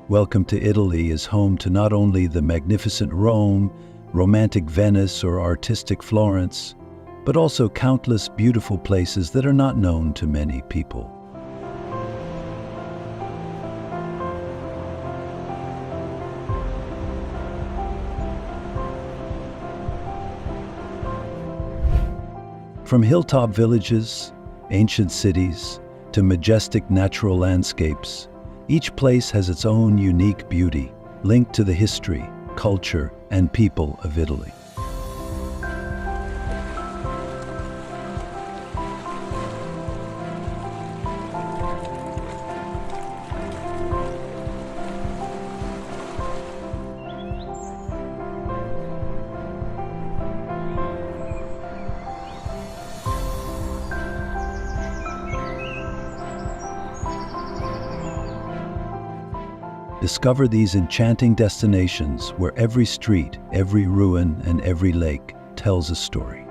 Welcome to Italy is home to not only the magnificent Rome, romantic Venice, or artistic Florence, but also countless beautiful places that are not known to many people. From hilltop villages, ancient cities, to majestic natural landscapes, each place has its own unique beauty, linked to the history, culture, and people of Italy. Discover these enchanting destinations where every street, every ruin, and every lake tells a story.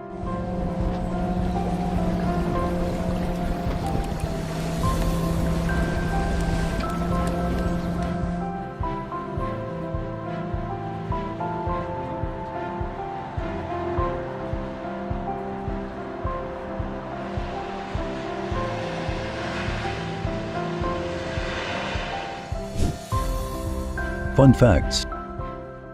Fun facts: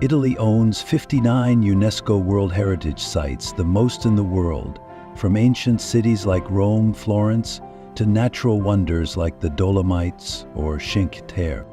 Italy owns 59 UNESCO World Heritage Sites, the most in the world, from ancient cities like Rome, Florence, to natural wonders like the Dolomites or Cinque Terre.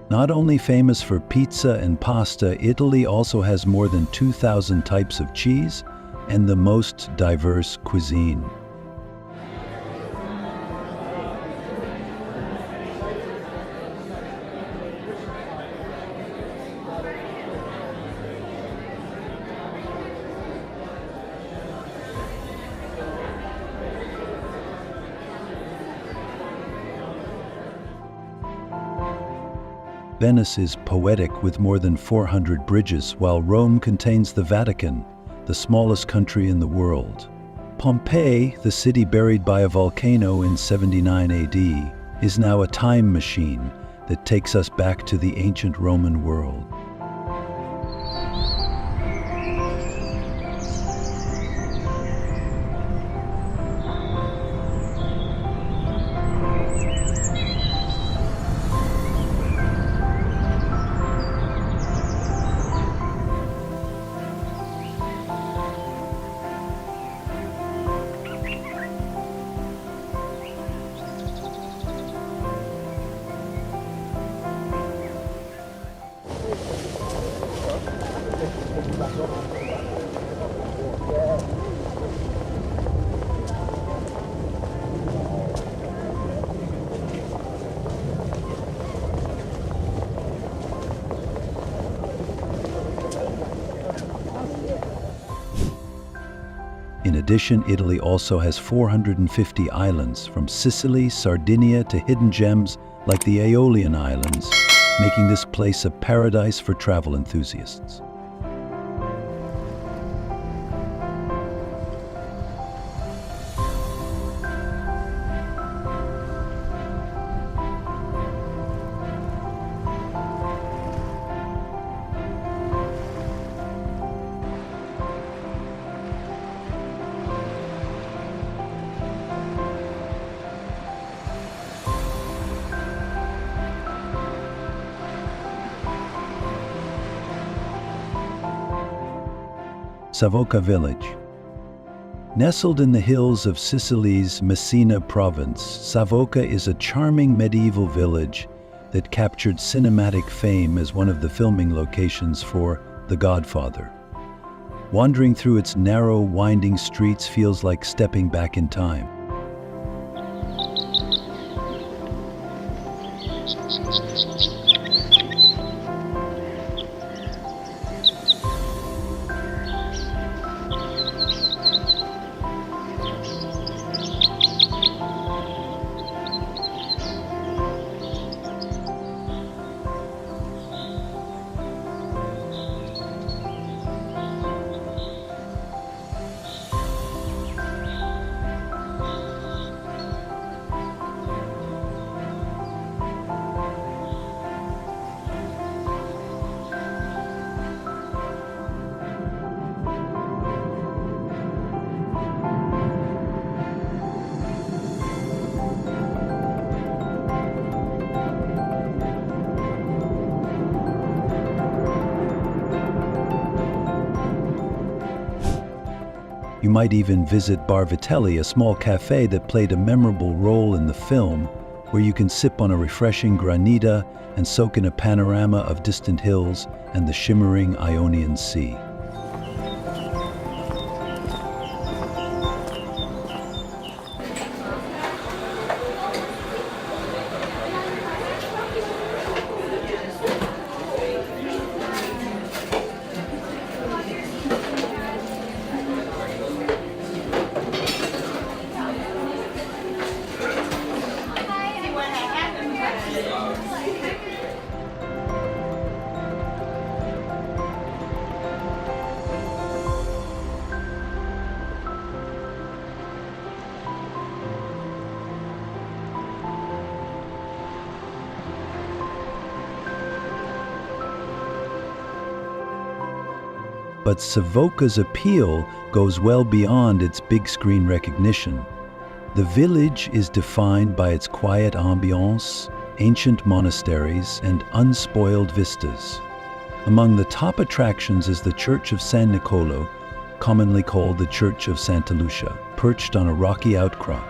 Not only famous for pizza and pasta, Italy also has more than 2,000 types of cheese and the most diverse cuisine. Venice is poetic with more than 400 bridges, while Rome contains the Vatican, the smallest country in the world. Pompeii, the city buried by a volcano in 79 AD, is now a time machine that takes us back to the ancient Roman world. In addition, Italy also has 450 islands, from Sicily, Sardinia to hidden gems like the Aeolian Islands, making this place a paradise for travel enthusiasts. Savoca Village. Nestled in the hills of Sicily's Messina province, Savoca is a charming medieval village that captured cinematic fame as one of the filming locations for The Godfather. Wandering through its narrow, winding streets feels like stepping back in time. You might even visit Bar Vitelli, a small cafe that played a memorable role in the film, where you can sip on a refreshing granita and soak in a panorama of distant hills and the shimmering Ionian Sea. But Savoca's appeal goes well beyond its big screen recognition. The village is defined by its quiet ambiance, ancient monasteries, and unspoiled vistas. Among the top attractions is the Church of San Nicolo, commonly called the Church of Santa Lucia, perched on a rocky outcrop.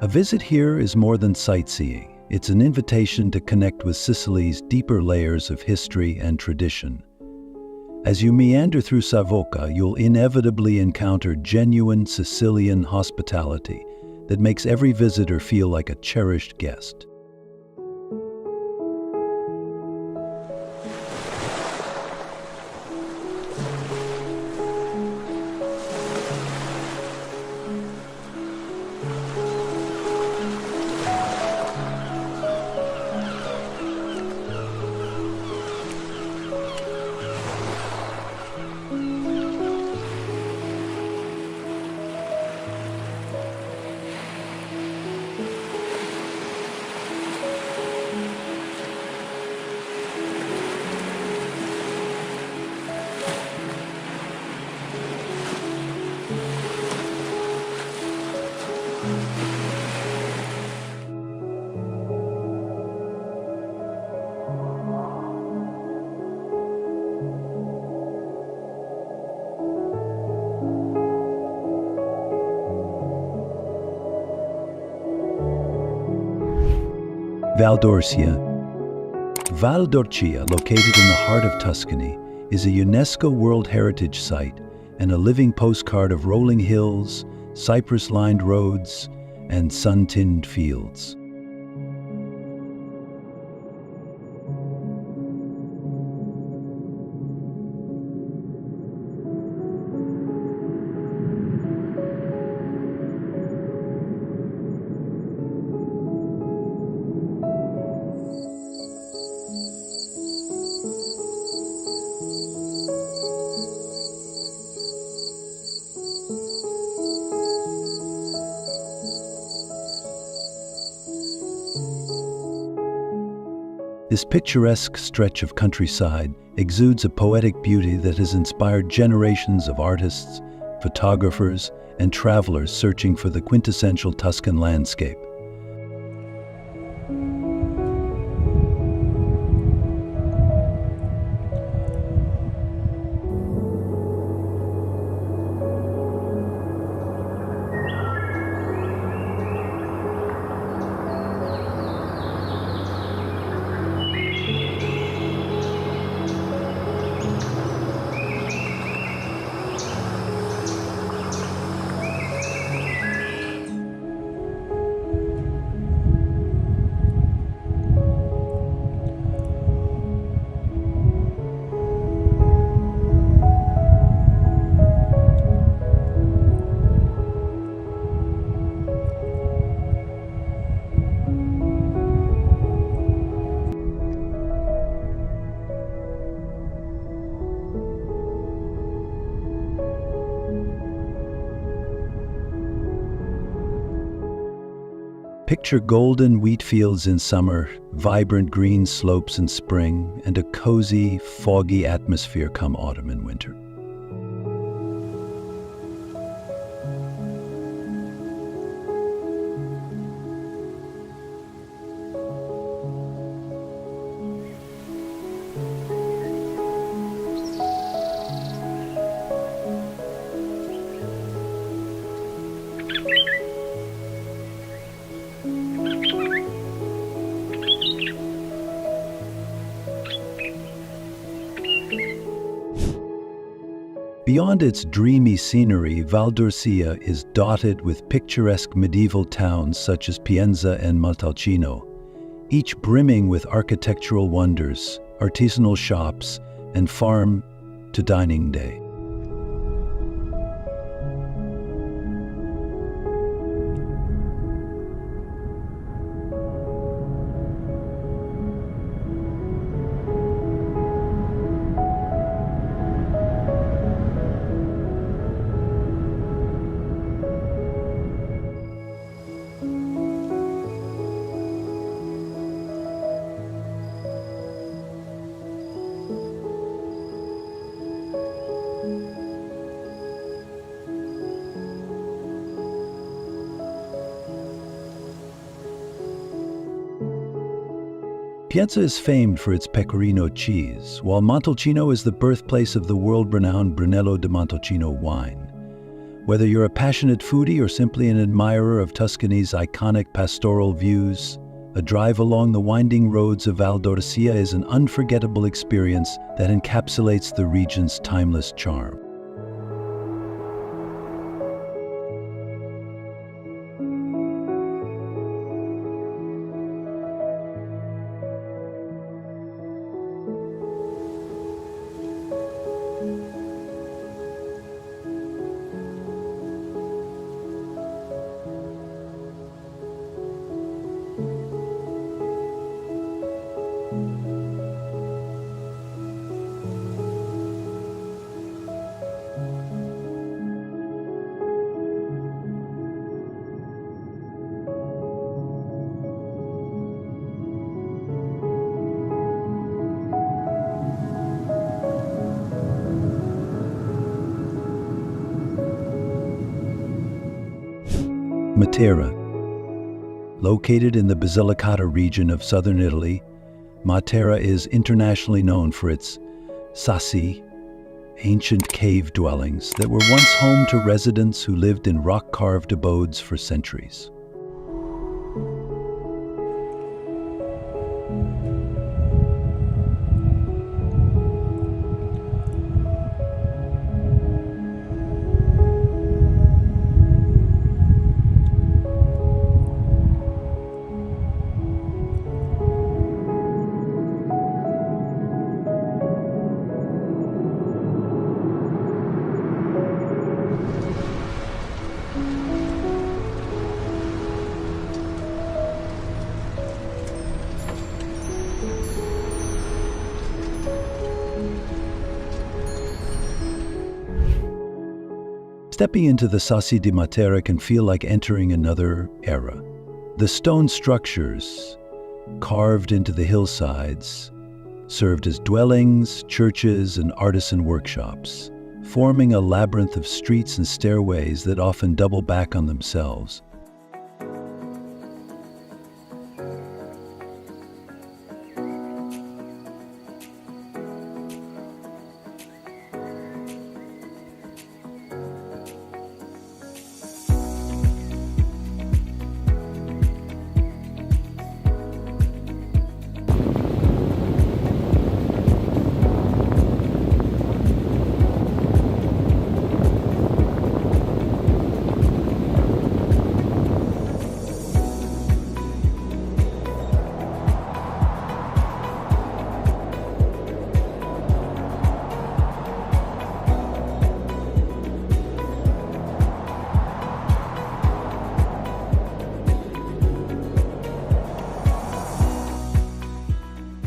A visit here is more than sightseeing. It's an invitation to connect with Sicily's deeper layers of history and tradition. As you meander through Savoca, you'll inevitably encounter genuine Sicilian hospitality that makes every visitor feel like a cherished guest. Val d'Orcia. Val d'Orcia, located in the heart of Tuscany, is a UNESCO World Heritage Site and a living postcard of rolling hills, cypress-lined roads, and sun-tinned fields. This picturesque stretch of countryside exudes a poetic beauty that has inspired generations of artists, photographers, and travelers searching for the quintessential Tuscan landscape. Picture golden wheat fields in summer, vibrant green slopes in spring, and a cozy, foggy atmosphere come autumn and winter. Beyond its dreamy scenery, Val d'Orcia is dotted with picturesque medieval towns such as Pienza and Montalcino, each brimming with architectural wonders, artisanal shops, and farm-to-dining day. Pienza is famed for its pecorino cheese, while Montalcino is the birthplace of the world-renowned Brunello di Montalcino wine. Whether you're a passionate foodie or simply an admirer of Tuscany's iconic pastoral views, a drive along the winding roads of Val d'Orcia is an unforgettable experience that encapsulates the region's timeless charm. Matera. Located in the Basilicata region of southern Italy, Matera is internationally known for its sassi, ancient cave dwellings that were once home to residents who lived in rock-carved abodes for centuries. Stepping into the Sassi di Matera can feel like entering another era. The stone structures, carved into the hillsides, served as dwellings, churches, and artisan workshops, forming a labyrinth of streets and stairways that often double back on themselves.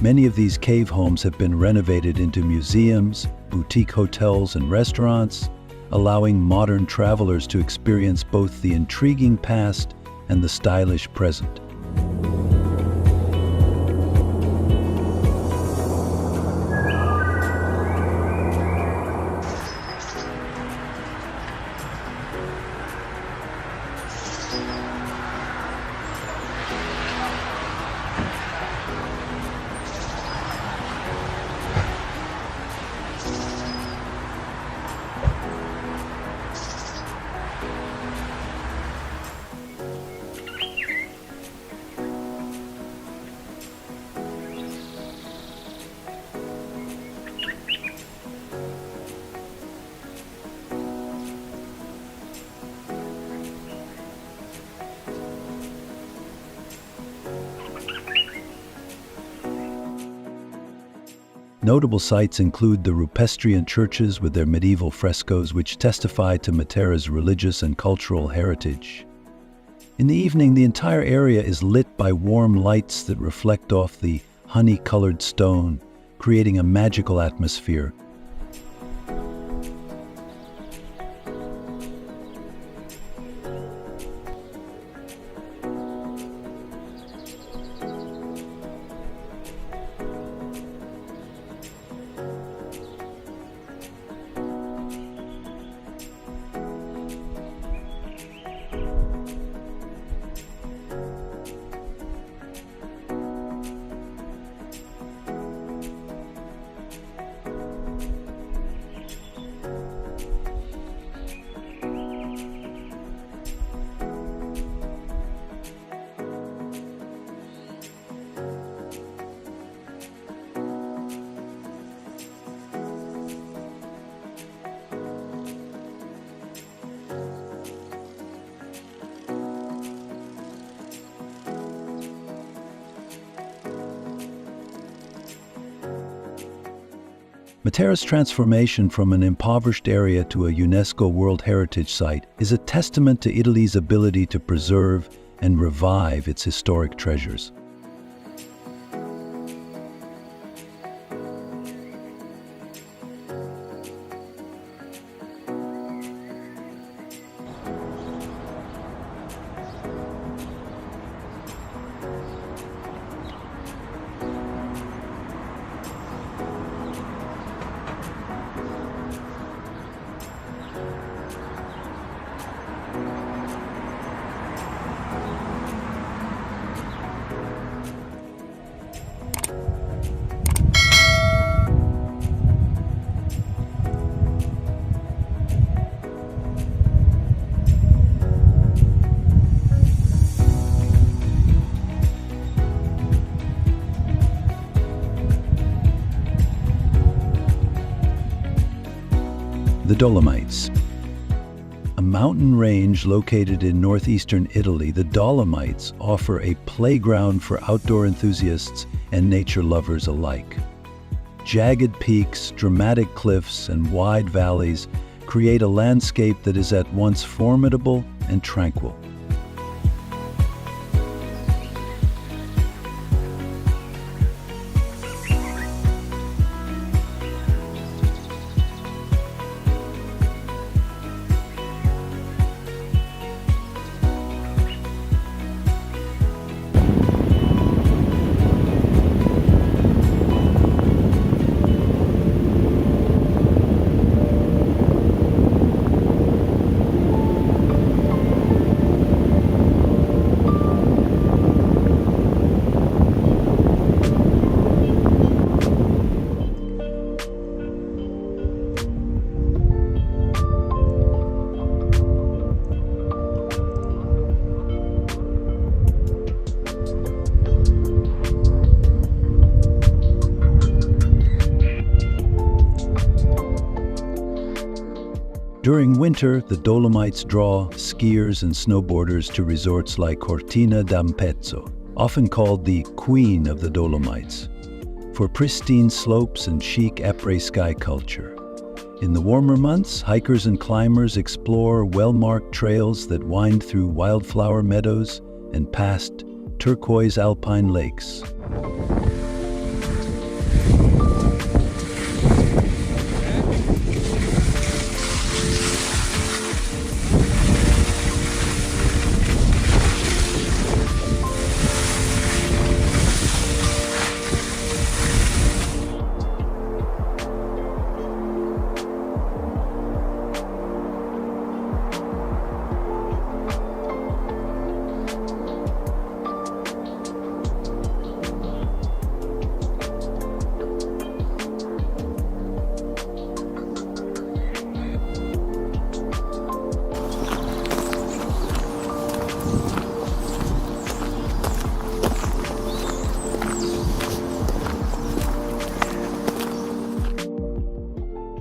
Many of these cave homes have been renovated into museums, boutique hotels, and restaurants, allowing modern travelers to experience both the intriguing past and the stylish present. Notable sites include the Rupestrian churches with their medieval frescoes which testify to Matera's religious and cultural heritage. In the evening, the entire area is lit by warm lights that reflect off the honey-colored stone, creating a magical atmosphere. Matera's transformation from an impoverished area to a UNESCO World Heritage Site is a testament to Italy's ability to preserve and revive its historic treasures. The Dolomites. A mountain range located in northeastern Italy, the Dolomites offer a playground for outdoor enthusiasts and nature lovers alike. Jagged peaks, dramatic cliffs, and wide valleys create a landscape that is at once formidable and tranquil. During winter, the Dolomites draw skiers and snowboarders to resorts like Cortina d'Ampezzo, often called the Queen of the Dolomites, for pristine slopes and chic après-ski culture. In the warmer months, hikers and climbers explore well-marked trails that wind through wildflower meadows and past turquoise alpine lakes.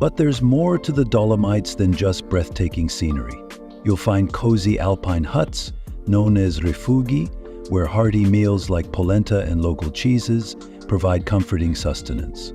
But there's more to the Dolomites than just breathtaking scenery. You'll find cozy alpine huts, known as rifugi, where hearty meals like polenta and local cheeses provide comforting sustenance.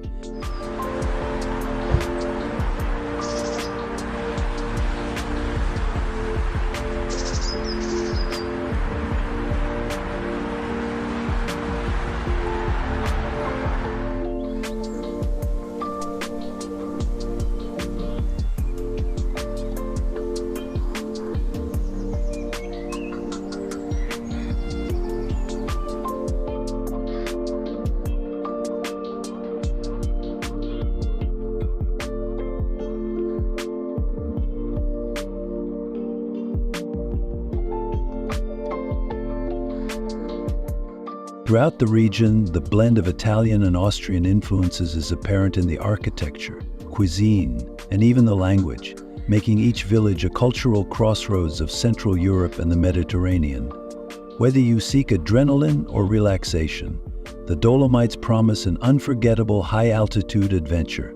Throughout the region, the blend of Italian and Austrian influences is apparent in the architecture, cuisine, and even the language, making each village a cultural crossroads of Central Europe and the Mediterranean. Whether you seek adrenaline or relaxation, the Dolomites promise an unforgettable high-altitude adventure.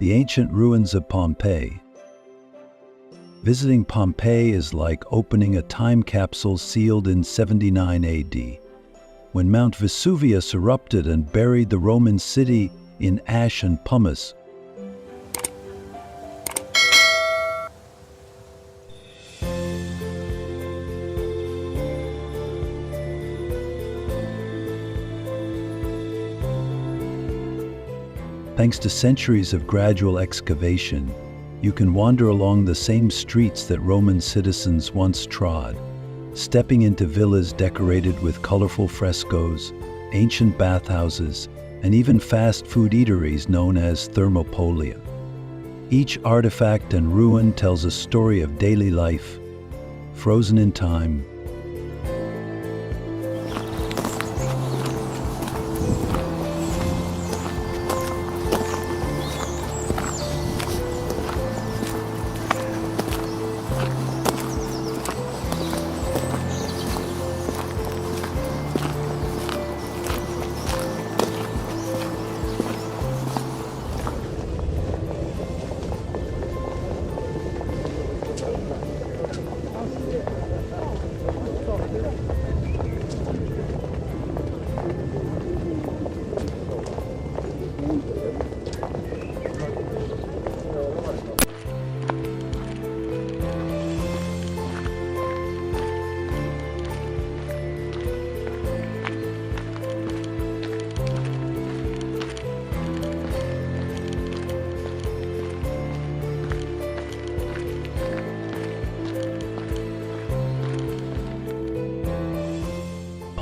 The Ancient Ruins of Pompeii. Visiting Pompeii is like opening a time capsule sealed in 79 AD, when Mount Vesuvius erupted and buried the Roman city in ash and pumice. Thanks to centuries of gradual excavation, you can wander along the same streets that Roman citizens once trod, stepping into villas decorated with colorful frescoes, ancient bathhouses, and even fast food eateries known as thermopolia. Each artifact and ruin tells a story of daily life, frozen in time.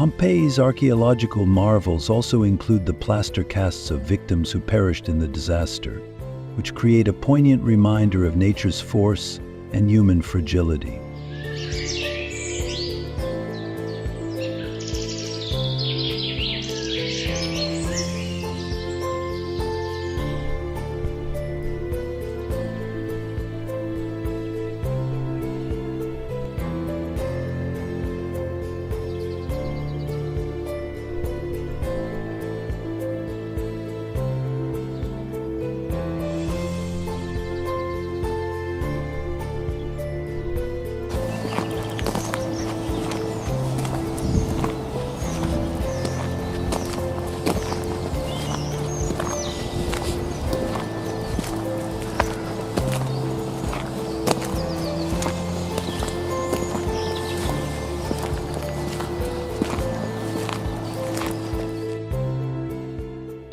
Pompeii's archaeological marvels also include the plaster casts of victims who perished in the disaster, which create a poignant reminder of nature's force and human fragility.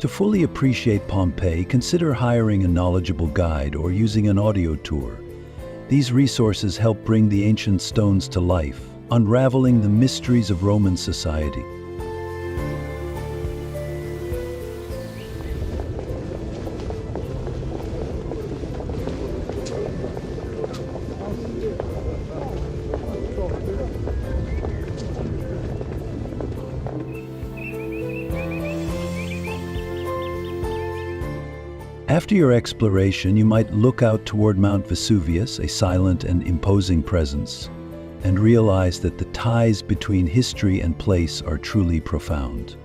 To fully appreciate Pompeii, consider hiring a knowledgeable guide or using an audio tour. These resources help bring the ancient stones to life, unraveling the mysteries of Roman society. After your exploration, you might look out toward Mount Vesuvius, a silent and imposing presence, and realize that the ties between history and place are truly profound.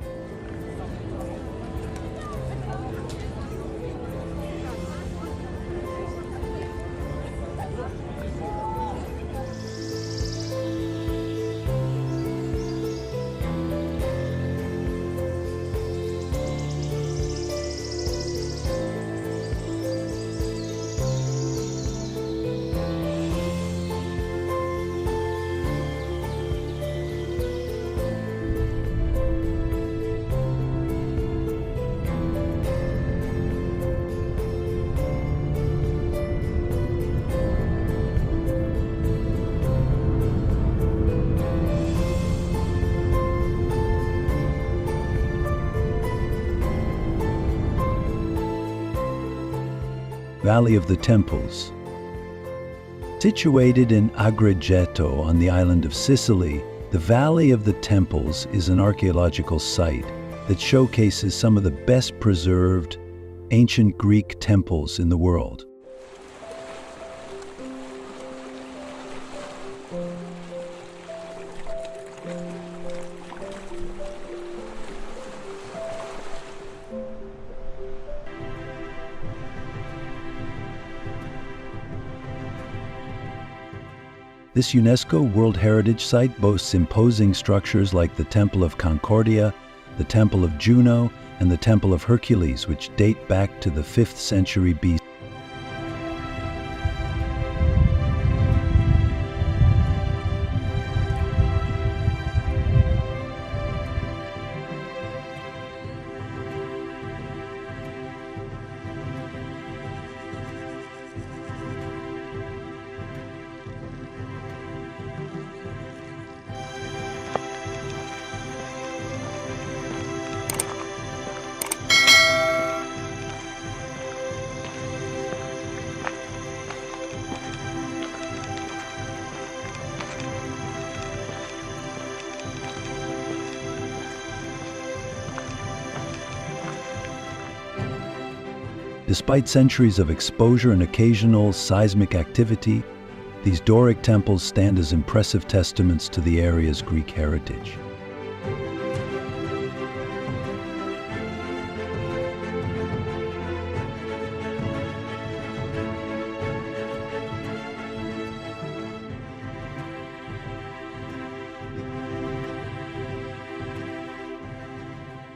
Valley of the Temples. Situated in Agrigento on the island of Sicily, the Valley of the Temples is an archaeological site that showcases some of the best preserved ancient Greek temples in the world. This UNESCO World Heritage Site boasts imposing structures like the Temple of Concordia, the Temple of Juno, and the Temple of Hercules, which date back to the 5th century BC. Despite centuries of exposure and occasional seismic activity, these Doric temples stand as impressive testaments to the area's Greek heritage.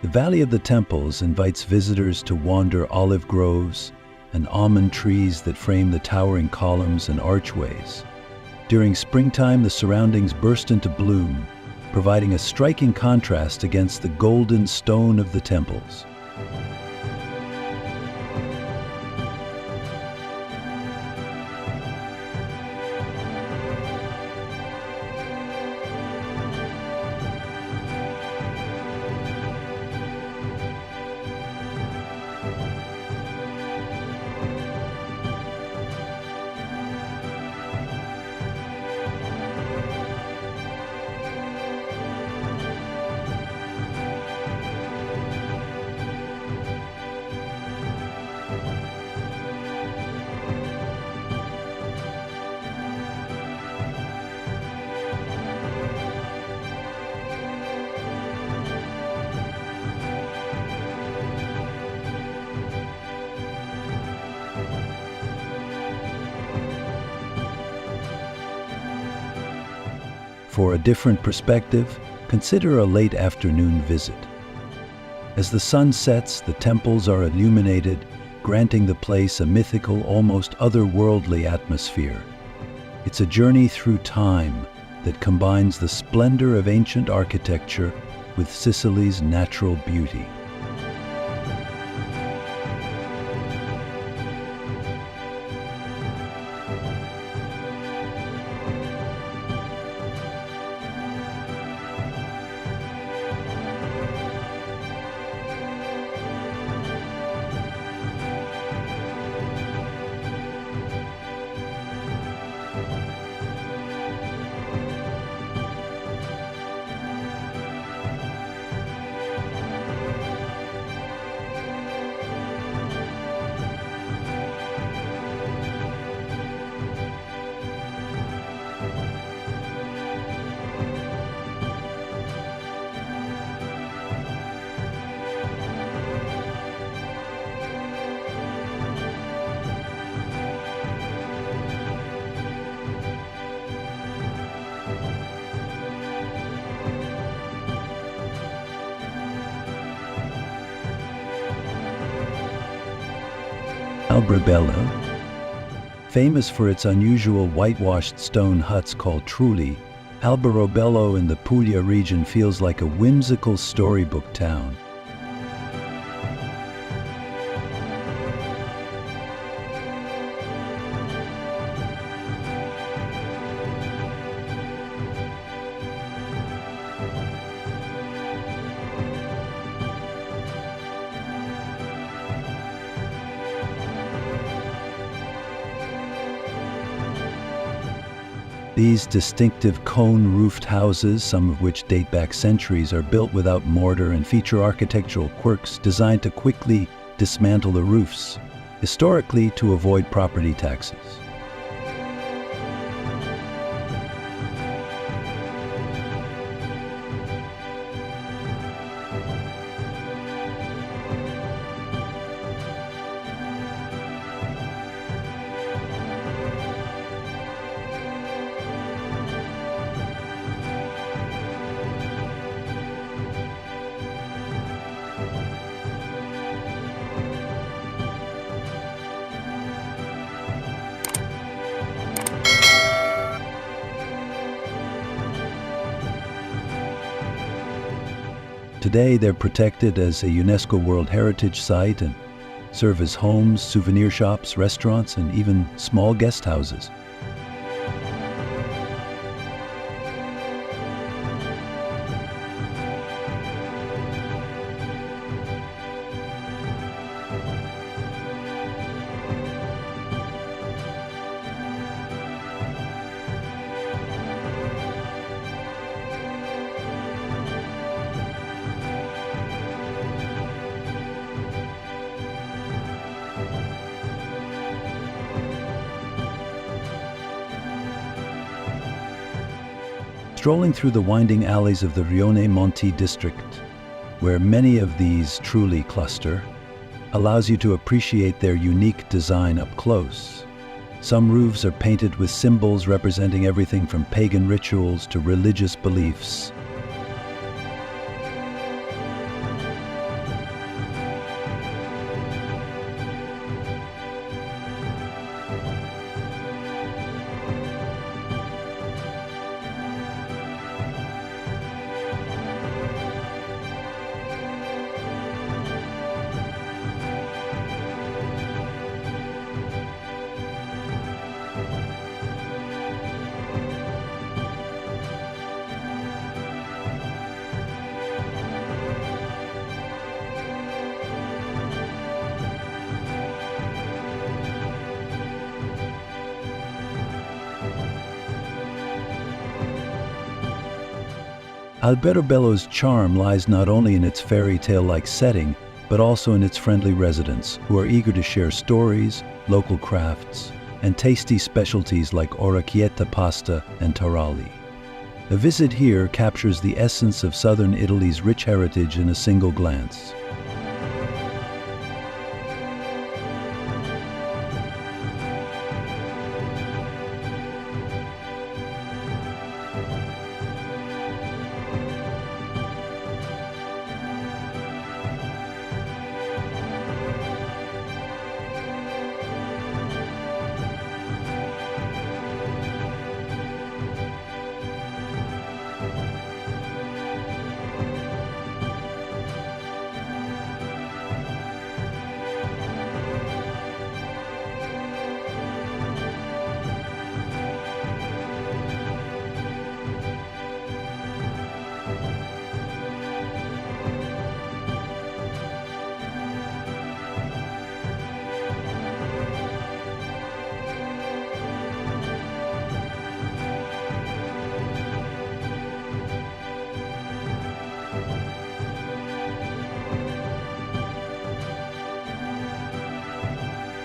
The Valley of the Temples invites visitors to wander olive groves and almond trees that frame the towering columns and archways. During springtime, the surroundings burst into bloom, providing a striking contrast against the golden stone of the temples. for a different perspective, consider a late afternoon visit. As the sun sets, the temples are illuminated, granting the place a mythical, almost otherworldly atmosphere. It's a journey through time that combines the splendor of ancient architecture with Sicily's natural beauty. Alberobello, famous for its unusual whitewashed stone huts called trulli, Alberobello in the Puglia region feels like a whimsical storybook town. These distinctive cone-roofed houses, some of which date back centuries, are built without mortar and feature architectural quirks designed to quickly dismantle the roofs, historically to avoid property taxes. Today, they're protected as a UNESCO World Heritage Site and serve as homes, souvenir shops, restaurants, and even small guest houses. Strolling through the winding alleys of the Rione Monti district, where many of these truly cluster, allows you to appreciate their unique design up close. Some roofs are painted with symbols representing everything from pagan rituals to religious beliefs. Alberobello's charm lies not only in its fairy tale-like setting, but also in its friendly residents, who are eager to share stories, local crafts, and tasty specialties like orecchietta pasta and taralli. A visit here captures the essence of southern Italy's rich heritage in a single glance.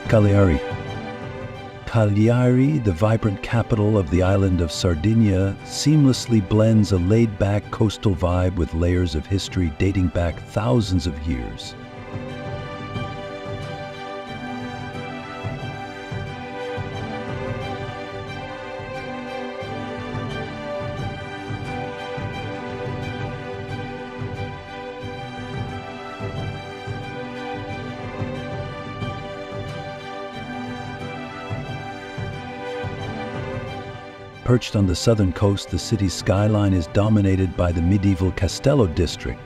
Cagliari. Cagliari, the vibrant capital of the island of Sardinia, seamlessly blends a laid-back coastal vibe with layers of history dating back thousands of years. Perched on the southern coast, the city's skyline is dominated by the medieval Castello district,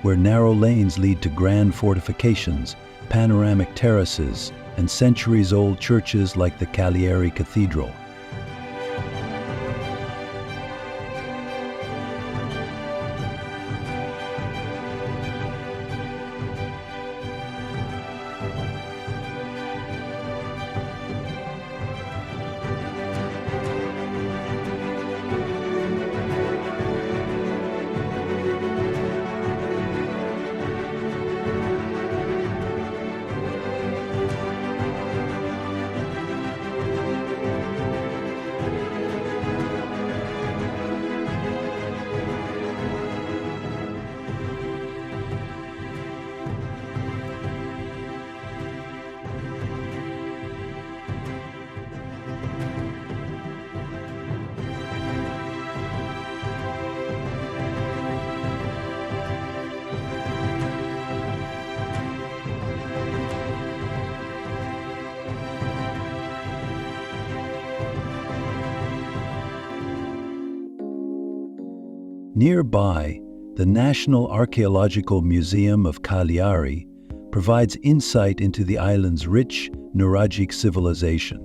where narrow lanes lead to grand fortifications, panoramic terraces, and centuries-old churches like the Cagliari Cathedral. Nearby, the National Archaeological Museum of Cagliari provides insight into the island's rich, Nuragic civilization,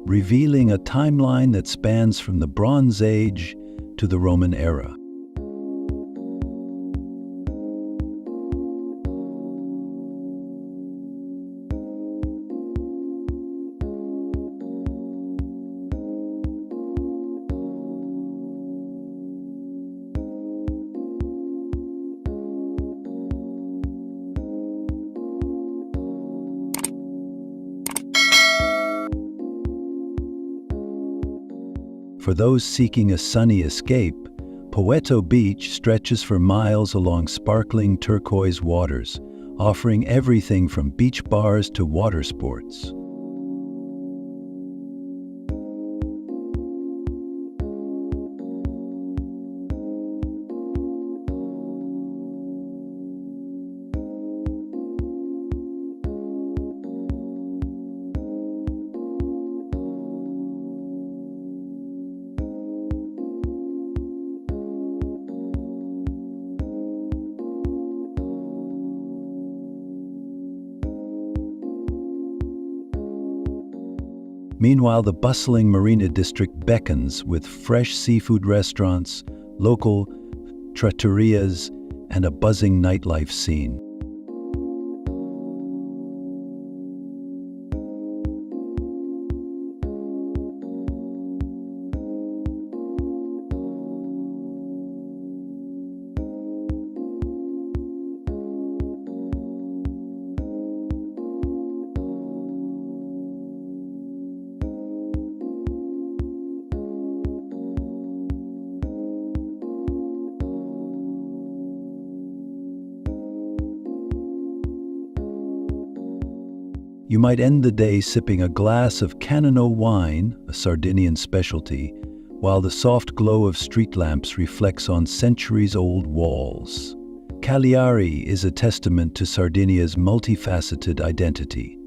revealing a timeline that spans from the Bronze Age to the Roman era. For those seeking a sunny escape, Poeto Beach stretches for miles along sparkling turquoise waters, offering everything from beach bars to water sports. Meanwhile, the bustling marina district beckons with fresh seafood restaurants, local trattorias, and a buzzing nightlife scene. You might end the day sipping a glass of Canino wine, a Sardinian specialty, while the soft glow of street lamps reflects on centuries-old walls. Cagliari is a testament to Sardinia's multifaceted identity.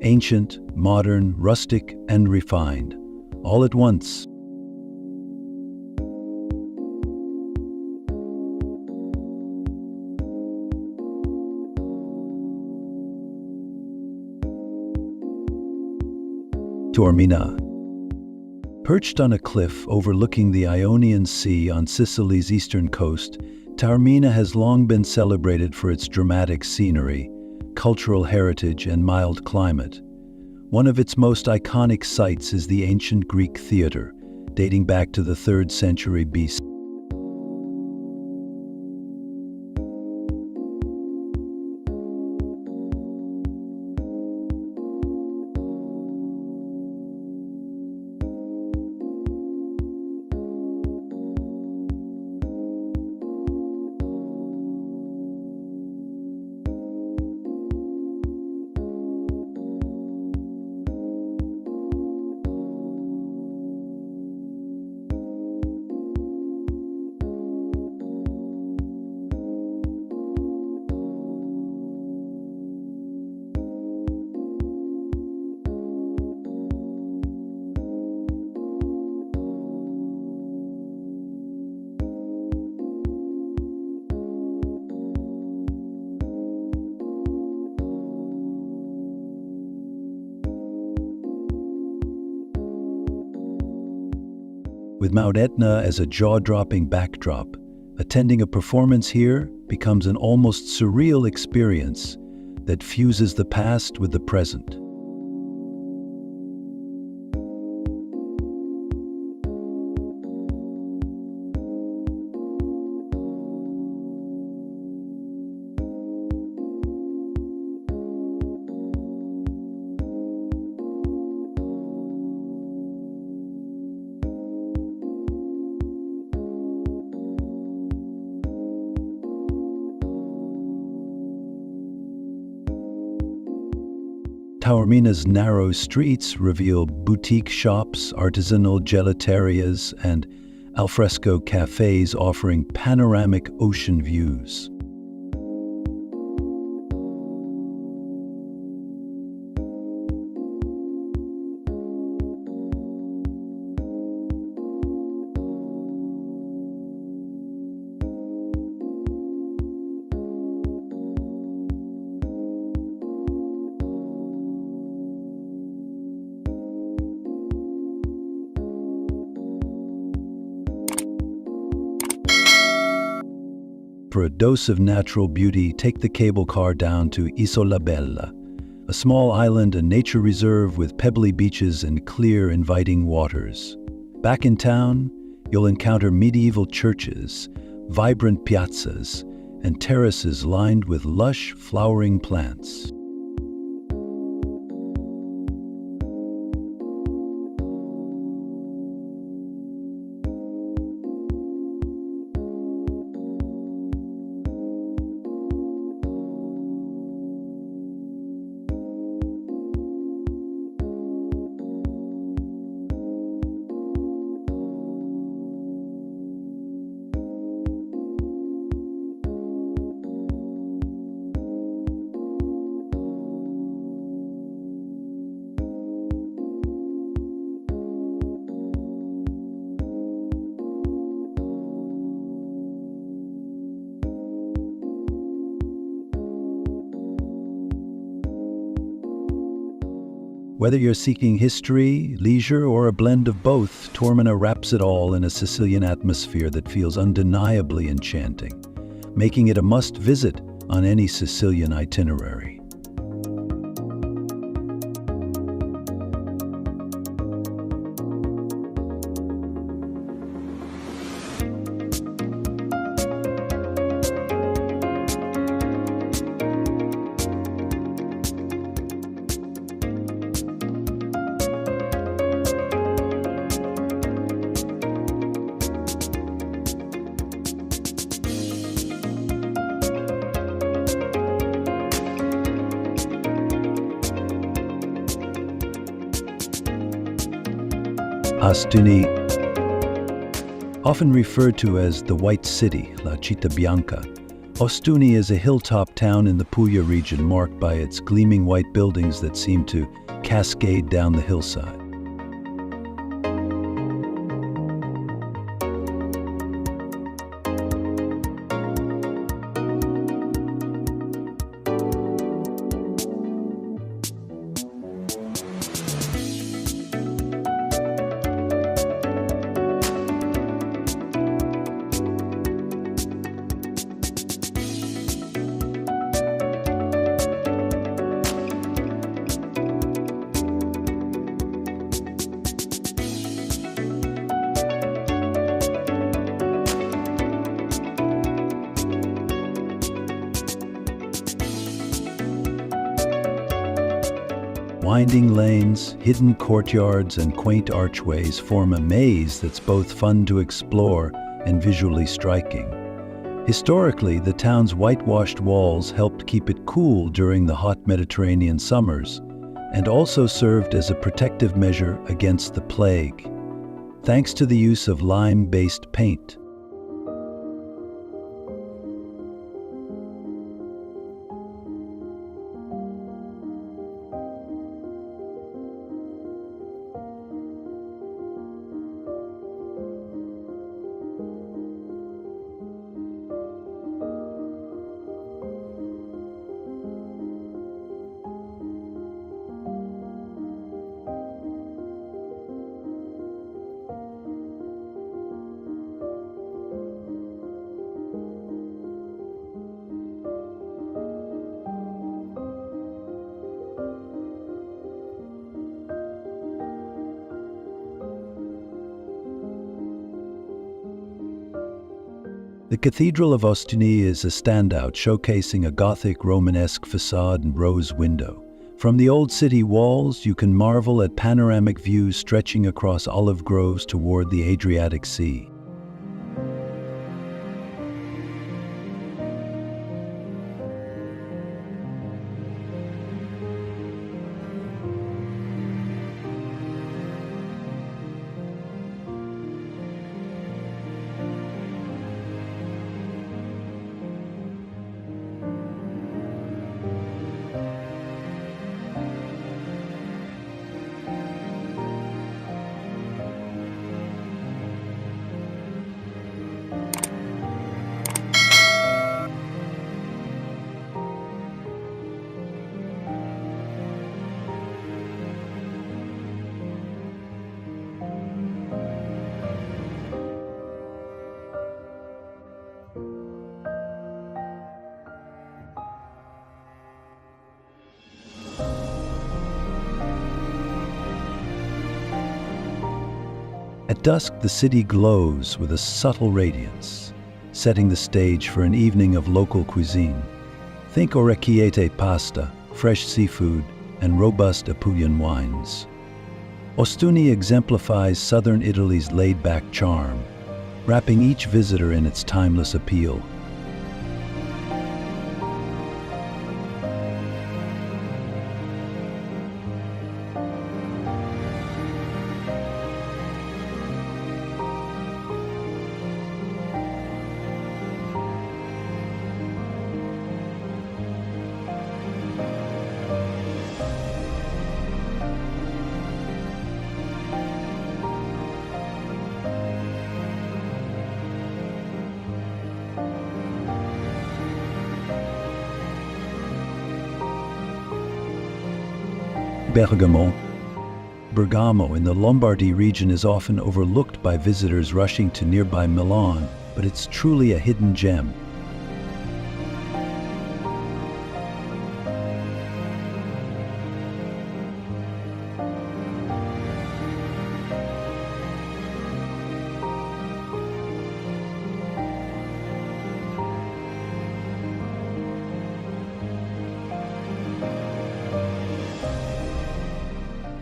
Ancient, modern, rustic, and refined, all at once. Taormina. Perched on a cliff overlooking the Ionian Sea on Sicily's eastern coast, Taormina has long been celebrated for its dramatic scenery, cultural heritage, and mild climate. One of its most iconic sites is the ancient Greek theater, dating back to the 3rd century BC. With Mount Etna as a jaw-dropping backdrop, attending a performance here becomes an almost surreal experience that fuses the past with the present. Taormina's narrow streets reveal boutique shops, artisanal gelaterias, and alfresco cafes offering panoramic ocean views. For a dose of natural beauty, take the cable car down to Isola Bella, a small island and nature reserve with pebbly beaches and clear, inviting waters. Back in town, you'll encounter medieval churches, vibrant piazzas, and terraces lined with lush, flowering plants. Whether you're seeking history, leisure, or a blend of both, Taormina wraps it all in a Sicilian atmosphere that feels undeniably enchanting, making it a must-visit on any Sicilian itinerary. Ostuni, often referred to as the White City, La Città Bianca, Ostuni is a hilltop town in the Puglia region marked by its gleaming white buildings that seem to cascade down the hillside. Winding lanes, hidden courtyards, and quaint archways form a maze that's both fun to explore and visually striking. Historically, the town's whitewashed walls helped keep it cool during the hot Mediterranean summers and also served as a protective measure against the plague, thanks to the use of lime-based paint. The Cathedral of Ostuni is a standout, showcasing a Gothic Romanesque facade and rose window. From the old city walls, you can marvel at panoramic views stretching across olive groves toward the Adriatic Sea. At dusk, the city glows with a subtle radiance, setting the stage for an evening of local cuisine. Think orecchiette pasta, fresh seafood, and robust Apulian wines. Ostuni exemplifies southern Italy's laid-back charm, wrapping each visitor in its timeless appeal. Bergamo in the Lombardy region is often overlooked by visitors rushing to nearby Milan, but it's truly a hidden gem.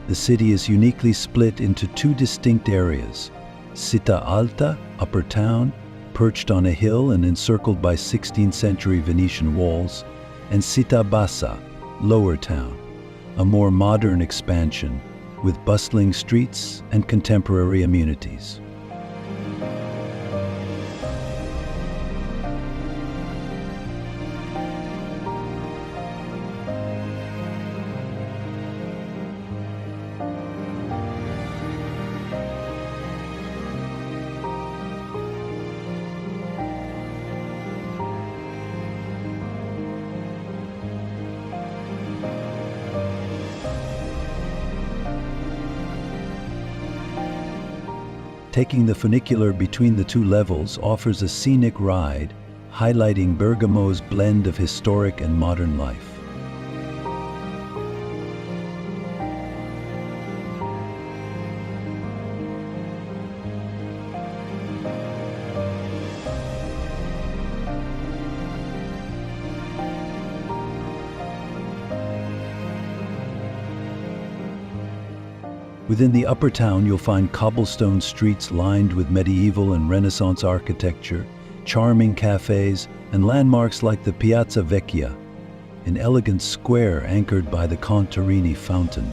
The city is uniquely split into two distinct areas: Città Alta, upper town, perched on a hill and encircled by 16th century Venetian walls, and Città Bassa, lower town, a more modern expansion with bustling streets and contemporary amenities. Taking the funicular between the two levels offers a scenic ride, highlighting Bergamo's blend of historic and modern life. Within the upper town, you'll find cobblestone streets lined with medieval and Renaissance architecture, charming cafes, and landmarks like the Piazza Vecchia, an elegant square anchored by the Contarini fountain.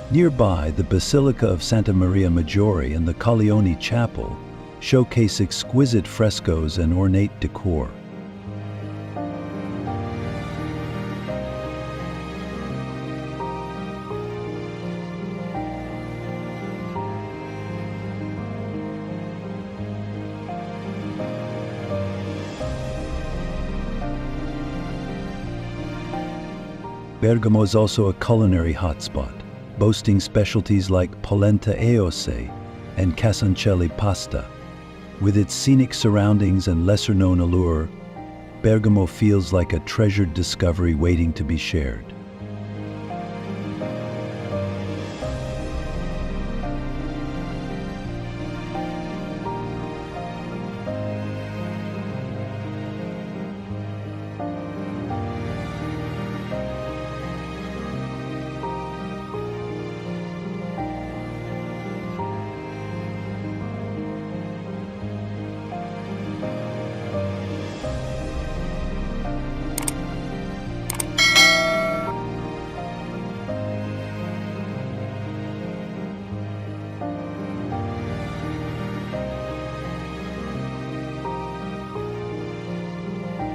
Nearby, the Basilica of Santa Maria Maggiore and the Colleoni Chapel showcase exquisite frescoes and ornate decor. Bergamo is also a culinary hotspot, boasting specialties like polenta e osse and casoncelli pasta. With its scenic surroundings and lesser-known allure, Bergamo feels like a treasured discovery waiting to be shared.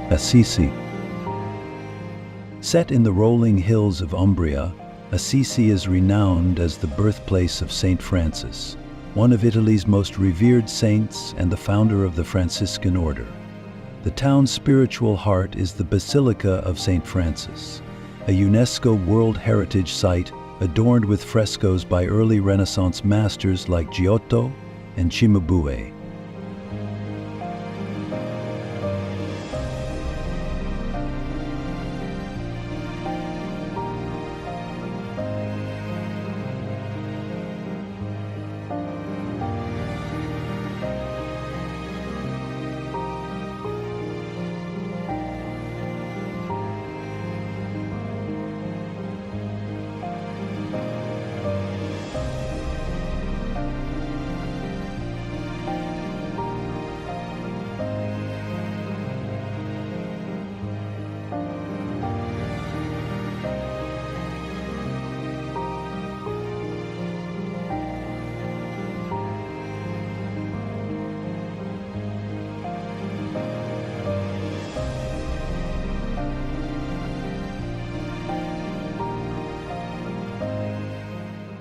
Assisi. Set in the rolling hills of Umbria, Assisi is renowned as the birthplace of Saint Francis, one of Italy's most revered saints and the founder of the Franciscan order. The town's spiritual heart is the Basilica of Saint Francis, a UNESCO World Heritage Site adorned with frescoes by early Renaissance masters like Giotto and Cimabue.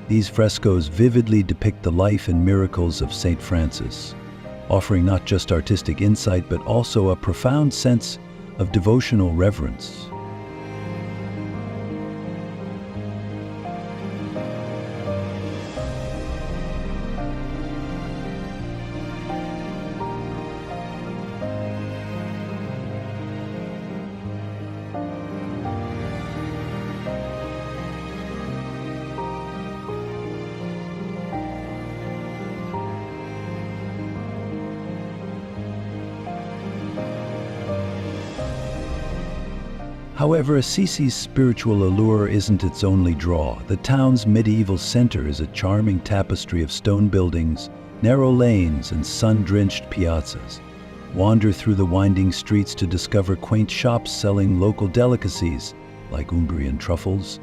These frescoes vividly depict the life and miracles of Saint Francis, offering not just artistic insight but also a profound sense of devotional reverence. However, Assisi's spiritual allure isn't its only draw. The town's medieval center is a charming tapestry of stone buildings, narrow lanes, and sun-drenched piazzas. Wander through the winding streets to discover quaint shops selling local delicacies, like Umbrian truffles,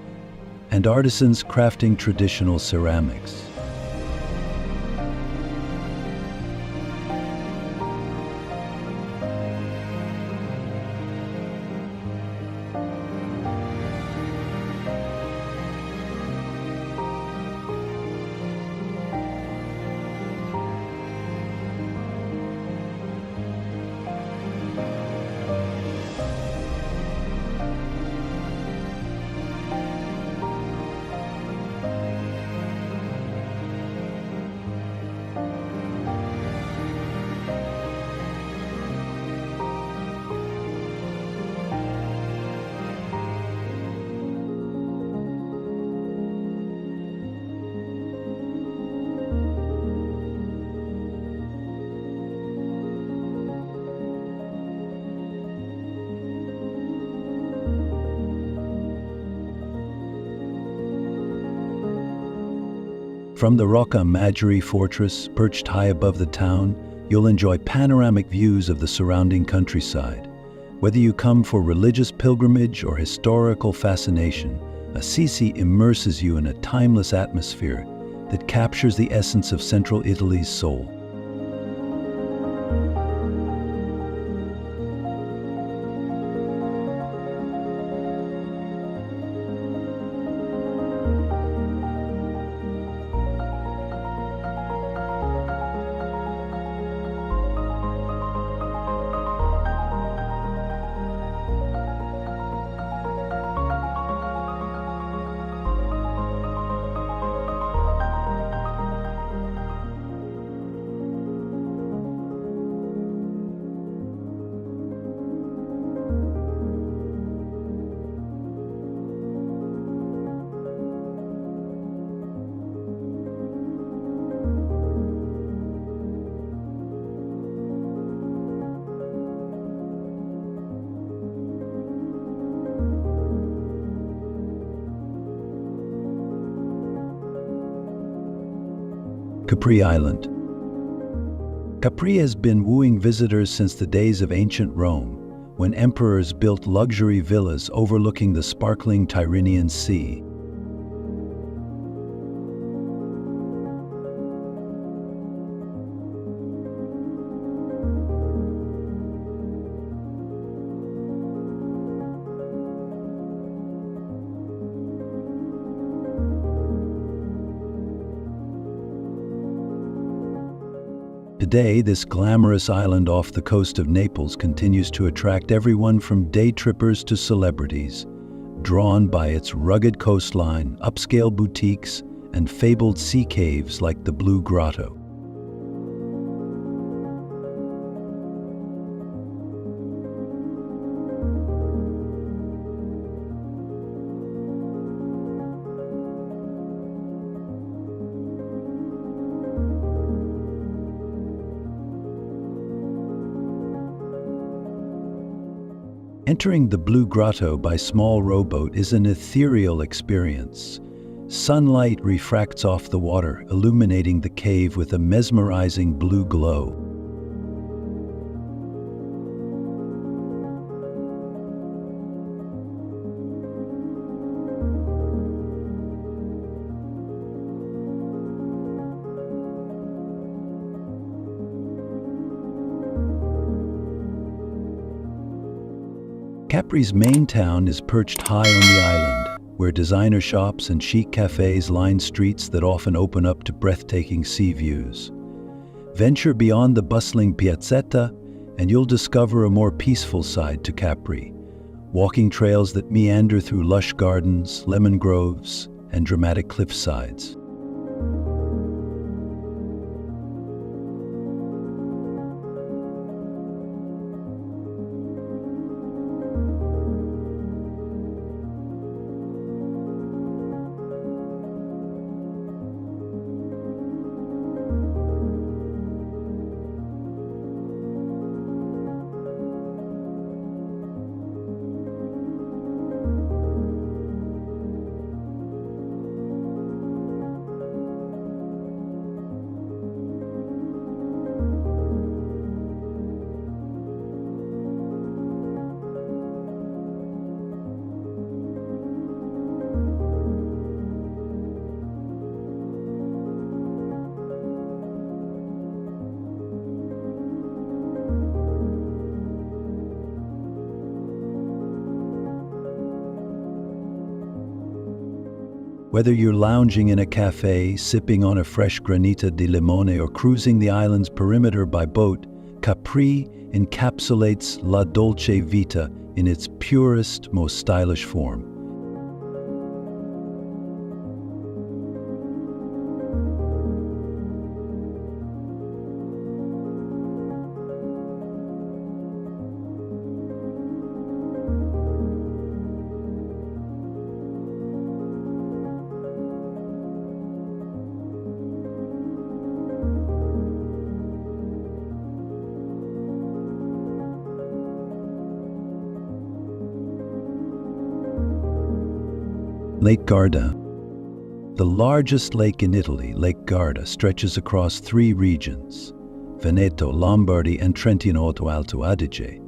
and artisans crafting traditional ceramics. From the Rocca Maggiore fortress, perched high above the town, you'll enjoy panoramic views of the surrounding countryside. Whether you come for religious pilgrimage or historical fascination, Assisi immerses you in a timeless atmosphere that captures the essence of central Italy's soul. Capri Island. Capri has been wooing visitors since the days of ancient Rome, when emperors built luxury villas overlooking the sparkling Tyrrhenian Sea. Today, this glamorous island off the coast of Naples continues to attract everyone from day trippers to celebrities, drawn by its rugged coastline, upscale boutiques, and fabled sea caves like the Blue Grotto. Entering the Blue Grotto by small rowboat is an ethereal experience. Sunlight refracts off the water, illuminating the cave with a mesmerizing blue glow. Capri's main town is perched high on the island, where designer shops and chic cafes line streets that often open up to breathtaking sea views. Venture beyond the bustling piazzetta, and you'll discover a more peaceful side to Capri, walking trails that meander through lush gardens, lemon groves, and dramatic cliffsides. Whether you're lounging in a cafe, sipping on a fresh granita di limone, or cruising the island's perimeter by boat, Capri encapsulates la dolce vita in its purest, most stylish form. Lake Garda. The largest lake in Italy, Lake Garda, stretches across three regions: Veneto, Lombardy, and Trentino-Alto Adige,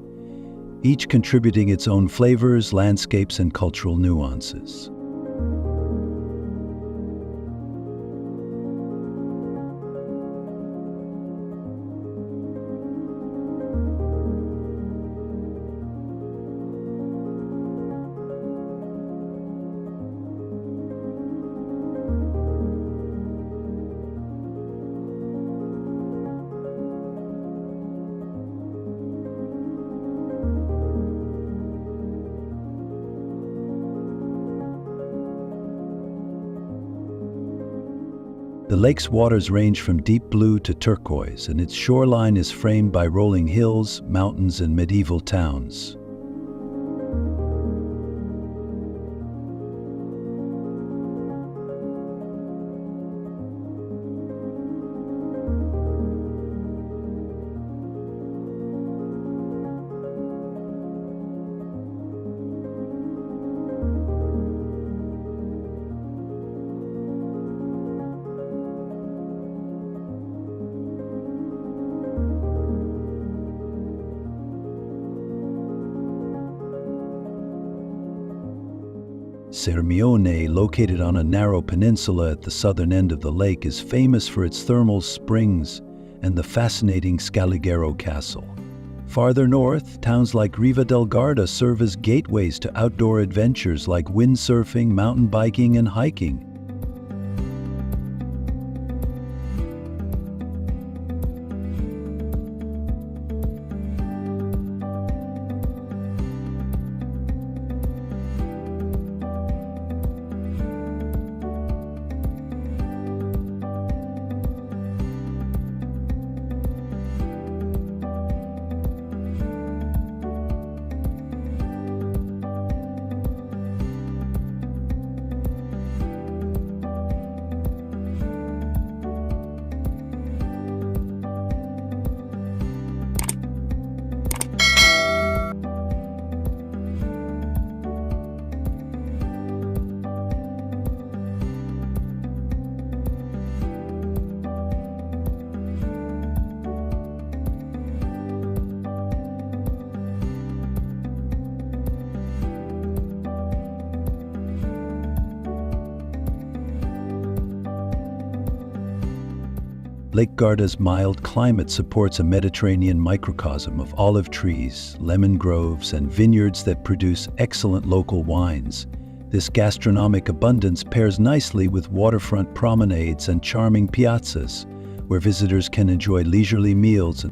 each contributing its own flavors, landscapes, and cultural nuances. The lake's waters range from deep blue to turquoise, and its shoreline is framed by rolling hills, mountains, and medieval towns. Sirmione, located on a narrow peninsula at the southern end of the lake, is famous for its thermal springs and the fascinating Scaligero Castle. Farther north, towns like Riva del Garda serve as gateways to outdoor adventures like windsurfing, mountain biking, and hiking. Lake Garda's mild climate supports a Mediterranean microcosm of olive trees, lemon groves, and vineyards that produce excellent local wines. This gastronomic abundance pairs nicely with waterfront promenades and charming piazzas, where visitors can enjoy leisurely meals.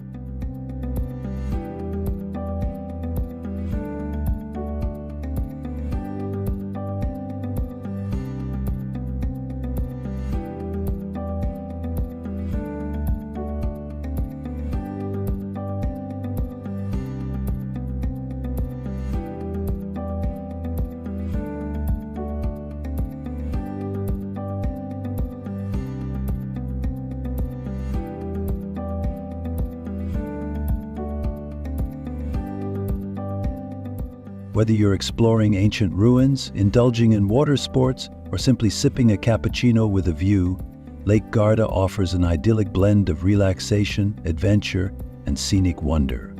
Whether you're exploring ancient ruins, indulging in water sports, or simply sipping a cappuccino with a view, Lake Garda offers an idyllic blend of relaxation, adventure, and scenic wonder.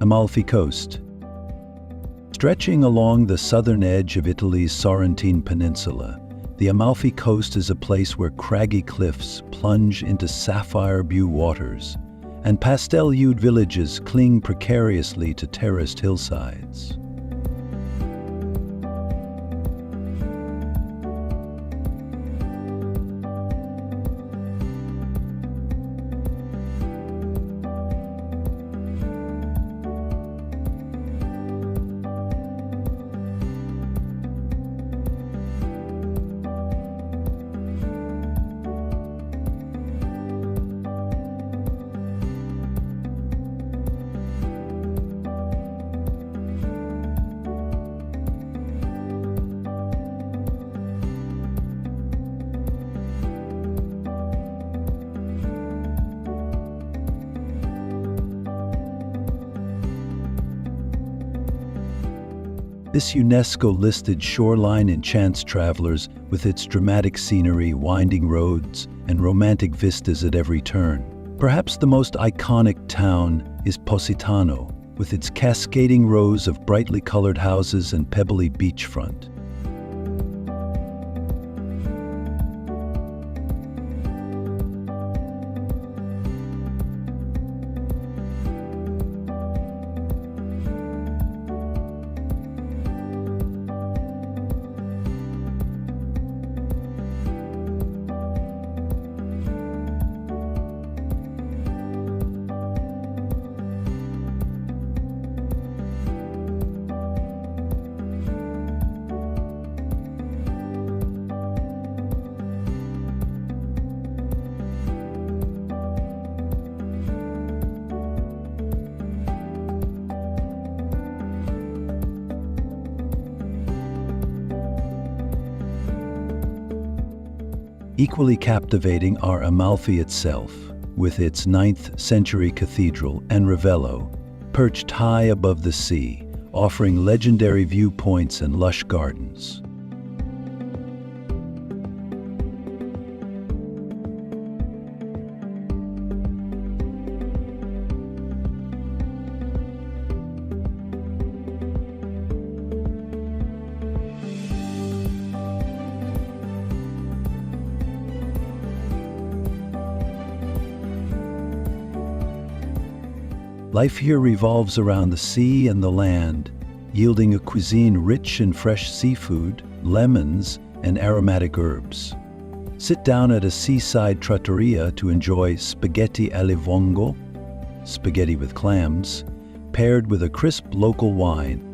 Amalfi Coast. Stretching along the southern edge of Italy's Sorrentine Peninsula, the Amalfi Coast is a place where craggy cliffs plunge into sapphire-blue waters, and pastel-hued villages cling precariously to terraced hillsides. This UNESCO-listed shoreline enchants travelers with its dramatic scenery, winding roads, and romantic vistas at every turn. Perhaps the most iconic town is Positano, with its cascading rows of brightly colored houses and pebbly beachfront. Equally captivating are Amalfi itself, with its 9th century cathedral and Ravello, perched high above the sea, offering legendary viewpoints and lush gardens. Life here revolves around the sea and the land, yielding a cuisine rich in fresh seafood, lemons, and aromatic herbs. Sit down at a seaside trattoria to enjoy spaghetti alle vongole, spaghetti with clams, paired with a crisp local wine.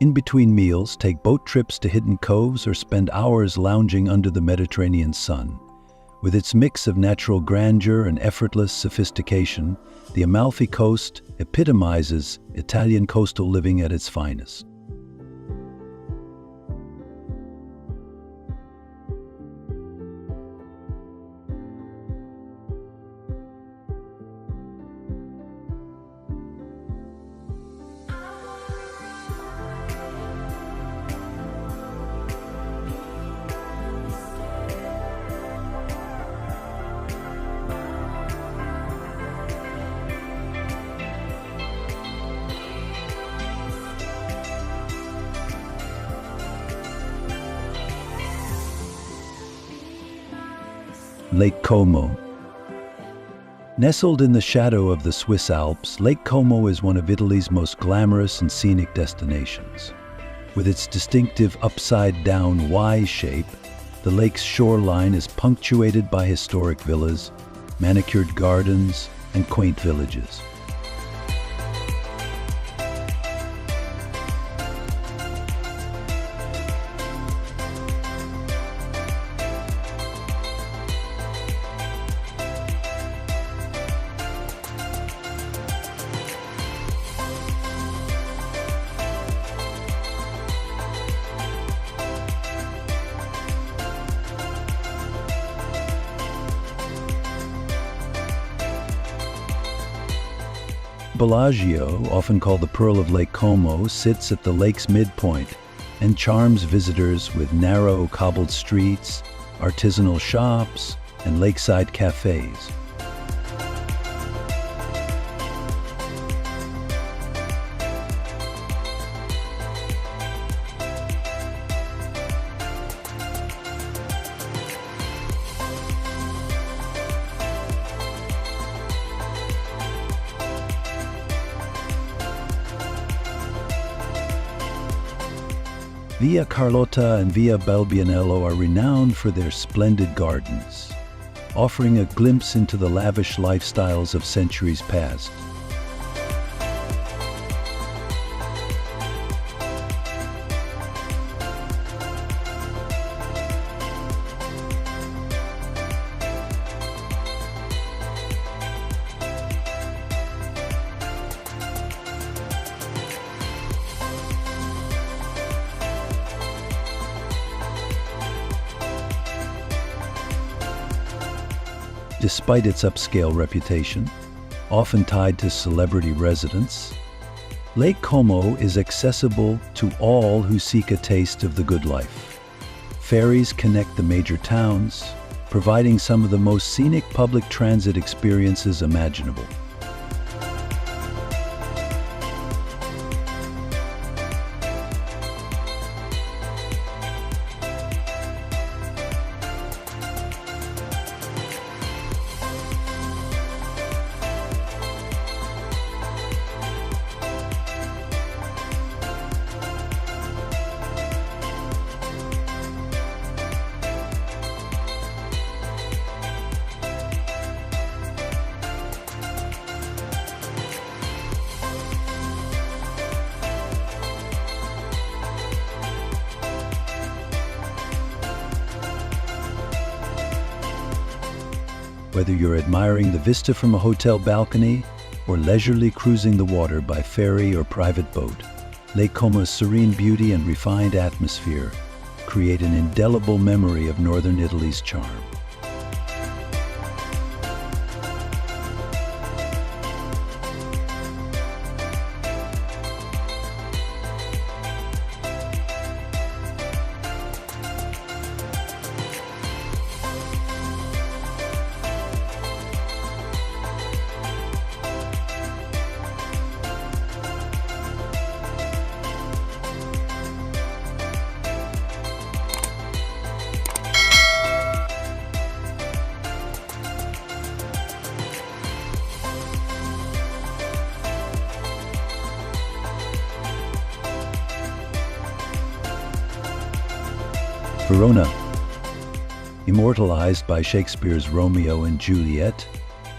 In between meals, take boat trips to hidden coves or spend hours lounging under the Mediterranean sun. With its mix of natural grandeur and effortless sophistication, the Amalfi Coast epitomizes Italian coastal living at its finest. Lake Como. Nestled in the shadow of the Swiss Alps, Lake Como is one of Italy's most glamorous and scenic destinations. With its distinctive upside-down Y shape, the lake's shoreline is punctuated by historic villas, manicured gardens, and quaint villages. Bellagio, often called the Pearl of Lake Como, sits at the lake's midpoint and charms visitors with narrow cobbled streets, artisanal shops, and lakeside cafes. Via Carlotta and Via Belbianello are renowned for their splendid gardens, offering a glimpse into the lavish lifestyles of centuries past. Despite its upscale reputation, often tied to celebrity residents, Lake Como is accessible to all who seek a taste of the good life. Ferries connect the major towns, providing some of the most scenic public transit experiences imaginable. Whether you're admiring the vista from a hotel balcony or leisurely cruising the water by ferry or private boat, Lake Como's serene beauty and refined atmosphere create an indelible memory of northern Italy's charm. Verona. Immortalized by Shakespeare's Romeo and Juliet,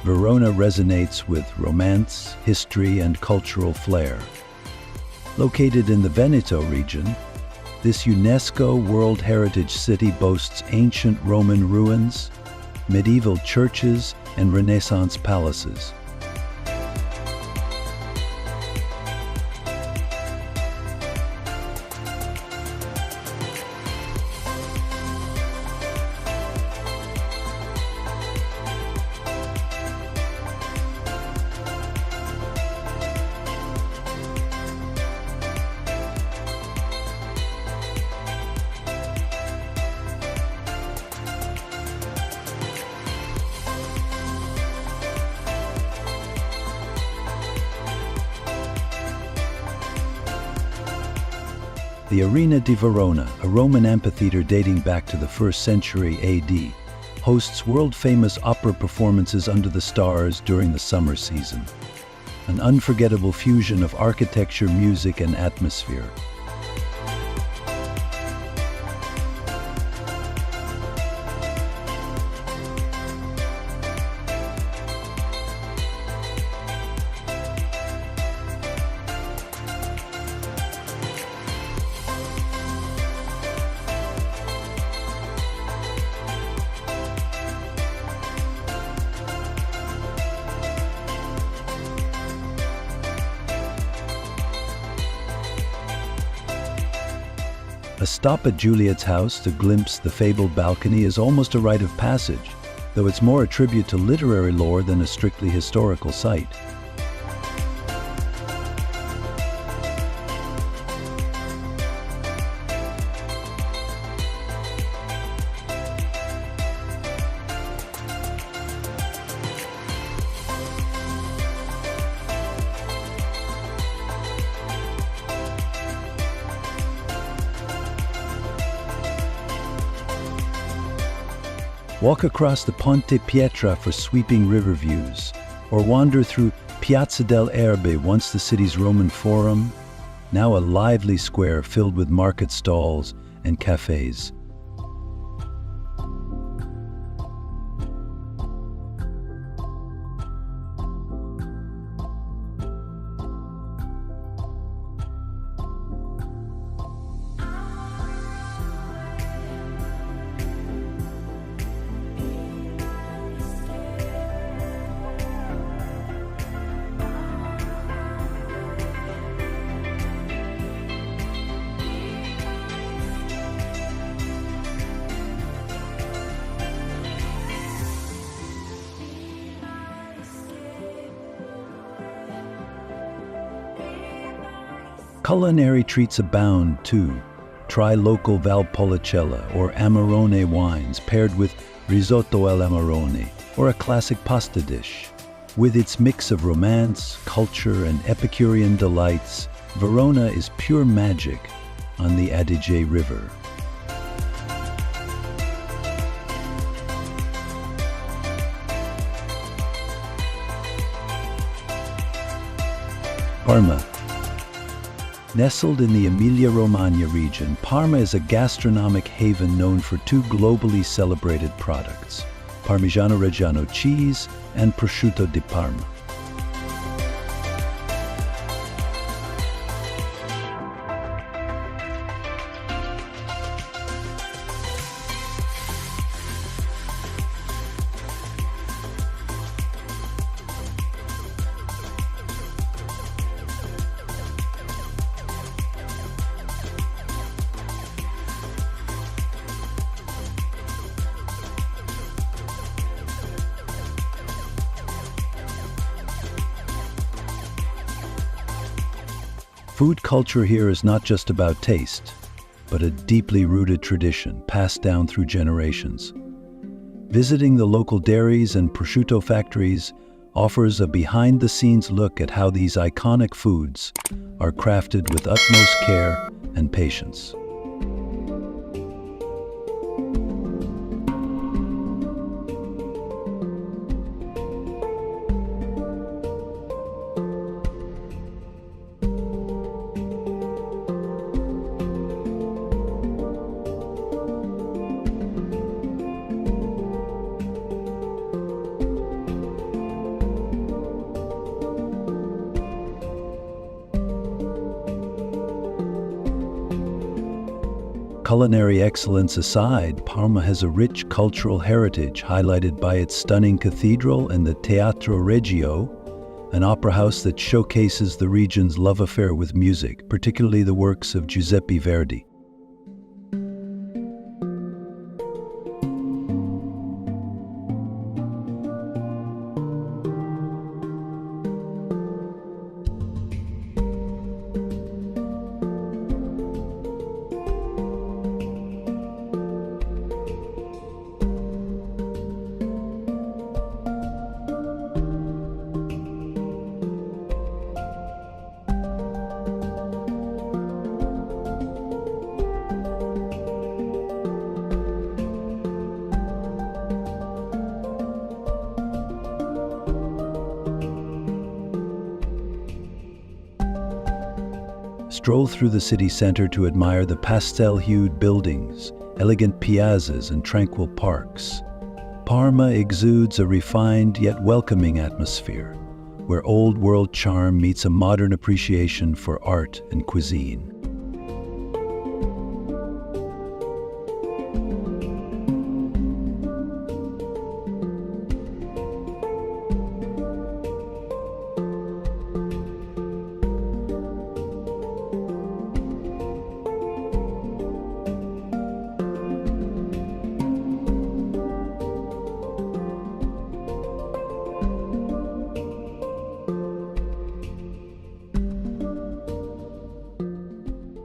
Verona resonates with romance, history, and cultural flair. Located in the Veneto region, this UNESCO World Heritage City boasts ancient Roman ruins, medieval churches, and Renaissance palaces. The Arena di Verona, a Roman amphitheater dating back to the 1st century AD, hosts world-famous opera performances under the stars during the summer season. An unforgettable fusion of architecture, music, and atmosphere. A stop at Juliet's house to glimpse the fabled balcony is almost a rite of passage, though it's more a tribute to literary lore than a strictly historical site. Walk across the Ponte Pietra for sweeping river views, or wander through Piazza del Erbe, once the city's Roman forum, now a lively square filled with market stalls and cafes. Culinary treats abound, too. Try local Valpolicella or Amarone wines paired with risotto all'amarone, or a classic pasta dish. With its mix of romance, culture, and Epicurean delights, Verona is pure magic on the Adige River. Parma. Nestled in the Emilia-Romagna region, Parma is a gastronomic haven known for two globally celebrated products, Parmigiano Reggiano cheese and prosciutto di Parma. Food culture here is not just about taste, but a deeply rooted tradition passed down through generations. Visiting the local dairies and prosciutto factories offers a behind-the-scenes look at how these iconic foods are crafted with utmost care and patience. Culinary excellence aside, Parma has a rich cultural heritage highlighted by its stunning cathedral and the Teatro Regio, an opera house that showcases the region's love affair with music, particularly the works of Giuseppe Verdi. Stroll through the city center to admire the pastel-hued buildings, elegant piazzas, and tranquil parks. Parma exudes a refined yet welcoming atmosphere, where old-world charm meets a modern appreciation for art and cuisine.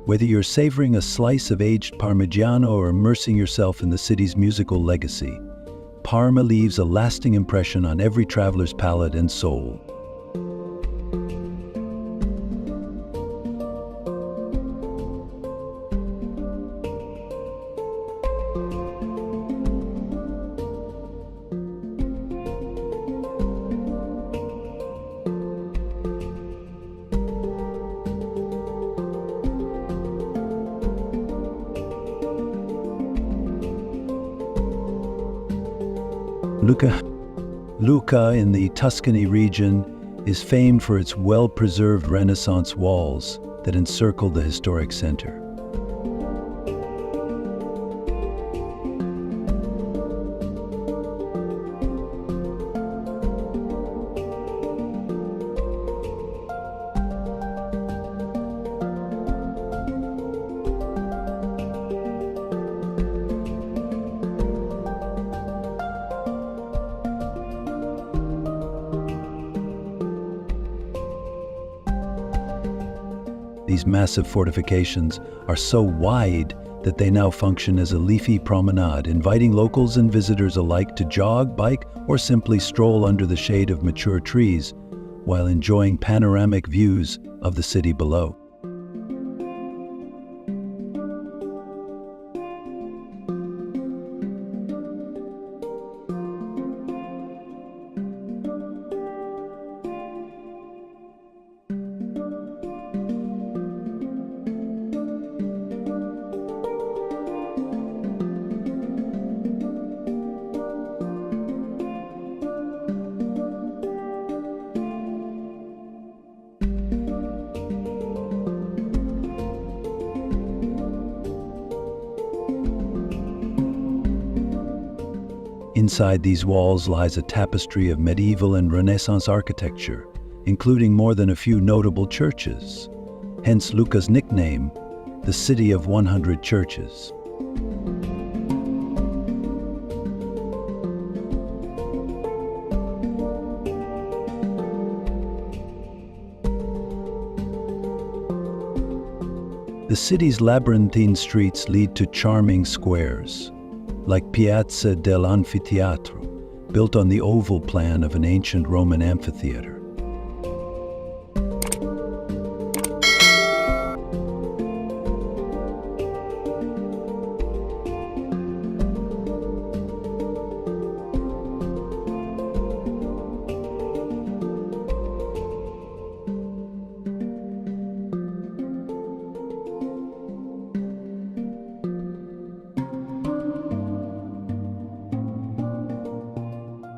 Whether you're savoring a slice of aged Parmigiano or immersing yourself in the city's musical legacy, Parma leaves a lasting impression on every traveler's palate and soul. Lucca in the Tuscany region is famed for its well-preserved Renaissance walls that encircle the historic center. These massive fortifications are so wide that they now function as a leafy promenade, inviting locals and visitors alike to jog, bike, or simply stroll under the shade of mature trees while enjoying panoramic views of the city below. Inside these walls lies a tapestry of medieval and Renaissance architecture, including more than a few notable churches. Hence Lucca's nickname, the City of 100 Churches. The city's labyrinthine streets lead to charming squares, like Piazza dell'Anfiteatro, built on the oval plan of an ancient Roman amphitheater.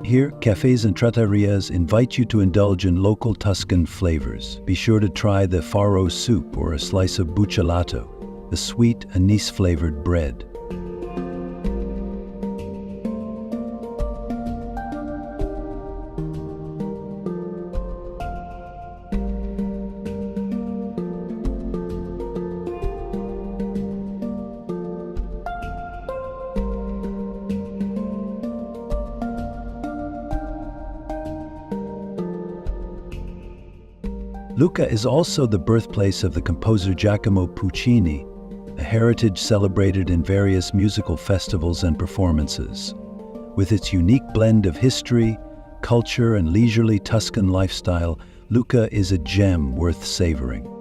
Here, cafes and trattorias invite you to indulge in local Tuscan flavors. Be sure to try the farro soup or a slice of buccellato, a sweet anise-flavored bread. Lucca is also the birthplace of the composer Giacomo Puccini, a heritage celebrated in various musical festivals and performances. With its unique blend of history, culture, and leisurely Tuscan lifestyle, Lucca is a gem worth savoring.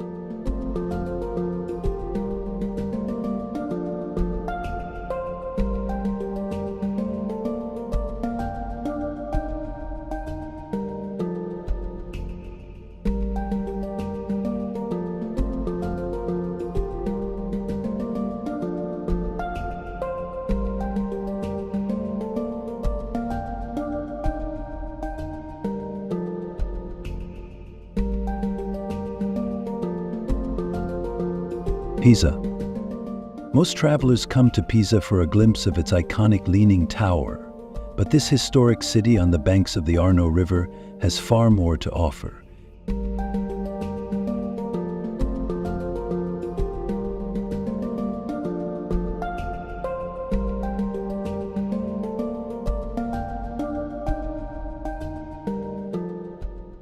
Pisa. Most travelers come to Pisa for a glimpse of its iconic Leaning Tower, but this historic city on the banks of the Arno River has far more to offer.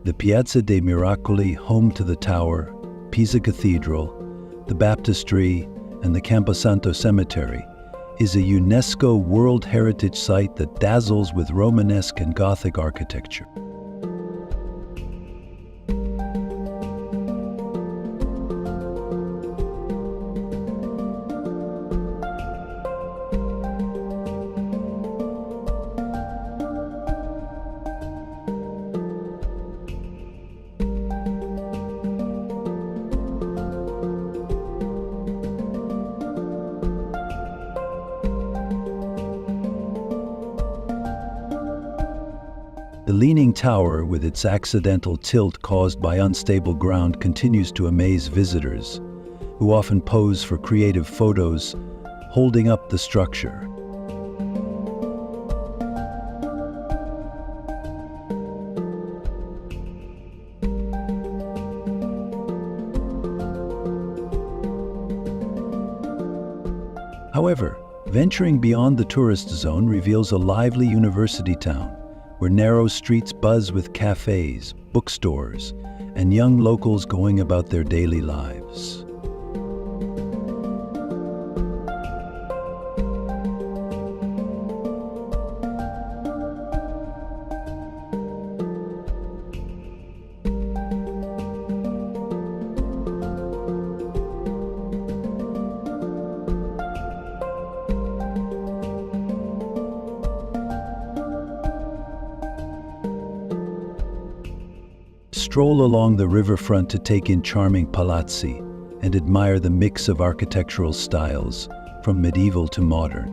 The Piazza dei Miracoli, home to the tower, Pisa Cathedral, the Baptistry, and the Camposanto Cemetery, is a UNESCO World Heritage Site that dazzles with Romanesque and Gothic architecture. The Leaning Tower, with its accidental tilt caused by unstable ground, continues to amaze visitors, who often pose for creative photos, holding up the structure. However, venturing beyond the tourist zone reveals a lively university town, where narrow streets buzz with cafes, bookstores, and young locals going about their daily lives. Stroll along the riverfront to take in charming palazzi and admire the mix of architectural styles, from medieval to modern.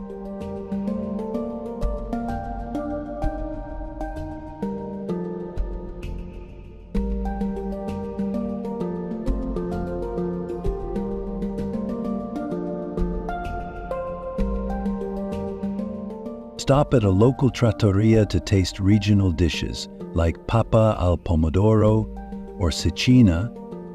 Stop at a local trattoria to taste regional dishes like papa al pomodoro or cecina,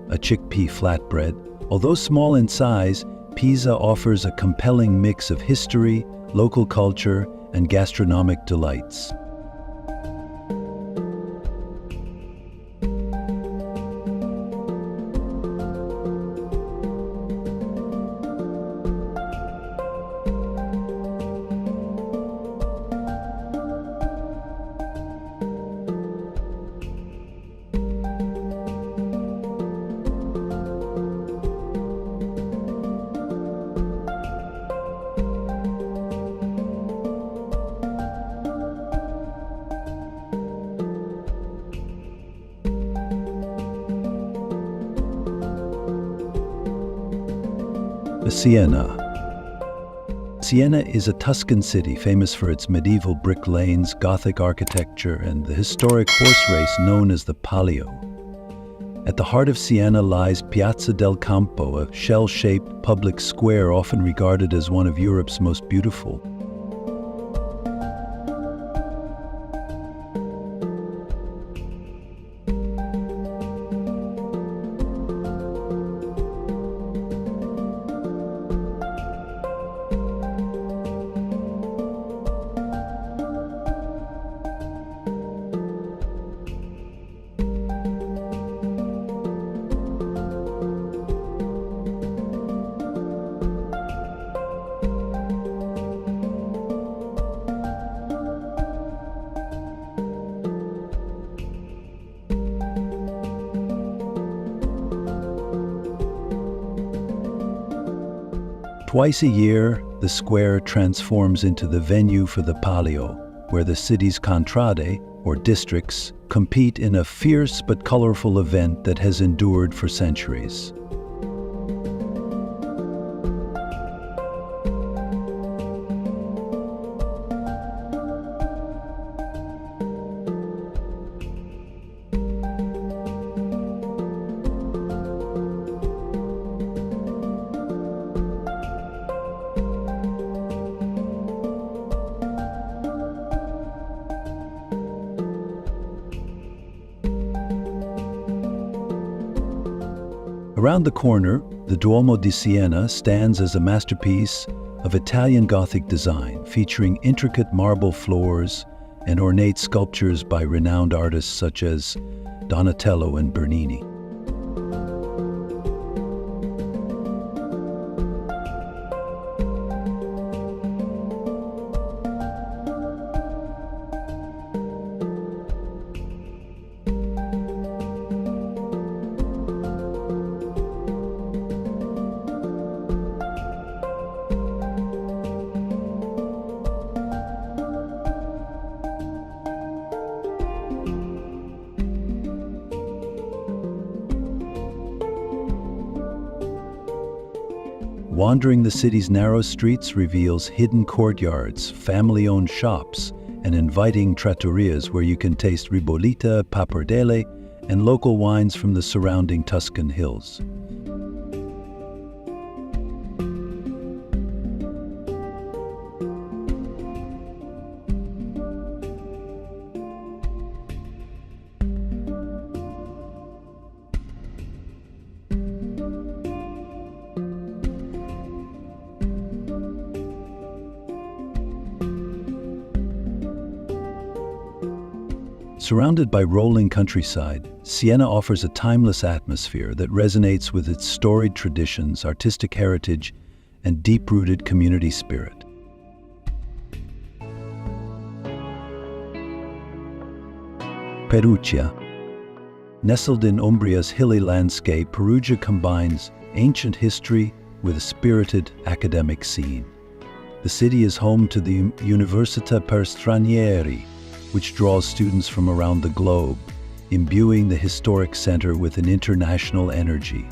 a chickpea flatbread. Although small in size, Pisa offers a compelling mix of history, local culture, and gastronomic delights. Siena. Siena is a Tuscan city famous for its medieval brick lanes, Gothic architecture, and the historic horse race known as the Palio. At the heart of Siena lies Piazza del Campo, a shell-shaped public square often regarded as one of Europe's most beautiful. Twice a year, the square transforms into the venue for the Palio, where the city's contrade, or districts, compete in a fierce but colorful event that has endured for centuries. Around the corner, the Duomo di Siena stands as a masterpiece of Italian Gothic design, featuring intricate marble floors and ornate sculptures by renowned artists such as Donatello and Bernini. Wandering the city's narrow streets reveals hidden courtyards, family-owned shops, and inviting trattorias where you can taste ribollita, pappardelle, and local wines from the surrounding Tuscan hills. Surrounded by rolling countryside, Siena offers a timeless atmosphere that resonates with its storied traditions, artistic heritage, and deep-rooted community spirit. Perugia. Nestled in Umbria's hilly landscape, Perugia combines ancient history with a spirited academic scene. The city is home to the Università per Stranieri, which draws students from around the globe, imbuing the historic center with an international energy.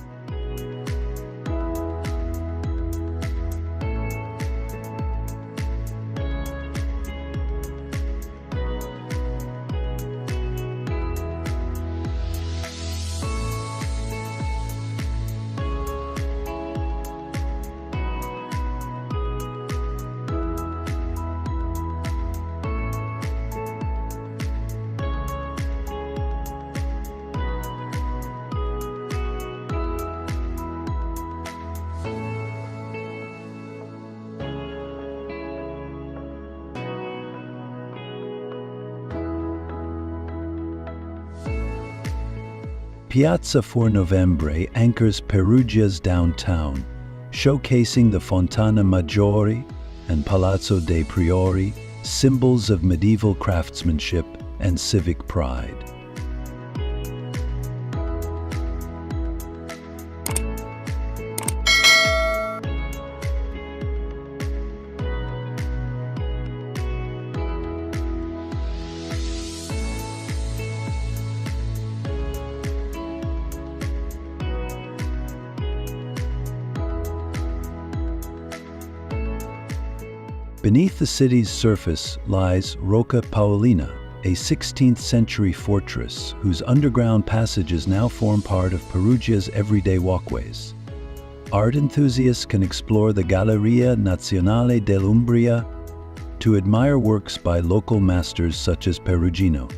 Piazza for Novembre anchors Perugia's downtown, showcasing the Fontana Maggiore and Palazzo dei Priori, symbols of medieval craftsmanship and civic pride. Beneath the city's surface lies Rocca Paolina, a 16th century fortress whose underground passages now form part of Perugia's everyday walkways. Art enthusiasts can explore the Galleria Nazionale dell'Umbria to admire works by local masters such as Perugino.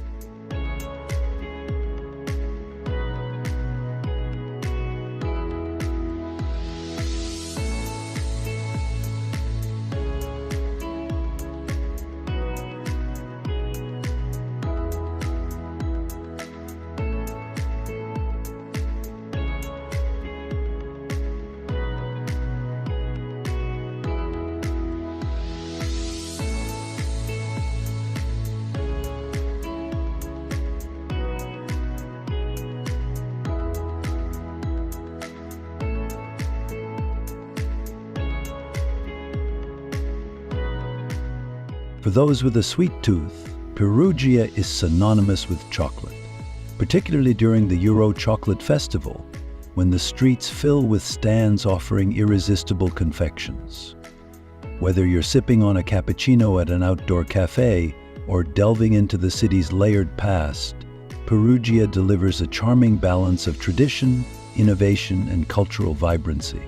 For those with a sweet tooth, Perugia is synonymous with chocolate, particularly during the Euro Chocolate Festival, when the streets fill with stands offering irresistible confections. Whether you're sipping on a cappuccino at an outdoor cafe or delving into the city's layered past, Perugia delivers a charming balance of tradition, innovation, and cultural vibrancy.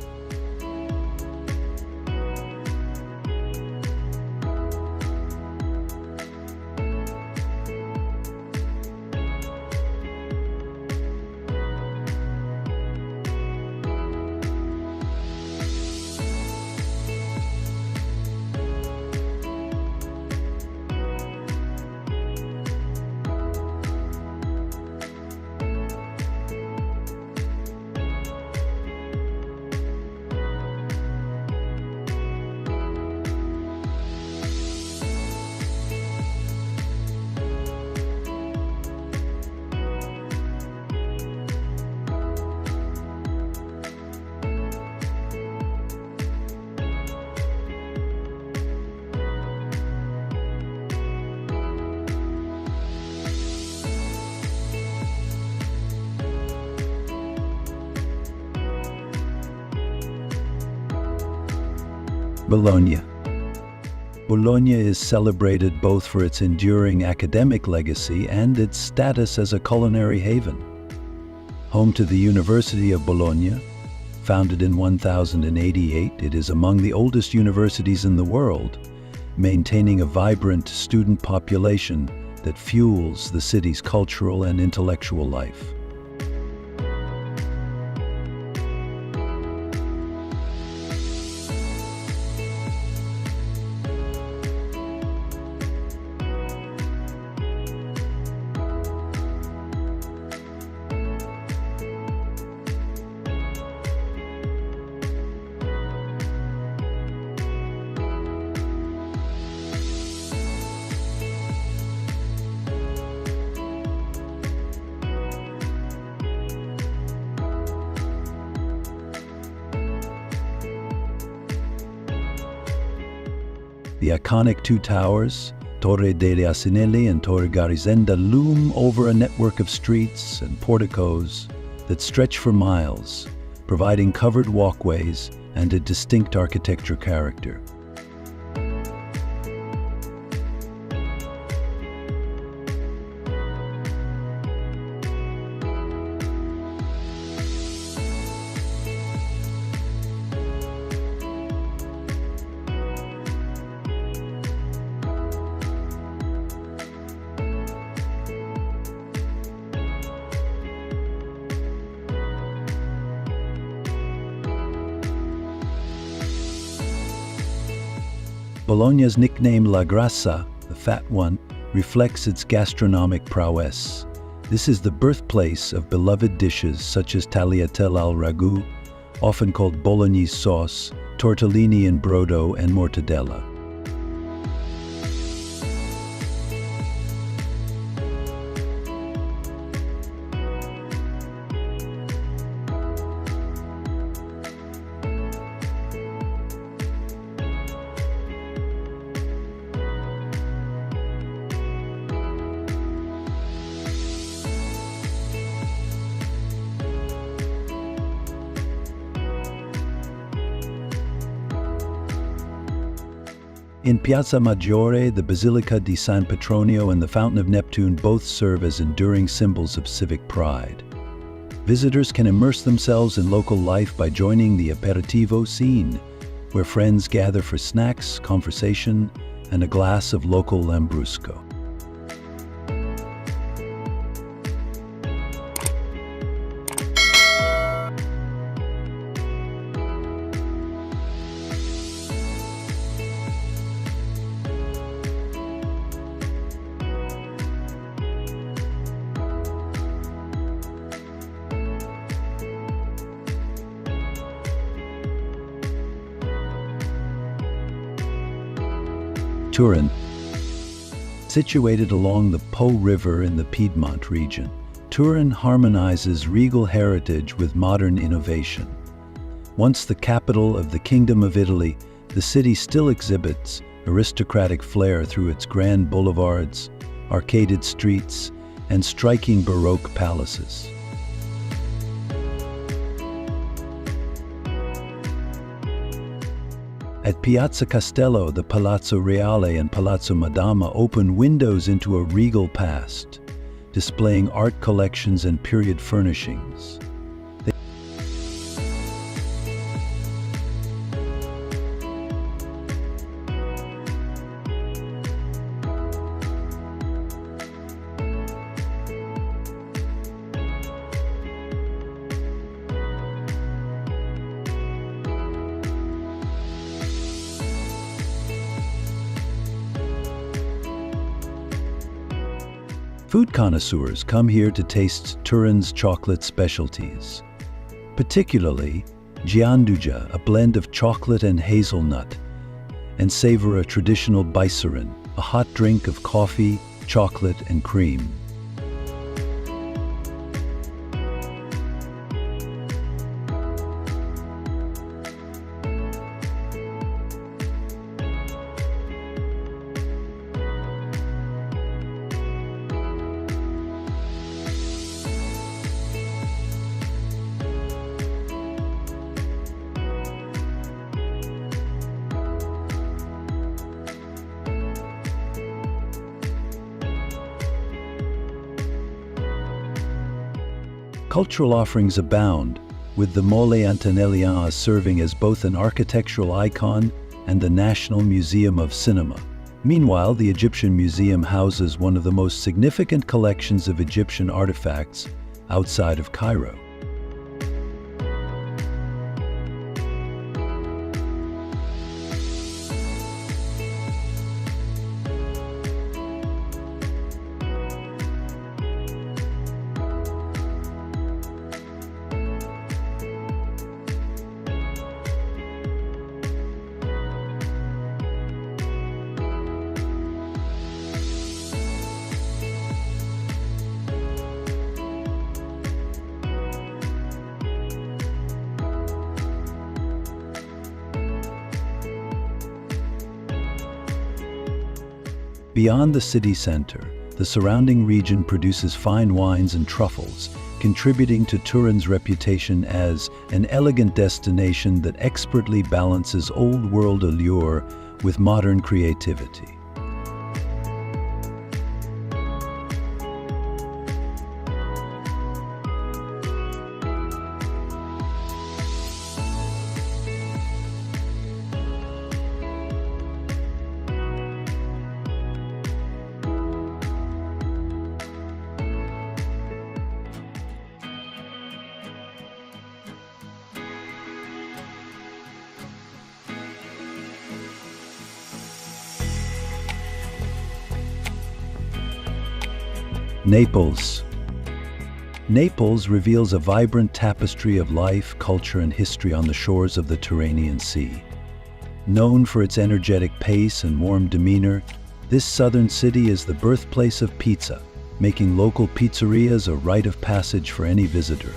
Bologna. Bologna is celebrated both for its enduring academic legacy and its status as a culinary haven. Home to the University of Bologna, founded in 1088, it is among the oldest universities in the world, maintaining a vibrant student population that fuels the city's cultural and intellectual life. The iconic two towers, Torre degli Asinelli and Torre Garisenda, loom over a network of streets and porticos that stretch for miles, providing covered walkways and a distinct architecture character. Bologna's nickname La Grassa, the Fat One, reflects its gastronomic prowess. This is the birthplace of beloved dishes such as tagliatelle al ragù, often called Bolognese sauce, tortellini in brodo, and mortadella. In Piazza Maggiore, the Basilica di San Petronio and the Fountain of Neptune both serve as enduring symbols of civic pride. Visitors can immerse themselves in local life by joining the aperitivo scene, where friends gather for snacks, conversation, and a glass of local lambrusco. Turin. Situated along the Po River in the Piedmont region, Turin harmonizes regal heritage with modern innovation. Once the capital of the Kingdom of Italy, the city still exhibits aristocratic flair through its grand boulevards, arcaded streets, and striking Baroque palaces. At Piazza Castello, the Palazzo Reale and Palazzo Madama open windows into a regal past, displaying art collections and period furnishings. Food connoisseurs come here to taste Turin's chocolate specialties, particularly gianduja, a blend of chocolate and hazelnut, and savor a traditional bicerin, a hot drink of coffee, chocolate, and cream. Cultural offerings abound, with the Mole Antonelliana serving as both an architectural icon and the National Museum of Cinema. Meanwhile, the Egyptian Museum houses one of the most significant collections of Egyptian artifacts outside of Cairo. Beyond the city center, the surrounding region produces fine wines and truffles, contributing to Turin's reputation as an elegant destination that expertly balances old-world allure with modern creativity. Naples. Naples reveals a vibrant tapestry of life, culture, and history on the shores of the Tyrrhenian Sea. Known for its energetic pace and warm demeanor, this southern city is the birthplace of pizza, making local pizzerias a rite of passage for any visitor.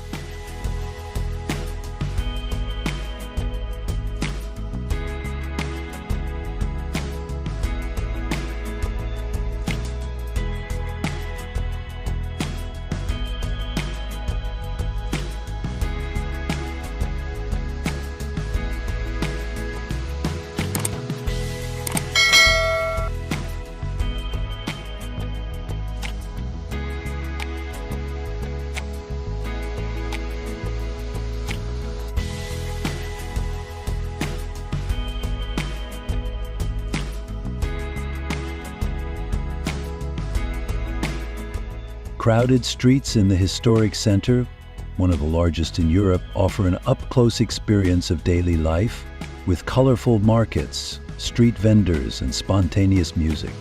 Crowded streets in the historic center, one of the largest in Europe, offer an up-close experience of daily life with colorful markets, street vendors, and spontaneous music.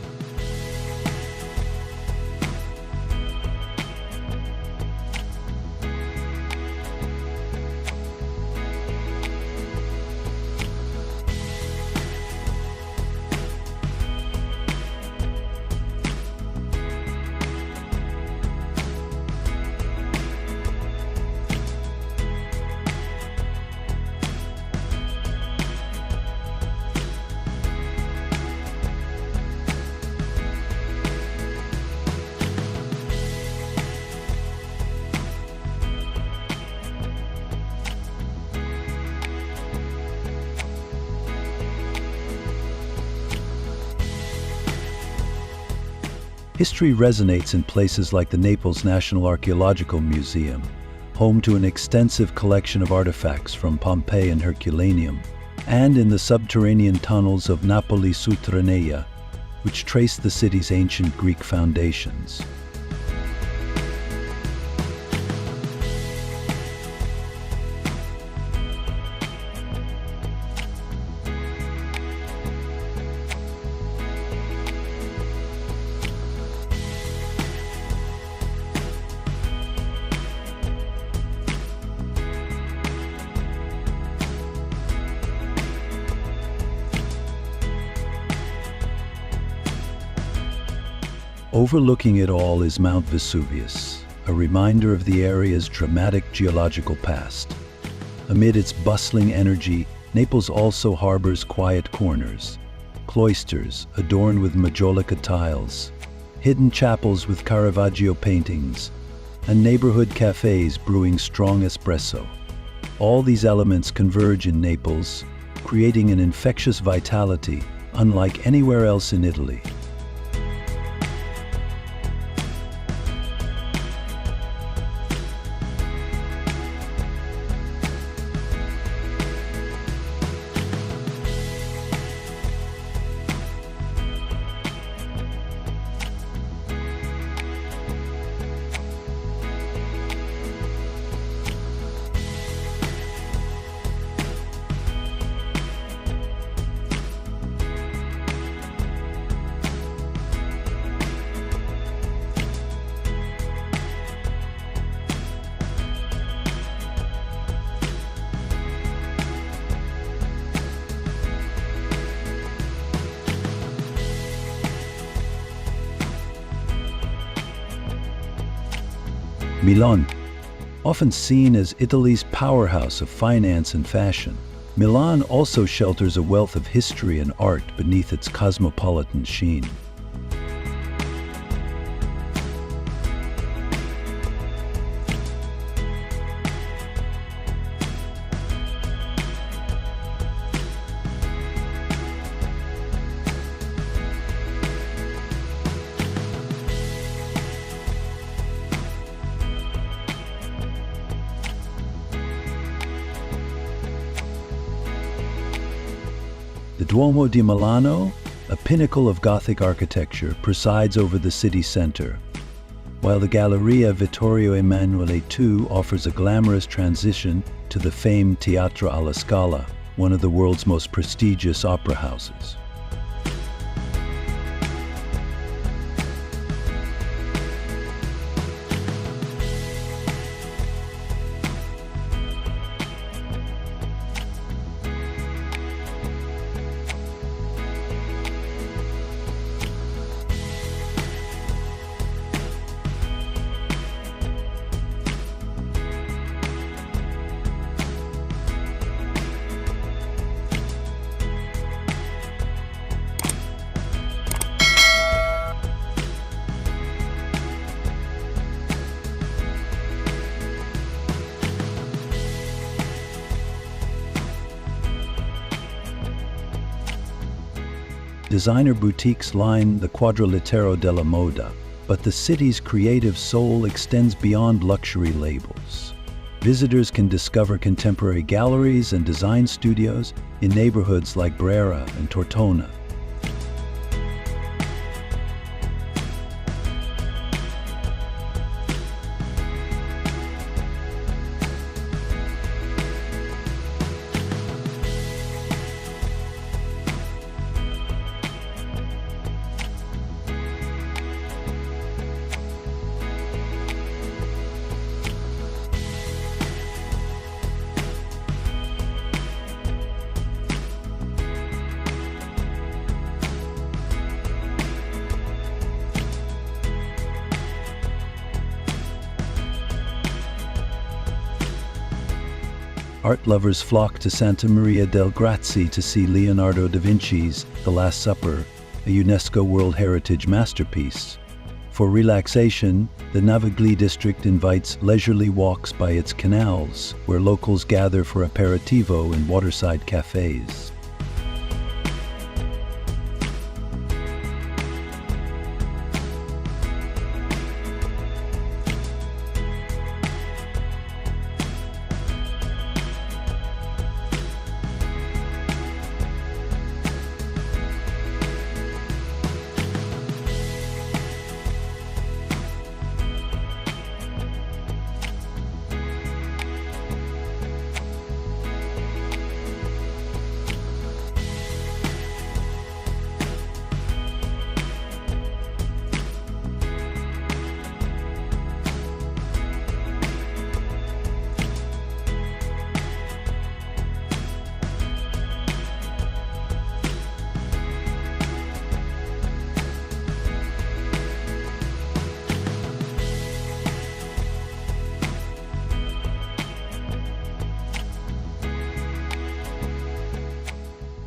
History resonates in places like the Naples National Archaeological Museum, home to an extensive collection of artifacts from Pompeii and Herculaneum, and in the subterranean tunnels of Napoli Sutranea, which trace the city's ancient Greek foundations. Overlooking it all is Mount Vesuvius, a reminder of the area's dramatic geological past. Amid its bustling energy, Naples also harbors quiet corners, cloisters adorned with Majolica tiles, hidden chapels with Caravaggio paintings, and neighborhood cafes brewing strong espresso. All these elements converge in Naples, creating an infectious vitality unlike anywhere else in Italy. Milan, often seen as Italy's powerhouse of finance and fashion, Milan also shelters a wealth of history and art beneath its cosmopolitan sheen. The Duomo di Milano, a pinnacle of Gothic architecture, presides over the city center, while the Galleria Vittorio Emanuele II offers a glamorous transition to the famed Teatro alla Scala, one of the world's most prestigious opera houses. Designer boutiques line the Quadrilatero della Moda, but the city's creative soul extends beyond luxury labels. Visitors can discover contemporary galleries and design studios in neighborhoods like Brera and Tortona. Art lovers flock to Santa Maria del Grazie to see Leonardo da Vinci's The Last Supper, a UNESCO World Heritage masterpiece. For relaxation, the Navigli district invites leisurely walks by its canals, where locals gather for aperitivo in waterside cafes.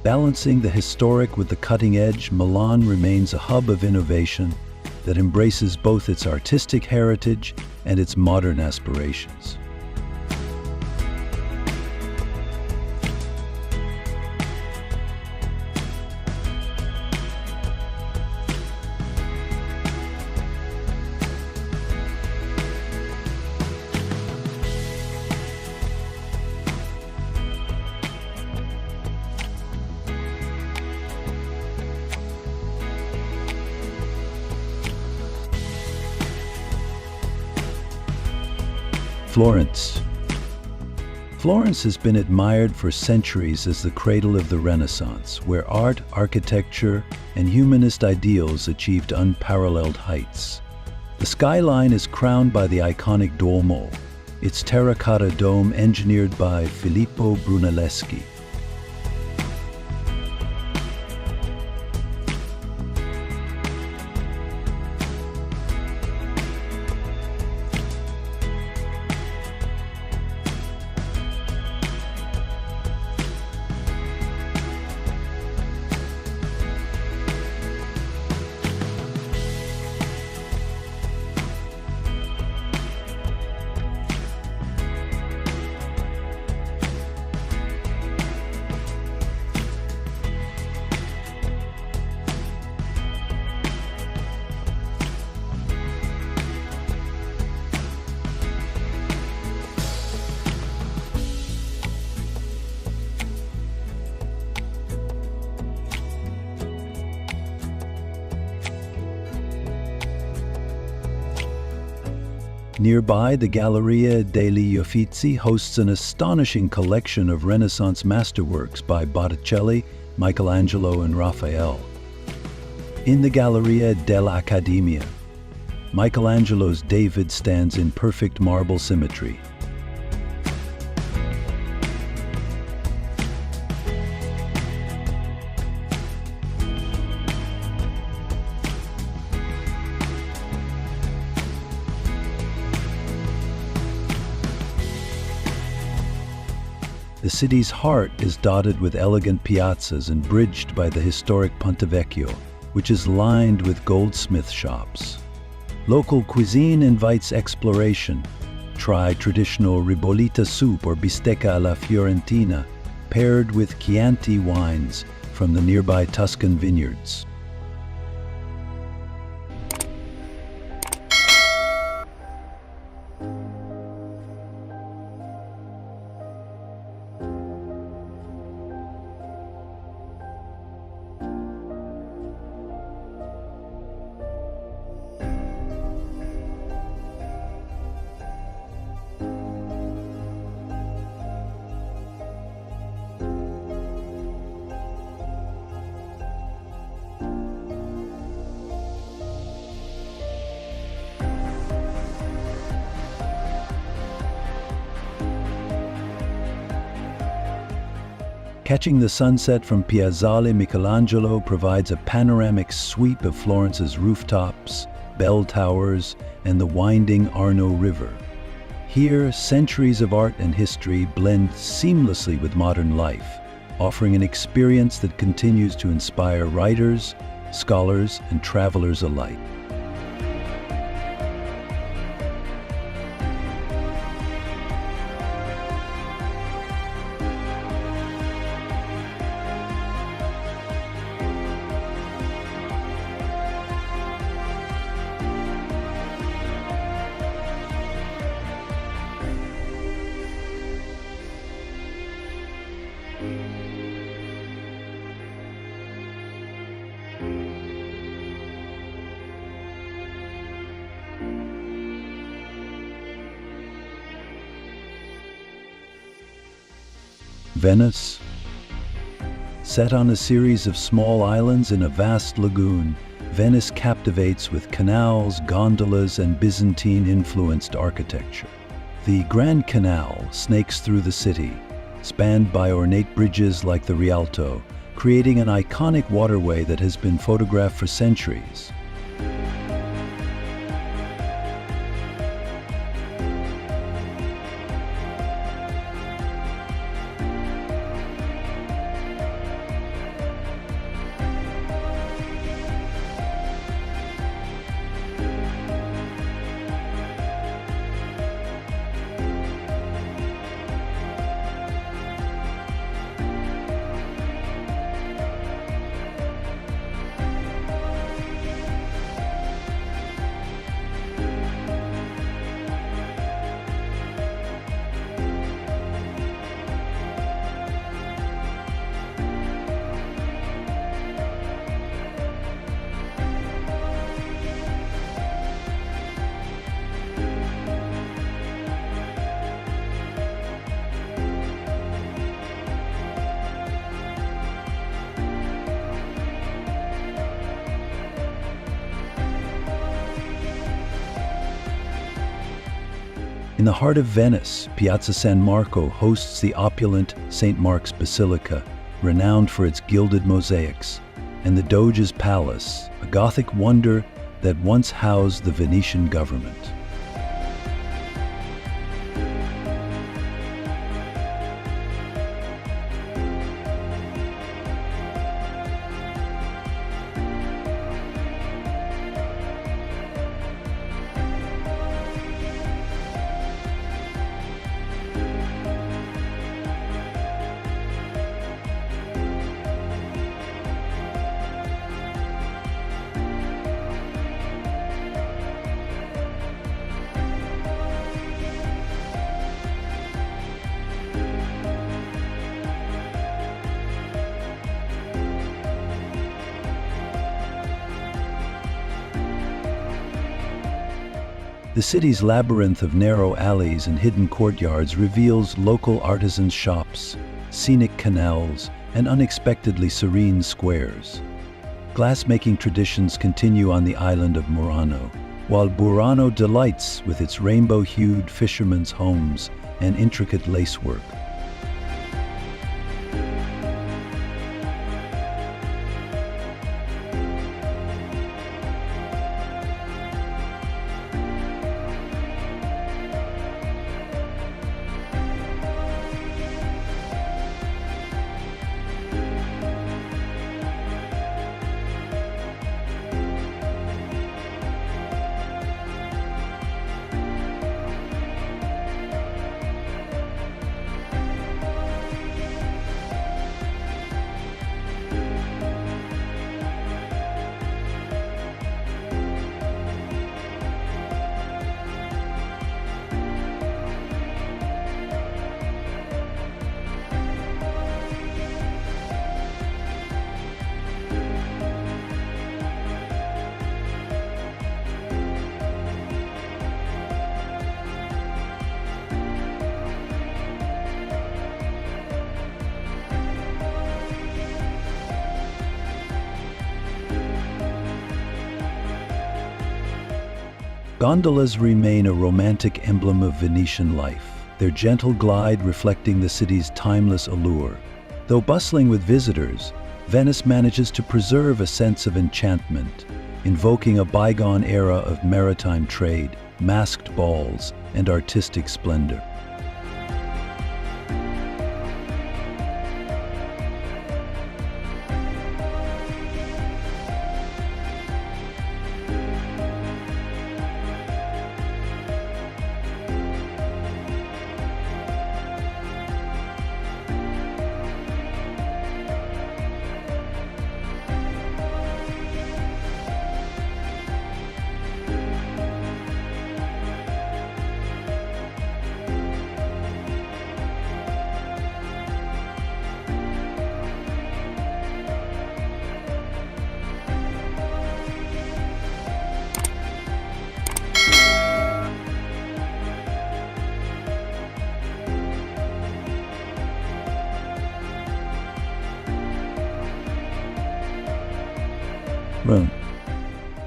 Balancing the historic with the cutting edge, Milan remains a hub of innovation that embraces both its artistic heritage and its modern aspirations. Florence. Florence has been admired for centuries as the cradle of the Renaissance, where art, architecture, and humanist ideals achieved unparalleled heights. The skyline is crowned by the iconic Duomo, its terracotta dome engineered by Filippo Brunelleschi. Nearby, the Galleria degli Uffizi hosts an astonishing collection of Renaissance masterworks by Botticelli, Michelangelo, and Raphael. In the Galleria dell'Accademia, Michelangelo's David stands in perfect marble symmetry. The city's heart is dotted with elegant piazzas and bridged by the historic Ponte Vecchio, which is lined with goldsmith shops. Local cuisine invites exploration. Try traditional ribollita soup or bistecca alla Fiorentina, paired with Chianti wines from the nearby Tuscan vineyards. Catching the sunset from Piazzale Michelangelo provides a panoramic sweep of Florence's rooftops, bell towers, and the winding Arno River. Here, centuries of art and history blend seamlessly with modern life, offering an experience that continues to inspire writers, scholars, and travelers alike. Venice. Set on a series of small islands in a vast lagoon, Venice captivates with canals, gondolas, and Byzantine-influenced architecture. The Grand Canal snakes through the city, spanned by ornate bridges like the Rialto, creating an iconic waterway that has been photographed for centuries. In the heart of Venice, Piazza San Marco hosts the opulent St. Mark's Basilica, renowned for its gilded mosaics, and the Doge's Palace, a Gothic wonder that once housed the Venetian government. The city's labyrinth of narrow alleys and hidden courtyards reveals local artisans' shops, scenic canals, and unexpectedly serene squares. Glassmaking traditions continue on the island of Murano, while Burano delights with its rainbow-hued fishermen's homes and intricate lacework. Gondolas remain a romantic emblem of Venetian life, their gentle glide reflecting the city's timeless allure. Though bustling with visitors, Venice manages to preserve a sense of enchantment, invoking a bygone era of maritime trade, masked balls, and artistic splendor.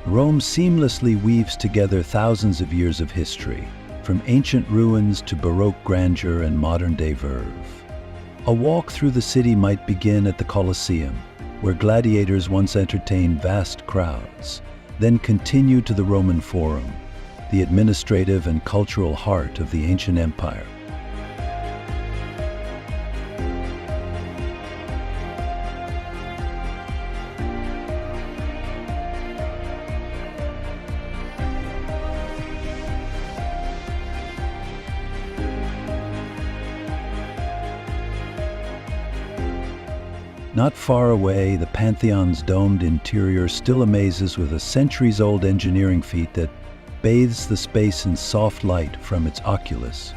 Rome seamlessly weaves together thousands of years of history, from ancient ruins to Baroque grandeur and modern-day verve. A walk through the city might begin at the Colosseum, where gladiators once entertained vast crowds, then continue to the Roman Forum, the administrative and cultural heart of the ancient empire. Not far away, the Pantheon's domed interior still amazes with a centuries-old engineering feat that bathes the space in soft light from its oculus.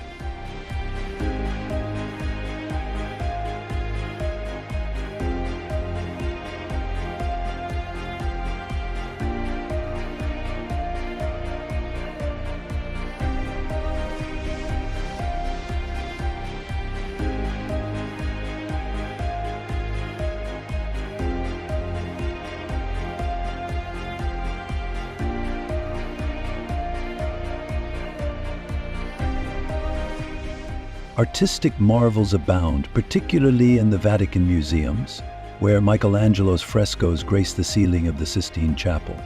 Artistic marvels abound, particularly in the Vatican museums, where Michelangelo's frescoes grace the ceiling of the Sistine Chapel.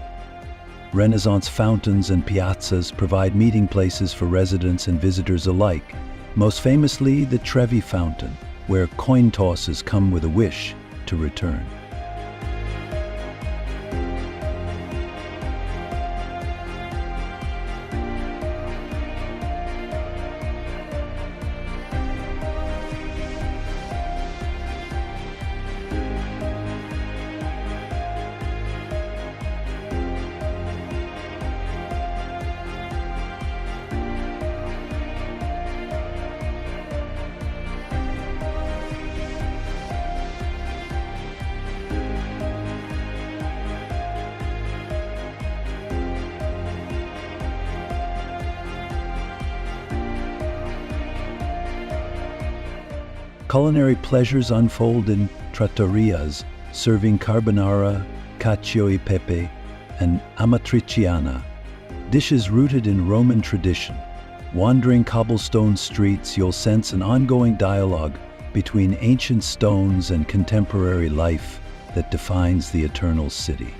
Renaissance fountains and piazzas provide meeting places for residents and visitors alike, most famously the Trevi Fountain, where coin tosses come with a wish to return. Culinary pleasures unfold in trattorias, serving carbonara, cacio e pepe, and amatriciana, dishes rooted in Roman tradition. Wandering cobblestone streets, you'll sense an ongoing dialogue between ancient stones and contemporary life that defines the eternal city.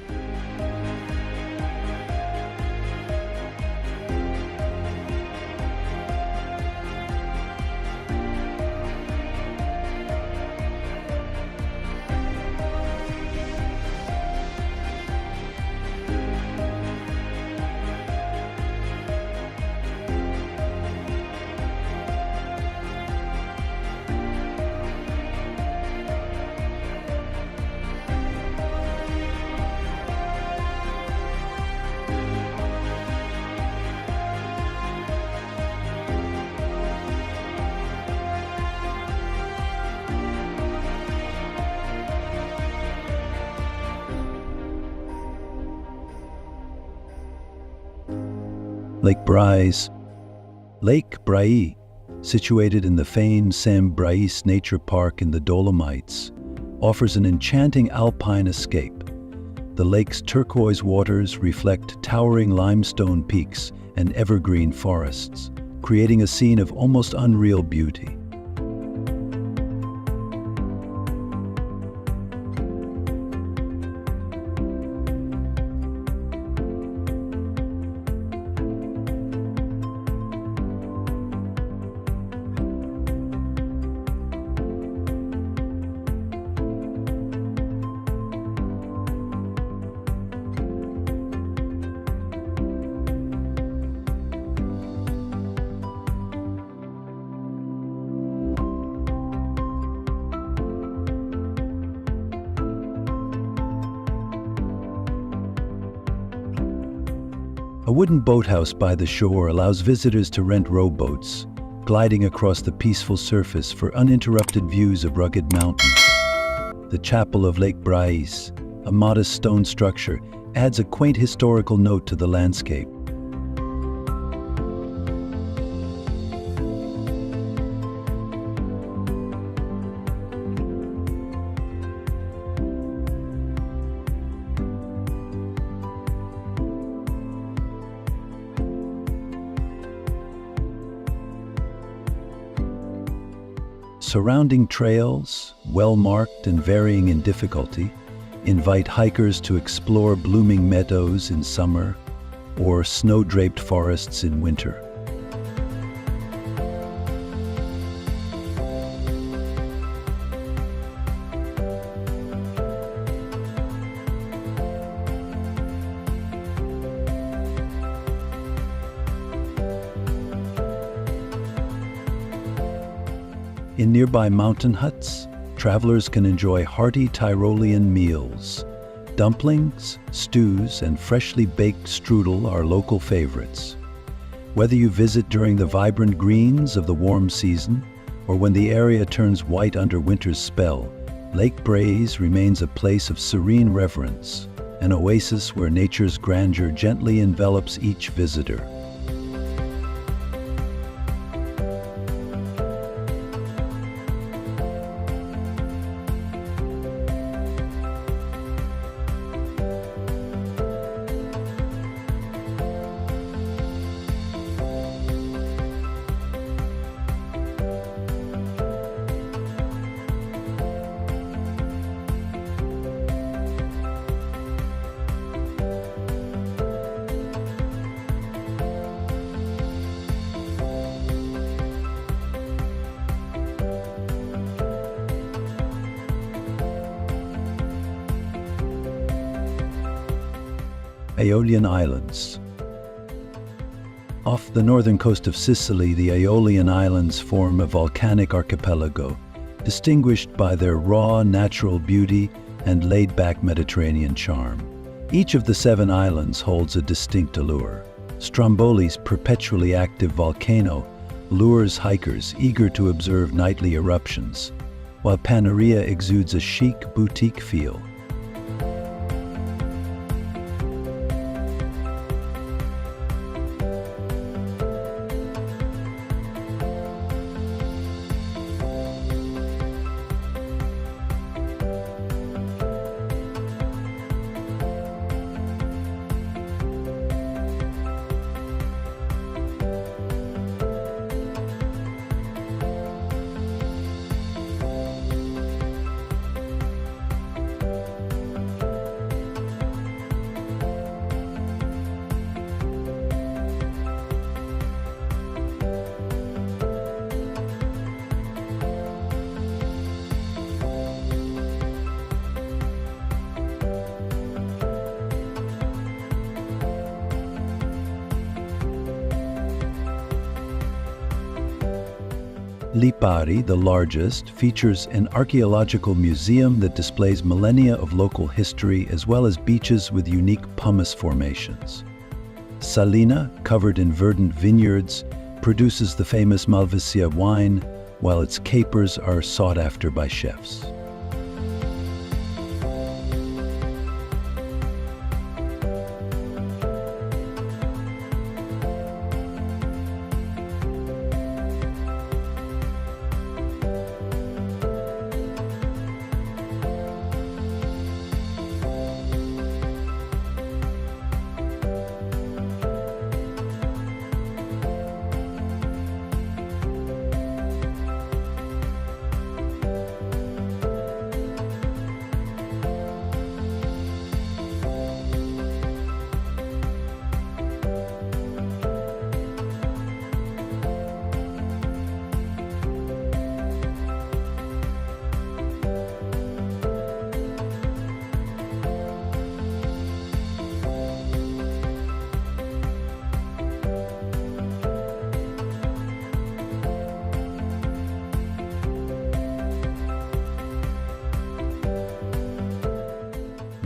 Lake Braies. Lake Braies, situated in the famed Braies Nature Park in the Dolomites, offers an enchanting alpine escape. The lake's turquoise waters reflect towering limestone peaks and evergreen forests, creating a scene of almost unreal beauty. A wooden boathouse by the shore allows visitors to rent rowboats, gliding across the peaceful surface for uninterrupted views of rugged mountains. The chapel of Lake Braies, a modest stone structure, adds a quaint historical note to the landscape. Surrounding trails, well-marked and varying in difficulty, invite hikers to explore blooming meadows in summer or snow-draped forests in winter. In nearby mountain huts, travelers can enjoy hearty Tyrolean meals. Dumplings, stews, and freshly baked strudel are local favorites. Whether you visit during the vibrant greens of the warm season or when the area turns white under winter's spell, Lake Braies remains a place of serene reverence, an oasis where nature's grandeur gently envelops each visitor. Aeolian Islands. Off the northern coast of Sicily, the Aeolian Islands form a volcanic archipelago, distinguished by their raw natural beauty and laid-back Mediterranean charm. Each of the 7 islands holds a distinct allure. Stromboli's perpetually active volcano lures hikers eager to observe nightly eruptions, while Panarea exudes a chic boutique feel. Lipari, the largest, features an archaeological museum that displays millennia of local history as well as beaches with unique pumice formations. Salina, covered in verdant vineyards, produces the famous Malvasia wine, while its capers are sought after by chefs.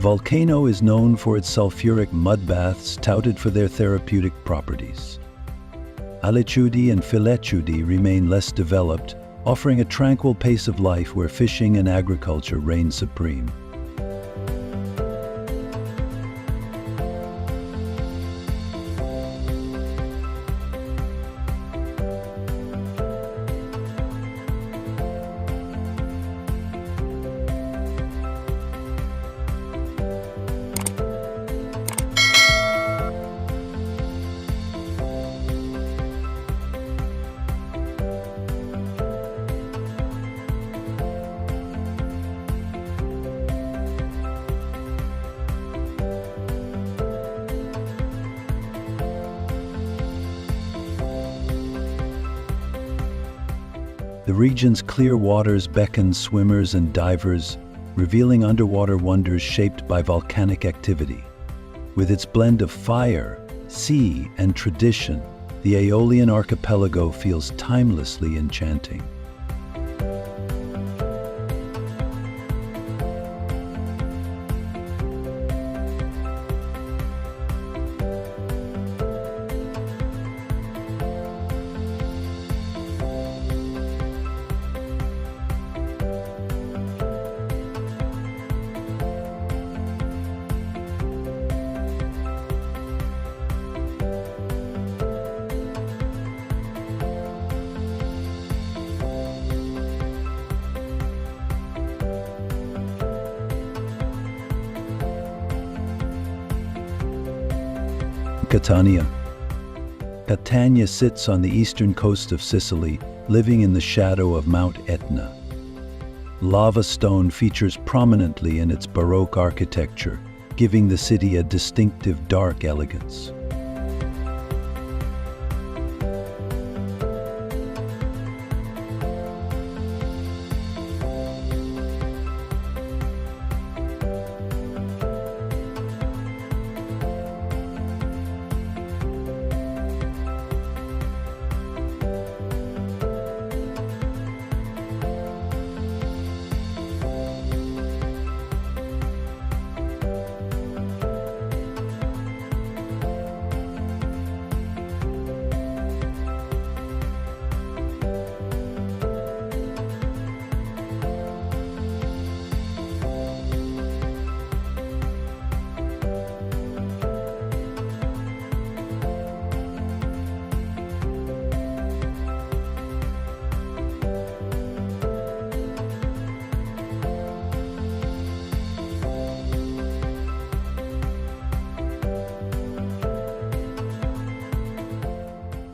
volcano is known for its sulfuric mud baths touted for their therapeutic properties. Alicudi and Filecudi remain less developed, offering a tranquil pace of life where fishing and agriculture reign supreme. The region's clear waters beckon swimmers and divers, revealing underwater wonders shaped by volcanic activity. With its blend of fire, sea, and tradition, the Aeolian archipelago feels timelessly enchanting. Catania. Catania sits on the eastern coast of Sicily, living in the shadow of Mount Etna. Lava stone features prominently in its Baroque architecture, giving the city a distinctive dark elegance.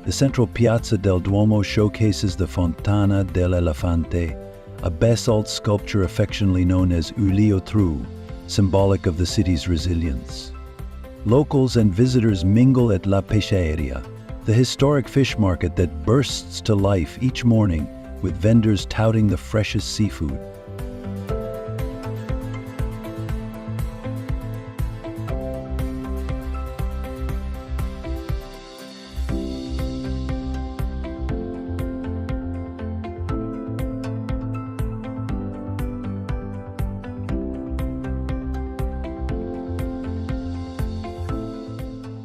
The central Piazza del Duomo showcases the Fontana dell'Elefante, a basalt sculpture affectionately known as Uliotru, symbolic of the city's resilience. Locals and visitors mingle at La Pesceria, the historic fish market that bursts to life each morning with vendors touting the freshest seafood.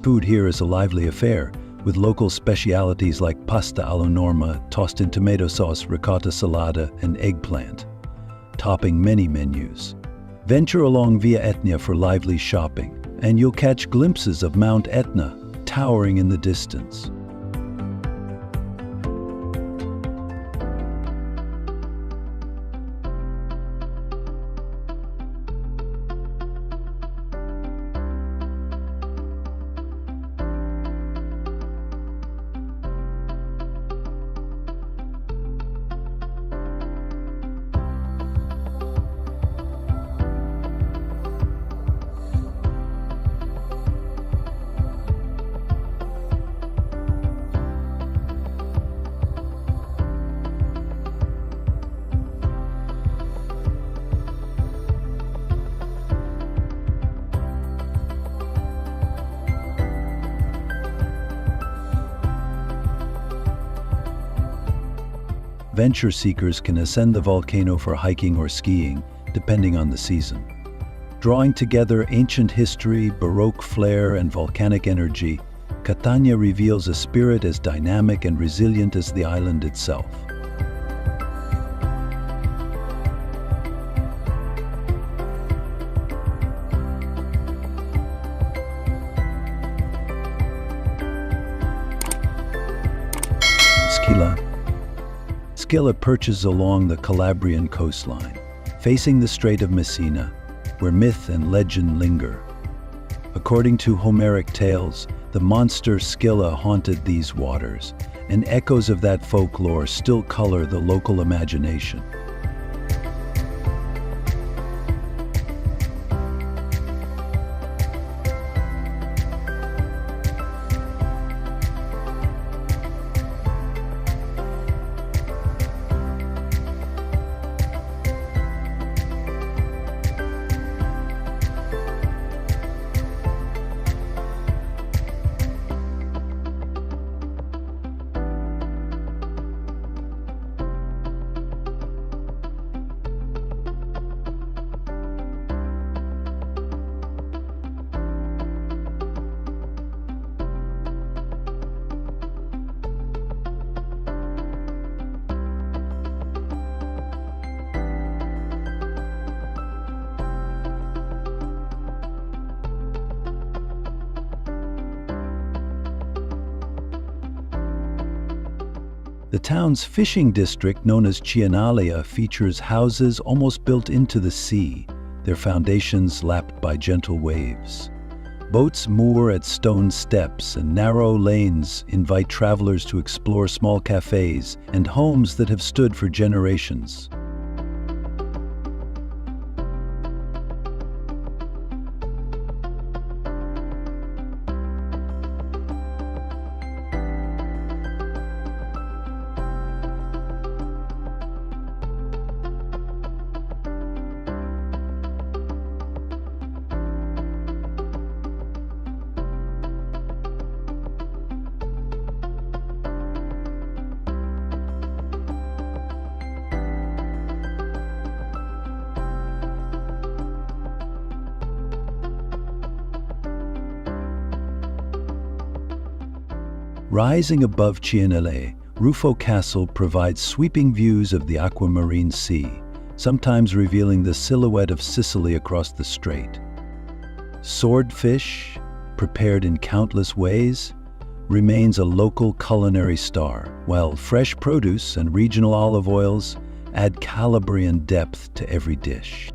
Food here is a lively affair, with local specialities like pasta alla norma tossed in tomato sauce, ricotta salata, and eggplant, topping many menus. Venture along Via Etna for lively shopping, and you'll catch glimpses of Mount Etna towering in the distance. Venture seekers can ascend the volcano for hiking or skiing, depending on the season. Drawing together ancient history, Baroque flair, and volcanic energy, Catania reveals a spirit as dynamic and resilient as the island itself. Scylla perches along the Calabrian coastline, facing the Strait of Messina, where myth and legend linger. According to Homeric tales, the monster Scylla haunted these waters, and echoes of that folklore still color the local imagination. The town's fishing district, known as Cianalia, features houses almost built into the sea, their foundations lapped by gentle waves. Boats moor at stone steps, and narrow lanes invite travelers to explore small cafes and homes that have stood for generations. Rising above Cianele, Ruffo Castle provides sweeping views of the aquamarine sea, sometimes revealing the silhouette of Sicily across the strait. Swordfish, prepared in countless ways, remains a local culinary star, while fresh produce and regional olive oils add Calabrian depth to every dish.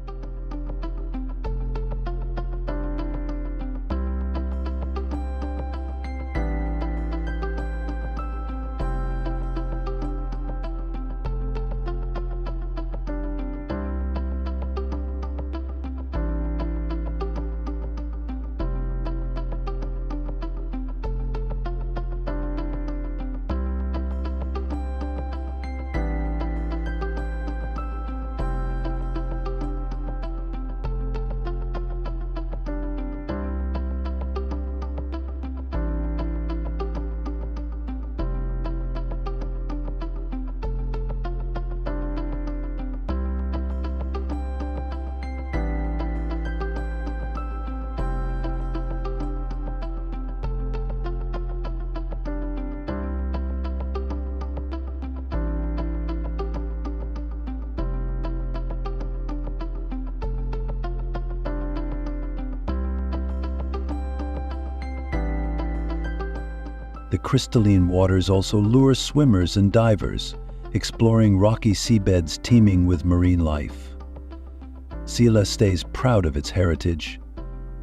The crystalline waters also lure swimmers and divers, exploring rocky seabeds teeming with marine life. Scylla stays proud of its heritage,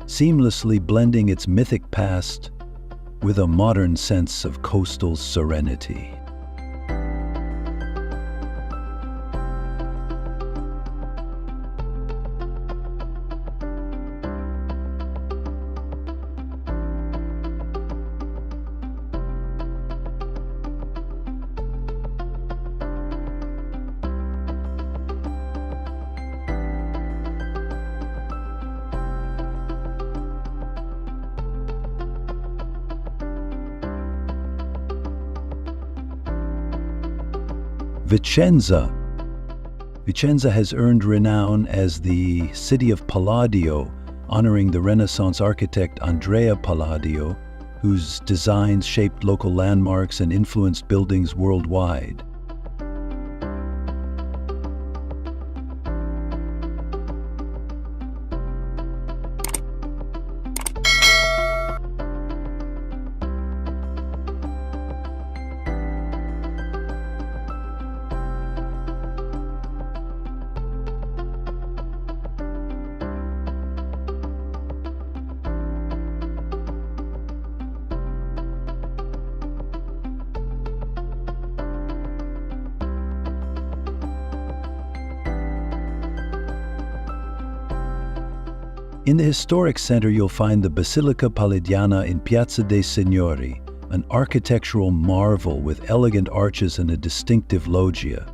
seamlessly blending its mythic past with a modern sense of coastal serenity. Vicenza has earned renown as the city of Palladio, honoring the Renaissance architect Andrea Palladio, whose designs shaped local landmarks and influenced buildings worldwide. In the historic center, you'll find the Basilica Palladiana in Piazza dei Signori, an architectural marvel with elegant arches and a distinctive loggia.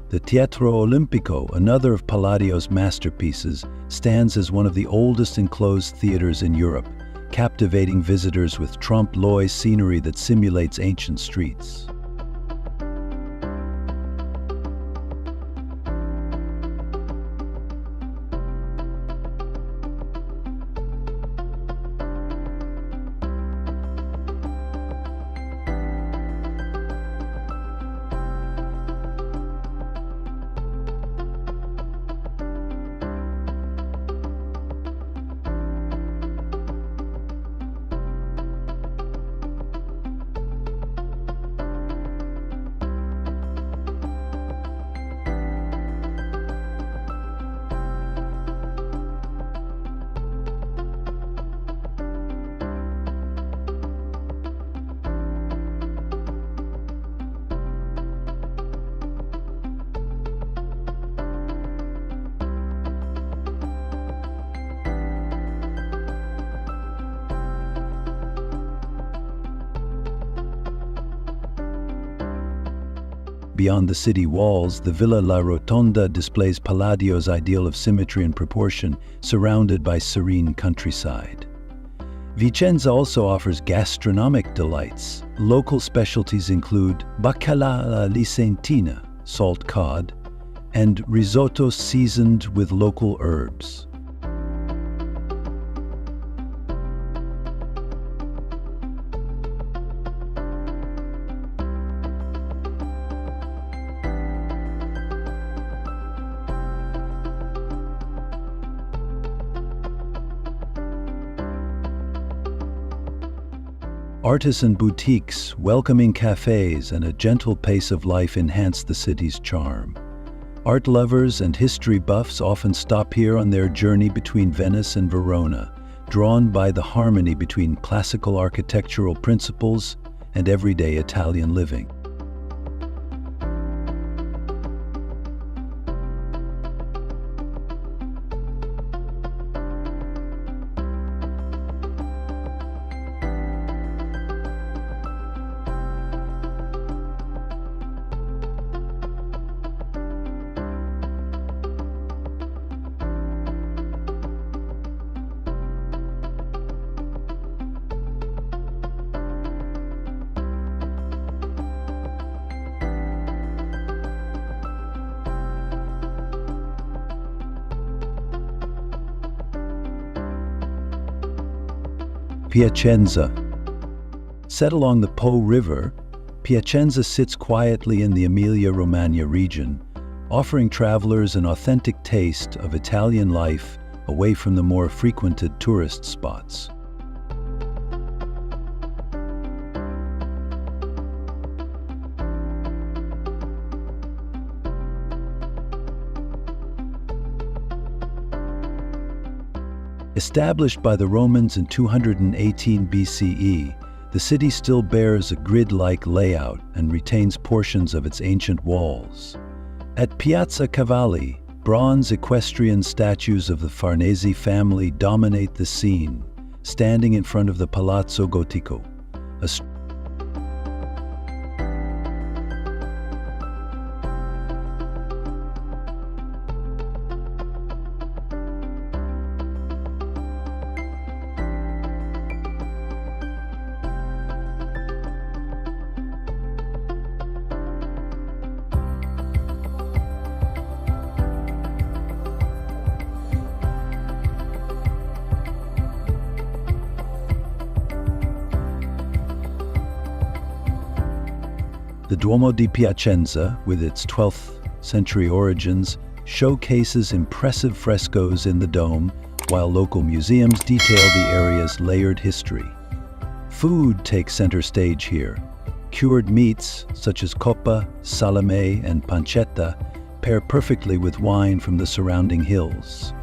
The Teatro Olimpico, another of Palladio's masterpieces, stands as one of the oldest enclosed theaters in Europe, captivating visitors with trompe-l'oeil scenery that simulates ancient streets. Beyond the city walls, the Villa La Rotonda displays Palladio's ideal of symmetry and proportion, surrounded by serene countryside. Vicenza also offers gastronomic delights. Local specialties include baccalà alla licentina, salt cod, and risotto seasoned with local herbs. Artisan boutiques, welcoming cafes, and a gentle pace of life enhance the city's charm. Art lovers and history buffs often stop here on their journey between Venice and Verona, drawn by the harmony between classical architectural principles and everyday Italian living. Piacenza. Set along the Po River, Piacenza sits quietly in the Emilia-Romagna region, offering travelers an authentic taste of Italian life away from the more frequented tourist spots. Established by the Romans in 218 BCE, the city still bears a grid-like layout and retains portions of its ancient walls. At Piazza Cavalli, bronze equestrian statues of the Farnese family dominate the scene, standing in front of the Palazzo Gotico, a The Duomo di Piacenza, with its 12th century origins, showcases impressive frescoes in the dome, while local museums detail the area's layered history. Food takes center stage here. Cured meats, such as coppa, salame, and pancetta, pair perfectly with wine from the surrounding hills.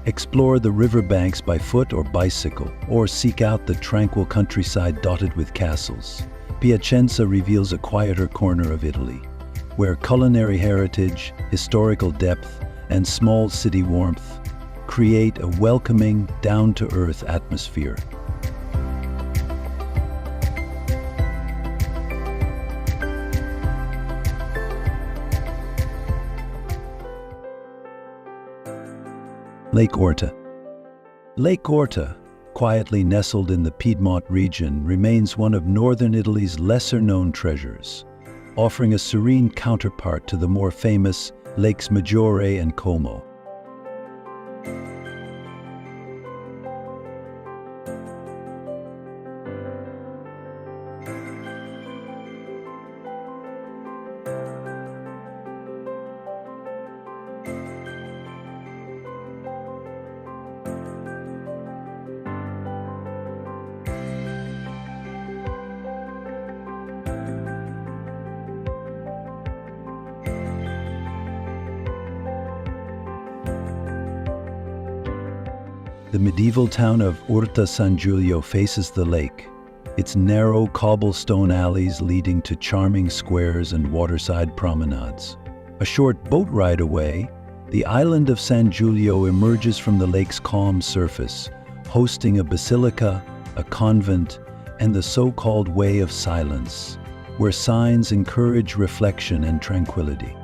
Explore the riverbanks by foot or bicycle, or seek out the tranquil countryside dotted with castles. Piacenza reveals a quieter corner of Italy, where culinary heritage, historical depth, and small city warmth create a welcoming, down-to-earth atmosphere. Lake Orta. Lake Orta, quietly nestled in the Piedmont region, remains one of northern Italy's lesser-known treasures, offering a serene counterpart to the more famous Lakes Maggiore and Como. The medieval town of Orta San Giulio faces the lake, its narrow cobblestone alleys leading to charming squares and waterside promenades. A short boat ride away, the island of San Giulio emerges from the lake's calm surface, hosting a basilica, a convent, and the so-called Way of Silence, where signs encourage reflection and tranquility.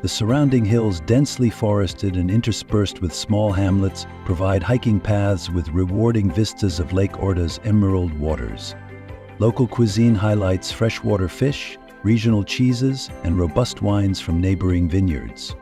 The surrounding hills, densely forested and interspersed with small hamlets, provide hiking paths with rewarding vistas of Lake Orta's emerald waters. Local cuisine highlights freshwater fish, regional cheeses, and robust wines from neighboring vineyards.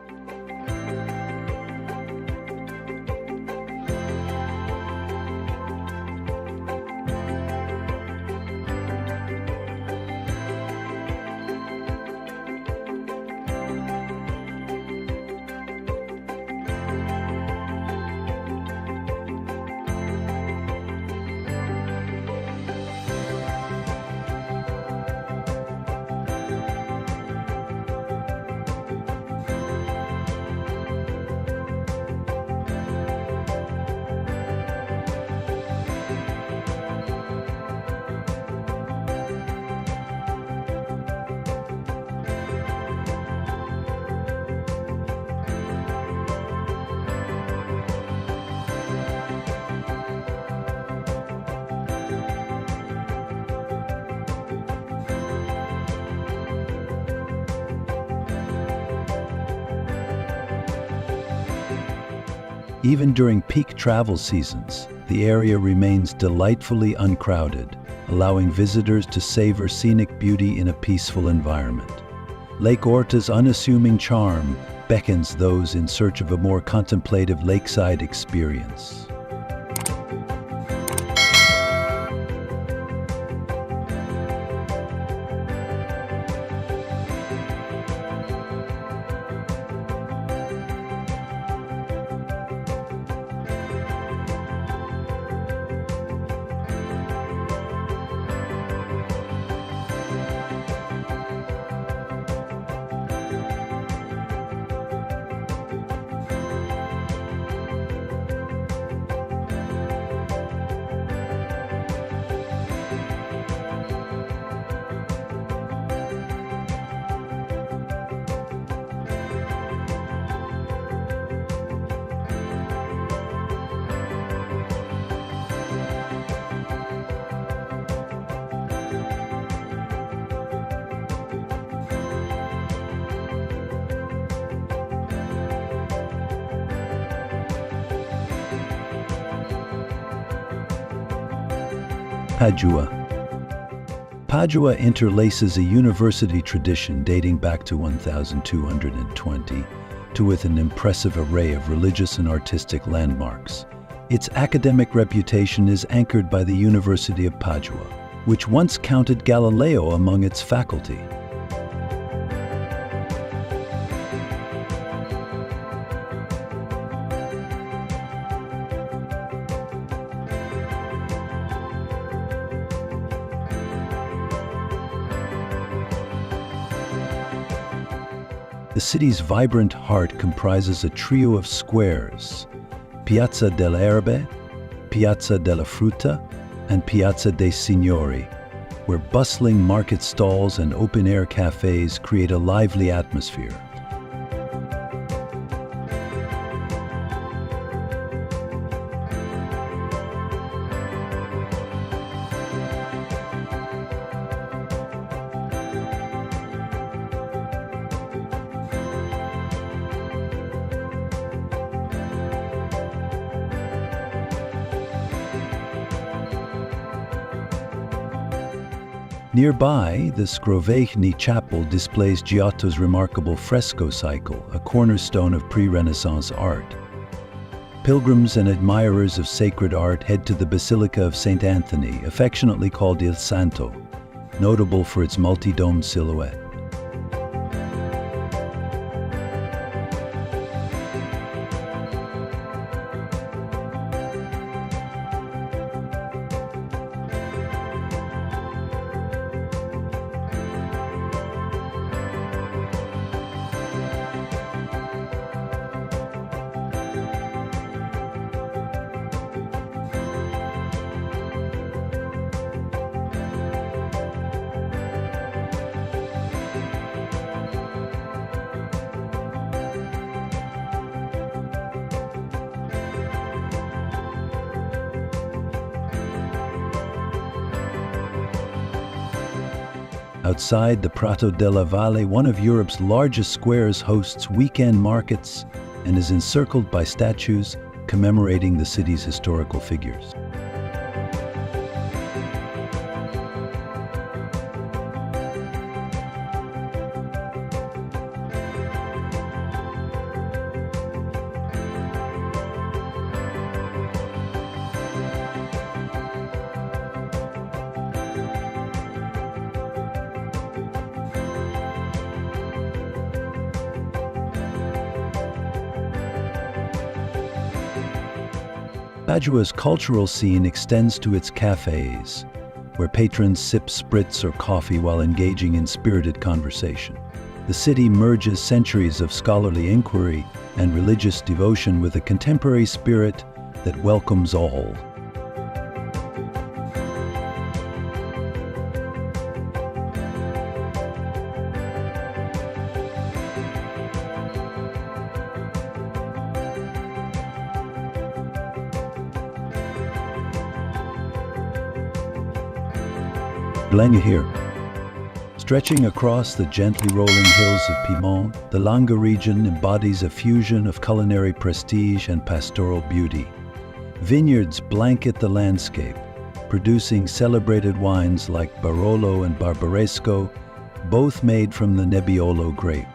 Even during peak travel seasons, the area remains delightfully uncrowded, allowing visitors to savor scenic beauty in a peaceful environment. Lake Orta's unassuming charm beckons those in search of a more contemplative lakeside experience. Padua. Padua interlaces a university tradition dating back to 1220 with an impressive array of religious and artistic landmarks. Its academic reputation is anchored by the University of Padua, which once counted Galileo among its faculty. The city's vibrant heart comprises a trio of squares: Piazza delle Erbe, Piazza della Frutta, and Piazza dei Signori, where bustling market stalls and open-air cafes create a lively atmosphere. Nearby, the Scrovegni Chapel displays Giotto's remarkable fresco cycle, a cornerstone of pre-Renaissance art. Pilgrims and admirers of sacred art head to the Basilica of St. Anthony, affectionately called Il Santo, notable for its multi-domed silhouette. Outside the Prato della Valle, one of Europe's largest squares hosts weekend markets and is encircled by statues commemorating the city's historical figures. Padua's cultural scene extends to its cafes, where patrons sip spritz or coffee while engaging in spirited conversation. The city merges centuries of scholarly inquiry and religious devotion with a contemporary spirit that welcomes all. Bologna here. Stretching across the gently rolling hills of Piedmont, the Langa region embodies a fusion of culinary prestige and pastoral beauty. Vineyards blanket the landscape, producing celebrated wines like Barolo and Barbaresco, both made from the Nebbiolo grape.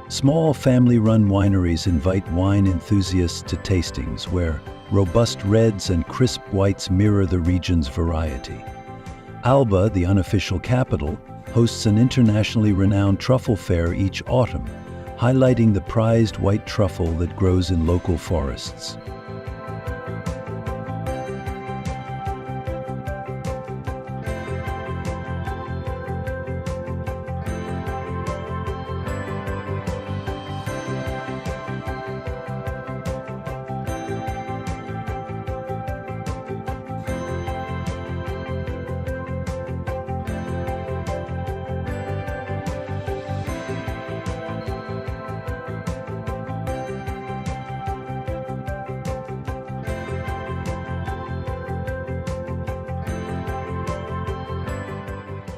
Small family-run wineries invite wine enthusiasts to tastings where robust reds and crisp whites mirror the region's variety. Alba, the unofficial capital, hosts an internationally renowned truffle fair each autumn, highlighting the prized white truffle that grows in local forests.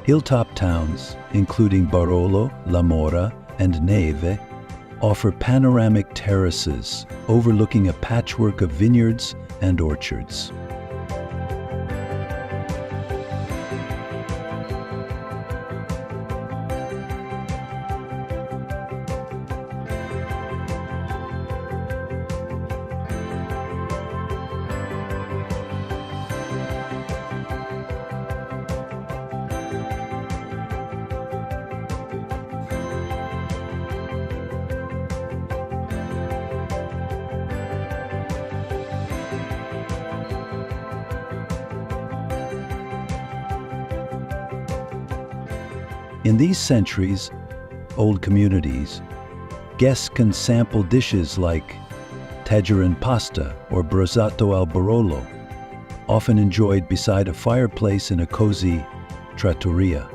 Hilltop towns, including Barolo, La Mora, and Neve, offer panoramic terraces overlooking a patchwork of vineyards and orchards. In these centuries-old communities, guests can sample dishes like tangerine pasta or brozzato al Barolo, often enjoyed beside a fireplace in a cozy trattoria.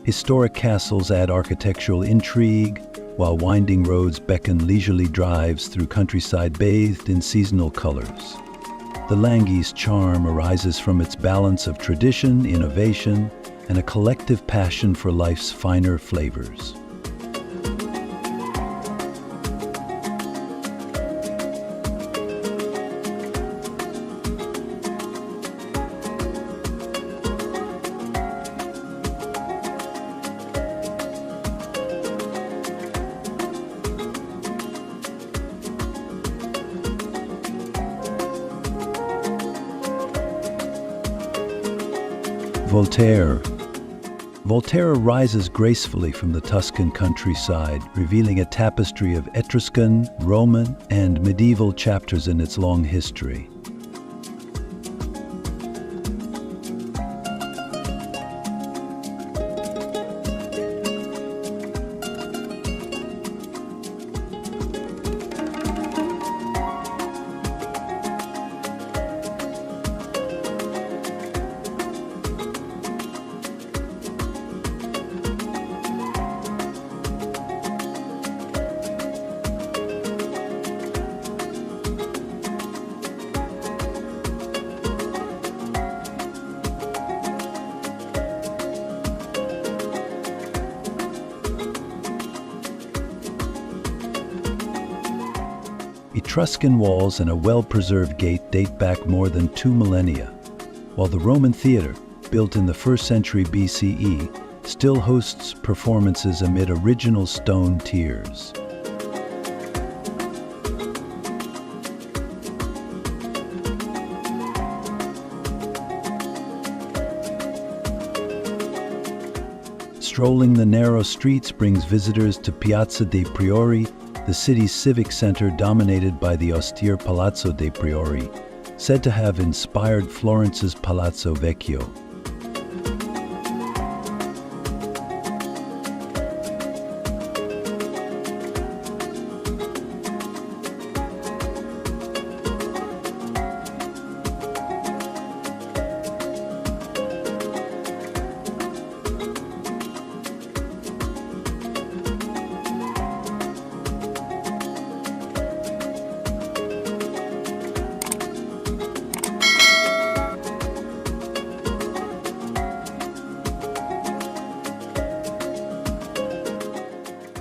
Historic castles add architectural intrigue, while winding roads beckon leisurely drives through countryside bathed in seasonal colors. The Langhi's charm arises from its balance of tradition, innovation, and a collective passion for life's finer flavors. Volterra rises gracefully from the Tuscan countryside, revealing a tapestry of Etruscan, Roman, and medieval chapters in its long history. Etruscan walls and a well-preserved gate date back more than 2 millennia, while the Roman theater, built in the 1st century BCE, still hosts performances amid original stone tiers. Strolling the narrow streets brings visitors to Piazza dei Priori, the city's civic center dominated by the austere Palazzo dei Priori, said to have inspired Florence's Palazzo Vecchio.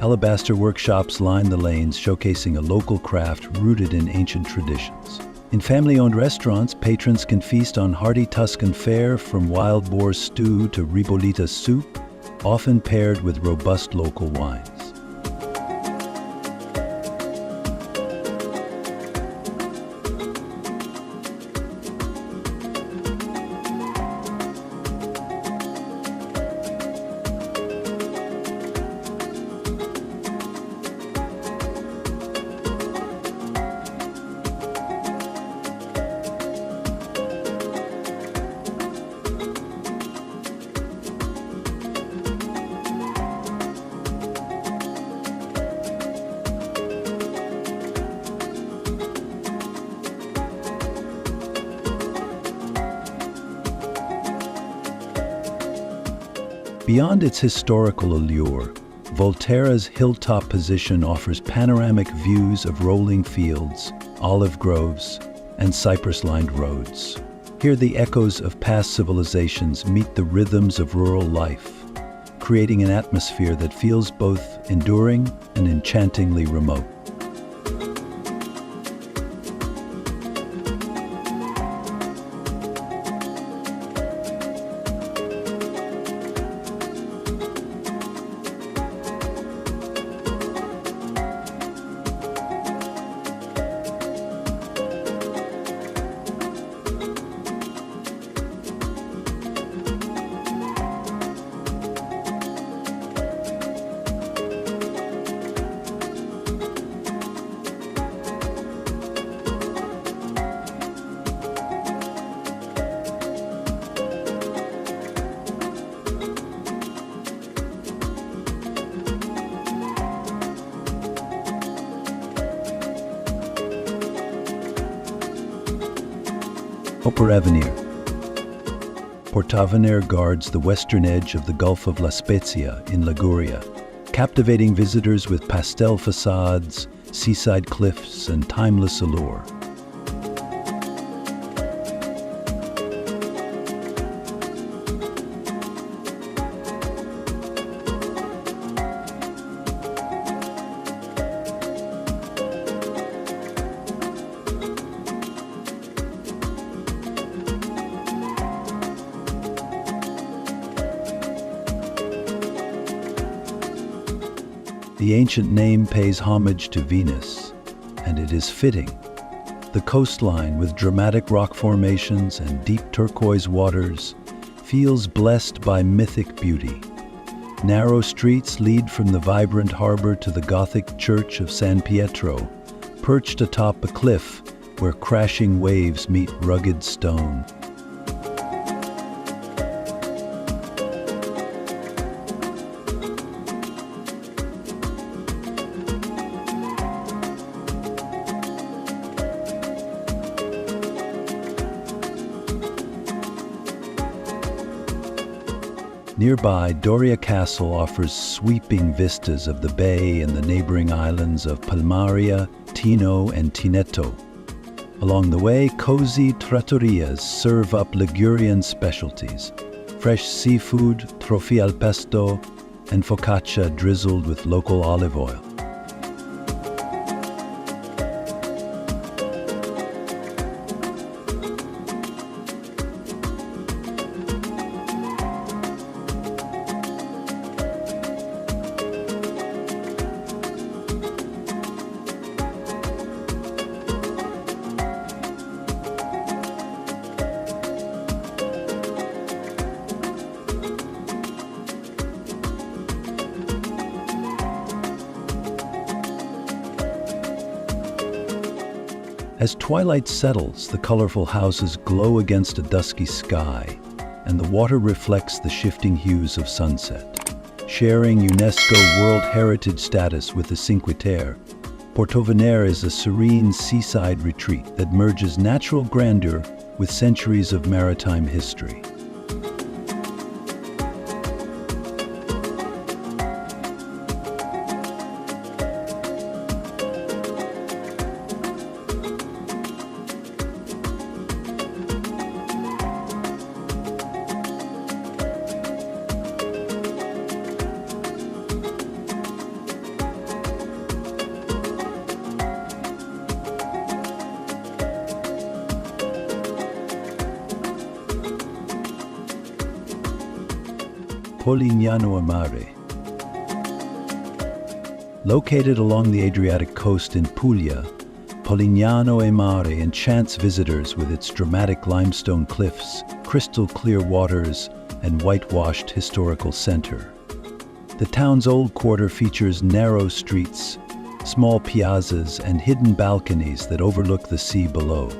Alabaster workshops line the lanes, showcasing a local craft rooted in ancient traditions. In family-owned restaurants, patrons can feast on hearty Tuscan fare from wild boar stew to ribollita soup, often paired with robust local wines. Beyond its historical allure, Volterra's hilltop position offers panoramic views of rolling fields, olive groves, and cypress-lined roads. Here the echoes of past civilizations meet the rhythms of rural life, creating an atmosphere that feels both enduring and enchantingly remote. Avenue. Portavenere guards the western edge of the Gulf of La Spezia in Liguria, captivating visitors with pastel facades, seaside cliffs, and timeless allure. The ancient name pays homage to Venus, and it is fitting. The coastline, with dramatic rock formations and deep turquoise waters, feels blessed by mythic beauty. Narrow streets lead from the vibrant harbor to the Gothic church of San Pietro, perched atop a cliff where crashing waves meet rugged stone. Nearby, Doria Castle offers sweeping vistas of the bay and the neighboring islands of Palmaria, Tino, and Tineto. Along the way, cozy trattorias serve up Ligurian specialties: fresh seafood, trofi al pesto, and focaccia drizzled with local olive oil. As twilight settles, the colorful houses glow against a dusky sky, and the water reflects the shifting hues of sunset. Sharing UNESCO World Heritage status with the Cinque Terre, Portovenere is a serene seaside retreat that merges natural grandeur with centuries of maritime history. Polignano a Mare. Located along the Adriatic coast in Puglia, Polignano a Mare enchants visitors with its dramatic limestone cliffs, crystal-clear waters, and whitewashed historical center. The town's old quarter features narrow streets, small piazzas, and hidden balconies that overlook the sea below.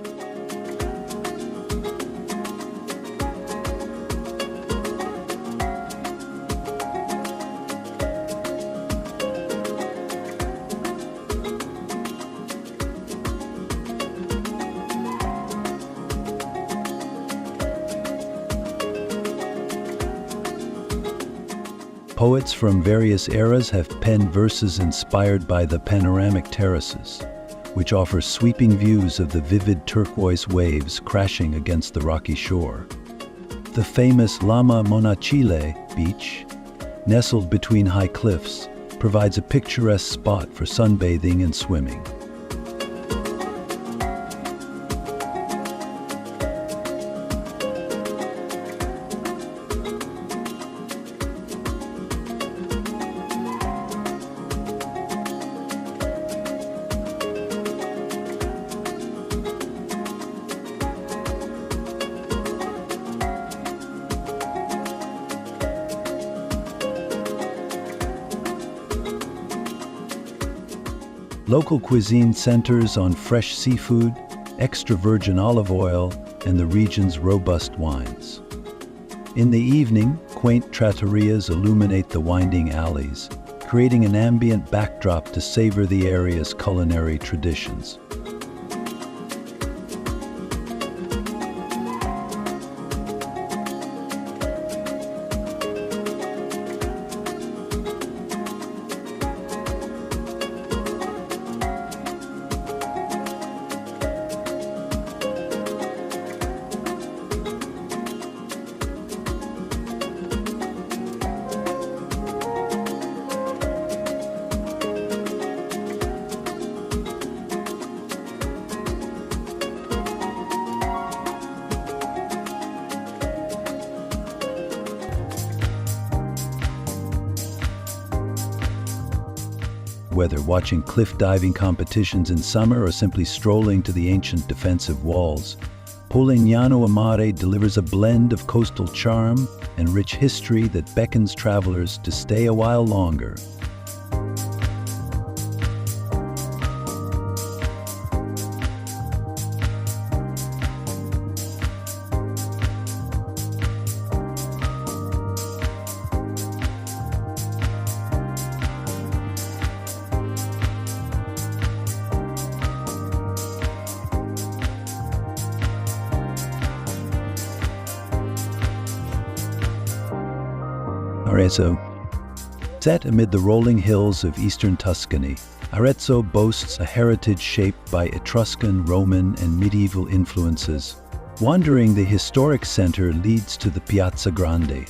Poets from various eras have penned verses inspired by the panoramic terraces, which offer sweeping views of the vivid turquoise waves crashing against the rocky shore. The famous Lama Monachile beach, nestled between high cliffs, provides a picturesque spot for sunbathing and swimming. Local cuisine centers on fresh seafood, extra virgin olive oil, and the region's robust wines. In the evening, quaint trattorias illuminate the winding alleys, creating an ambient backdrop to savor the area's culinary traditions. Whether watching cliff diving competitions in summer or simply strolling to the ancient defensive walls, Polignano a Mare delivers a blend of coastal charm and rich history that beckons travelers to stay a while longer. Arezzo. Set amid the rolling hills of eastern Tuscany, Arezzo boasts a heritage shaped by Etruscan, Roman, and medieval influences. Wandering the historic center leads to the Piazza Grande,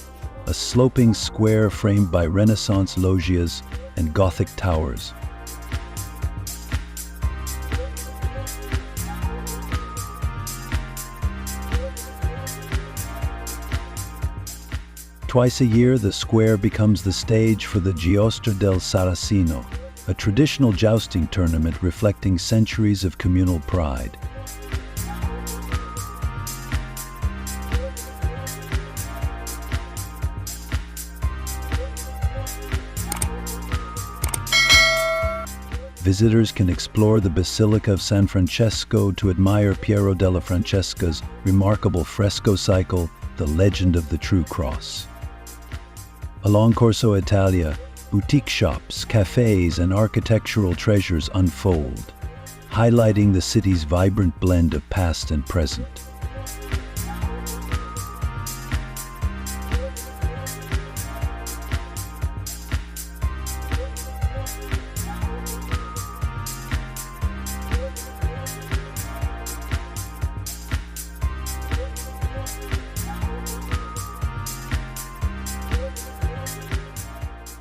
a sloping square framed by Renaissance loggias and Gothic towers. Twice a year, the square becomes the stage for the Giostra del Saracino, a traditional jousting tournament reflecting centuries of communal pride. Visitors can explore the Basilica of San Francesco to admire Piero della Francesca's remarkable fresco cycle, The Legend of the True Cross. Along Corso Italia, boutique shops, cafes, and architectural treasures unfold, highlighting the city's vibrant blend of past and present.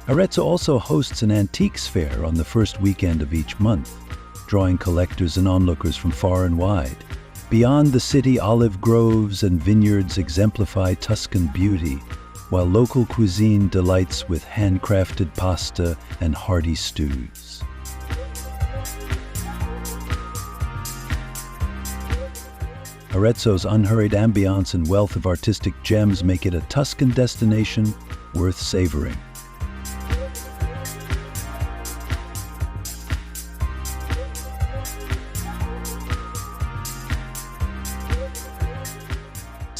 Arezzo also hosts an antiques fair on the first weekend of each month, drawing collectors and onlookers from far and wide. Beyond the city, olive groves and vineyards exemplify Tuscan beauty, while local cuisine delights with handcrafted pasta and hearty stews. Arezzo's unhurried ambiance and wealth of artistic gems make it a Tuscan destination worth savoring.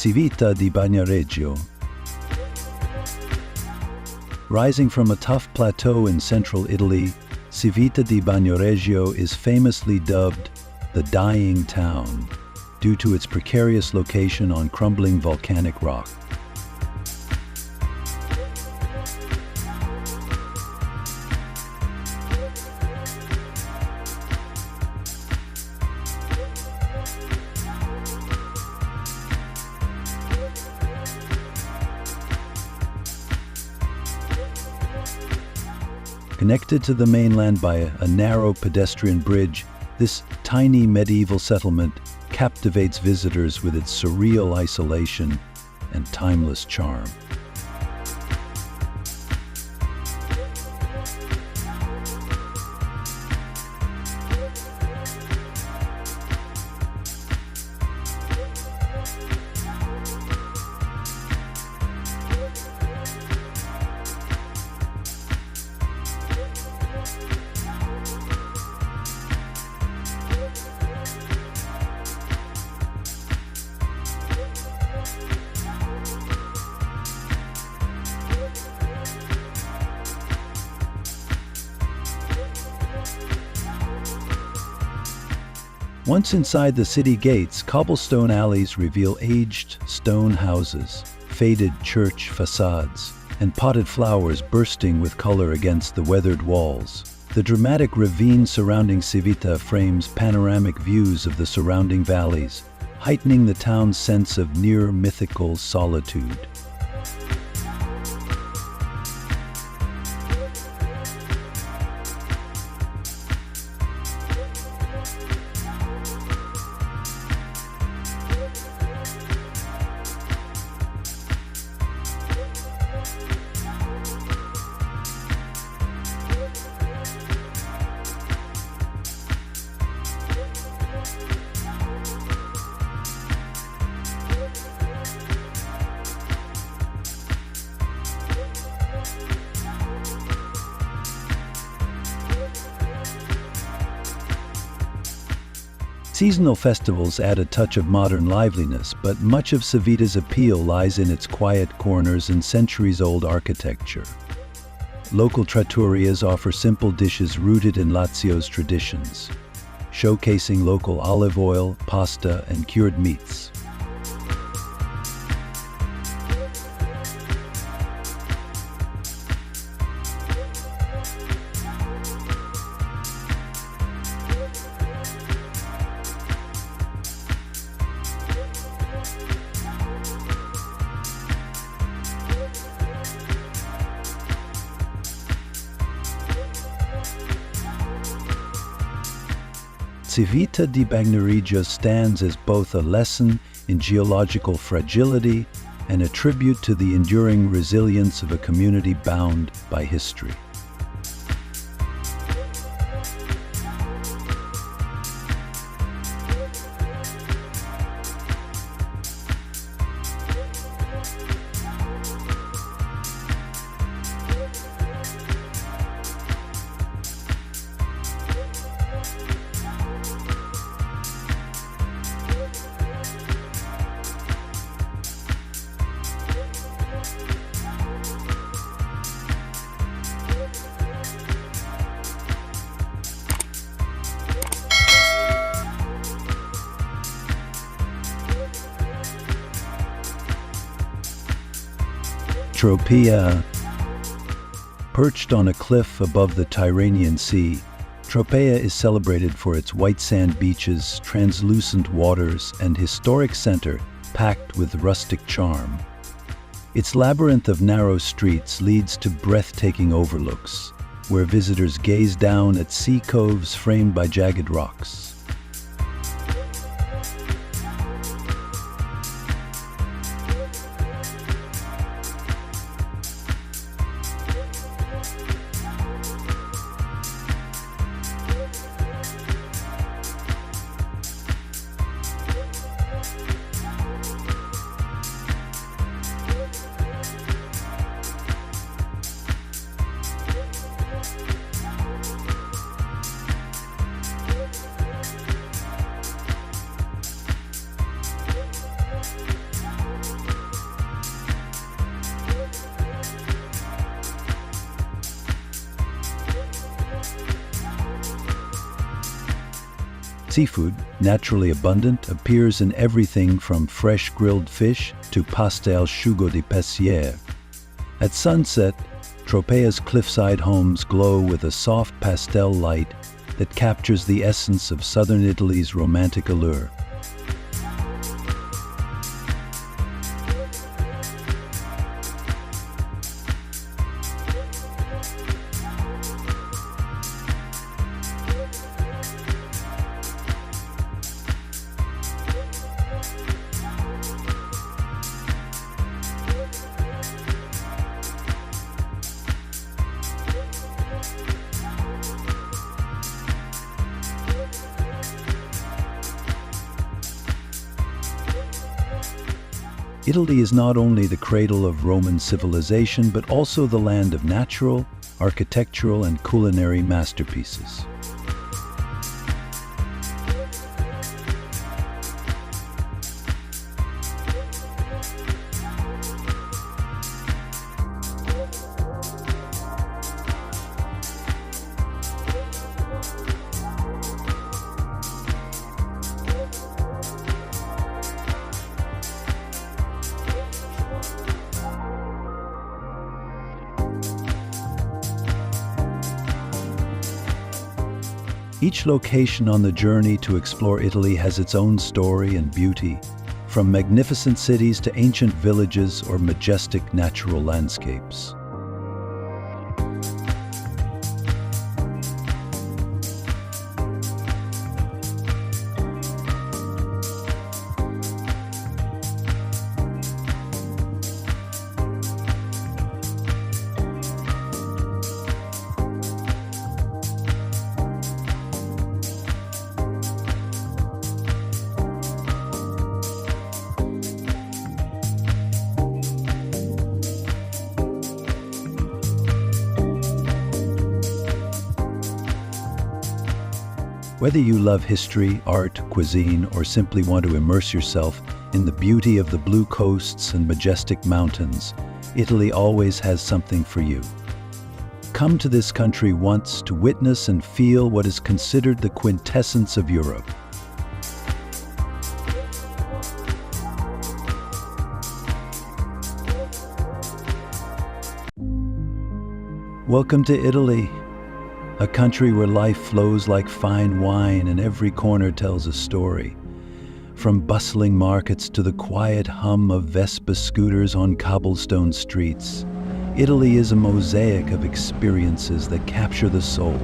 Civita di Bagnoregio. Rising from a tough plateau in central Italy, Civita di Bagnoregio is famously dubbed the Dying Town due to its precarious location on crumbling volcanic rock. Connected to the mainland by a narrow pedestrian bridge, this tiny medieval settlement captivates visitors with its surreal isolation and timeless charm. Once inside the city gates, cobblestone alleys reveal aged stone houses, faded church facades, and potted flowers bursting with color against the weathered walls. The dramatic ravine surrounding Civita frames panoramic views of the surrounding valleys, heightening the town's sense of near-mythical solitude. Seasonal festivals add a touch of modern liveliness, but much of Civita's appeal lies in its quiet corners and centuries-old architecture. Local trattorias offer simple dishes rooted in Lazio's traditions, showcasing local olive oil, pasta, and cured meats. Civita di Bagnoregio stands as both a lesson in geological fragility and a tribute to the enduring resilience of a community bound by history. Tropea. Perched on a cliff above the Tyrrhenian Sea, Tropea is celebrated for its white sand beaches, translucent waters, and historic center packed with rustic charm. Its labyrinth of narrow streets leads to breathtaking overlooks, where visitors gaze down at sea coves framed by jagged rocks. Seafood, naturally abundant, appears in everything from fresh grilled fish to pasta al sugo di pesciere. At sunset, Tropea's cliffside homes glow with a soft pastel light that captures the essence of southern Italy's romantic allure. Italy is not only the cradle of Roman civilization, but also the land of natural, architectural, and culinary masterpieces. Each location on the journey to explore Italy has its own story and beauty, from magnificent cities to ancient villages or majestic natural landscapes. Whether you love history, art, cuisine, or simply want to immerse yourself in the beauty of the blue coasts and majestic mountains, Italy always has something for you. Come to this country once to witness and feel what is considered the quintessence of Europe. Welcome to Italy, a country where life flows like fine wine and every corner tells a story. From bustling markets to the quiet hum of Vespa scooters on cobblestone streets, Italy is a mosaic of experiences that capture the soul.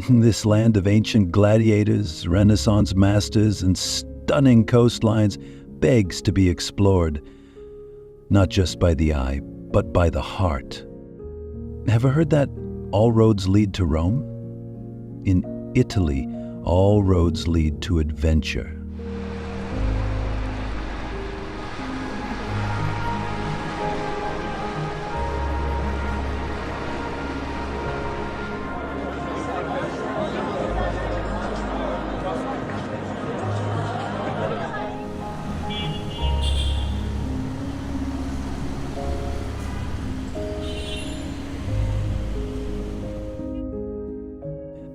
This land of ancient gladiators, Renaissance masters, and stunning coastlines begs to be explored, not just by the eye, but by the heart. Ever heard that all roads lead to Rome? In Italy, all roads lead to adventure.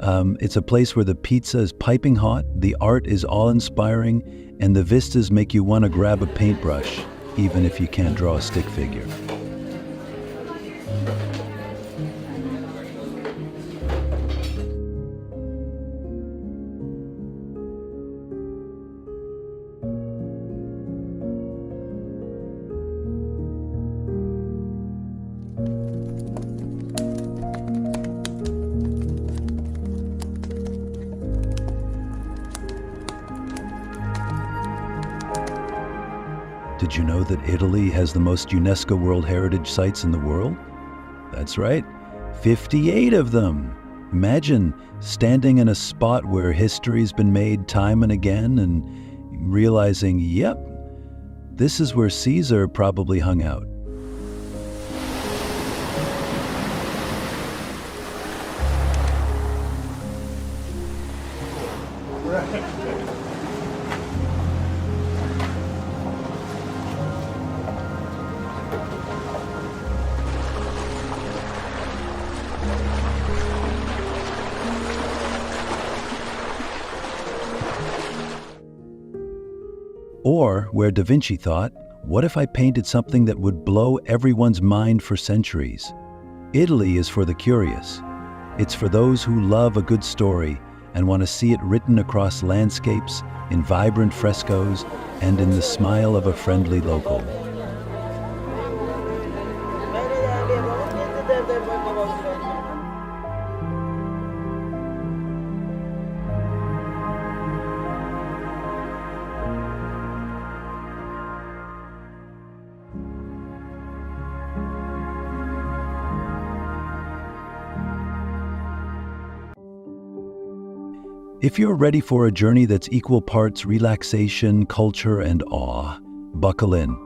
It's a place where the pizza is piping hot, the art is awe-inspiring, and the vistas make you want to grab a paintbrush, even if you can't draw a stick figure. Did you know that Italy has the most UNESCO World Heritage Sites in the world? That's right, 58 of them. Imagine standing in a spot where history's been made time and again and realizing, yep, this is where Caesar probably hung out. Or where Da Vinci thought, what if I painted something that would blow everyone's mind for centuries? Italy is for the curious. It's for those who love a good story and want to see it written across landscapes, in vibrant frescoes, and in the smile of a friendly local. If you're ready for a journey that's equal parts relaxation, culture, and awe, buckle in.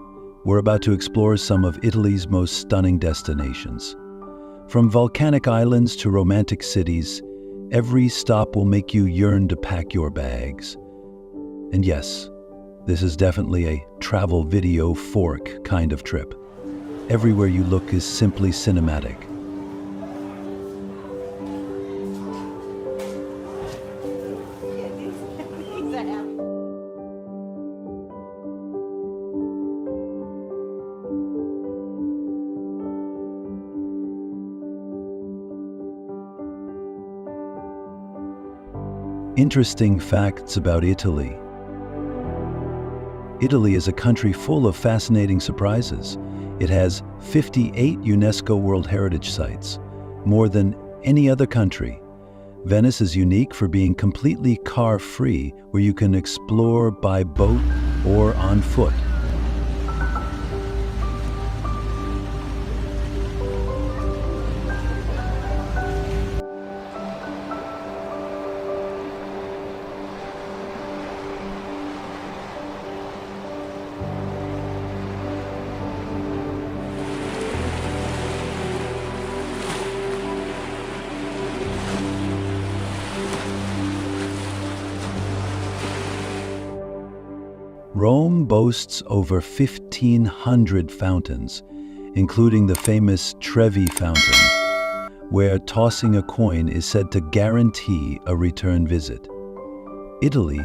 We're about to explore some of Italy's most stunning destinations. From volcanic islands to romantic cities, every stop will make you yearn to pack your bags. And yes, this is definitely a travel video fork kind of trip. Everywhere you look is simply cinematic. Interesting facts about Italy. Italy is a country full of fascinating surprises. It has 58 UNESCO World Heritage Sites, more than any other country. Venice is unique for being completely car-free, where you can explore by boat or on foot. Rome boasts over 1,500 fountains, including the famous Trevi Fountain, where tossing a coin is said to guarantee a return visit. Italy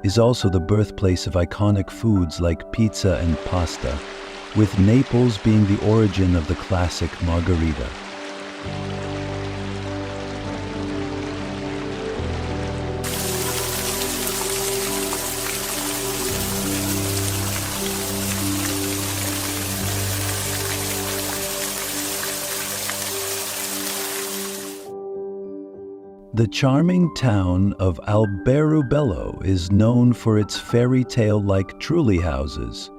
is also the birthplace of iconic foods like pizza and pasta, with Naples being the origin of the classic margherita. The charming town of Alberobello is known for its fairy tale-like trulli houses,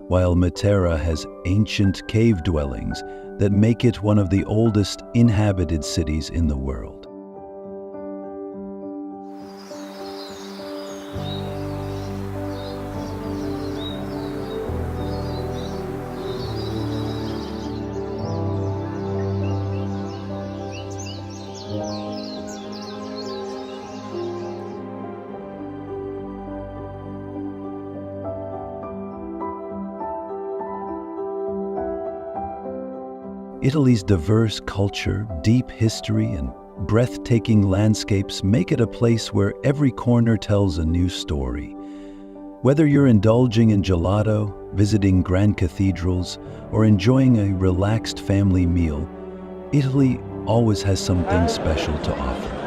while Matera has ancient cave dwellings that make it one of the oldest inhabited cities in the world. Italy's diverse culture, deep history, and breathtaking landscapes make it a place where every corner tells a new story. Whether you're indulging in gelato, visiting grand cathedrals, or enjoying a relaxed family meal, Italy always has something special to offer.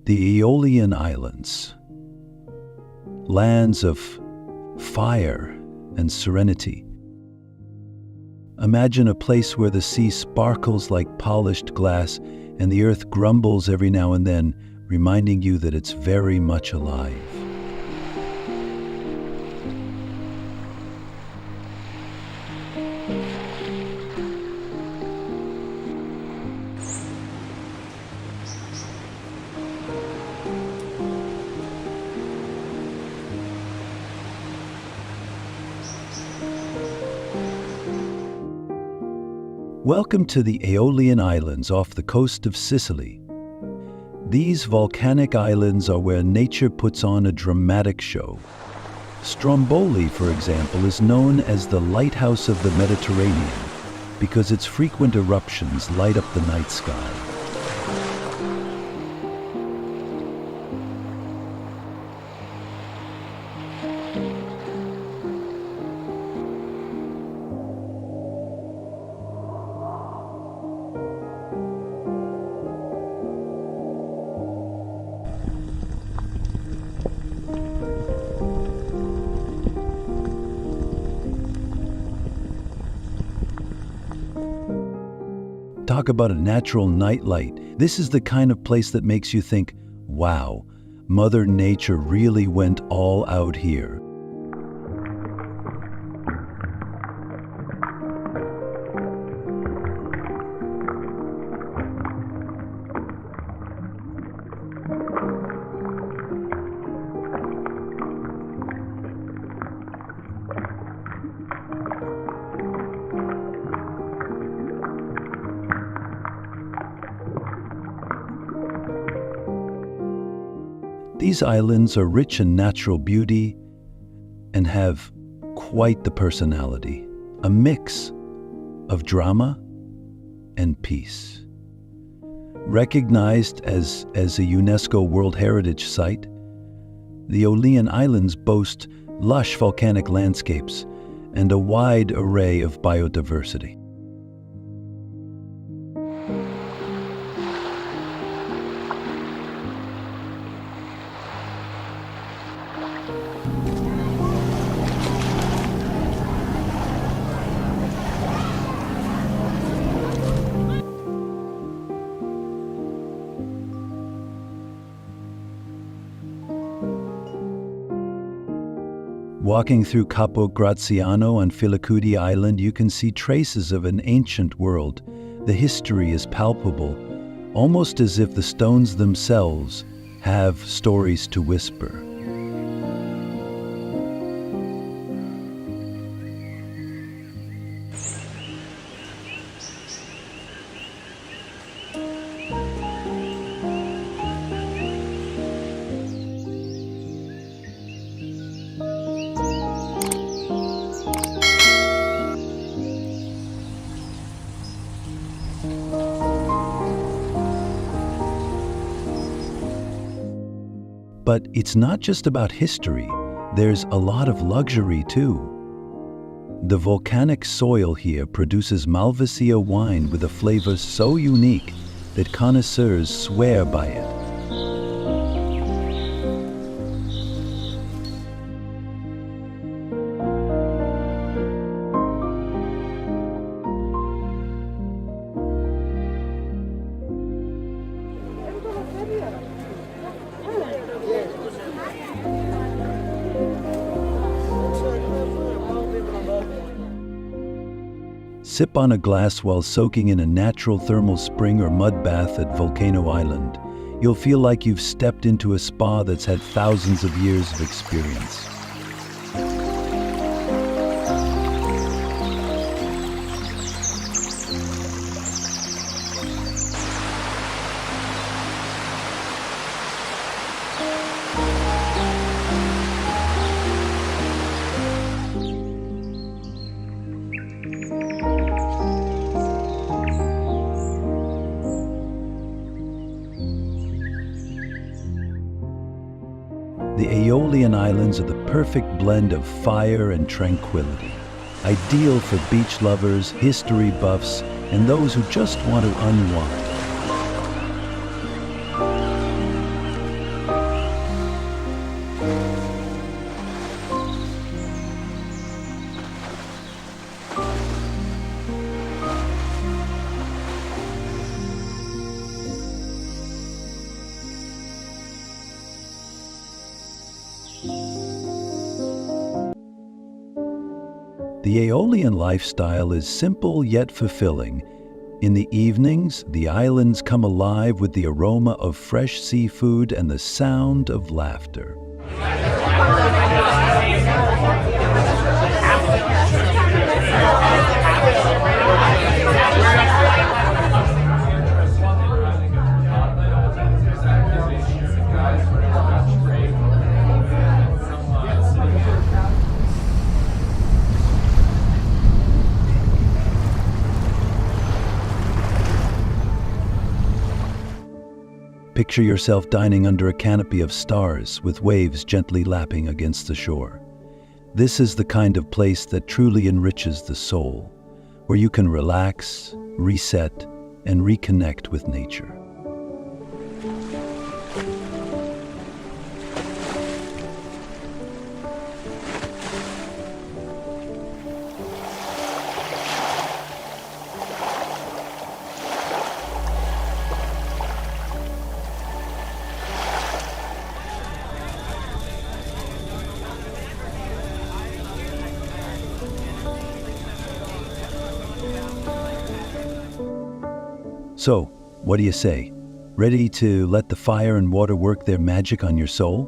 The Aeolian Islands, lands of fire and serenity. Imagine a place where the sea sparkles like polished glass and the earth grumbles every now and then, reminding you that it's very much alive. Welcome to the Aeolian Islands off the coast of Sicily. These volcanic islands are where nature puts on a dramatic show. Stromboli, for example, is known as the lighthouse of the Mediterranean because its frequent eruptions light up the night sky. Talk about a natural nightlight. This is the kind of place that makes you think, wow, Mother Nature really went all out here. These islands are rich in natural beauty and have quite the personality, a mix of drama and peace. Recognized as a UNESCO World Heritage Site, the Aeolian Islands boast lush volcanic landscapes and a wide array of biodiversity. Walking through Capo Graziano on Filicudi Island, you can see traces of an ancient world. The history is palpable, almost as if the stones themselves have stories to whisper. But it's not just about history, there's a lot of luxury too. The volcanic soil here produces Malvasia wine with a flavor so unique that connoisseurs swear by it. Sip on a glass while soaking in a natural thermal spring or mud bath at Volcano Island. You'll feel like you've stepped into a spa that's had thousands of years of experience. The Aeolian Islands are the perfect blend of fire and tranquility, ideal for beach lovers, history buffs, and those who just want to unwind. The Aeolian lifestyle is simple yet fulfilling. In the evenings, the islands come alive with the aroma of fresh seafood and the sound of laughter. Picture yourself dining under a canopy of stars with waves gently lapping against the shore. This is the kind of place that truly enriches the soul, where you can relax, reset, and reconnect with nature. So, what do you say? Ready to let the fire and water work their magic on your soul?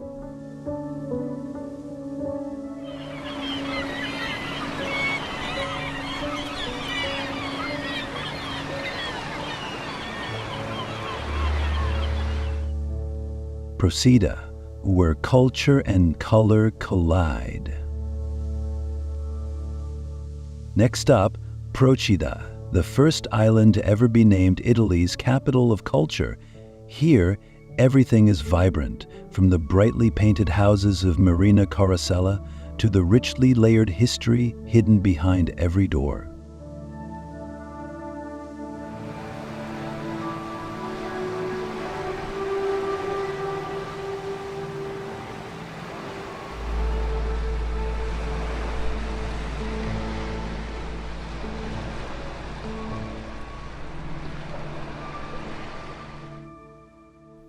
Procida, where culture and color collide. Next up, Procida, the first island to ever be named Italy's capital of culture. Here, everything is vibrant, from the brightly painted houses of Marina Carosella to the richly layered history hidden behind every door.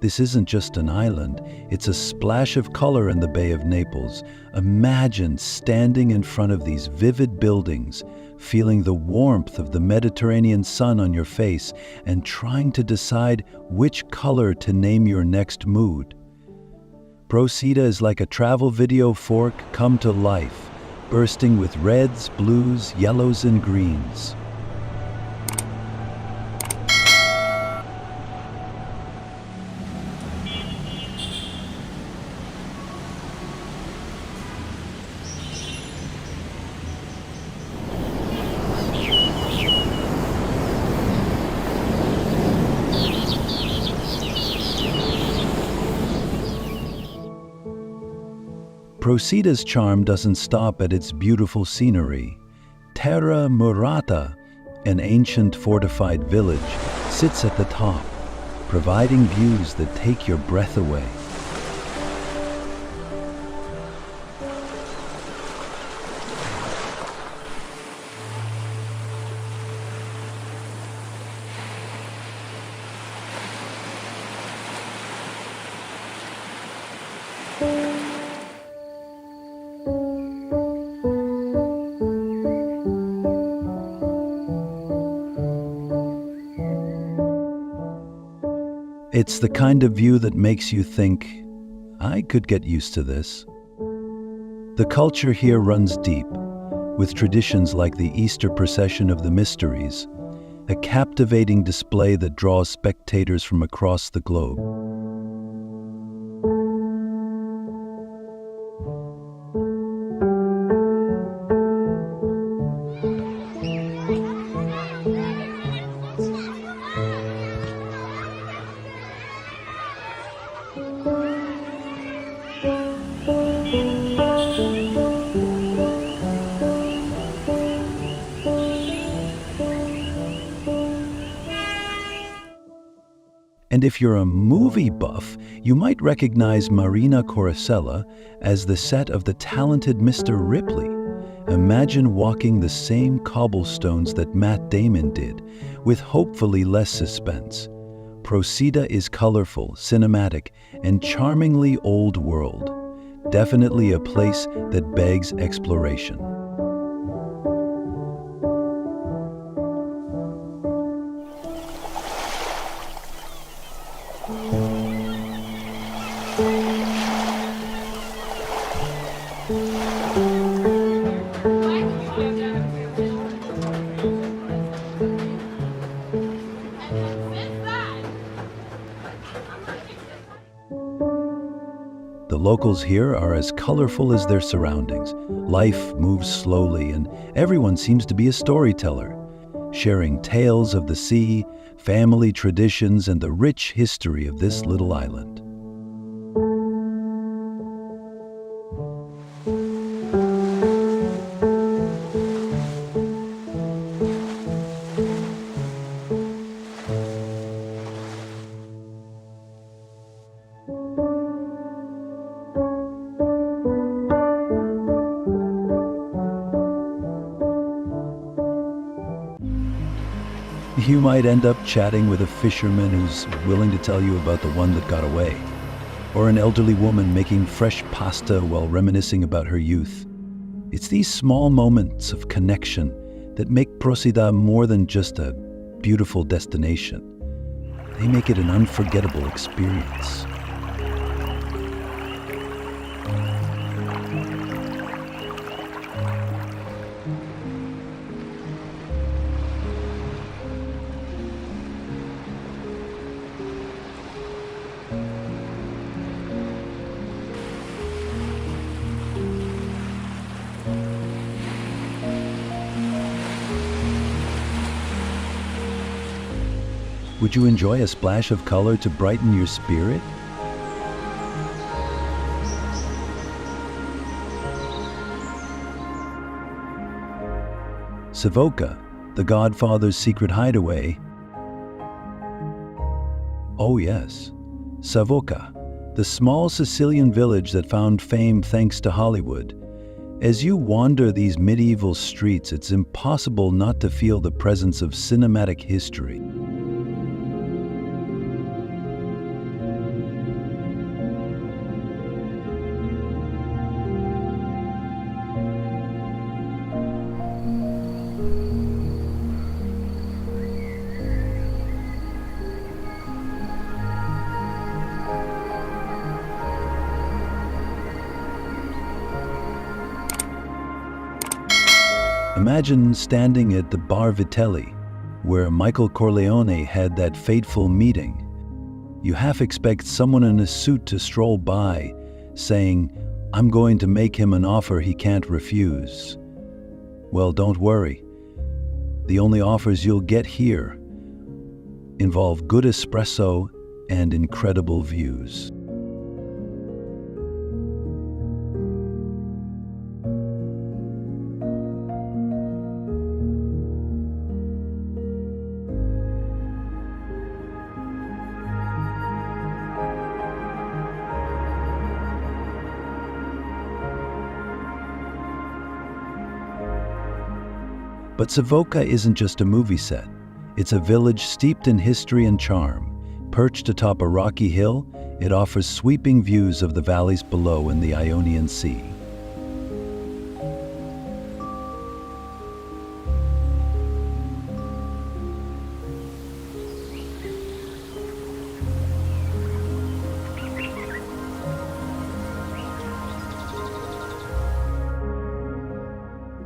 This isn't just an island, it's a splash of color in the Bay of Naples. Imagine standing in front of these vivid buildings, feeling the warmth of the Mediterranean sun on your face, and trying to decide which color to name your next mood. Procida is like a travel video fork come to life, bursting with reds, blues, yellows, and greens. Procida's charm doesn't stop at its beautiful scenery. Terra Murata, an ancient fortified village, sits at the top, providing views that take your breath away. It's the kind of view that makes you think, I could get used to this. The culture here runs deep, with traditions like the Easter procession of the Mysteries, a captivating display that draws spectators from across the globe. And if you're a movie buff, you might recognize Marina Coruscella as the set of The Talented Mr. Ripley. Imagine walking the same cobblestones that Matt Damon did, with hopefully less suspense. Procida is colorful, cinematic, and charmingly old world. Definitely a place that begs exploration. The locals here are as colorful as their surroundings. Life moves slowly, and everyone seems to be a storyteller, sharing tales of the sea, family traditions, and the rich history of this little island. You might end up chatting with a fisherman who's willing to tell you about the one that got away, or an elderly woman making fresh pasta while reminiscing about her youth. It's these small moments of connection that make Procida more than just a beautiful destination. They make it an unforgettable experience. Would you enjoy a splash of color to brighten your spirit? Savoca, the Godfather's secret hideaway. Oh yes, Savoca, the small Sicilian village that found fame thanks to Hollywood. As you wander these medieval streets, it's impossible not to feel the presence of cinematic history. Imagine standing at the Bar Vitelli, where Michael Corleone had that fateful meeting. You half expect someone in a suit to stroll by, saying, "I'm going to make him an offer he can't refuse." Well, don't worry. The only offers you'll get here involve good espresso and incredible views. But Savoca isn't just a movie set. It's a village steeped in history and charm. Perched atop a rocky hill, it offers sweeping views of the valleys below and the Ionian Sea.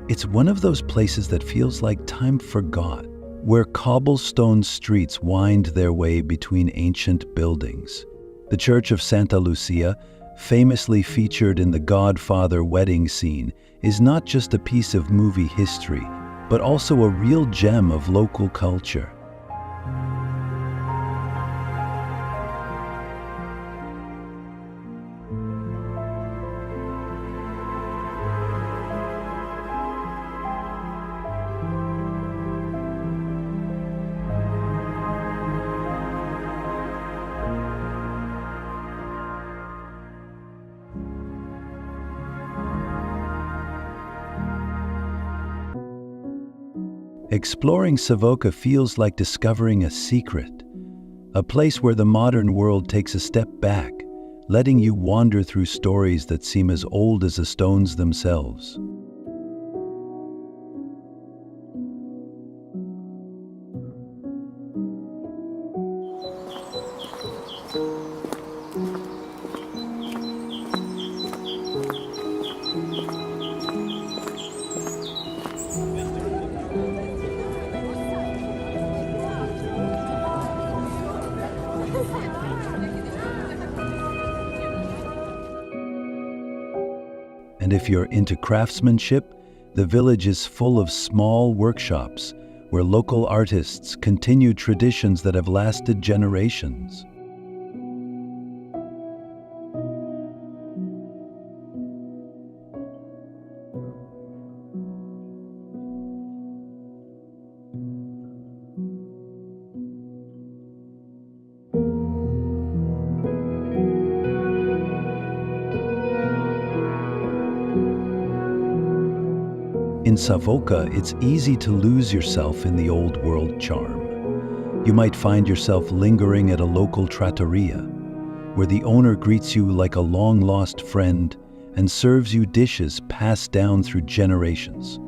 It's one of those places that feels like time forgot, where cobblestone streets wind their way between ancient buildings. The Church of Santa Lucia, famously featured in the Godfather wedding scene, is not just a piece of movie history, but also a real gem of local culture. Exploring Savoca feels like discovering a secret, a place where the modern world takes a step back, letting you wander through stories that seem as old as the stones themselves. And if you're into craftsmanship, the village is full of small workshops where local artists continue traditions that have lasted generations. In Savoca, it's easy to lose yourself in the old world charm. You might find yourself lingering at a local trattoria, where the owner greets you like a long-lost friend and serves you dishes passed down through generations.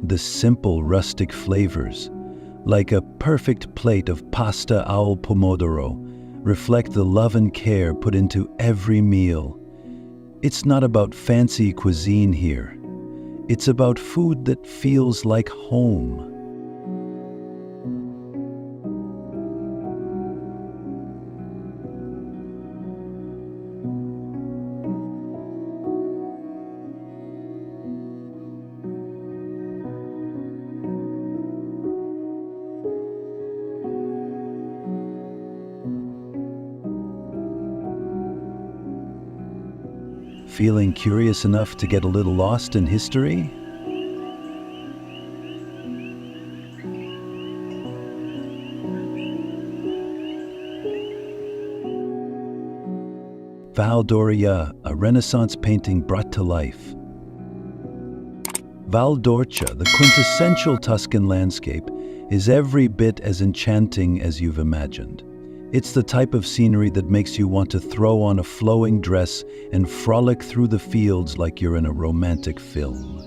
The simple rustic flavors, like a perfect plate of pasta al pomodoro, reflect the love and care put into every meal. It's not about fancy cuisine here. It's about food that feels like home. Feeling curious enough to get a little lost in history? Val d'Oria, a Renaissance painting brought to life. Val d'Orcia, the quintessential Tuscan landscape, is every bit as enchanting as you've imagined. It's the type of scenery that makes you want to throw on a flowing dress and frolic through the fields like you're in a romantic film.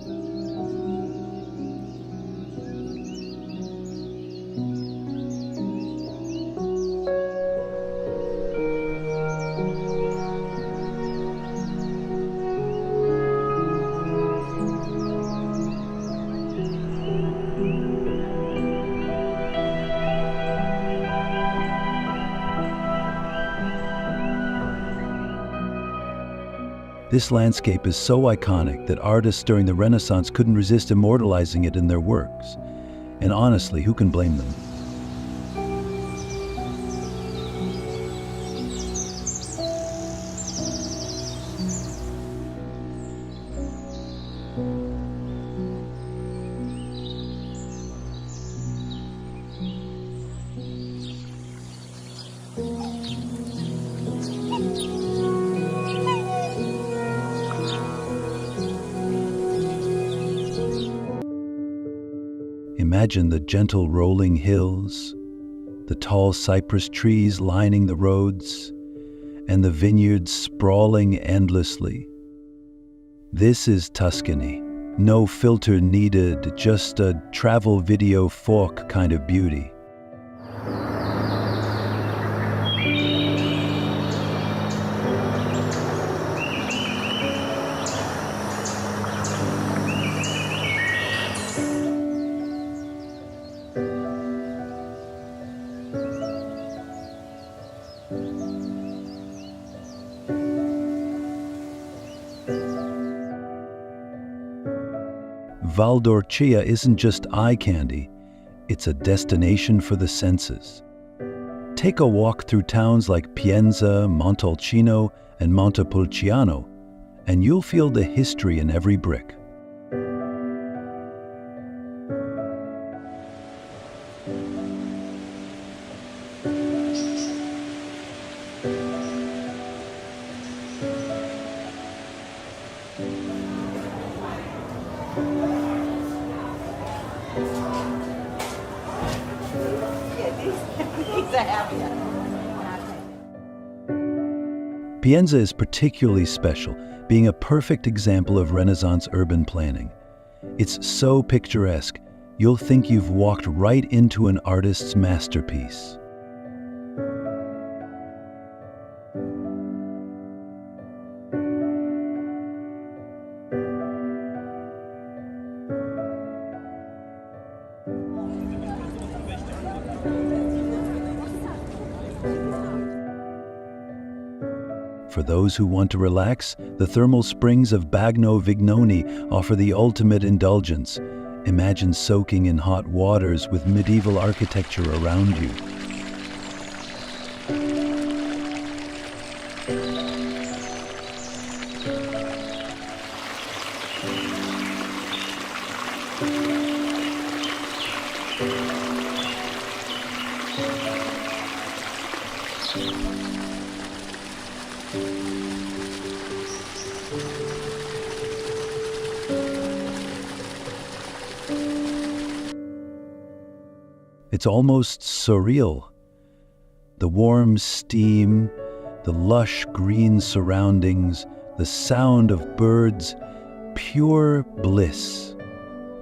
This landscape is so iconic that artists during the Renaissance couldn't resist immortalizing it in their works. And honestly, who can blame them? Imagine the gentle rolling hills, the tall cypress trees lining the roads, and the vineyards sprawling endlessly. This is Tuscany. No filter needed, just a travel video fork kind of beauty. Valdorcia isn't just eye candy, it's a destination for the senses. Take a walk through towns like Pienza, Montalcino, and Montepulciano, and you'll feel the history in every brick. Pienza is particularly special, being a perfect example of Renaissance urban planning. It's so picturesque, you'll think you've walked right into an artist's masterpiece. For those who want to relax, the thermal springs of Bagno Vignoni offer the ultimate indulgence. Imagine soaking in hot waters with medieval architecture around you. It's almost surreal. The warm steam, the lush green surroundings, the sound of birds, pure bliss.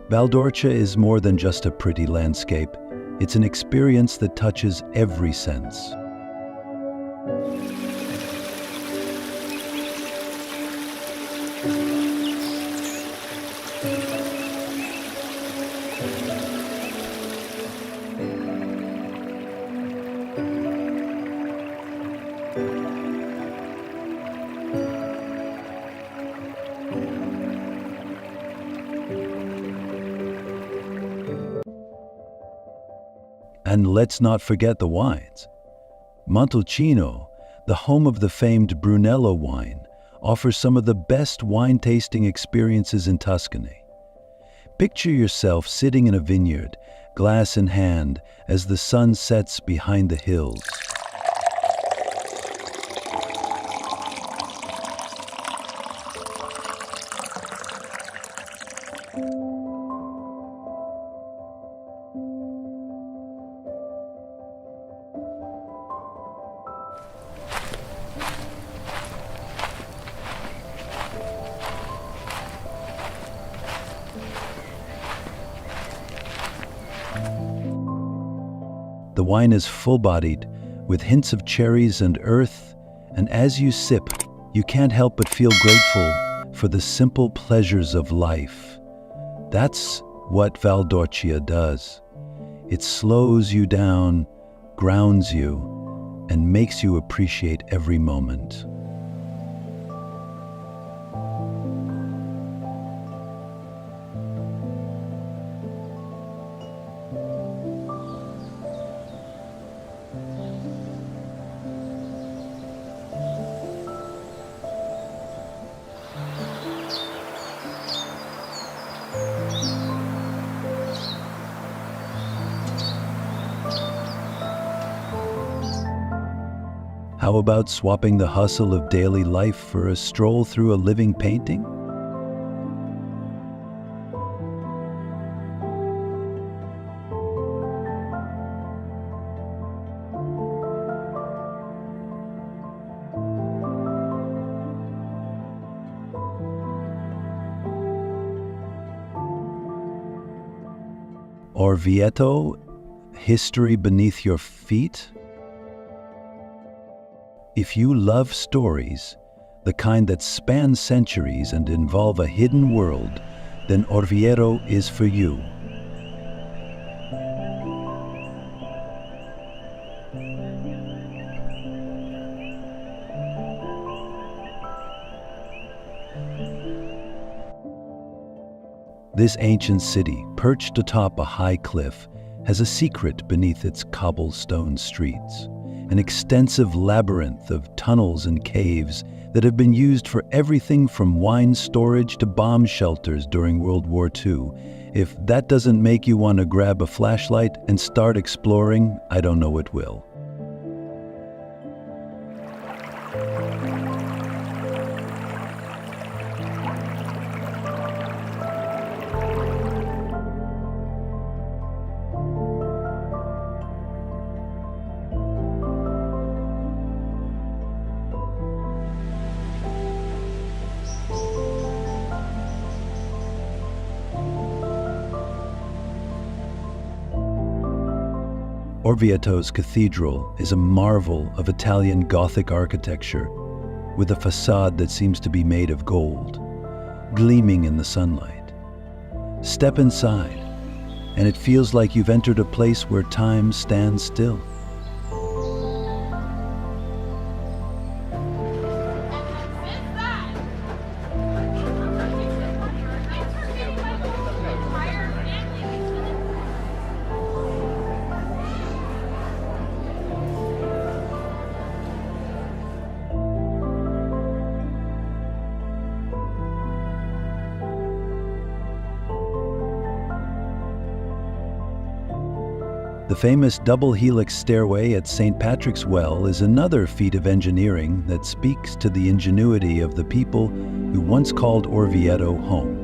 Valdorcia is more than just a pretty landscape. It's an experience that touches every sense. And let's not forget the wines. Montalcino, the home of the famed Brunello wine, offers some of the best wine tasting experiences in Tuscany. Picture yourself sitting in a vineyard, glass in hand, as the sun sets behind the hills. The wine is full-bodied, with hints of cherries and earth, and as you sip, you can't help but feel grateful for the simple pleasures of life. That's what Valdorcia does. It slows you down, grounds you, and makes you appreciate every moment. How about swapping the hustle of daily life for a stroll through a living painting? Orvieto, history beneath your feet? If you love stories, the kind that span centuries and involve a hidden world, then Orvieto is for you. This ancient city, perched atop a high cliff, has a secret beneath its cobblestone streets, an extensive labyrinth of tunnels and caves that have been used for everything from wine storage to bomb shelters during World War II. If that doesn't make you want to grab a flashlight and start exploring, I don't know what will. Orvieto's cathedral is a marvel of Italian Gothic architecture, with a facade that seems to be made of gold, gleaming in the sunlight. Step inside, and it feels like you've entered a place where time stands still. The famous double helix stairway at St. Patrick's Well is another feat of engineering that speaks to the ingenuity of the people who once called Orvieto home.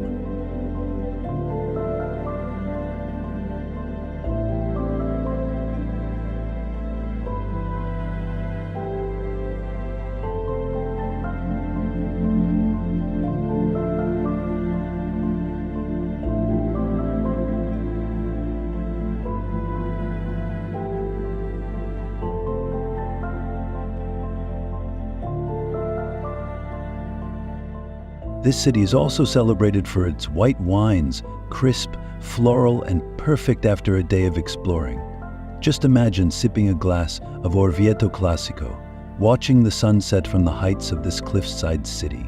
This city is also celebrated for its white wines, crisp, floral, and perfect after a day of exploring. Just imagine sipping a glass of Orvieto Classico, watching the sunset from the heights of this cliffside city.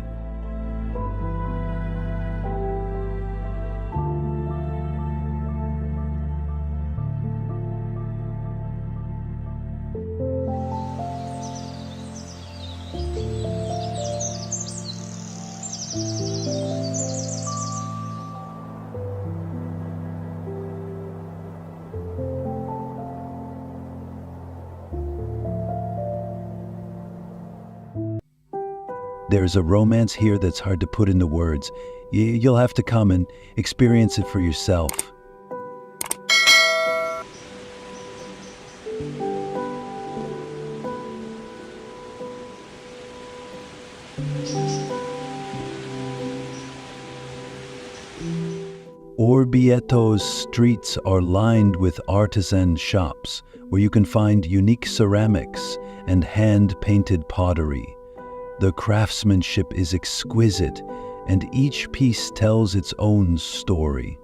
There's a romance here that's hard to put into words. You'll have to come and experience it for yourself. Orvieto's streets are lined with artisan shops where you can find unique ceramics and hand-painted pottery. The craftsmanship is exquisite, and each piece tells its own story.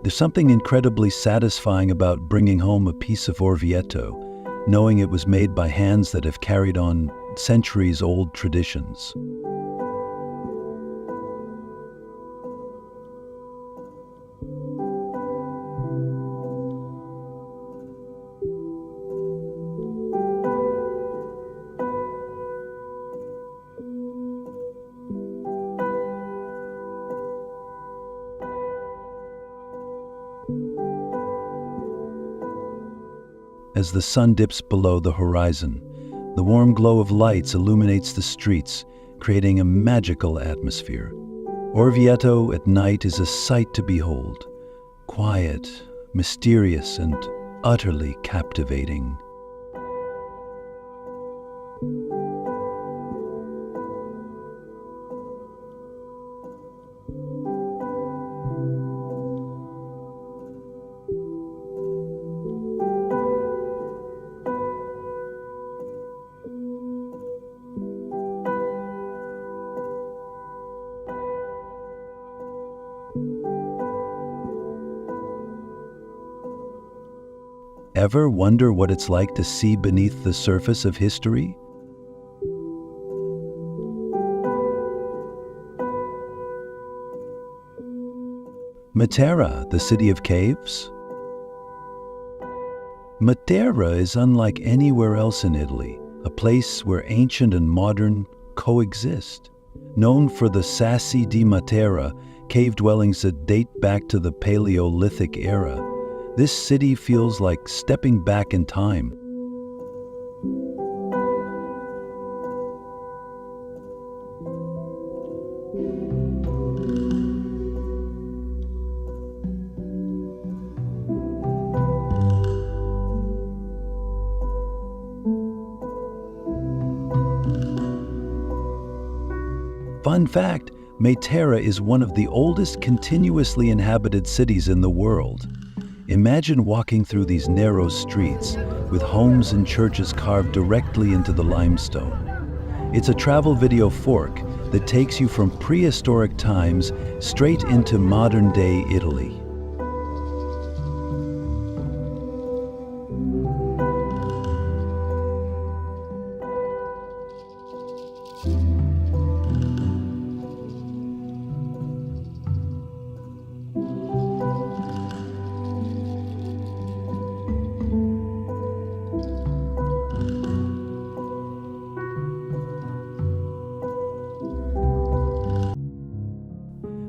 There's something incredibly satisfying about bringing home a piece of Orvieto, knowing it was made by hands that have carried on centuries-old traditions. As the sun dips below the horizon, the warm glow of lights illuminates the streets, creating a magical atmosphere. Orvieto at night is a sight to behold, quiet, mysterious, and utterly captivating. Ever wonder what it's like to see beneath the surface of history? Matera, the city of caves? Matera is unlike anywhere else in Italy, a place where ancient and modern coexist. Known for the Sassi di Matera, cave dwellings that date back to the Paleolithic era, this city feels like stepping back in time. Fun fact, Matera is one of the oldest continuously inhabited cities in the world. Imagine walking through these narrow streets with homes and churches carved directly into the limestone. It's a travel video fork that takes you from prehistoric times straight into modern-day Italy.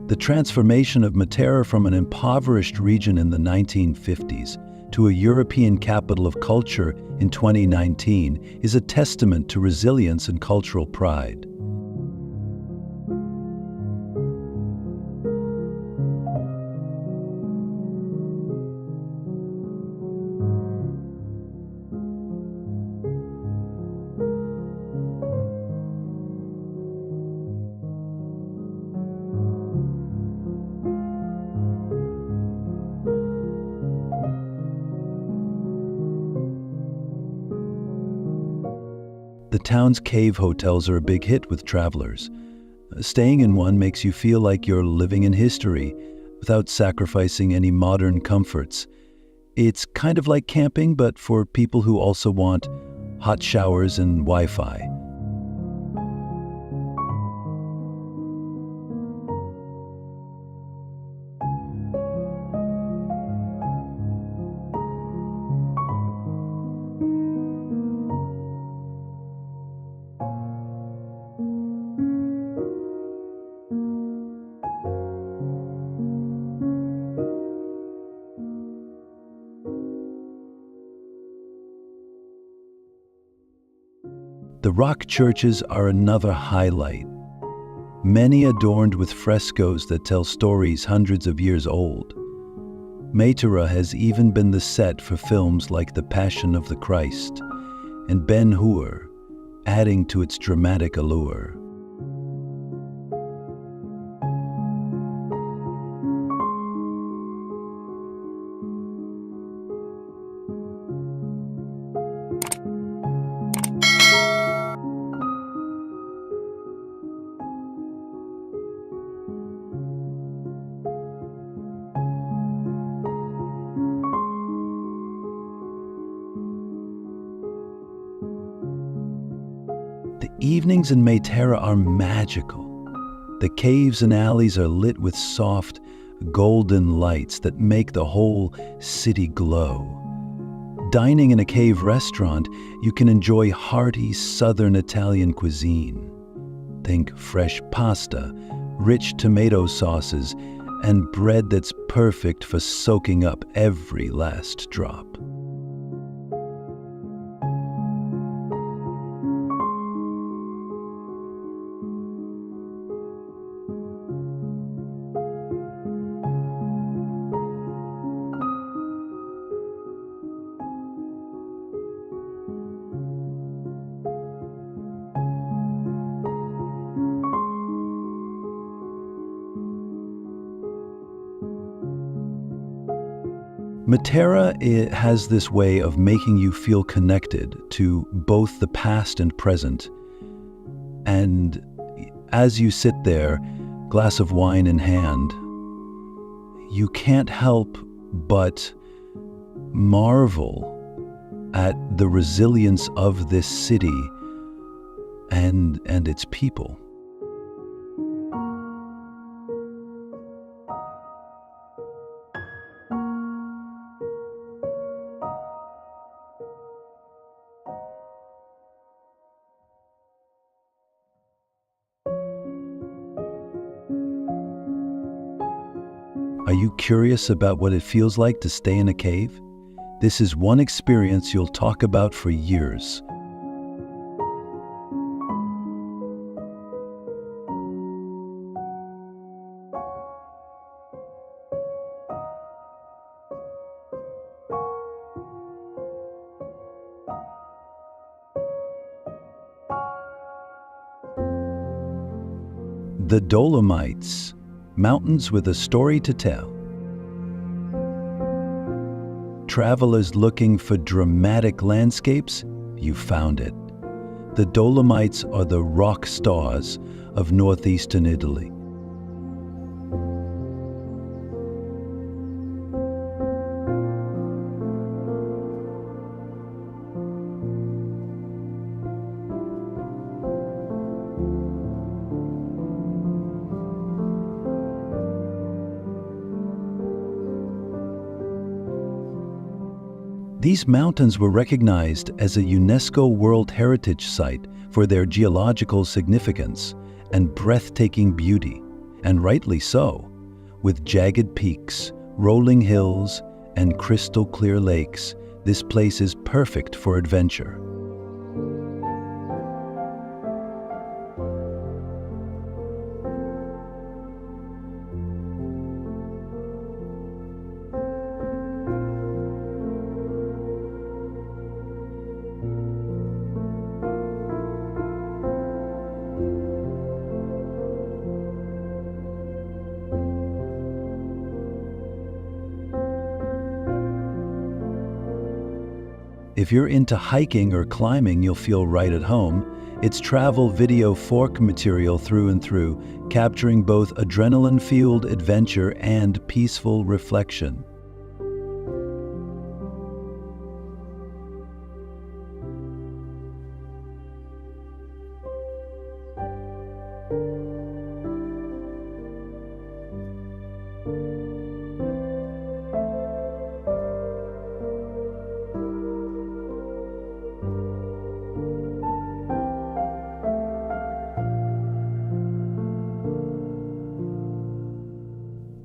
The transformation of Matera from an impoverished region in the 1950s to a European capital of culture in 2019 is a testament to resilience and cultural pride. The town's cave hotels are a big hit with travelers. Staying in one makes you feel like you're living in history without sacrificing any modern comforts. It's kind of like camping, but for people who also want hot showers and Wi-Fi. The rock churches are another highlight, many adorned with frescoes that tell stories hundreds of years old. Matera has even been the set for films like The Passion of the Christ and Ben-Hur, adding to its dramatic allure. The evenings in Matera are magical. The caves and alleys are lit with soft, golden lights that make the whole city glow. Dining in a cave restaurant, you can enjoy hearty southern Italian cuisine. Think fresh pasta, rich tomato sauces, and bread that's perfect for soaking up every last drop. Matera has this way of making you feel connected to both the past and present. And as you sit there, glass of wine in hand, you can't help but marvel at the resilience of this city and its people. Are you curious about what it feels like to stay in a cave? This is one experience you'll talk about for years. The Dolomites, mountains with a story to tell. Travelers looking for dramatic landscapes, you found it. The Dolomites are the rock stars of northeastern Italy. These mountains were recognized as a UNESCO World Heritage Site for their geological significance and breathtaking beauty, and rightly so, with jagged peaks, rolling hills, and crystal-clear lakes. This place is perfect for adventure. If you're into hiking or climbing, you'll feel right at home. It's travel video fork material through and through, capturing both adrenaline-fueled adventure and peaceful reflection.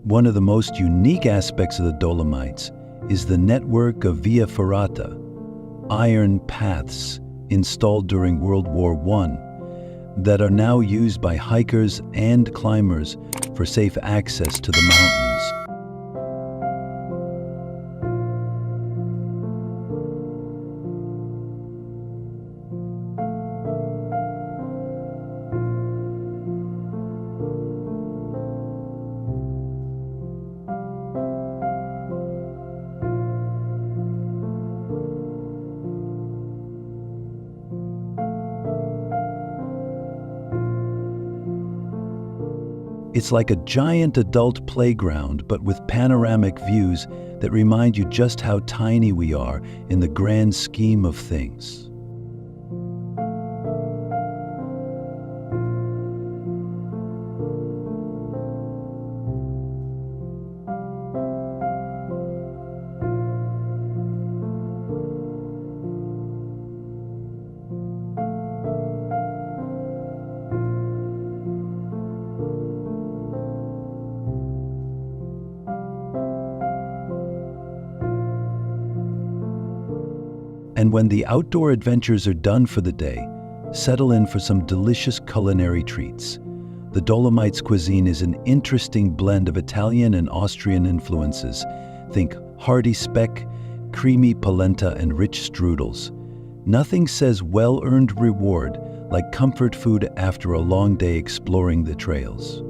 One of the most unique aspects of the Dolomites is the network of via ferrata, iron paths installed during World War I that are now used by hikers and climbers for safe access to the mountains. It's like a giant adult playground, but with panoramic views that remind you just how tiny we are in the grand scheme of things. And when the outdoor adventures are done for the day, settle in for some delicious culinary treats. The Dolomites cuisine is an interesting blend of Italian and Austrian influences. Think hearty speck, creamy polenta, and rich strudels. Nothing says well-earned reward like comfort food after a long day exploring the trails.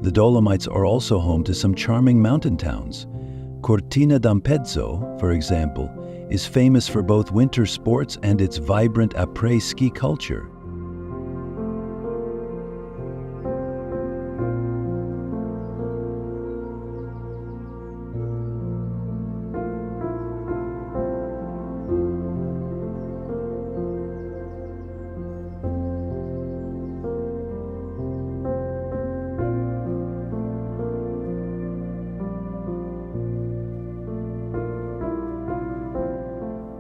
The Dolomites are also home to some charming mountain towns. Cortina d'Ampezzo, for example, is famous for both winter sports and its vibrant après-ski culture.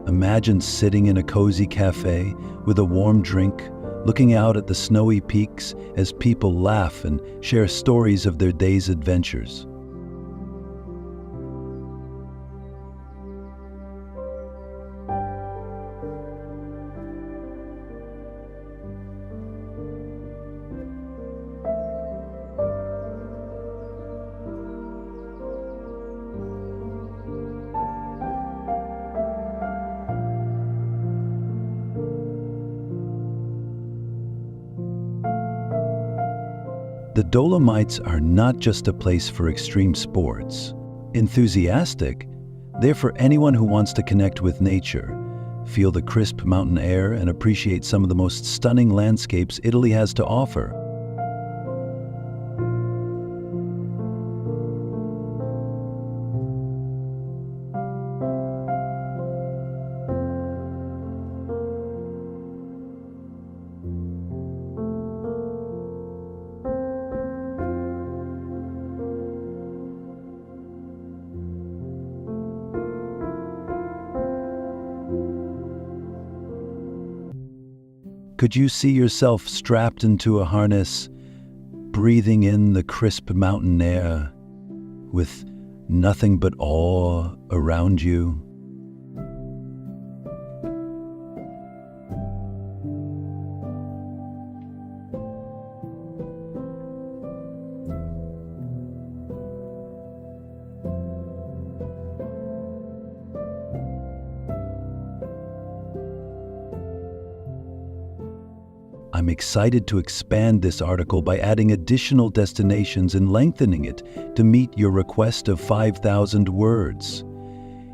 Imagine sitting in a cozy cafe with a warm drink, looking out at the snowy peaks as people laugh and share stories of their day's adventures. The Dolomites are not just a place for extreme sports. Enthusiastic, they're for anyone who wants to connect with nature, feel the crisp mountain air, and appreciate some of the most stunning landscapes Italy has to offer. Could you see yourself strapped into a harness, breathing in the crisp mountain air, with nothing but awe around you? I'm excited to expand this article by adding additional destinations and lengthening it to meet your request of 5,000 words.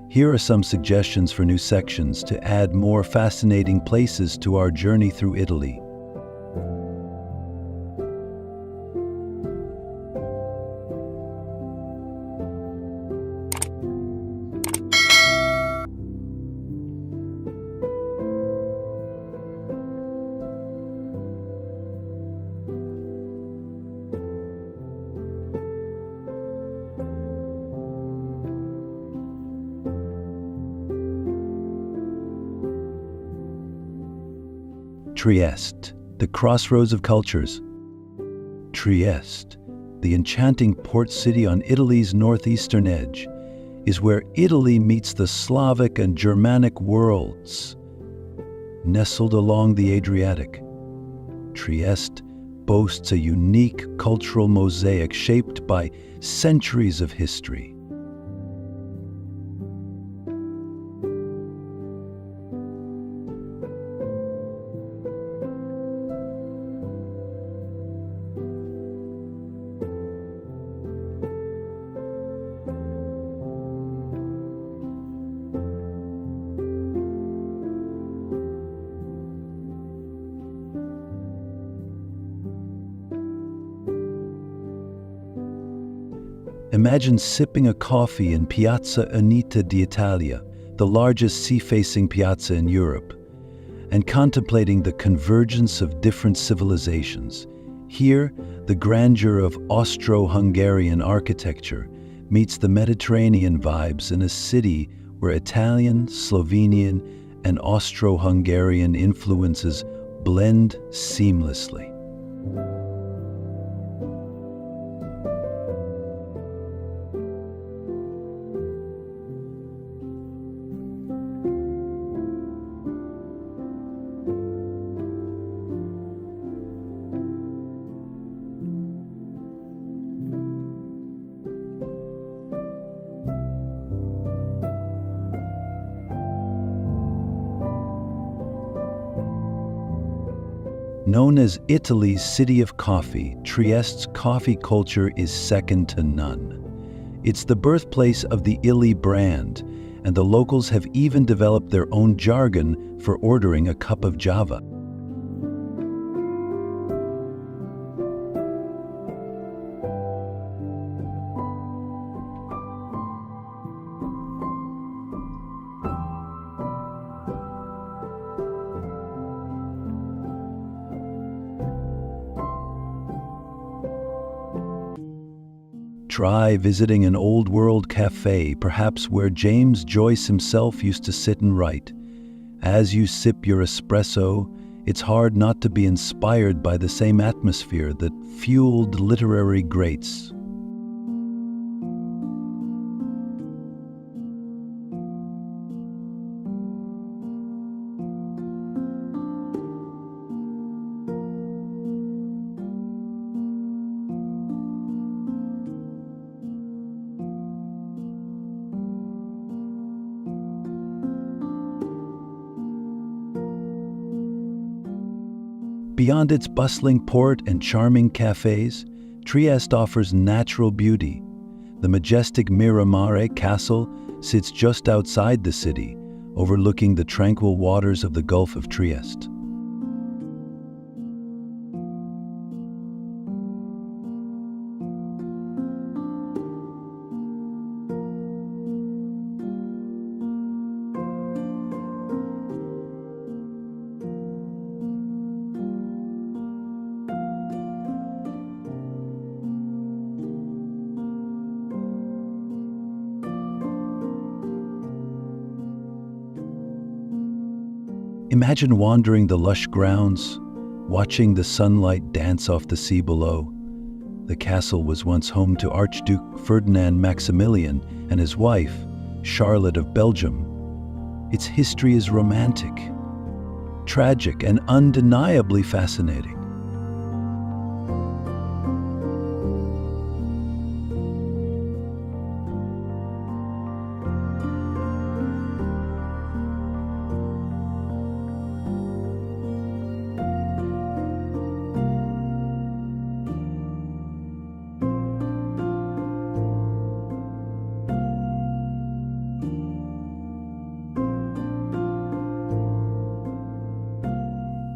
Here are some suggestions for new sections to add more fascinating places to our journey through Italy. Trieste, the crossroads of cultures. Trieste, the enchanting port city on Italy's northeastern edge, is where Italy meets the Slavic and Germanic worlds. Nestled along the Adriatic, Trieste boasts a unique cultural mosaic shaped by centuries of history. Imagine sipping a coffee in Piazza Unita d'Italia, the largest sea-facing piazza in Europe, and contemplating the convergence of different civilizations. Here, the grandeur of Austro-Hungarian architecture meets the Mediterranean vibes in a city where Italian, Slovenian, and Austro-Hungarian influences blend seamlessly. Known as Italy's city of coffee, Trieste's coffee culture is second to none. It's the birthplace of the Illy brand, and the locals have even developed their own jargon for ordering a cup of Java. Try visiting an old-world cafe, perhaps where James Joyce himself used to sit and write. As you sip your espresso, it's hard not to be inspired by the same atmosphere that fueled literary greats. Beyond its bustling port and charming cafes, Trieste offers natural beauty. The majestic Miramare Castle sits just outside the city, overlooking the tranquil waters of the Gulf of Trieste. Imagine wandering the lush grounds, watching the sunlight dance off the sea below. The castle was once home to Archduke Ferdinand Maximilian and his wife, Charlotte of Belgium. Its history is romantic, tragic, and undeniably fascinating.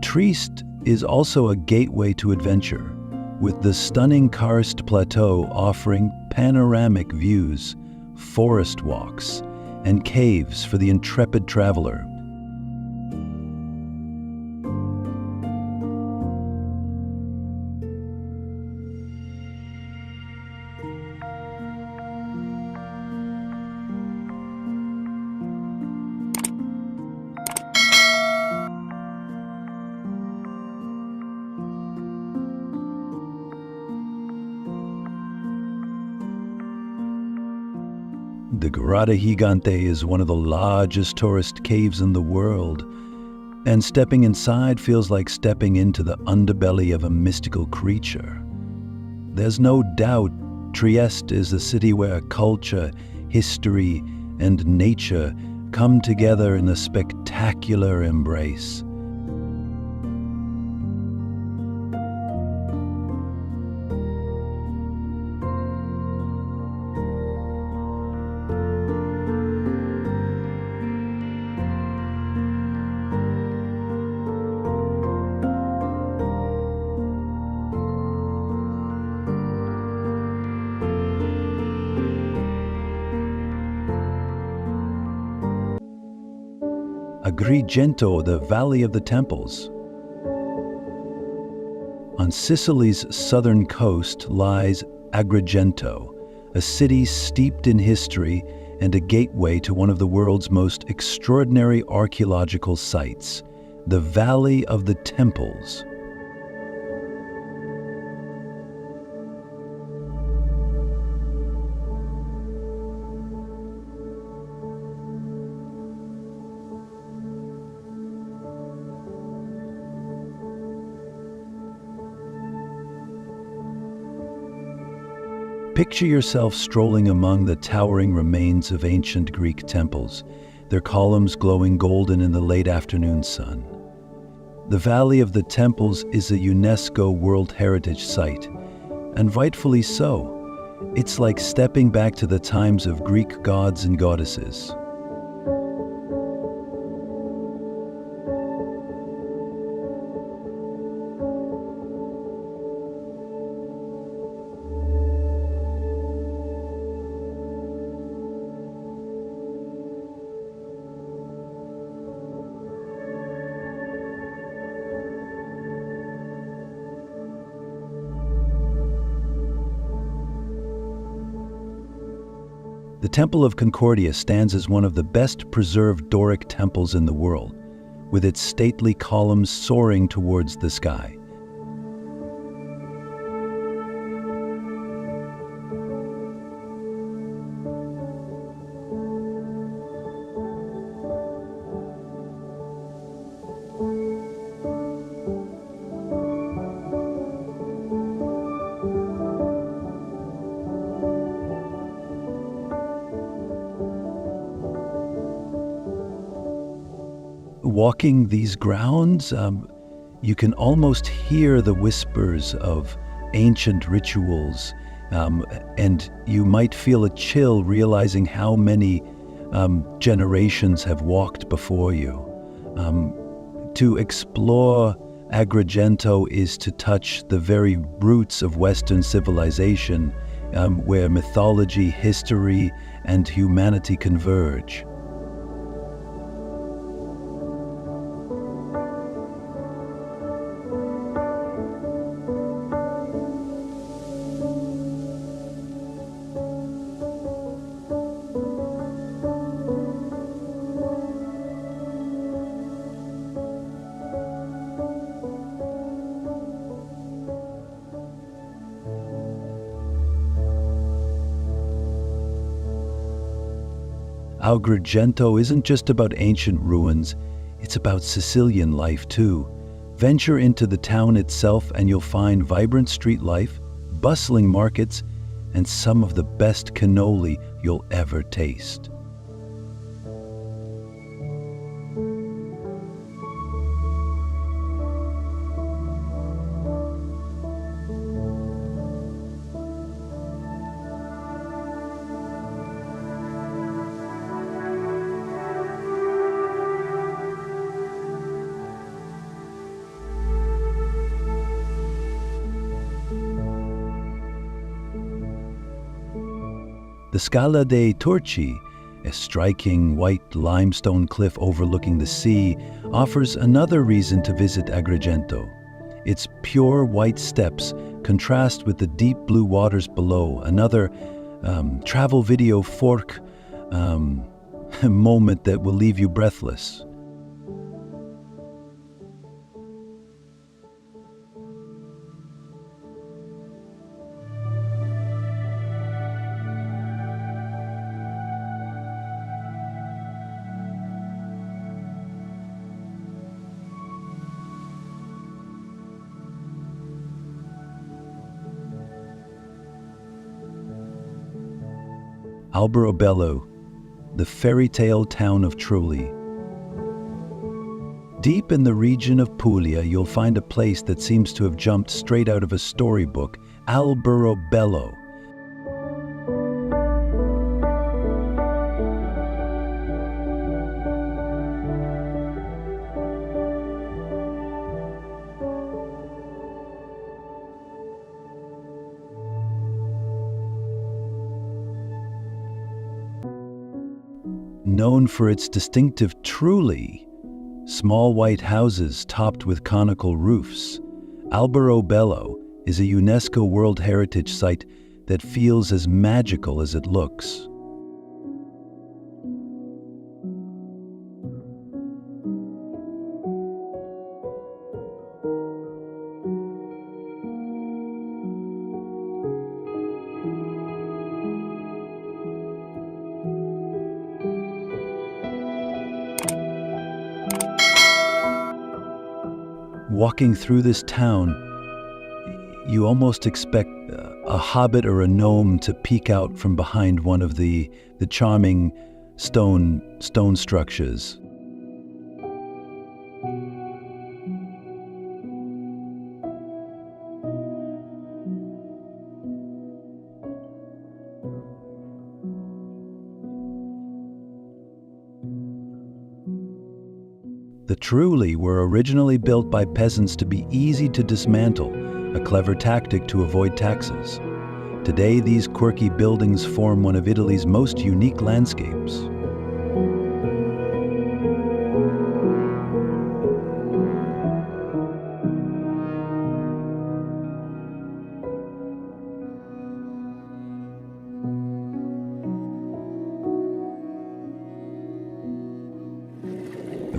Trieste is also a gateway to adventure, with the stunning karst plateau offering panoramic views, forest walks, and caves for the intrepid traveler. The Garda Gigante is one of the largest tourist caves in the world, and stepping inside feels like stepping into the underbelly of a mystical creature. There's no doubt Trieste is a city where culture, history, and nature come together in a spectacular embrace. Agrigento, the Valley of the Temples. On Sicily's southern coast lies Agrigento, a city steeped in history and a gateway to one of the world's most extraordinary archaeological sites, the Valley of the Temples. Picture yourself strolling among the towering remains of ancient Greek temples, their columns glowing golden in the late afternoon sun. The Valley of the Temples is a UNESCO World Heritage Site, and rightfully so. It's like stepping back to the times of Greek gods and goddesses. The Temple of Concordia stands as one of the best preserved Doric temples in the world, with its stately columns soaring towards the sky. Walking these grounds, you can almost hear the whispers of ancient rituals, and you might feel a chill realizing how many generations have walked before you. To explore Agrigento is to touch the very roots of Western civilization, where mythology, history, and humanity converge. Agrigento isn't just about ancient ruins, it's about Sicilian life too. Venture into the town itself and you'll find vibrant street life, bustling markets, and some of the best cannoli you'll ever taste. The Scala dei Turchi, a striking white limestone cliff overlooking the sea, offers another reason to visit Agrigento. Its pure white steps contrast with the deep blue waters below, another travel video fork moment that will leave you breathless. Alberobello, the fairy tale town of Trulli. Deep in the region of Puglia, you'll find a place that seems to have jumped straight out of a storybook, Alberobello. Known for its distinctive trulli, small white houses topped with conical roofs, Alberobello is a UNESCO World Heritage Site that feels as magical as it looks. Walking through this town, you almost expect a hobbit or a gnome to peek out from behind one of the charming stone structures. The trulli were originally built by peasants to be easy to dismantle, a clever tactic to avoid taxes. Today, these quirky buildings form one of Italy's most unique landscapes.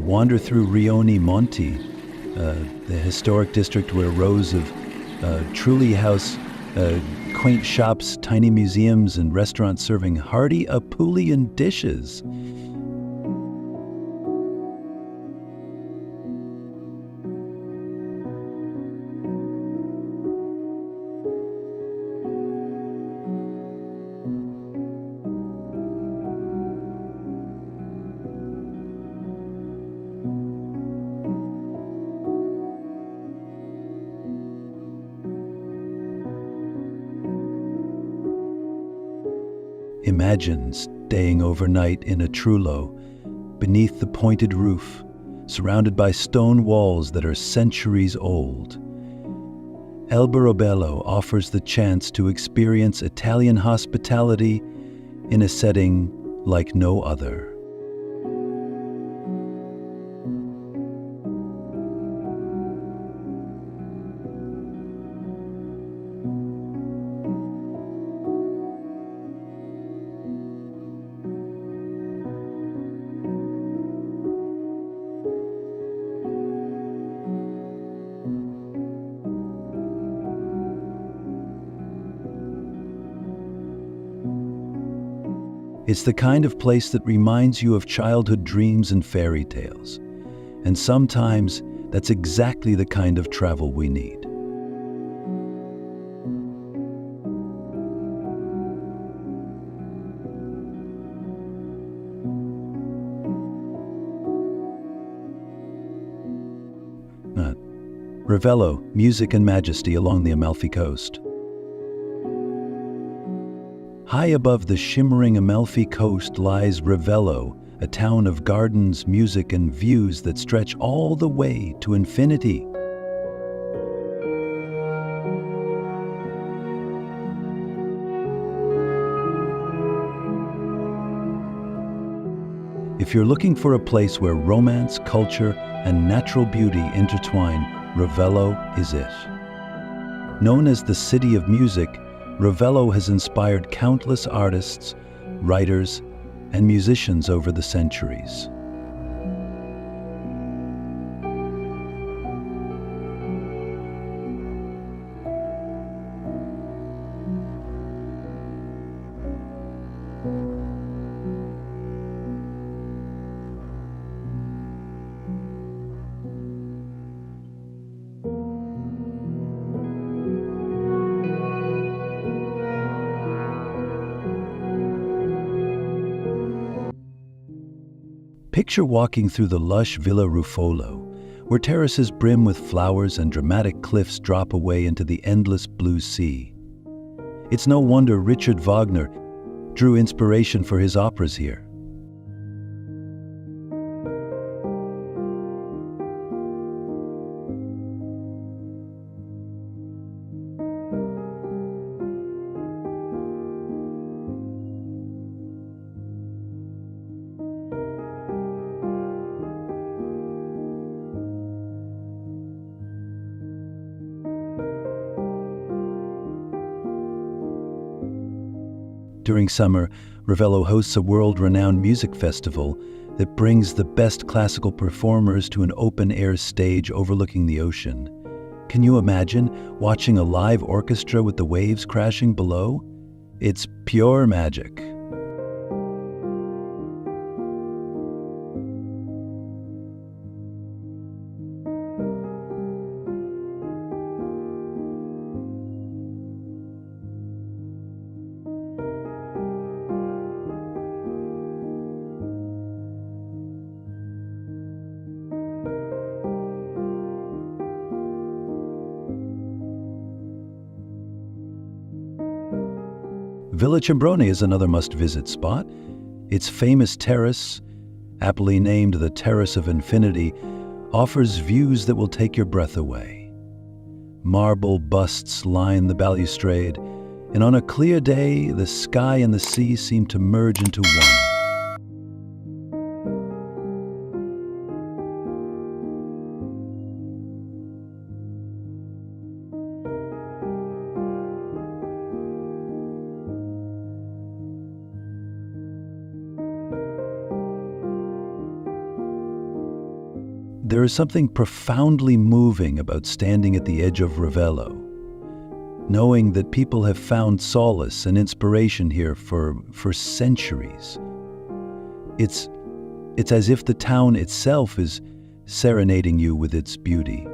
Wander through Rioni Monti, the historic district where rows of trulli house quaint shops, tiny museums, and restaurants serving hearty Apulian dishes. Imagine staying overnight in a trullo, beneath the pointed roof, surrounded by stone walls that are centuries old. Alberobello offers the chance to experience Italian hospitality in a setting like no other. It's the kind of place that reminds you of childhood dreams and fairy tales. And sometimes that's exactly the kind of travel we need. Ravello, music and majesty along the Amalfi Coast. High above the shimmering Amalfi Coast lies Ravello, a town of gardens, music, and views that stretch all the way to infinity. If you're looking for a place where romance, culture, and natural beauty intertwine, Ravello is it. Known as the City of Music, Ravello has inspired countless artists, writers, and musicians over the centuries. Picture walking through the lush Villa Ruffolo, where terraces brim with flowers and dramatic cliffs drop away into the endless blue sea. It's no wonder Richard Wagner drew inspiration for his operas here. During summer, Ravello hosts a world-renowned music festival that brings the best classical performers to an open-air stage overlooking the ocean. Can you imagine watching a live orchestra with the waves crashing below? It's pure magic. Villa Cimbrone is another must-visit spot. Its famous terrace, aptly named the Terrace of Infinity, offers views that will take your breath away. Marble busts line the balustrade, and on a clear day, the sky and the sea seem to merge into one. There is something profoundly moving about standing at the edge of Ravello, knowing that people have found solace and inspiration here for centuries. It's as if the town itself is serenading you with its beauty.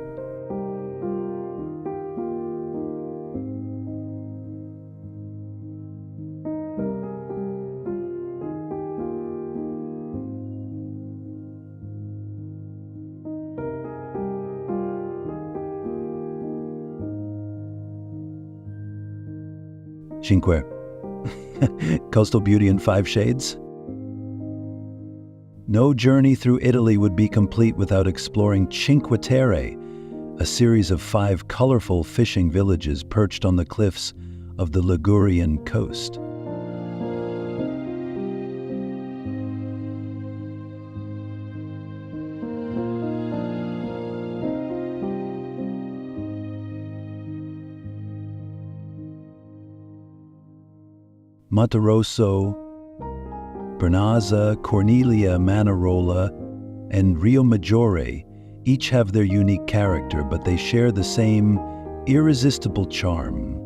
Cinque. Coastal beauty in 5 shades? No journey through Italy would be complete without exploring Cinque Terre, a series of 5 colorful fishing villages perched on the cliffs of the Ligurian coast. Monterosso, Bernazza, Cornelia, Manarola, and Rio Maggiore each have their unique character, but they share the same irresistible charm.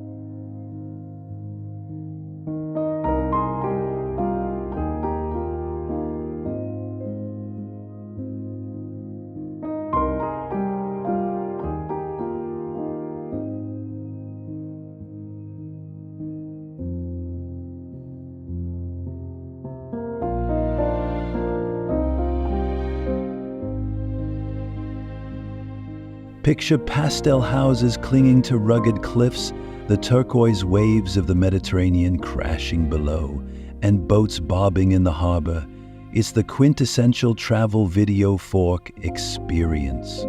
Picture pastel houses clinging to rugged cliffs, the turquoise waves of the Mediterranean crashing below, and boats bobbing in the harbor. It's the quintessential travel video fork experience.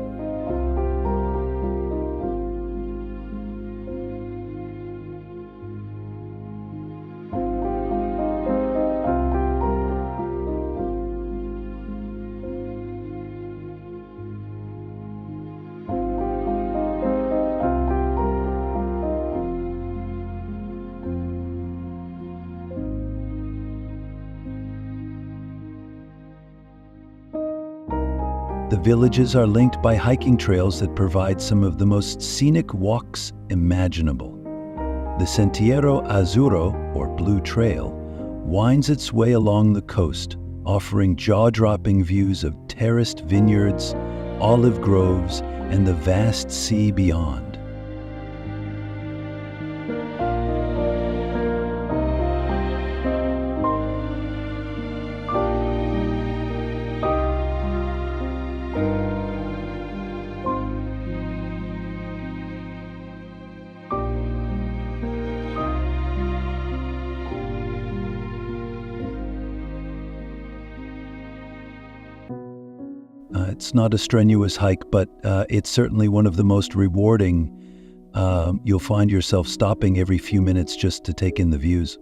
The villages are linked by hiking trails that provide some of the most scenic walks imaginable. The Sentiero Azzurro, or Blue Trail, winds its way along the coast, offering jaw-dropping views of terraced vineyards, olive groves, and the vast sea beyond. It's not a strenuous hike, but it's certainly one of the most rewarding. You'll find yourself stopping every few minutes just to take in the views.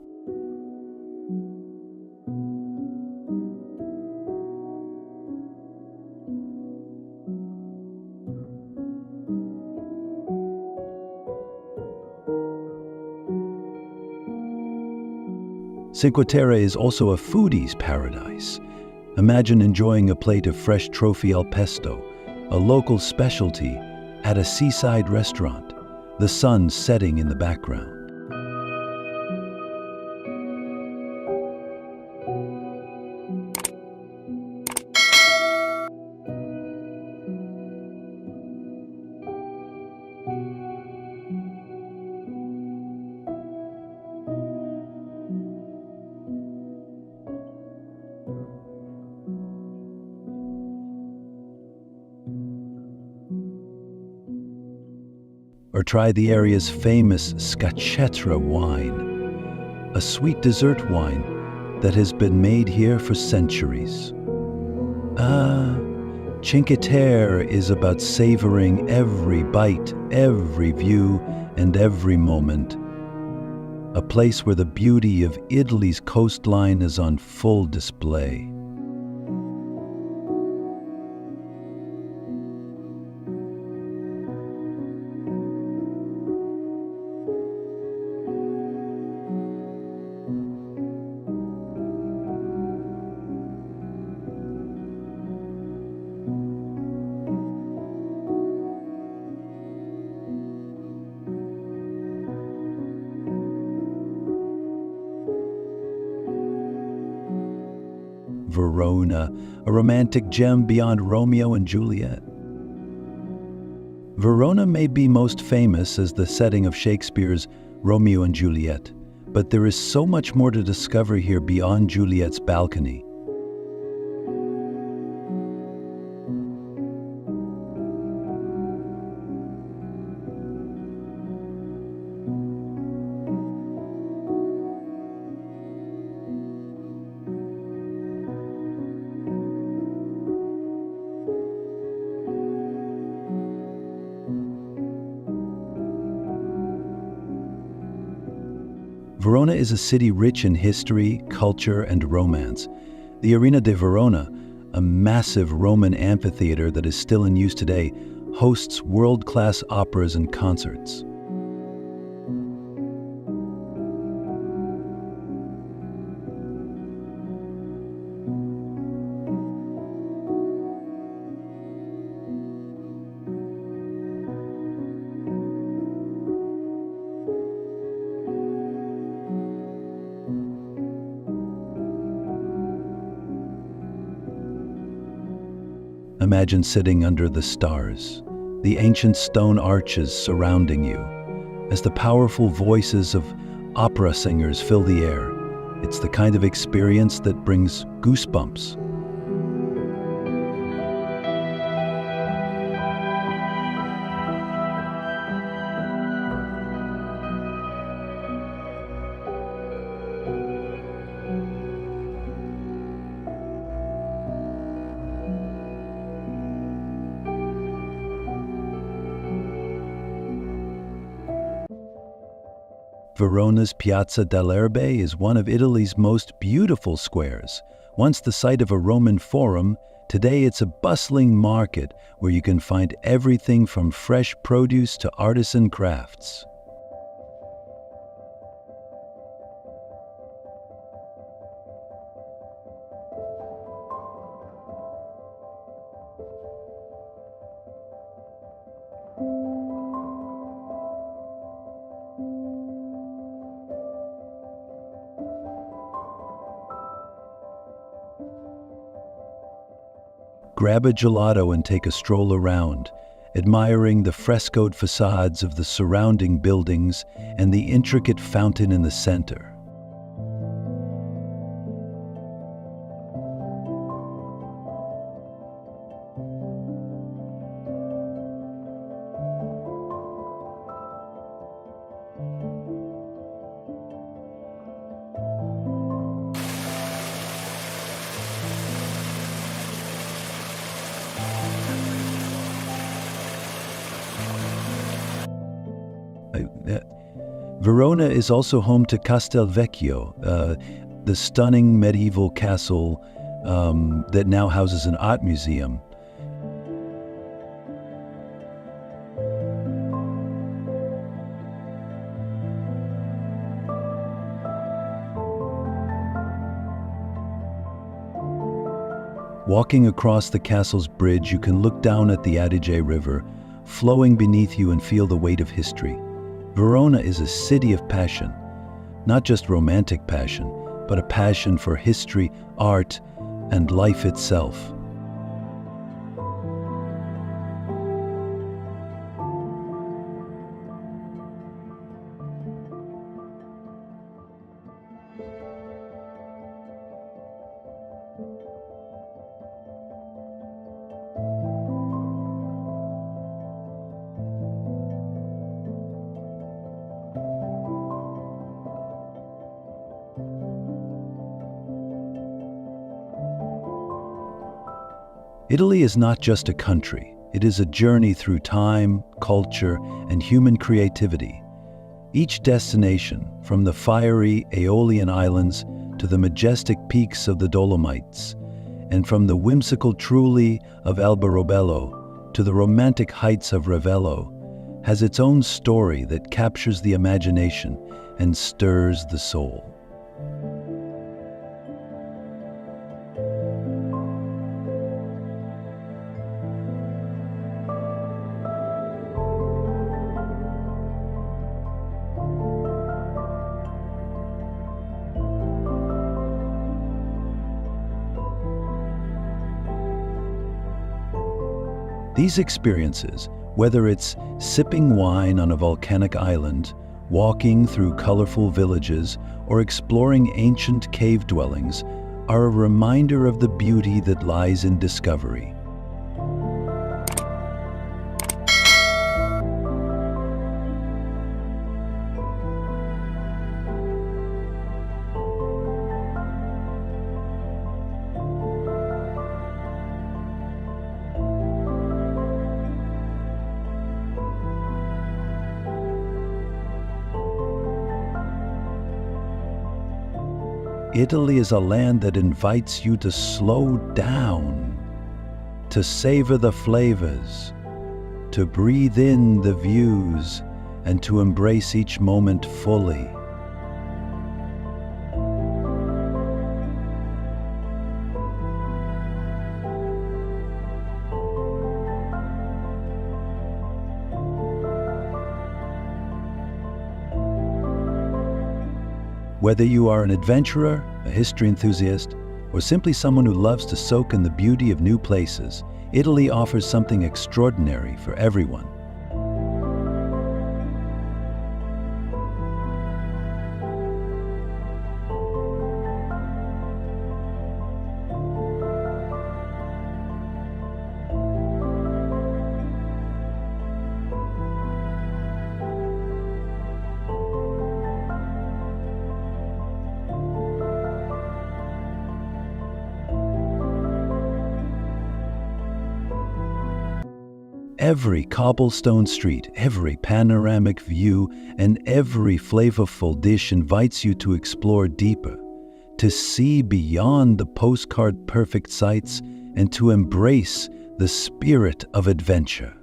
Cinque Terre is also a foodie's paradise. Imagine enjoying a plate of fresh trophy al pesto, a local specialty, at a seaside restaurant, the sun setting in the background. Or try the area's famous Scaccetra wine, a sweet dessert wine that has been made here for centuries. Cinque Terre is about savoring every bite, every view, and every moment. A place where the beauty of Italy's coastline is on full display. Verona, a romantic gem beyond Romeo and Juliet. Verona may be most famous as the setting of Shakespeare's Romeo and Juliet, but there is so much more to discover here beyond Juliet's balcony. Verona is a city rich in history, culture, and romance. The Arena di Verona, a massive Roman amphitheater that is still in use today, hosts world-class operas and concerts. Imagine sitting under the stars, the ancient stone arches surrounding you, as the powerful voices of opera singers fill the air. It's the kind of experience that brings goosebumps. Verona's Piazza dell'Erbe is one of Italy's most beautiful squares. Once the site of a Roman forum, today it's a bustling market where you can find everything from fresh produce to artisan crafts. Grab a gelato and take a stroll around, admiring the frescoed facades of the surrounding buildings and the intricate fountain in the center. Verona is also home to Castelvecchio, the stunning medieval castle that now houses an art museum. Walking across the castle's bridge, you can look down at the Adige River, flowing beneath you and feel the weight of history. Verona is a city of passion, not just romantic passion, but a passion for history, art, and life itself. Italy is not just a country. It is a journey through time, culture, and human creativity. Each destination, from the fiery Aeolian Islands to the majestic peaks of the Dolomites, and from the whimsical Trulli of Alberobello to the romantic heights of Ravello, has its own story that captures the imagination and stirs the soul. These experiences, whether it's sipping wine on a volcanic island, walking through colorful villages, or exploring ancient cave dwellings, are a reminder of the beauty that lies in discovery. Italy is a land that invites you to slow down, to savor the flavors, to breathe in the views, and to embrace each moment fully. Whether you are an adventurer, a history enthusiast, or simply someone who loves to soak in the beauty of new places, Italy offers something extraordinary for everyone. Every cobblestone street, every panoramic view, and every flavorful dish invites you to explore deeper, to see beyond the postcard-perfect sights, and to embrace the spirit of adventure.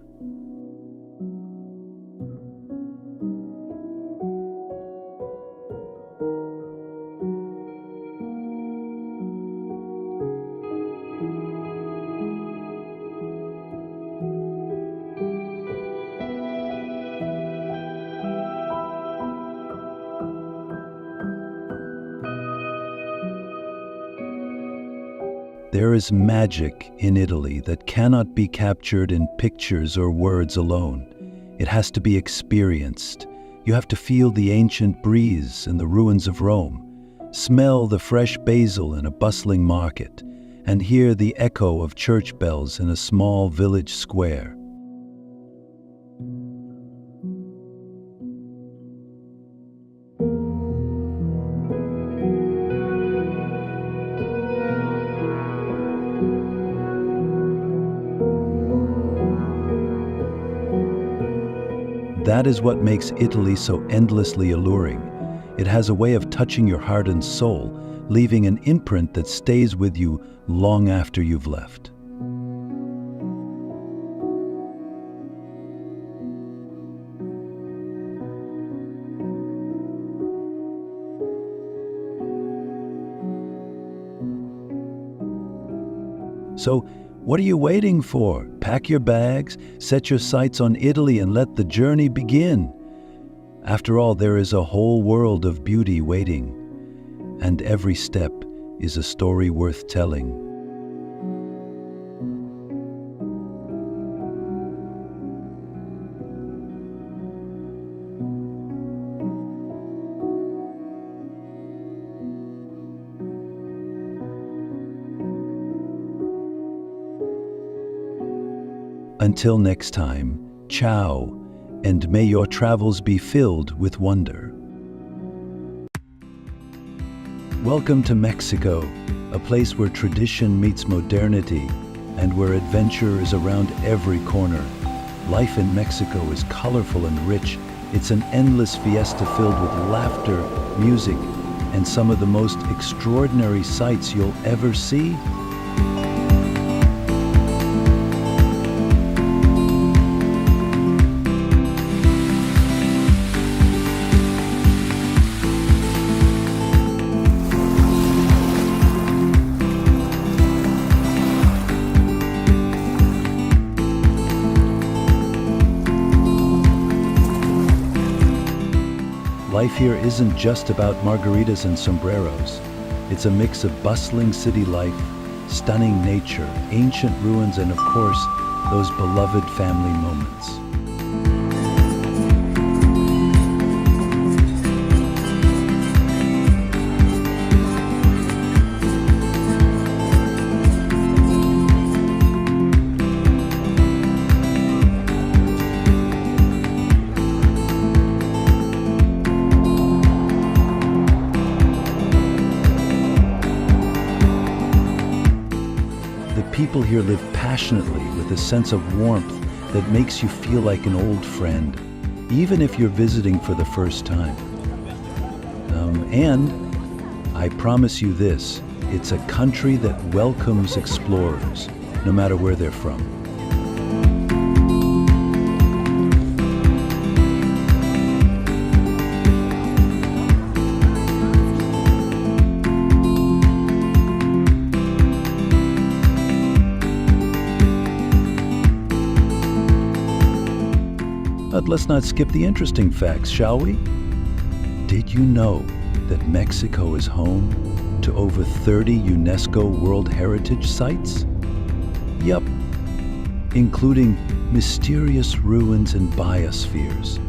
There is magic in Italy that cannot be captured in pictures or words alone. It has to be experienced. You have to feel the ancient breeze in the ruins of Rome, smell the fresh basil in a bustling market, and hear the echo of church bells in a small village square. That is what makes Italy so endlessly alluring. It has a way of touching your heart and soul, leaving an imprint that stays with you long after you've left. So, what are you waiting for? Pack your bags, set your sights on Italy, and let the journey begin. After all, there is a whole world of beauty waiting, and every step is a story worth telling. Until next time, ciao, and may your travels be filled with wonder. Welcome to Mexico, a place where tradition meets modernity, and where adventure is around every corner. Life in Mexico is colorful and rich. It's an endless fiesta filled with laughter, music, and some of the most extraordinary sights you'll ever see. Life here isn't just about margaritas and sombreros. It's a mix of bustling city life, stunning nature, ancient ruins, and of course, those beloved family moments. People here live passionately with a sense of warmth that makes you feel like an old friend, even if you're visiting for the first time. And I promise you this, it's a country that welcomes explorers, no matter where they're from. But let's not skip the interesting facts, shall we? Did you know that Mexico is home to over 30 UNESCO World Heritage Sites? Yup, including mysterious ruins and biospheres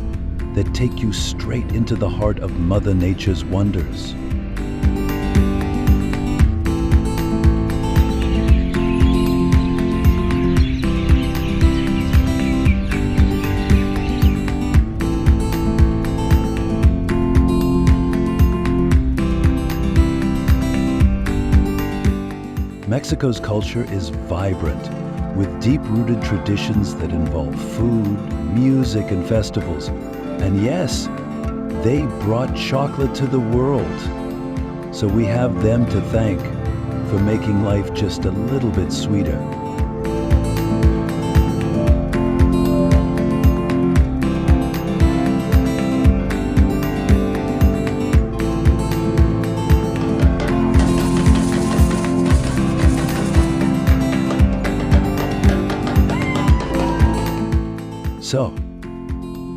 that take you straight into the heart of Mother Nature's wonders. Mexico's culture is vibrant, with deep-rooted traditions that involve food, music, and festivals. And yes, they brought chocolate to the world. So we have them to thank for making life just a little bit sweeter. So,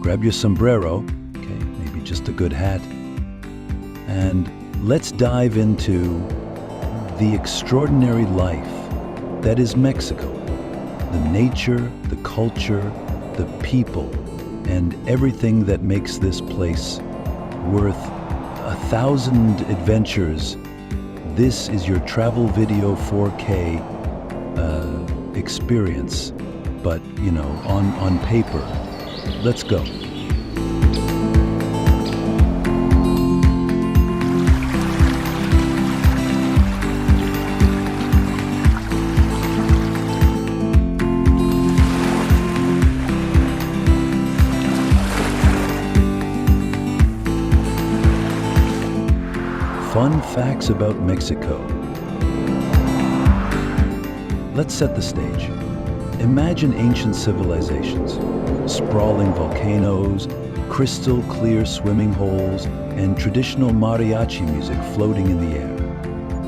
grab your sombrero, okay, maybe just a good hat, and let's dive into the extraordinary life that is Mexico. The nature, the culture, the people, and everything that makes this place worth 1,000 adventures. This is your travel video 4K experience. But, you know, on paper. Let's go. Fun facts about Mexico. Let's set the stage. Imagine ancient civilizations, sprawling volcanoes, crystal clear swimming holes, and traditional mariachi music floating in the air.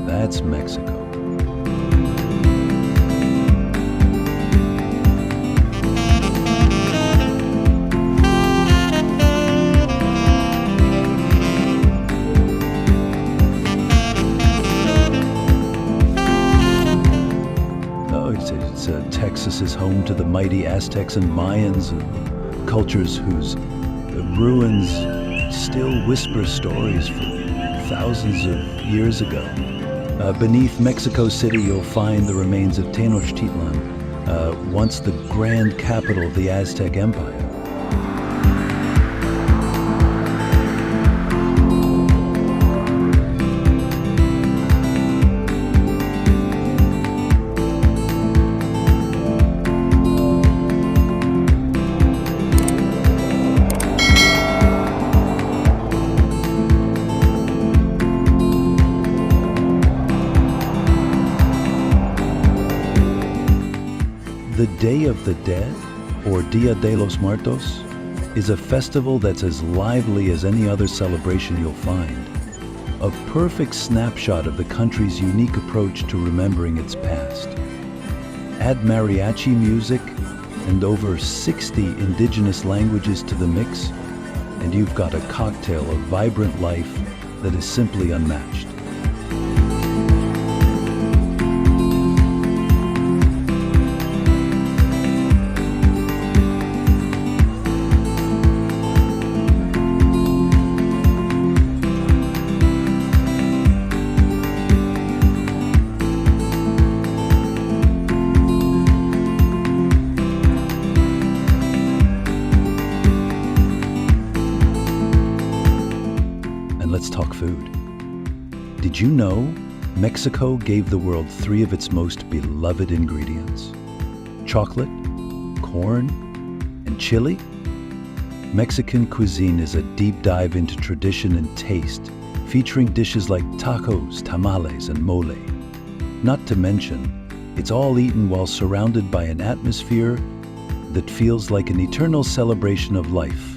That's Mexico. Texas is home to the mighty Aztecs and Mayans, cultures whose ruins still whisper stories from thousands of years ago. Beneath Mexico City, you'll find the remains of Tenochtitlan, once the grand capital of the Aztec Empire. Day of the Dead, or Dia de los Muertos, is a festival that's as lively as any other celebration you'll find. A perfect snapshot of the country's unique approach to remembering its past. Add mariachi music and over 60 indigenous languages to the mix, and you've got a cocktail of vibrant life that is simply unmatched. Let's talk food. Did you know Mexico gave the world 3 of its most beloved ingredients? Chocolate, corn, and chili? Mexican cuisine is a deep dive into tradition and taste, featuring dishes like tacos, tamales, and mole. Not to mention, it's all eaten while surrounded by an atmosphere that feels like an eternal celebration of life.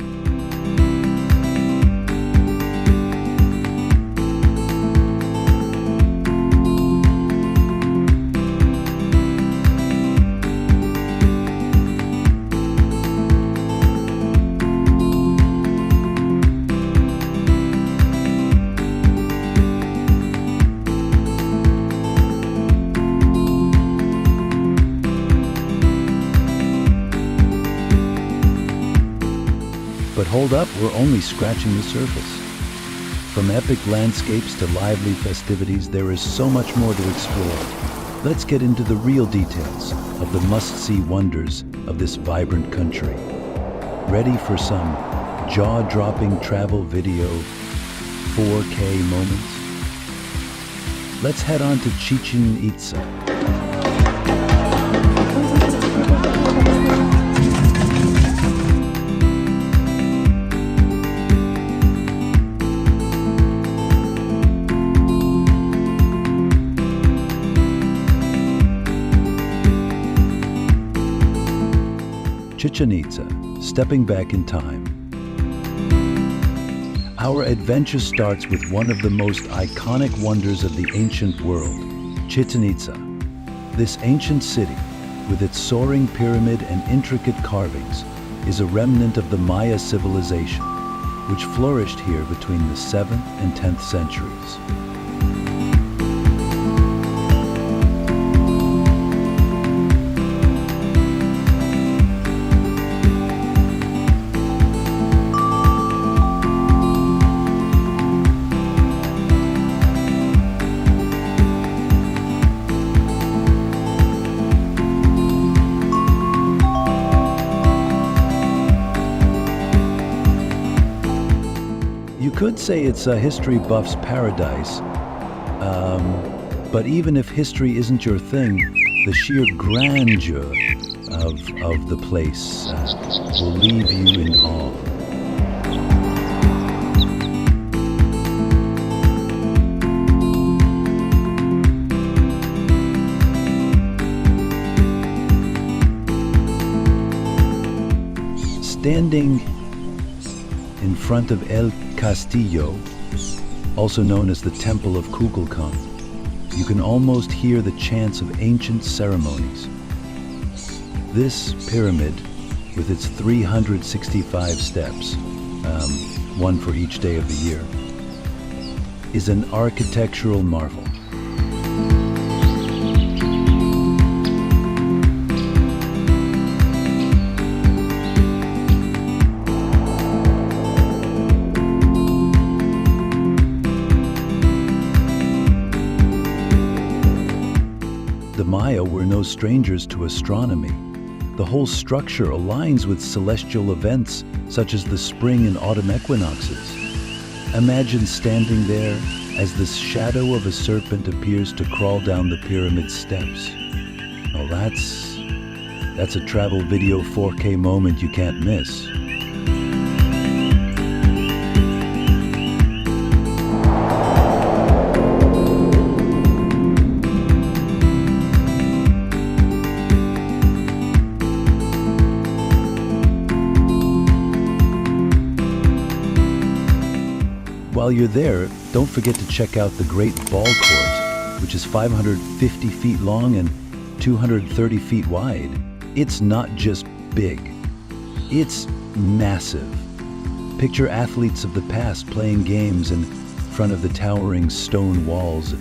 But hold up, we're only scratching the surface. From epic landscapes to lively festivities, there is so much more to explore. Let's get into the real details of the must-see wonders of this vibrant country. Ready for some jaw-dropping travel video 4K moments? Let's head on to Chichen Itza. Chichen Itza, stepping back in time. Our adventure starts with one of the most iconic wonders of the ancient world, Chichen Itza. This ancient city, with its soaring pyramid and intricate carvings, is a remnant of the Maya civilization, which flourished here between the 7th and 10th centuries. You could say it's a history buff's paradise, but even if history isn't your thing, the sheer grandeur of the place will leave you in awe. Standing in front of El Castillo, also known as the Temple of Kukulkan, you can almost hear the chants of ancient ceremonies. This pyramid, with its 365 steps, one for each day of the year, is an architectural marvel. The Maya were no strangers to astronomy. The whole structure aligns with celestial events such as the spring and autumn equinoxes. Imagine standing there as the shadow of a serpent appears to crawl down the pyramid steps. Well, that's a travel video 4K moment you can't miss. while you're there, don't forget to check out the Great Ball Court, which is 550 feet long and 230 feet wide. It's not just big, it's massive. Picture athletes of the past playing games in front of the towering stone walls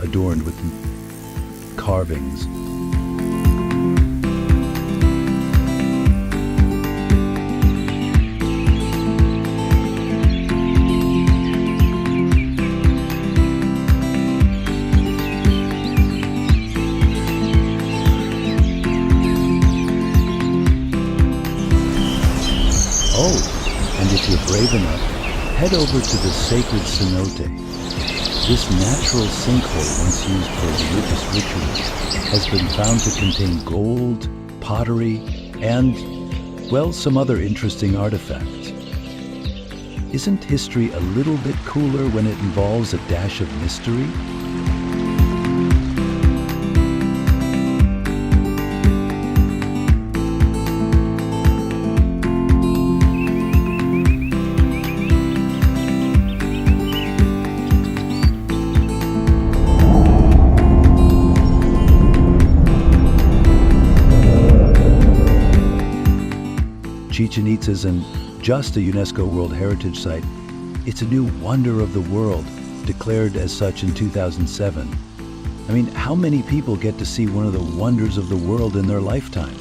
adorned with carvings. Oh, and if you're brave enough, head over to the sacred cenote. This natural sinkhole, once used for religious rituals, has been found to contain gold, pottery, and, well, some other interesting artifacts. Isn't history a little bit cooler when it involves a dash of mystery? Chichen Itza isn't just a UNESCO World Heritage Site, it's a new wonder of the world, declared as such in 2007. I mean, how many people get to see one of the wonders of the world in their lifetime?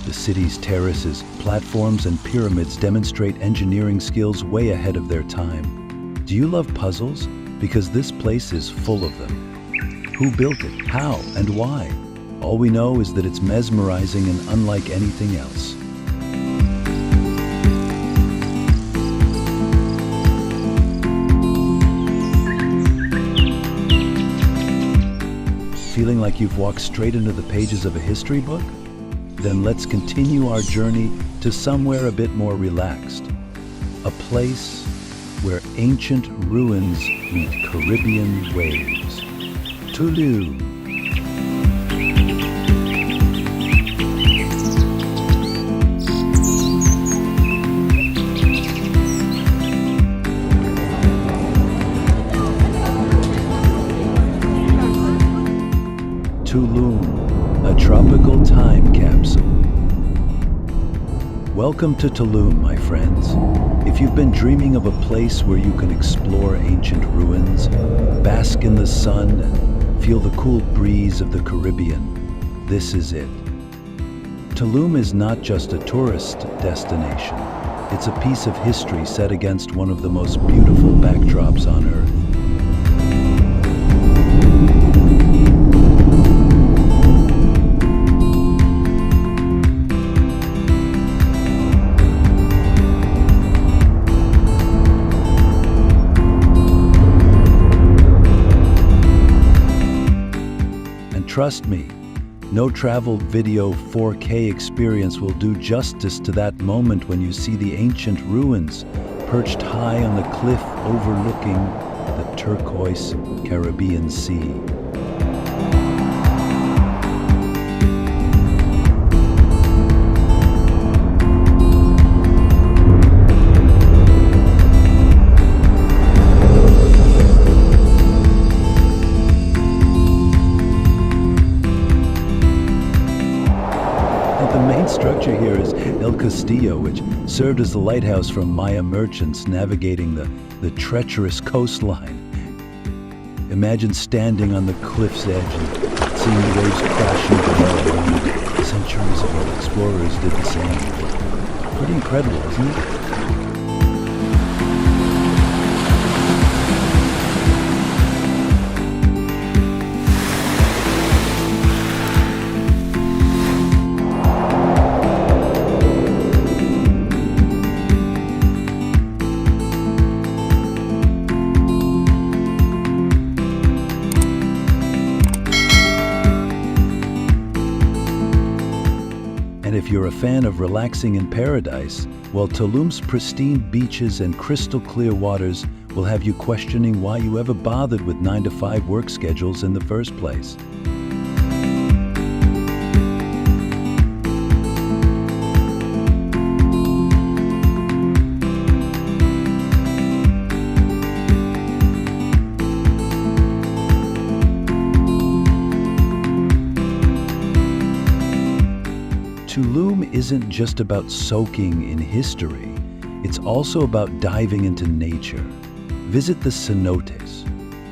The city's terraces, platforms, and pyramids demonstrate engineering skills way ahead of their time. Do you love puzzles? Because this place is full of them. Who built it? How? And why? All we know is that it's mesmerizing and unlike anything else. Feeling like you've walked straight into the pages of a history book? Then let's continue our journey to somewhere a bit more relaxed. A place where ancient ruins meet Caribbean waves. Tulum. Tulum, a tropical time capsule. Welcome to Tulum, my friends. If you've been dreaming of a place where you can explore ancient ruins, bask in the sun, and feel the cool breeze of the Caribbean, this is it. Tulum is not just a tourist destination. It's a piece of history set against one of the most beautiful backdrops on Earth. Trust me, no travel video 4K experience will do justice to that moment when you see the ancient ruins perched high on the cliff overlooking the turquoise Caribbean Sea. Structure here is El Castillo, which served as the lighthouse from Maya merchants navigating the treacherous coastline. Imagine standing on the cliff's edge and seeing the waves crashing below. Centuries ago, explorers did the same. Pretty incredible, isn't it? If you're a fan of relaxing in paradise, while Tulum's pristine beaches and crystal-clear waters will have you questioning why you ever bothered with 9-to-5 work schedules in the first place. Tulum isn't just about soaking in history, it's also about diving into nature. Visit the cenotes,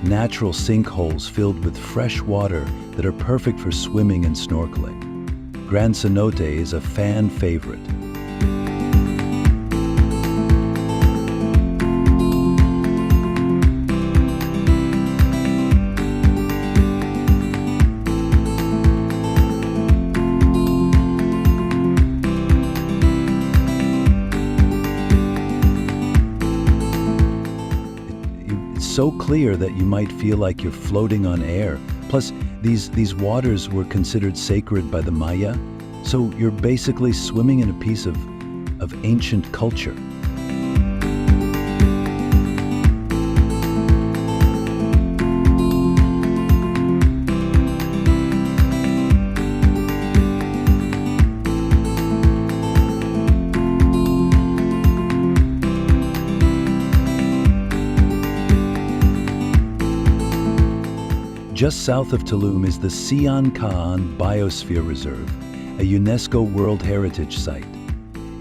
natural sinkholes filled with fresh water that are perfect for swimming and snorkeling. Gran Cenote is a fan favorite. So clear that you might feel like you're floating on air. Plus, these waters were considered sacred by the Maya, so you're basically swimming in a piece of ancient culture. Just south of Tulum is the Sian-Kaan Biosphere Reserve, a UNESCO World Heritage Site.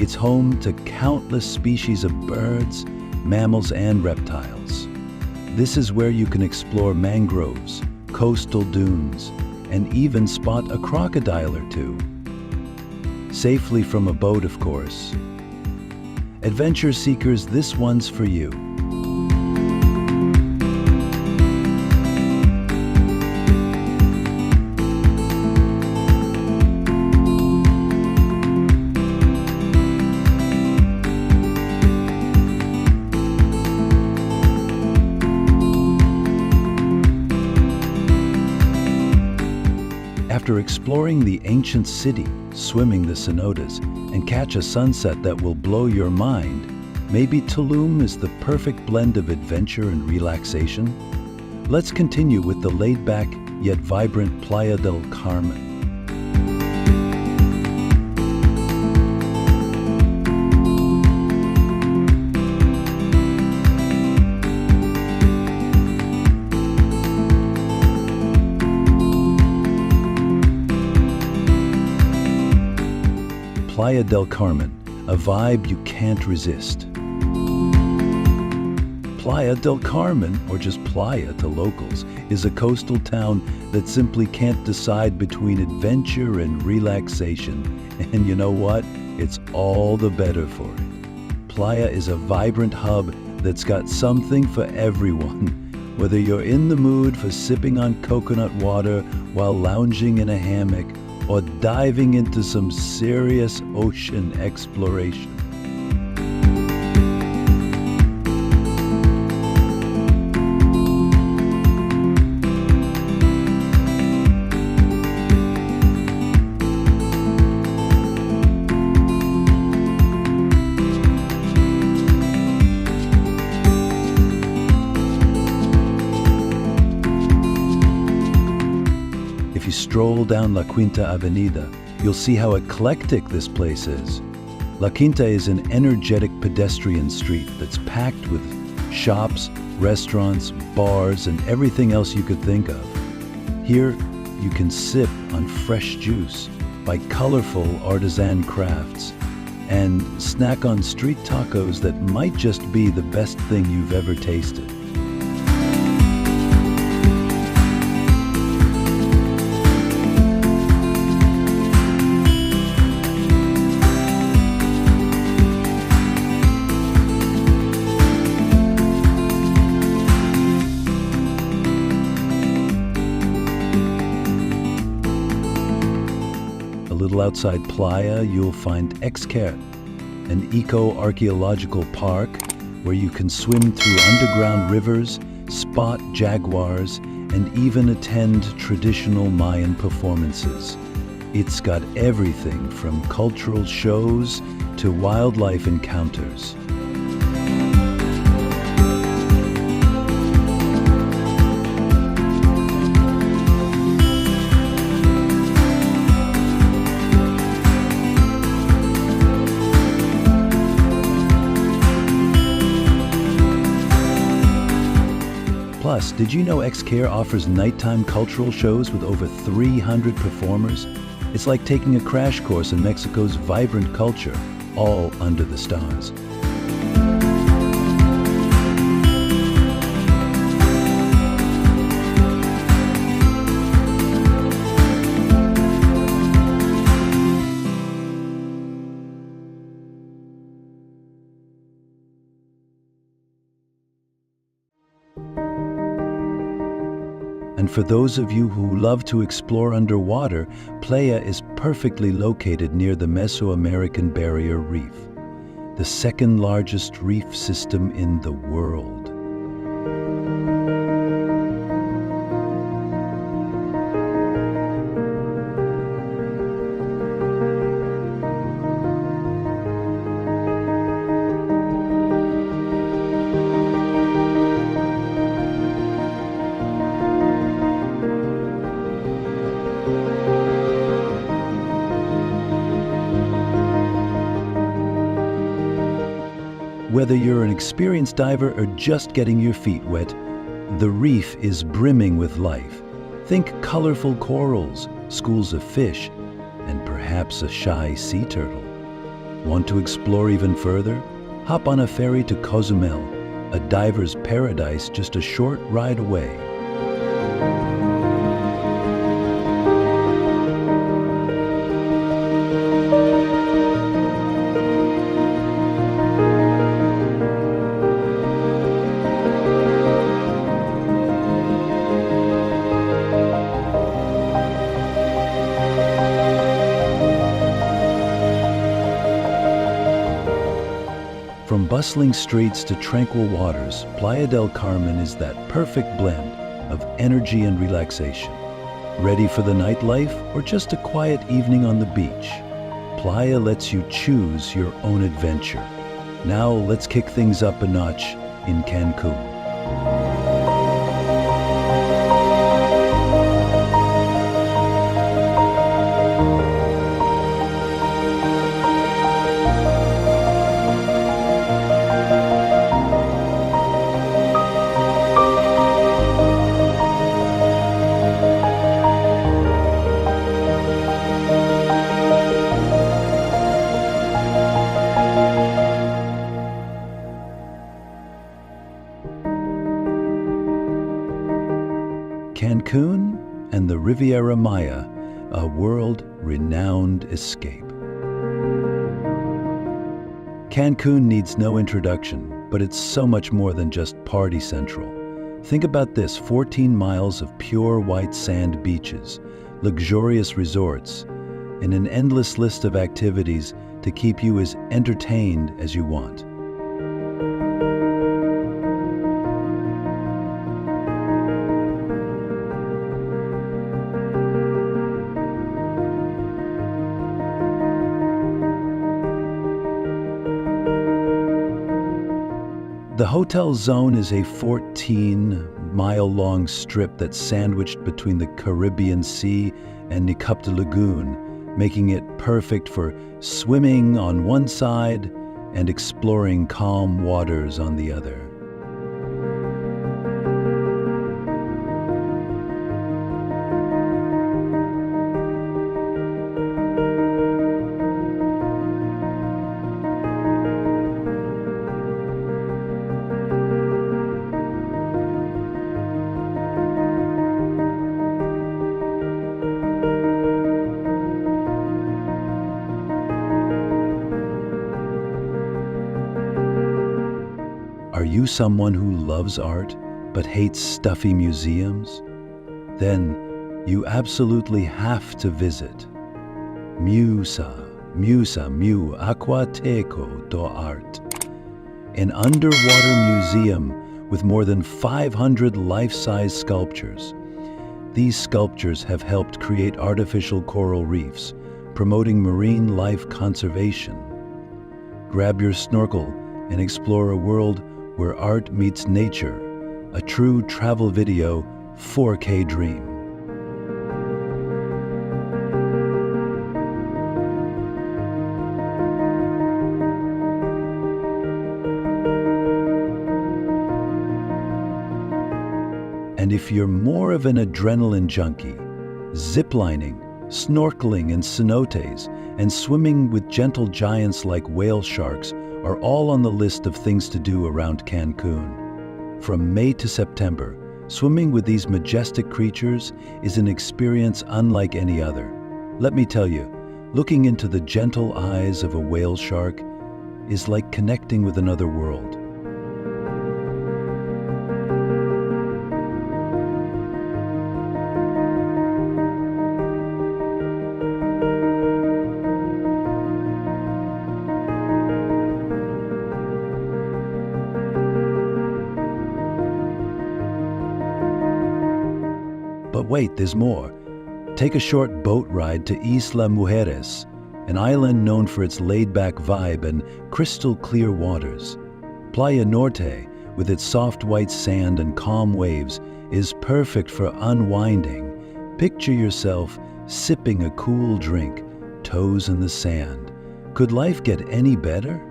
It's home to countless species of birds, mammals, and reptiles. This is where you can explore mangroves, coastal dunes, and even spot a crocodile or two. Safely from a boat, of course. Adventure seekers, this one's for you. After exploring the ancient city, swimming the cenotes, and catch a sunset that will blow your mind, maybe Tulum is the perfect blend of adventure and relaxation? Let's continue with the laid-back yet vibrant Playa del Carmen. Playa del Carmen, a vibe you can't resist. Playa del Carmen, or just Playa to locals, is a coastal town that simply can't decide between adventure and relaxation. And you know what? It's all the better for it. Playa is a vibrant hub that's got something for everyone. Whether you're in the mood for sipping on coconut water while lounging in a hammock, or diving into some serious ocean exploration. If you stroll down La Quinta Avenida, you'll see how eclectic this place is. La Quinta is an energetic pedestrian street that's packed with shops, restaurants, bars, and everything else you could think of. Here, you can sip on fresh juice, buy colorful artisan crafts, and snack on street tacos that might just be the best thing you've ever tasted. Outside Playa, you'll find Xker, an eco-archaeological park where you can swim through underground rivers, spot jaguars, and even attend traditional Mayan performances. It's got everything from cultural shows to wildlife encounters. Plus, did you know Xcare offers nighttime cultural shows with over 300 performers? It's like taking a crash course in Mexico's vibrant culture, all under the stars. And for those of you who love to explore underwater, Playa is perfectly located near the Mesoamerican Barrier Reef, the second largest reef system in the world. Whether you're an experienced diver or just getting your feet wet, the reef is brimming with life. Think colorful corals, schools of fish, and perhaps a shy sea turtle. Want to explore even further? Hop on a ferry to Cozumel, a diver's paradise just a short ride away. From bustling streets to tranquil waters, Playa del Carmen is that perfect blend of energy and relaxation. Ready for the nightlife or just a quiet evening on the beach? Playa lets you choose your own adventure. Now let's kick things up a notch in Cancun. Cancun and the Riviera Maya, a world-renowned escape. Cancun needs no introduction, but it's so much more than just party central. Think about this: 14 miles of pure white sand beaches, luxurious resorts, and an endless list of activities to keep you as entertained as you want. The Hotel Zone is a 14-mile-long strip that's sandwiched between the Caribbean Sea and Nicupta Lagoon, making it perfect for swimming on one side and exploring calm waters on the other. Are you someone who loves art but hates stuffy museums? Then you absolutely have to visit Musa Mu Aquateco do Art, an underwater museum with more than 500 life-size sculptures. These sculptures have helped create artificial coral reefs, promoting marine life conservation. grab your snorkel and explore a world where art meets nature, a true travel video 4K dream. And if you're more of an adrenaline junkie, ziplining, snorkeling in cenotes, and swimming with gentle giants like whale sharks are all on the list of things to do around Cancun. From May to September, swimming with these majestic creatures is an experience unlike any other. Let me tell you, looking into the gentle eyes of a whale shark is like connecting with another world. But wait, there's more. Take a short boat ride to Isla Mujeres, an island known for its laid-back vibe and crystal-clear waters. Playa Norte, with its soft white sand and calm waves, is perfect for unwinding. Picture yourself sipping a cool drink, toes in the sand. Could life get any better?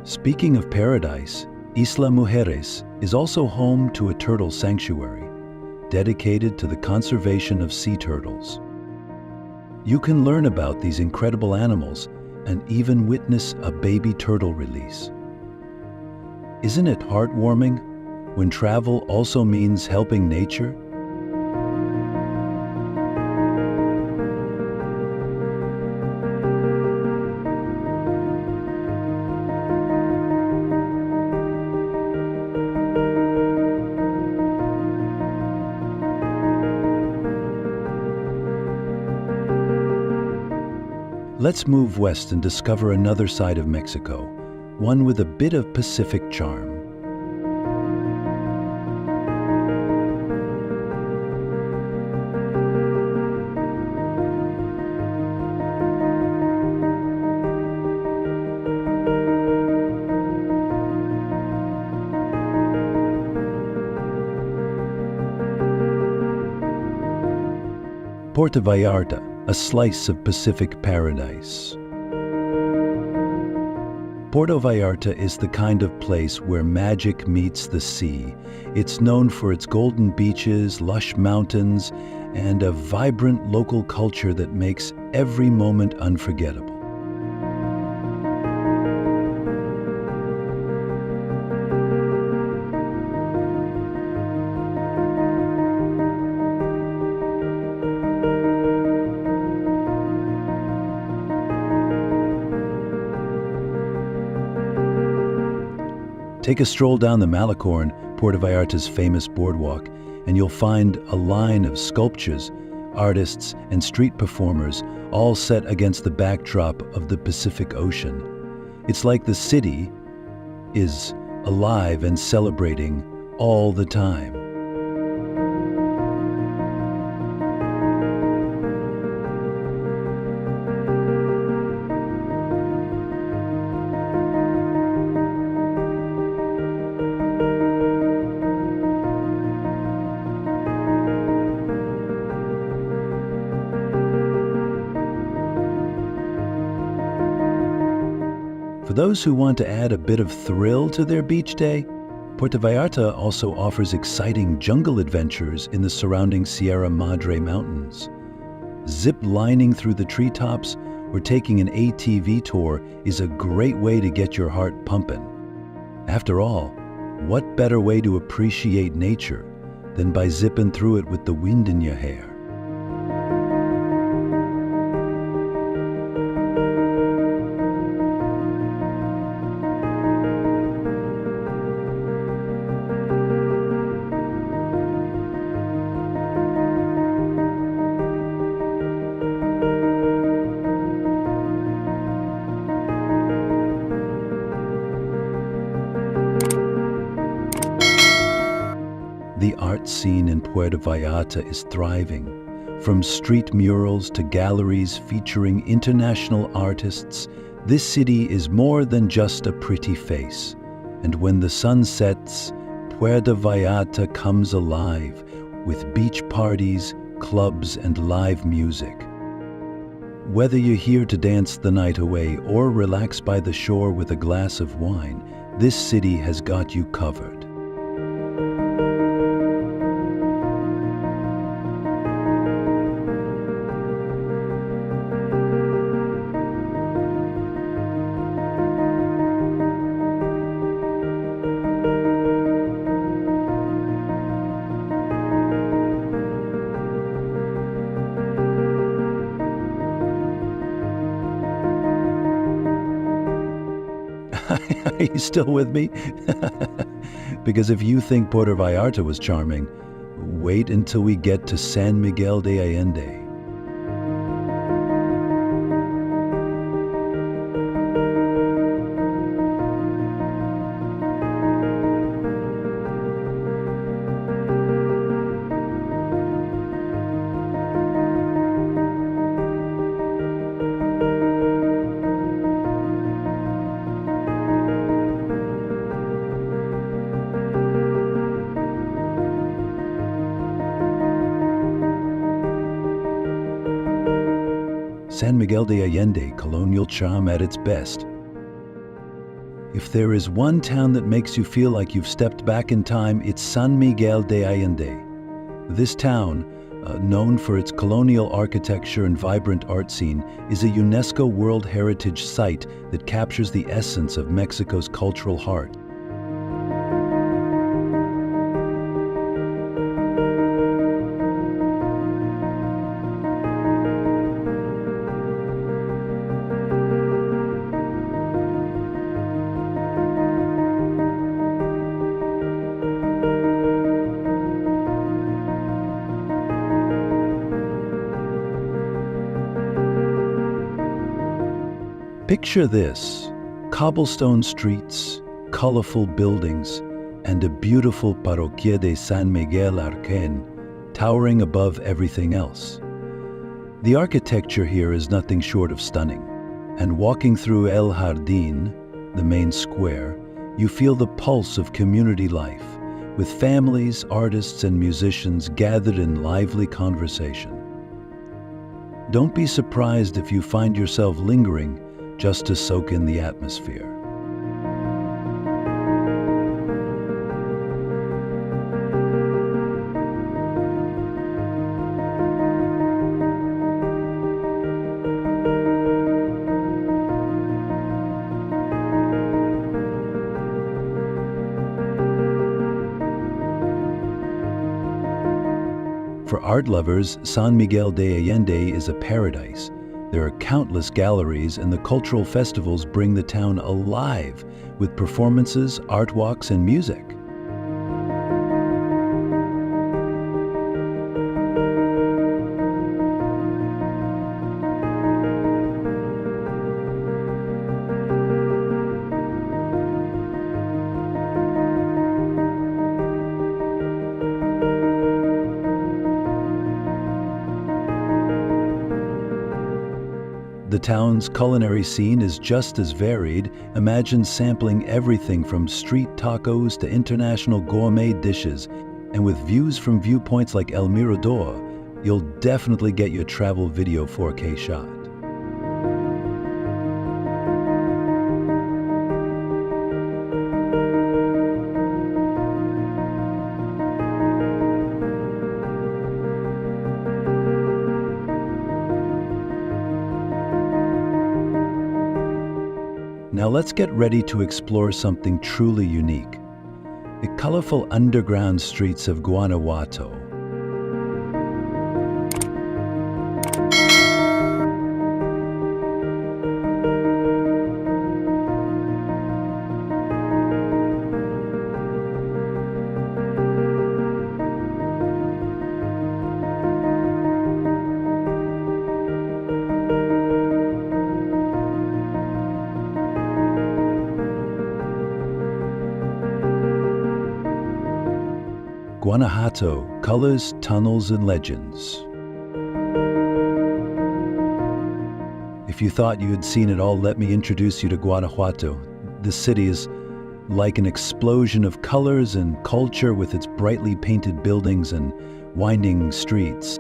Speaking of paradise, Isla Mujeres is also home to a turtle sanctuary dedicated to the conservation of sea turtles. You can learn about these incredible animals and even witness a baby turtle release. Isn't it heartwarming when travel also means helping nature? Let's move west and discover another side of Mexico, one with a bit of Pacific charm. Puerto Vallarta, a slice of Pacific paradise. Puerto Vallarta is the kind of place where magic meets the sea. It's known for its golden beaches, lush mountains, and a vibrant local culture that makes every moment unforgettable. Take a stroll down the Malicorn, Puerto Vallarta's famous boardwalk, and you'll find a line of sculptures, artists, and street performers, all set against the backdrop of the Pacific Ocean. It's like the city is alive and celebrating all the time. For those who want to add a bit of thrill to their beach day, Puerto Vallarta also offers exciting jungle adventures in the surrounding Sierra Madre Mountains. Zip lining through the treetops or taking an ATV tour is a great way to get your heart pumping. After all, what better way to appreciate nature than by zipping through it with the wind in your hair? The art scene in Puerto Vallarta is thriving. From street murals to galleries featuring international artists, this city is more than just a pretty face. And when the sun sets, Puerto Vallarta comes alive with beach parties, clubs, and live music. Whether you're here to dance the night away or relax by the shore with a glass of wine, this city has got you covered. Are you still with me? Because if you think Puerto Vallarta was charming, wait until we get to San Miguel de Allende. San Miguel de Allende, colonial charm at its best. If there is one town that makes you feel like you've stepped back in time, it's San Miguel de Allende. This town, known for its colonial architecture and vibrant art scene, is a UNESCO World Heritage Site that captures the essence of Mexico's cultural heart. Picture this: cobblestone streets, colorful buildings, and a beautiful Parroquia de San Miguel Arquen towering above everything else. The architecture here is nothing short of stunning, and walking through El Jardín, the main square, you feel the pulse of community life, with families, artists, and musicians gathered in lively conversation. Don't be surprised if you find yourself lingering just to soak in the atmosphere. For art lovers, San Miguel de Allende is a paradise. There are countless galleries, and the cultural festivals bring the town alive with performances, art walks, and music. The town's culinary scene is just as varied. Imagine sampling everything from street tacos to international gourmet dishes. And with views from viewpoints like El Mirador, you'll definitely get your travel video 4K shot. Now let's get ready to explore something truly unique: the colorful underground streets of Guanajuato. Guanajuato, colors, tunnels, and legends. If you thought you had seen it all, let me introduce you to Guanajuato. This city is like an explosion of colors and culture with its brightly painted buildings and winding streets.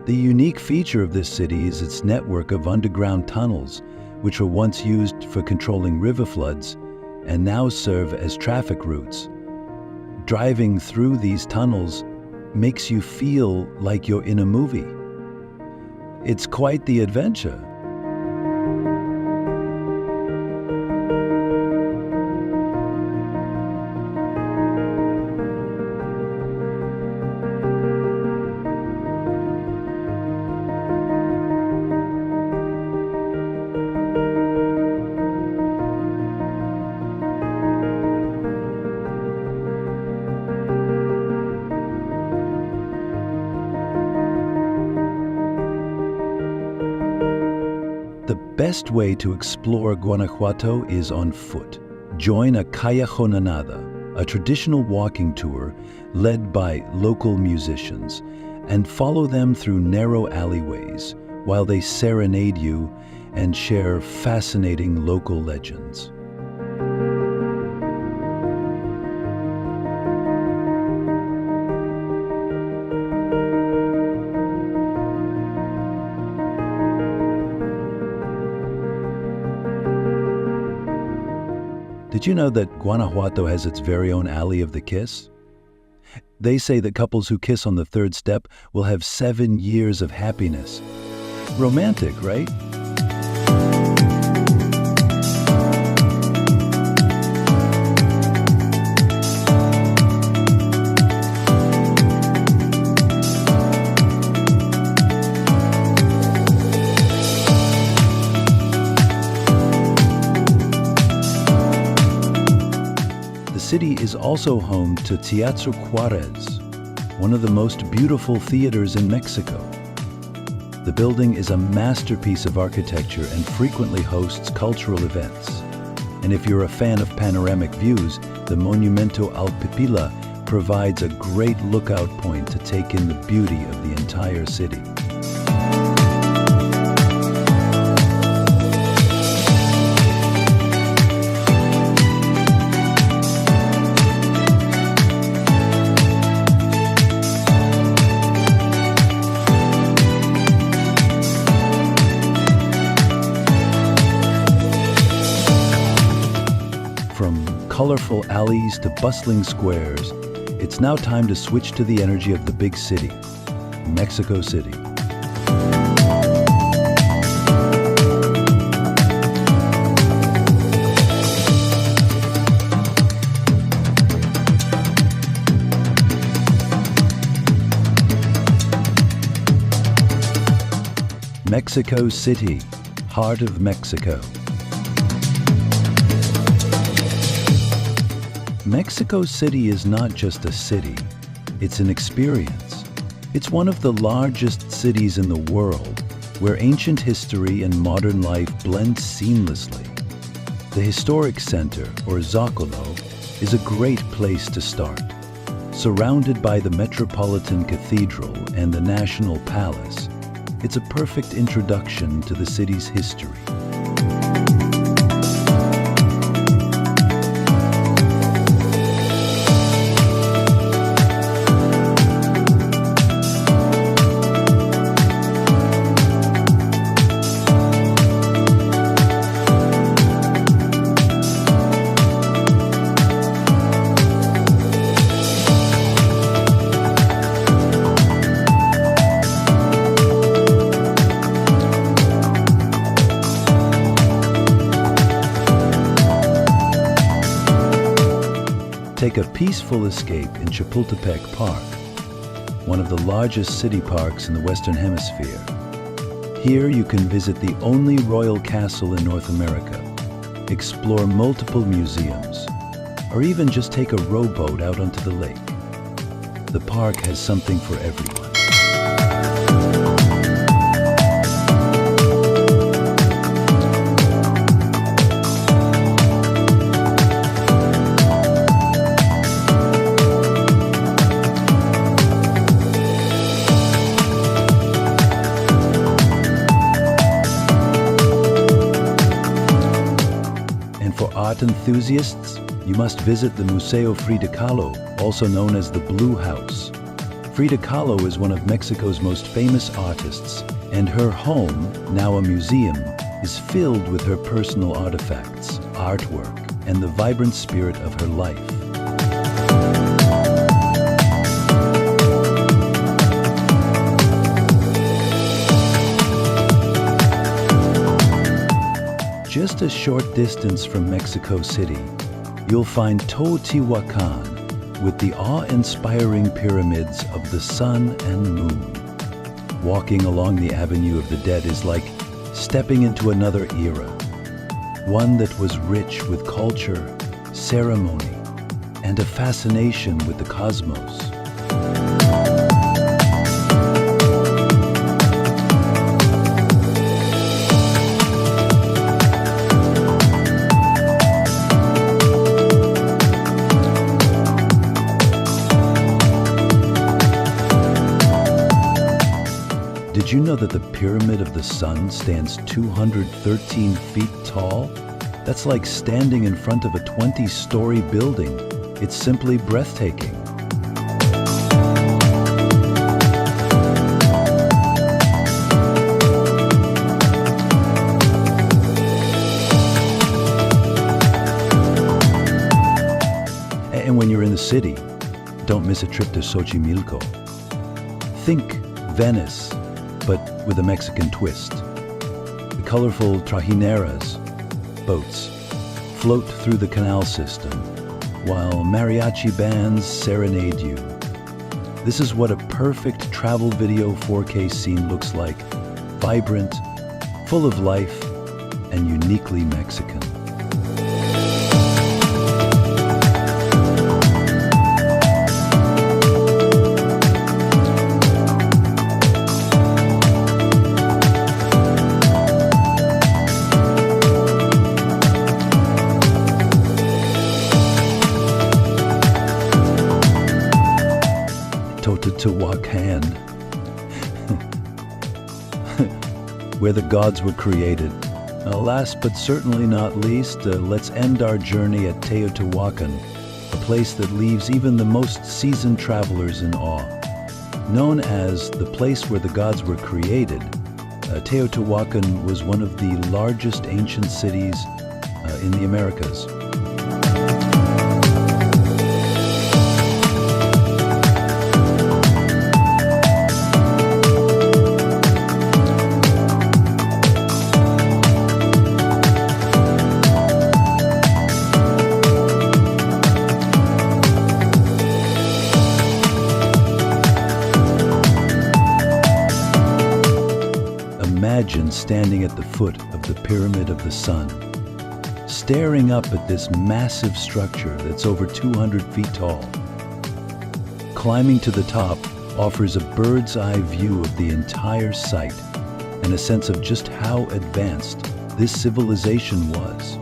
The unique feature of this city is its network of underground tunnels, which were once used for controlling river floods and now serve as traffic routes. Driving through these tunnels makes you feel like you're in a movie. It's quite the adventure. The best way to explore Guanajuato is on foot. Join a callejonada, a traditional walking tour led by local musicians, and follow them through narrow alleyways while they serenade you and share fascinating local legends. Did you know that Guanajuato has its very own Alley of the Kiss? They say that couples who kiss on the third step will have 7 years of happiness. Romantic, right? The city is also home to Teatro Juarez, one of the most beautiful theaters in Mexico. The building is a masterpiece of architecture and frequently hosts cultural events. And if you're a fan of panoramic views, the Monumento al Pipila provides a great lookout point to take in the beauty of the entire city. From colorful alleys to bustling squares, it's now time to switch to the energy of the big city, Mexico City. Mexico City, heart of Mexico. Mexico City is not just a city, it's an experience. It's one of the largest cities in the world, where ancient history and modern life blend seamlessly. The historic center, or Zócalo, is a great place to start. Surrounded by the Metropolitan Cathedral and the National Palace, it's a perfect introduction to the city's history. Take a peaceful escape in Chapultepec Park, one of the largest city parks in the Western Hemisphere. Here you can visit the only royal castle in North America, explore multiple museums, or even just take a rowboat out onto the lake. The park has something for everyone. Art enthusiasts, you must visit the Museo Frida Kahlo, also known as the Blue House. Frida Kahlo is one of Mexico's most famous artists, and her home, now a museum, is filled with her personal artifacts, artwork, and the vibrant spirit of her life. Just a short distance from Mexico City, you'll find Teotihuacan with the awe-inspiring pyramids of the sun and moon. Walking along the Avenue of the Dead is like stepping into another era, one that was rich with culture, ceremony, and a fascination with the cosmos. Did you know that the Pyramid of the Sun stands 213 feet tall? That's like standing in front of a 20-story building. It's simply breathtaking. And when you're in the city, don't miss a trip to Xochimilco. Think Venice, but with a Mexican twist. The colorful trajineras, boats, float through the canal system, while mariachi bands serenade you. This is what a perfect travel video 4K scene looks like, vibrant, full of life, and uniquely Mexican. Teotihuacan, where the gods were created. Last but certainly not least, let's end our journey at Teotihuacan, a place that leaves even the most seasoned travelers in awe. Known as the place where the gods were created, Teotihuacan was one of the largest ancient cities in the Americas. Imagine standing at the foot of the Pyramid of the Sun, staring up at this massive structure that's over 200 feet tall. Climbing to the top offers a bird's eye view of the entire site and a sense of just how advanced this civilization was.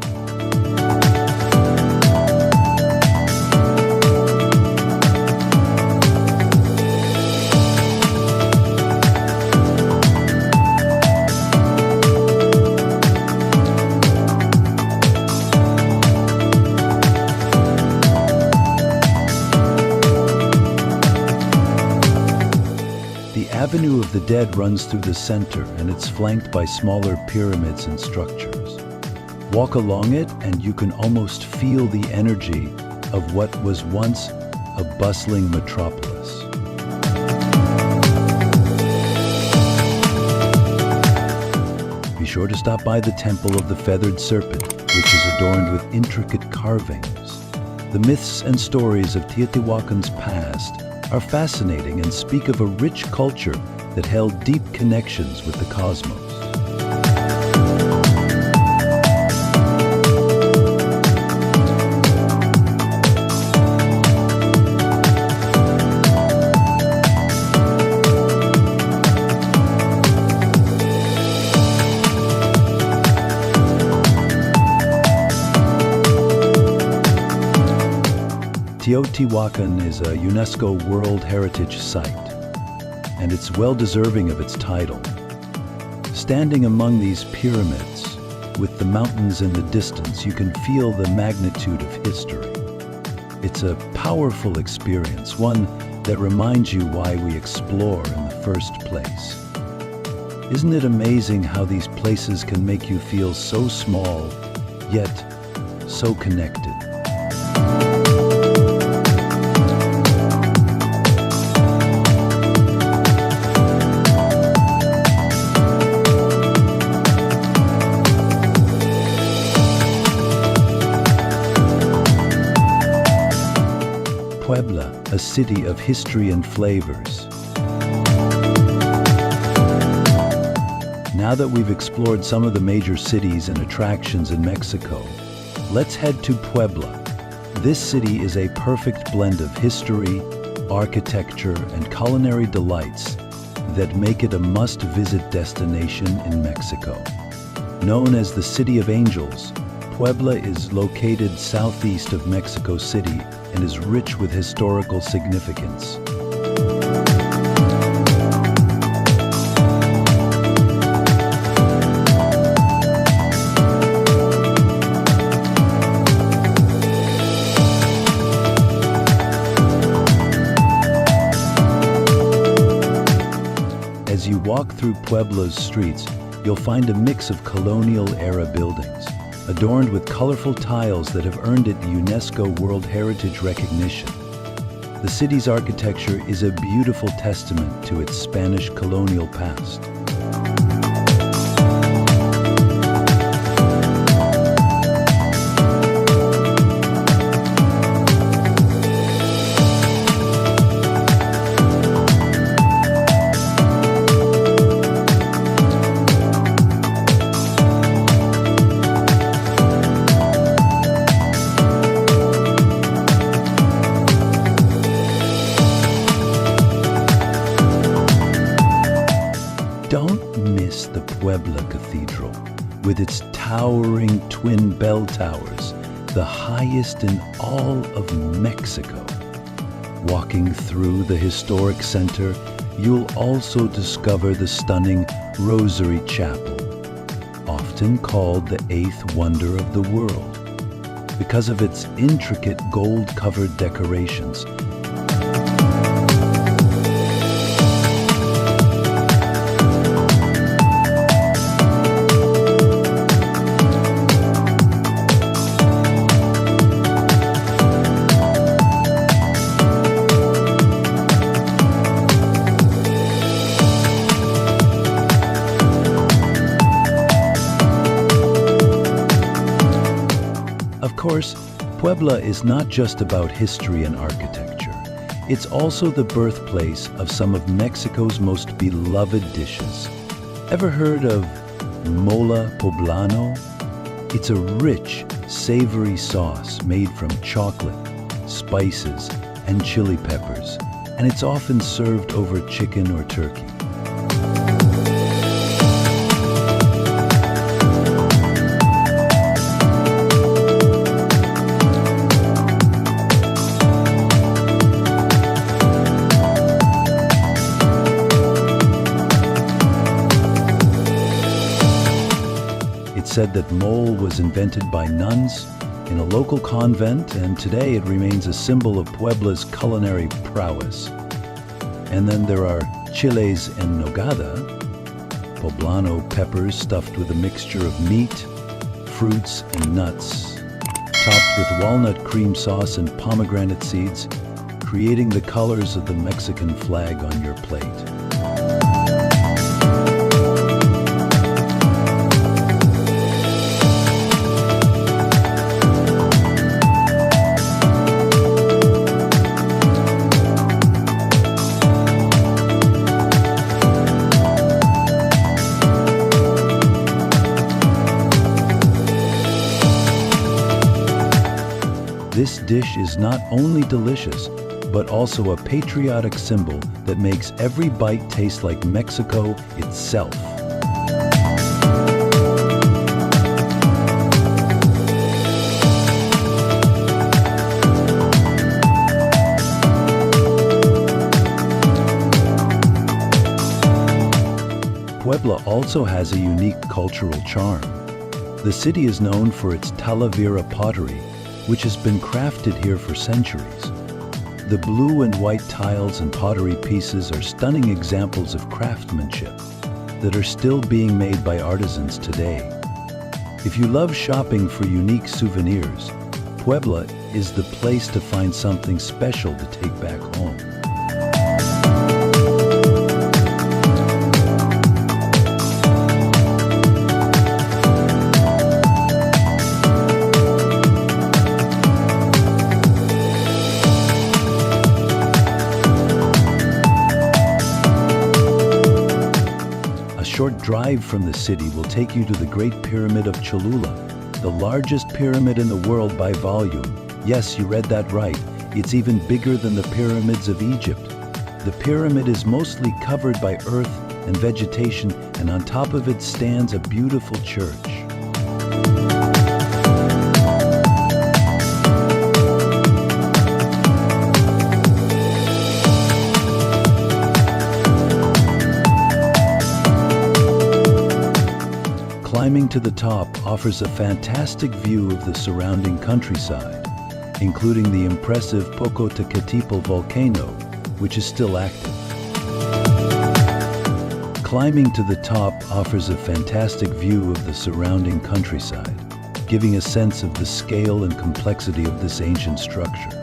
The Avenue of the Dead runs through the center, and it's flanked by smaller pyramids and structures. Walk along it and you can almost feel the energy of what was once a bustling metropolis. Be sure to stop by the Temple of the Feathered Serpent, which is adorned with intricate carvings. The myths and stories of Teotihuacan's past are fascinating and speak of a rich culture that held deep connections with the cosmos. Teotihuacan is a UNESCO World Heritage Site, and it's well deserving of its title. Standing among these pyramids, with the mountains in the distance, you can feel the magnitude of history. It's a powerful experience, one that reminds you why we explore in the first place. Isn't it amazing how these places can make you feel so small, yet so connected? Puebla, a city of history and flavors. Now that we've explored some of the major cities and attractions in Mexico, let's head to Puebla. This city is a perfect blend of history, architecture, and culinary delights that make it a must-visit destination in Mexico. Known as the City of Angels, Puebla is located southeast of Mexico City and is rich with historical significance. As you walk through Puebla's streets, you'll find a mix of colonial-era buildings, adorned with colorful tiles that have earned it UNESCO World Heritage recognition. The city's architecture is a beautiful testament to its Spanish colonial past. Don't miss the Puebla Cathedral, with its towering twin bell towers, the highest in all of Mexico. Walking through the historic center, you'll also discover the stunning Rosary Chapel, often called the eighth wonder of the world, because of its intricate gold-covered decorations. Of course, Puebla is not just about history and architecture. It's also the birthplace of some of Mexico's most beloved dishes. Ever heard of mole poblano? It's a rich, savory sauce made from chocolate, spices, and chili peppers, and it's often served over chicken or turkey. It's said that mole was invented by nuns in a local convent, and today it remains a symbol of Puebla's culinary prowess. And then there are chiles en nogada, poblano peppers stuffed with a mixture of meat, fruits, and nuts, topped with walnut cream sauce and pomegranate seeds, creating the colors of the Mexican flag on your plate. This dish is not only delicious, but also a patriotic symbol that makes every bite taste like Mexico itself. Puebla also has a unique cultural charm. The city is known for its Talavera pottery, which has been crafted here for centuries. The blue and white tiles and pottery pieces are stunning examples of craftsmanship that are still being made by artisans today. If you love shopping for unique souvenirs, Puebla is the place to find something special to take back home. A short drive from the city will take you to the Great Pyramid of Cholula, the largest pyramid in the world by volume. Yes, you read that right. It's even bigger than the pyramids of Egypt. The pyramid is mostly covered by earth and vegetation, and on top of it stands a beautiful church. Climbing to the top offers a fantastic view of the surrounding countryside, including the impressive Popocatépetl volcano, which is still active. Climbing to the top offers a fantastic view of the surrounding countryside, giving a sense of the scale and complexity of this ancient structure.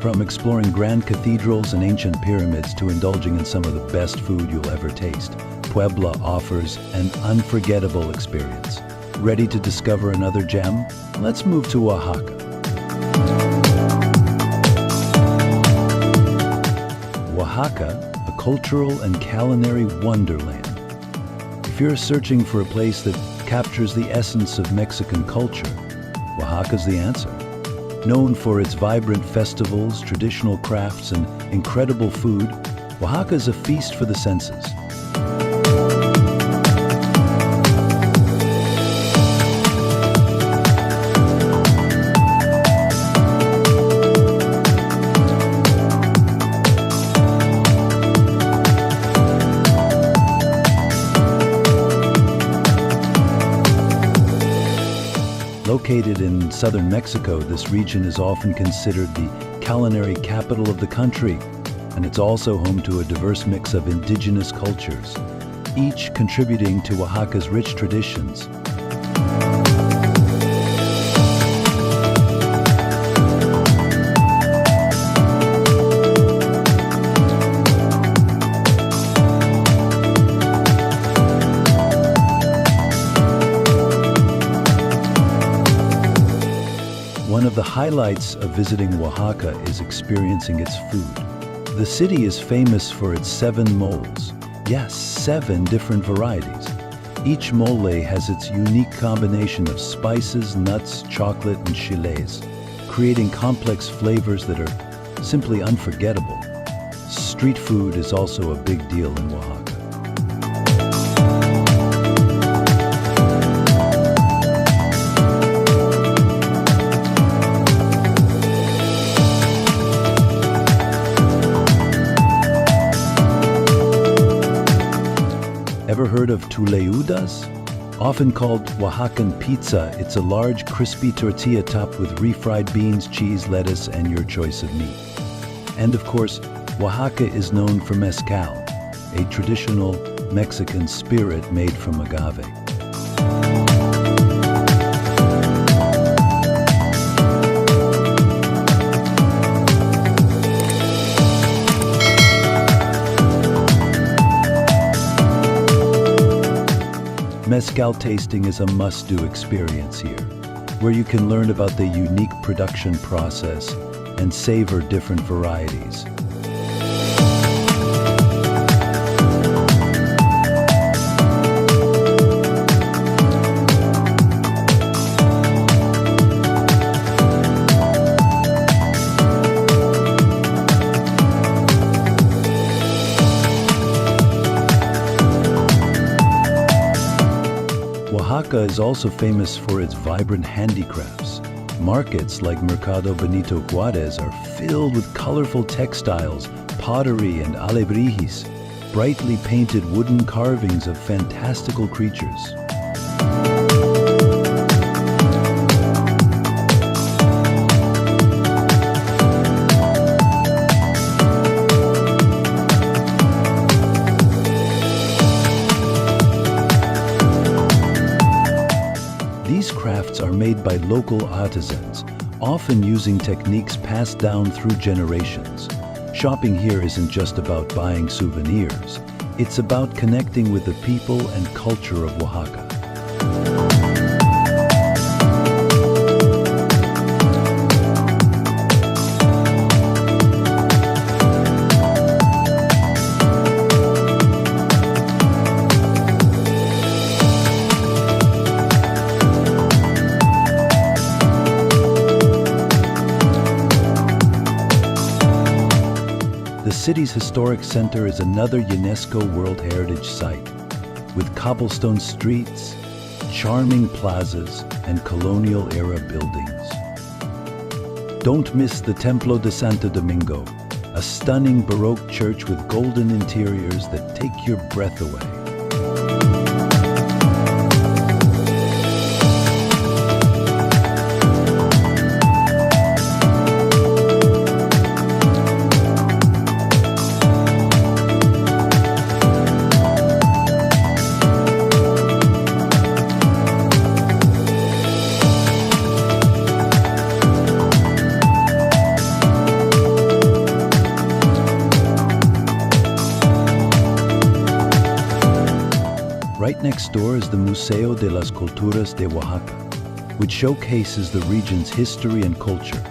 From exploring grand cathedrals and ancient pyramids to indulging in some of the best food you'll ever taste, Puebla offers an unforgettable experience. Ready to discover another gem? Let's move to Oaxaca. Oaxaca, a cultural and culinary wonderland. If you're searching for a place that captures the essence of Mexican culture, Oaxaca's the answer. Known for its vibrant festivals, traditional crafts, and incredible food, Oaxaca is a feast for the senses. Located in southern Mexico, this region is often considered the culinary capital of the country, and it's also home to a diverse mix of indigenous cultures, each contributing to Oaxaca's rich traditions. One of the highlights of visiting Oaxaca is experiencing its food. The city is famous for its 7 moles. Yes, 7 different varieties. Each mole has its unique combination of spices, nuts, chocolate, and chiles, creating complex flavors that are simply unforgettable. Street food is also a big deal in Oaxaca. Ever heard of tuleudas? Often called Oaxacan pizza, it's a large, crispy tortilla topped with refried beans, cheese, lettuce, and your choice of meat. And of course, Oaxaca is known for mezcal, a traditional Mexican spirit made from agave. Mezcal tasting is a must-do experience here, where you can learn about the unique production process, and savor different varieties. Oaxaca is also famous for its vibrant handicrafts. Markets like Mercado Benito Juarez are filled with colorful textiles, pottery, and alebrijes, brightly painted wooden carvings of fantastical creatures. These crafts are made by local artisans, often using techniques passed down through generations. Shopping here isn't just about buying souvenirs, it's about connecting with the people and culture of Oaxaca. The city's historic center is another UNESCO World Heritage Site, with cobblestone streets, charming plazas, and colonial-era buildings. Don't miss the Templo de Santo Domingo, a stunning Baroque church with golden interiors that take your breath away. Right next door is the Museo de las Culturas de Oaxaca, which showcases the region's history and culture,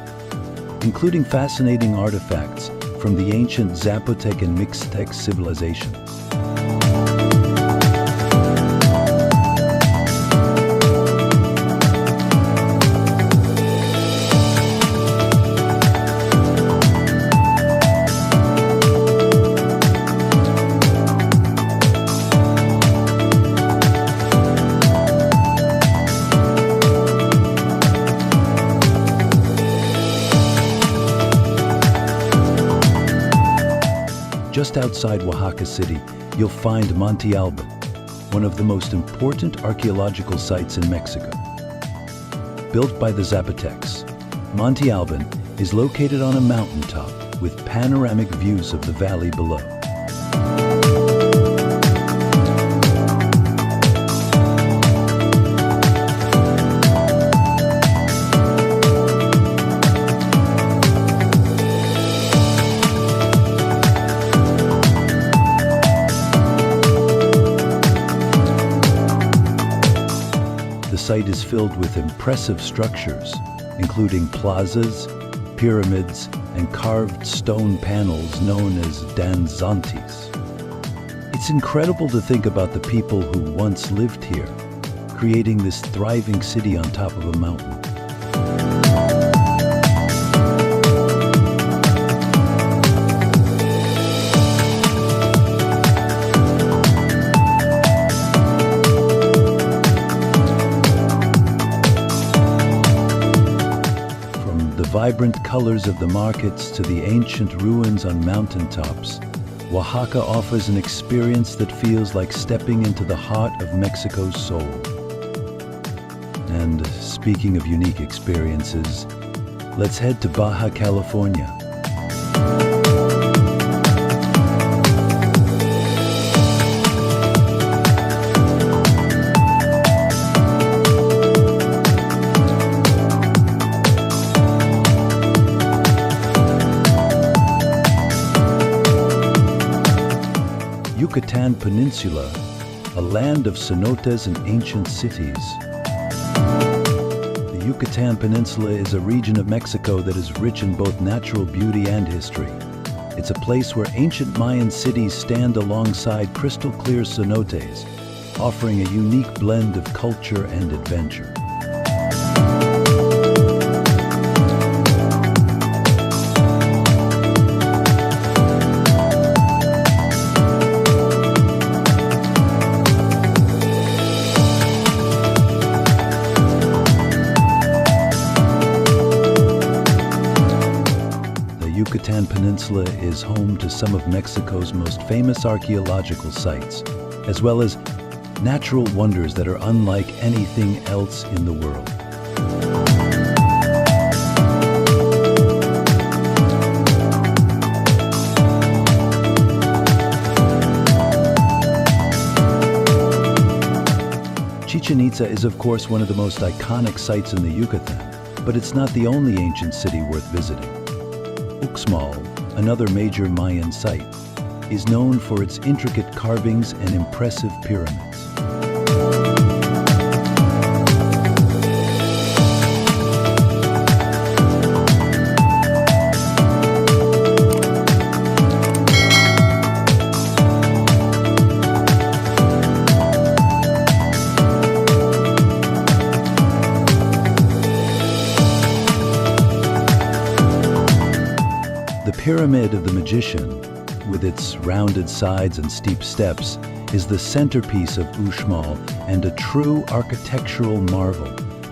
including fascinating artifacts from the ancient Zapotec and Mixtec civilizations. Just outside Oaxaca City, you'll find Monte Alban, one of the most important archaeological sites in Mexico. Built by the Zapotecs, Monte Alban is located on a mountaintop with panoramic views of the valley below. The site is filled with impressive structures, including plazas, pyramids, and carved stone panels known as danzantes. It's incredible to think about the people who once lived here, creating this thriving city on top of a mountain. Vibrant colors of the markets to the ancient ruins on mountaintops, Oaxaca offers an experience that feels like stepping into the heart of Mexico's soul. And speaking of unique experiences, let's head to Baja California. Yucatan Peninsula, a land of cenotes and ancient cities. The The Yucatan Peninsula is a region of Mexico that is rich in both natural beauty and history. It's a place where ancient Mayan cities stand alongside crystal-clear cenotes, offering a unique blend of culture and adventure. The Yucatan Peninsula is home to some of Mexico's most famous archaeological sites, as well as natural wonders that are unlike anything else in the world. Chichen Itza is of course one of the most iconic sites in the Yucatan, but it's not the only ancient city worth visiting. Uxmal, another major Mayan site, is known for its intricate carvings and impressive pyramids. The Pyramid of the Magician, with its rounded sides and steep steps, is the centerpiece of Uxmal and a true architectural marvel.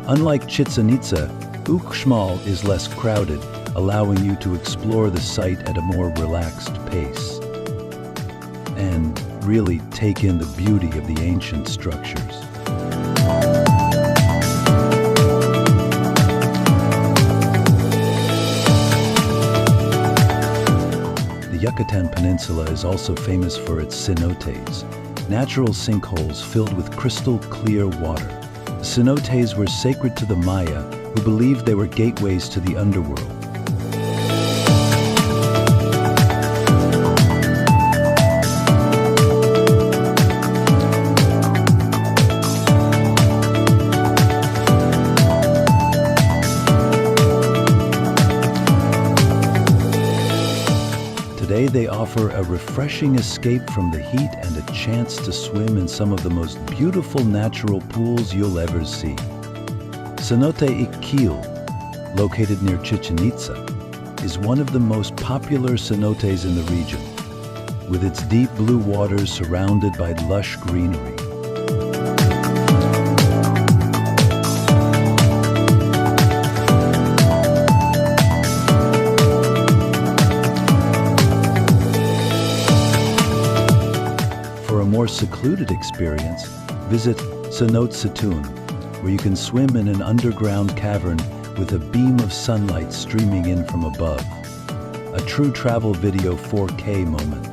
Unlike Chichen Itza, Uxmal is less crowded, allowing you to explore the site at a more relaxed pace and really take in the beauty of the ancient structures. The Yucatan Peninsula is also famous for its cenotes, natural sinkholes filled with crystal clear water. Cenotes were sacred to the Maya, who believed they were gateways to the underworld. Today they offer a refreshing escape from the heat and a chance to swim in some of the most beautiful natural pools you'll ever see. Cenote Iquil, located near Chichen Itza, is one of the most popular cenotes in the region, with its deep blue waters surrounded by lush greenery. For a more secluded experience, visit Cenote Situn, where you can swim in an underground cavern with a beam of sunlight streaming in from above. A true travel video 4K moment.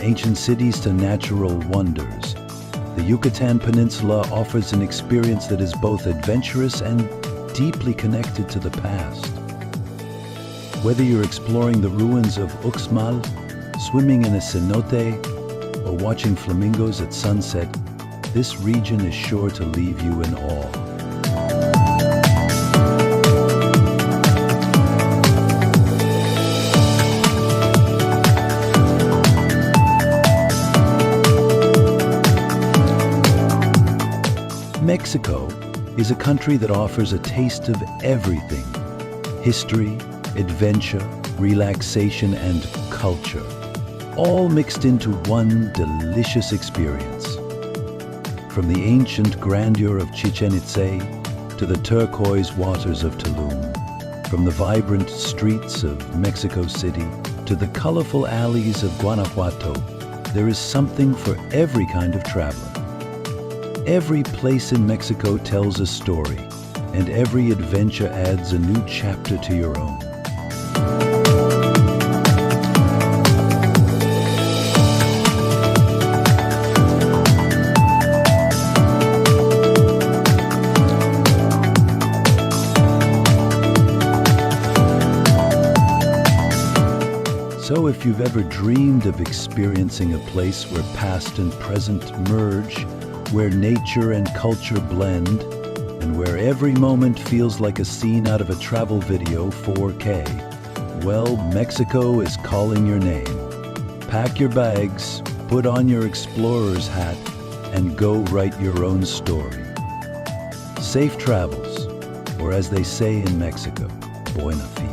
Ancient cities to natural wonders, the Yucatan Peninsula offers an experience that is both adventurous and deeply connected to the past. Whether you're exploring the ruins of Uxmal, swimming in a cenote, or watching flamingos at sunset, this region is sure to leave you in awe. Mexico is a country that offers a taste of everything: history, adventure, relaxation, and culture, all mixed into one delicious experience. From the ancient grandeur of Chichen Itza to the turquoise waters of Tulum, from the vibrant streets of Mexico City to the colorful alleys of Guanajuato, there is something for every kind of traveler. Every place in Mexico tells a story, and every adventure adds a new chapter to your own. So if you've ever dreamed of experiencing a place where past and present merge, where nature and culture blend, and where every moment feels like a scene out of a travel video 4K, well, Mexico is calling your name. Pack your bags, put on your explorer's hat, and go write your own story. Safe travels, or as they say in Mexico, buena fe.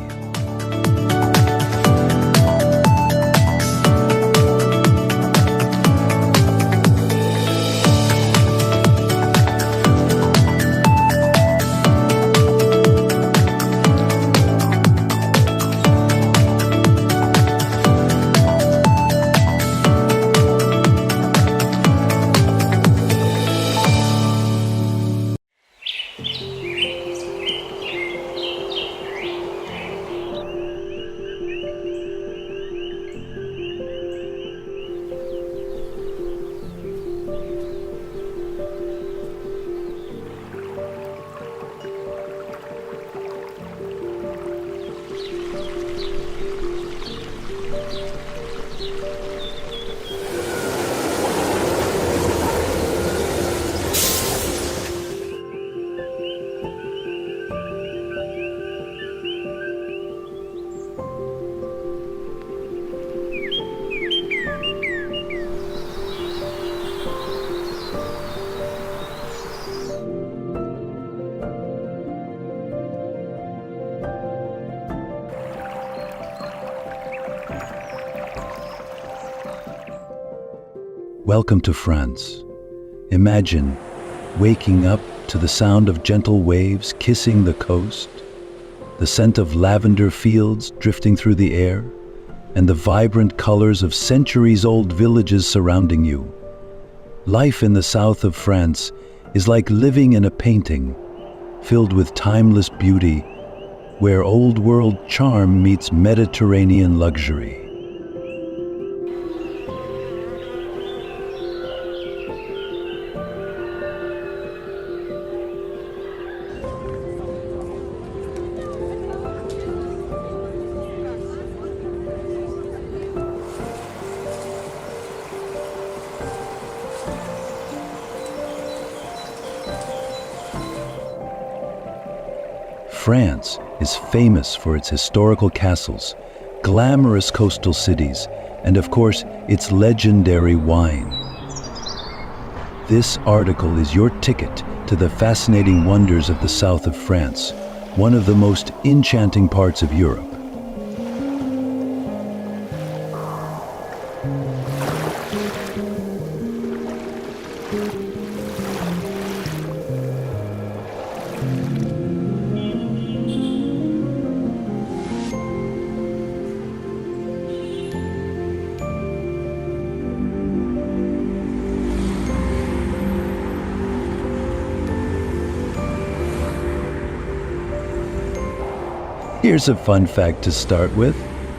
Welcome to France. Imagine waking up to the sound of gentle waves kissing the coast, the scent of lavender fields drifting through the air, and the vibrant colors of centuries-old villages surrounding you. Life in the south of France is like living in a painting, filled with timeless beauty, where old-world charm meets Mediterranean luxury. France is famous for its historical castles, glamorous coastal cities, and of course, its legendary wine. This article is your ticket to the fascinating wonders of the south of France, one of the most enchanting parts of Europe. Here's a fun fact to start with.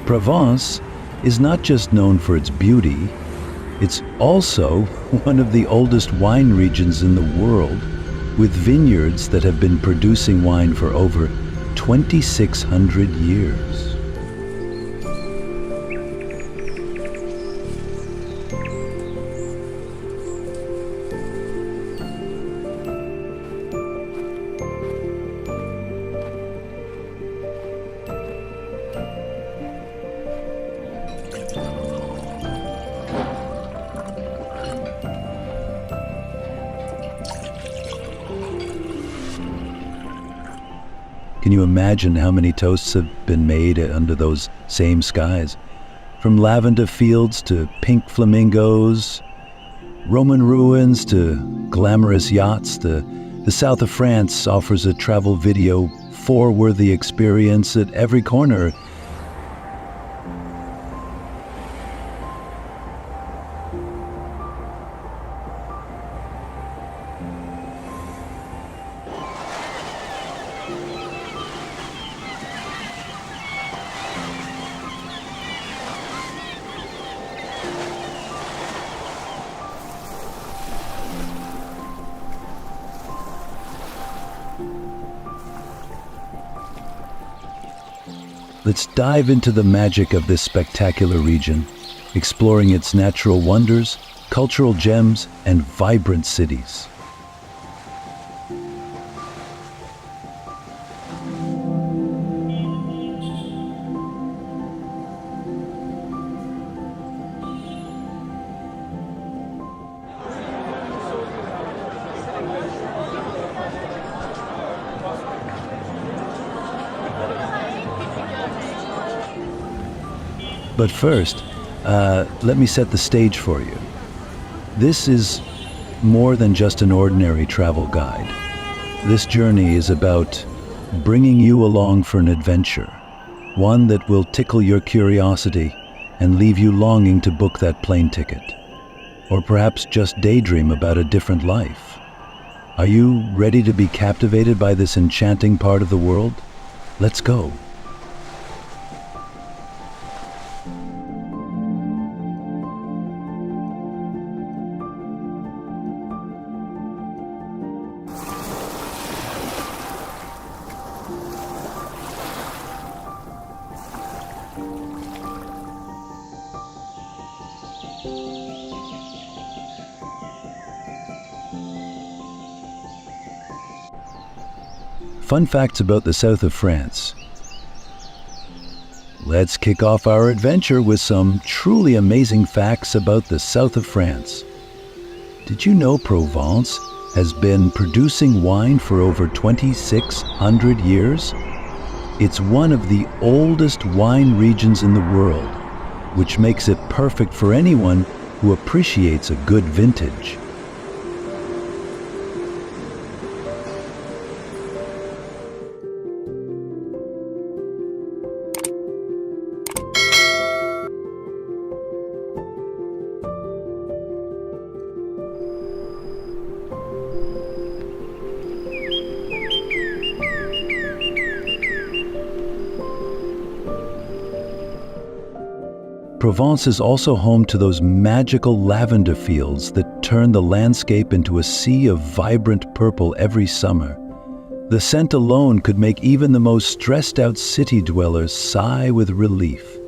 Provence is not just known for its beauty, it's also one of the oldest wine regions in the world, with vineyards that have been producing wine for over 2,600 years. Can you imagine how many toasts have been made under those same skies? From lavender fields to pink flamingos, Roman ruins to glamorous yachts, the south of France offers a travel video four-worthy experience at every corner. Let's dive into the magic of this spectacular region, exploring its natural wonders, cultural gems, and vibrant cities. But first, let me set the stage for you. This is more than just an ordinary travel guide. This journey is about bringing you along for an adventure, one that will tickle your curiosity and leave you longing to book that plane ticket, or perhaps just daydream about a different life. Are you ready to be captivated by this enchanting part of the world? Let's go. Fun facts about the south of France. Let's kick off our adventure with some truly amazing facts about the south of France. Did you know Provence has been producing wine for over 2,600 years? It's one of the oldest wine regions in the world, which makes it perfect for anyone who appreciates a good vintage. Provence is also home to those magical lavender fields that turn the landscape into a sea of vibrant purple every summer. The scent alone could make even the most stressed-out city dwellers sigh with relief.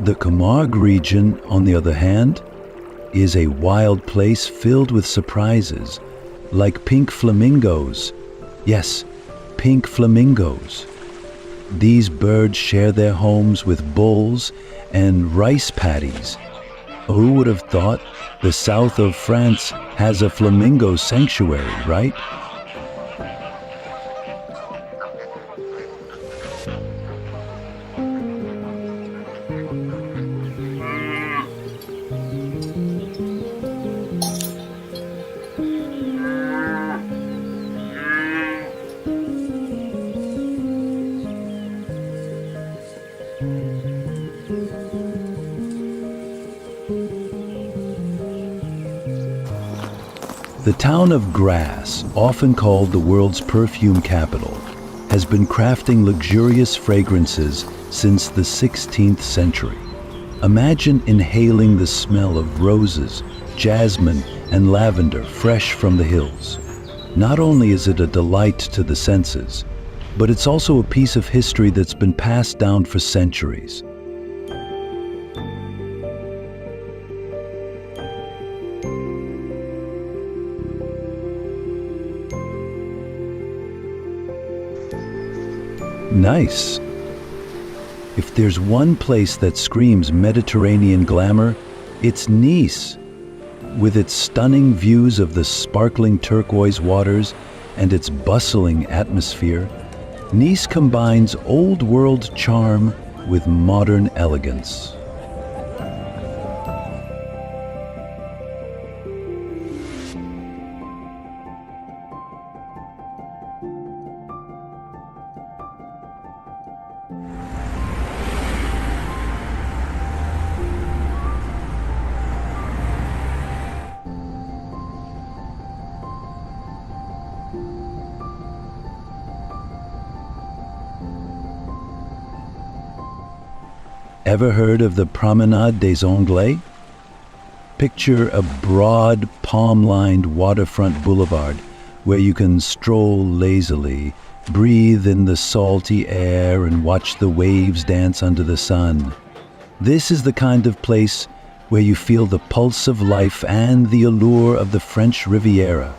The Camargue region, on the other hand, is a wild place filled with surprises, like pink flamingos. Yes, pink flamingos. These birds share their homes with bulls and rice paddies. Who would have thought the south of France has a flamingo sanctuary, right? The town of Grasse, often called the world's perfume capital, has been crafting luxurious fragrances since the 16th century. Imagine inhaling the smell of roses, jasmine, and lavender fresh from the hills. Not only is it a delight to the senses, but it's also a piece of history that's been passed down for centuries. Nice. If there's one place that screams Mediterranean glamour, it's Nice. With its stunning views of the sparkling turquoise waters and its bustling atmosphere, Nice combines old-world charm with modern elegance. Ever heard of the Promenade des Anglais? Picture a broad, palm-lined waterfront boulevard where you can stroll lazily, breathe in the salty air, and watch the waves dance under the sun. This is the kind of place where you feel the pulse of life and the allure of the French Riviera.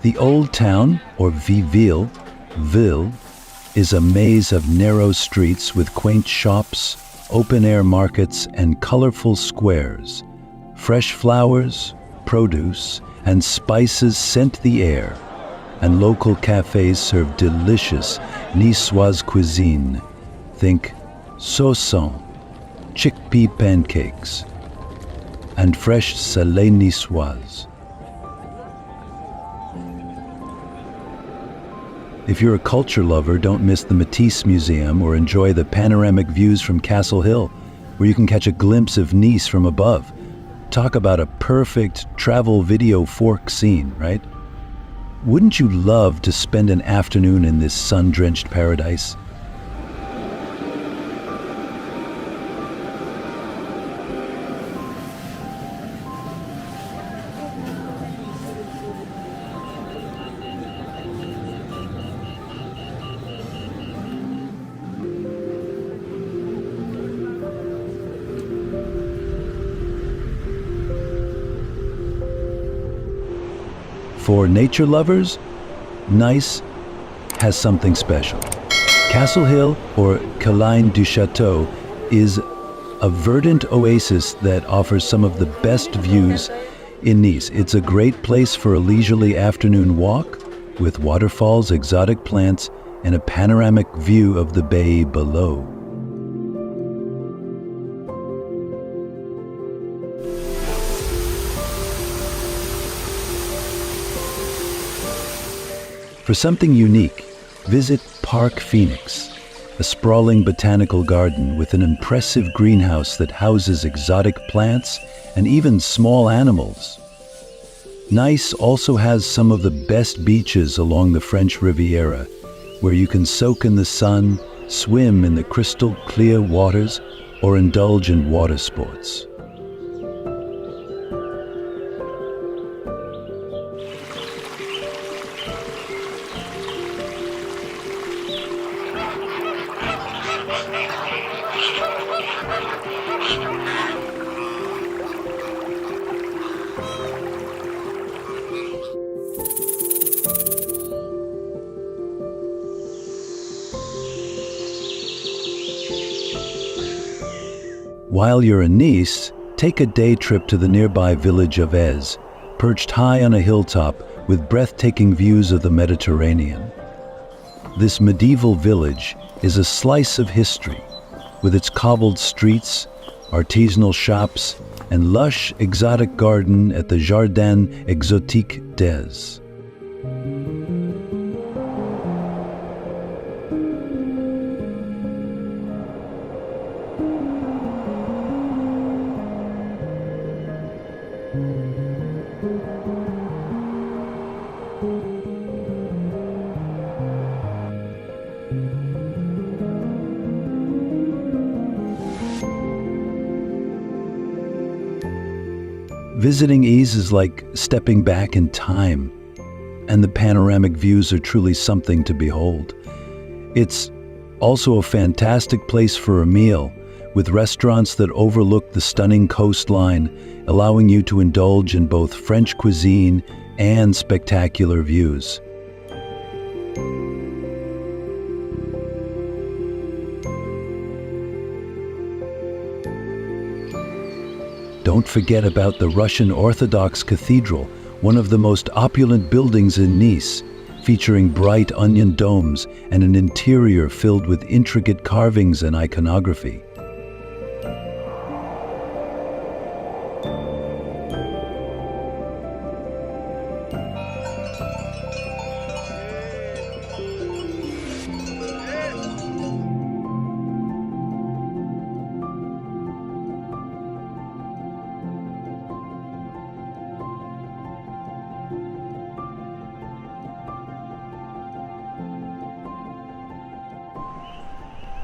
The Old Town, or ville, is a maze of narrow streets with quaint shops, open-air markets, and colorful squares. Fresh flowers, produce, and spices scent the air, and local cafes serve delicious Niçoise cuisine. Think saucisson, chickpea pancakes, and fresh salé niçoise. If you're a culture lover, don't miss the Matisse Museum or enjoy the panoramic views from Castle Hill, where you can catch a glimpse of Nice from above. Talk about a perfect travel video fork scene, right? Wouldn't you love to spend an afternoon in this sun-drenched paradise? For nature lovers, Nice has something special. Castle Hill, or Colline du Château, is a verdant oasis that offers some of the best views in Nice. It's a great place for a leisurely afternoon walk with waterfalls, exotic plants, and a panoramic view of the bay below. For something unique, visit Park Phoenix, a sprawling botanical garden with an impressive greenhouse that houses exotic plants and even small animals. Nice also has some of the best beaches along the French Riviera, where you can soak in the sun, swim in the crystal clear waters, or indulge in water sports. While you're in Nice, take a day trip to the nearby village of Ez, perched high on a hilltop with breathtaking views of the Mediterranean. This medieval village is a slice of history, with its cobbled streets, artisanal shops, and lush exotic garden at the Jardin Exotique des. Visiting Ez is like stepping back in time, and the panoramic views are truly something to behold. It's also a fantastic place for a meal, with restaurants that overlook the stunning coastline, allowing you to indulge in both French cuisine and spectacular views. Don't forget about the Russian Orthodox Cathedral, one of the most opulent buildings in Nice, featuring bright onion domes and an interior filled with intricate carvings and iconography.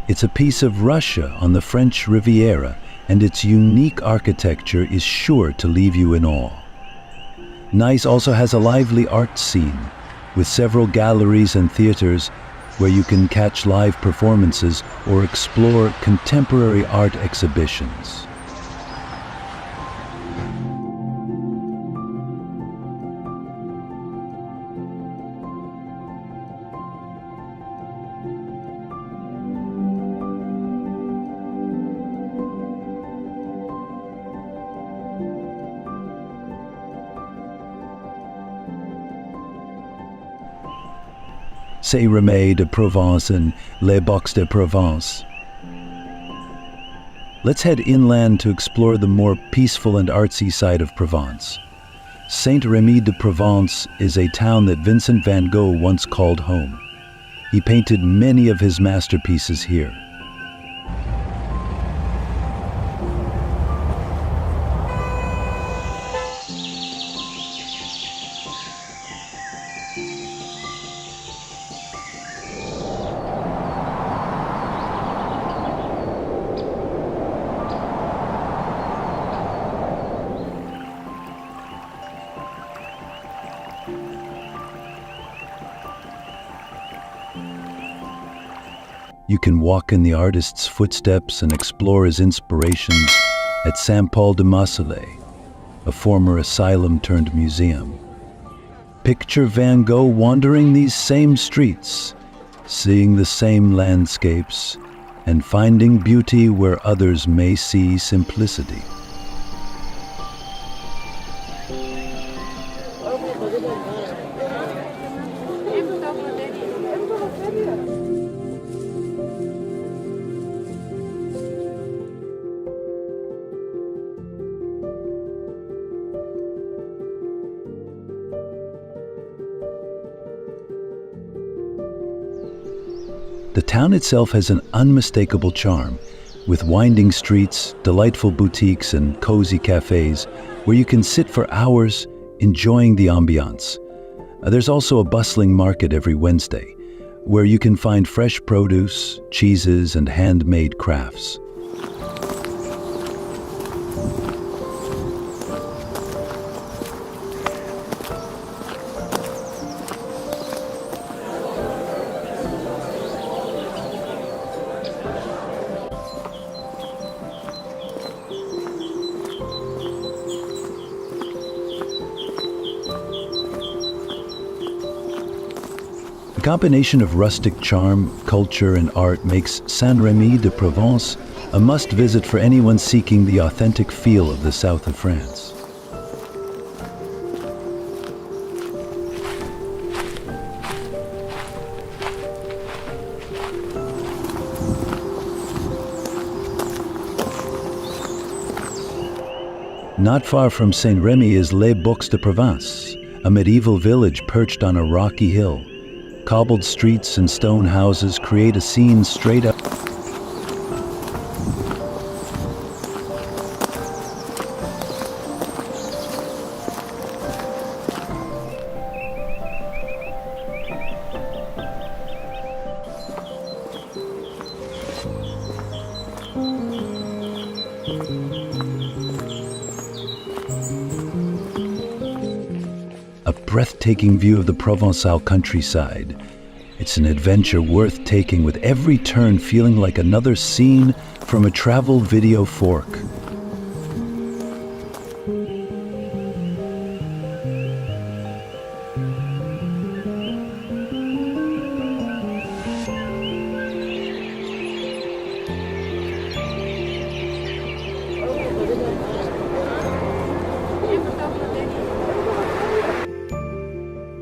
It's a piece of Russia on the French Riviera, and its unique architecture is sure to leave you in awe. Nice also has a lively art scene, with several galleries and theaters where you can catch live performances or explore contemporary art exhibitions. Saint-Rémy de Provence and Les Baux de Provence. Let's head inland to explore the more peaceful and artsy side of Provence. Saint-Rémy de Provence is a town that Vincent van Gogh once called home. He painted many of his masterpieces here. You can walk in the artist's footsteps and explore his inspirations at Saint-Paul-de-Marseille, a former asylum turned museum. Picture Van Gogh wandering these same streets, seeing the same landscapes, and finding beauty where others may see simplicity. The town itself has an unmistakable charm, with winding streets, delightful boutiques, and cozy cafes where you can sit for hours enjoying the ambiance. There's also a bustling market every Wednesday, where you can find fresh produce, cheeses, and handmade crafts. The combination of rustic charm, culture, and art makes Saint-Rémy de Provence a must-visit for anyone seeking the authentic feel of the south of France. Not far from Saint-Rémy is Les Baux de Provence, a medieval village perched on a rocky hill. Cobbled streets and stone houses create a scene straight up. A breathtaking view of the Provençal countryside. It's an adventure worth taking, with every turn feeling like another scene from a travel video fork.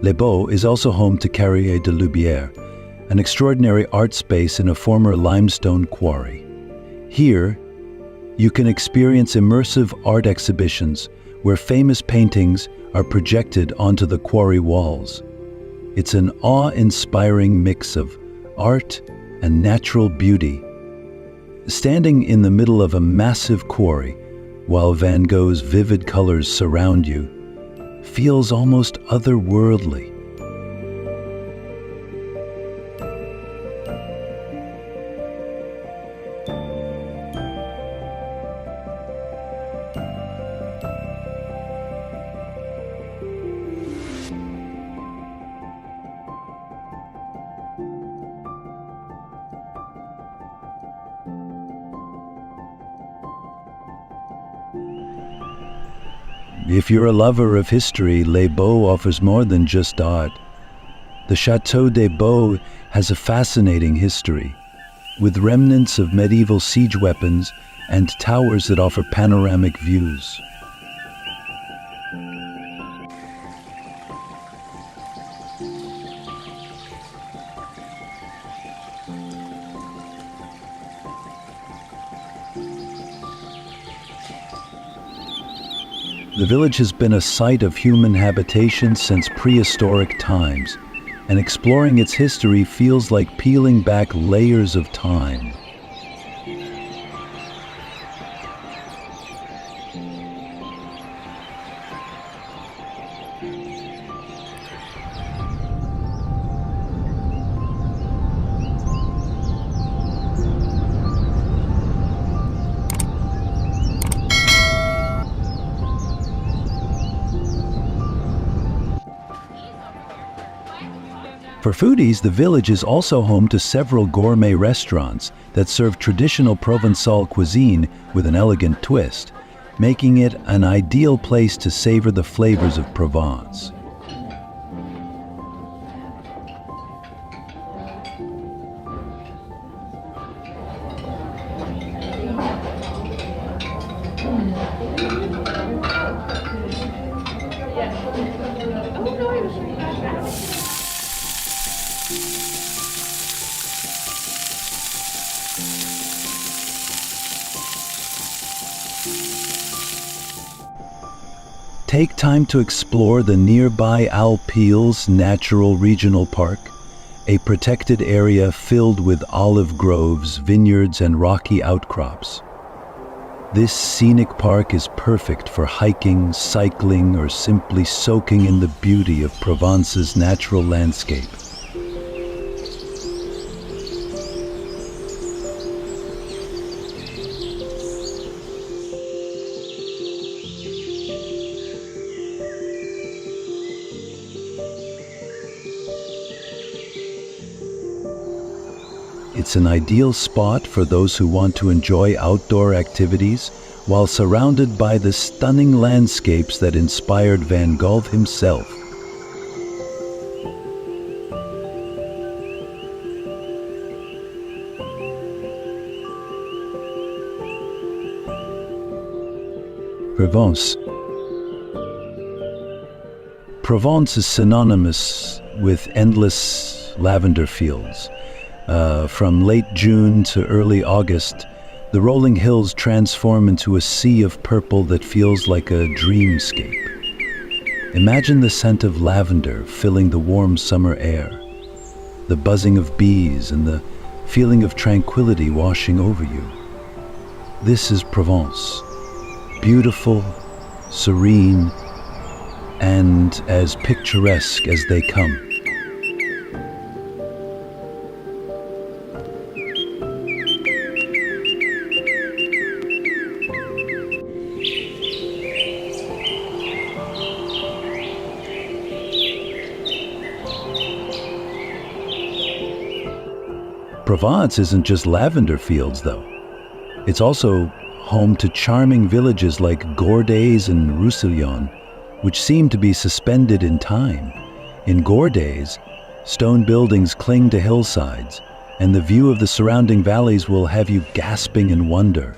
Les Baux is also home to Carrier de Loubière, an extraordinary art space in a former limestone quarry. Here, you can experience immersive art exhibitions where famous paintings are projected onto the quarry walls. It's an awe-inspiring mix of art and natural beauty. Standing in the middle of a massive quarry, while Van Gogh's vivid colors surround you, feels almost otherworldly. If you're a lover of history, Les Baux offers more than just art. The Château des Baux has a fascinating history, with remnants of medieval siege weapons and towers that offer panoramic views. The village has been a site of human habitation since prehistoric times, and exploring its history feels like peeling back layers of time. For foodies, the village is also home to several gourmet restaurants that serve traditional Provençal cuisine with an elegant twist, making it an ideal place to savor the flavors of Provence. Take time to explore the nearby Alpilles Natural Regional Park, a protected area filled with olive groves, vineyards, and rocky outcrops. This scenic park is perfect for hiking, cycling, or simply soaking in the beauty of Provence's natural landscape. It's an ideal spot for those who want to enjoy outdoor activities while surrounded by the stunning landscapes that inspired Van Gogh himself. Provence. Provence is synonymous with endless lavender fields. From late June to early August, the rolling hills transform into a sea of purple that feels like a dreamscape. Imagine the scent of lavender filling the warm summer air, the buzzing of bees and the feeling of tranquility washing over you. This is Provence, beautiful, serene, and as picturesque as they come. Provence isn't just lavender fields, though. It's also home to charming villages like Gordes and Roussillon, which seem to be suspended in time. In Gordes, stone buildings cling to hillsides, and the view of the surrounding valleys will have you gasping in wonder.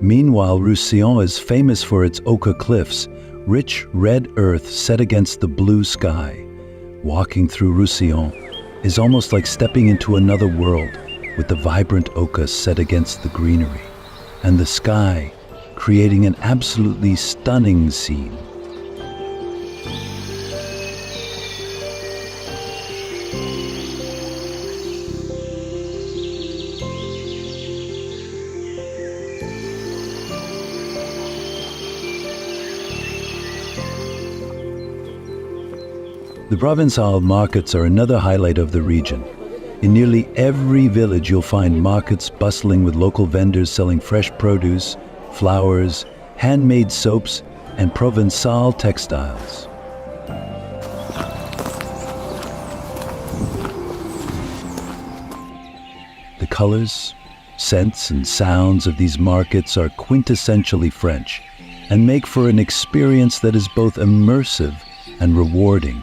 Meanwhile, Roussillon is famous for its ochre cliffs, rich red earth set against the blue sky. Walking through Roussillon is almost like stepping into another world, with the vibrant ochre set against the greenery, and the sky creating an absolutely stunning scene. The Provençal markets are another highlight of the region. In nearly every village you'll find markets bustling with local vendors selling fresh produce, flowers, handmade soaps, and Provençal textiles. The colors, scents, and sounds of these markets are quintessentially French and make for an experience that is both immersive and rewarding.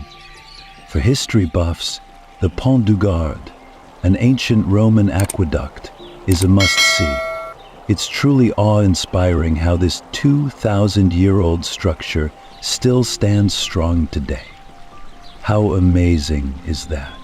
For history buffs, the Pont du Gard, an ancient Roman aqueduct, is a must-see. It's truly awe-inspiring how this 2,000-year-old structure still stands strong today. How amazing is that?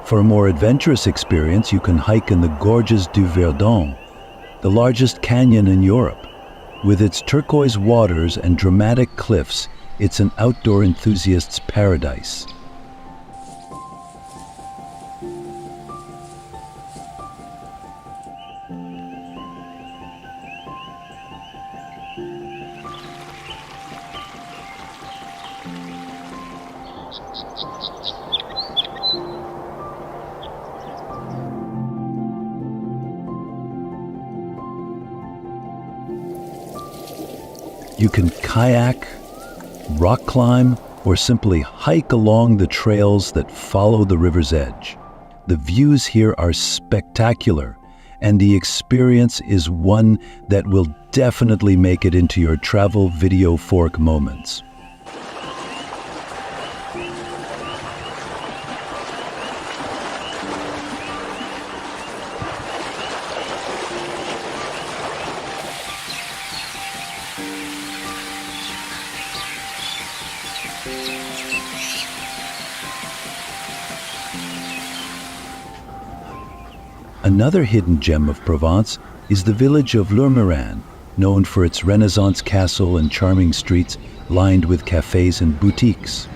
For a more adventurous experience, you can hike in the Gorges du Verdon, the largest canyon in Europe. With its turquoise waters and dramatic cliffs, it's an outdoor enthusiast's paradise. You can kayak, rock climb, or simply hike along the trails that follow the river's edge. The views here are spectacular, and the experience is one that will definitely make it into your travel video fork moments. Another hidden gem of Provence is the village of Lourmarin, known for its Renaissance castle and charming streets lined with cafes and boutiques.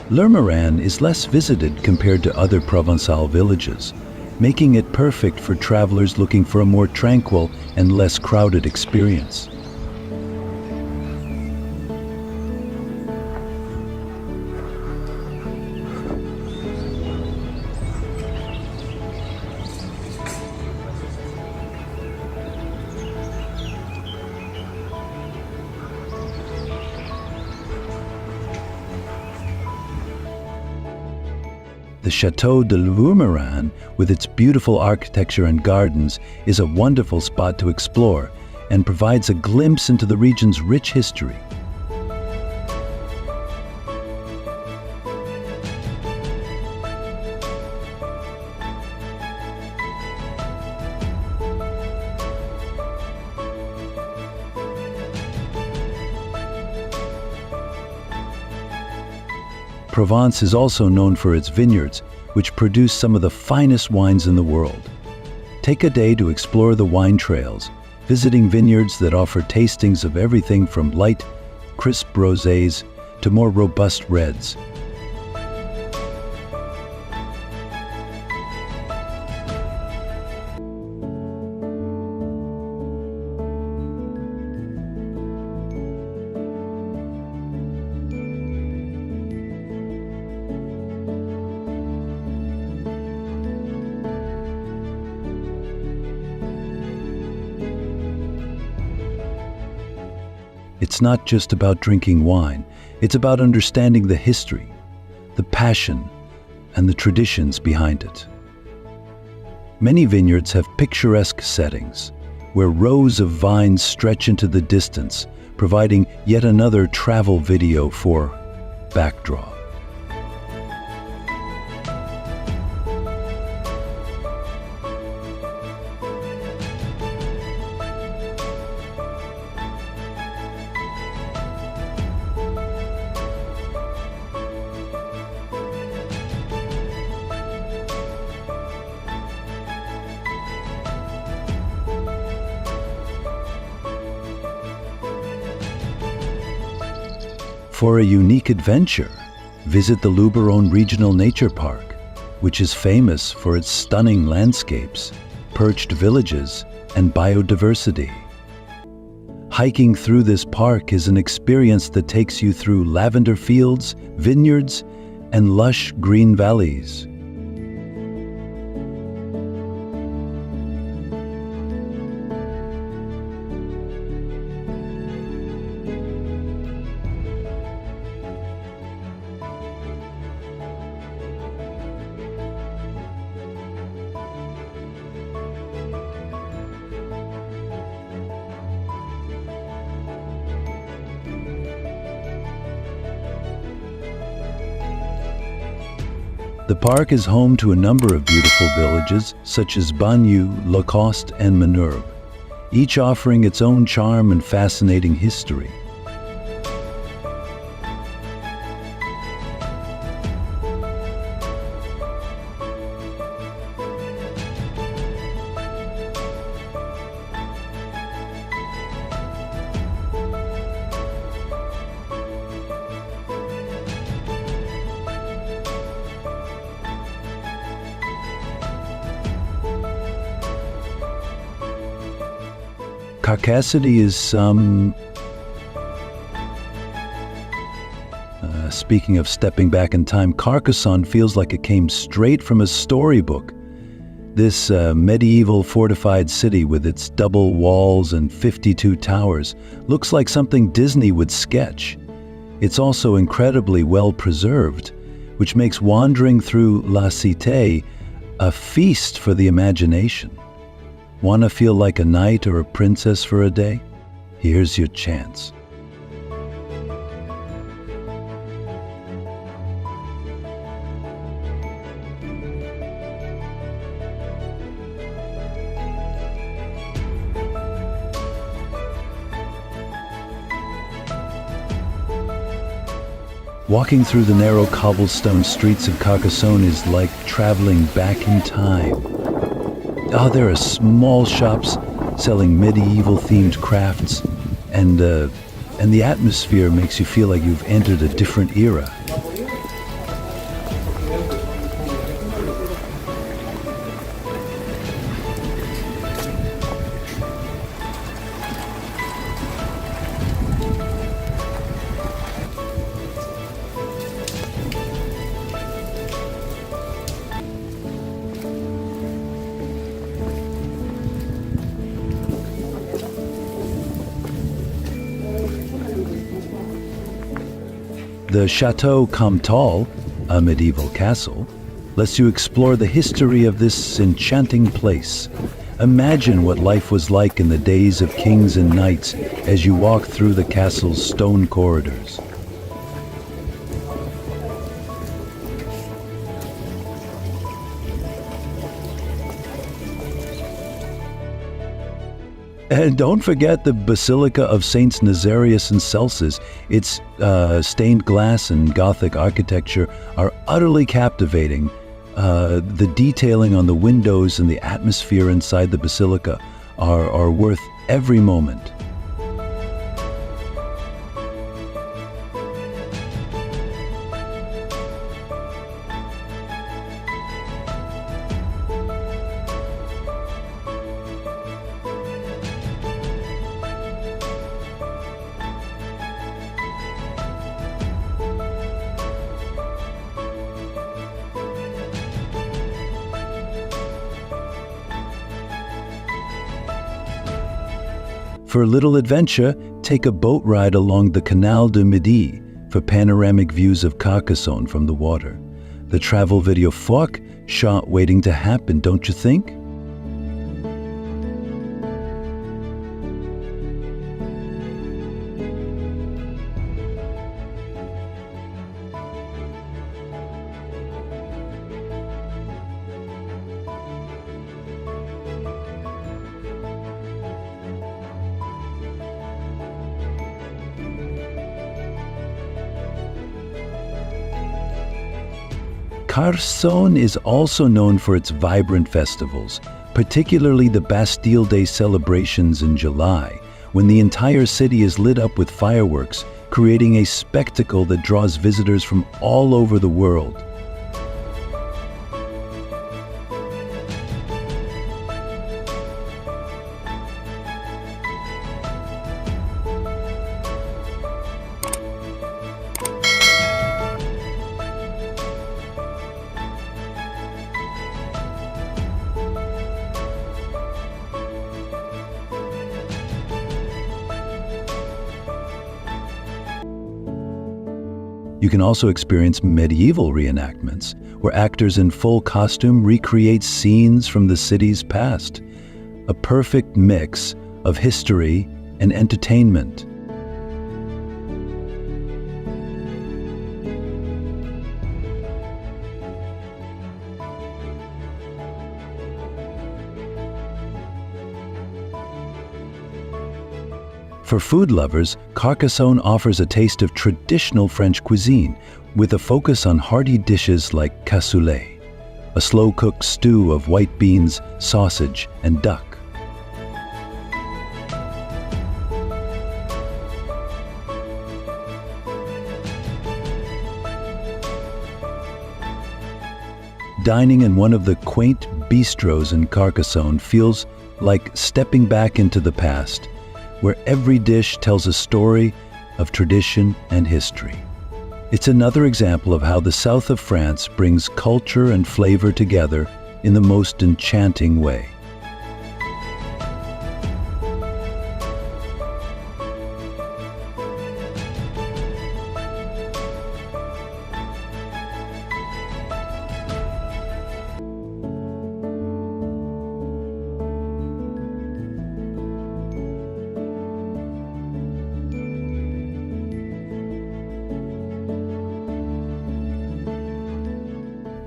Lourmarin is less visited compared to other Provençal villages, making it perfect for travelers looking for a more tranquil and less crowded experience. The Château de Lourmarin, with its beautiful architecture and gardens, is a wonderful spot to explore and provides a glimpse into the region's rich history. Provence is also known for its vineyards, which produce some of the finest wines in the world. Take a day to explore the wine trails, visiting vineyards that offer tastings of everything from light, crisp rosés to more robust reds. It's not just about drinking wine, it's about understanding the history, the passion, and the traditions behind it. Many vineyards have picturesque settings, where rows of vines stretch into the distance, providing yet another travel video for backdrop. For a unique adventure, visit the Luberon Regional Nature Park, which is famous for its stunning landscapes, perched villages, and biodiversity. Hiking through this park is an experience that takes you through lavender fields, vineyards, and lush green valleys. The park is home to a number of beautiful villages, such as Bagnoregio, Lacoste, and Minerve, each offering its own charm and fascinating history. Carcassonne is speaking of stepping back in time, Carcassonne feels like it came straight from a storybook. This medieval fortified city with its double walls and 52 towers looks like something Disney would sketch. It's also incredibly well preserved, which makes wandering through La Cité a feast for the imagination. Want to feel like a knight or a princess for a day? Here's your chance. Walking through the narrow cobblestone streets of Carcassonne is like traveling back in time. There are small shops selling medieval-themed crafts, and the atmosphere makes you feel like you've entered a different era. The Chateau Comtal, a medieval castle, lets you explore the history of this enchanting place. Imagine what life was like in the days of kings and knights as you walk through the castle's stone corridors. And don't forget the Basilica of Saints Nazarius and Celsus. Its stained glass and Gothic architecture are utterly captivating. The detailing on the windows and the atmosphere inside the basilica are worth every moment. For a little adventure, take a boat ride along the Canal du Midi for panoramic views of Carcassonne from the water. The travel video Fork shot waiting to happen, don't you think? Carcassonne is also known for its vibrant festivals, particularly the Bastille Day celebrations in July, when the entire city is lit up with fireworks, creating a spectacle that draws visitors from all over the world. You can also experience medieval reenactments, where actors in full costume recreate scenes from the city's past. A perfect mix of history and entertainment. For food lovers, Carcassonne offers a taste of traditional French cuisine, with a focus on hearty dishes like cassoulet, a slow-cooked stew of white beans, sausage, and duck. Dining in one of the quaint bistros in Carcassonne feels like stepping back into the past, where every dish tells a story of tradition and history. It's another example of how the south of France brings culture and flavor together in the most enchanting way.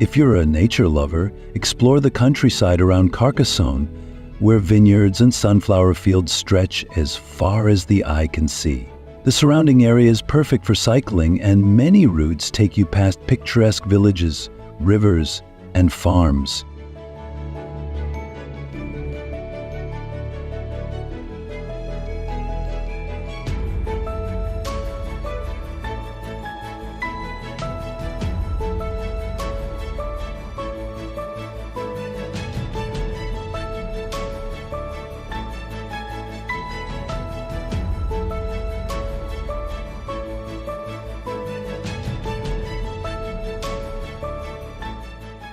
If you're a nature lover, explore the countryside around Carcassonne, where vineyards and sunflower fields stretch as far as the eye can see. The surrounding area is perfect for cycling, and many routes take you past picturesque villages, rivers, and farms.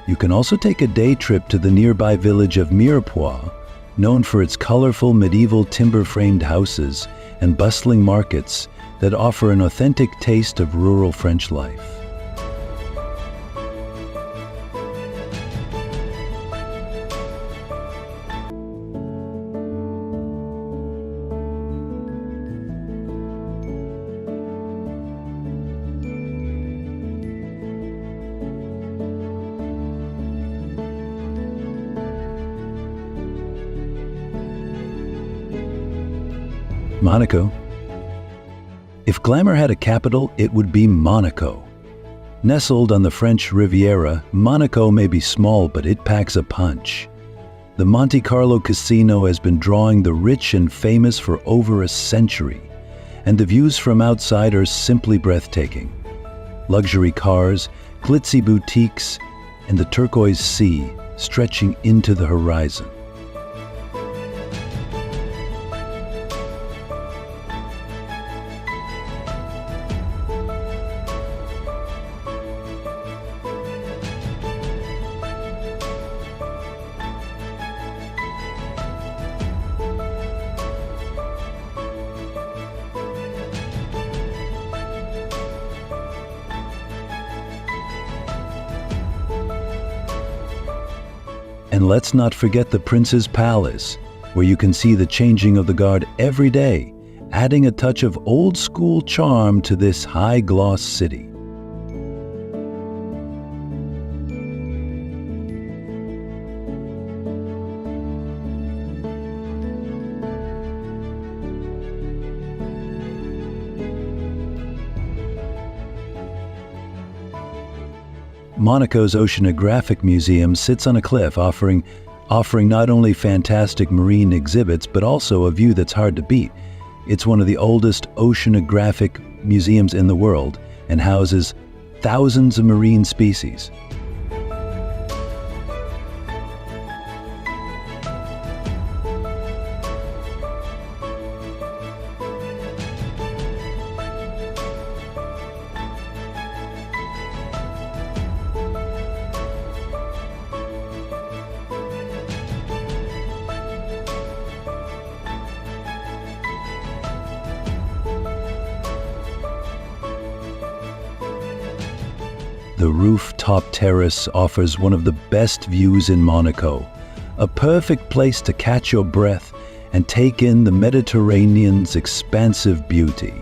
You can also take a day trip to the nearby village of Mirepoix, known for its colorful medieval timber-framed houses and bustling markets that offer an authentic taste of rural French life. Monaco. If glamour had a capital, it would be Monaco. Nestled on the French Riviera, Monaco may be small, but it packs a punch. The Monte Carlo Casino has been drawing the rich and famous for over a century, and the views from outside are simply breathtaking. Luxury cars, glitzy boutiques, and the turquoise sea stretching into the horizon. And let's not forget the Prince's Palace, where you can see the changing of the guard every day, adding a touch of old-school charm to this high-gloss city. Monaco's Oceanographic Museum sits on a cliff, offering not only fantastic marine exhibits, but also a view that's hard to beat. It's one of the oldest oceanographic museums in the world and houses thousands of marine species. The rooftop terrace offers one of the best views in Monaco, a perfect place to catch your breath and take in the Mediterranean's expansive beauty.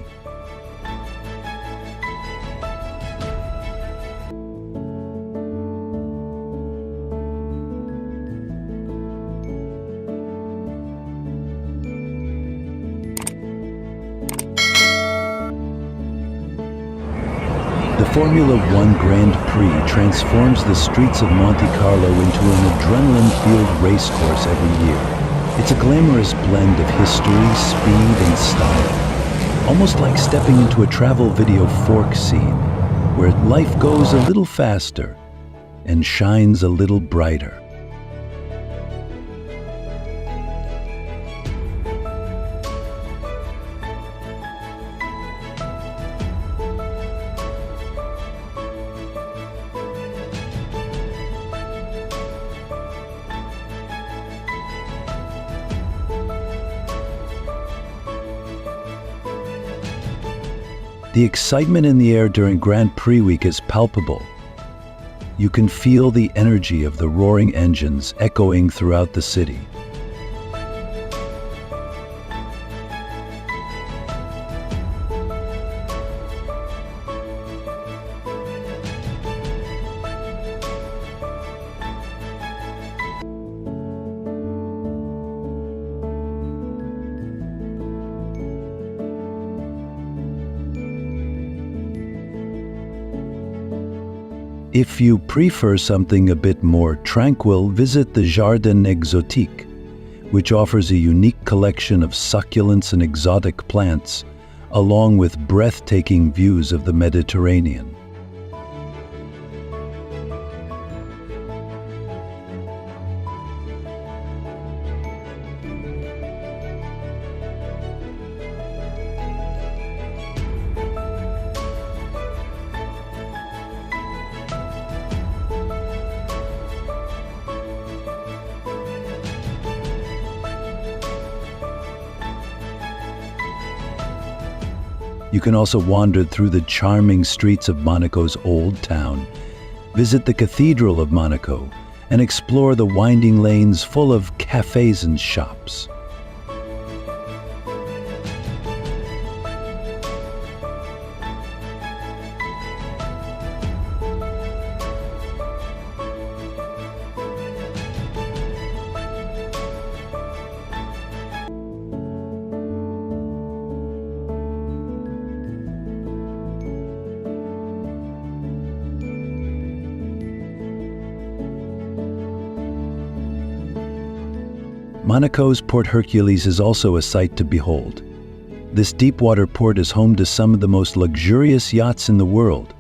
The Formula One Grand Prix transforms the streets of Monte Carlo into an adrenaline-fueled racecourse every year. It's a glamorous blend of history, speed, and style. Almost like stepping into a travel video fork scene, where life goes a little faster and shines a little brighter. The excitement in the air during Grand Prix week is palpable. You can feel the energy of the roaring engines echoing throughout the city. If you prefer something a bit more tranquil, visit the Jardin Exotique, which offers a unique collection of succulents and exotic plants, along with breathtaking views of the Mediterranean. You can also wander through the charming streets of Monaco's Old Town, visit the Cathedral of Monaco, and explore the winding lanes full of cafes and shops. Monaco's Port Hercules is also a sight to behold. This deep-water port is home to some of the most luxurious yachts in the world.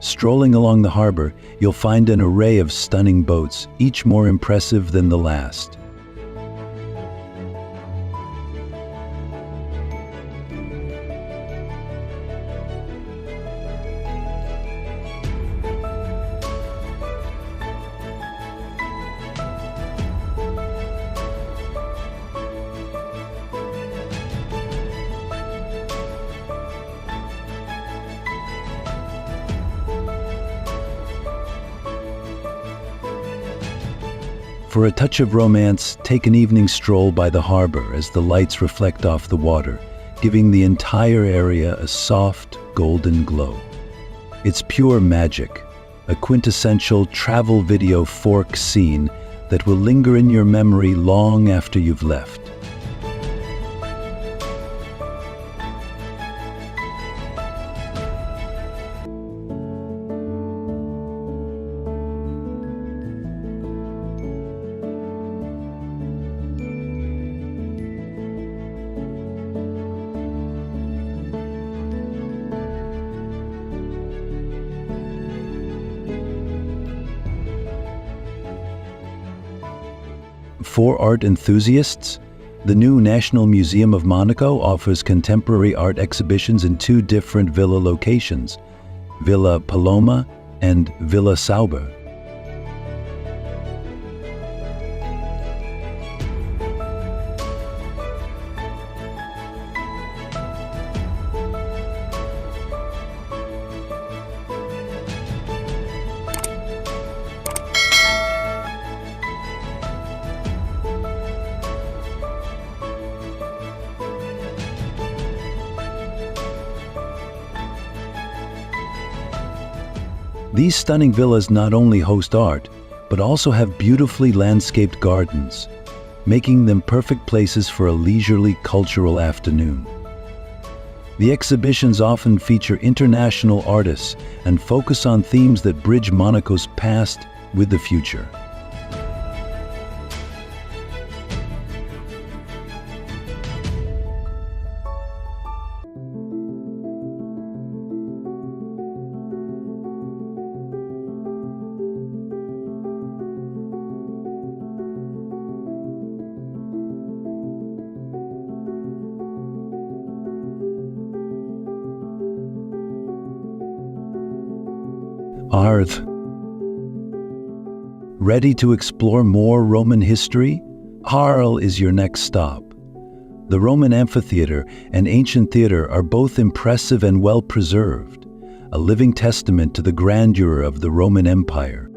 Strolling along the harbor, you'll find an array of stunning boats, each more impressive than the last. For a touch of romance, take an evening stroll by the harbor as the lights reflect off the water, giving the entire area a soft, golden glow. It's pure magic, a quintessential travel video fork scene that will linger in your memory long after you've left. For art enthusiasts, the new National Museum of Monaco offers contemporary art exhibitions in two different villa locations, Villa Paloma and Villa Sauber. These stunning villas not only host art, but also have beautifully landscaped gardens, making them perfect places for a leisurely cultural afternoon. The exhibitions often feature international artists and focus on themes that bridge Monaco's past with the future. Arles. Ready to explore more Roman history? Arles is your next stop. The Roman amphitheater and ancient theater are both impressive and well preserved, a living testament to the grandeur of the Roman Empire.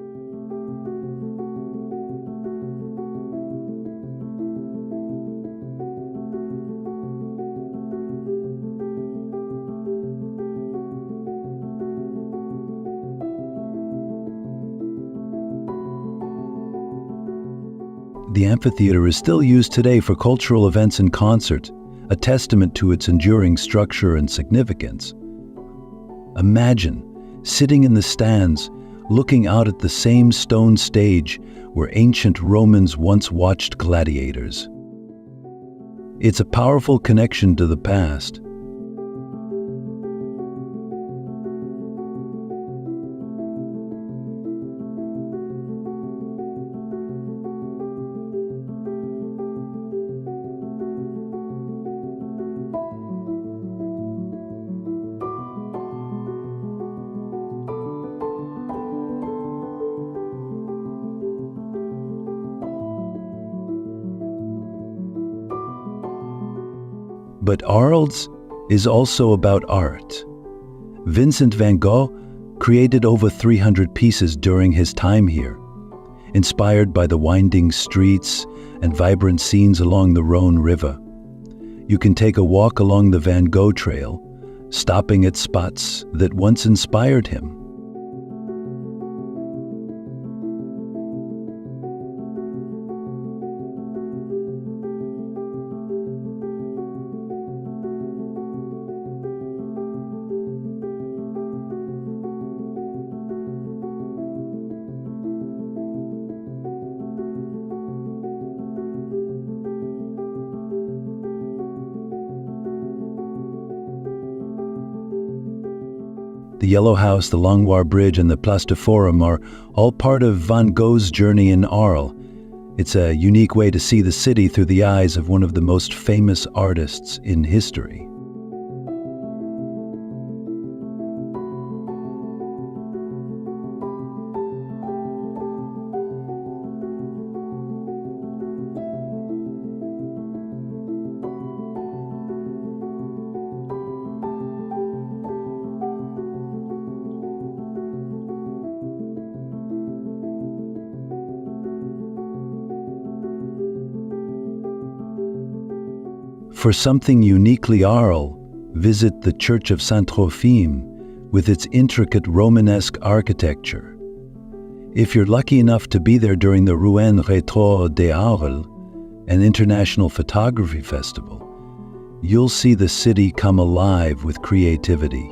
The amphitheater is still used today for cultural events and concerts, a testament to its enduring structure and significance. Imagine sitting in the stands, looking out at the same stone stage where ancient Romans once watched gladiators. It's a powerful connection to the past. But Arles is also about art. Vincent van Gogh created over 300 pieces during his time here, inspired by the winding streets and vibrant scenes along the Rhone River. You can take a walk along the Van Gogh Trail, stopping at spots that once inspired him. The Yellow House, the Langlois Bridge, and the Place du Forum are all part of Van Gogh's journey in Arles. It's a unique way to see the city through the eyes of one of the most famous artists in history. For something uniquely Arles, visit the Church of Saint-Trophime with its intricate Romanesque architecture. If you're lucky enough to be there during the Rouen Rétro des Arles, an international photography festival, you'll see the city come alive with creativity.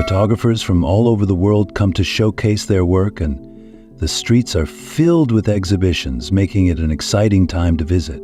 Photographers from all over the world come to showcase their work, and the streets are filled with exhibitions, making it an exciting time to visit.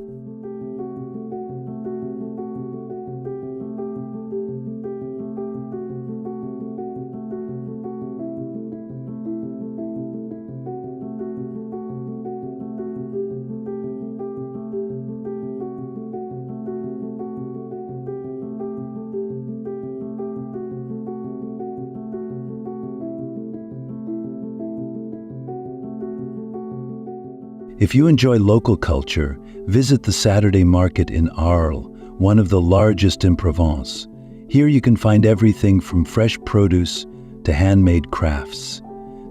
If you enjoy local culture, visit the Saturday market in Arles, one of the largest in Provence. Here you can find everything from fresh produce to handmade crafts.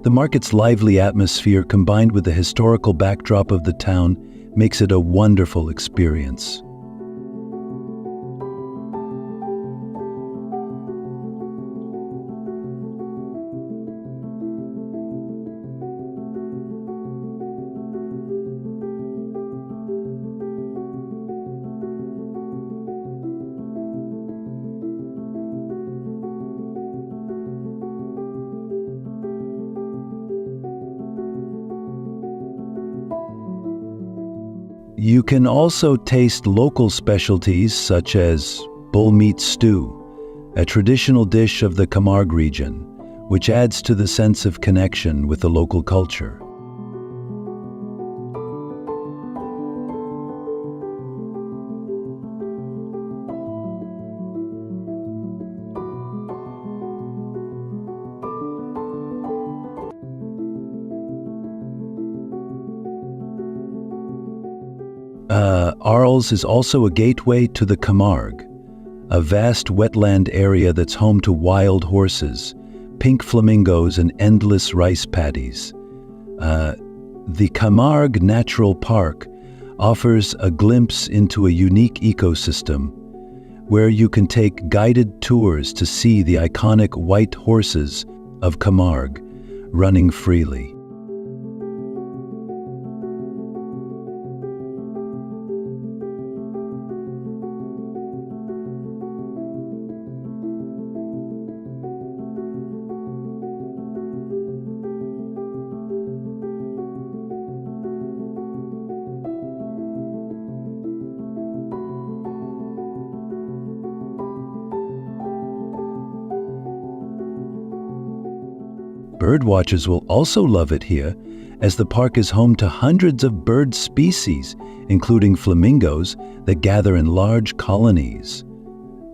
The market's lively atmosphere, combined with the historical backdrop of the town, makes it a wonderful experience. You can also taste local specialties such as bull meat stew, a traditional dish of the Camargue region, which adds to the sense of connection with the local culture. Arles is also a gateway to the Camargue, a vast wetland area that's home to wild horses, pink flamingos, and endless rice paddies. The Camargue Natural Park offers a glimpse into a unique ecosystem where you can take guided tours to see the iconic white horses of Camargue running freely. Birdwatchers will also love it here, as the park is home to hundreds of bird species, including flamingos that gather in large colonies.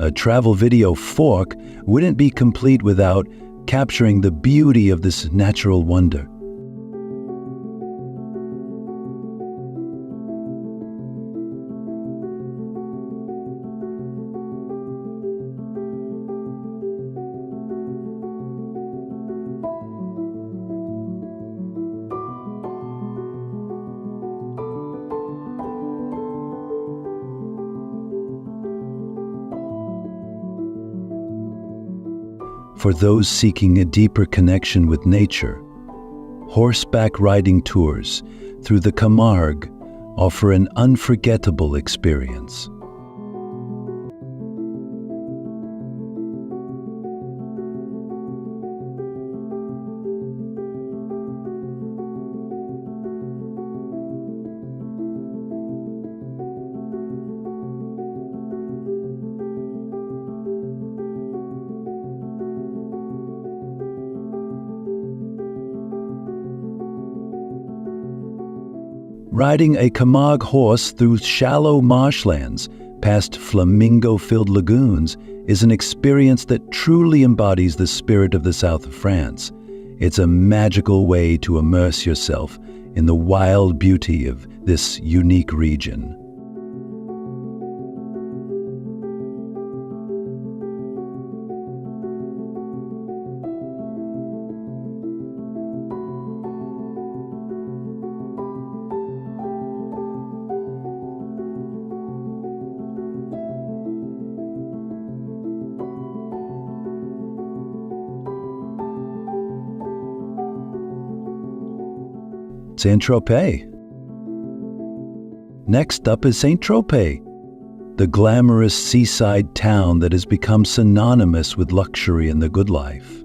A travel video fork wouldn't be complete without capturing the beauty of this natural wonder. For those seeking a deeper connection with nature, horseback riding tours through the Camargue offer an unforgettable experience. Riding a Camargue horse through shallow marshlands past flamingo-filled lagoons is an experience that truly embodies the spirit of the south of France. It's a magical way to immerse yourself in the wild beauty of this unique region. Saint-Tropez. Next up is Saint-Tropez, the glamorous seaside town that has become synonymous with luxury and the good life.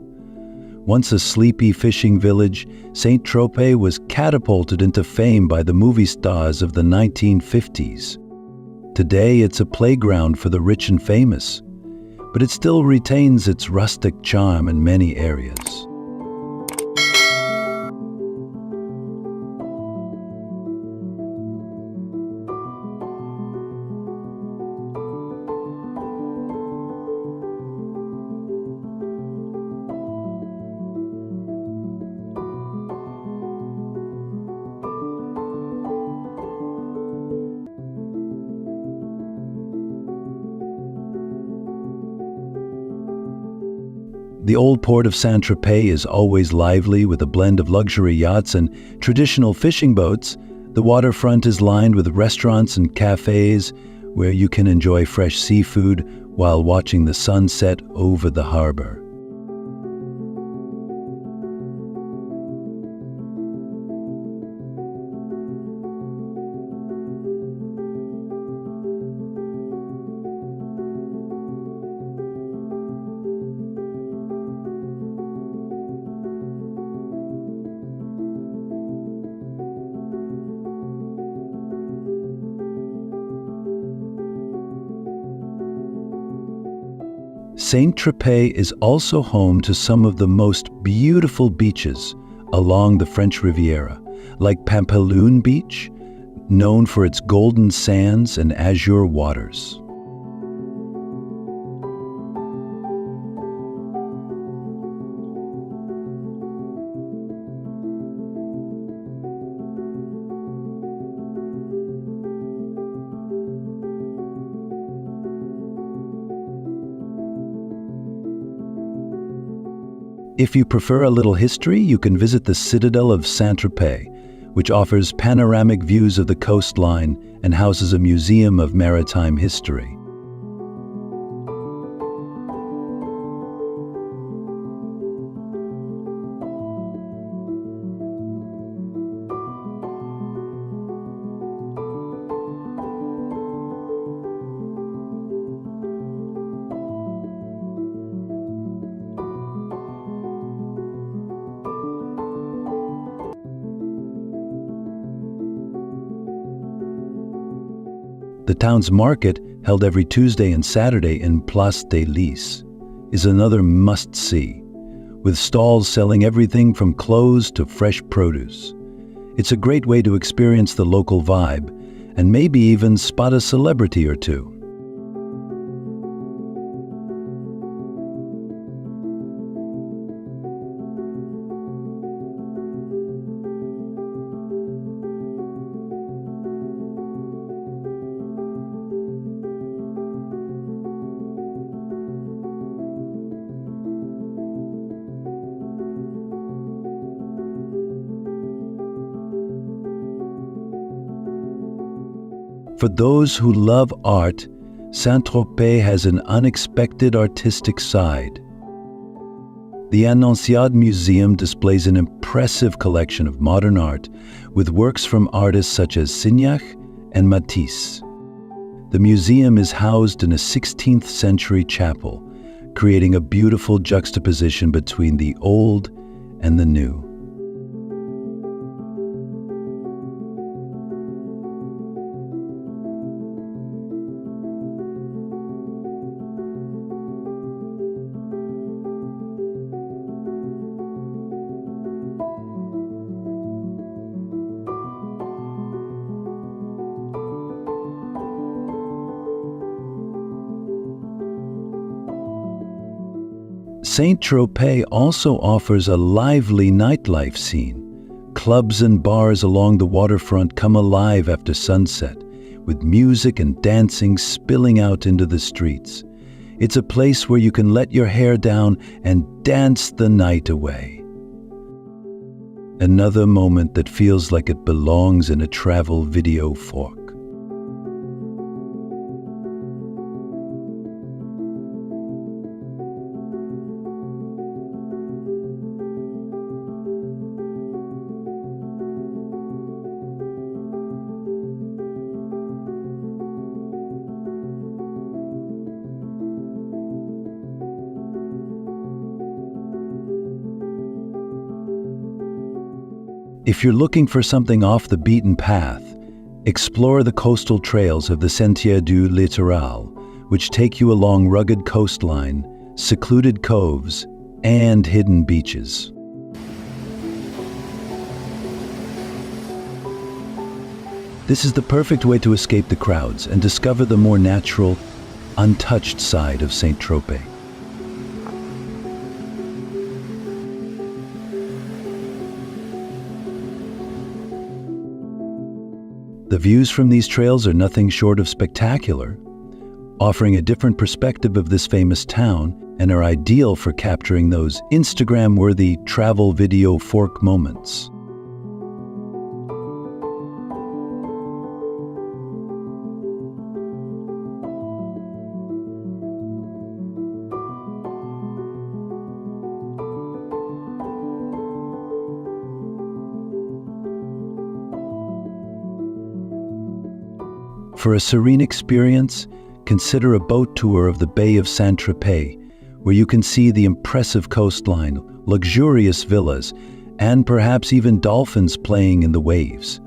Once a sleepy fishing village, Saint-Tropez was catapulted into fame by the movie stars of the 1950s. Today, it's a playground for the rich and famous, but it still retains its rustic charm in many areas. The old port of Saint-Tropez is always lively with a blend of luxury yachts and traditional fishing boats. The waterfront is lined with restaurants and cafes where you can enjoy fresh seafood while watching the sunset over the harbor. Saint-Tropez is also home to some of the most beautiful beaches along the French Riviera, like Pampelune Beach, known for its golden sands and azure waters. If you prefer a little history, you can visit the Citadel of Saint-Tropez, which offers panoramic views of the coastline and houses a museum of maritime history. The town's market, held every Tuesday and Saturday in Place des Lys, is another must-see, with stalls selling everything from clothes to fresh produce. It's a great way to experience the local vibe and maybe even spot a celebrity or two. For those who love art, Saint-Tropez has an unexpected artistic side. The Annonciade Museum displays an impressive collection of modern art with works from artists such as Signac and Matisse. The museum is housed in a 16th century chapel, creating a beautiful juxtaposition between the old and the new. Saint-Tropez also offers a lively nightlife scene. Clubs and bars along the waterfront come alive after sunset, with music and dancing spilling out into the streets. It's a place where you can let your hair down and dance the night away. Another moment that feels like it belongs in a travel video fork. If you're looking for something off the beaten path, explore the coastal trails of the Sentier du Littoral, which take you along rugged coastline, secluded coves, and hidden beaches. This is the perfect way to escape the crowds and discover the more natural, untouched side of Saint-Tropez. The views from these trails are nothing short of spectacular, offering a different perspective of this famous town and are ideal for capturing those Instagram-worthy travel video fork moments. For a serene experience, consider a boat tour of the Bay of Saint-Tropez, where you can see the impressive coastline, luxurious villas, and perhaps even dolphins playing in the waves.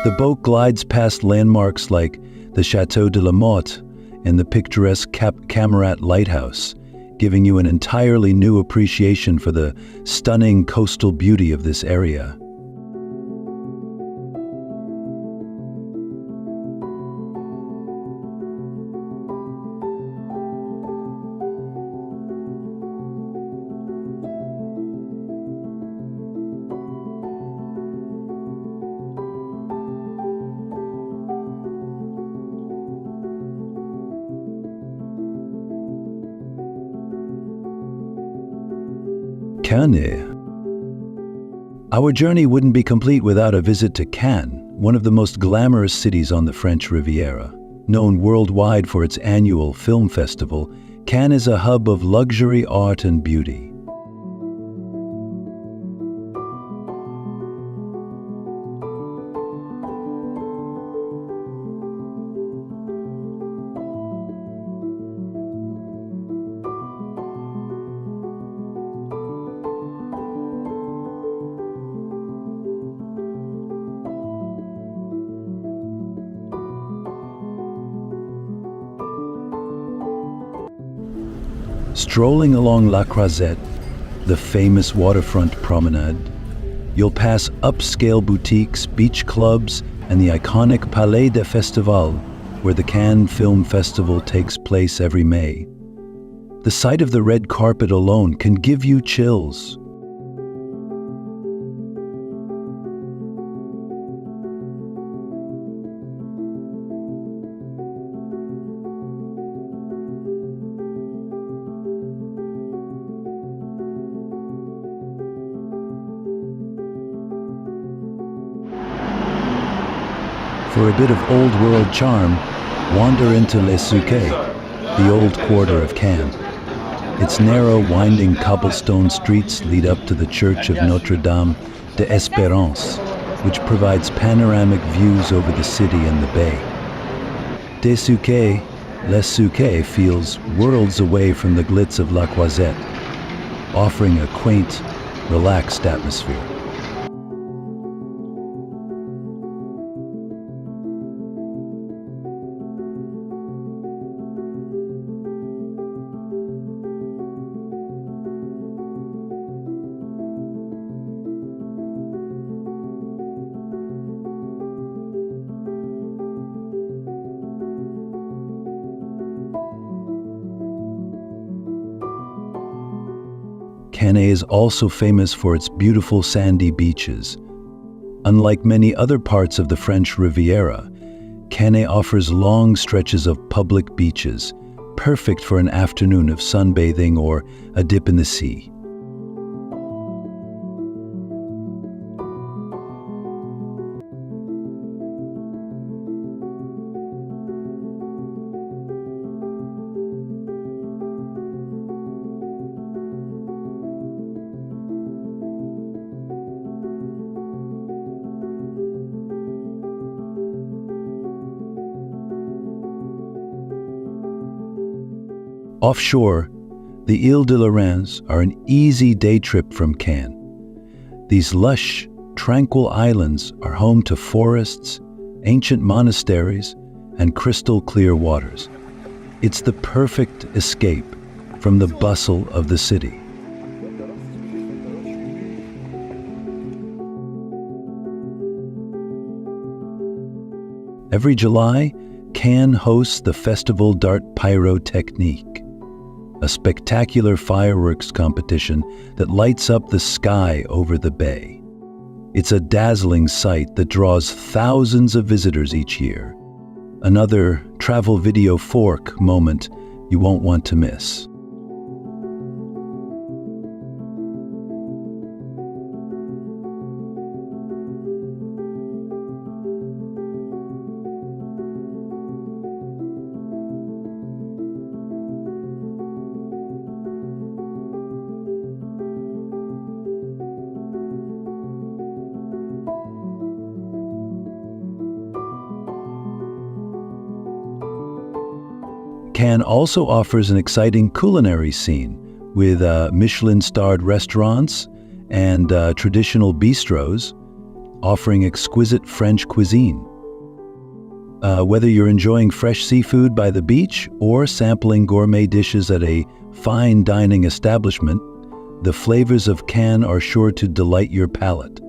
The boat glides past landmarks like the Château de la Motte and the picturesque Camarat Lighthouse, giving you an entirely new appreciation for the stunning coastal beauty of this area. Cannes. Our journey wouldn't be complete without a visit to Cannes, one of the most glamorous cities on the French Riviera. Known worldwide for its annual film festival, Cannes is a hub of luxury, art, and beauty. Strolling along La Croisette, the famous waterfront promenade, you'll pass upscale boutiques, beach clubs, and the iconic Palais des Festivals, where the Cannes Film Festival takes place every May. The sight of the red carpet alone can give you chills. For a bit of old-world charm, wander into Les Souquets, the old quarter of Cannes. Its narrow, winding cobblestone streets lead up to the Church of Notre-Dame d'Espérance, which provides panoramic views over the city and the bay. Des Souquets, Les Souquets feels worlds away from the glitz of La Croisette, offering a quaint, relaxed atmosphere. Cannes is also famous for its beautiful sandy beaches. Unlike many other parts of the French Riviera, Cannes offers long stretches of public beaches, perfect for an afternoon of sunbathing or a dip in the sea. Offshore, the Îles de Lorraine are an easy day trip from Cannes. These lush, tranquil islands are home to forests, ancient monasteries, and crystal-clear waters. It's the perfect escape from the bustle of the city. Every July, Cannes hosts the Festival d'Art Pyrotechnique, a spectacular fireworks competition that lights up the sky over the bay. It's a dazzling sight that draws thousands of visitors each year. Another travel video fork moment you won't want to miss. Cannes also offers an exciting culinary scene with Michelin-starred restaurants and traditional bistros offering exquisite French cuisine. Whether you're enjoying fresh seafood by the beach or sampling gourmet dishes at a fine dining establishment, the flavors of Cannes are sure to delight your palate.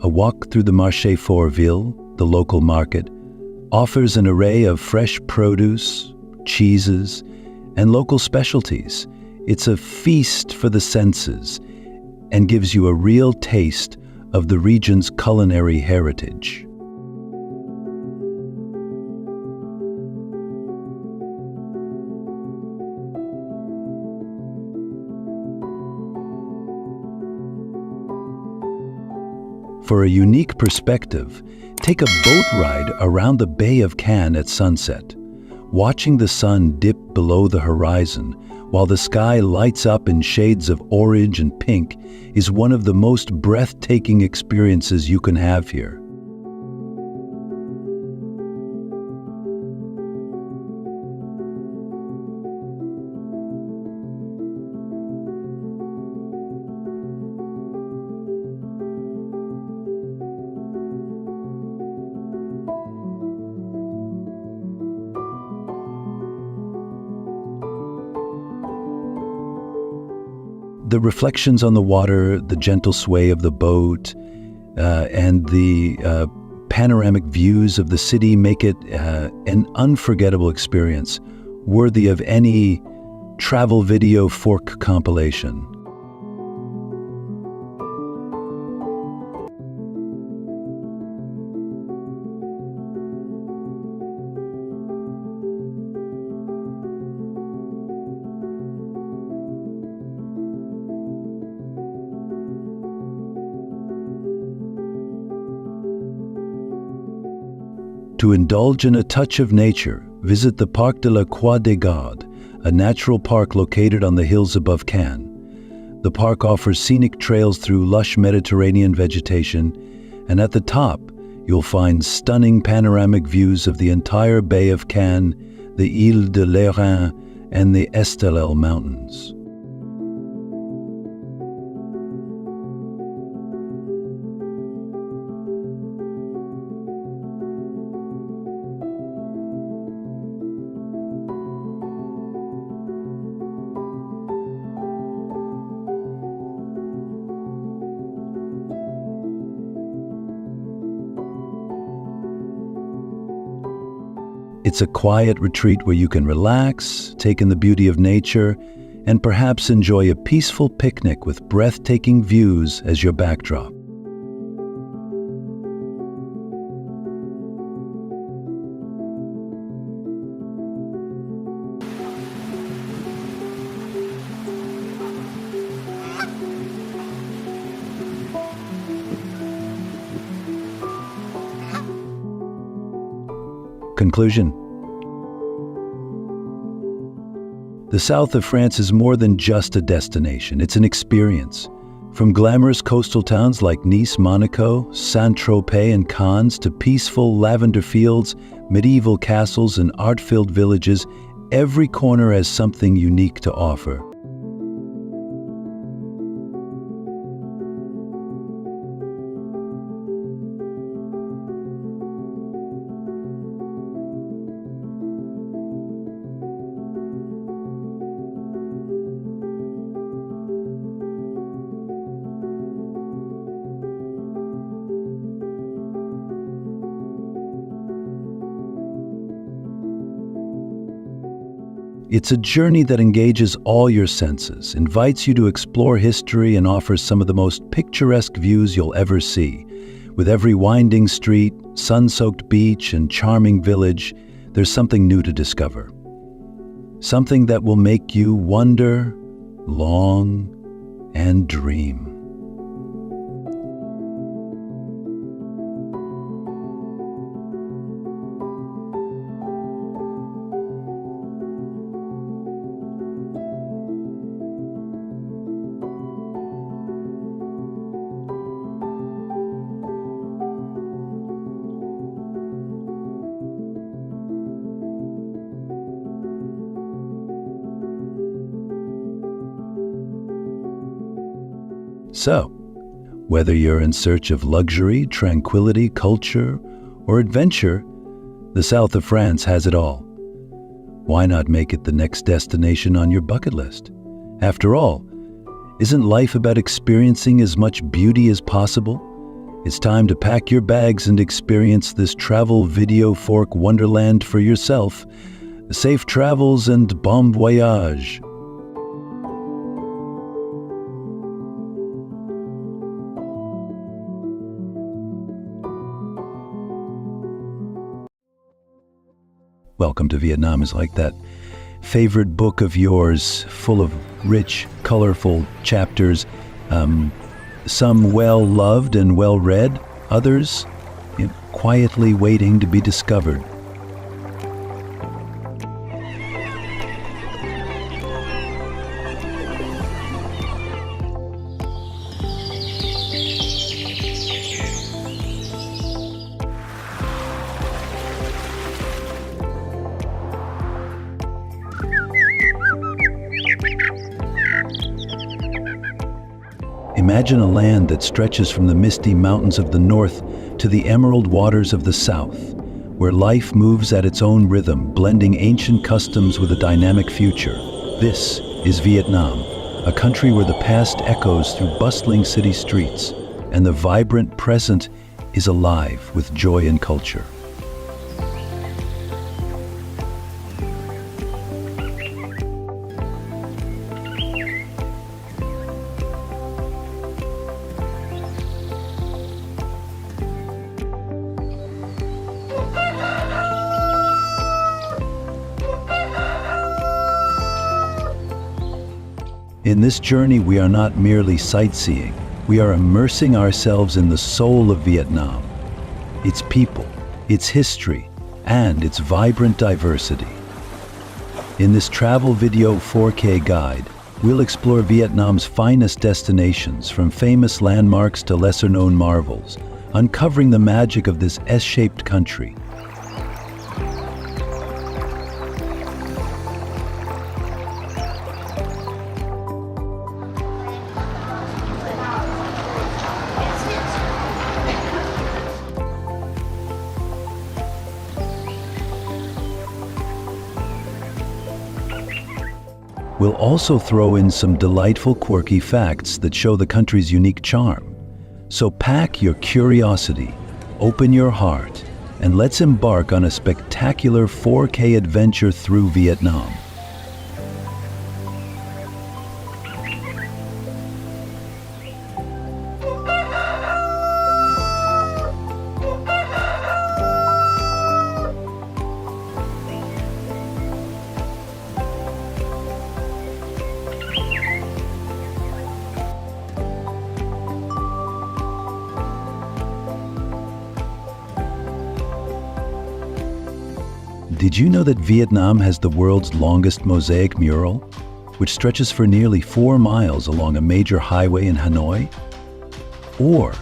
A walk through the Marché Fort Ville, the local market, offers an array of fresh produce, cheeses, and local specialties. It's a feast for the senses and gives you a real taste of the region's culinary heritage. For a unique perspective, take a boat ride around the Bay of Cannes at sunset. Watching the sun dip below the horizon while the sky lights up in shades of orange and pink is one of the most breathtaking experiences you can have here. The reflections on the water, the gentle sway of the boat, and the panoramic views of the city make it an unforgettable experience, worthy of any travel video fork compilation. To indulge in a touch of nature, visit the Parc de la Croix des Gardes, a natural park located on the hills above Cannes. The park offers scenic trails through lush Mediterranean vegetation, and at the top, you'll find stunning panoramic views of the entire Bay of Cannes, the Îles de Lorraine, and the Estelel Mountains. It's a quiet retreat where you can relax, take in the beauty of nature, and perhaps enjoy a peaceful picnic with breathtaking views as your backdrop. conclusion? The south of France is more than just a destination, it's an experience. From glamorous coastal towns like Nice, Monaco, Saint-Tropez, and Cannes to peaceful lavender fields, medieval castles, and art-filled villages, every corner has something unique to offer. It's a journey that engages all your senses, invites you to explore history, and offers some of the most picturesque views you'll ever see. With every winding street, sun-soaked beach, and charming village, there's something new to discover. Something that will make you wonder, long, and dream. So, whether you're in search of luxury, tranquility, culture, or adventure, the south of France has it all. Why not make it the next destination on your bucket list? After all, isn't life about experiencing as much beauty as possible? It's time to pack your bags and experience this travel video fork wonderland for yourself. Safe travels and bon voyage! Welcome to Vietnam is like that favorite book of yours, full of rich, colorful chapters, some well-loved and well-read, others quietly waiting to be discovered. Imagine a land that stretches from the misty mountains of the north to the emerald waters of the south, where life moves at its own rhythm, blending ancient customs with a dynamic future. This is Vietnam, a country where the past echoes through bustling city streets, and the vibrant present is alive with joy and culture. In this journey, we are not merely sightseeing. We are immersing ourselves in the soul of Vietnam, its people, its history, and its vibrant diversity. In this travel video 4K guide, we'll explore Vietnam's finest destinations, from famous landmarks to lesser-known marvels, uncovering the magic of this S-shaped country. We'll also throw in some delightful, quirky facts that show the country's unique charm. So pack your curiosity, open your heart, and let's embark on a spectacular 4K adventure through Vietnam. Did you know that Vietnam has the world's longest mosaic mural, which stretches for nearly 4 miles along a major highway in Hanoi? Or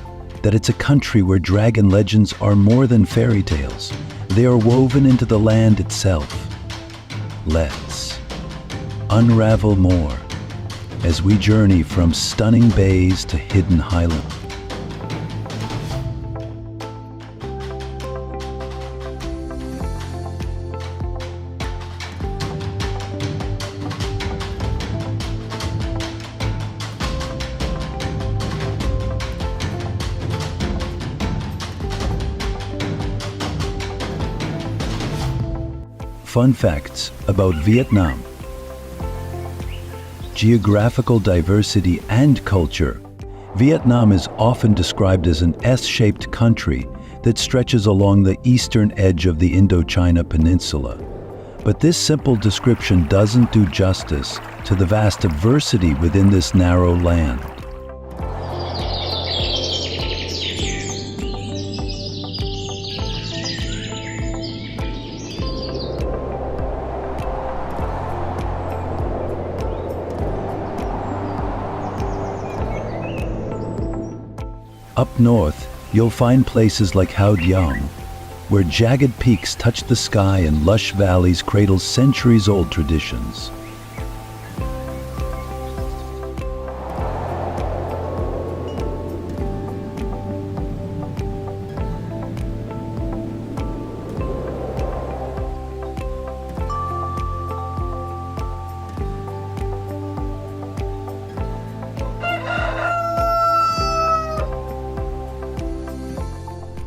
that it's a country where dragon legends are more than fairy tales. They are woven into the land itself. Let's unravel more as we journey from stunning bays to hidden highlands. Fun facts about Vietnam. Geographical diversity and culture. Vietnam is often described as an S-shaped country that stretches along the eastern edge of the Indochina Peninsula. But this simple description doesn't do justice to the vast diversity within this narrow land. Up north, you'll find places like Hao Diong, where jagged peaks touch the sky and lush valleys cradle centuries-old traditions.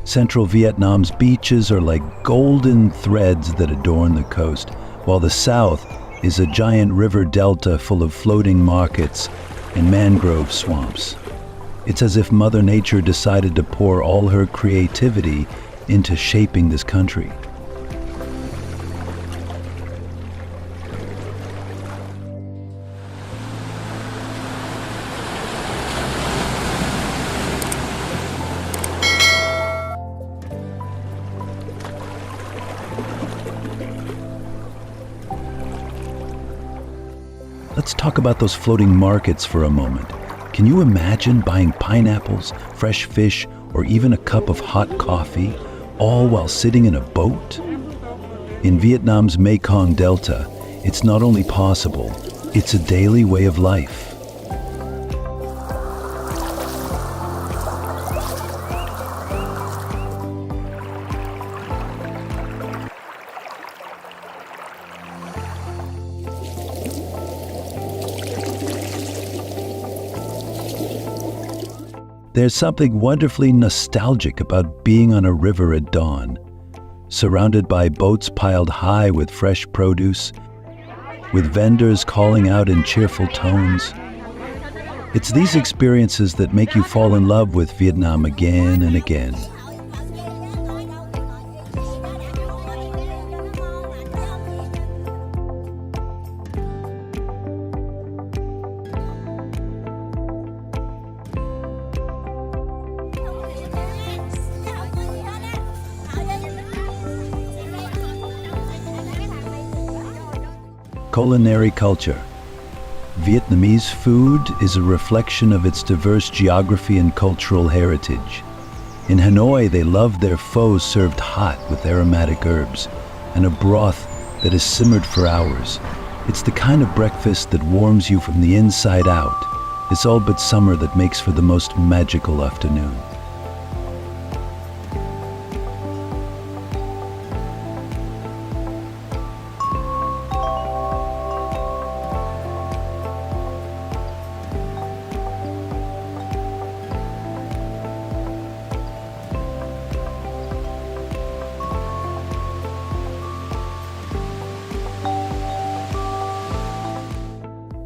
Central Vietnam's beaches are like golden threads that adorn the coast, while the south is a giant river delta full of floating markets and mangrove swamps. It's as if Mother Nature decided to pour all her creativity into shaping this country. Let's talk about those floating markets for a moment. Can you imagine buying pineapples, fresh fish, or even a cup of hot coffee, all while sitting in a boat? In Vietnam's Mekong Delta, it's not only possible, it's a daily way of life. There's something wonderfully nostalgic about being on a river at dawn, surrounded by boats piled high with fresh produce, with vendors calling out in cheerful tones. It's these experiences that make you fall in love with Vietnam again and again. Culinary culture. Vietnamese food is a reflection of its diverse geography and cultural heritage. In Hanoi, they love their pho served hot with aromatic herbs and a broth that is simmered for hours. It's the kind of breakfast that warms you from the inside out. It's all but summer that makes for the most magical afternoon.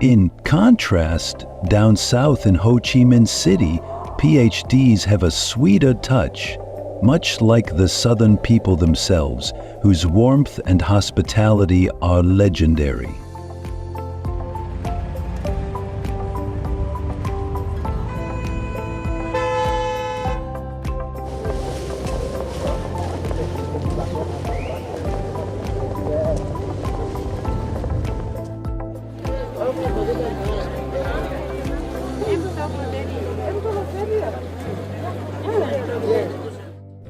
In contrast, down south in Ho Chi Minh City, PhDs have a sweeter touch, much like the southern people themselves, whose warmth and hospitality are legendary.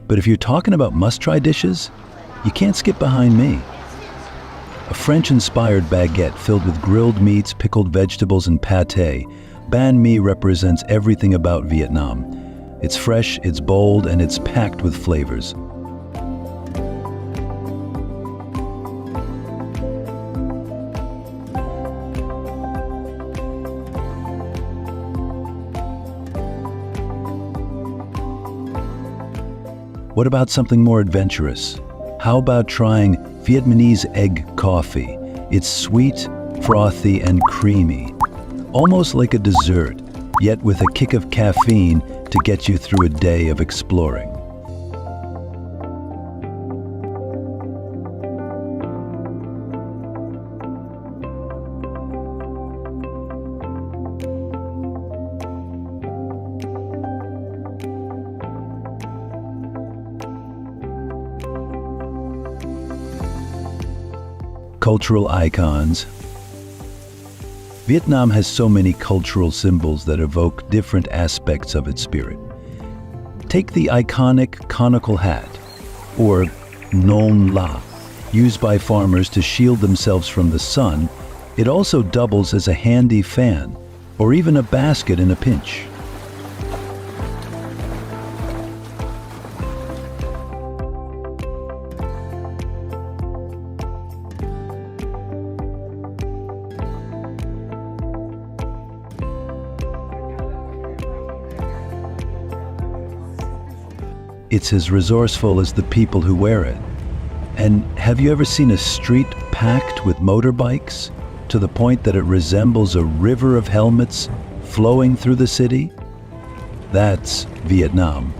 But if you're talking about must-try dishes, you can't skip behind me. A French-inspired baguette filled with grilled meats, pickled vegetables, and pâté, banh mi represents everything about Vietnam. It's fresh, it's bold, and it's packed with flavors. What about something more adventurous? How about trying Vietnamese egg coffee? It's sweet, frothy, and creamy, almost like a dessert, yet with a kick of caffeine to get you through a day of exploring. Cultural icons. Vietnam has so many cultural symbols that evoke different aspects of its spirit. Take the iconic conical hat, or non la, used by farmers to shield themselves from the sun. It also doubles as a handy fan, or even a basket in a pinch. It's as resourceful as the people who wear it. And have you ever seen a street packed with motorbikes to the point that it resembles a river of helmets flowing through the city? That's Vietnam.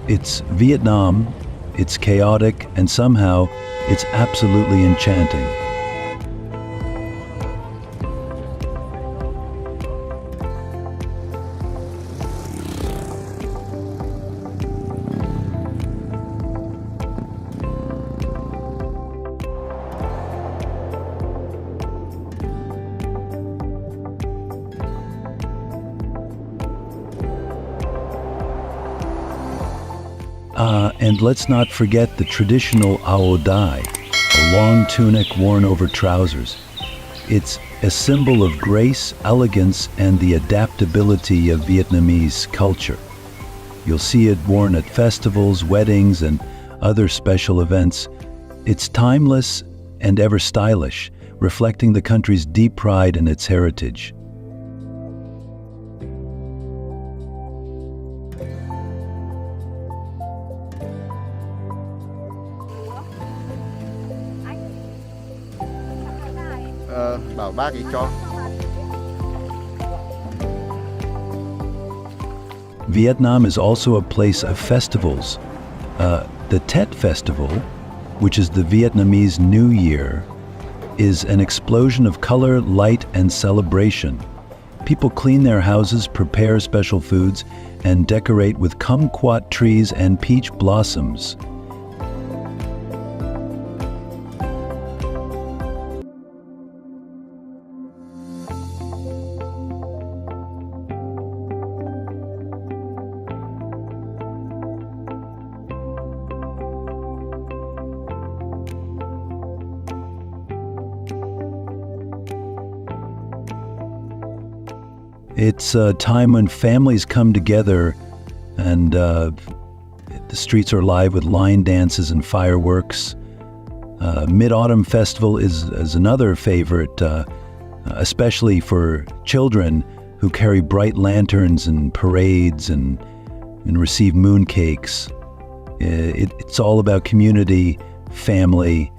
It's Vietnam, it's chaotic, and somehow it's absolutely enchanting. And let's not forget the traditional áo đai, a long tunic worn over trousers. It's a symbol of grace, elegance, and the adaptability of Vietnamese culture. You'll see it worn at festivals, weddings, and other special events. It's timeless and ever stylish, reflecting the country's deep pride in its heritage. Bảo bác ý cho. Vietnam is also a place of festivals. The Tet Festival, which is the Vietnamese New Year, is an explosion of color, light, and celebration. People clean their houses, prepare special foods, and decorate with kumquat trees and peach blossoms. It's a time when families come together and the streets are alive with line dances and fireworks. Mid-Autumn Festival is another favorite, especially for children who carry bright lanterns and parades and receive mooncakes. It's all about community, family,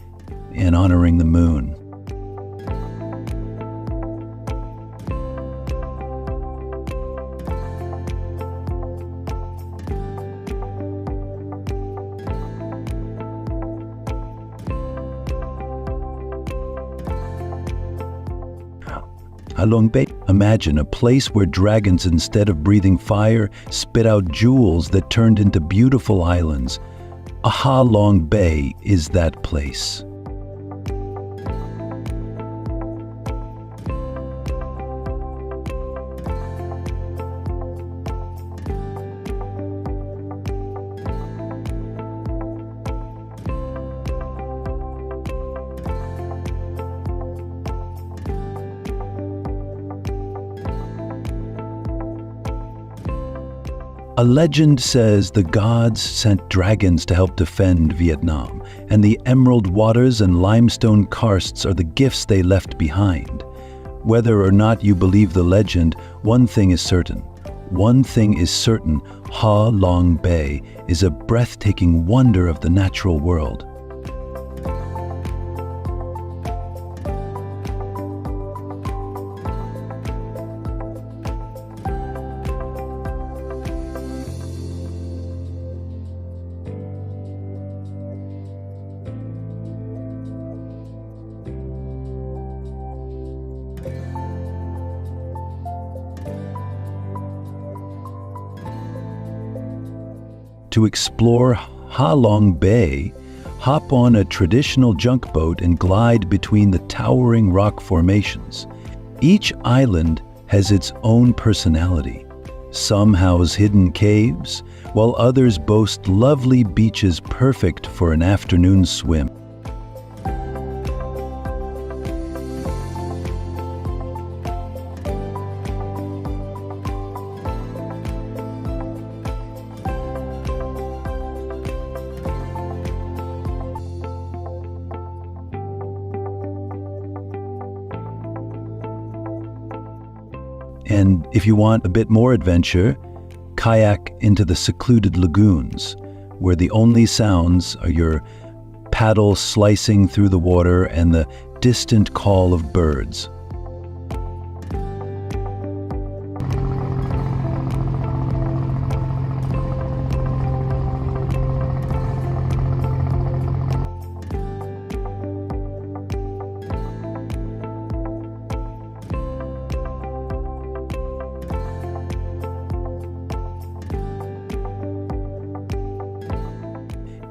and honoring the moon. Halong Bay. Imagine a place where dragons, instead of breathing fire, spit out jewels that turned into beautiful islands. Halong Bay is that place. A legend says the gods sent dragons to help defend Vietnam, and the emerald waters and limestone karsts are the gifts they left behind. Whether or not you believe the legend, one thing is certain. One thing is certain, Ha Long Bay is a breathtaking wonder of the natural world. To explore Ha Long Bay, hop on a traditional junk boat and glide between the towering rock formations. Each island has its own personality. Some house hidden caves, while others boast lovely beaches perfect for an afternoon swim. And if you want a bit more adventure, kayak into the secluded lagoons, where the only sounds are your paddle slicing through the water and the distant call of birds.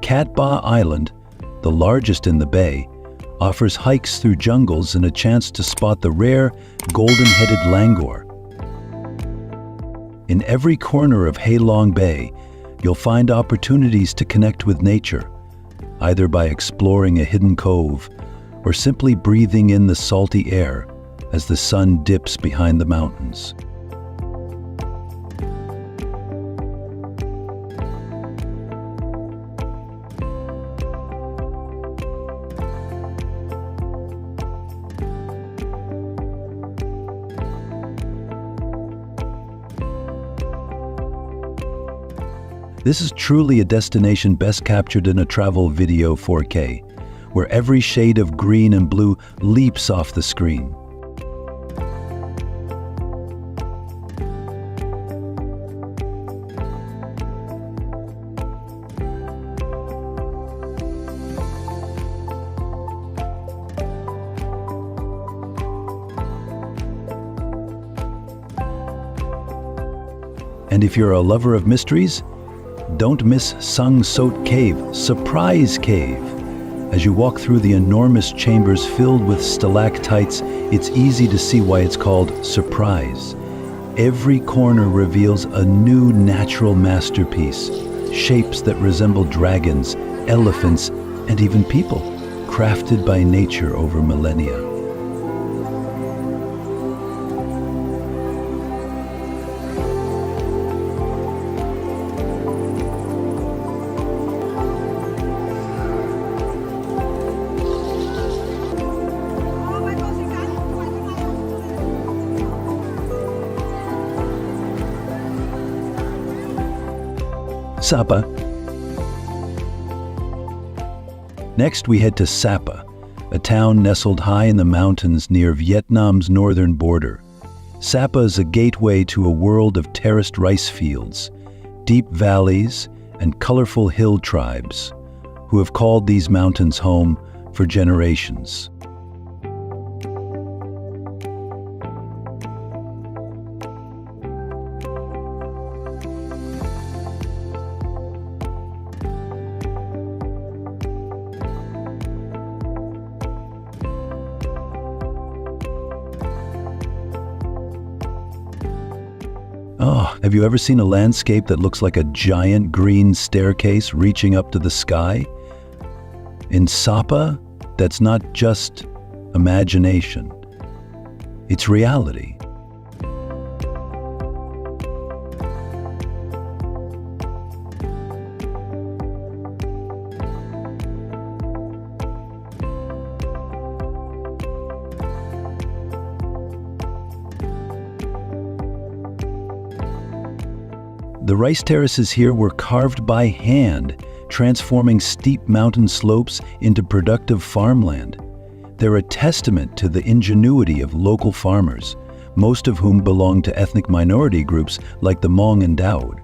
Catba Island, the largest in the bay, offers hikes through jungles and a chance to spot the rare golden-headed langur. In every corner of Ha Long Bay, you'll find opportunities to connect with nature, either by exploring a hidden cove or simply breathing in the salty air as the sun dips behind the mountains. This is truly a destination best captured in a travel video 4K, where every shade of green and blue leaps off the screen. And if you're a lover of mysteries, don't miss Sung Sot Cave, Surprise Cave. As you walk through the enormous chambers filled with stalactites, it's easy to see why it's called Surprise. Every corner reveals a new natural masterpiece, shapes that resemble dragons, elephants, and even people, crafted by nature over millennia. Sapa. Next, we head to Sapa, a town nestled high in the mountains near Vietnam's northern border. Sapa is a gateway to a world of terraced rice fields, deep valleys, and colorful hill tribes, who have called these mountains home for generations. Oh, have you ever seen a landscape that looks like a giant green staircase reaching up to the sky? In Sapa, that's not just imagination, it's reality. The rice terraces here were carved by hand, transforming steep mountain slopes into productive farmland. They're a testament to the ingenuity of local farmers, most of whom belong to ethnic minority groups like the Hmong and Daud.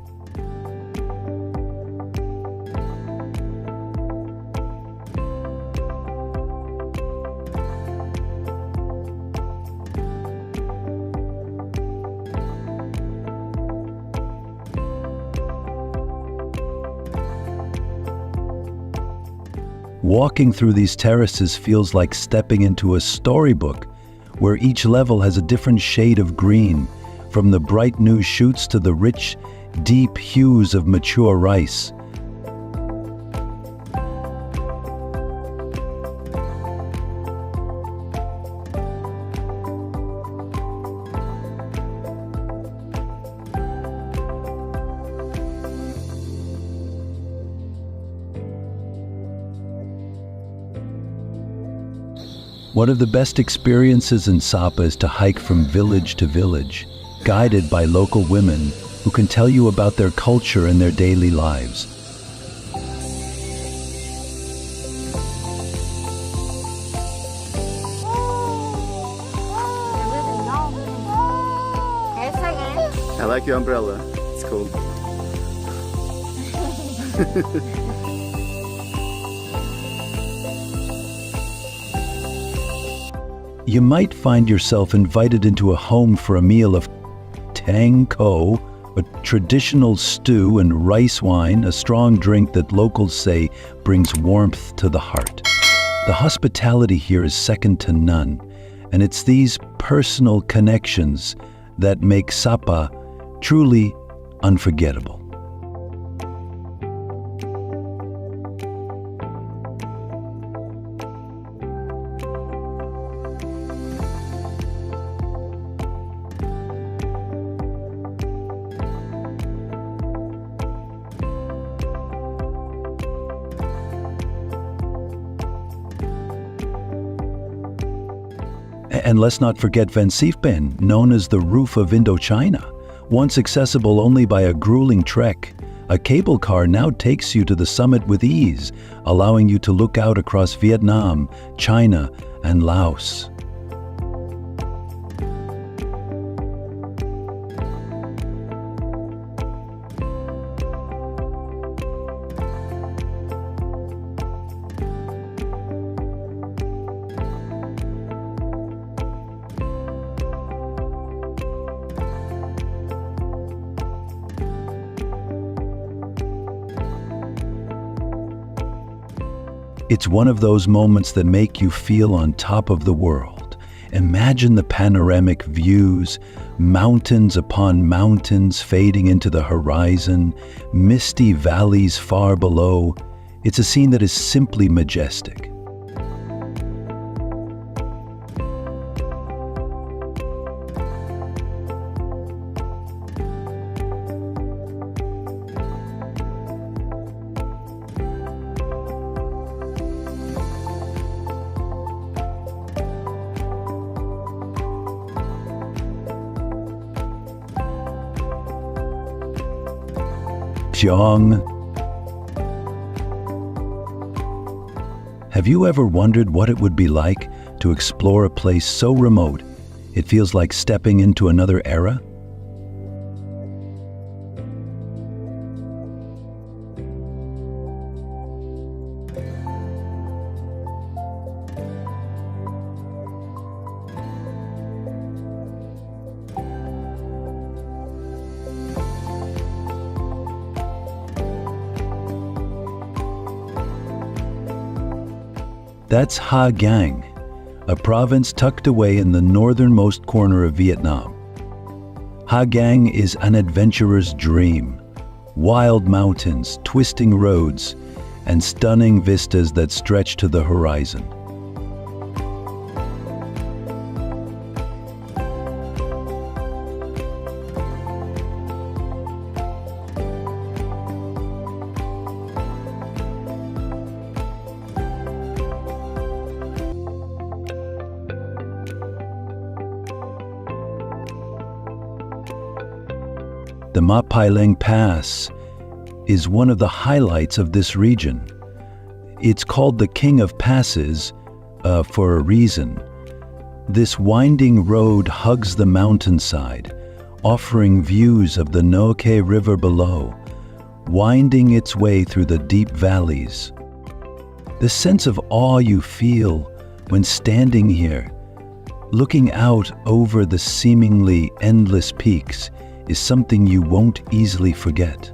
Walking through these terraces feels like stepping into a storybook, where each level has a different shade of green, from the bright new shoots to the rich, deep hues of mature rice. One of the best experiences in Sapa is to hike from village to village, guided by local women who can tell you about their culture and their daily lives. I like your umbrella. It's cool. You might find yourself invited into a home for a meal of tang ko, a traditional stew, and rice wine, a strong drink that locals say brings warmth to the heart. The hospitality here is second to none, and it's these personal connections that make Sapa truly unforgettable. And let's not forget Vancifben, known as the roof of Indochina. Once accessible only by a grueling trek, a cable car now takes you to the summit with ease, allowing you to look out across Vietnam, China, and Laos. It's one of those moments that make you feel on top of the world. Imagine the panoramic views, mountains upon mountains fading into the horizon, misty valleys far below. It's a scene that is simply majestic. Have you ever wondered what it would be like to explore a place so remote it feels like stepping into another era? That's Ha Giang, a province tucked away in the northernmost corner of Vietnam. Ha Giang is an adventurer's dream. Wild mountains, twisting roads, and stunning vistas that stretch to the horizon. The Mapailing Pass is one of the highlights of this region. It's called the King of Passes for a reason. This winding road hugs the mountainside, offering views of the Noche River below, winding its way through the deep valleys. The sense of awe you feel when standing here, looking out over the seemingly endless peaks, is something you won't easily forget.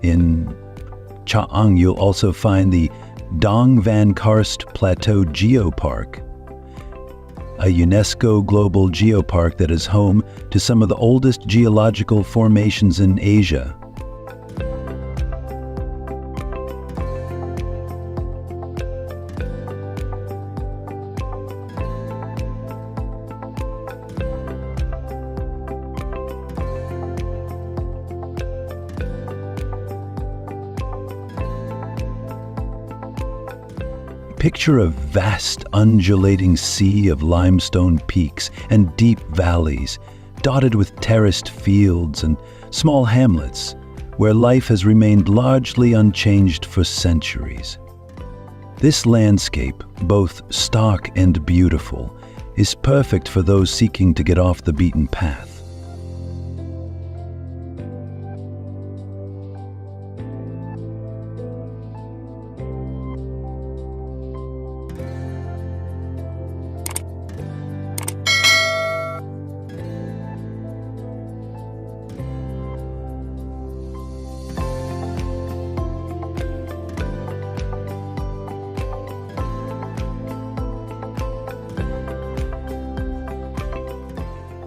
In Chaang, you'll also find the Dong Van Karst Plateau Geopark, a UNESCO Global Geopark that is home to some of the oldest geological formations in Asia. Picture a vast undulating sea of limestone peaks and deep valleys, dotted with terraced fields and small hamlets, where life has remained largely unchanged for centuries. This landscape, both stark and beautiful, is perfect for those seeking to get off the beaten path.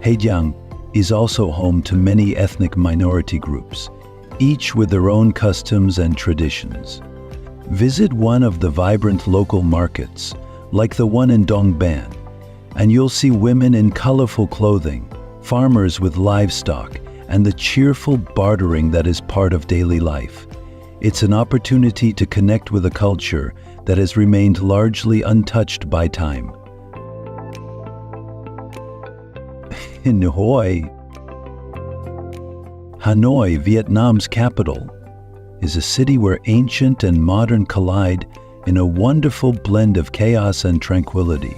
Haedyang is also home to many ethnic minority groups, each with their own customs and traditions. Visit one of the vibrant local markets, like the one in Dongban, and you'll see women in colorful clothing, farmers with livestock, and the cheerful bartering that is part of daily life. It's an opportunity to connect with a culture that has remained largely untouched by time. In Hanoi, Vietnam's capital, is a city where ancient and modern collide in a wonderful blend of chaos and tranquility.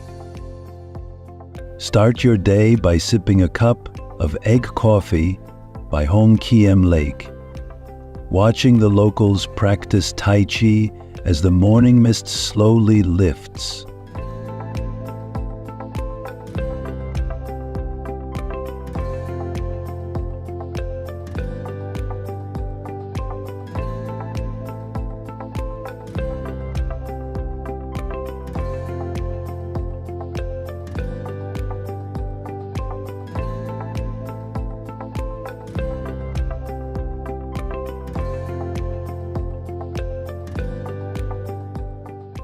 Start your day by sipping a cup of egg coffee by Hong Kiem Lake, watching the locals practice Tai Chi as the morning mist slowly lifts.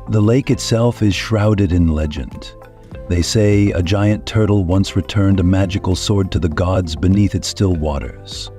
The lake itself is shrouded in legend. They say a giant turtle once returned a magical sword to the gods beneath its still waters.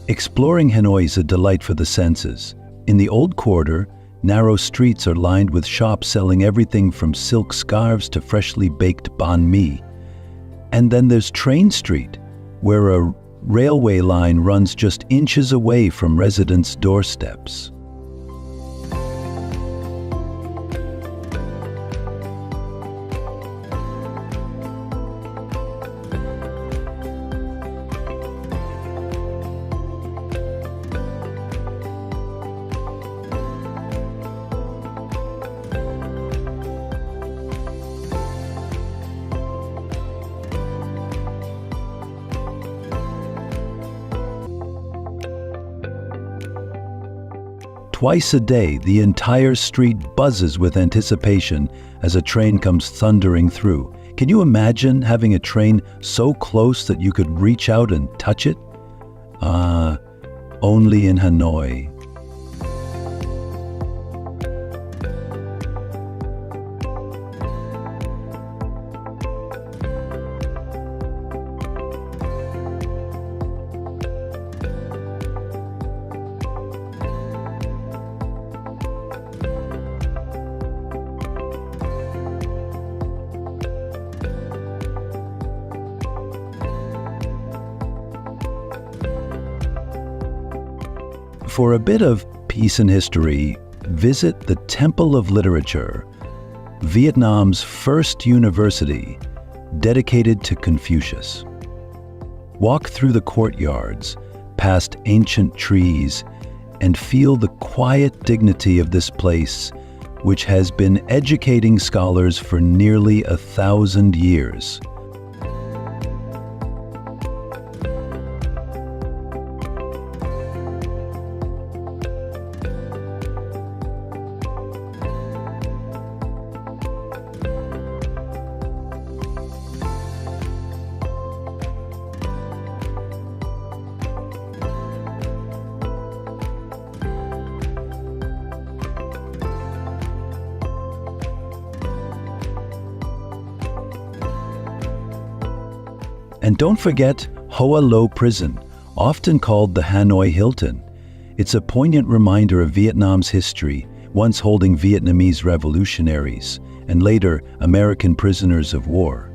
Exploring Hanoi is a delight for the senses. In the old quarter, narrow streets are lined with shops selling everything from silk scarves to freshly baked banh mi. And then there's Train Street, where a railway line runs just inches away from residents' doorsteps. Twice a day, the entire street buzzes with anticipation as a train comes thundering through. Can you imagine having a train so close that you could reach out and touch it? Only in Hanoi. For a bit of peace and history, visit the Temple of Literature, Vietnam's first university dedicated to Confucius. Walk through the courtyards, past ancient trees, and feel the quiet dignity of this place, which has been educating scholars for nearly 1,000 years. And don't forget Hoa Lo Prison, often called the Hanoi Hilton. It's a poignant reminder of Vietnam's history, once holding Vietnamese revolutionaries and later American prisoners of war.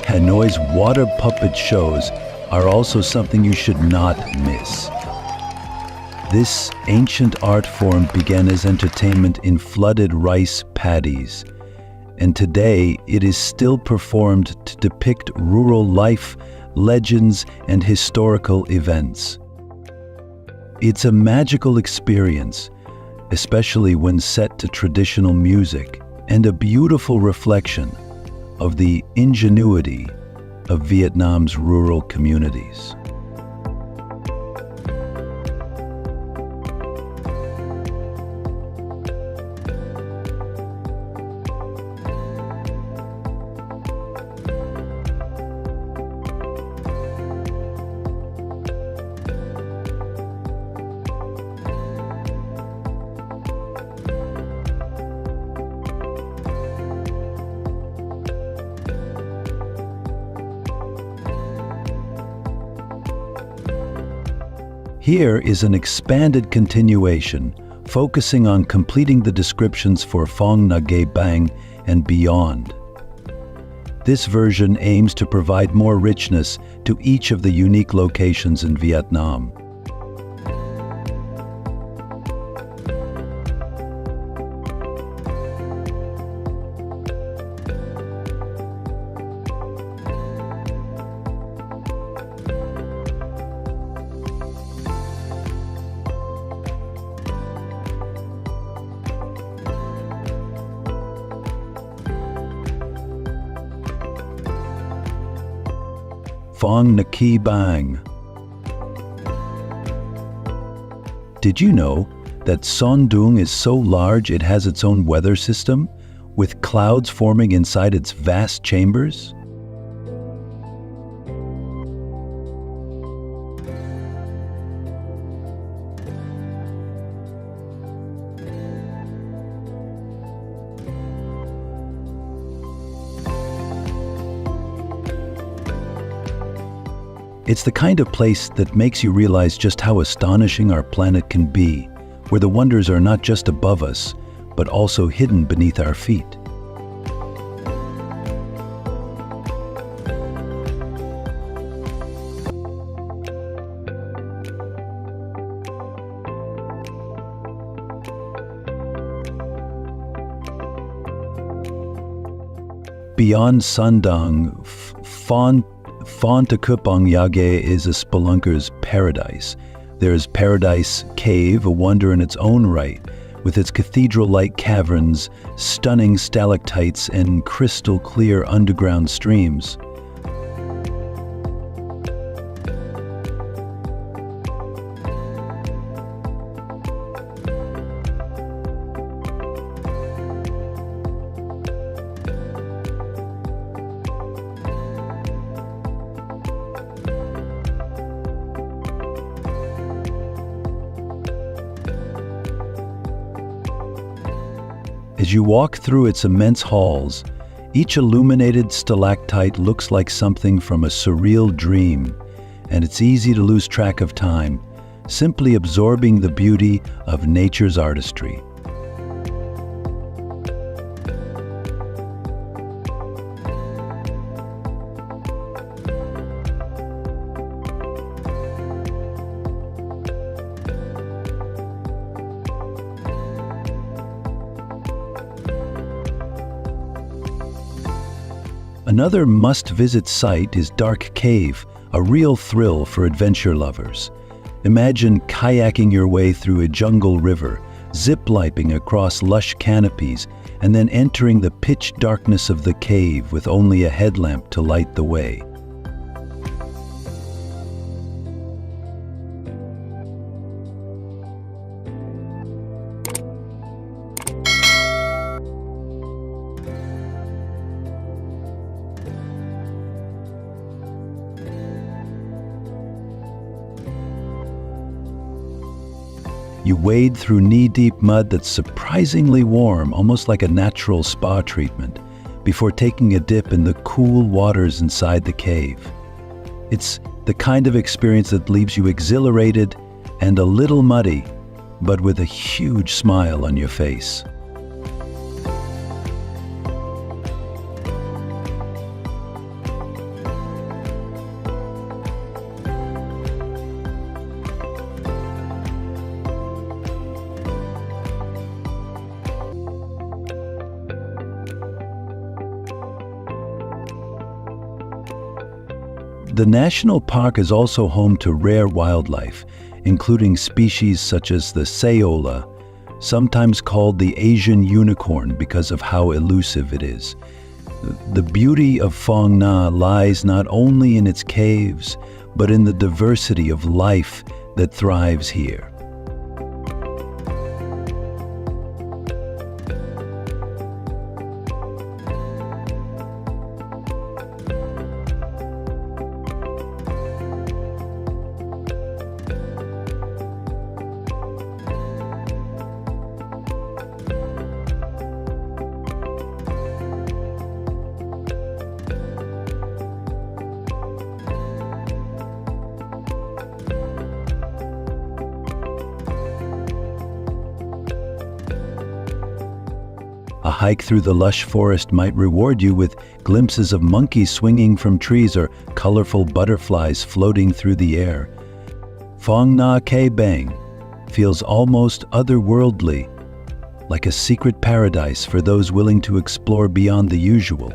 Hanoi's water puppet shows are also something you should not miss. This ancient art form began as entertainment in flooded rice paddies, and today it is still performed to depict rural life, legends, and historical events. It's a magical experience, especially when set to traditional music, and a beautiful reflection of the ingenuity of Vietnam's rural communities. Here is an expanded continuation, focusing on completing the descriptions for Phong Nha Bang and beyond. This version aims to provide more richness to each of the unique locations in Vietnam. Phong Nha Bang. Did you know that Son Doong is so large it has its own weather system, with clouds forming inside its vast chambers? It's the kind of place that makes you realize just how astonishing our planet can be, where the wonders are not just above us, but also hidden beneath our feet. Beyond Sundong, Fontekupang is a spelunker's paradise. There's Paradise Cave, a wonder in its own right, with its cathedral-like caverns, stunning stalactites, and crystal-clear underground streams. As you walk through its immense halls, each illuminated stalactite looks like something from a surreal dream, and it's easy to lose track of time, simply absorbing the beauty of nature's artistry. Another must-visit site is Dark Cave, a real thrill for adventure lovers. Imagine kayaking your way through a jungle river, zip-lining across lush canopies, and then entering the pitch darkness of the cave with only a headlamp to light the way. You wade through knee-deep mud that's surprisingly warm, almost like a natural spa treatment, before taking a dip in the cool waters inside the cave. It's the kind of experience that leaves you exhilarated and a little muddy, but with a huge smile on your face. The national park is also home to rare wildlife, including species such as the saola, sometimes called the Asian unicorn because of how elusive it is. The beauty of Phong Nha lies not only in its caves, but in the diversity of life that thrives here. A hike through the lush forest might reward you with glimpses of monkeys swinging from trees or colorful butterflies floating through the air. Phong Nha Ke Bang feels almost otherworldly, like a secret paradise for those willing to explore beyond the usual.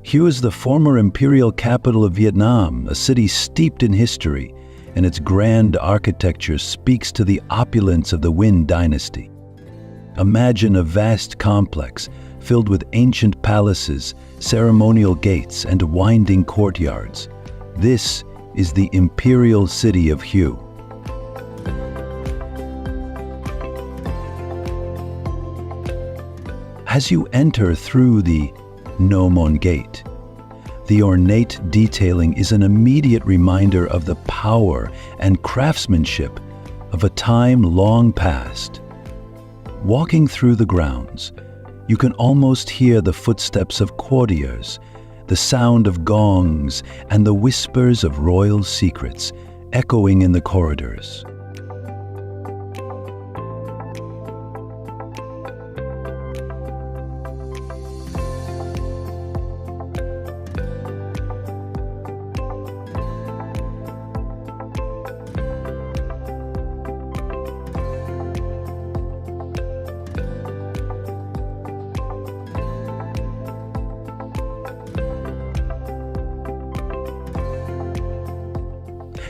Hue is the former imperial capital of Vietnam, a city steeped in history, and its grand architecture speaks to the opulence of the Nguyen dynasty. Imagine a vast complex filled with ancient palaces, ceremonial gates, and winding courtyards. This is the imperial city of Hue. As you enter through the No Mon Gate, the ornate detailing is an immediate reminder of the power and craftsmanship of a time long past. Walking through the grounds, You can almost hear the footsteps of courtiers, the sound of gongs, and the whispers of royal secrets echoing in the corridors.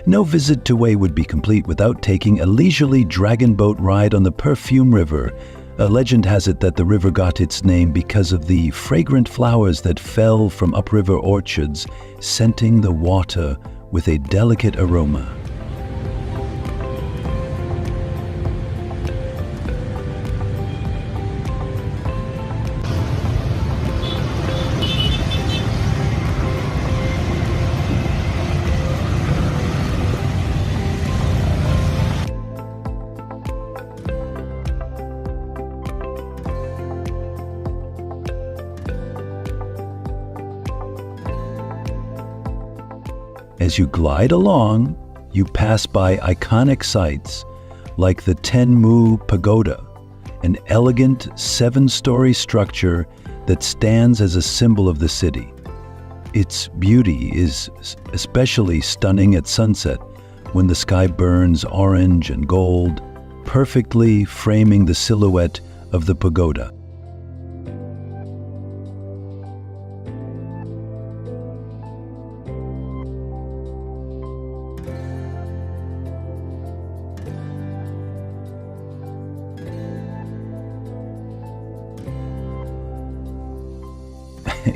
No visit to Way would be complete without taking a leisurely dragon boat ride on the Perfume River. A legend has it that the river got its name because of the fragrant flowers that fell from upriver orchards, scenting the water with a delicate aroma. As you glide along, you pass by iconic sites like the Tenmu Pagoda, an elegant 7-story structure that stands as a symbol of the city. Its beauty is especially stunning at sunset when the sky burns orange and gold, perfectly framing the silhouette of the pagoda.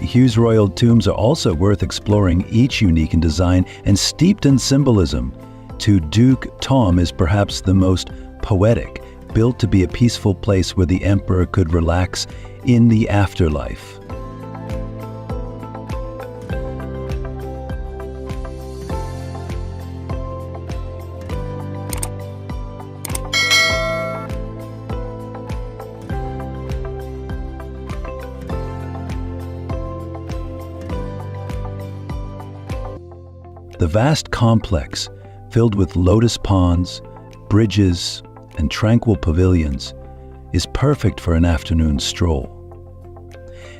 Hugh's royal tombs are also worth exploring, each unique in design and steeped in symbolism. To Duke Tom is perhaps the most poetic, built to be a peaceful place where the emperor could relax in the afterlife. The vast complex, filled with lotus ponds, bridges, and tranquil pavilions, is perfect for an afternoon stroll.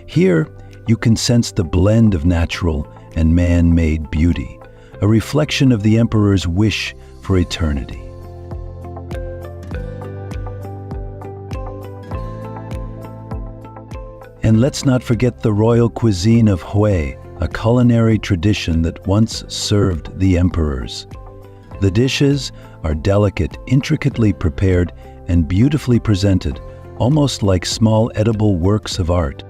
Here, you can sense the blend of natural and man-made beauty, a reflection of the emperor's wish for eternity. And let's not forget the royal cuisine of Hue, a culinary tradition that once served the emperors. The dishes are delicate, intricately prepared, and beautifully presented, almost like small edible works of art.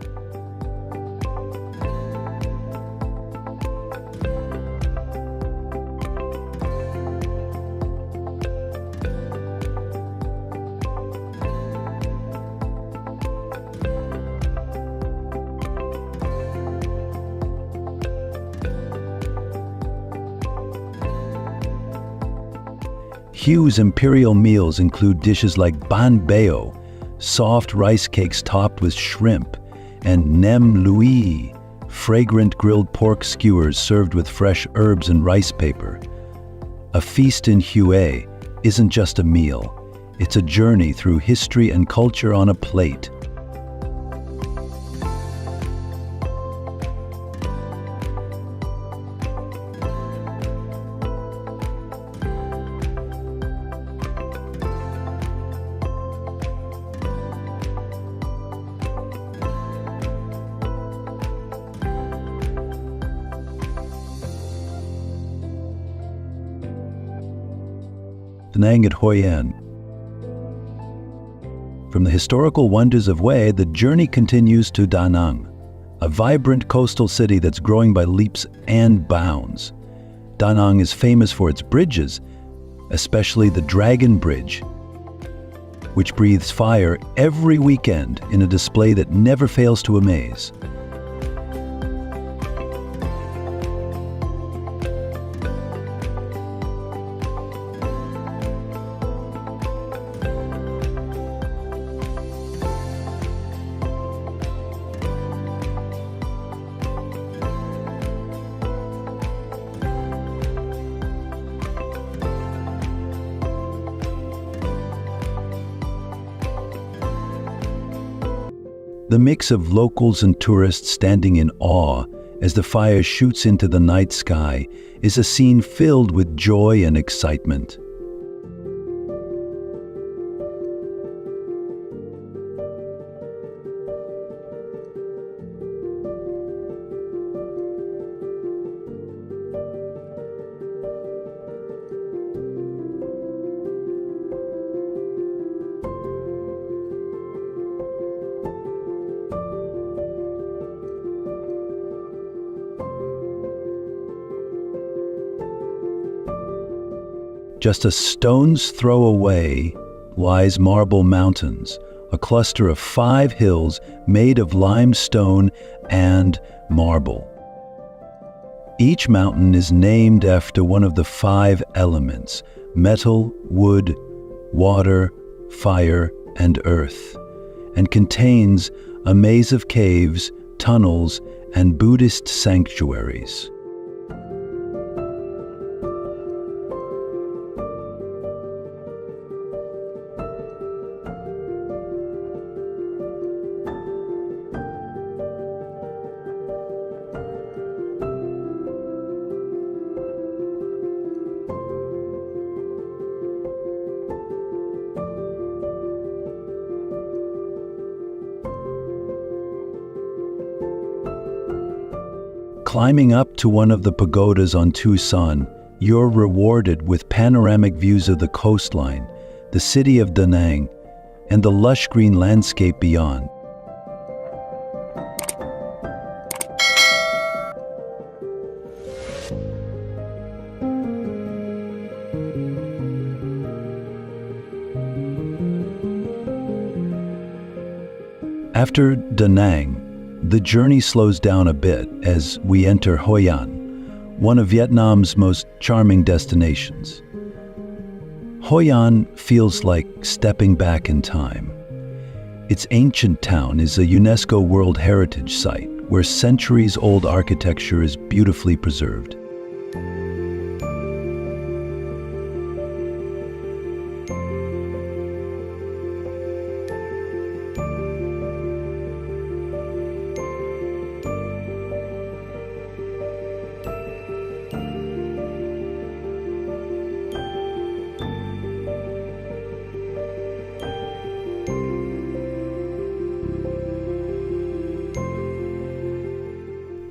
Hugh's imperial meals include dishes like banbeo, soft rice cakes topped with shrimp, and nem lui, fragrant grilled pork skewers served with fresh herbs and rice paper. A feast in Hue isn't just a meal, it's a journey through history and culture on a plate. Penang at Hoi An. From the historical wonders of Hue, the journey continues to Da Nang, a vibrant coastal city that's growing by leaps and bounds. Da Nang is famous for its bridges, especially the Dragon Bridge, which breathes fire every weekend in a display that never fails to amaze. The mix of locals and tourists standing in awe as the fire shoots into the night sky is a scene filled with joy and excitement. Just a stone's throw away lies Marble Mountains, a cluster of 5 hills made of limestone and marble. Each mountain is named after one of the 5 elements: metal, wood, water, fire, and earth, and contains a maze of caves, tunnels, and Buddhist sanctuaries. Climbing up to one of the pagodas on Tucson, you're rewarded with panoramic views of the coastline, the city of Da Nang, and the lush green landscape beyond. After Da Nang, the journey slows down a bit as we enter Hoi An, one of Vietnam's most charming destinations. Hoi An feels like stepping back in time. Its ancient town is a UNESCO World Heritage Site where centuries-old architecture is beautifully preserved.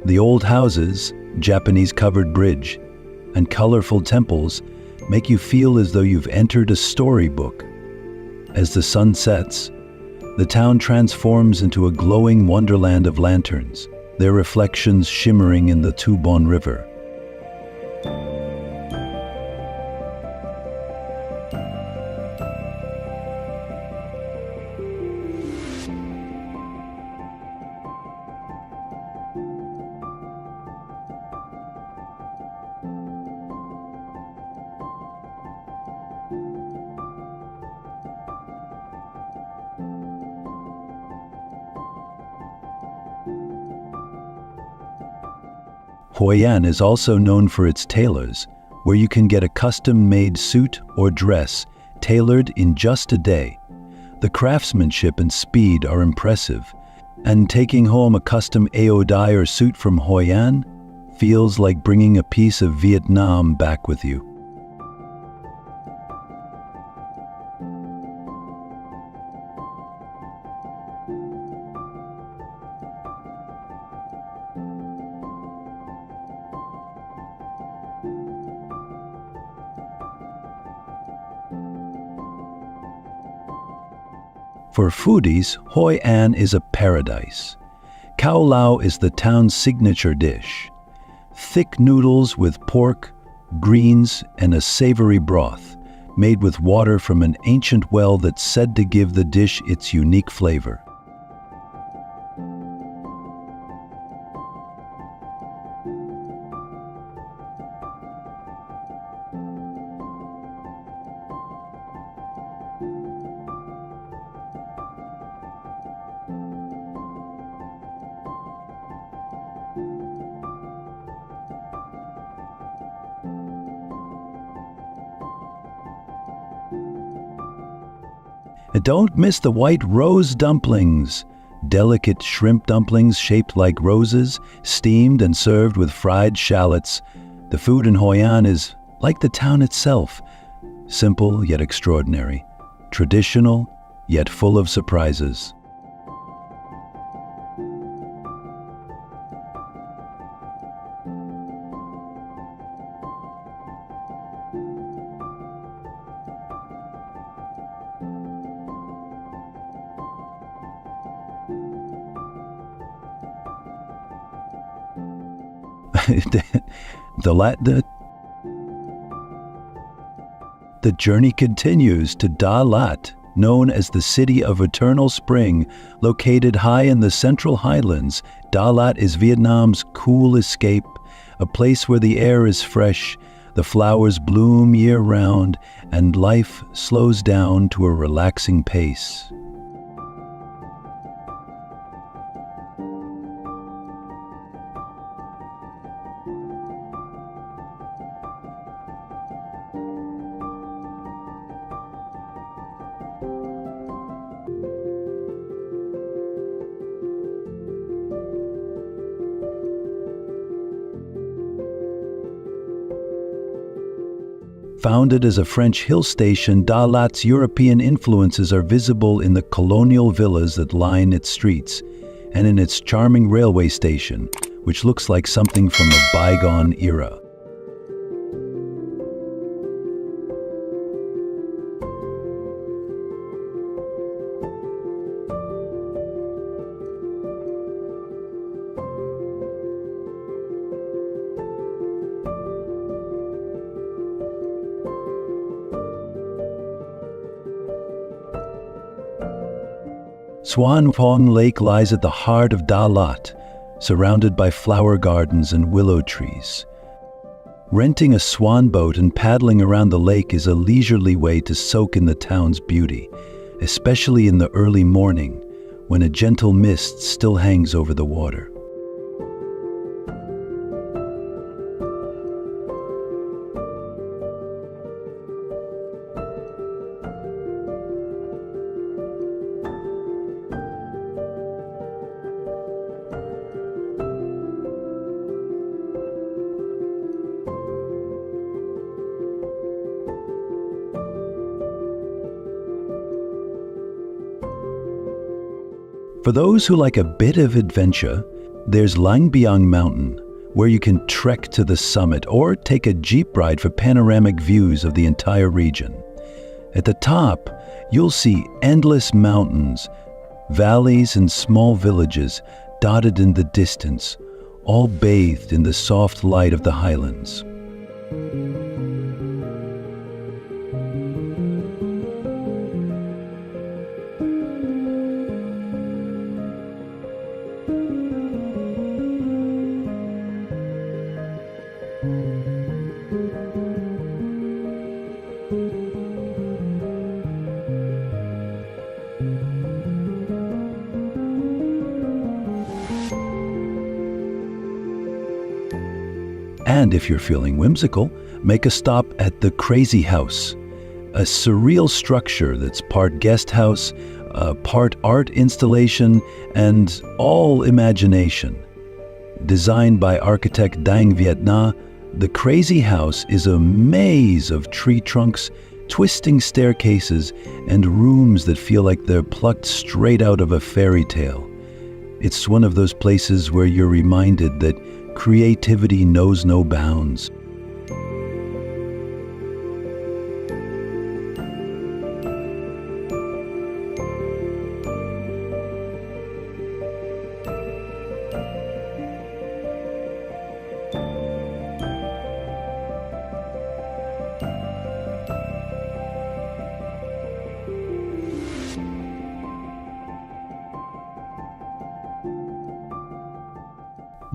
The old houses, Japanese covered bridge, and colorful temples make you feel as though you've entered a storybook. As the sun sets, the town transforms into a glowing wonderland of lanterns, their reflections shimmering in the Tu Bon River. Hoi An is also known for its tailors, where you can get a custom-made suit or dress tailored in just a day. The craftsmanship and speed are impressive, and taking home a custom AO dye or suit from Hoi An feels like bringing a piece of Vietnam back with you. For foodies, Hoi An is a paradise. Cao Lao is the town's signature dish. Thick noodles with pork, greens, and a savory broth, made with water from an ancient well that's said to give the dish its unique flavor. And don't miss the white rose dumplings. delicate shrimp dumplings shaped like roses, steamed and served with fried shallots. The food in Hoi An is like the town itself, simple yet extraordinary, traditional yet full of surprises. The journey continues to Dalat, known as the City of Eternal Spring, located high in the Central Highlands. Dalat is Vietnam's cool escape, a place where the air is fresh, the flowers bloom year-round, and life slows down to a relaxing pace. Founded as a French hill station, Dalat's European influences are visible in the colonial villas that line its streets, and in its charming railway station, which looks like something from a bygone era. Swan Phong Lake lies at the heart of Dalat, surrounded by flower gardens and willow trees. Renting a swan boat and paddling around the lake is a leisurely way to soak in the town's beauty, especially in the early morning, when a gentle mist still hangs over the water. For those who like a bit of adventure, there's Langbiang Mountain, where you can trek to the summit or take a jeep ride for panoramic views of the entire region. At the top, you'll see endless mountains, valleys and small villages dotted in the distance, all bathed in the soft light of the highlands. And if you're feeling whimsical, make a stop at the Crazy House, a surreal structure that's part guest house, part art installation, and all imagination. Designed by architect Dang Viet Na, the Crazy House is a maze of tree trunks, twisting staircases, and rooms that feel like they're plucked straight out of a fairy tale. It's one of those places where you're reminded that creativity knows no bounds.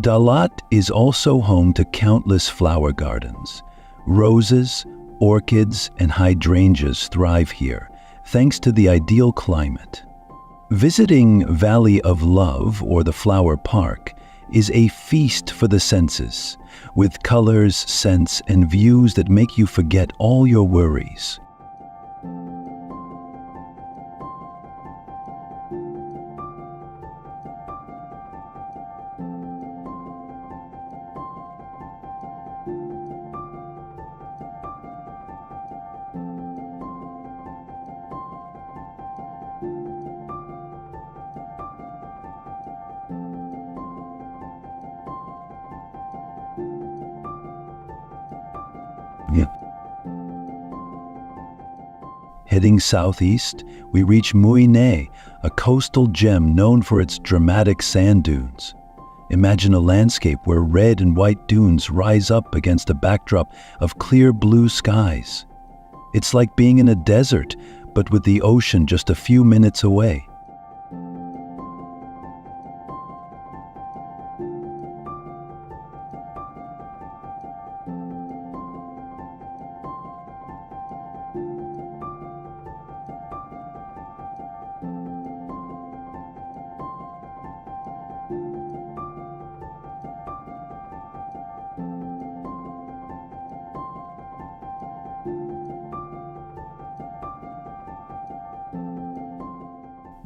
Dalat is also home to countless flower gardens. Roses, orchids, and hydrangeas thrive here, thanks to the ideal climate. Visiting Valley of Love, or the Flower Park, is a feast for the senses, with colors, scents, and views that make you forget all your worries. Yeah. Heading southeast, we reach Muine, a coastal gem known for its dramatic sand dunes. Imagine a landscape where red and white dunes rise up against a backdrop of clear blue skies. It's like being in a desert, but with the ocean just a few minutes away.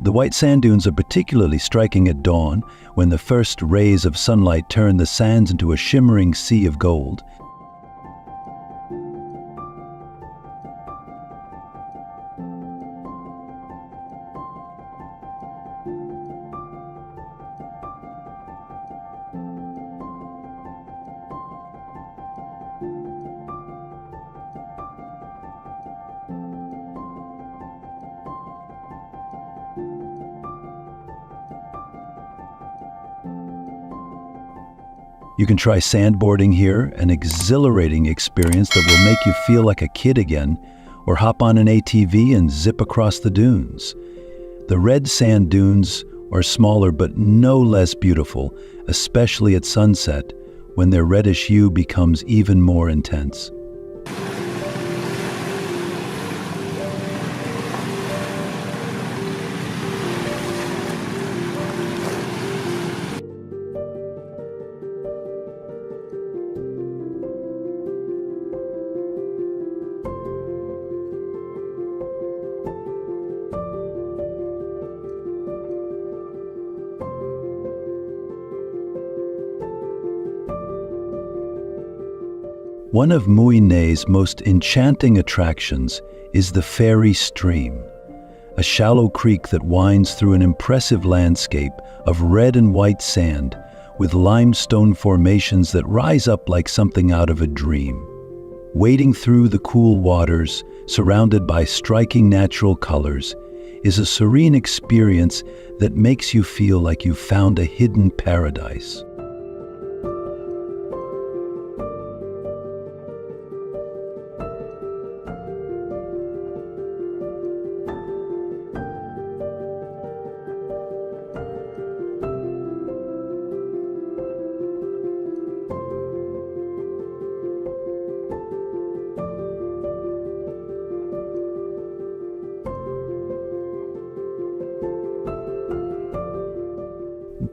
The white sand dunes are particularly striking at dawn, when the first rays of sunlight turn the sands into a shimmering sea of gold. You can try sandboarding here, an exhilarating experience that will make you feel like a kid again, or hop on an ATV and zip across the dunes. The red sand dunes are smaller but no less beautiful, especially at sunset, when their reddish hue becomes even more intense. One of Muine's most enchanting attractions is the Fairy Stream, a shallow creek that winds through an impressive landscape of red and white sand with limestone formations that rise up like something out of a dream. Wading through the cool waters, surrounded by striking natural colors, is a serene experience that makes you feel like you've found a hidden paradise.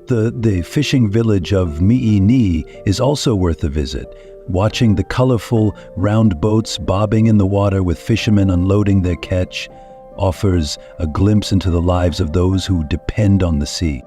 The fishing village of Miini is also worth a visit. Watching the colorful, round boats bobbing in the water with fishermen unloading their catch offers a glimpse into the lives of those who depend on the sea.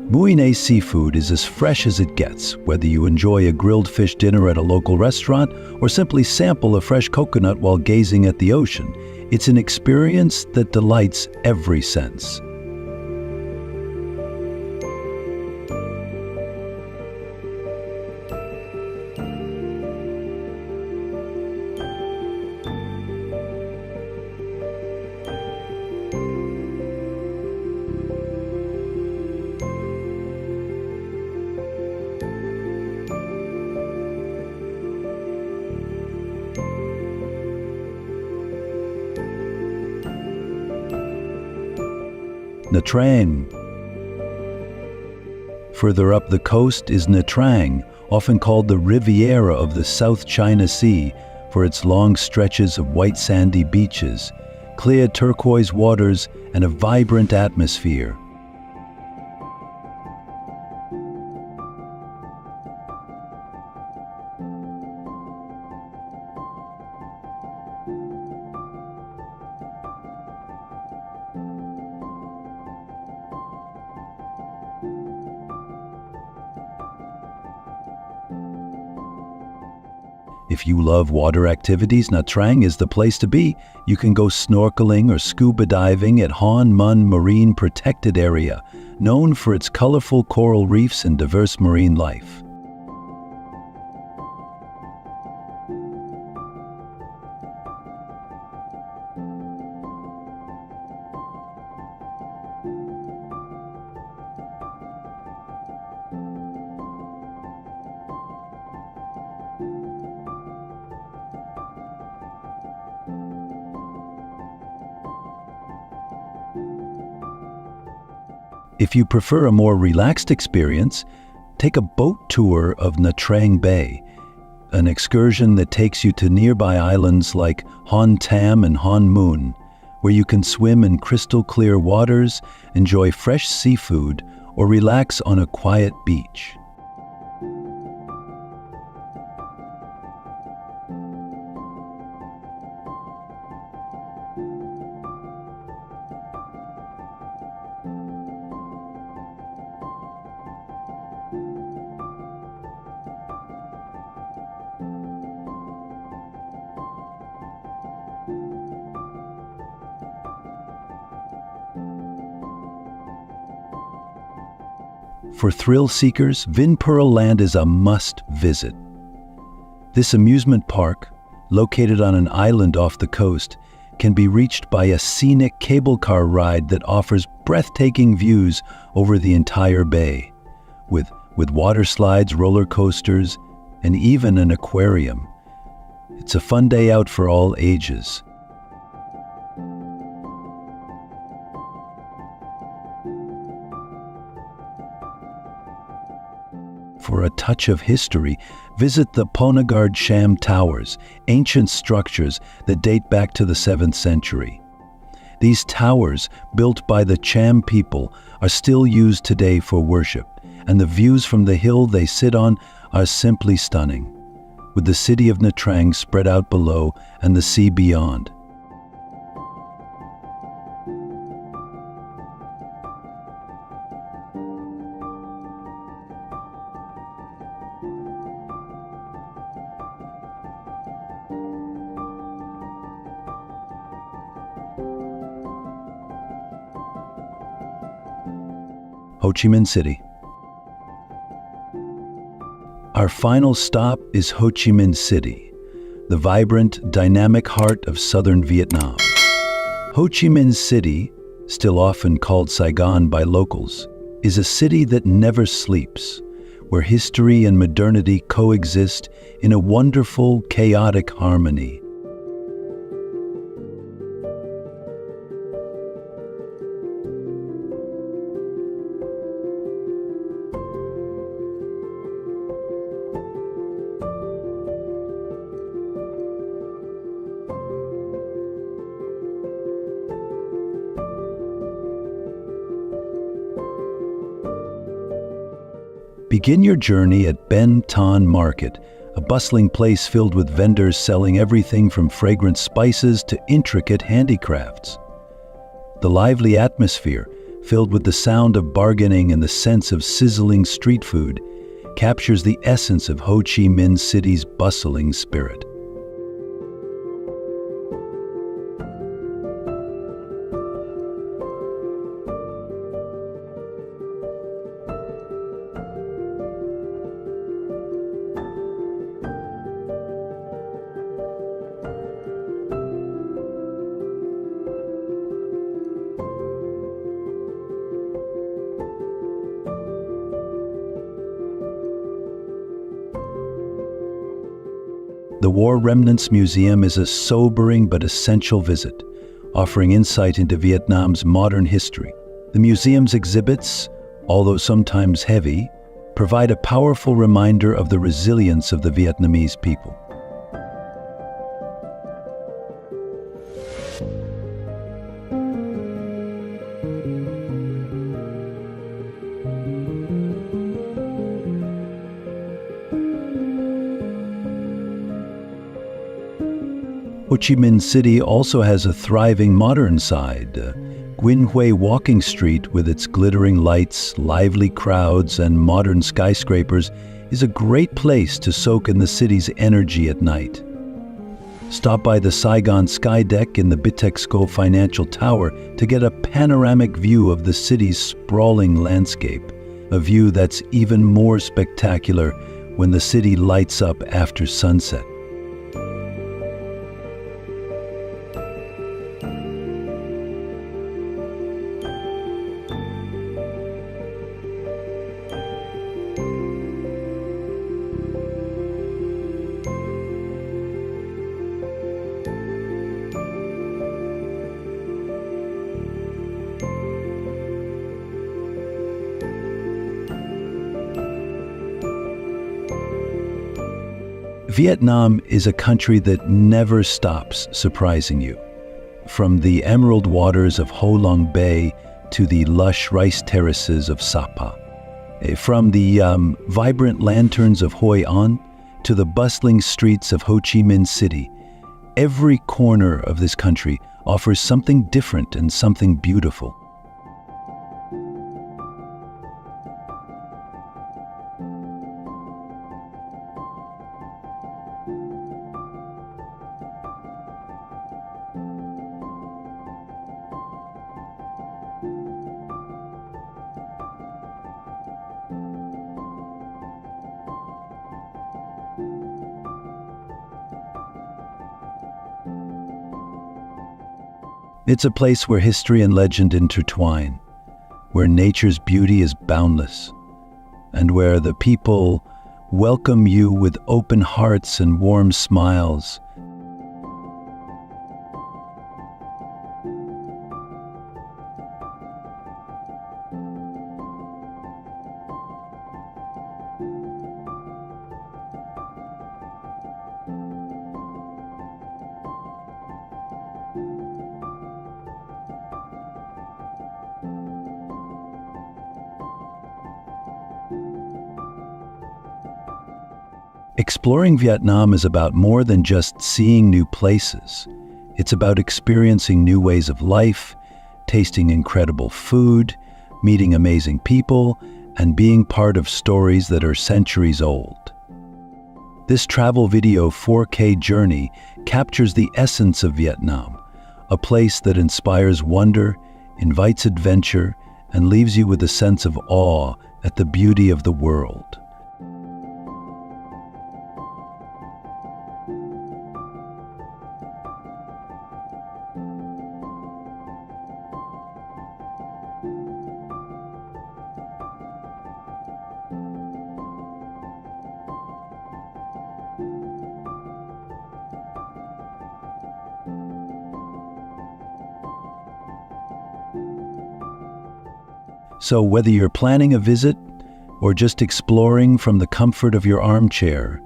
Muine's seafood is as fresh as it gets, whether you enjoy a grilled fish dinner at a local restaurant or simply sample a fresh coconut while gazing at the ocean. It's an experience that delights every sense. Natrang. Further up the coast is Natrang, often called the Riviera of the South China Sea for its long stretches of white sandy beaches, clear turquoise waters, and a vibrant atmosphere. If you love water activities, Nha Trang is the place to be. You can go snorkeling or scuba diving at Hon Mun Marine Protected Area, known for its colorful coral reefs and diverse marine life. If you prefer a more relaxed experience, take a boat tour of Nha Trang Bay, an excursion that takes you to nearby islands like Hon Tam and Hon Mun, where you can swim in crystal clear waters, enjoy fresh seafood, or relax on a quiet beach. For thrill seekers, Vinpearl Land is a must-visit. This amusement park, located on an island off the coast, can be reached by a scenic cable car ride that offers breathtaking views over the entire bay, with water slides, roller coasters, and even an aquarium. It's a fun day out for all ages. For a touch of history, visit the Ponegard Sham Towers, ancient structures that date back to the 7th century. These towers, built by the Cham people, are still used today for worship, and the views from the hill they sit on are simply stunning, with the city of Nha Trang spread out below and the sea beyond. Ho Chi Minh City. Our final stop is Ho Chi Minh City, the vibrant, dynamic heart of southern Vietnam. Ho Chi Minh City, still often called Saigon by locals, is a city that never sleeps, where history and modernity coexist in a wonderful, chaotic harmony. Begin your journey at Ben Thanh Market, a bustling place filled with vendors selling everything from fragrant spices to intricate handicrafts. The lively atmosphere, filled with the sound of bargaining and the sense of sizzling street food, captures the essence of Ho Chi Minh City's bustling spirit. The War Remnants Museum is a sobering but essential visit, offering insight into Vietnam's modern history. The museum's exhibits, although sometimes heavy, provide a powerful reminder of the resilience of the Vietnamese people. Ho Chi Minh City also has a thriving modern side. Nguyen Hue Walking Street, with its glittering lights, lively crowds, and modern skyscrapers, is a great place to soak in the city's energy at night. Stop by the Saigon Sky Deck in the Bitexco Financial Tower to get a panoramic view of the city's sprawling landscape, a view that's even more spectacular when the city lights up after sunset. Vietnam is a country that never stops surprising you. From the emerald waters of Ho Long Bay to the lush rice terraces of Sapa. From the vibrant lanterns of Hoi An to the bustling streets of Ho Chi Minh City, every corner of this country offers something different and something beautiful. It's a place where history and legend intertwine, where nature's beauty is boundless, and where the people welcome you with open hearts and warm smiles. Exploring Vietnam is about more than just seeing new places. It's about experiencing new ways of life, tasting incredible food, meeting amazing people, and being part of stories that are centuries old. This travel video 4K journey captures the essence of Vietnam, a place that inspires wonder, invites adventure, and leaves you with a sense of awe at the beauty of the world. So whether you're planning a visit or just exploring from the comfort of your armchair,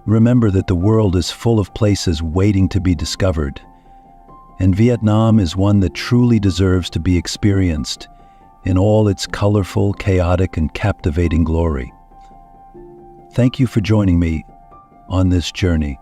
remember that the world is full of places waiting to be discovered, and Vietnam is one that truly deserves to be experienced in all its colorful, chaotic, and captivating glory. Thank you for joining me on this journey.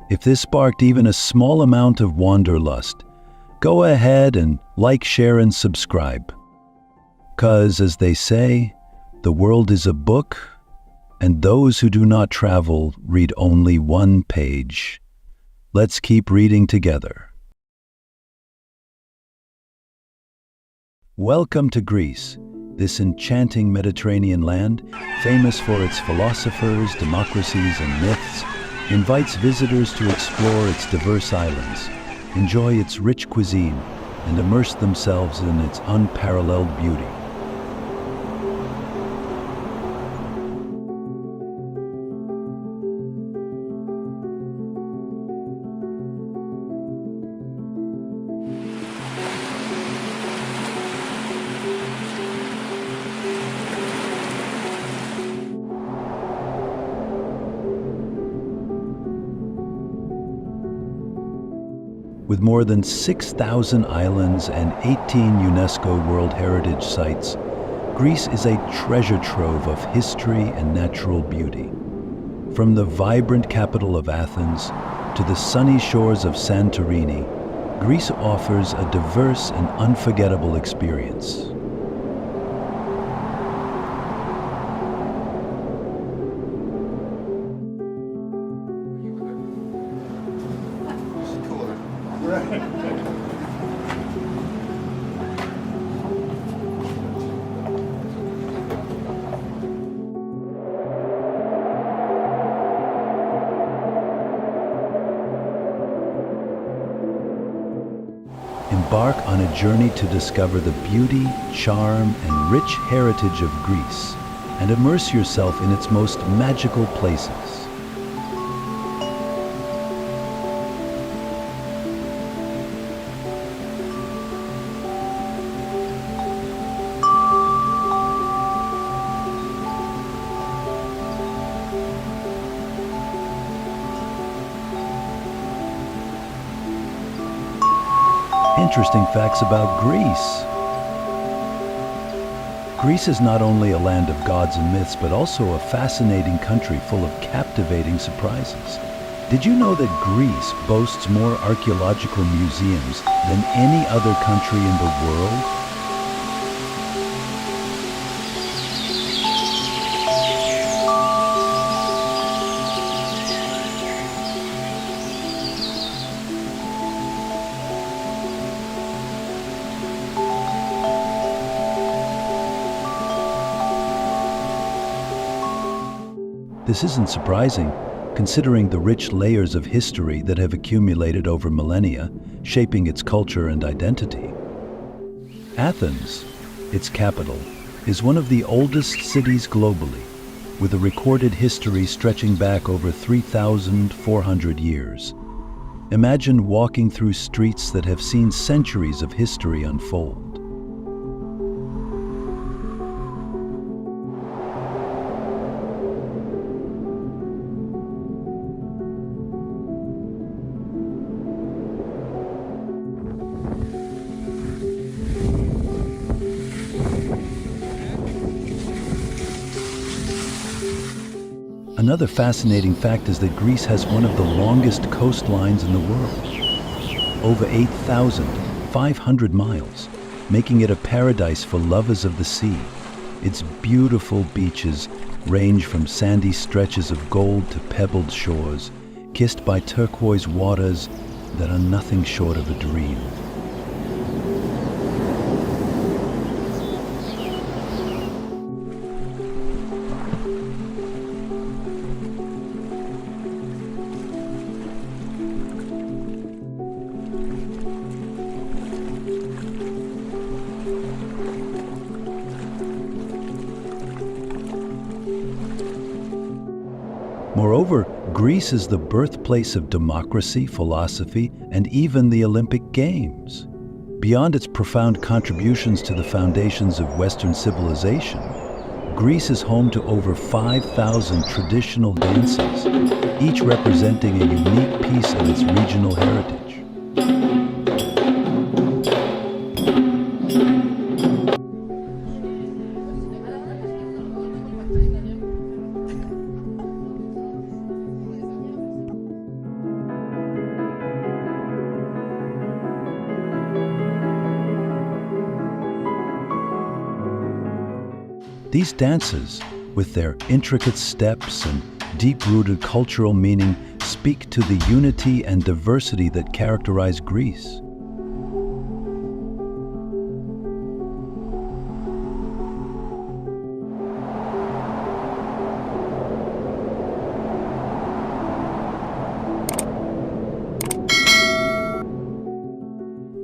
If this sparked even a small amount of wanderlust, go ahead and like, share, and subscribe. 'Cause, as they say, the world is a book, and those who do not travel read only one page. Let's keep reading together. Welcome to Greece, this enchanting Mediterranean land, famous for its philosophers, democracies, and myths, invites visitors to explore its diverse islands, enjoy its rich cuisine, and immerse themselves in its unparalleled beauty. With more than 6,000 islands and 18 UNESCO World Heritage Sites, Greece is a treasure trove of history and natural beauty. From the vibrant capital of Athens to the sunny shores of Santorini, Greece offers a diverse and unforgettable experience. Embark on a journey to discover the beauty, charm, and rich heritage of Greece, and immerse yourself in its most magical places. Interesting facts about Greece. Greece is not only a land of gods and myths, but also a fascinating country full of captivating surprises. Did you know that Greece boasts more archaeological museums than any other country in the world? This isn't surprising, considering the rich layers of history that have accumulated over millennia, shaping its culture and identity. Athens, its capital, is one of the oldest cities globally, with a recorded history stretching back over 3,400 years. Imagine walking through streets that have seen centuries of history unfold. Another fascinating fact is that Greece has one of the longest coastlines in the world, over 8,500 miles, making it a paradise for lovers of the sea. Its beautiful beaches range from sandy stretches of gold to pebbled shores, kissed by turquoise waters that are nothing short of a dream. Moreover, Greece is the birthplace of democracy, philosophy, and even the Olympic Games. Beyond its profound contributions to the foundations of Western civilization, Greece is home to over 5,000 traditional dances, each representing a unique piece of its regional heritage. These dances, with their intricate steps and deep-rooted cultural meaning, speak to the unity and diversity that characterize Greece.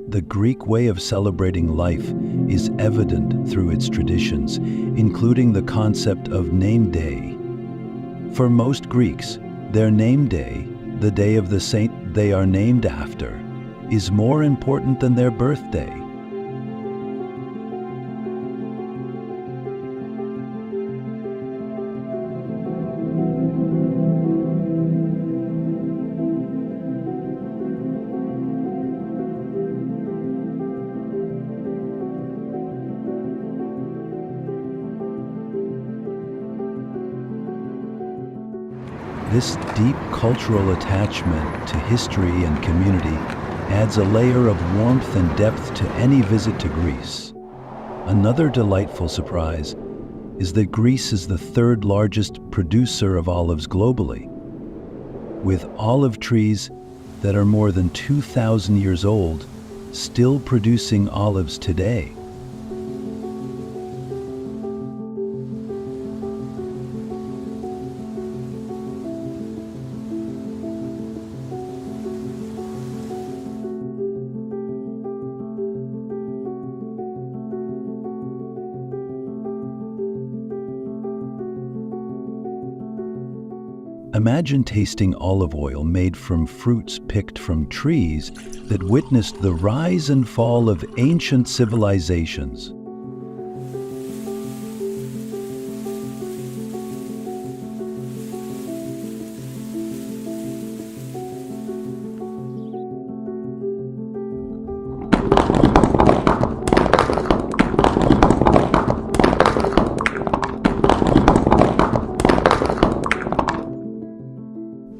The Greek way of celebrating life is evident through its traditions, including the concept of name day. For most Greeks, their name day, the day of the saint they are named after, is more important than their birthday. This deep cultural attachment to history and community adds a layer of warmth and depth to any visit to Greece. Another delightful surprise is that Greece is the third largest producer of olives globally, with olive trees that are more than 2,000 years old still producing olives today. Imagine tasting olive oil made from fruits picked from trees that witnessed the rise and fall of ancient civilizations.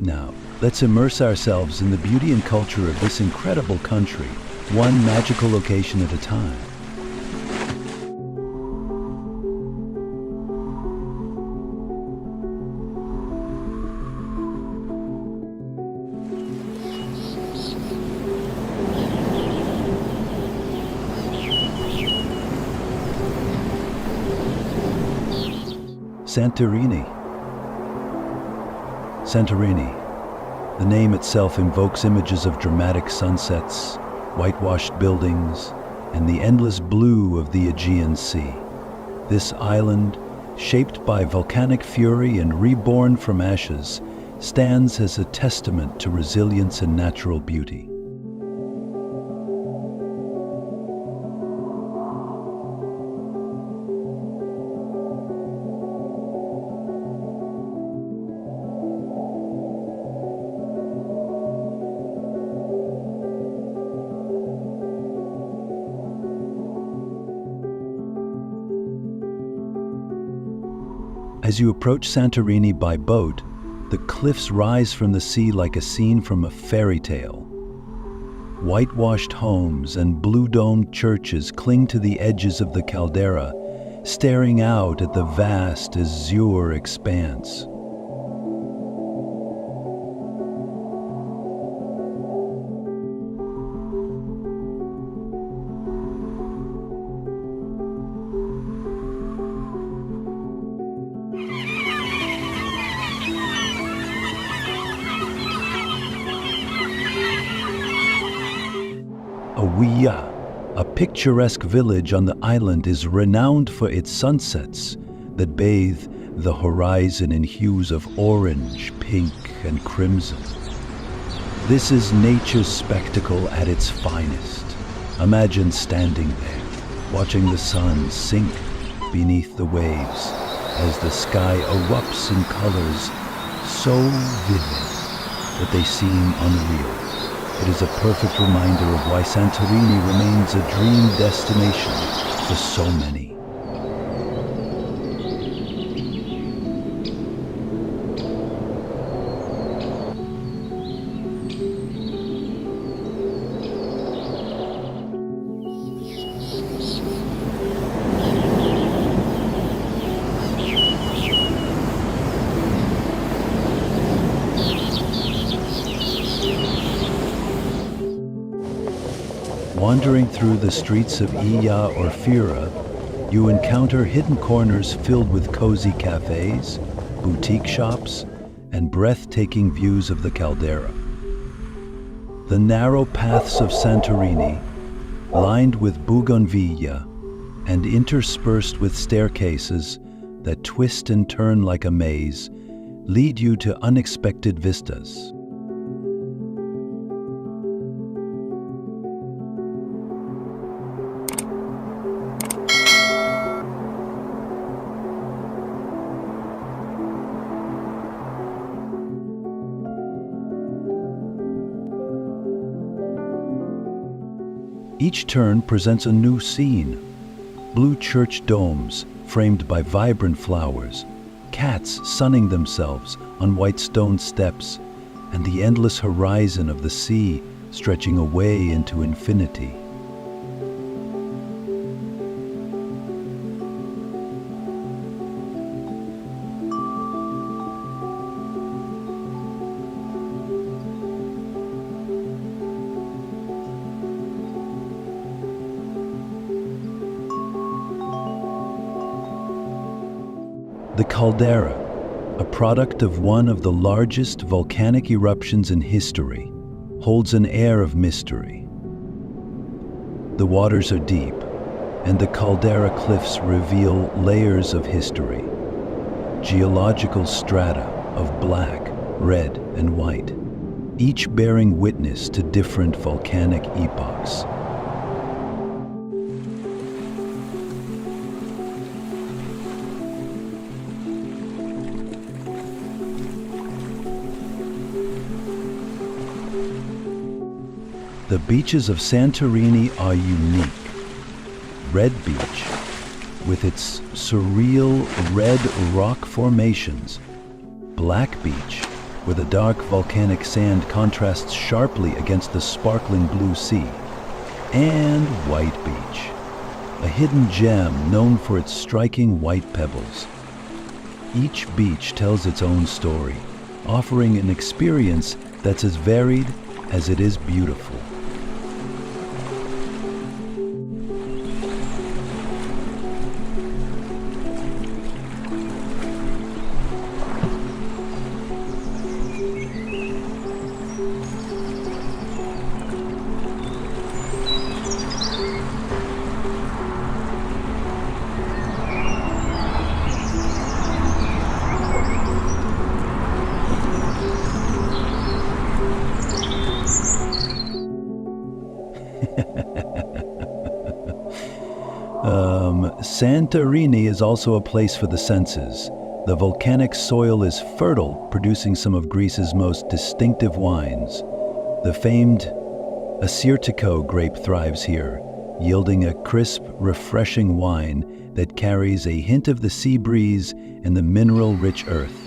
Now, let's immerse ourselves in the beauty and culture of this incredible country, one magical location at a time. Santorini. The name itself invokes images of dramatic sunsets, whitewashed buildings, and the endless blue of the Aegean Sea. This island, shaped by volcanic fury and reborn from ashes, stands as a testament to resilience and natural beauty. As you approach Santorini by boat, the cliffs rise from the sea like a scene from a fairy tale. Whitewashed homes and blue-domed churches cling to the edges of the caldera, staring out at the vast azure expanse. A picturesque village on the island, is renowned for its sunsets that bathe the horizon in hues of orange, pink, and crimson. This is nature's spectacle at its finest. Imagine standing there, watching the sun sink beneath the waves as the sky erupts in colors so vivid that they seem unreal. It is a perfect reminder of why Santorini remains a dream destination for so many. Wandering through the streets of Ija or Fira, you encounter hidden corners filled with cozy cafes, boutique shops, and breathtaking views of the caldera. The narrow paths of Santorini, lined with bougainvillea and interspersed with staircases that twist and turn like a maze, lead you to unexpected vistas. Each turn presents a new scene. Blue church domes framed by vibrant flowers, cats sunning themselves on white stone steps, and the endless horizon of the sea stretching away into infinity. The caldera, a product of one of the largest volcanic eruptions in history, holds an air of mystery. The waters are deep, and the caldera cliffs reveal layers of history, geological strata of black, red, and white, each bearing witness to different volcanic epochs. The beaches of Santorini are unique. Red Beach, with its surreal red rock formations. Black Beach, where the dark volcanic sand contrasts sharply against the sparkling blue sea. And White Beach, a hidden gem known for its striking white pebbles. Each beach tells its own story, offering an experience that's as varied as it is beautiful. Santorini is also a place for the senses. The volcanic soil is fertile, producing some of Greece's most distinctive wines. The famed Assyrtiko grape thrives here, yielding a crisp, refreshing wine that carries a hint of the sea breeze and the mineral-rich earth.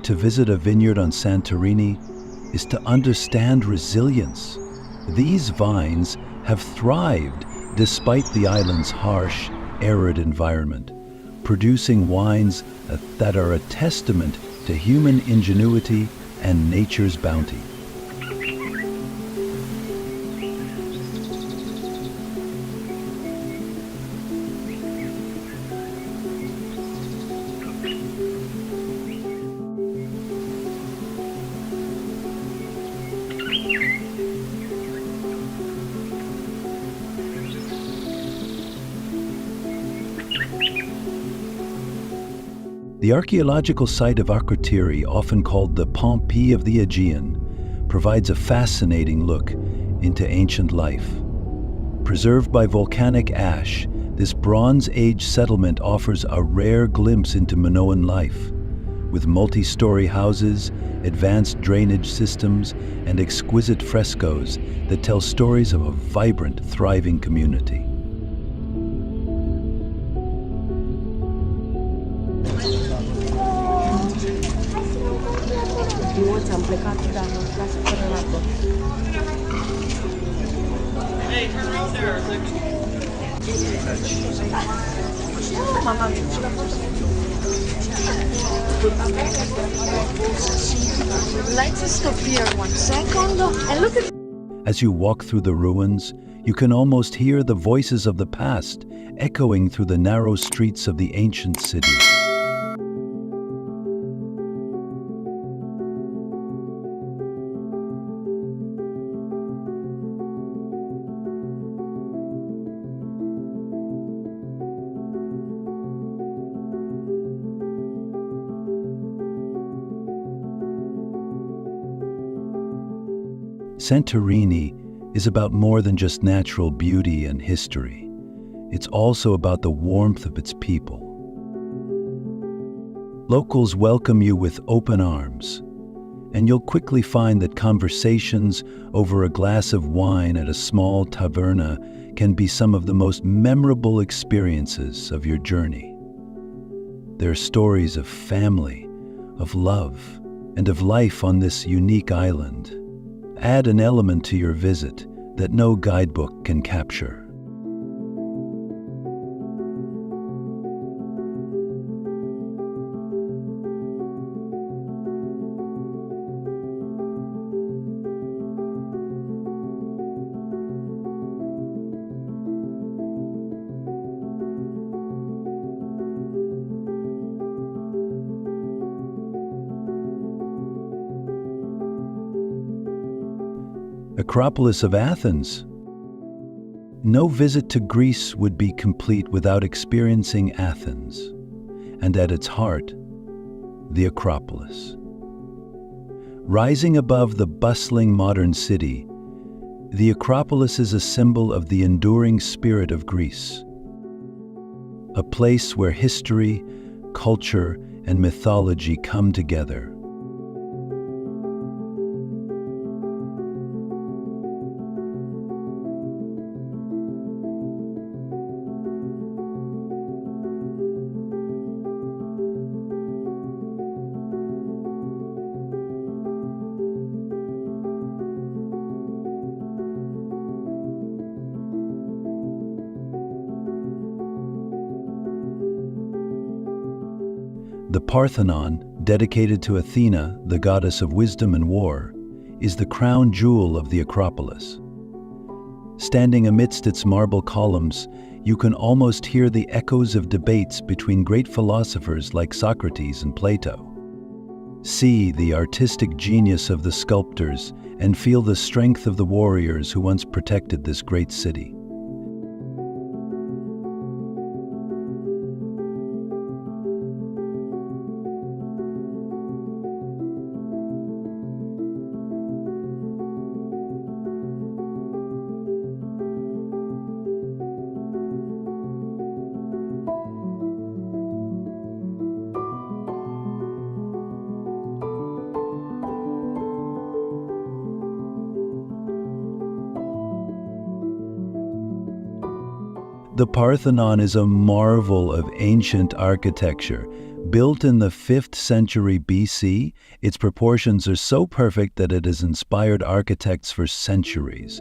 To visit a vineyard on Santorini is to understand resilience. These vines have thrived despite the island's harsh, arid environment, producing wines that are a testament to human ingenuity and nature's bounty. The archaeological site of Akrotiri, often called the Pompeii of the Aegean, provides a fascinating look into ancient life. Preserved by volcanic ash, this Bronze Age settlement offers a rare glimpse into Minoan life, with multi-story houses, advanced drainage systems, and exquisite frescoes that tell stories of a vibrant, thriving community. Hey, turn around there. Let's stop here 1 second and look at. As you walk through the ruins, you can almost hear the voices of the past echoing through the narrow streets of the ancient city. Santorini is about more than just natural beauty and history. It's also about the warmth of its people. Locals welcome you with open arms, and you'll quickly find that conversations over a glass of wine at a small taverna can be some of the most memorable experiences of your journey. There are stories of family, of love, and of life on this unique island. Add an element to your visit that no guidebook can capture. Acropolis of Athens. No visit to Greece would be complete without experiencing Athens, and at its heart, the Acropolis. Rising above the bustling modern city, the Acropolis is a symbol of the enduring spirit of Greece, a place where history, culture, and mythology come together. The Parthenon, dedicated to Athena, the goddess of wisdom and war, is the crown jewel of the Acropolis. Standing amidst its marble columns, you can almost hear the echoes of debates between great philosophers like Socrates and Plato. See the artistic genius of the sculptors and feel the strength of the warriors who once protected this great city. The Parthenon is a marvel of ancient architecture. Built in the 5th century BC, its proportions are so perfect that it has inspired architects for centuries.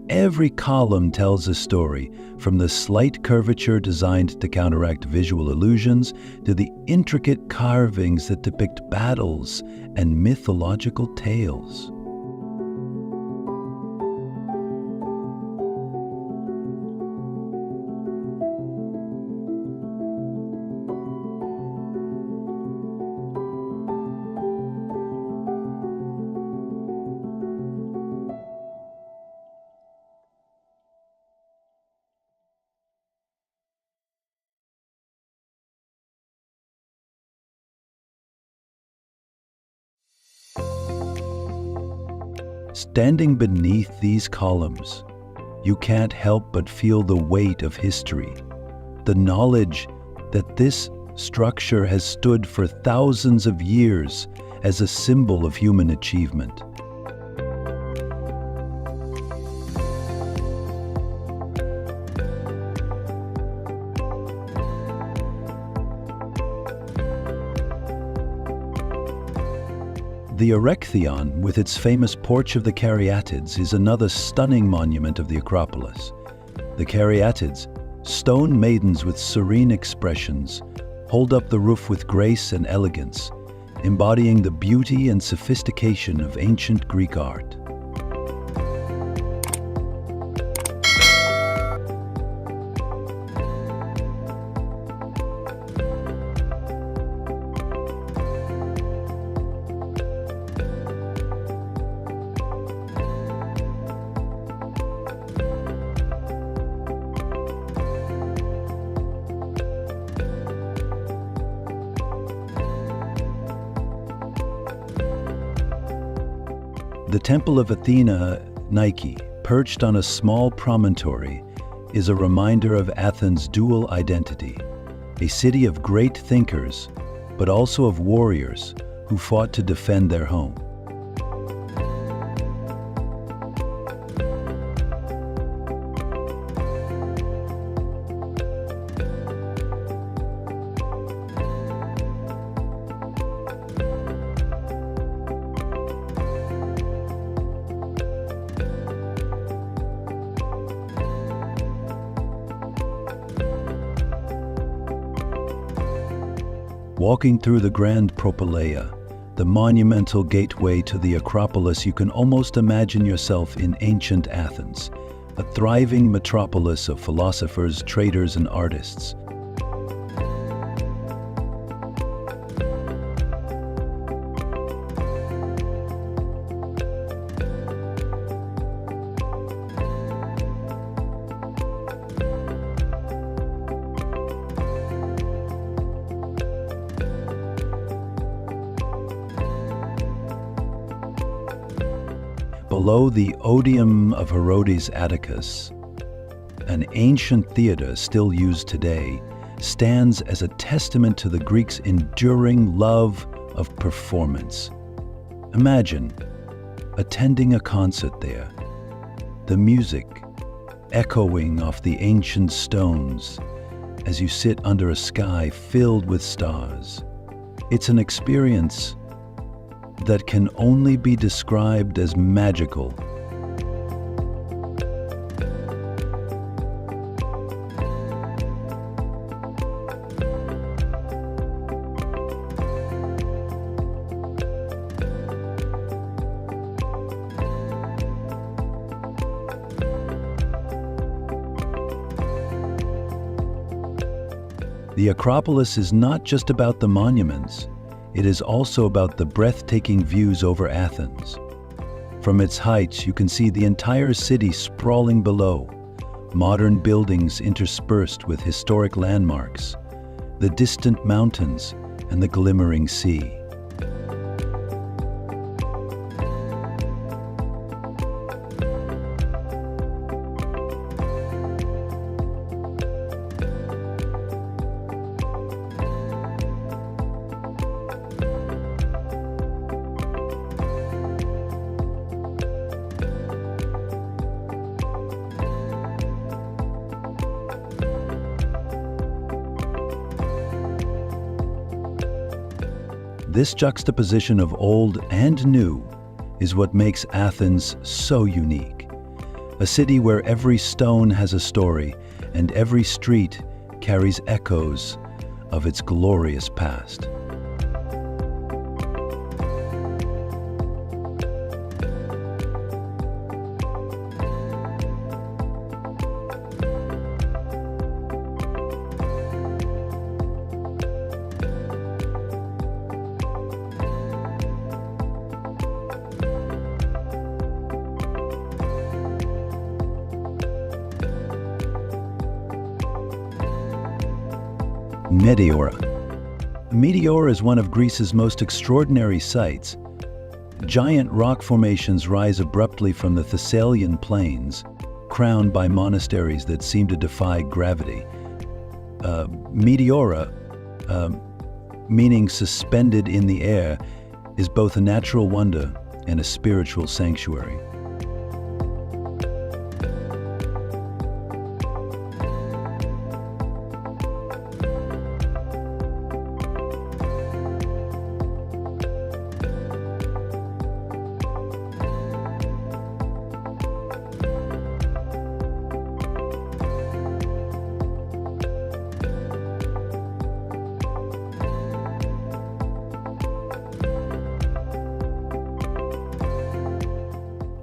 Every column tells a story, from the slight curvature designed to counteract visual illusions to the intricate carvings that depict battles and mythological tales. Standing beneath these columns, you can't help but feel the weight of history, the knowledge that this structure has stood for thousands of years as a symbol of human achievement. The Erechtheion, with its famous Porch of the Caryatids, is another stunning monument of the Acropolis. The Caryatids, stone maidens with serene expressions, hold up the roof with grace and elegance, embodying the beauty and sophistication of ancient Greek art. The Temple of Athena, Nike, perched on a small promontory, is a reminder of Athens' dual identity, a city of great thinkers, but also of warriors who fought to defend their home. Walking through the Grand Propylaea, the monumental gateway to the Acropolis, you can almost imagine yourself in ancient Athens, a thriving metropolis of philosophers, traders, and artists. Below the Odeum of Herodes Atticus, an ancient theater still used today, stands as a testament to the Greeks' enduring love of performance. Imagine attending a concert there, the music echoing off the ancient stones as you sit under a sky filled with stars. It's an experience that can only be described as magical. The Acropolis is not just about the monuments. It is also about the breathtaking views over Athens. From its heights, you can see the entire city sprawling below, modern buildings interspersed with historic landmarks, the distant mountains, and the glimmering sea. This juxtaposition of old and new is what makes Athens so unique. A city where every stone has a story and every street carries echoes of its glorious past. Meteora. Meteora is one of Greece's most extraordinary sights. Giant rock formations rise abruptly from the Thessalian plains, crowned by monasteries that seem to defy gravity. Meteora, meaning suspended in the air, is both a natural wonder and a spiritual sanctuary.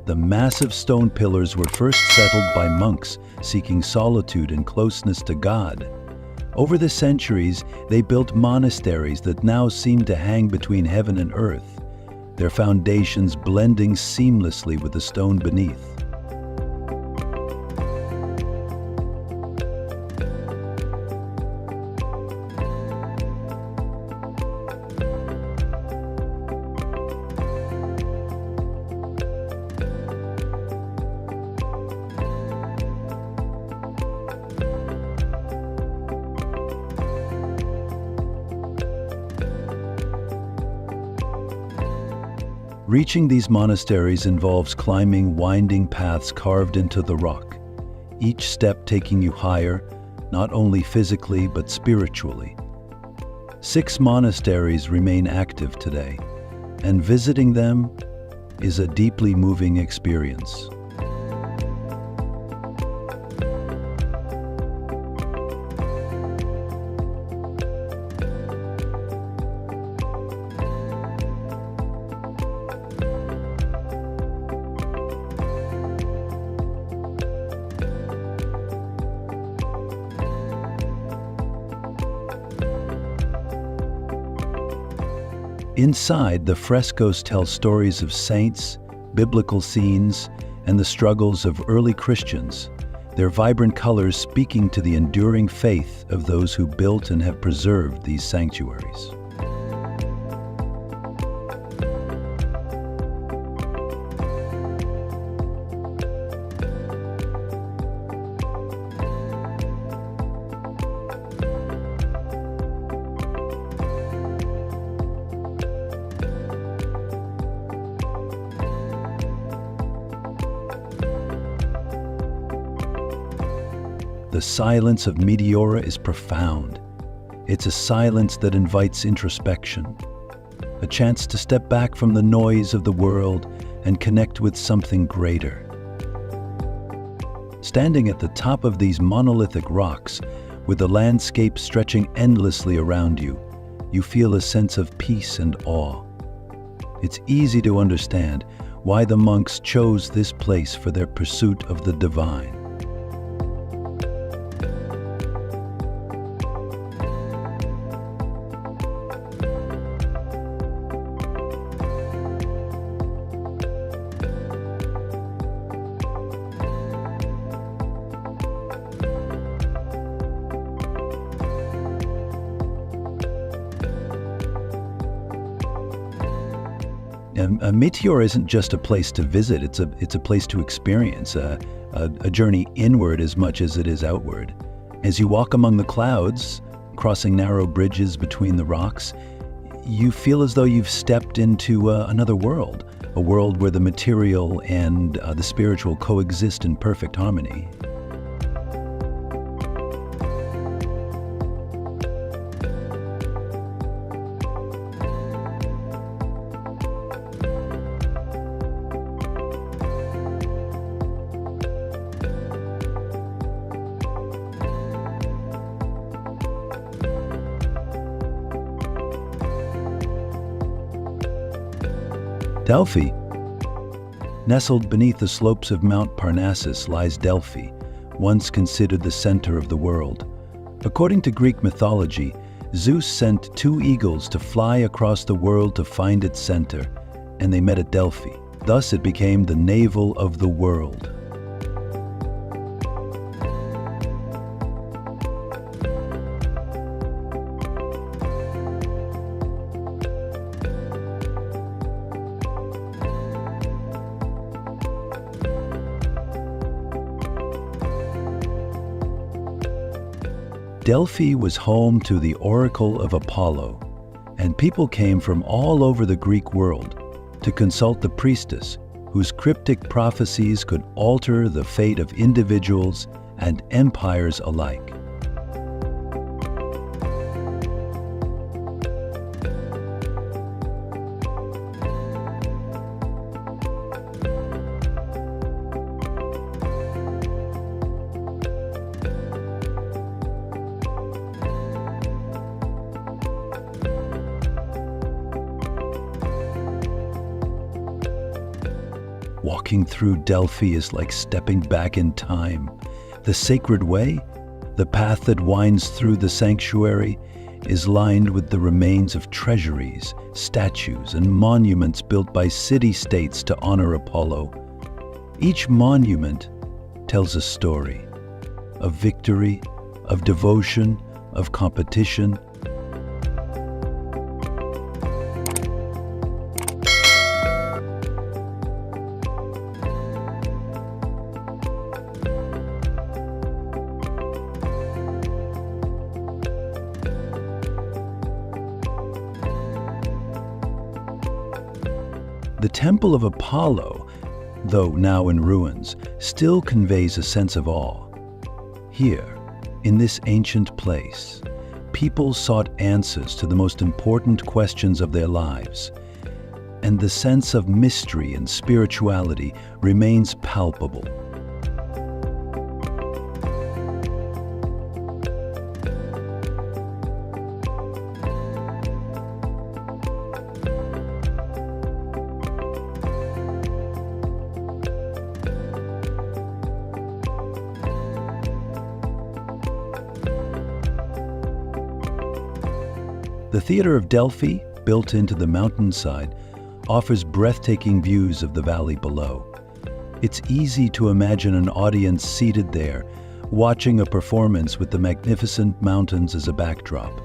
The massive stone pillars were first settled by monks seeking solitude and closeness to God. Over the centuries, they built monasteries that now seem to hang between heaven and earth, their foundations blending seamlessly with the stone beneath. Reaching these monasteries involves climbing winding paths carved into the rock, each step taking you higher, not only physically but spiritually. 6 monasteries remain active today, and visiting them is a deeply moving experience. Inside, the frescoes tell stories of saints, biblical scenes, and the struggles of early Christians, their vibrant colors speaking to the enduring faith of those who built and have preserved these sanctuaries. The silence of Matera is profound. It's a silence that invites introspection, a chance to step back from the noise of the world and connect with something greater. Standing at the top of these monolithic rocks, with the landscape stretching endlessly around you, you feel a sense of peace and awe. It's easy to understand why the monks chose this place for their pursuit of the divine. Matera isn't just a place to visit, it's a place to experience, a journey inward as much as it is outward. As you walk among the clouds, crossing narrow bridges between the rocks, you feel as though you've stepped into another world, a world where the material and the spiritual coexist in perfect harmony. Delphi. Nestled beneath the slopes of Mount Parnassus lies Delphi, once considered the center of the world. According to Greek mythology, Zeus sent 2 eagles to fly across the world to find its center, and they met at Delphi. Thus it became the navel of the world. Delphi was home to the Oracle of Apollo, and people came from all over the Greek world to consult the priestess, whose cryptic prophecies could alter the fate of individuals and empires alike. Walking through Delphi is like stepping back in time. The sacred way, the path that winds through the sanctuary, is lined with the remains of treasuries, statues, and monuments built by city-states to honor Apollo. Each monument tells a story of victory, of devotion, of competition. The Temple of Apollo, though now in ruins, still conveys a sense of awe. Here, in this ancient place, people sought answers to the most important questions of their lives, and the sense of mystery and spirituality remains palpable. The Theatre of Delphi, built into the mountainside, offers breathtaking views of the valley below. It's easy to imagine an audience seated there, watching a performance with the magnificent mountains as a backdrop.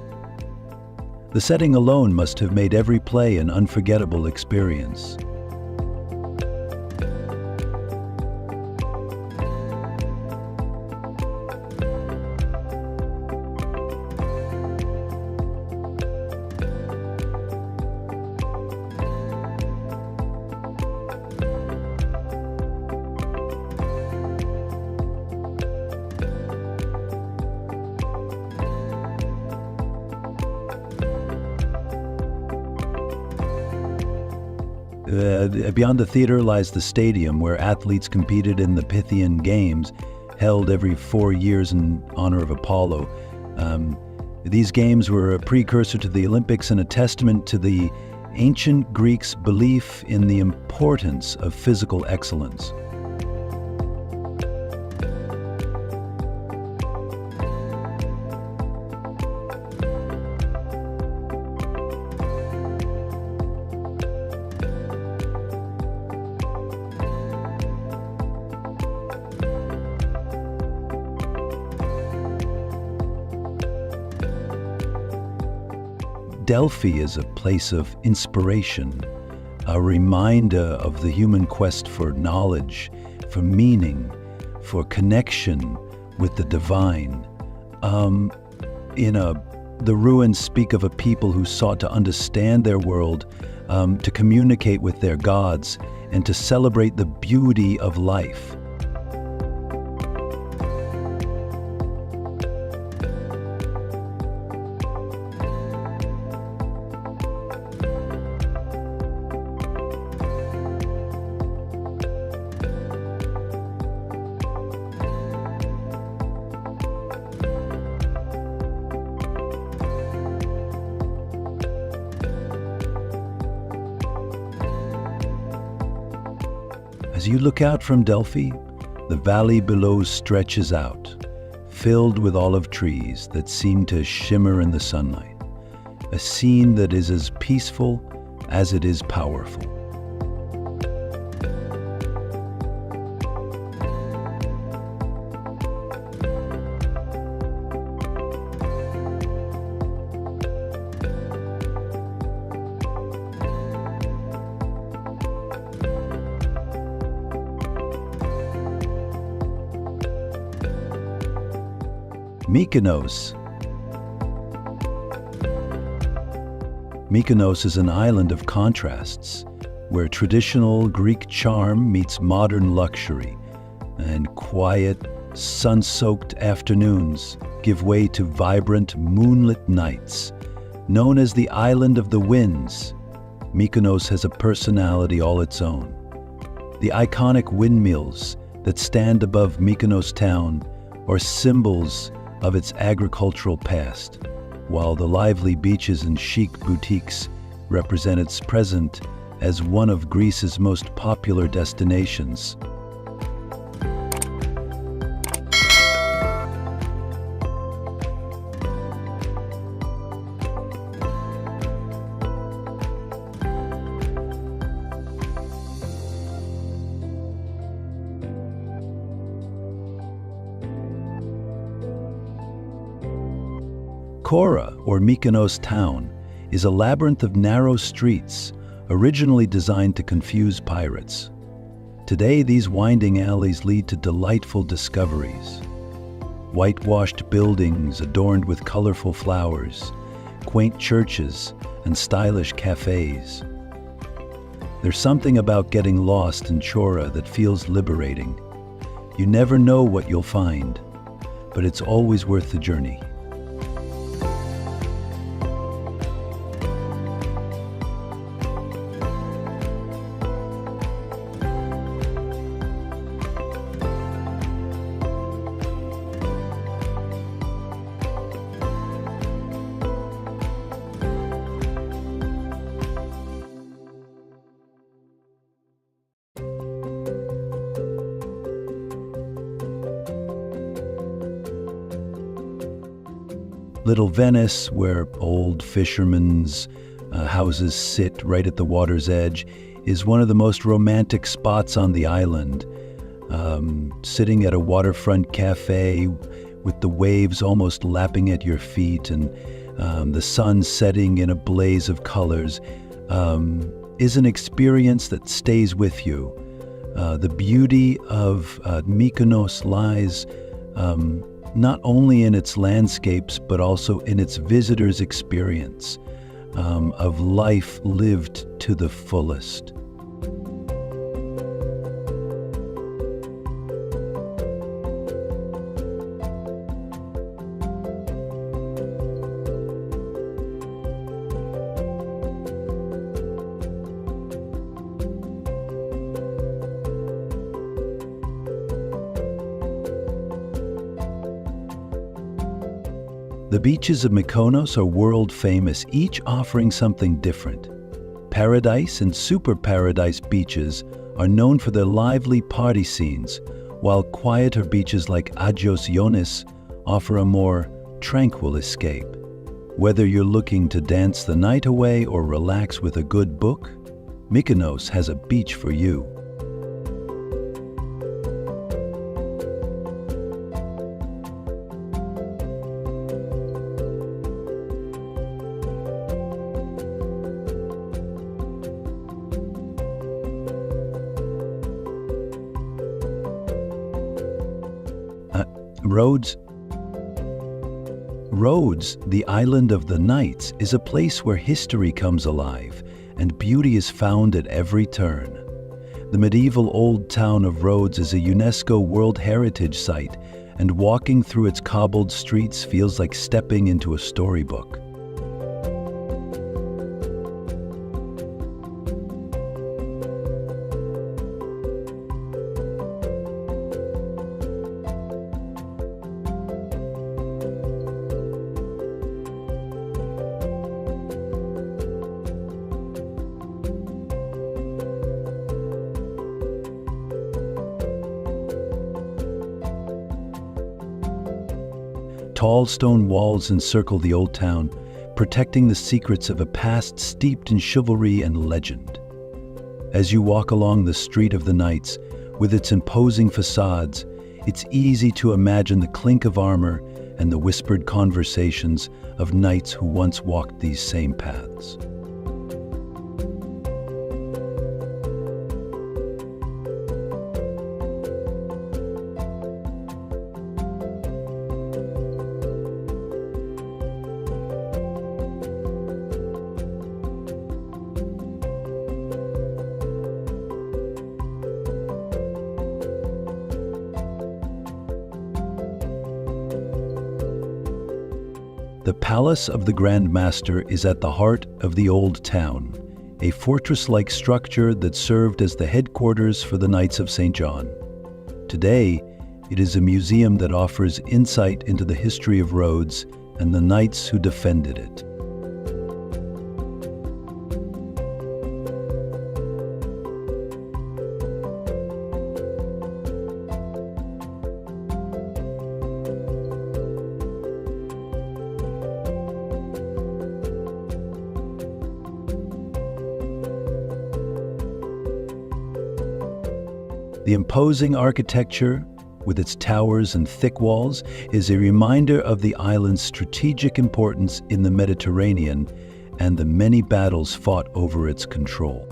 The setting alone must have made every play an unforgettable experience. Beyond the theater lies the stadium where athletes competed in the Pythian Games, held every 4 years in honor of Apollo. These games were a precursor to the Olympics and a testament to the ancient Greeks' belief in the importance of physical excellence. Delphi is a place of inspiration, a reminder of the human quest for knowledge, for meaning, for connection with the divine. The ruins speak of a people who sought to understand their world, to communicate with their gods, and to celebrate the beauty of life. As you look out from Delphi, the valley below stretches out, filled with olive trees that seem to shimmer in the sunlight, a scene that is as peaceful as it is powerful. Mykonos. Mykonos is an island of contrasts, where traditional Greek charm meets modern luxury, and quiet, sun-soaked afternoons give way to vibrant, moonlit nights. Known as the Island of the Winds, Mykonos has a personality all its own. The iconic windmills that stand above Mykonos town are symbols of its agricultural past, while the lively beaches and chic boutiques represent its present as one of Greece's most popular destinations. Kora, or Mykonos town, is a labyrinth of narrow streets, originally designed to confuse pirates. Today, these winding alleys lead to delightful discoveries. Whitewashed buildings adorned with colorful flowers, quaint churches, and stylish cafes. There's something about getting lost in Chora that feels liberating. You never know what you'll find, but it's always worth the journey. Little Venice, where old fishermen's houses sit right at the water's edge, is one of the most romantic spots on the island. Sitting at a waterfront cafe with the waves almost lapping at your feet and the sun setting in a blaze of colors is an experience that stays with you. The beauty of Mykonos lies not only in its landscapes, but also in its visitors' experience of life lived to the fullest. The beaches of Mykonos are world famous, each offering something different. Paradise and Super Paradise beaches are known for their lively party scenes, while quieter beaches like Agios Ionis offer a more tranquil escape. Whether you're looking to dance the night away or relax with a good book, Mykonos has a beach for you. Rhodes, the island of the Knights, is a place where history comes alive and beauty is found at every turn. The medieval old town of Rhodes is a UNESCO World Heritage Site, and walking through its cobbled streets feels like stepping into a storybook. Tall stone walls encircle the old town, protecting the secrets of a past steeped in chivalry and legend. As you walk along the Street of the Knights, with its imposing facades, it's easy to imagine the clink of armor and the whispered conversations of knights who once walked these same paths. The Palace of the Grand Master is at the heart of the Old Town, a fortress-like structure that served as the headquarters for the Knights of St. John. Today, it is a museum that offers insight into the history of Rhodes and the knights who defended it. The imposing architecture, with its towers and thick walls, is a reminder of the island's strategic importance in the Mediterranean and the many battles fought over its control.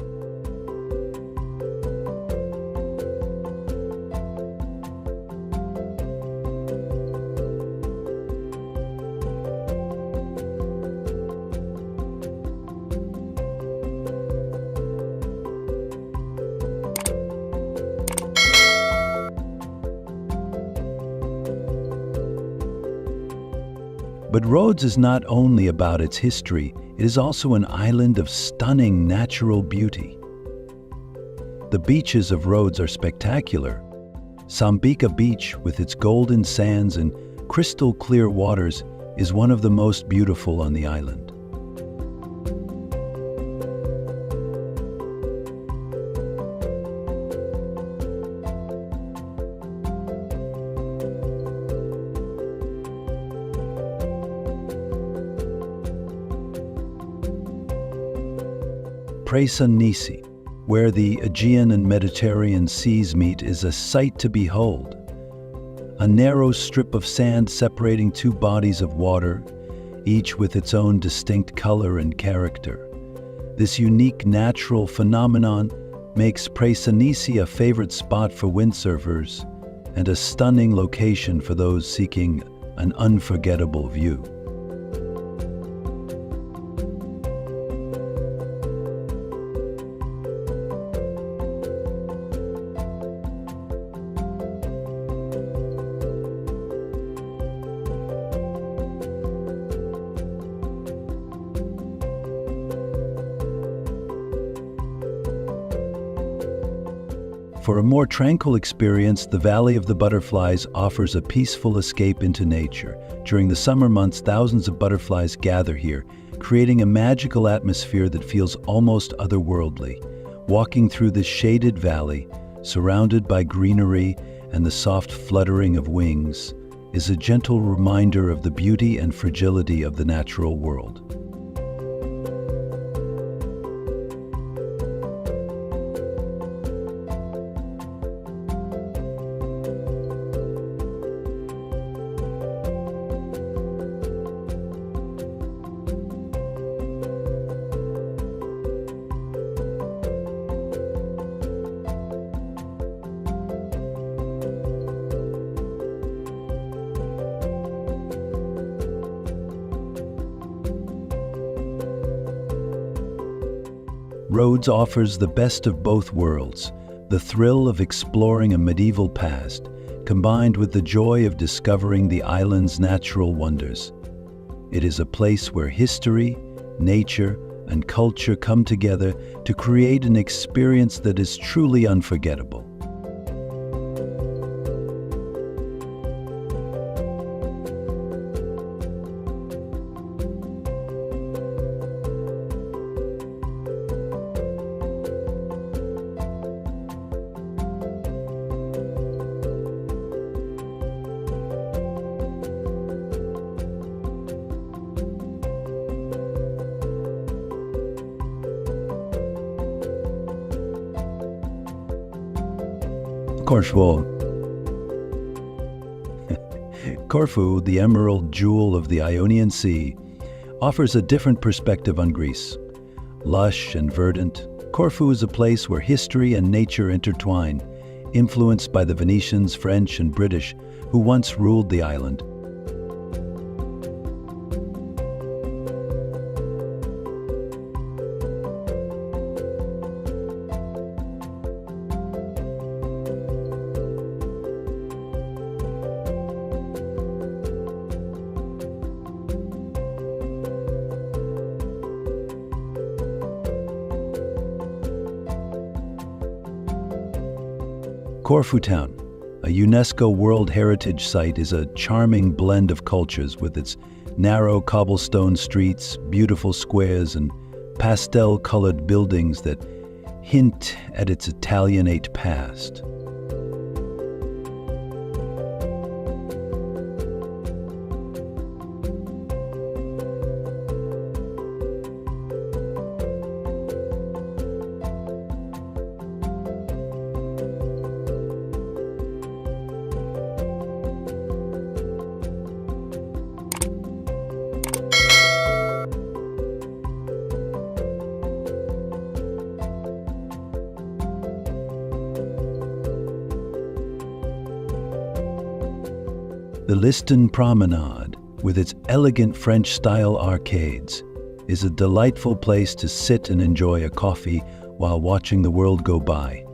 But Rhodes is not only about its history, it is also an island of stunning natural beauty. The beaches of Rhodes are spectacular. Savoca Beach, with its golden sands and crystal clear waters, is one of the most beautiful on the island. Braies, where the Aegean and Mediterranean seas meet, is a sight to behold. A narrow strip of sand separating two bodies of water, each with its own distinct color and character. This unique natural phenomenon makes Braies a favorite spot for windsurfers and a stunning location for those seeking an unforgettable view. For a more tranquil experience, the Valley of the Butterflies offers a peaceful escape into nature. During the summer months, thousands of butterflies gather here, creating a magical atmosphere that feels almost otherworldly. Walking through this shaded valley, surrounded by greenery and the soft fluttering of wings, is a gentle reminder of the beauty and fragility of the natural world. Rhodes offers the best of both worlds, the thrill of exploring a medieval past, combined with the joy of discovering the island's natural wonders. It is a place where history, nature, and culture come together to create an experience that is truly unforgettable. Corfu, the emerald jewel of the Ionian Sea, offers a different perspective on Greece. Lush and verdant, Corfu is a place where history and nature intertwine, influenced by the Venetians, French, and British who once ruled the island. Corfu Town, a UNESCO World Heritage Site, is a charming blend of cultures with its narrow cobblestone streets, beautiful squares, and pastel-colored buildings that hint at its Italianate past. The Liston Promenade, with its elegant French-style arcades, is a delightful place to sit and enjoy a coffee while watching the world go by.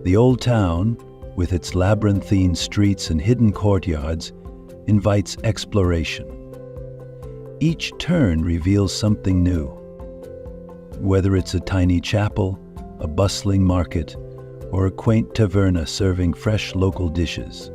The Old Town, with its labyrinthine streets and hidden courtyards, invites exploration. Each turn reveals something new. Whether it's a tiny chapel, a bustling market, or a quaint taverna serving fresh local dishes.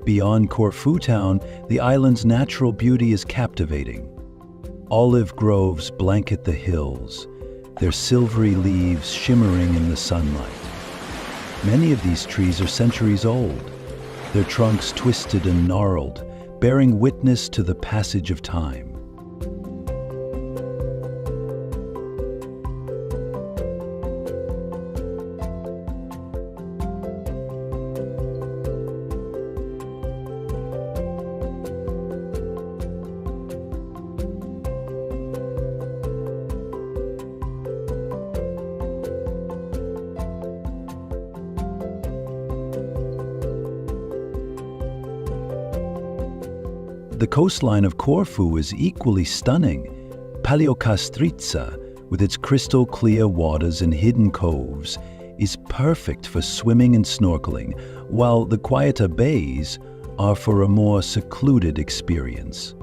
Beyond Corfu town, the island's natural beauty is captivating. Olive groves blanket the hills, their silvery leaves shimmering in the sunlight. Many of these trees are centuries old, their trunks twisted and gnarled, bearing witness to the passage of time. The coastline of Corfu is equally stunning. Paleocastrizza, with its crystal clear waters and hidden coves, is perfect for swimming and snorkeling, while the quieter bays are for a more secluded experience.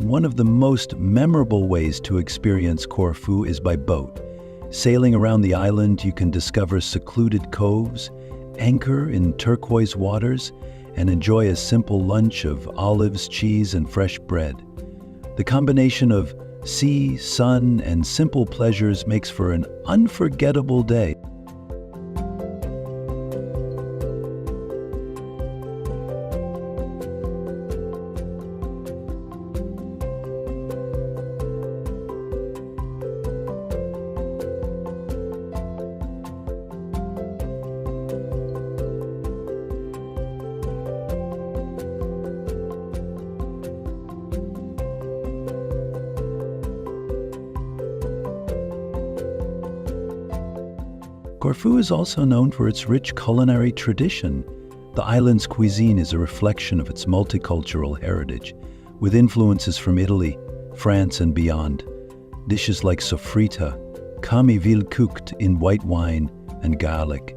One of the most memorable ways to experience Corfu is by boat. Sailing around the island, you can discover secluded coves, anchor in turquoise waters, and enjoy a simple lunch of olives, cheese, and fresh bread. The combination of sea, sun, and simple pleasures makes for an unforgettable day. Corfu is also known for its rich culinary tradition. The island's cuisine is a reflection of its multicultural heritage, with influences from Italy, France, and beyond. Dishes like sofrita, camiville cooked in white wine and garlic,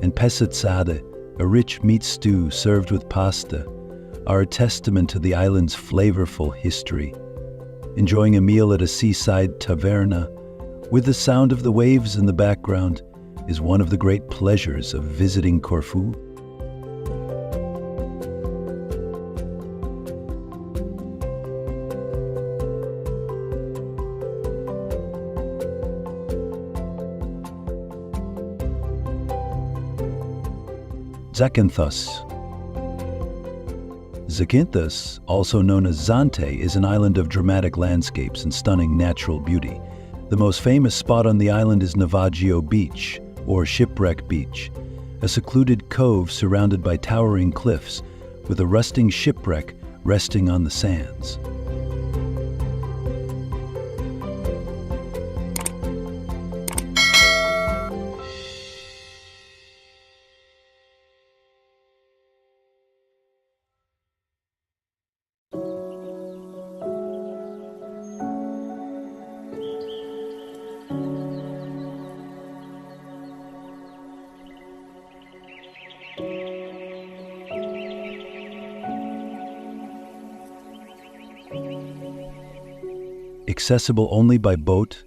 and pescezzade, a rich meat stew served with pasta, are a testament to the island's flavorful history. Enjoying a meal at a seaside taverna, with the sound of the waves in the background, is one of the great pleasures of visiting Corfu. Zakynthos. Zakynthos, also known as Zante, is an island of dramatic landscapes and stunning natural beauty. The most famous spot on the island is Navaggio Beach, or Shipwreck Beach, a secluded cove surrounded by towering cliffs, with a rusting shipwreck resting on the sands. Accessible only by boat,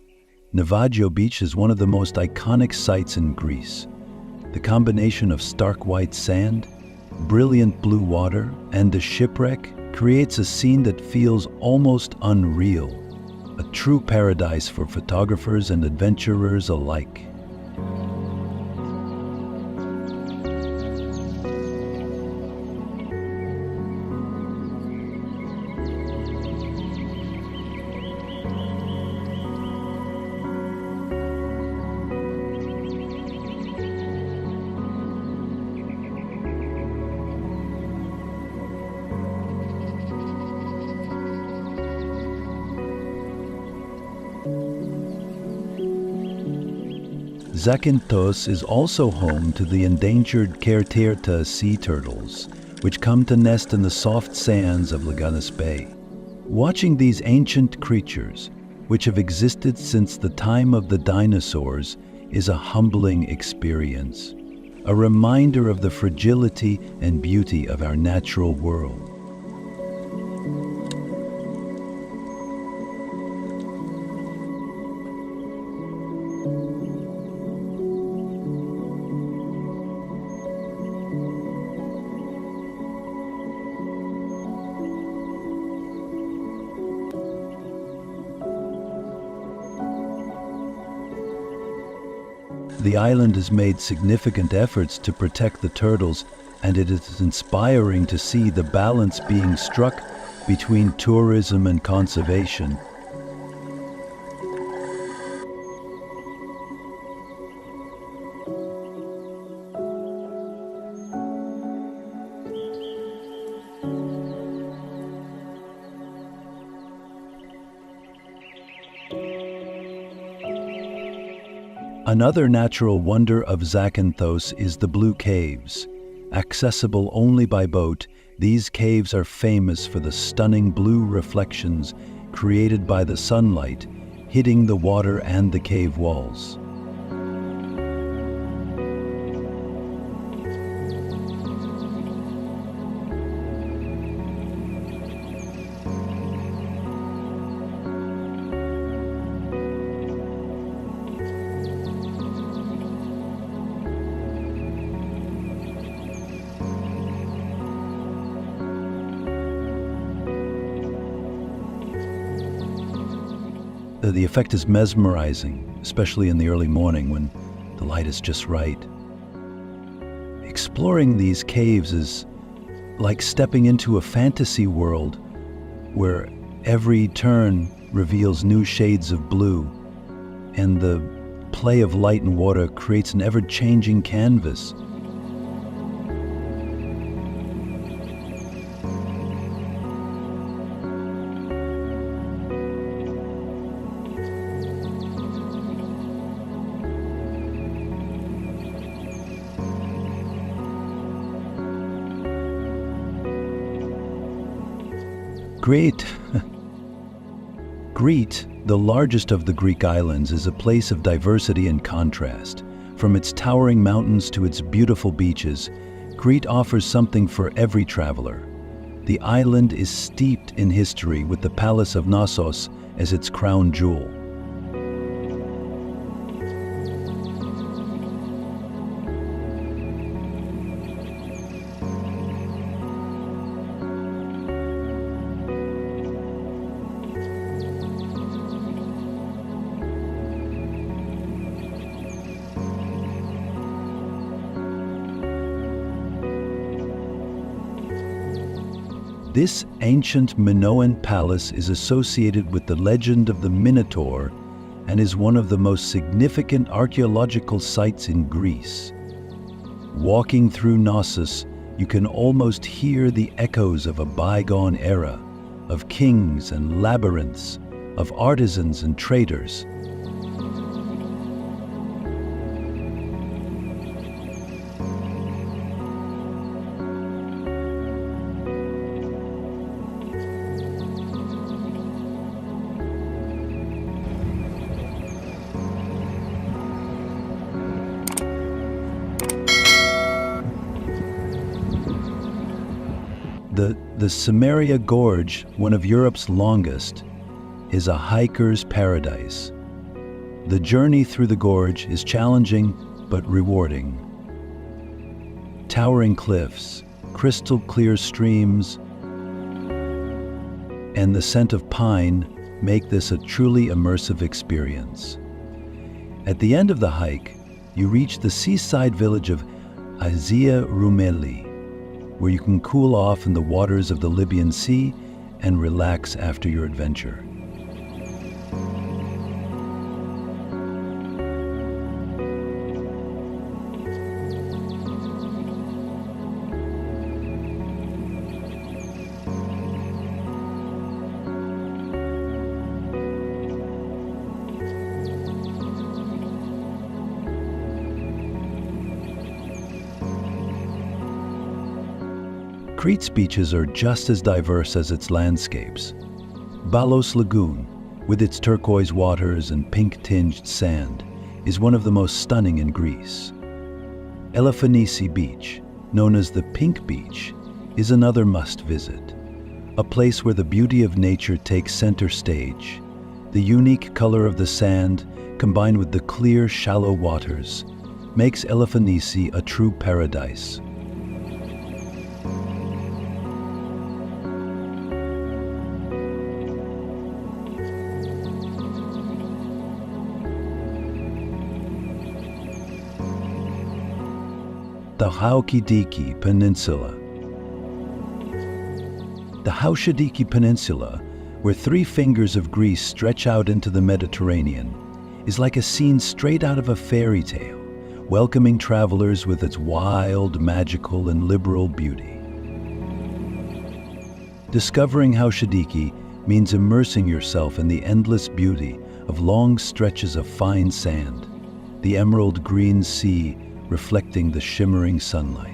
Navaggio Beach is one of the most iconic sights in Greece. The combination of stark white sand, brilliant blue water, and the shipwreck creates a scene that feels almost unreal. a true paradise for photographers and adventurers alike. Zakynthos is also home to the endangered Kerterta sea turtles, which come to nest in the soft sands of Leganés Bay. Watching these ancient creatures, which have existed since the time of the dinosaurs, is a humbling experience, a reminder of the fragility and beauty of our natural world. The island has made significant efforts to protect the turtles, and it is inspiring to see the balance being struck between tourism and conservation. Another natural wonder of Zakynthos is the Blue Caves. Accessible only by boat, these caves are famous for the stunning blue reflections created by the sunlight hitting the water and the cave walls. The effect is mesmerizing, especially in the early morning when the light is just right. Exploring these caves is like stepping into a fantasy world where every turn reveals new shades of blue, and the play of light and water creates an ever-changing canvas. Crete, the largest of the Greek islands, is a place of diversity and contrast. From its towering mountains to its beautiful beaches, Crete offers something for every traveler. The island is steeped in history, with the Palace of Knossos as its crown jewel. This ancient Minoan palace is associated with the legend of the Minotaur and is one of the most significant archaeological sites in Greece. Walking through Knossos, you can almost hear the echoes of a bygone era, of kings and labyrinths, of artisans and traders. The Samaria Gorge, one of Europe's longest, is a hiker's paradise. The journey through the gorge is challenging but rewarding. Towering cliffs, crystal clear streams, and the scent of pine make this a truly immersive experience. At the end of the hike, you reach the seaside village of Asia Rumeli, where you can cool off in the waters of the Libyan Sea and relax after your adventure. Crete's beaches are just as diverse as its landscapes. Balos Lagoon, with its turquoise waters and pink-tinged sand, is one of the most stunning in Greece. Elafonisi Beach, known as the Pink Beach, is another must-visit, a place where the beauty of nature takes center stage. The unique color of the sand, combined with the clear, shallow waters, makes Elafonisi a true paradise. The Chalkidiki Peninsula. The Chalkidiki Peninsula, where three fingers of Greece stretch out into the Mediterranean, is like a scene straight out of a fairy tale, welcoming travelers with its wild, magical, and liberal beauty. Discovering Chalkidiki means immersing yourself in the endless beauty of long stretches of fine sand, the emerald green sea reflecting the shimmering sunlight.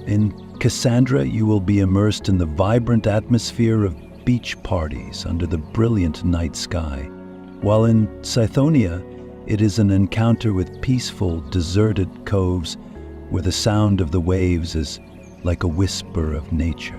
In Cassandra, you will be immersed in the vibrant atmosphere of beach parties under the brilliant night sky, while in Scythonia, it is an encounter with peaceful, deserted coves where the sound of the waves is like a whisper of nature.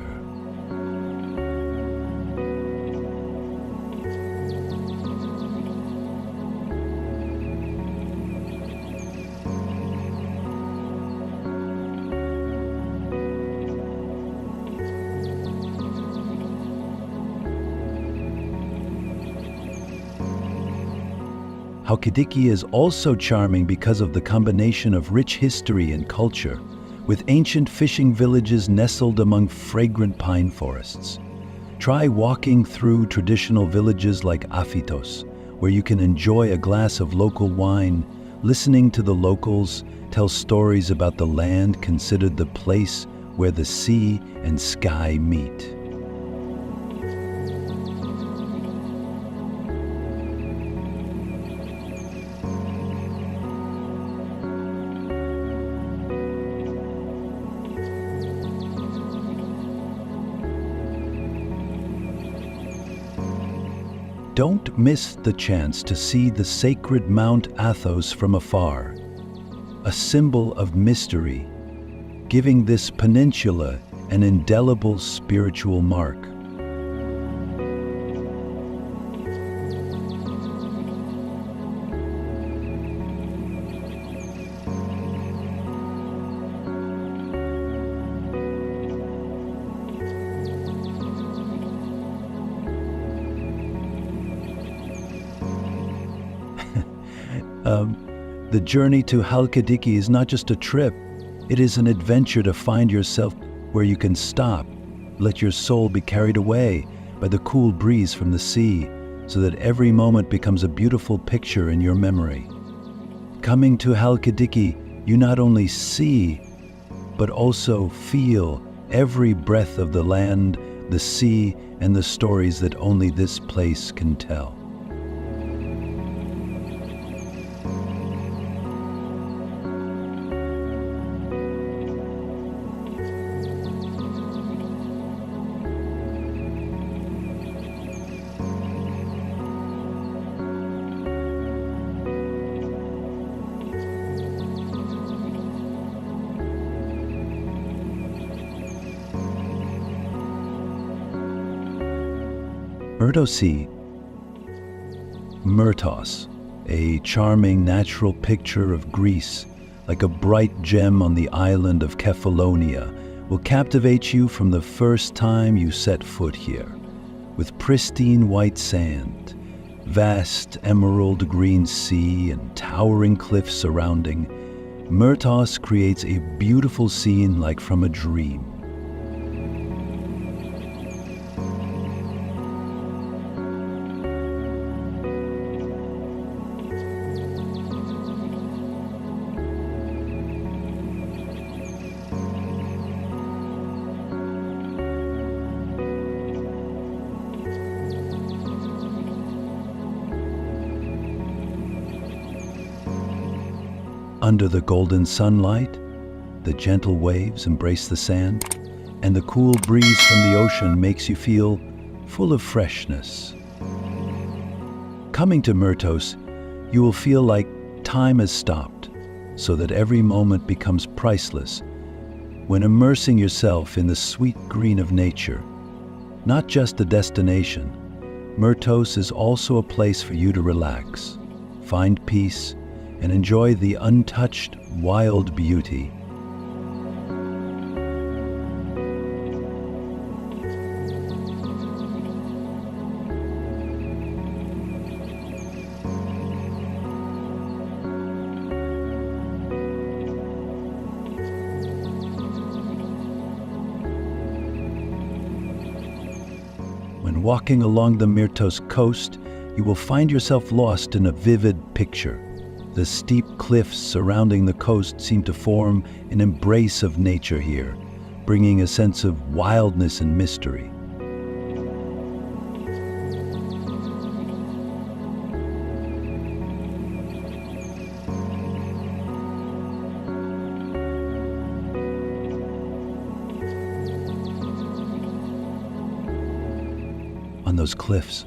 Chalkidiki is also charming because of the combination of rich history and culture, with ancient fishing villages nestled among fragrant pine forests. Try walking through traditional villages like Aphitos, where you can enjoy a glass of local wine, listening to the locals tell stories about the land considered the place where the sea and sky meet. Don't miss the chance to see the sacred Mount Athos from afar, a symbol of mystery, giving this peninsula an indelible spiritual mark. The journey to Chalkidiki is not just a trip, it is an adventure to find yourself where you can stop, let your soul be carried away by the cool breeze from the sea, so that every moment becomes a beautiful picture in your memory. Coming to Chalkidiki, you not only see, but also feel every breath of the land, the sea, and the stories that only this place can tell. Myrtos, Myrtos, a charming natural picture of Greece, like a bright gem on the island of Kefalonia, will captivate you from the first time you set foot here. With pristine white sand, vast emerald green sea, and towering cliffs surrounding, Myrtos creates a beautiful scene like from a dream. Under the golden sunlight, the gentle waves embrace the sand, and the cool breeze from the ocean makes you feel full of freshness. Coming to Myrtos, you will feel like time has stopped, so that every moment becomes priceless when immersing yourself in the sweet green of nature. Not just a destination, Myrtos is also a place for you to relax, find peace, and enjoy the untouched, wild beauty. When walking along the Myrtos coast, you will find yourself lost in a vivid picture. The steep cliffs surrounding the coast seem to form an embrace of nature here, bringing a sense of wildness and mystery. On those cliffs,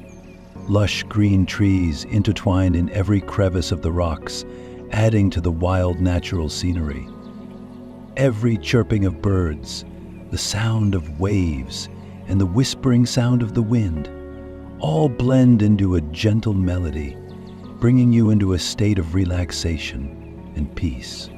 lush green trees intertwined in every crevice of the rocks, adding to the wild natural scenery. Every chirping of birds, the sound of waves, and the whispering sound of the wind all blend into a gentle melody, bringing you into a state of relaxation and peace.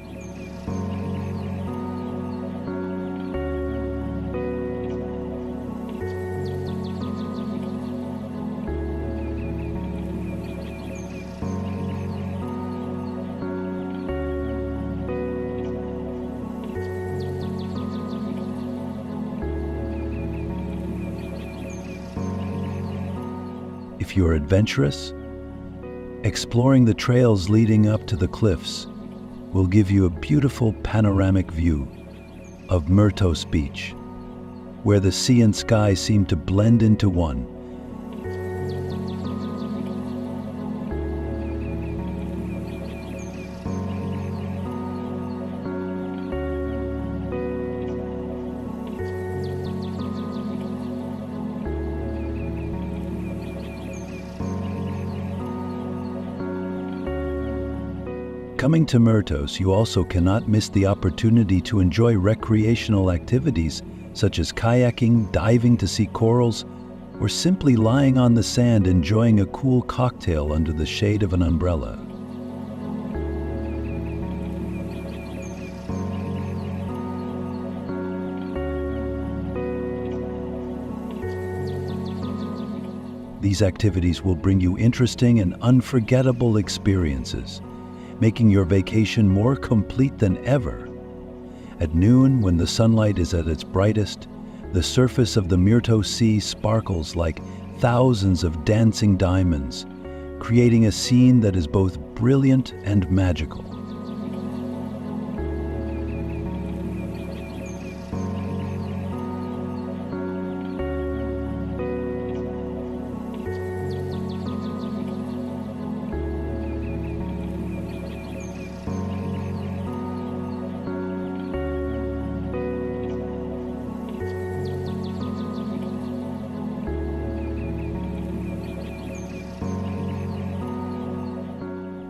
If you're adventurous, exploring the trails leading up to the cliffs will give you a beautiful panoramic view of Myrtos Beach, where the sea and sky seem to blend into one. Coming to Myrtos, you also cannot miss the opportunity to enjoy recreational activities such as kayaking, diving to see corals, or simply lying on the sand enjoying a cool cocktail under the shade of an umbrella. These activities will bring you interesting and unforgettable experiences, making your vacation more complete than ever. At noon, when the sunlight is at its brightest, the surface of the Myrtos Sea sparkles like thousands of dancing diamonds, creating a scene that is both brilliant and magical.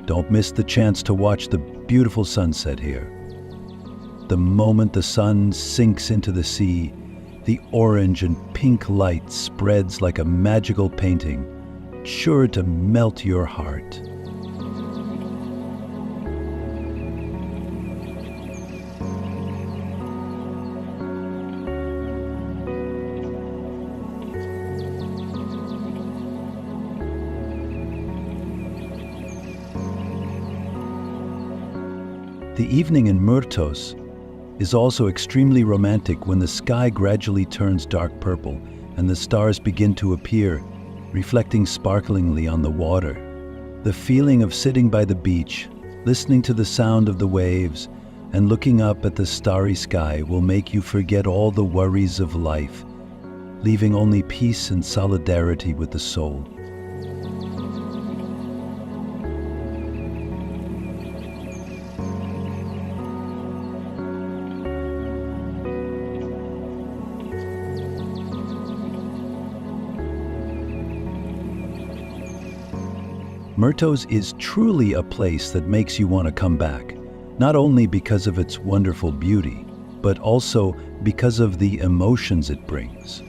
Don't miss the chance to watch the beautiful sunset here. The moment the sun sinks into the sea, The orange and pink light spreads like a magical painting, sure to melt your heart. The evening in Myrtos is also extremely romantic when the sky gradually turns dark purple and the stars begin to appear, reflecting sparklingly on the water. The feeling of sitting by the beach, listening to the sound of the waves, and looking up at the starry sky will make you forget all the worries of life, leaving only peace and solidarity with the soul. Myrtos is truly a place that makes you want to come back, not only because of its wonderful beauty, but also because of the emotions it brings.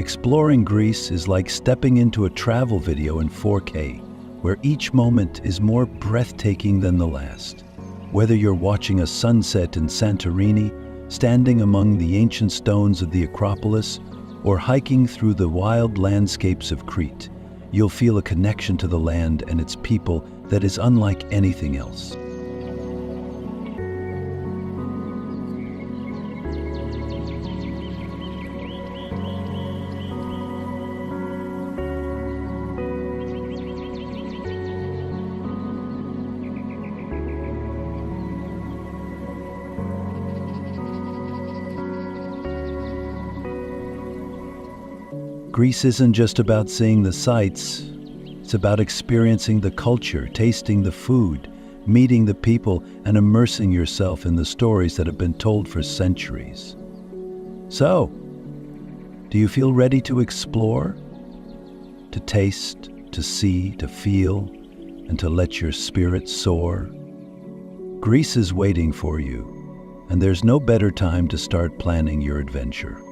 Exploring Greece is like stepping into a travel video in 4K, where each moment is more breathtaking than the last. Whether you're watching a sunset in Santorini, standing among the ancient stones of the Acropolis, or hiking through the wild landscapes of Crete, you'll feel a connection to the land and its people that is unlike anything else. Greece isn't just about seeing the sights, it's about experiencing the culture, tasting the food, meeting the people, and immersing yourself in the stories that have been told for centuries. So, do you feel ready to explore? To taste, to see, to feel, and to let your spirit soar? Greece is waiting for you, and there's no better time to start planning your adventure.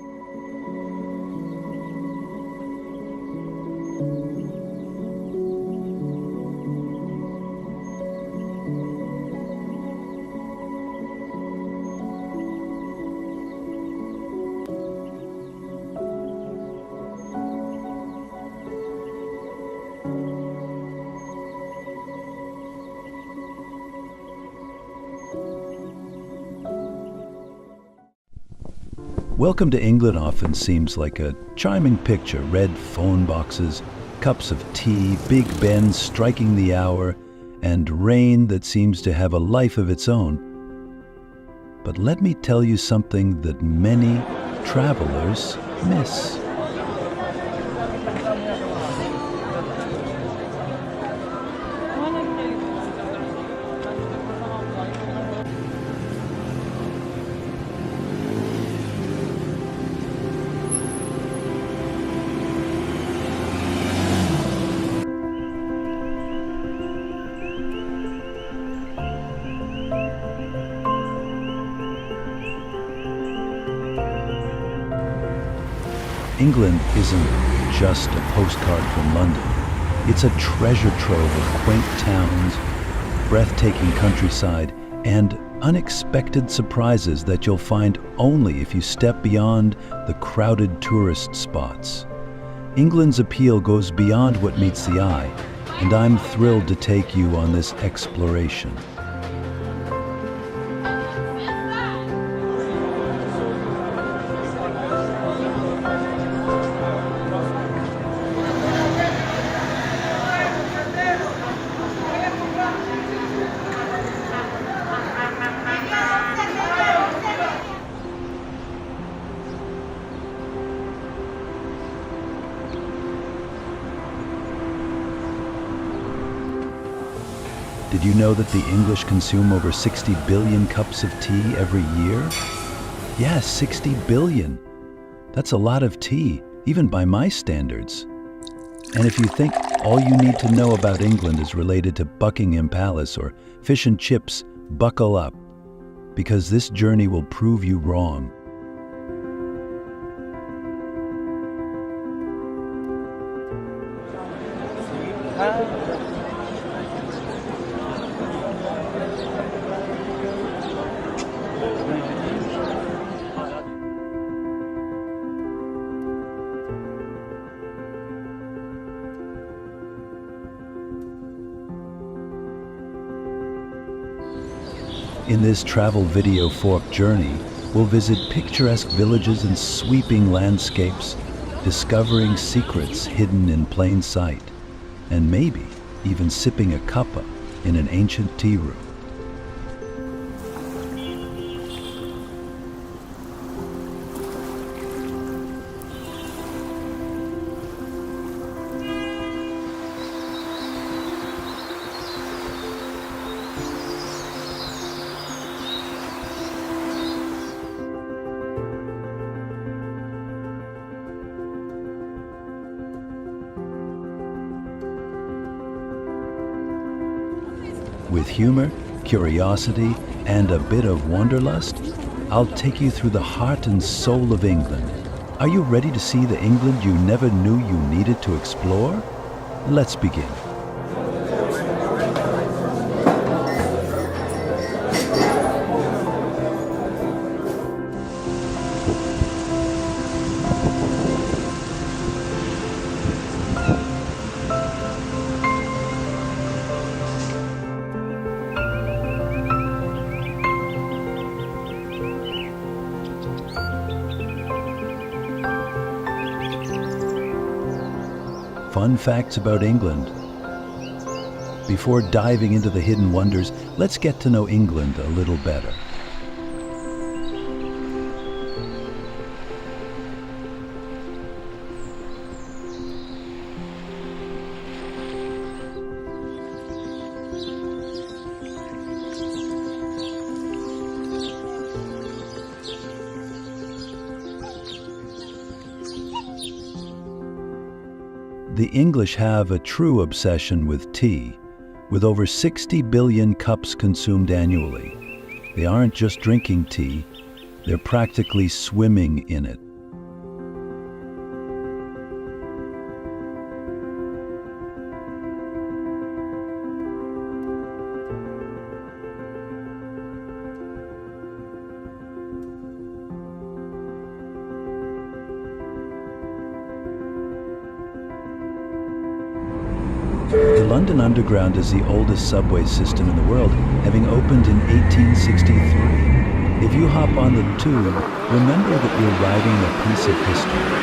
Welcome to England often seems like a charming picture. Red phone boxes, cups of tea, Big Ben striking the hour, and rain that seems to have a life of its own. But let me tell you something that many travelers miss. England isn't just a postcard from London. It's a treasure trove of quaint towns, breathtaking countryside, and unexpected surprises that you'll find only if you step beyond the crowded tourist spots. England's appeal goes beyond what meets the eye, and I'm thrilled to take you on this exploration. Did you know that the English consume over 60 billion cups of tea every year? Yes, 60 billion. That's a lot of tea, even by my standards. And if you think all you need to know about England is related to Buckingham Palace or fish and chips, buckle up, because this journey will prove you wrong. In this travel video fork journey, we'll visit picturesque villages and sweeping landscapes, discovering secrets hidden in plain sight, and maybe even sipping a cuppa in an ancient tea room. With humor, curiosity, and a bit of wanderlust, I'll take you through the heart and soul of England. Are you ready to see the England you never knew you needed to explore? Let's begin. Fun facts about England. Before diving into the hidden wonders, let's get to know England a little better. The English have a true obsession with tea, with over 60 billion cups consumed annually. They aren't just drinking tea, they're practically swimming in it. The London Underground is the oldest subway system in the world, having opened in 1863. If you hop on the tube, remember that you're riding a piece of history.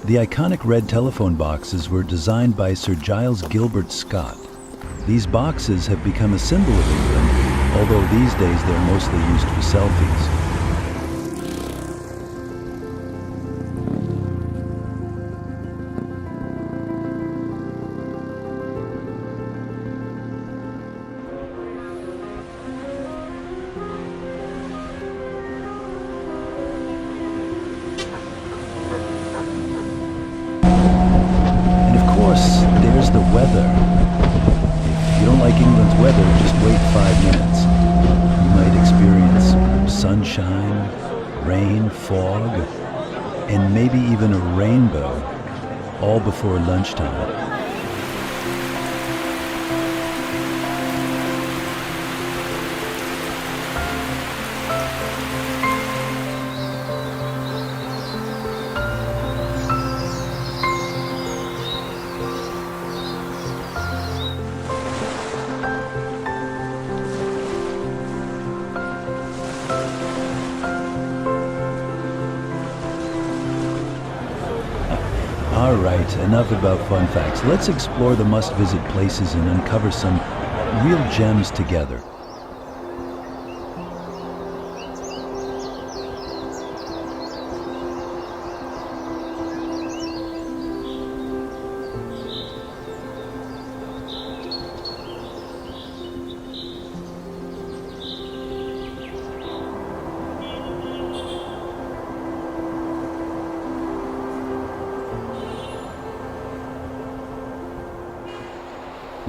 The iconic red telephone boxes were designed by Sir Giles Gilbert Scott. These boxes have become a symbol of England, although these days they're mostly used for selfies. There's the weather. If you don't like England's weather, just wait 5 minutes. You might experience sunshine, rain, fog, and maybe even a rainbow, all before lunchtime. All right, enough about fun facts. Let's explore the must-visit places and uncover some real gems together.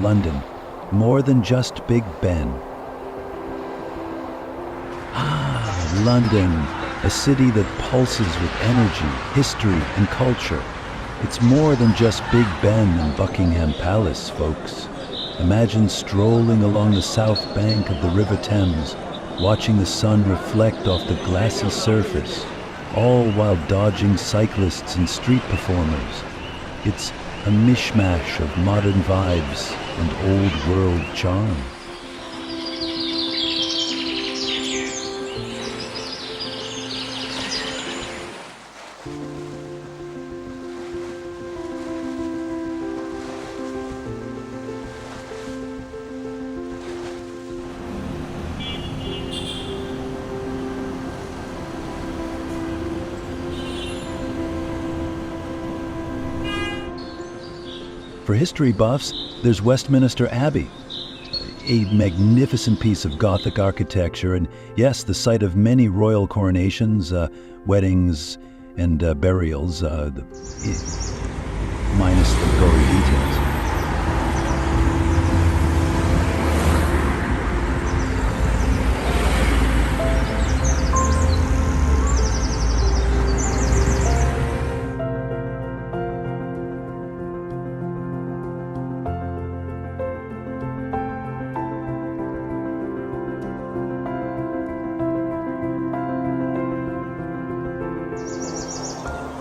London, more than just Big Ben. London, a city that pulses with energy, history, and culture. It's more than just Big Ben and Buckingham Palace, folks. Imagine strolling along the south bank of the River Thames, watching the sun reflect off the glassy surface, all while dodging cyclists and street performers. It's a mishmash of modern vibes and old-world charm. For history buffs, there's Westminster Abbey, a magnificent piece of Gothic architecture, and yes, the site of many royal coronations, weddings, and burials, minus the gory details.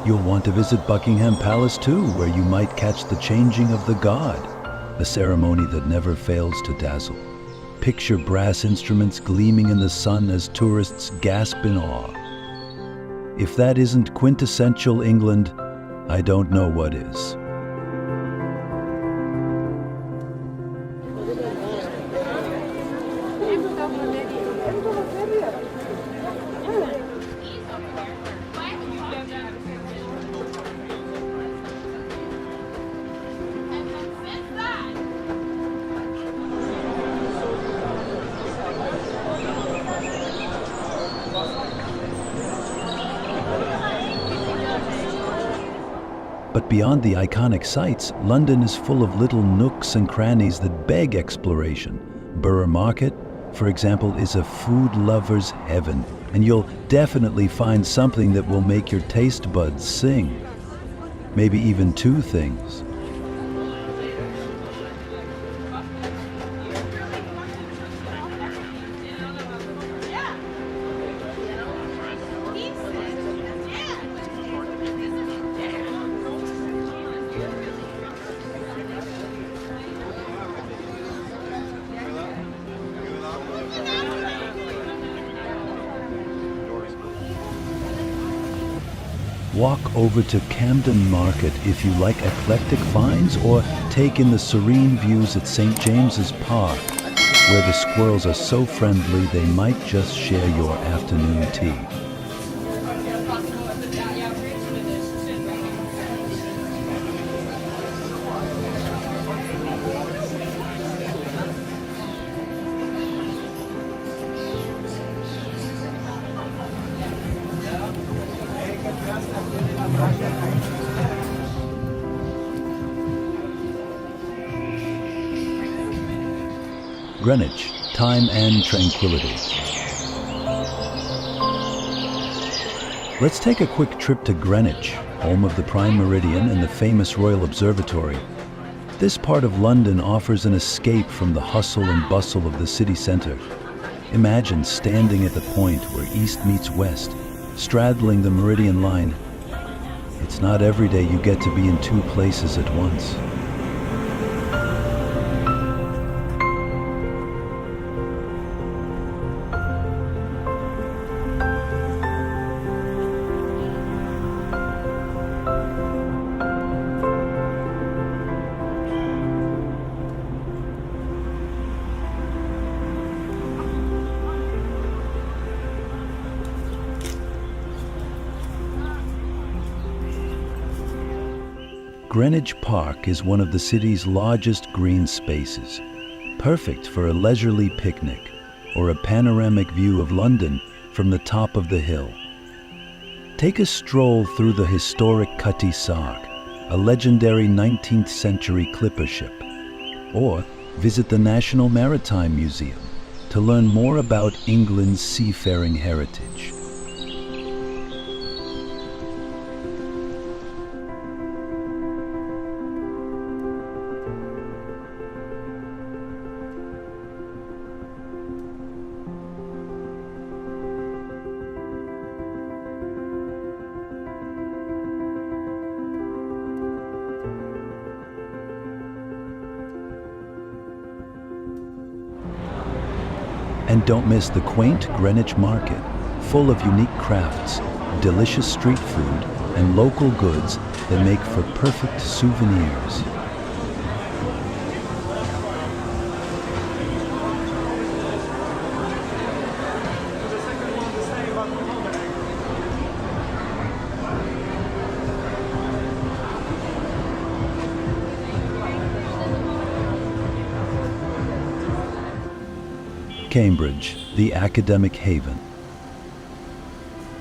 You'll want to visit Buckingham Palace too, where you might catch the changing of the guard, a ceremony that never fails to dazzle. Picture brass instruments gleaming in the sun as tourists gasp in awe. If that isn't quintessential England, I don't know what is. But beyond the iconic sights, London is full of little nooks and crannies that beg exploration. Borough Market, for example, is a food lover's heaven, and you'll definitely find something that will make your taste buds sing. Maybe even two things. Walk over to Camden Market if you like eclectic finds, or take in the serene views at St. James's Park, where the squirrels are so friendly they might just share your afternoon tea. Greenwich, time and tranquility. Let's take a quick trip to Greenwich, home of the Prime Meridian and the famous Royal Observatory. This part of London offers an escape from the hustle and bustle of the city centre. Imagine standing at the point where east meets west, straddling the Meridian line. It's not every day you get to be in two places at once. Greenwich Park is one of the city's largest green spaces, perfect for a leisurely picnic or a panoramic view of London from the top of the hill. Take a stroll through the historic Cutty Sark, a legendary 19th century clipper ship, or visit the National Maritime Museum to learn more about England's seafaring heritage. And don't miss the quaint Greenwich Market, full of unique crafts, delicious street food, and local goods that make for perfect souvenirs. Cambridge, the academic haven.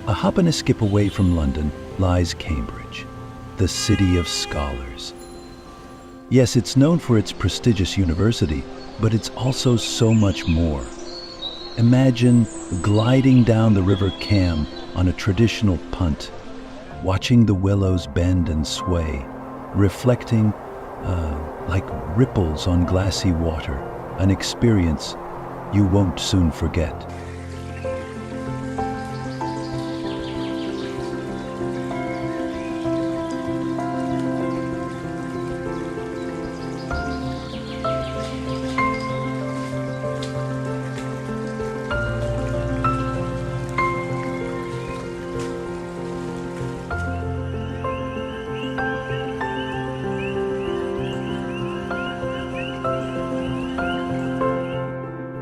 A hop and a skip away from London lies Cambridge, the city of scholars. Yes, it's known for its prestigious university, but it's also so much more. Imagine gliding down the River Cam on a traditional punt, watching the willows bend and sway, reflecting like ripples on glassy water, an experience you won't soon forget.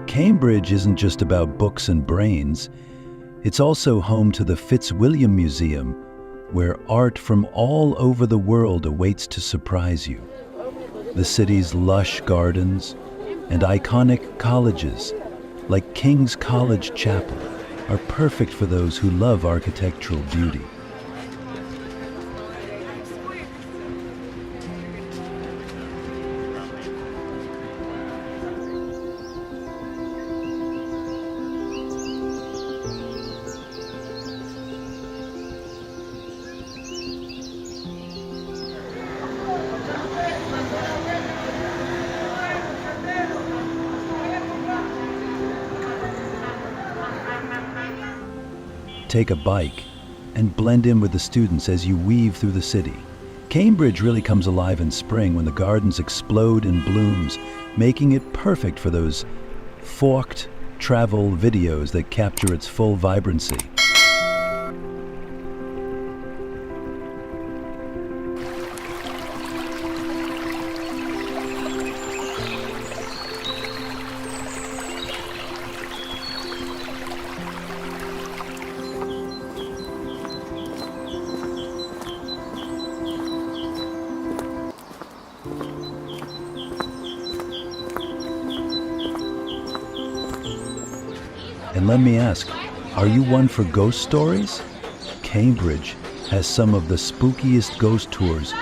Cambridge isn't just about books and brains. It's also home to the Fitzwilliam Museum, where art from all over the world awaits to surprise you. The city's lush gardens and iconic colleges, like King's College Chapel, are perfect for those who love architectural beauty. Take a bike and blend in with the students as you weave through the city. Cambridge really comes alive in spring when the gardens explode in blooms, making it perfect for those forked travel videos that capture its full vibrancy. And let me ask, are you one for ghost stories? Cambridge has some of the spookiest ghost tours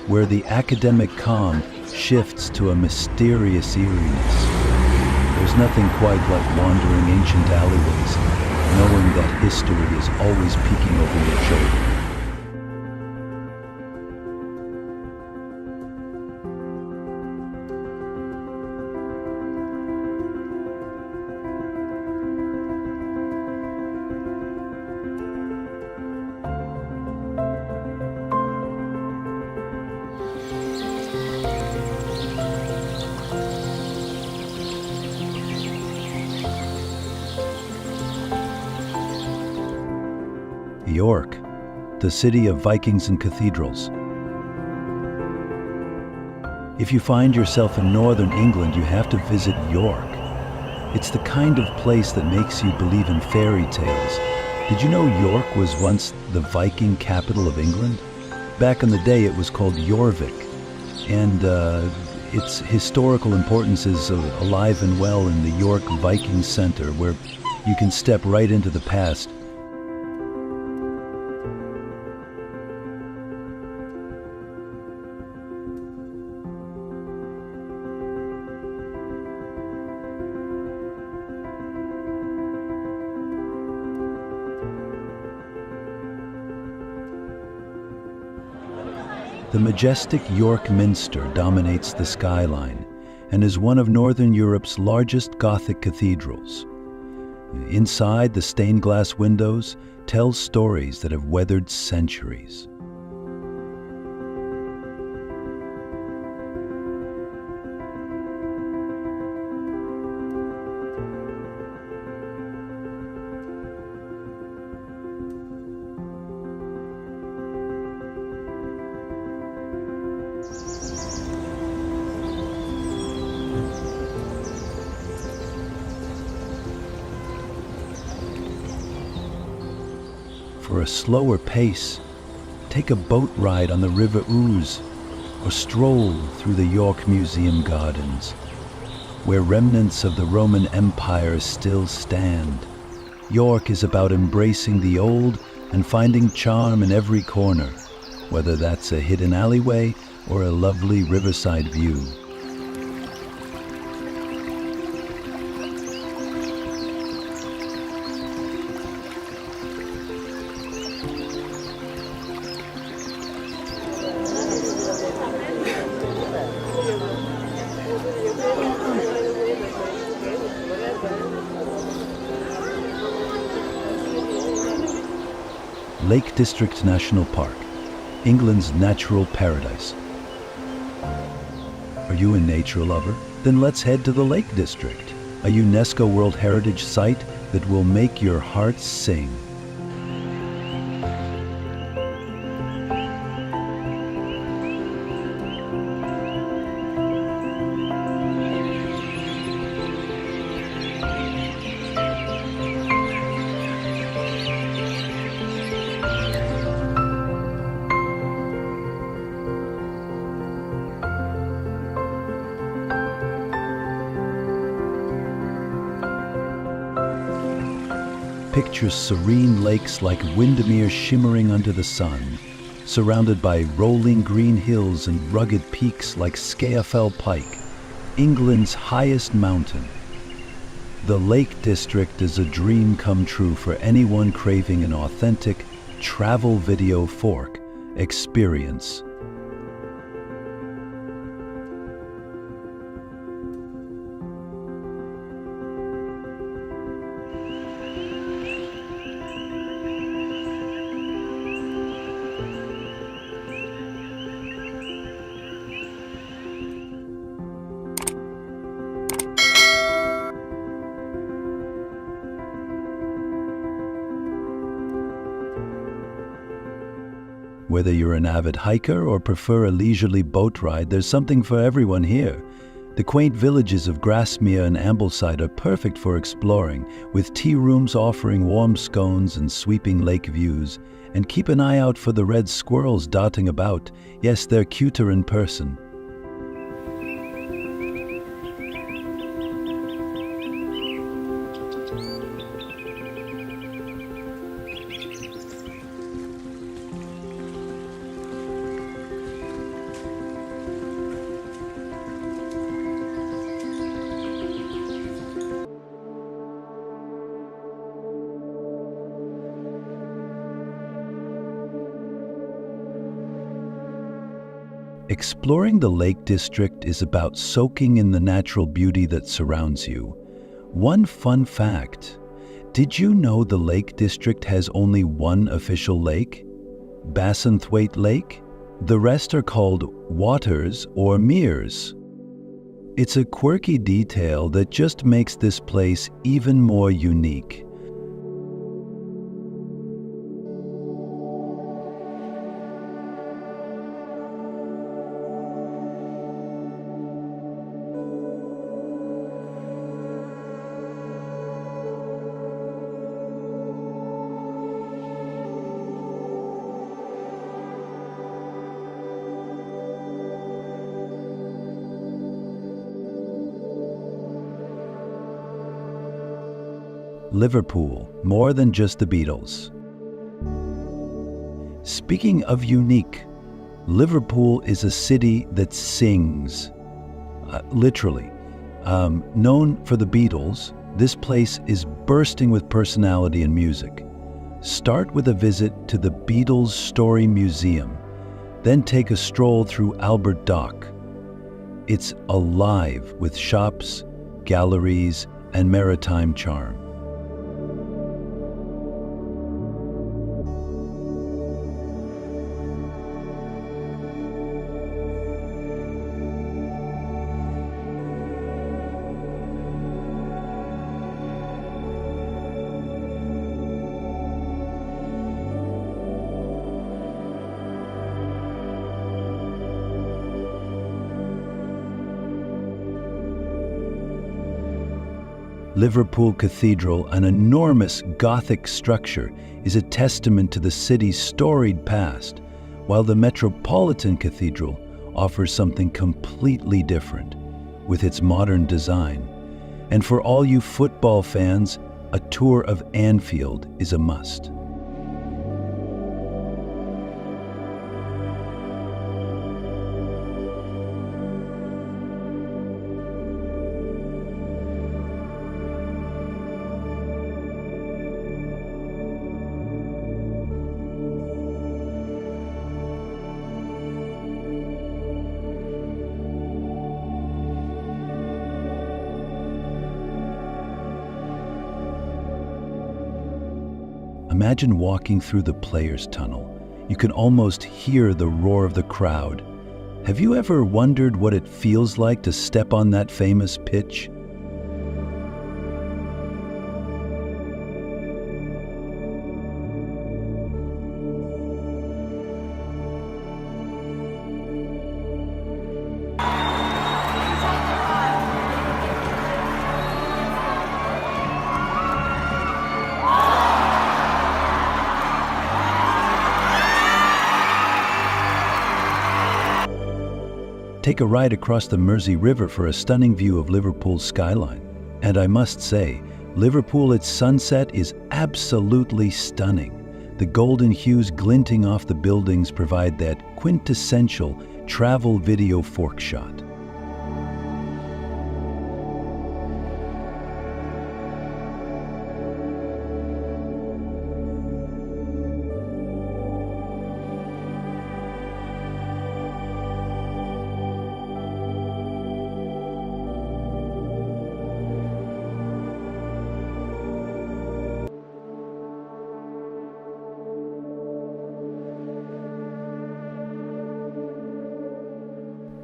where the academic calm shifts to a mysterious eeriness. There's nothing quite like wandering ancient alleyways, knowing that history is always peeking over your shoulder. York, the city of Vikings and cathedrals. If you find yourself in northern England, you have to visit York. It's the kind of place that makes you believe in fairy tales. Did you know York was once the Viking capital of England? Back in the day, it was called Jorvik. and its historical importance is alive and well in the York Viking Center, where you can step right into the past. The majestic York Minster dominates the skyline and is one of Northern Europe's largest Gothic cathedrals. Inside, the stained glass windows tell stories that have weathered centuries. For a slower pace, take a boat ride on the River Ouse or stroll through the York Museum gardens, where remnants of the Roman Empire still stand. York is about embracing the old and finding charm in every corner, whether that's a hidden alleyway or a lovely riverside view. Lake District National Park, England's natural paradise. Are you a nature lover? Then let's head to the Lake District, a UNESCO World Heritage Site that will make your heart sing. Picture serene lakes like Windermere shimmering under the sun, surrounded by rolling green hills and rugged peaks like Scafell Pike, England's highest mountain. The Lake District is a dream come true for anyone craving an authentic travel video fork experience. Whether you're an avid hiker or prefer a leisurely boat ride, there's something for everyone here. The quaint villages of Grasmere and Ambleside are perfect for exploring, with tea rooms offering warm scones and sweeping lake views. And keep an eye out for the red squirrels darting about. Yes, they're cuter in person. Exploring the Lake District is about soaking in the natural beauty that surrounds you. One fun fact: did you know the Lake District has only one official lake? Bassenthwaite Lake? The rest are called waters or meres. It's a quirky detail that just makes this place even more unique. Liverpool, more than just the Beatles. Speaking of unique, Liverpool is a city that sings, literally. Known for the Beatles, this place is bursting with personality and music. Start with a visit to the Beatles Story Museum, then take a stroll through Albert Dock. It's alive with shops, galleries, and maritime charm. Liverpool Cathedral, an enormous Gothic structure, is a testament to the city's storied past, while the Metropolitan Cathedral offers something completely different with its modern design. And for all you football fans, a tour of Anfield is a must. Imagine walking through the Players' Tunnel. You can almost hear the roar of the crowd. Have you ever wondered what it feels like to step on that famous pitch? Take a ride across the Mersey River for a stunning view of Liverpool's skyline. And I must say, Liverpool at sunset is absolutely stunning. The golden hues glinting off the buildings provide that quintessential travel video fork shot.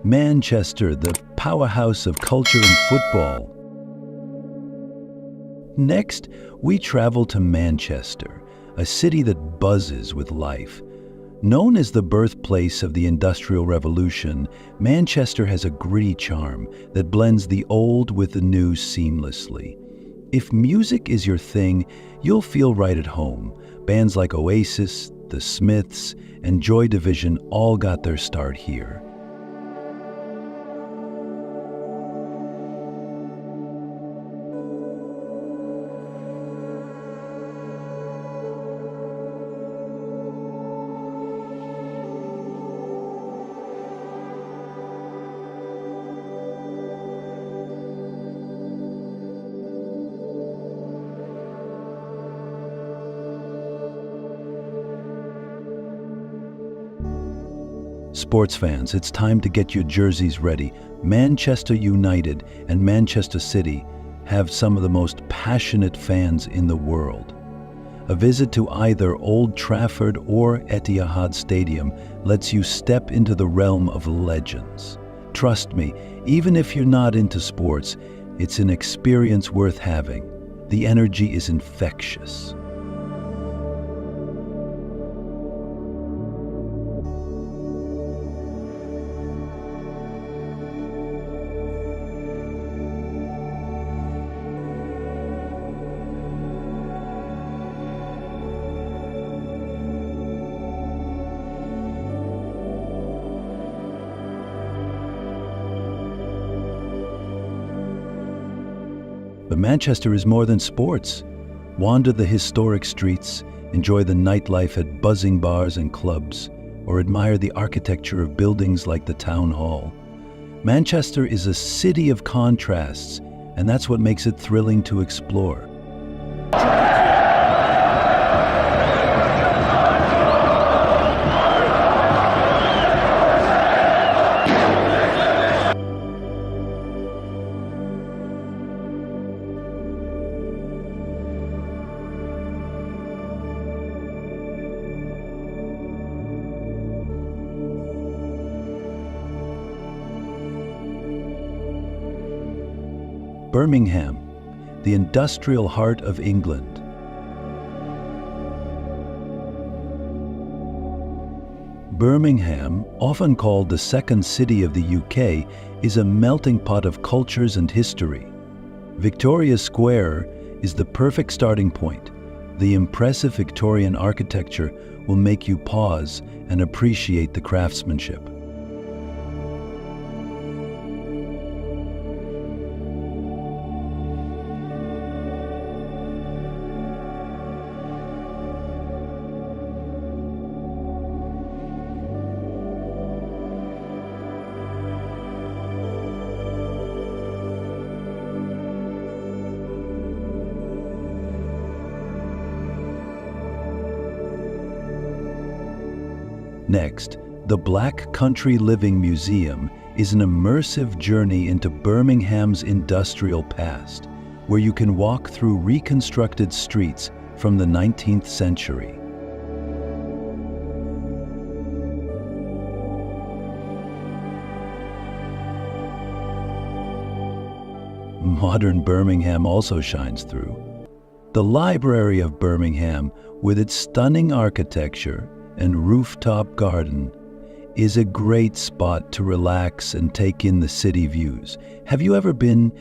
Manchester, the powerhouse of culture and football. Next, we travel to Manchester, a city that buzzes with life. Known as the birthplace of the Industrial Revolution, Manchester has a gritty charm that blends the old with the new seamlessly. If music is your thing, you'll feel right at home. Bands like Oasis, The Smiths, and Joy Division all got their start here. Sports fans, it's time to get your jerseys ready. Manchester United and Manchester City have some of the most passionate fans in the world. A visit to either Old Trafford or Etihad Stadium lets you step into the realm of legends. Trust me, even if you're not into sports, it's an experience worth having. The energy is infectious. But Manchester is more than sports. Wander the historic streets, enjoy the nightlife at buzzing bars and clubs, or admire the architecture of buildings like the Town Hall. Manchester is a city of contrasts, and that's what makes it thrilling to explore. Birmingham, the industrial heart of England. Birmingham, often called the second city of the UK, is a melting pot of cultures and history. Victoria Square is the perfect starting point. The impressive Victorian architecture will make you pause and appreciate the craftsmanship. Next, the Black Country Living Museum is an immersive journey into Birmingham's industrial past, where you can walk through reconstructed streets from the 19th century. Modern Birmingham also shines through. The Library of Birmingham, with its stunning architecture and rooftop garden, is a great spot to relax and take in the city views. Have you ever been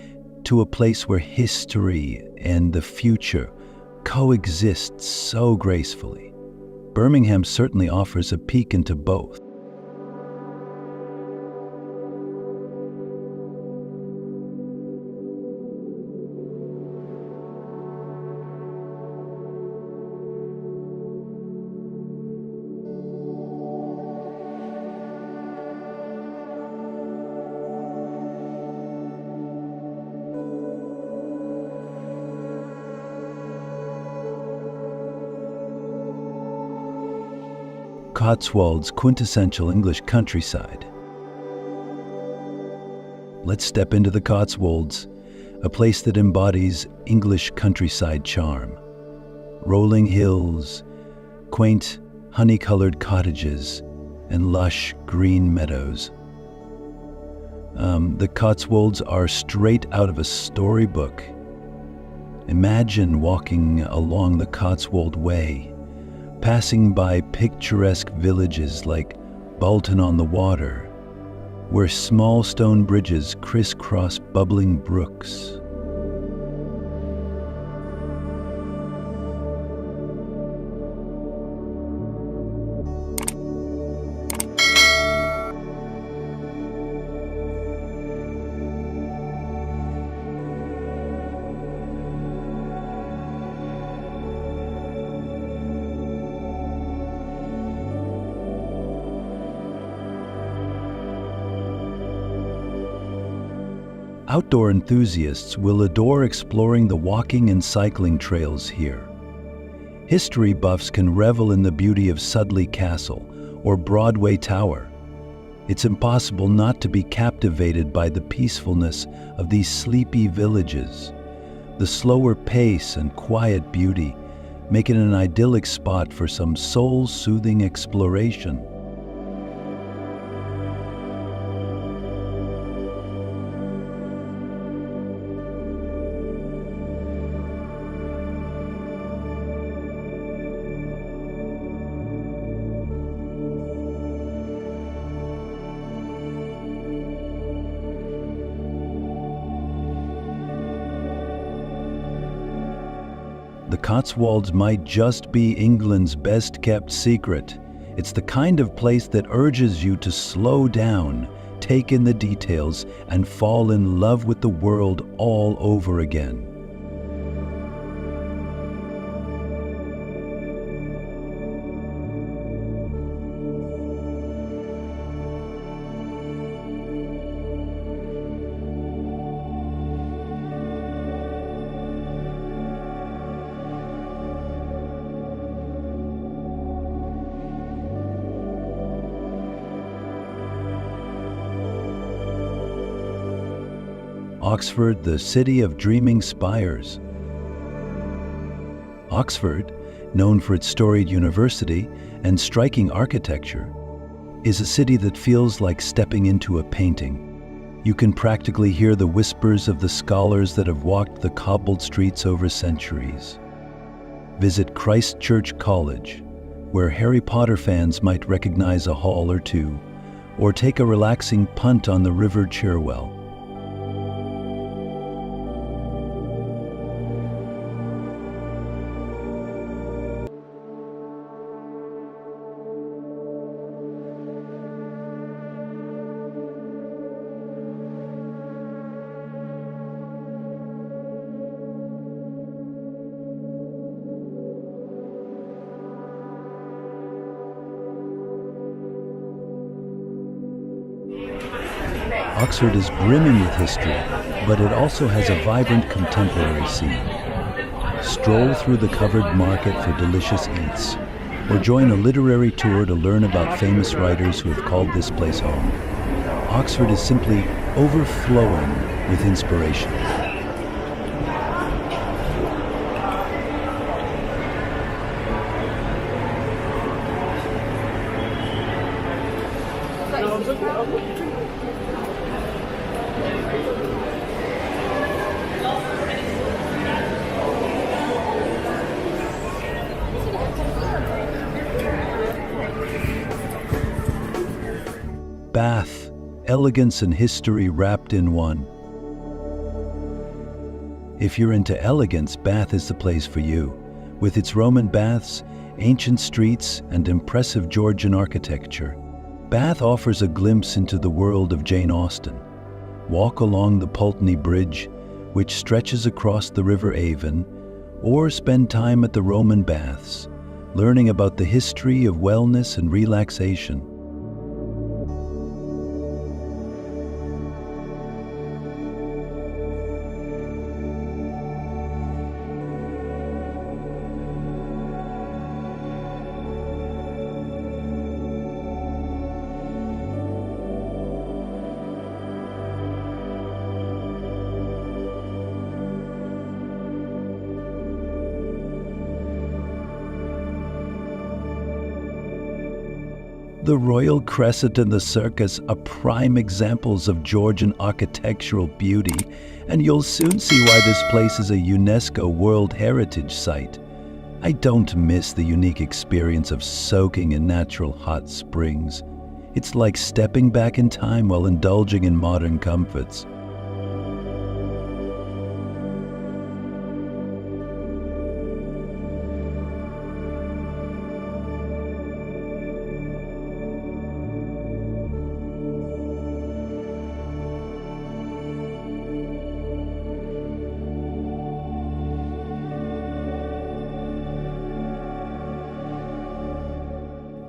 to a place where history and the future coexist so gracefully? Birmingham certainly offers a peek into both. Cotswolds' quintessential English countryside. Let's step into the Cotswolds, a place that embodies English countryside charm. Rolling hills, quaint honey-colored cottages, and lush green meadows. The Cotswolds are straight out of a storybook. Imagine walking along the Cotswold Way, passing by picturesque villages like Bolton-on-the-Water, where small stone bridges crisscross bubbling brooks. Outdoor enthusiasts will adore exploring the walking and cycling trails here. History buffs can revel in the beauty of Sudley Castle or Broadway Tower. It's impossible not to be captivated by the peacefulness of these sleepy villages. The slower pace and quiet beauty make it an idyllic spot for some soul-soothing exploration. The Cotswolds might just be England's best-kept secret. It's the kind of place that urges you to slow down, take in the details, and fall in love with the world all over again. Oxford, the city of dreaming spires. Oxford, known for its storied university and striking architecture, is a city that feels like stepping into a painting. You can practically hear the whispers of the scholars that have walked the cobbled streets over centuries. Visit Christ Church College, where Harry Potter fans might recognize a hall or two, or take a relaxing punt on the River Cherwell. Oxford is brimming with history, but it also has a vibrant contemporary scene. Stroll through the covered market for delicious eats, or join a literary tour to learn about famous writers who have called this place home. Oxford is simply overflowing with inspiration. Bath, elegance and history wrapped in one. If you're into elegance, Bath is the place for you. With its Roman baths, ancient streets, and impressive Georgian architecture, Bath offers a glimpse into the world of Jane Austen. Walk along the Pulteney Bridge, which stretches across the River Avon, or spend time at the Roman baths, learning about the history of wellness and relaxation. The Royal Crescent and the Circus are prime examples of Georgian architectural beauty, and you'll soon see why this place is a UNESCO World Heritage Site. I don't miss the unique experience of soaking in natural hot springs. It's like stepping back in time while indulging in modern comforts.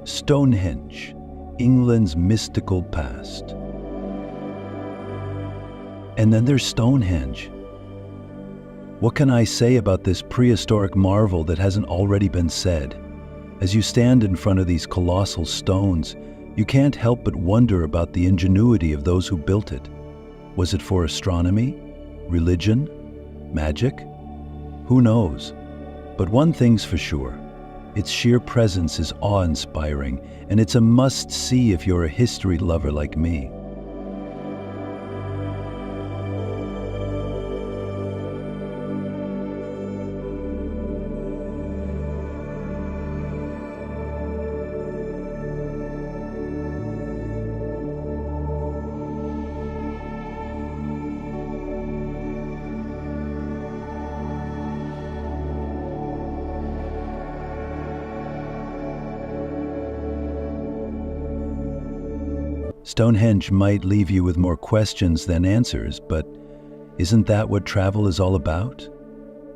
Stonehenge, England's mystical past. And then there's Stonehenge. What can I say about this prehistoric marvel that hasn't already been said? As you stand in front of these colossal stones, you can't help but wonder about the ingenuity of those who built it. Was it for astronomy? Religion? Magic? Who knows? But one thing's for sure. Its sheer presence is awe-inspiring, and it's a must-see if you're a history lover like me. Stonehenge might leave you with more questions than answers, but isn't that what travel is all about?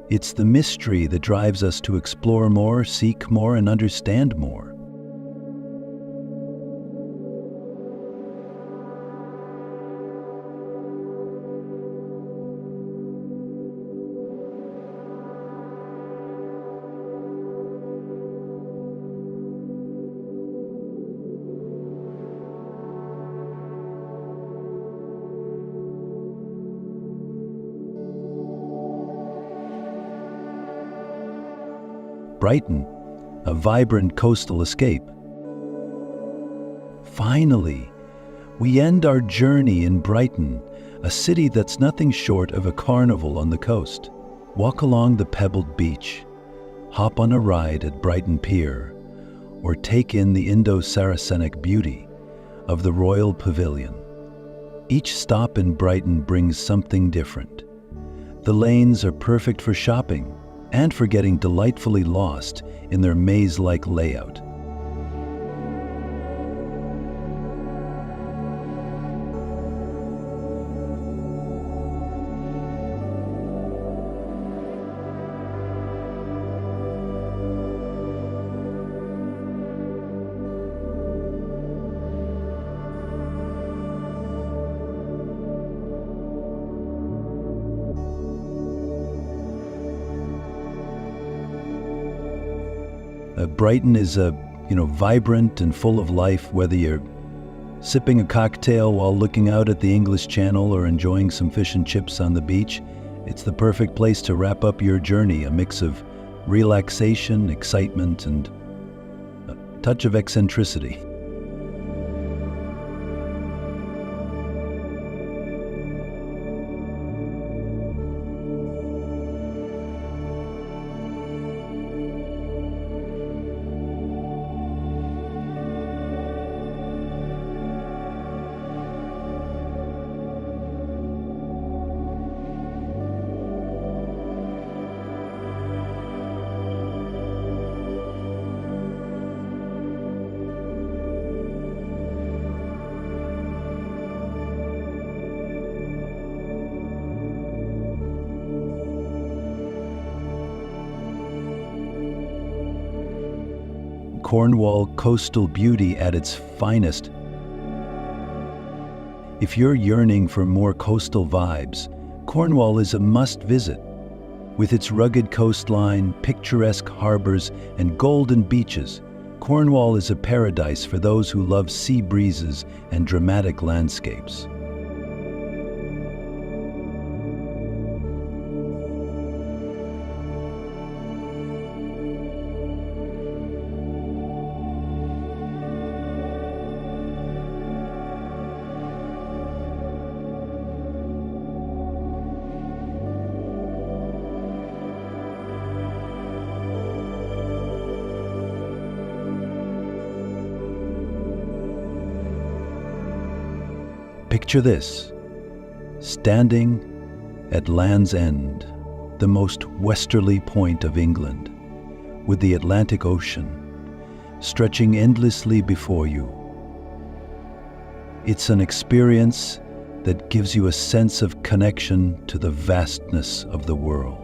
It's the mystery that drives us to explore more, seek more, and understand more. Brighton, a vibrant coastal escape. Finally, we end our journey in Brighton, a city that's nothing short of a carnival on the coast. Walk along the pebbled beach, hop on a ride at Brighton Pier, or take in the Indo-Saracenic beauty of the Royal Pavilion. Each stop in Brighton brings something different. The lanes are perfect for shopping and for getting delightfully lost in their maze-like layout. Brighton is vibrant and full of life, whether you're sipping a cocktail while looking out at the English Channel or enjoying some fish and chips on the beach. It's the perfect place to wrap up your journey, a mix of relaxation, excitement, and a touch of eccentricity. Cornwall coastal beauty at its finest. If you're yearning for more coastal vibes, Cornwall is a must-visit. With its rugged coastline, picturesque harbors, and golden beaches, Cornwall is a paradise for those who love sea breezes and dramatic landscapes. Picture this, standing at Land's End, the most westerly point of England, with the Atlantic Ocean stretching endlessly before you. It's an experience that gives you a sense of connection to the vastness of the world.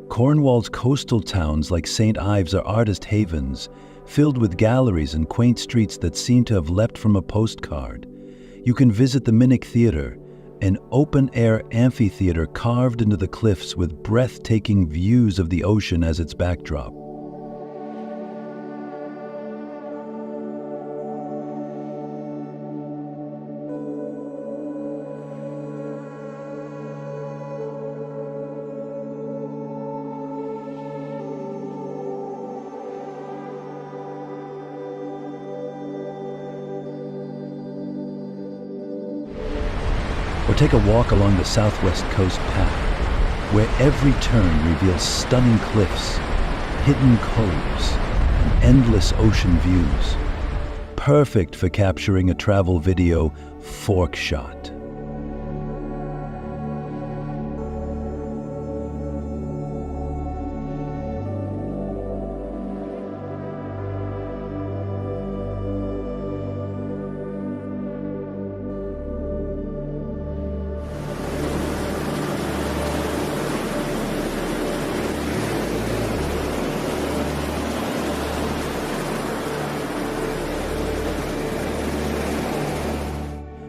Cornwall's coastal towns like St. Ives are artist havens, filled with galleries and quaint streets that seem to have leapt from a postcard. You can visit the Minnock Theatre, an open-air amphitheater carved into the cliffs with breathtaking views of the ocean as its backdrop. Or take a walk along the southwest coast path, where every turn reveals stunning cliffs, hidden coves, and endless ocean views. Perfect for capturing a travel video fork shot.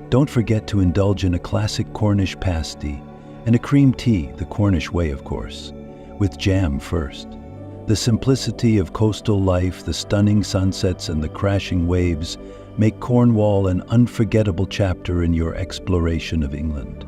Don't forget to indulge in a classic Cornish pasty and a cream tea, the Cornish way, of course, with jam first. The simplicity of coastal life, the stunning sunsets and the crashing waves make Cornwall an unforgettable chapter in your exploration of England.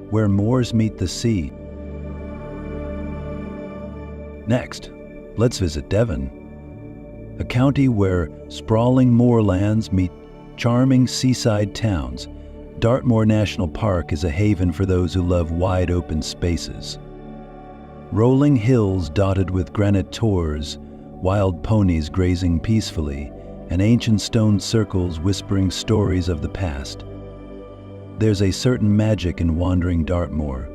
Where moors meet the sea. Next, let's visit Devon, a county where sprawling moorlands meet charming seaside towns. Dartmoor National Park is a haven for those who love wide open spaces. Rolling hills dotted with granite tors, wild ponies grazing peacefully, and ancient stone circles whispering stories of the past. There's a certain magic in wandering Dartmoor,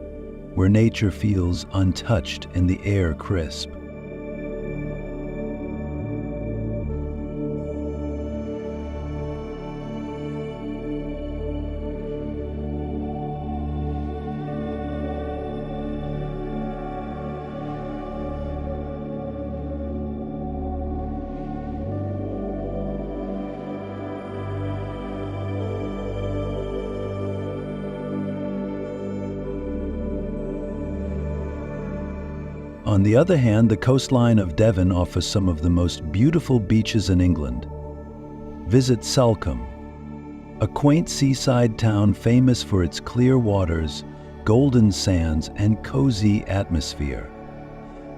where nature feels untouched and the air crisp. On the other hand, the coastline of Devon offers some of the most beautiful beaches in England. Visit Salcombe, a quaint seaside town famous for its clear waters, golden sands, and cozy atmosphere.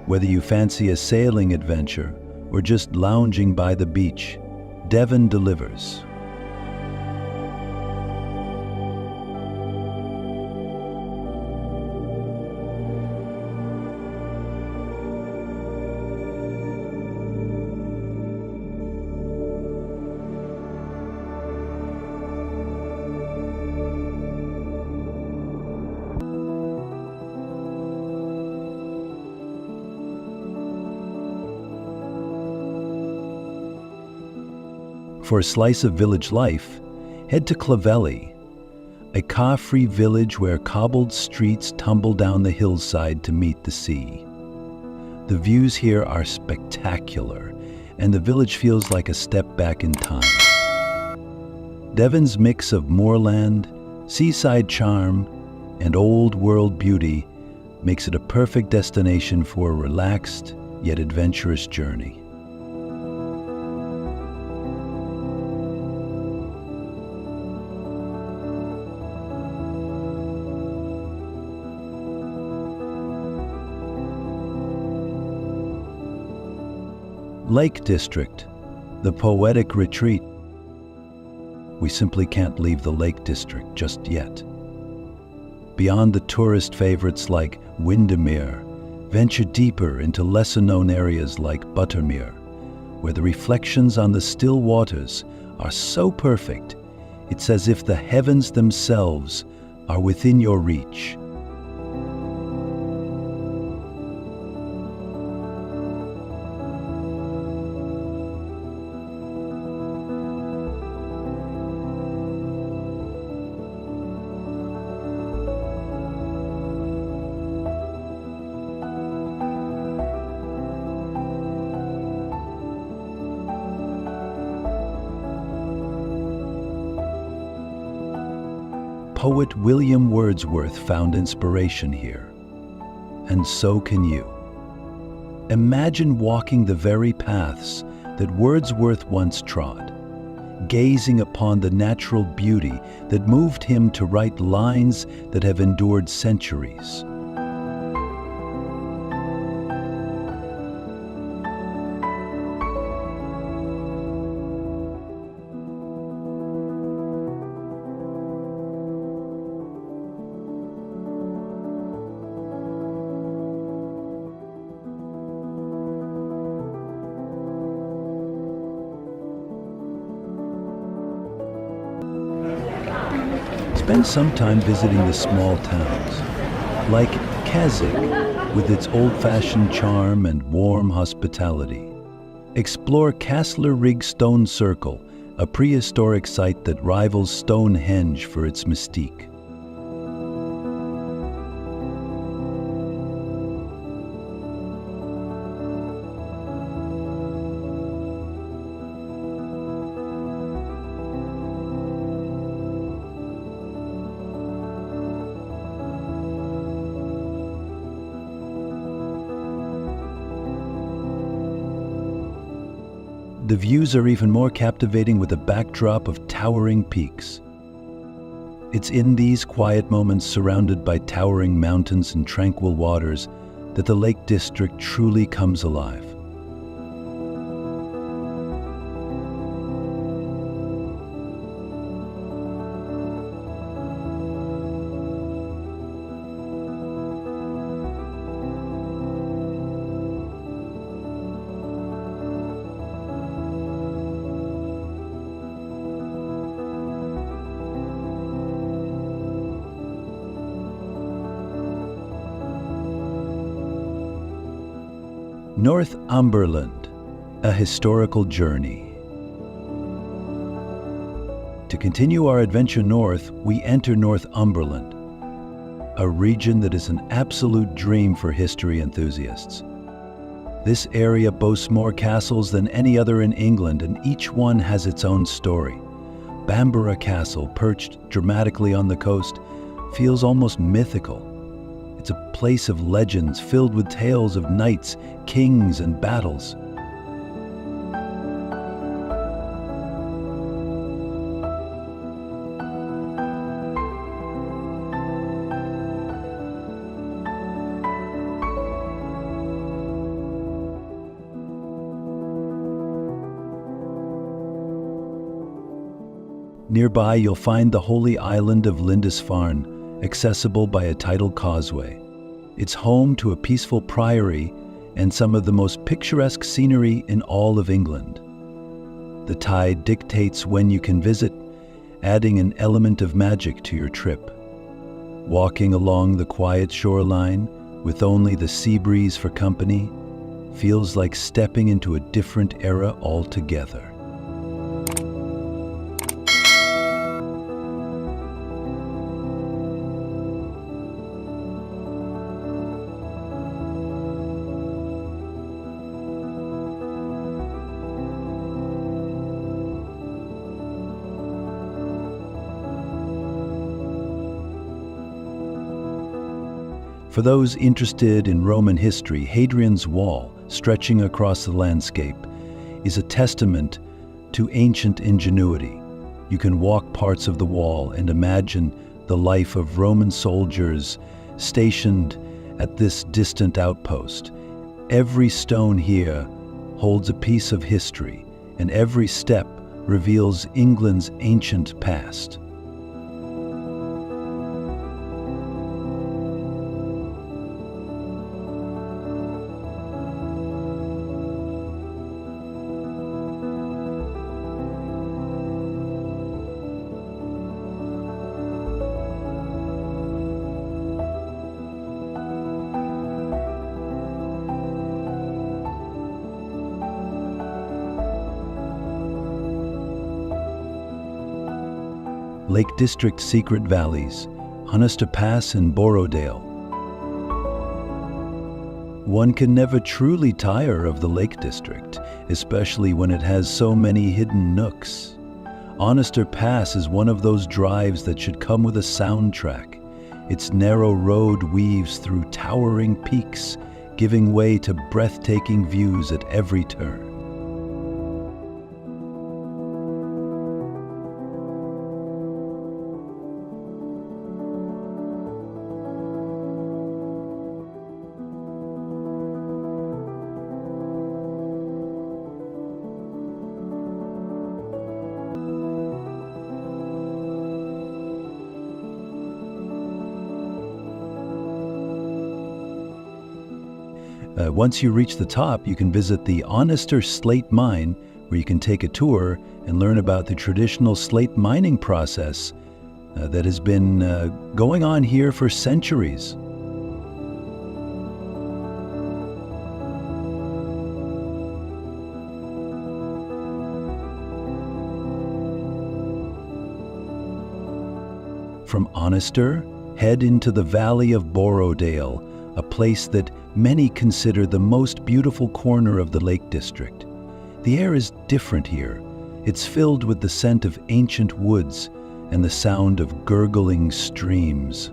Whether you fancy a sailing adventure or just lounging by the beach, Devon delivers. For a slice of village life, head to Clovelly, a car-free village where cobbled streets tumble down the hillside to meet the sea. The views here are spectacular, and the village feels like a step back in time. Devon's mix of moorland, seaside charm, and old-world beauty makes it a perfect destination for a relaxed yet adventurous journey. Lake District, the poetic retreat. We simply can't leave the Lake District just yet. Beyond the tourist favorites like Windermere, venture deeper into lesser-known areas like Buttermere, where the reflections on the still waters are so perfect, it's as if the heavens themselves are within your reach. Poet William Wordsworth found inspiration here, and so can you. Imagine walking the very paths that Wordsworth once trod, gazing upon the natural beauty that moved him to write lines that have endured centuries. spend some time visiting the small towns, like Kazakh, with its old-fashioned charm and warm hospitality. Explore Castler-Rig Stone Circle, a prehistoric site that rivals Stonehenge for its mystique. The views are even more captivating with a backdrop of towering peaks. It's in these quiet moments surrounded by towering mountains and tranquil waters that the Lake District truly comes alive. Northumberland, a historical journey. To continue our adventure north, we enter Northumberland, a region that is an absolute dream for history enthusiasts. This area boasts more castles than any other in England, and each one has its own story. Bamborough Castle, perched dramatically on the coast, feels almost mythical. It's a place of legends filled with tales of knights, kings, and battles. Nearby, you'll find the holy island of Lindisfarne, accessible by a tidal causeway. It's home to a peaceful priory and some of the most picturesque scenery in all of England. The tide dictates when you can visit, adding an element of magic to your trip. Walking along the quiet shoreline with only the sea breeze for company feels like stepping into a different era altogether. For those interested in Roman history, Hadrian's Wall, stretching across the landscape, is a testament to ancient ingenuity. You can walk parts of the wall and imagine the life of Roman soldiers stationed at this distant outpost. Every stone here holds a piece of history, and every step reveals England's ancient past. Lake District secret valleys, Hunester Pass and Borrowdale. One can never truly tire of the Lake District, especially when it has so many hidden nooks. Hunester Pass is one of those drives that should come with a soundtrack. Its narrow road weaves through towering peaks, giving way to breathtaking views at every turn. Once you reach the top, you can visit the Hunester Slate Mine, where you can take a tour and learn about the traditional slate mining process that has been going on here for centuries. From Onister, head into the valley of Borrowdale, a place that many consider the most beautiful corner of the Lake District. The air is different here. It's filled with the scent of ancient woods and the sound of gurgling streams.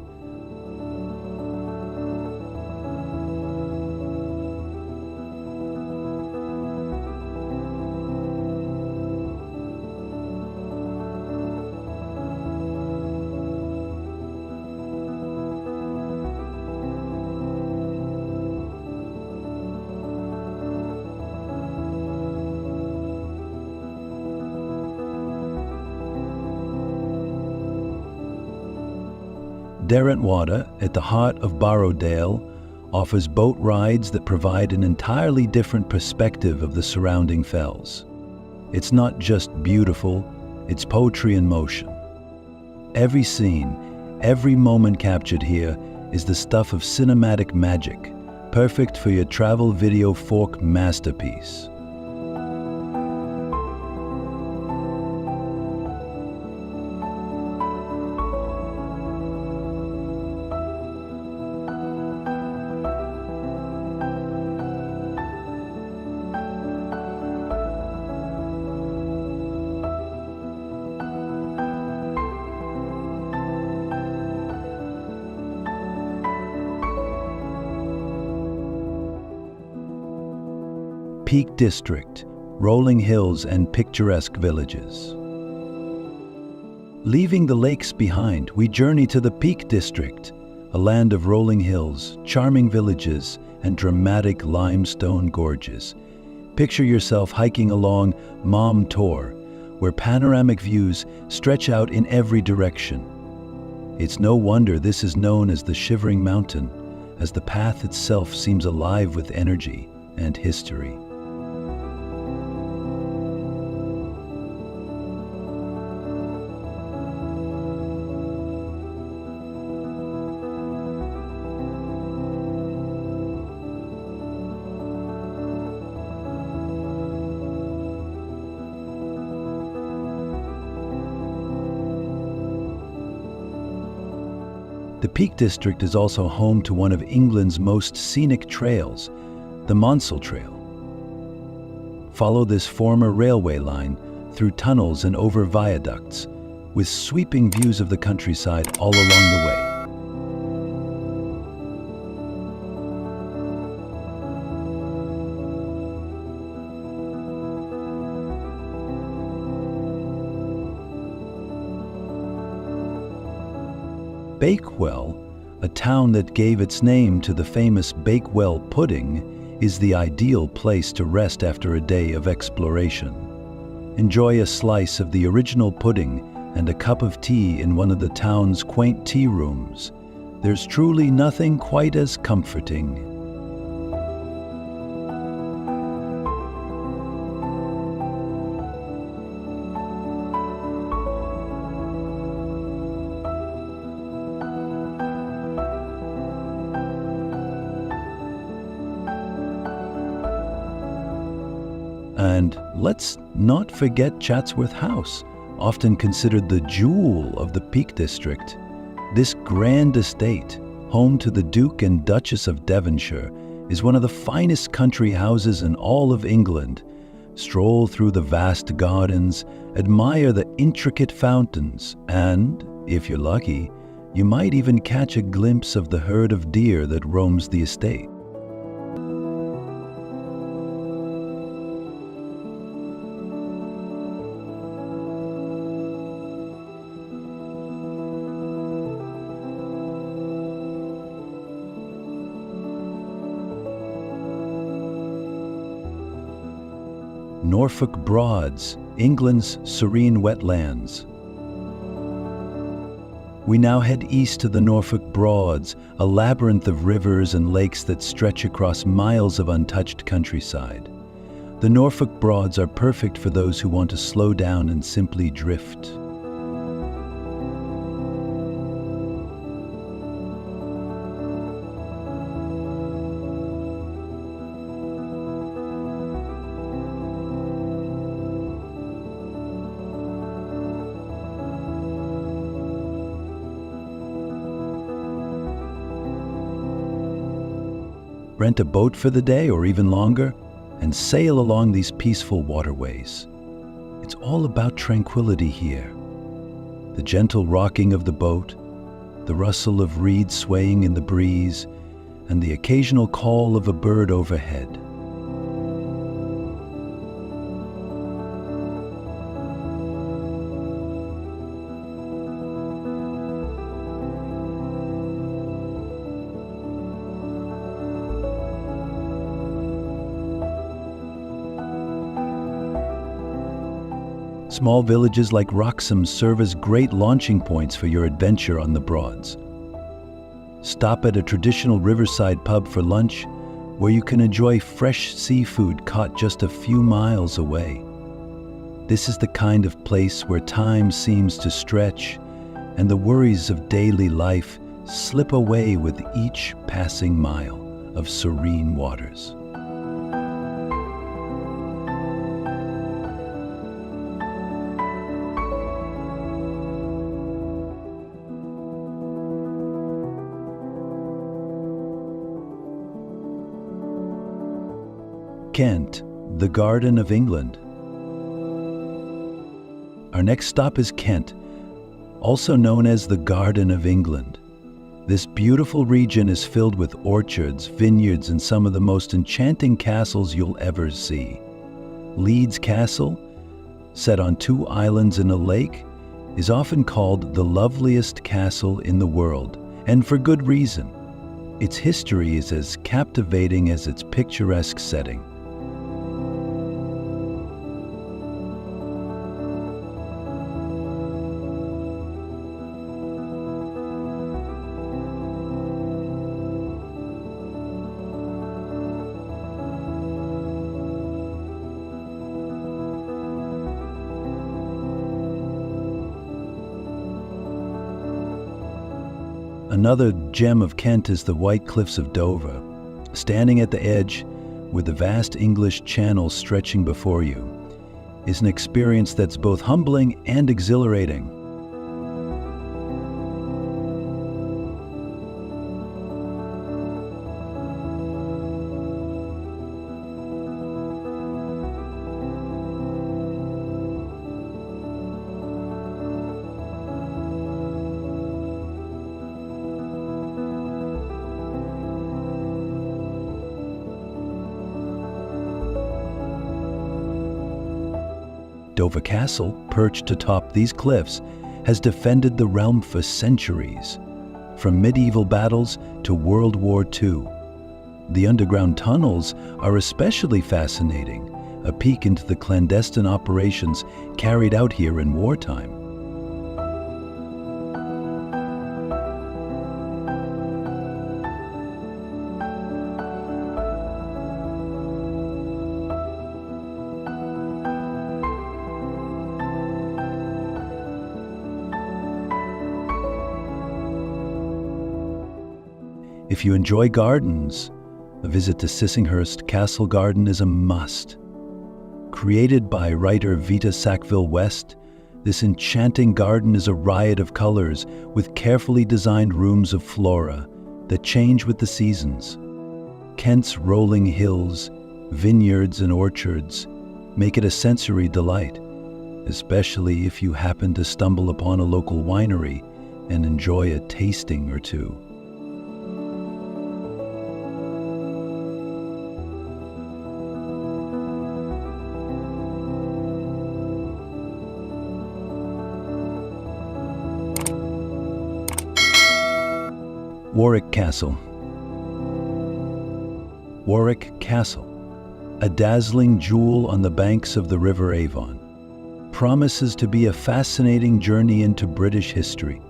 Derwentwater, at the heart of Borrowdale, offers boat rides that provide an entirely different perspective of the surrounding fells. It's not just beautiful, it's poetry in motion. Every scene, every moment captured here is the stuff of cinematic magic, perfect for your travel video fork masterpiece. Peak District, rolling hills and picturesque villages. Leaving the lakes behind, we journey to the Peak District, a land of rolling hills, charming villages, and dramatic limestone gorges. Picture yourself hiking along Mom Tor, where panoramic views stretch out in every direction. It's no wonder this is known as the Shivering Mountain, as the path itself seems alive with energy and history. The Peak District is also home to one of England's most scenic trails, the Monsell Trail. Follow this former railway line through tunnels and over viaducts, with sweeping views of the countryside all along the way. Bakewell, a town that gave its name to the famous Bakewell pudding, is the ideal place to rest after a day of exploration. Enjoy a slice of the original pudding and a cup of tea in one of the town's quaint tea rooms. There's truly nothing quite as comforting. And let's not forget Chatsworth House, often considered the jewel of the Peak District. This grand estate, home to the Duke and Duchess of Devonshire, is one of the finest country houses in all of England. Stroll through the vast gardens, admire the intricate fountains, and, if you're lucky, you might even catch a glimpse of the herd of deer that roams the estate. Norfolk Broads, England's serene wetlands. We now head east to the Norfolk Broads, a labyrinth of rivers and lakes that stretch across miles of untouched countryside. The Norfolk Broads are perfect for those who want to slow down and simply drift. Rent a boat for the day or even longer, and sail along these peaceful waterways. It's all about tranquility here. The gentle rocking of the boat, the rustle of reeds swaying in the breeze, and the occasional call of a bird overhead. Small villages like Roxham serve as great launching points for your adventure on the Broads. Stop at a traditional riverside pub for lunch, where you can enjoy fresh seafood caught just a few miles away. This is the kind of place where time seems to stretch and the worries of daily life slip away with each passing mile of serene waters. Kent, the Garden of England. Our next stop is Kent, also known as the Garden of England. This beautiful region is filled with orchards, vineyards, and some of the most enchanting castles you'll ever see. Leeds Castle, set on 2 islands in a lake, is often called the loveliest castle in the world, and for good reason. Its history is as captivating as its picturesque setting. Another gem of Kent is the White Cliffs of Dover. Standing at the edge, with the vast English Channel stretching before you, is an experience that's both humbling and exhilarating. Dover Castle, perched atop these cliffs, has defended the realm for centuries, from medieval battles to World War II. The underground tunnels are especially fascinating, a peek into the clandestine operations carried out here in wartime. If you enjoy gardens, a visit to Sissinghurst Castle Garden is a must. Created by writer Vita Sackville-West, this enchanting garden is a riot of colors with carefully designed rooms of flora that change with the seasons. Kent's rolling hills, vineyards, and orchards make it a sensory delight, especially if you happen to stumble upon a local winery and enjoy a tasting or two. Warwick Castle. Warwick Castle, a dazzling jewel on the banks of the River Avon, promises to be a fascinating journey into British history.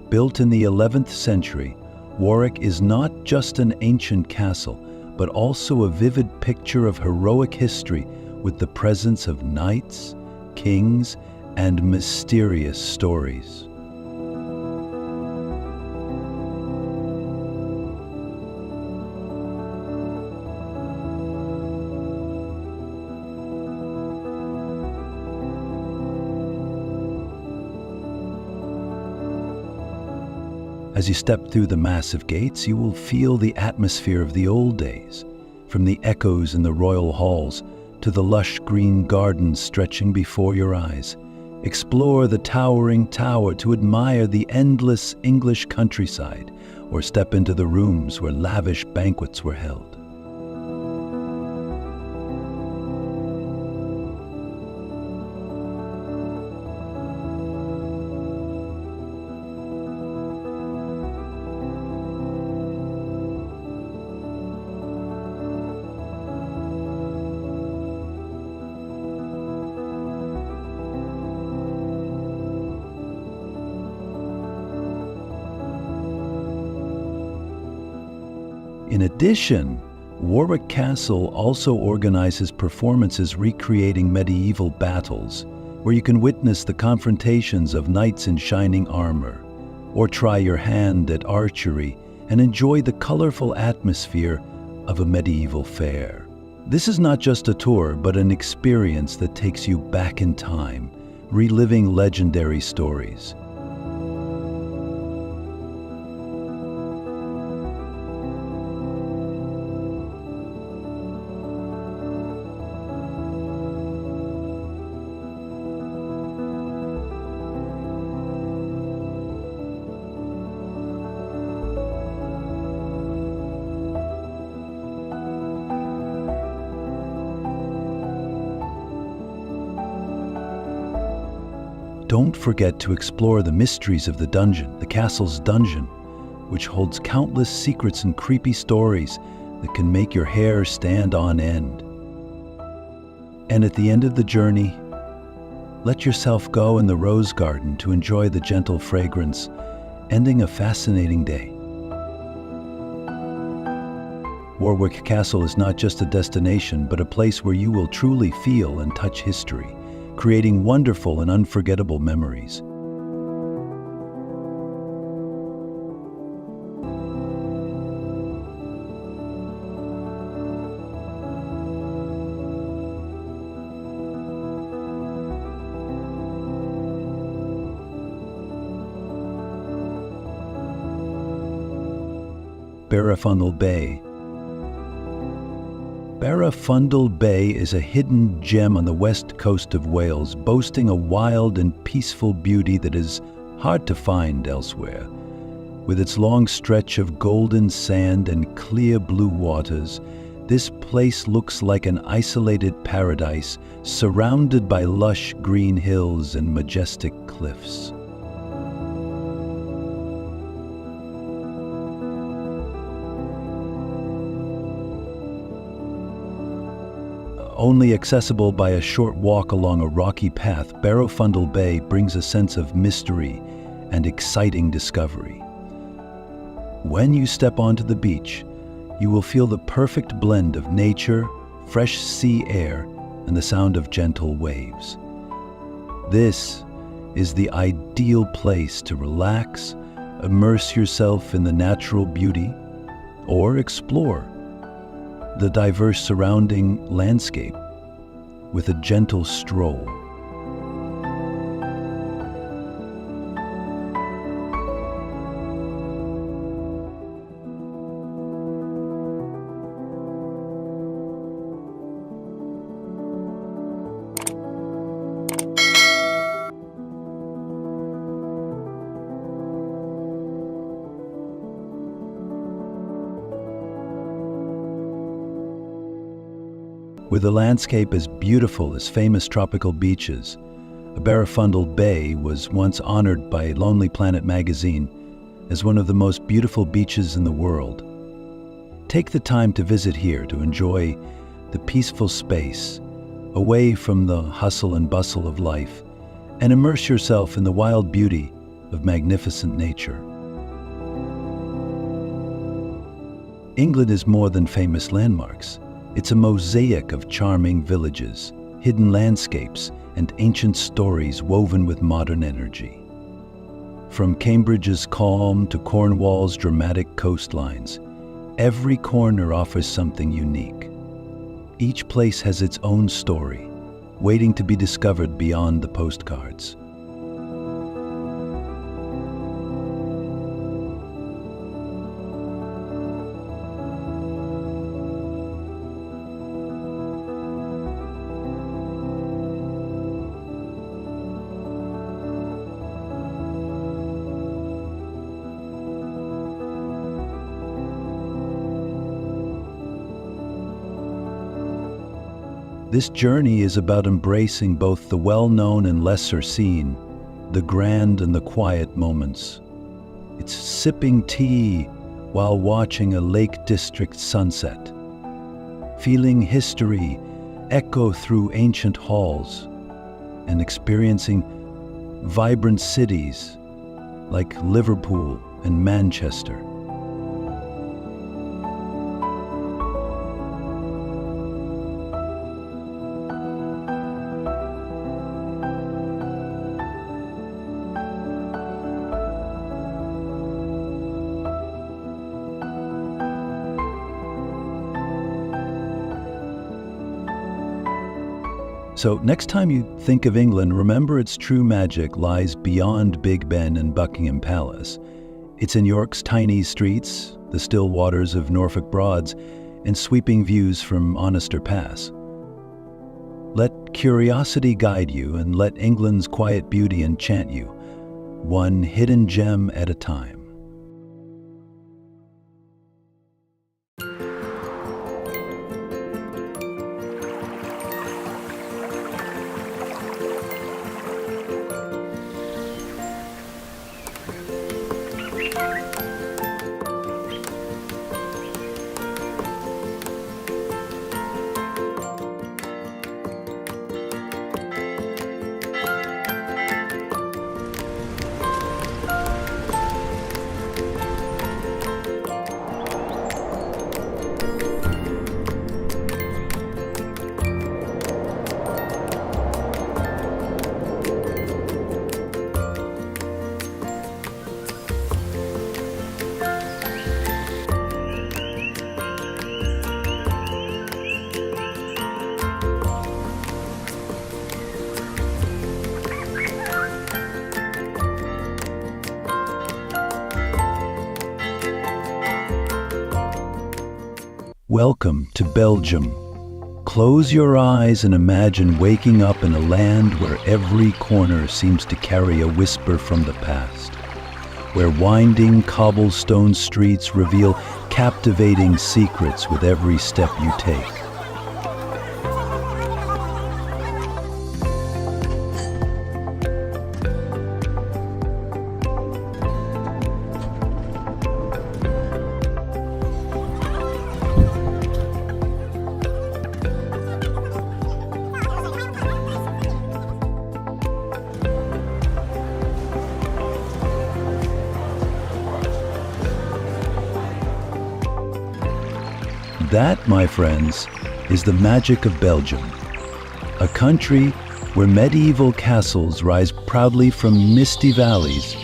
Built in the 11th century, Warwick is not just an ancient castle, but also a vivid picture of heroic history with the presence of knights, kings, and mysterious stories. As you step through the massive gates, you will feel the atmosphere of the old days, from the echoes in the royal halls to the lush green gardens stretching before your eyes. Explore the towering tower to admire the endless English countryside, or step into the rooms where lavish banquets were held. In addition, Warwick Castle also organizes performances recreating medieval battles, where you can witness the confrontations of knights in shining armor, or try your hand at archery and enjoy the colorful atmosphere of a medieval fair. This is not just a tour, but an experience that takes you back in time, reliving legendary stories. Don't forget to explore the mysteries of the dungeon, the castle's dungeon, which holds countless secrets and creepy stories that can make your hair stand on end. And at the end of the journey, let yourself go in the rose garden to enjoy the gentle fragrance, ending a fascinating day. Warwick Castle is not just a destination, but a place where you will truly feel and touch history, creating wonderful and unforgettable memories. Barafundle Bay. Barafundle Bay is a hidden gem on the west coast of Wales, boasting a wild and peaceful beauty that is hard to find elsewhere. With its long stretch of golden sand and clear blue waters, this place looks like an isolated paradise surrounded by lush green hills and majestic cliffs. Only accessible by a short walk along a rocky path, Barafundle Bay brings a sense of mystery and exciting discovery. When you step onto the beach, you will feel the perfect blend of nature, fresh sea air, and the sound of gentle waves. This is the ideal place to relax, immerse yourself in the natural beauty, or explore the diverse surrounding landscape with a gentle stroll. With a landscape as beautiful as famous tropical beaches, Barafundle Bay was once honored by Lonely Planet magazine as one of the most beautiful beaches in the world. Take the time to visit here to enjoy the peaceful space, away from the hustle and bustle of life, and immerse yourself in the wild beauty of magnificent nature. England is more than famous landmarks. It's a mosaic of charming villages, hidden landscapes, and ancient stories woven with modern energy. From Cambridge's calm to Cornwall's dramatic coastlines, every corner offers something unique. Each place has its own story, waiting to be discovered beyond the postcards. This journey is about embracing both the well-known and lesser seen, the grand and the quiet moments. It's sipping tea while watching a Lake District sunset, feeling history echo through ancient halls, and experiencing vibrant cities like Liverpool and Manchester. So next time you think of England, remember its true magic lies beyond Big Ben and Buckingham Palace. It's in York's tiny streets, the still waters of Norfolk Broads, and sweeping views from Honester Pass. Let curiosity guide you, and let England's quiet beauty enchant you, one hidden gem at a time. Welcome to Belgium. Close your eyes and imagine waking up in a land where every corner seems to carry a whisper from the past, where winding cobblestone streets reveal captivating secrets with every step you take. That, my friends, is the magic of Belgium, a country where medieval castles rise proudly from misty valleys,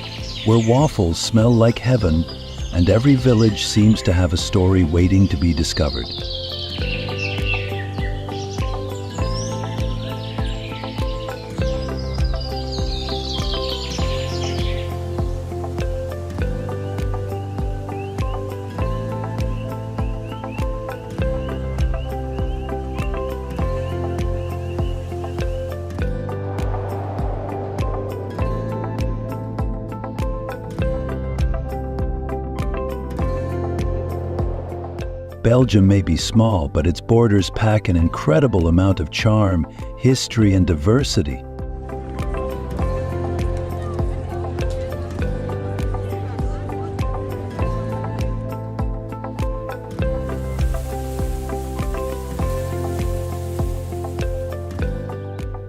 where waffles smell like heaven, and every village seems to have a story waiting to be discovered. Belgium may be small, but its borders pack an incredible amount of charm, history, and diversity.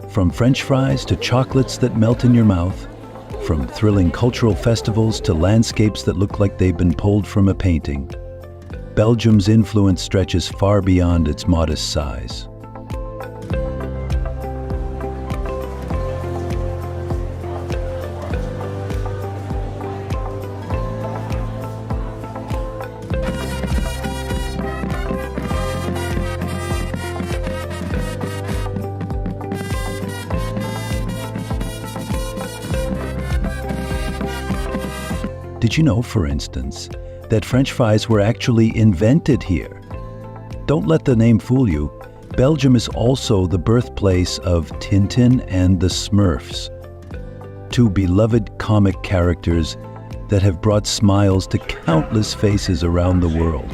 From French fries to chocolates that melt in your mouth, from thrilling cultural festivals to landscapes that look like they've been pulled from a painting, Belgium's influence stretches far beyond its modest size. Did you know, for instance, that French fries were actually invented here? Don't let the name fool you. Belgium is also the birthplace of Tintin and the Smurfs, two beloved comic characters that have brought smiles to countless faces around the world.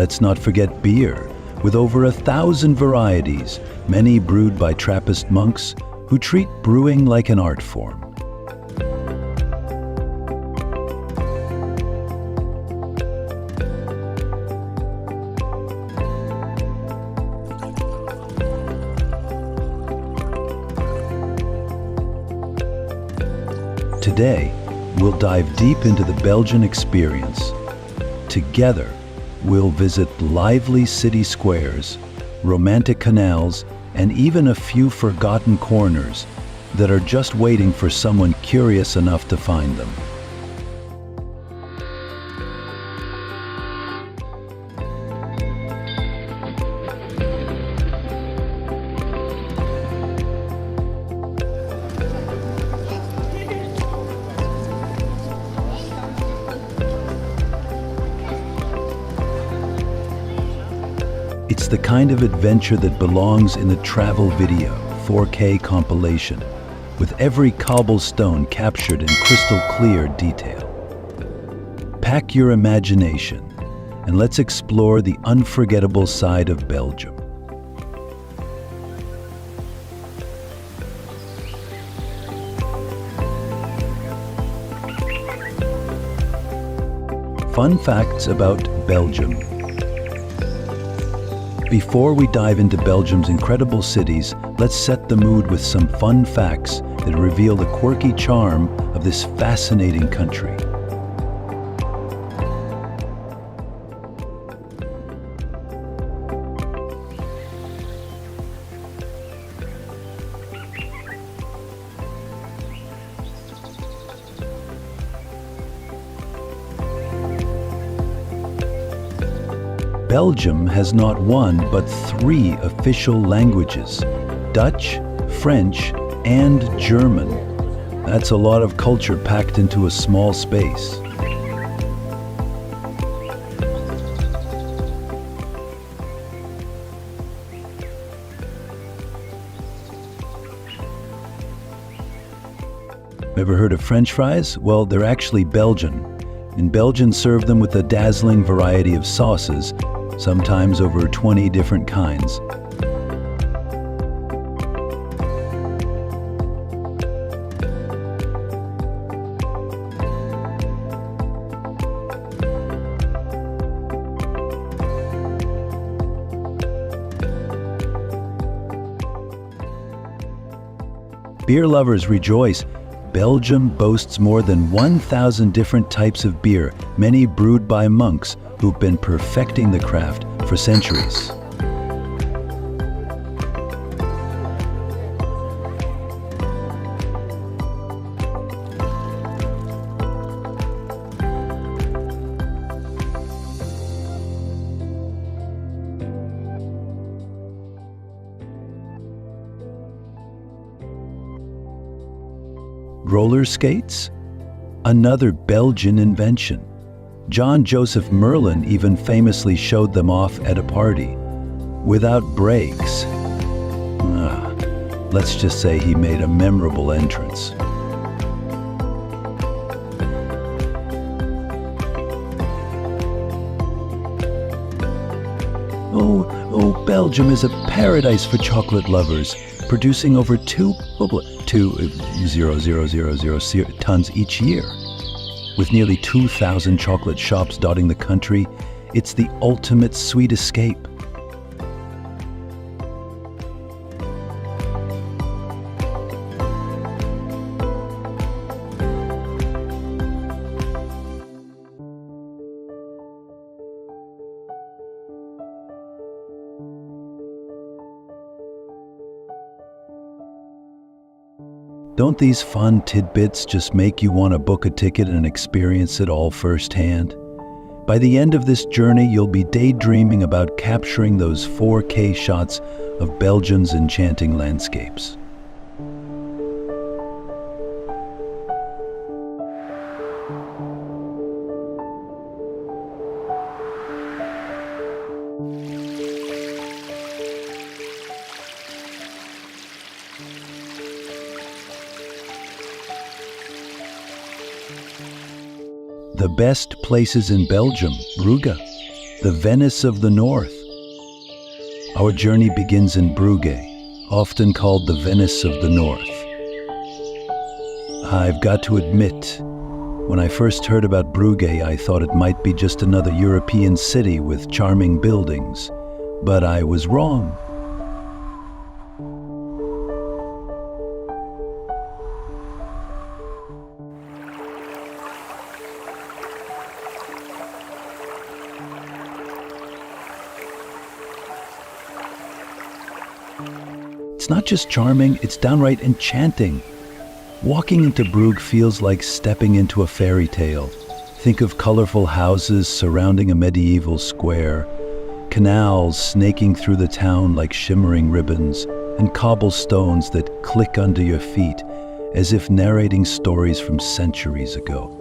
let's not forget beer, with over 1,000 varieties, many brewed by Trappist monks who treat brewing like an art form. Today, we'll dive deep into the Belgian experience. Together, we'll visit lively city squares, romantic canals, and even a few forgotten corners that are just waiting for someone curious enough to find them. It's the kind of adventure that belongs in the travel video 4K compilation, with every cobblestone captured in crystal clear detail. Pack your imagination and let's explore the unforgettable side of Belgium. Fun facts about Belgium. Before we dive into Belgium's incredible cities, let's set the mood with some fun facts that reveal the quirky charm of this fascinating country. Belgium has not one but 3 official languages: Dutch, French, and German. That's a lot of culture packed into a small space. Ever heard of French fries? Well, they're actually Belgian. And Belgians serve them with a dazzling variety of sauces, sometimes over 20 different kinds. Beer lovers rejoice. Belgium boasts more than 1,000 different types of beer, many brewed by monks who've been perfecting the craft for centuries. Roller skates? Another Belgian invention. John Joseph Merlin even famously showed them off at a party. Without brakes. Let's just say he made a memorable entrance. Oh, Belgium is a paradise for chocolate lovers, producing over 2,000 tons each year. With nearly 2,000 chocolate shops dotting the country, it's the ultimate sweet escape. Don't these fun tidbits just make you want to book a ticket and experience it all firsthand? By the end of this journey, you'll be daydreaming about capturing those 4K shots of Belgium's enchanting landscapes. The best places in Belgium, Brugge. the Venice of the North. Our journey begins in Brugge, often called the Venice of the North. I've got to admit, when I first heard about Brugge, I thought it might be just another European city with charming buildings, but I was wrong. It's not just charming, it's downright enchanting. Walking into Brugge feels like stepping into a fairy tale. Think of colorful houses surrounding a medieval square, canals snaking through the town like shimmering ribbons, and cobblestones that click under your feet as if narrating stories from centuries ago.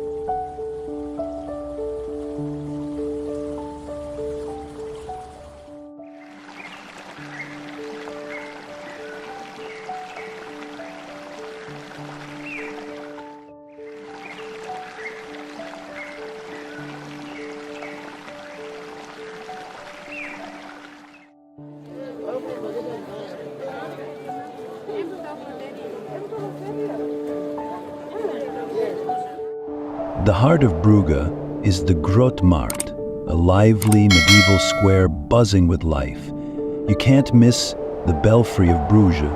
The heart of Brugge is the Grootmarkt, a lively medieval square buzzing with life. You can't miss the Belfry of Bruges.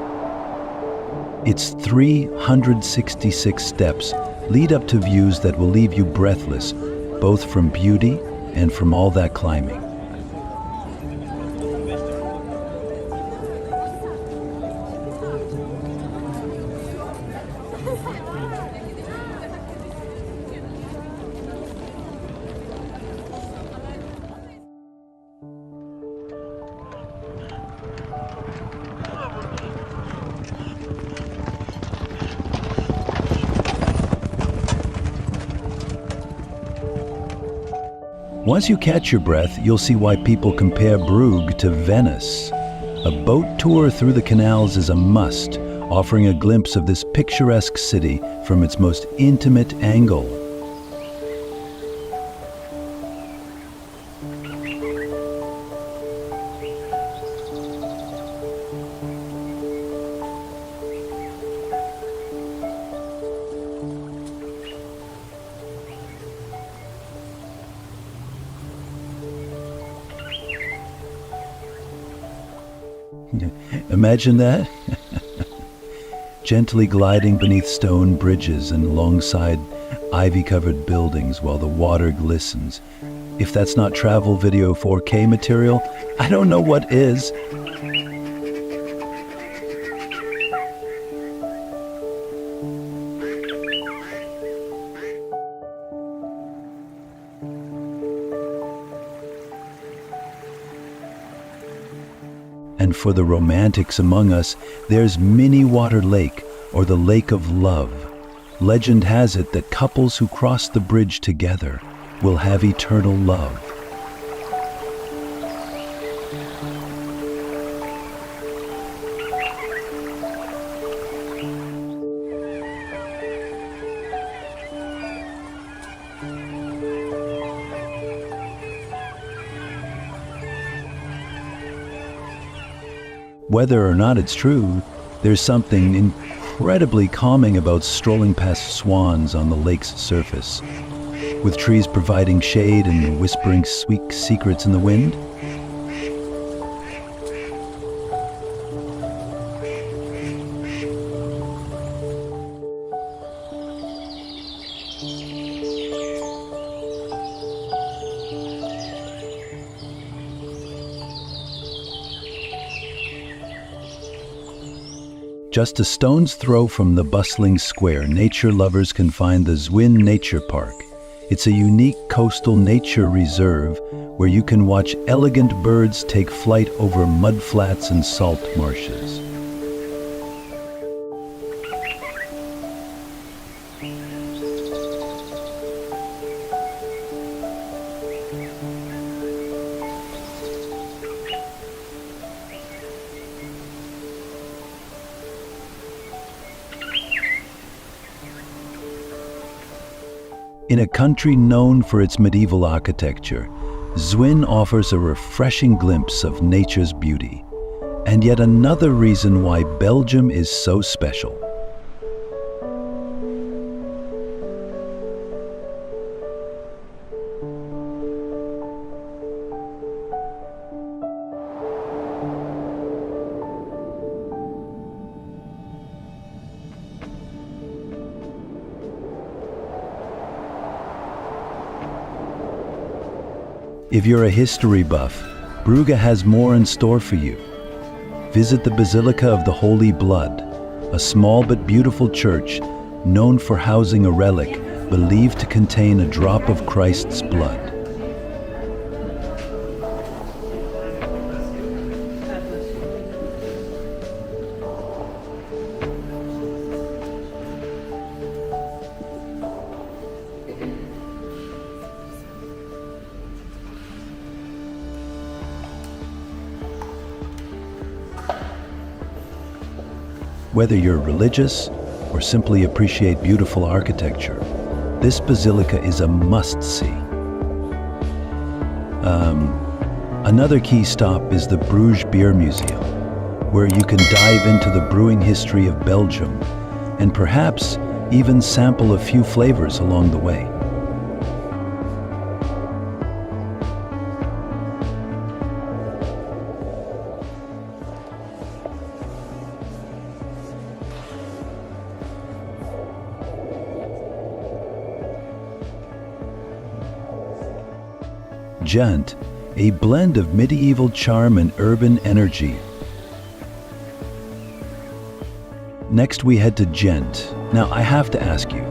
Its 366 steps lead up to views that will leave you breathless, both from beauty and from all that climbing. Once you catch your breath, you'll see why people compare Brugge to Venice. A boat tour through the canals is a must, offering a glimpse of this picturesque city from its most intimate angle. Imagine that? Gently gliding beneath stone bridges and alongside ivy-covered buildings while the water glistens. If that's not travel video 4K material, I don't know what is. And for the romantics among us, there's Minnewater Lake, or the Lake of Love. Legend has it that couples who cross the bridge together will have eternal love. Whether or not it's true, there's something incredibly calming about strolling past swans on the lake's surface, with trees providing shade and whispering sweet secrets in the wind. Just a stone's throw from the bustling square, nature lovers can find the Zwin Nature Park. It's a unique coastal nature reserve where you can watch elegant birds take flight over mudflats and salt marshes. In a country known for its medieval architecture, Zwin offers a refreshing glimpse of nature's beauty, and yet another reason why Belgium is so special. If you're a history buff, Brugge has more in store for you. Visit the Basilica of the Holy Blood, a small but beautiful church known for housing a relic believed to contain a drop of Christ's blood. Whether you're religious or simply appreciate beautiful architecture, this basilica is a must-see. Another key stop is the Bruges Beer Museum, where you can dive into the brewing history of Belgium and perhaps even sample a few flavors along the way. Ghent, a blend of medieval charm and urban energy. Next we head to Ghent. Now I have to ask you,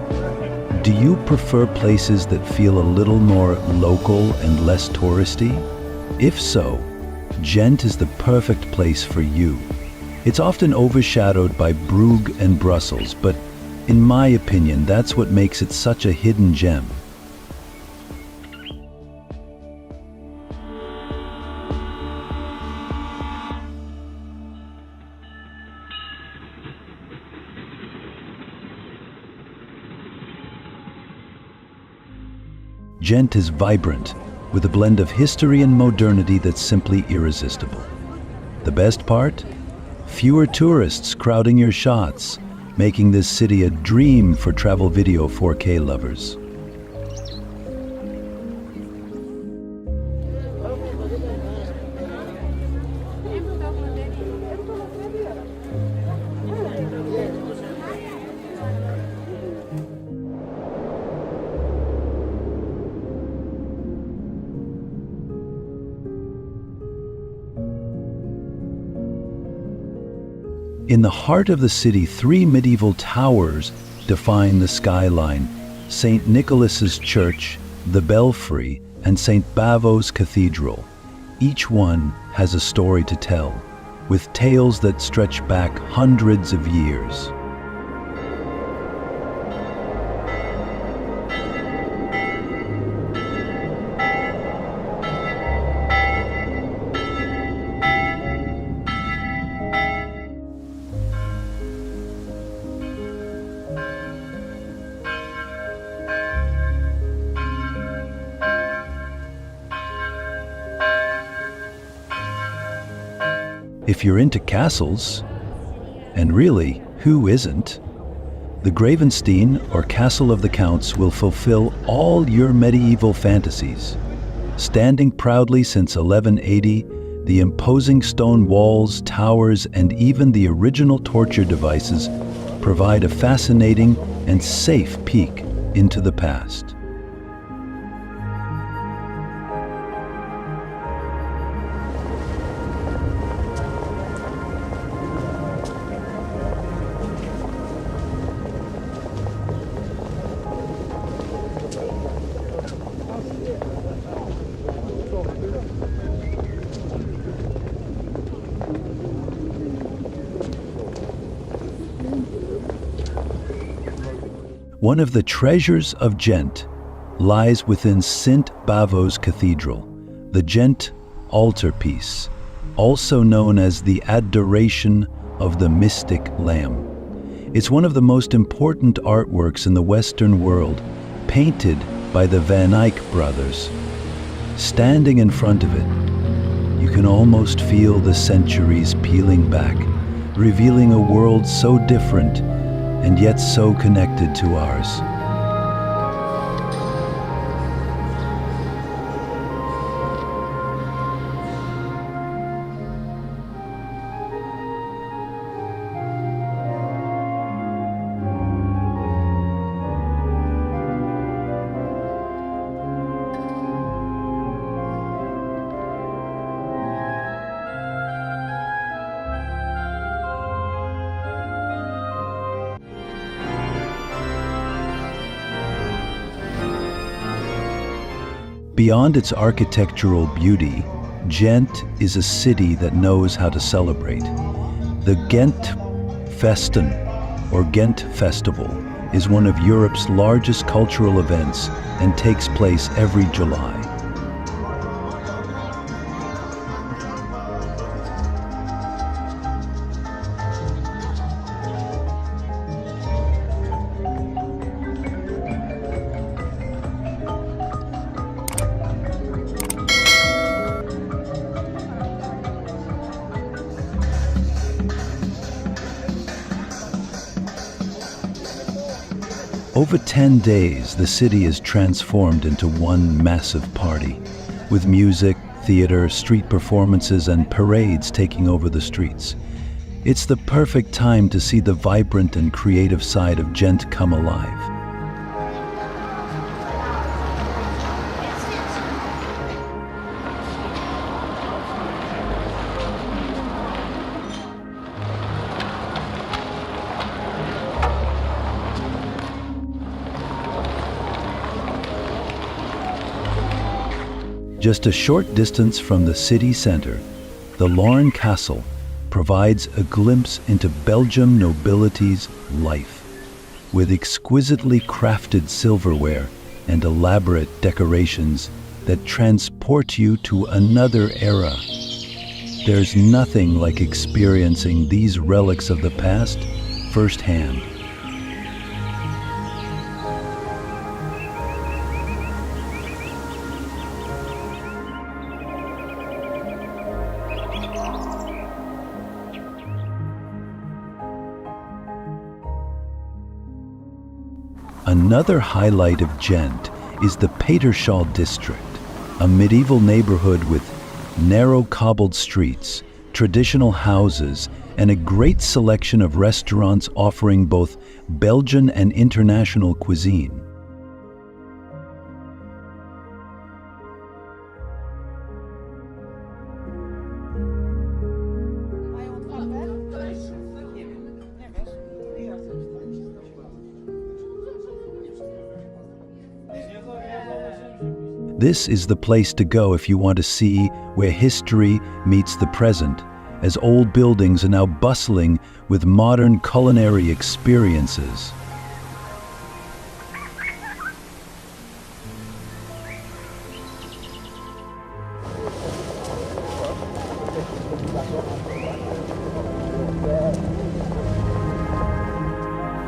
do you prefer places that feel a little more local and less touristy? If so, Ghent is the perfect place for you. It's often overshadowed by Brugge and Brussels, but in my opinion, that's what makes it such a hidden gem. Ghent is vibrant, with a blend of history and modernity that's simply irresistible. The best part? Fewer tourists crowding your shots, making this city a dream for travel video 4K lovers. In the heart of the city, three medieval towers define the skyline: St. Nicholas's Church, the Belfry, and St. Bavo's Cathedral. Each one has a story to tell, with tales that stretch back hundreds of years. If you're into castles, and really, who isn't? The Gravenstein, or Castle of the Counts, will fulfill all your medieval fantasies. Standing proudly since 1180, the imposing stone walls, towers, and even the original torture devices provide a fascinating and safe peek into the past. One of the treasures of Ghent lies within St. Bavo's Cathedral, the Ghent altarpiece, also known as the Adoration of the Mystic Lamb. It's one of the most important artworks in the Western world, painted by the Van Eyck brothers. Standing in front of it, you can almost feel the centuries peeling back, revealing a world so different and yet so connected to ours. Beyond its architectural beauty, Ghent is a city that knows how to celebrate. The Ghent Festen, or Ghent Festival, is one of Europe's largest cultural events and takes place every July. Over 10 days, the city is transformed into one massive party, with music, theater, street performances, and parades taking over the streets. It's the perfect time to see the vibrant and creative side of Ghent come alive. Just a short distance from the city center, the Lorne Castle provides a glimpse into Belgian nobility's life. With exquisitely crafted silverware and elaborate decorations that transport you to another era. There's nothing like experiencing these relics of the past firsthand. Another highlight of Ghent is the Petershall district, a medieval neighborhood with narrow cobbled streets, traditional houses, and a great selection of restaurants offering both Belgian and international cuisine. This is the place to go if you want to see where history meets the present, as old buildings are now bustling with modern culinary experiences.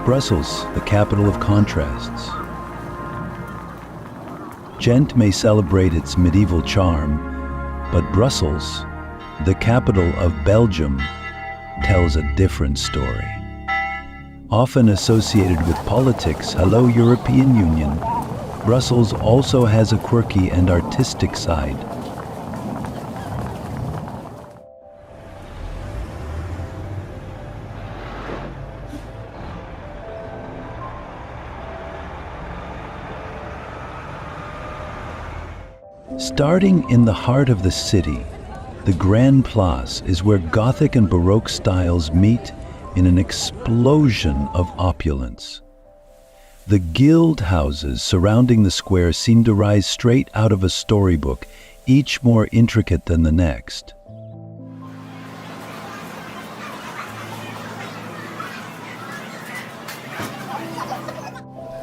Brussels, the capital of contrasts. Ghent may celebrate its medieval charm, but Brussels, the capital of Belgium, tells a different story. Often associated with politics, hello European Union, Brussels also has a quirky and artistic side. Starting in the heart of the city, the Grand Place is where Gothic and Baroque styles meet in an explosion of opulence. The guild houses surrounding the square seem to rise straight out of a storybook, each more intricate than the next.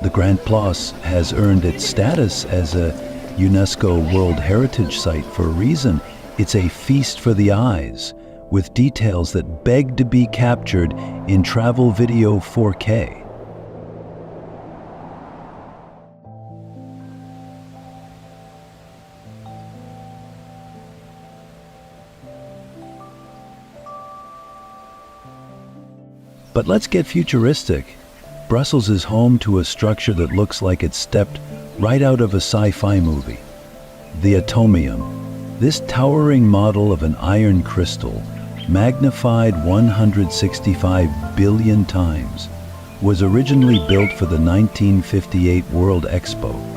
The Grand Place has earned its status as a UNESCO World Heritage Site for a reason. It's a feast for the eyes, with details that beg to be captured in travel video 4K. But let's get futuristic. Brussels is home to a structure that looks like it stepped right out of a sci-fi movie. The atomium. This towering model of an iron crystal, magnified 165 billion times, was originally built for the 1958 World Expo.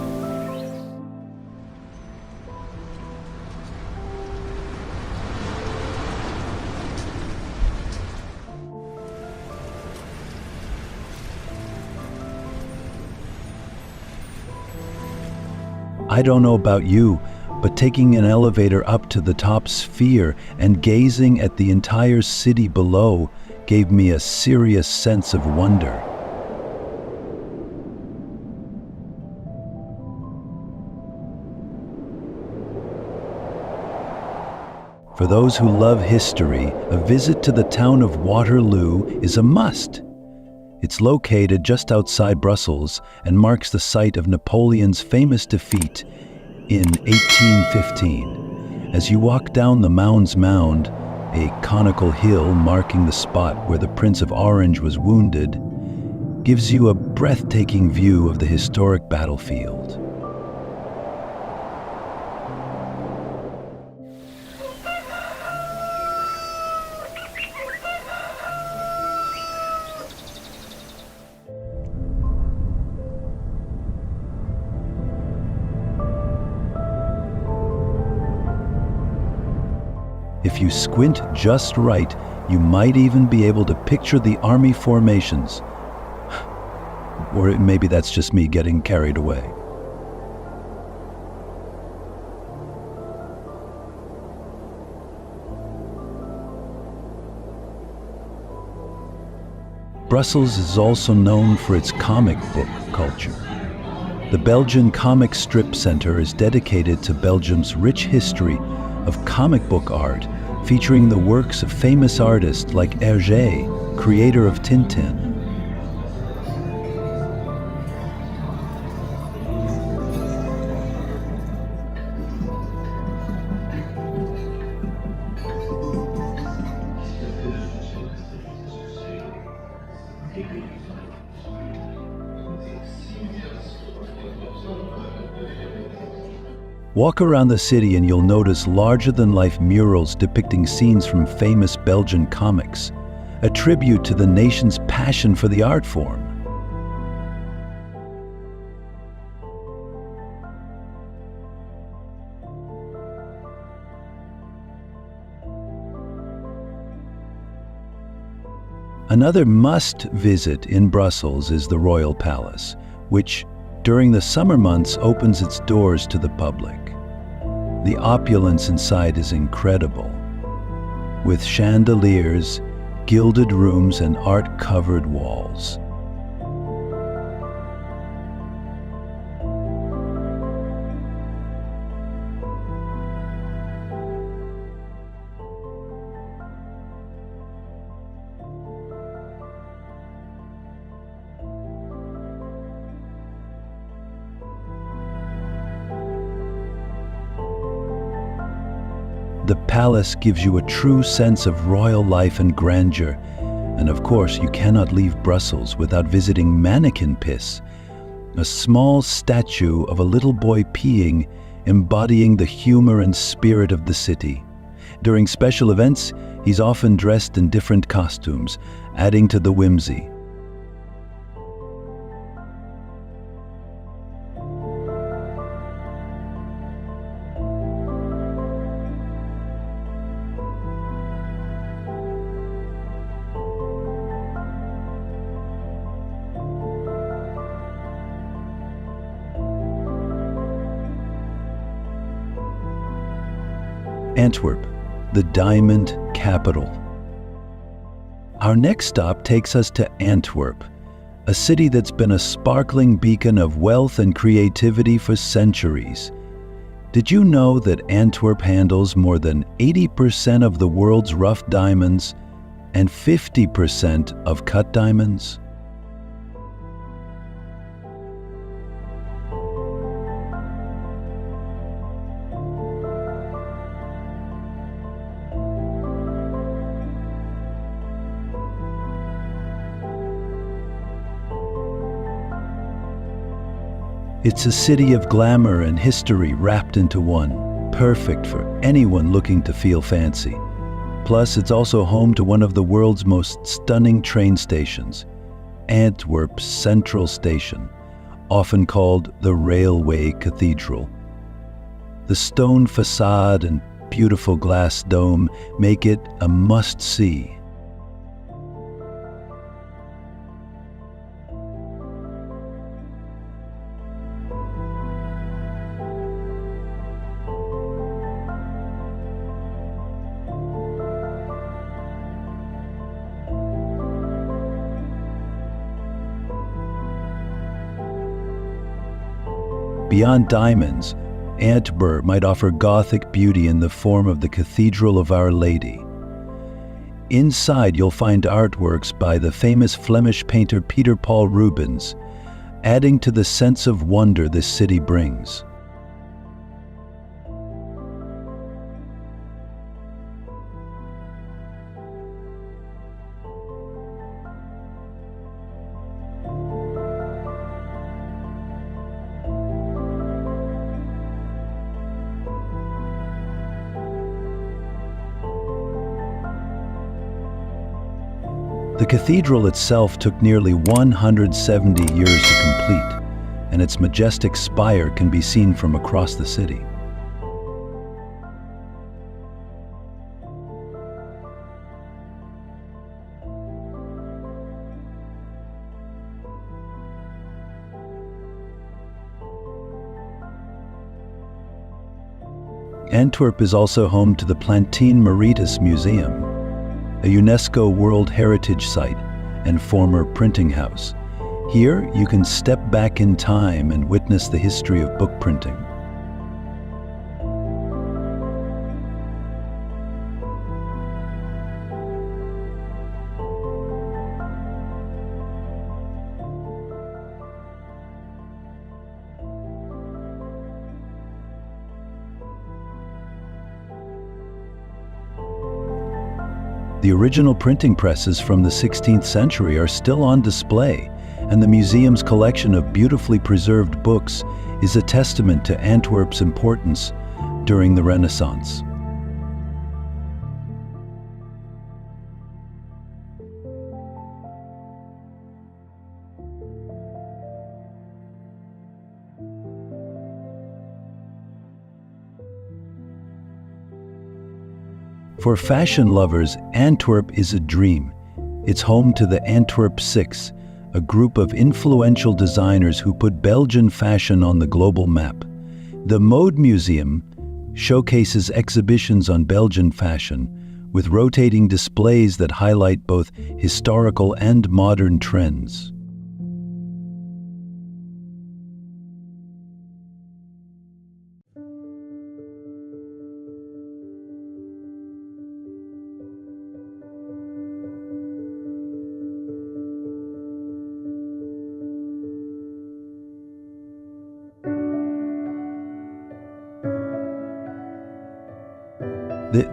I don't know about you, but taking an elevator up to the top sphere and gazing at the entire city below gave me a serious sense of wonder. For those who love history, a visit to the town of Waterloo is a must. It's located just outside Brussels and marks the site of Napoleon's famous defeat in 1815. As you walk down the Mound's Mound, a conical hill marking the spot where the Prince of Orange was wounded, gives you a breathtaking view of the historic battlefield. If you squint just right, you might even be able to picture the army formations. Or maybe that's just me getting carried away. Brussels is also known for its comic book culture. The Belgian Comic Strip Center is dedicated to Belgium's rich history of comic book art, featuring the works of famous artists like Hergé, creator of Tintin. Walk around the city and you'll notice larger-than-life murals depicting scenes from famous Belgian comics, a tribute to the nation's passion for the art form. Another must-visit in Brussels is the Royal Palace, which during the summer months opens its doors to the public. The opulence inside is incredible, with chandeliers, gilded rooms, and art-covered walls. The palace gives you a true sense of royal life and grandeur, and of course you cannot leave Brussels without visiting Mannequin Piss, a small statue of a little boy peeing, embodying the humor and spirit of the city. During special events, he's often dressed in different costumes, adding to the whimsy. Antwerp, the diamond capital. Our next stop takes us to Antwerp, a city that's been a sparkling beacon of wealth and creativity for centuries. Did you know that Antwerp handles more than 80% of the world's rough diamonds and 50% of cut diamonds? It's a city of glamour and history wrapped into one, perfect for anyone looking to feel fancy. Plus, it's also home to one of the world's most stunning train stations, Antwerp's Central Station, often called the Railway Cathedral. The stone facade and beautiful glass dome make it a must-see. Beyond diamonds, Antwerp might offer Gothic beauty in the form of the Cathedral of Our Lady. Inside, you'll find artworks by the famous Flemish painter Peter Paul Rubens, adding to the sense of wonder this city brings. The cathedral itself took nearly 170 years to complete, and its majestic spire can be seen from across the city. Antwerp is also home to the Plantine Mauritius Museum, a UNESCO World Heritage Site and former printing house. Here, you can step back in time and witness the history of book printing. The original printing presses from the 16th century are still on display, and the museum's collection of beautifully preserved books is a testament to Antwerp's importance during the Renaissance. For fashion lovers, Antwerp is a dream. It's home to the Antwerp Six, a group of influential designers who put Belgian fashion on the global map. The Mode Museum showcases exhibitions on Belgian fashion, with rotating displays that highlight both historical and modern trends.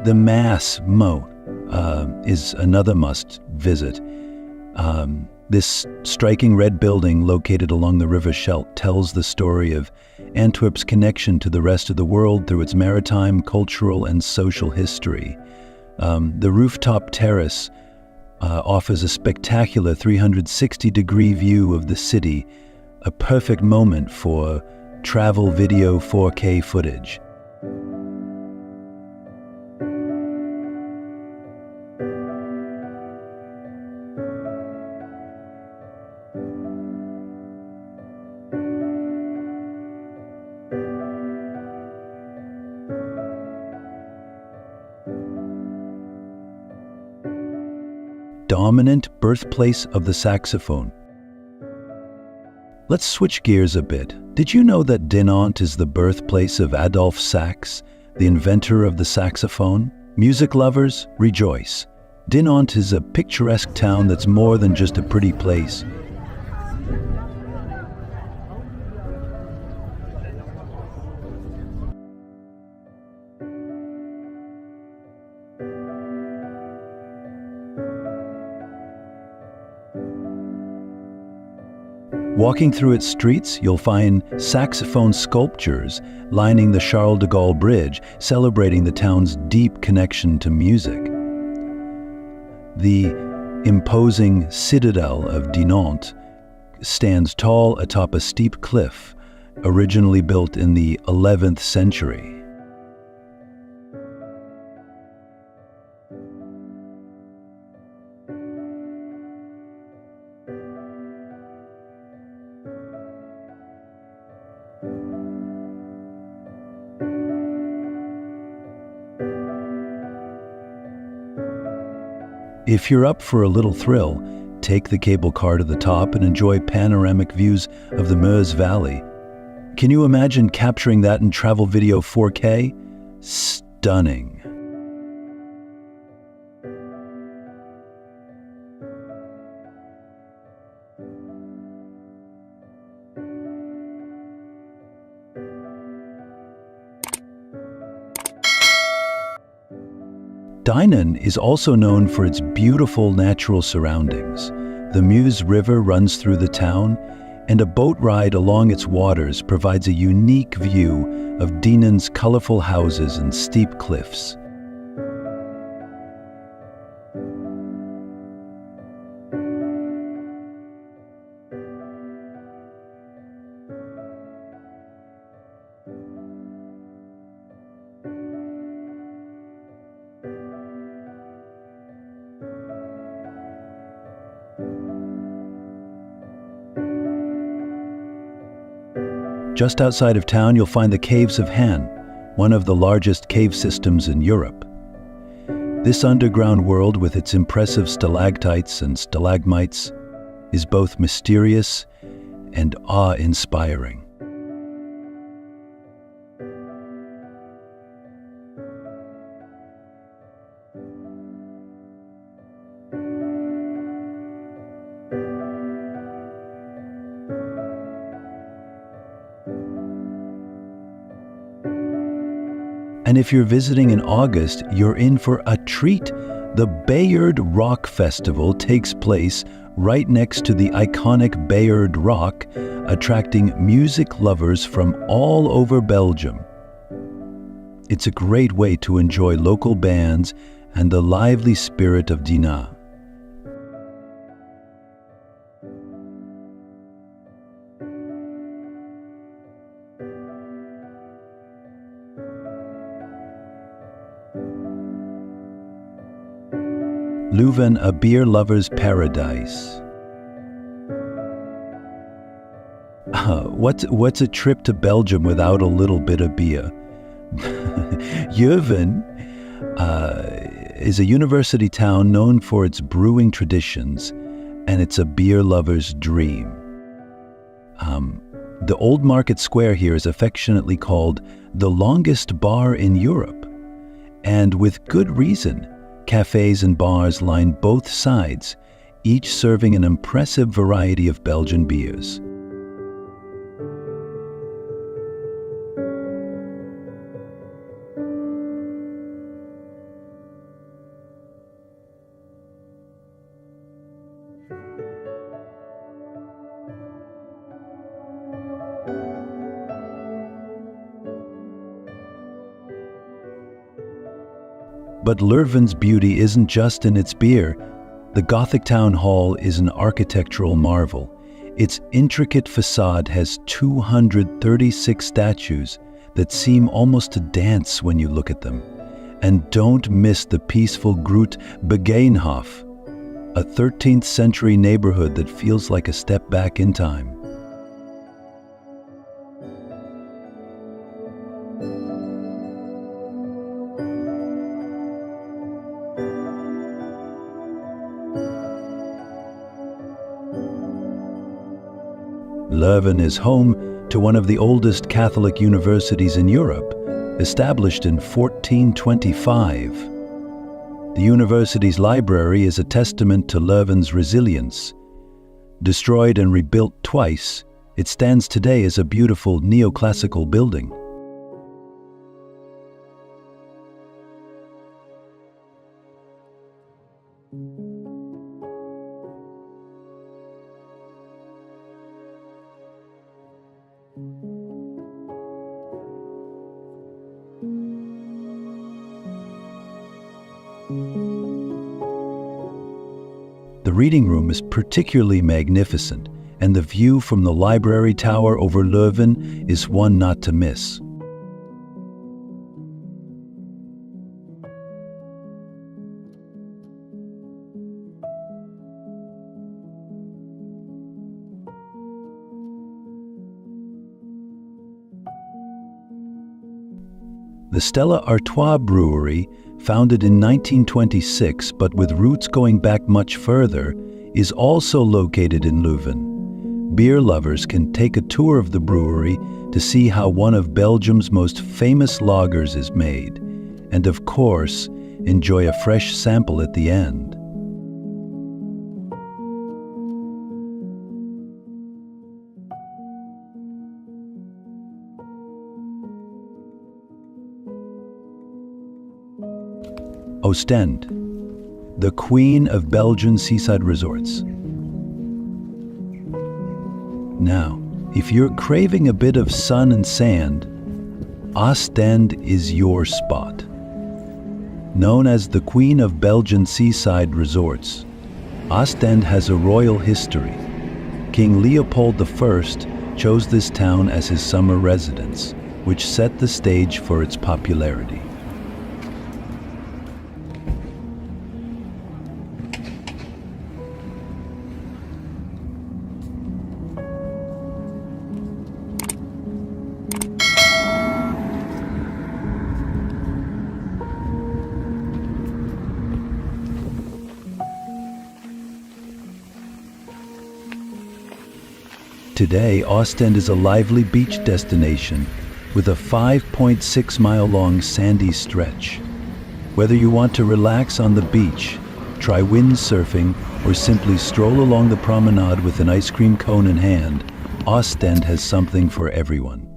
The Mass Mo is another must visit. This striking red building located along the River Scheldt tells the story of Antwerp's connection to the rest of the world through its maritime, cultural, and social history. The rooftop terrace offers a spectacular 360-degree view of the city, a perfect moment for travel video 4K footage. Dominant birthplace of the saxophone. Let's switch gears a bit. Did you know that Dinant is the birthplace of Adolphe Sax, the inventor of the saxophone? Music lovers, rejoice. Dinant is a picturesque town that's more than just a pretty place. Walking through its streets, you'll find saxophone sculptures lining the Charles de Gaulle Bridge, celebrating the town's deep connection to music. The imposing citadel of Dinant stands tall atop a steep cliff, originally built in the 11th century. If you're up for a little thrill, take the cable car to the top and enjoy panoramic views of the Meuse Valley. Can you imagine capturing that in travel video 4K? Stunning. Dinan is also known for its beautiful natural surroundings. The Meuse River runs through the town, and a boat ride along its waters provides a unique view of Dinan's colorful houses and steep cliffs. Just outside of town, you'll find the Caves of Han, one of the largest cave systems in Europe. This underground world, with its impressive stalactites and stalagmites, is both mysterious and awe-inspiring. And if you're visiting in August, you're in for a treat. The Bayard Rock Festival takes place right next to the iconic Bayard Rock, attracting music lovers from all over Belgium. It's a great way to enjoy local bands and the lively spirit of Dinant. Leuven, a beer lover's paradise. What's a trip to Belgium without a little bit of beer? Leuven is a university town known for its brewing traditions, and it's a beer lover's dream. The Old Market Square here is affectionately called the longest bar in Europe, and with good reason. Cafes and bars line both sides, each serving an impressive variety of Belgian beers. But Leuven's beauty isn't just in its beer. The Gothic town hall is an architectural marvel. Its intricate facade has 236 statues that seem almost to dance when you look at them. And don't miss the peaceful Groot Begijnhof, a 13th century neighborhood that feels like a step back in time. Leuven is home to one of the oldest Catholic universities in Europe, established in 1425. The university's library is a testament to Leuven's resilience. Destroyed and rebuilt twice, it stands today as a beautiful neoclassical building. The reading room is particularly magnificent, and the view from the library tower over Leuven is one not to miss. The Stella Artois Brewery, founded in 1926 but with roots going back much further, is also located in Leuven. Beer lovers can take a tour of the brewery to see how one of Belgium's most famous lagers is made, and of course, enjoy a fresh sample at the end. Ostend, the queen of Belgian seaside resorts. Now, if you're craving a bit of sun and sand, Ostend is your spot. Known as the queen of Belgian seaside resorts, Ostend has a royal history. King Leopold I chose this town as his summer residence, which set the stage for its popularity. Today, Ostend is a lively beach destination with a 5.6-mile-long sandy stretch. Whether you want to relax on the beach, try windsurfing, or simply stroll along the promenade with an ice cream cone in hand, Ostend has something for everyone.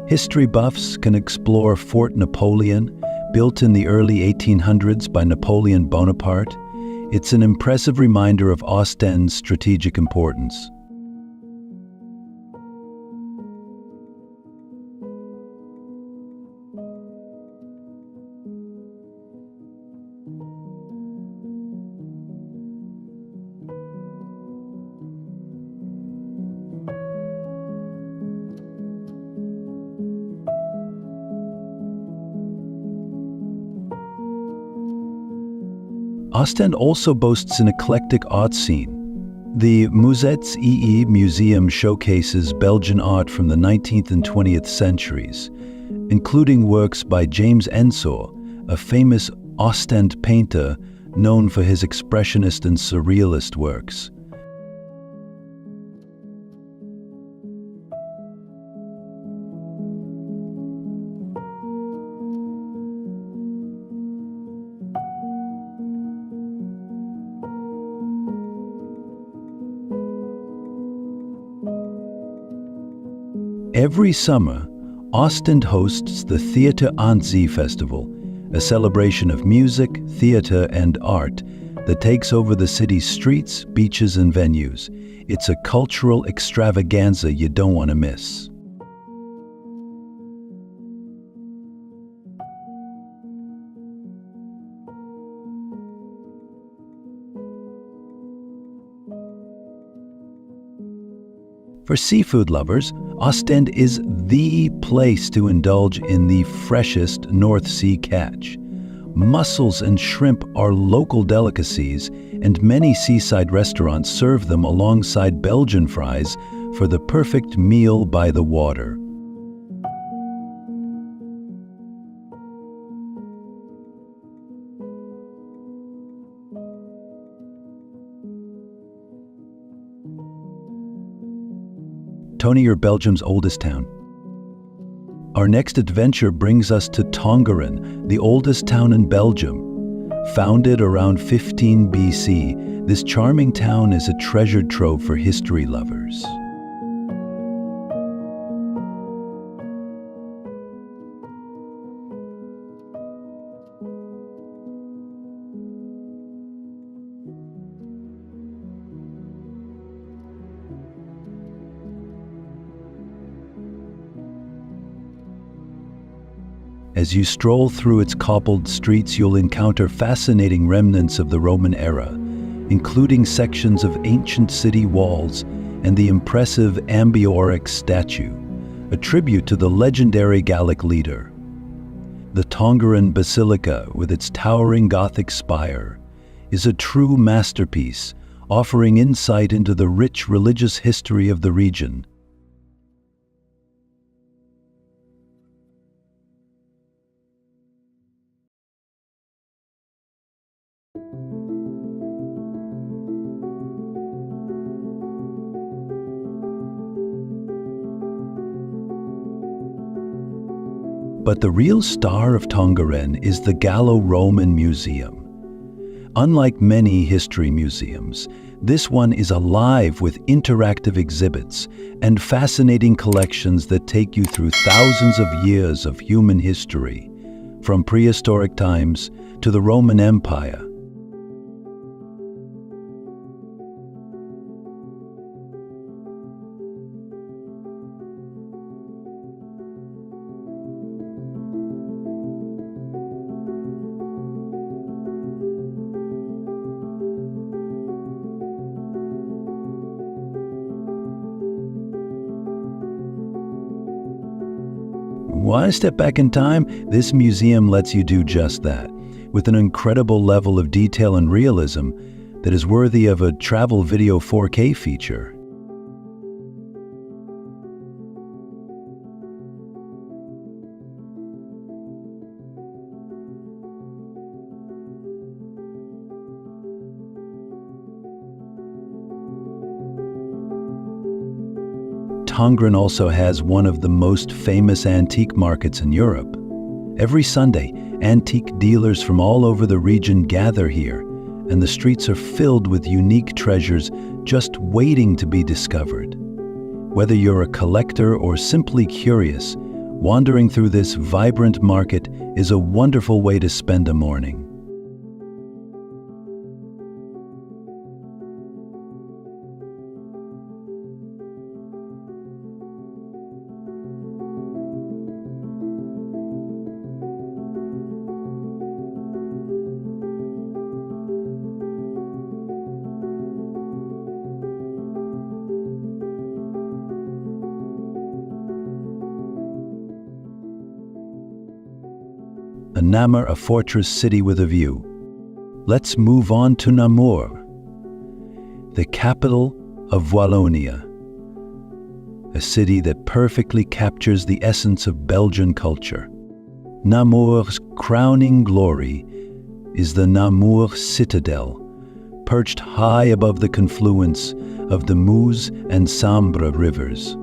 History buffs can explore Fort Napoleon, built in the early 1800s by Napoleon Bonaparte. It's an impressive reminder of Ostend's strategic importance. Ostend also boasts an eclectic art scene. The Musées EE Museum showcases Belgian art from the 19th and 20th centuries, including works by James Ensor, a famous Ostend painter known for his expressionist and surrealist works. Every summer, Ostend hosts the Theater an See Festival, a celebration of music, theater, and art that takes over the city's streets, beaches, and venues. It's a cultural extravaganza you don't want to miss. For seafood lovers, Ostend is the place to indulge in the freshest North Sea catch. Mussels and shrimp are local delicacies, and many seaside restaurants serve them alongside Belgian fries for the perfect meal by the water. Tony, Belgium's oldest town. Our next adventure brings us to Tongeren, the oldest town in Belgium. Founded around 15 BC, this charming town is a treasured trove for history lovers. As you stroll through its cobbled streets, you'll encounter fascinating remnants of the Roman era, including sections of ancient city walls and the impressive Ambiorix statue, a tribute to the legendary Gallic leader. The Tongaran Basilica, with its towering Gothic spire, is a true masterpiece, offering insight into the rich religious history of the region. But the real star of Tongaren is the Gallo-Roman Museum. Unlike many history museums, this one is alive with interactive exhibits and fascinating collections that take you through thousands of years of human history, from prehistoric times to the Roman Empire. Want to step back in time? This museum lets you do just that, with an incredible level of detail and realism that is worthy of a travel video 4K feature. Tongaren also has one of the most famous antique markets in Europe. Every Sunday, antique dealers from all over the region gather here, and the streets are filled with unique treasures just waiting to be discovered. Whether you're a collector or simply curious, wandering through this vibrant market is a wonderful way to spend a morning. Namur, a fortress city with a view. Let's move on to Namur, the capital of Wallonia, a city that perfectly captures the essence of Belgian culture. Namur's crowning glory is the Namur Citadel, perched high above the confluence of the Meuse and Sambre rivers.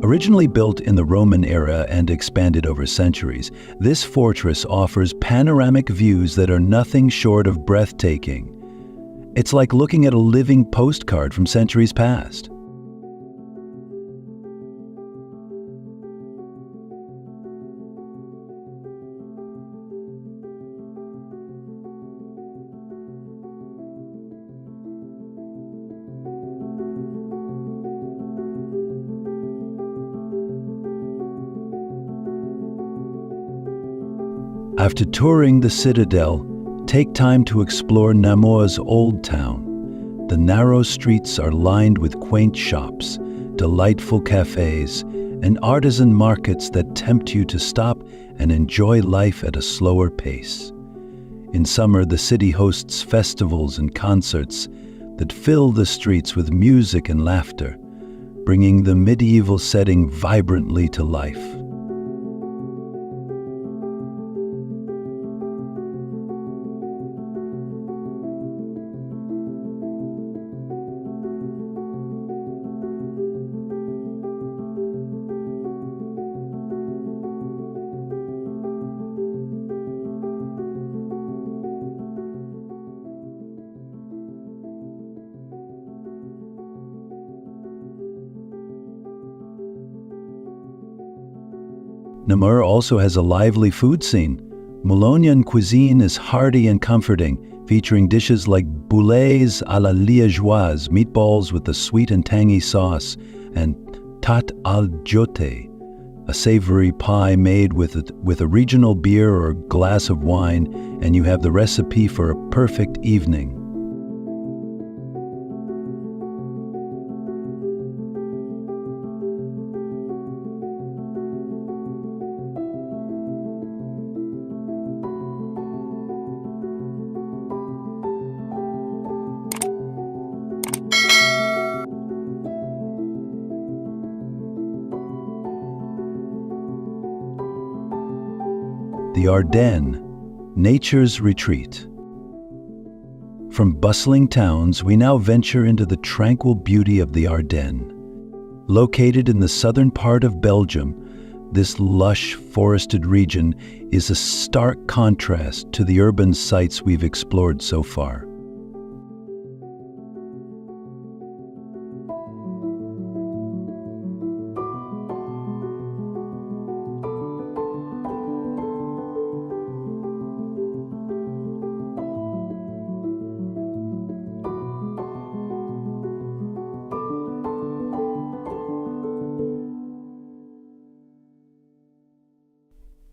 Originally built in the Roman era and expanded over centuries, this fortress offers panoramic views that are nothing short of breathtaking. It's like looking at a living postcard from centuries past. After touring the citadel, take time to explore Namur's Old Town. The narrow streets are lined with quaint shops, delightful cafes, and artisan markets that tempt you to stop and enjoy life at a slower pace. In summer, the city hosts festivals and concerts that fill the streets with music and laughter, bringing the medieval setting vibrantly to life. Namur also has a lively food scene. Bolognan cuisine is hearty and comforting, featuring dishes like boulettes à la liégeoise, meatballs with a sweet and tangy sauce, and tat al jote, a savory pie made with a regional beer or glass of wine, and you have the recipe for a perfect evening. The Ardennes, nature's retreat. From bustling towns, we now venture into the tranquil beauty of the Ardennes. Located in the southern part of Belgium, this lush, forested region is a stark contrast to the urban sites we've explored so far.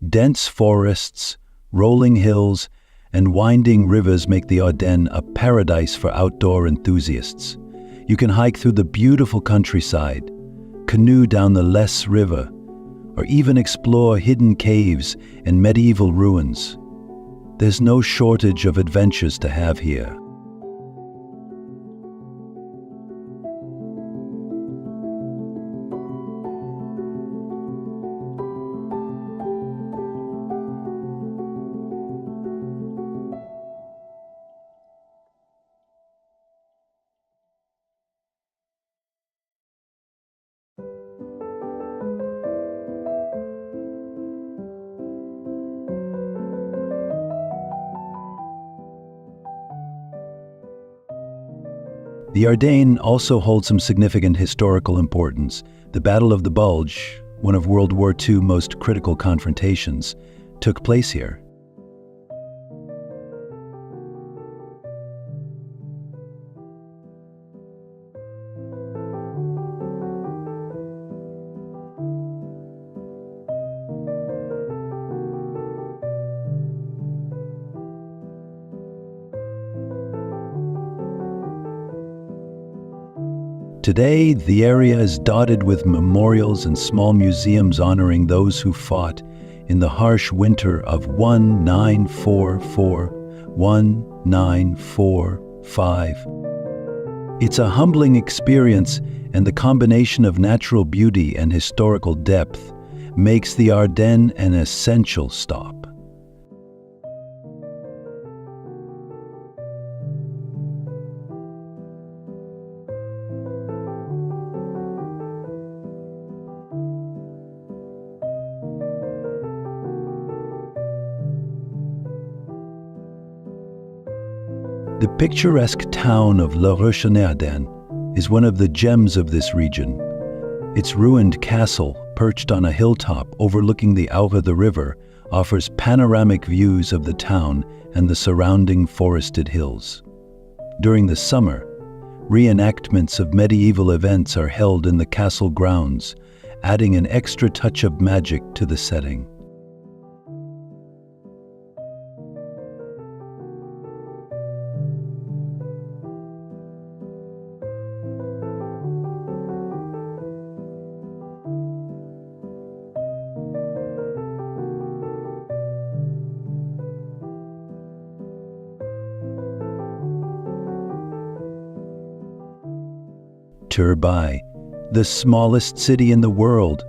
Dense forests, rolling hills, and winding rivers make the Ardennes a paradise for outdoor enthusiasts. You can hike through the beautiful countryside, canoe down the Lesse River, or even explore hidden caves and medieval ruins. There's no shortage of adventures to have here. The Ardennes also hold some significant historical importance. The Battle of the Bulge, one of World War II's most critical confrontations, took place here. Today, the area is dotted with memorials and small museums honoring those who fought in the harsh winter of 1944-1945. It's a humbling experience, and the combination of natural beauty and historical depth makes the Ardennes an essential stop. The picturesque town of La Roche-en-Ardennes is one of the gems of this region. Its ruined castle, perched on a hilltop overlooking the Auge the river, offers panoramic views of the town and the surrounding forested hills. During the summer, reenactments of medieval events are held in the castle grounds, adding an extra touch of magic to the setting. Turbay, the smallest city in the world.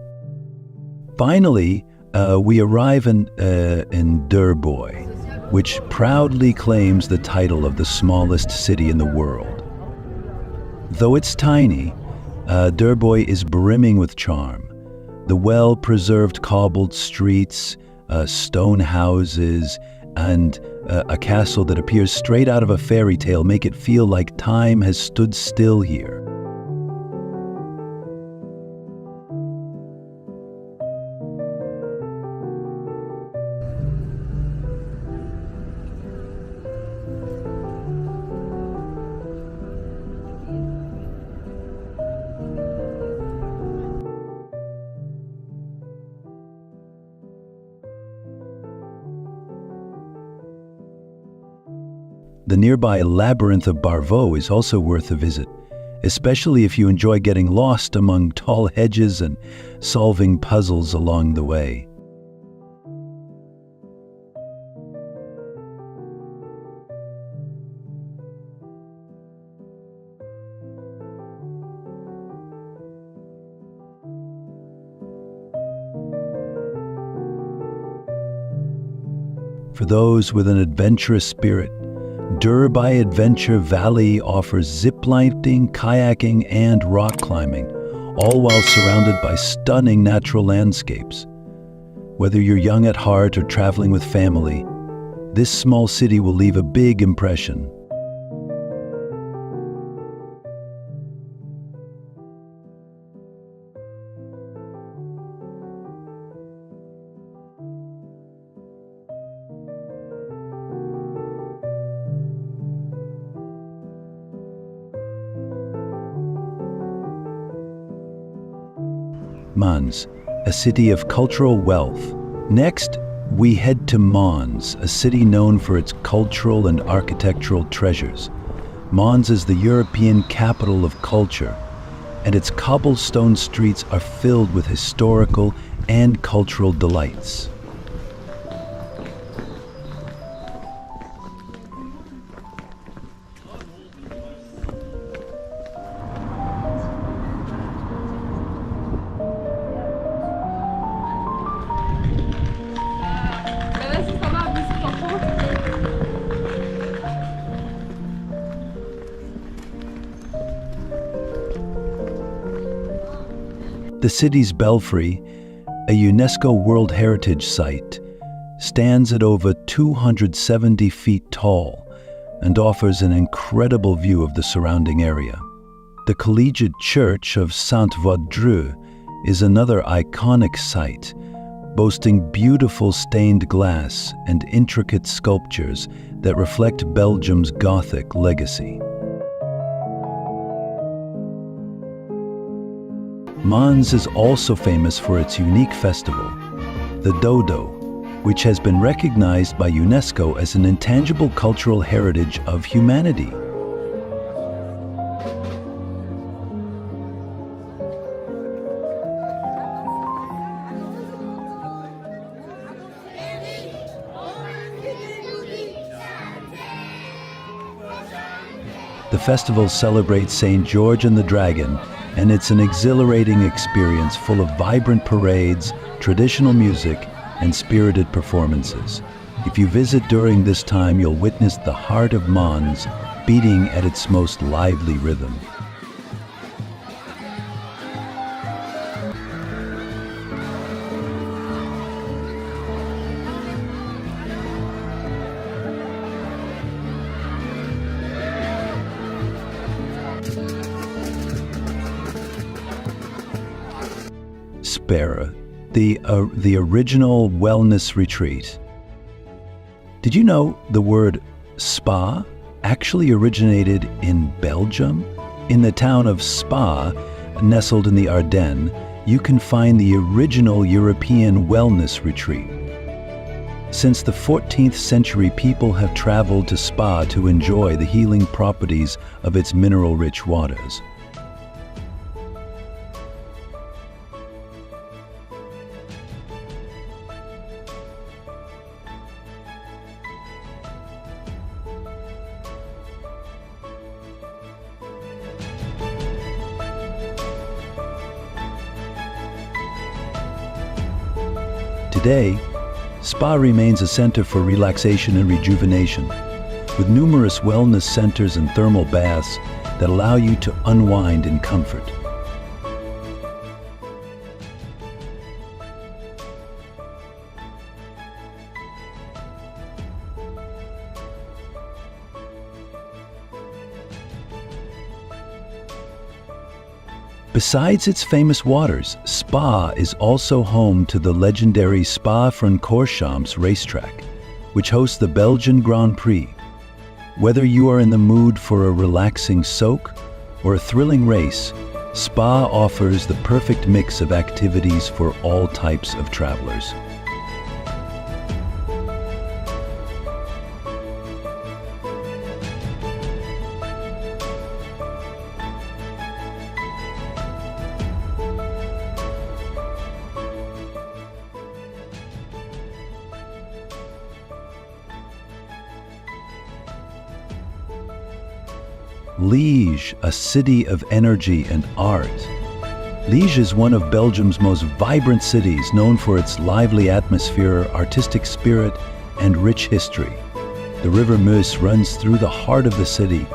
Finally, we arrive in Durboy, which proudly claims the title of the smallest city in the world. Though it's tiny, Durboy is brimming with charm. The well-preserved cobbled streets, stone houses, and a castle that appears straight out of a fairy tale make it feel like time has stood still here. The nearby labyrinth of Barvaux is also worth a visit, especially if you enjoy getting lost among tall hedges and solving puzzles along the way. For those with an adventurous spirit, Durboy Adventure Valley offers ziplining, kayaking, and rock climbing, all while surrounded by stunning natural landscapes. Whether you're young at heart or traveling with family, this small city will leave a big impression. Mons, a city of cultural wealth. Next, we head to Mons, a city known for its cultural and architectural treasures. Mons is the European capital of culture, and its cobblestone streets are filled with historical and cultural delights. The city's belfry, a UNESCO World Heritage Site, stands at over 270 feet tall and offers an incredible view of the surrounding area. The Collegiate Church of Saint-Vaudreux is another iconic site, boasting beautiful stained glass and intricate sculptures that reflect Belgium's Gothic legacy. Mons is also famous for its unique festival, the Dodo, which has been recognized by UNESCO as an intangible cultural heritage of humanity. The festival celebrates St. George and the Dragon, and it's an exhilarating experience full of vibrant parades, traditional music, and spirited performances. If you visit during this time, you'll witness the heart of Mons beating at its most lively rhythm. Spera, the original wellness retreat. Did you know the word spa actually originated in Belgium? In the town of Spa, nestled in the Ardennes, you can find the original European wellness retreat. Since the 14th century, people have traveled to Spa to enjoy the healing properties of its mineral-rich waters. Today, Spa remains a center for relaxation and rejuvenation, with numerous wellness centers and thermal baths that allow you to unwind in comfort. Besides its famous waters, Spa is also home to the legendary Spa-Francorchamps racetrack, which hosts the Belgian Grand Prix. Whether you are in the mood for a relaxing soak or a thrilling race, Spa offers the perfect mix of activities for all types of travelers. Liège, a city of energy and art. Liège is one of Belgium's most vibrant cities, known for its lively atmosphere, artistic spirit, and rich history. The River Meuse runs through the heart of the city,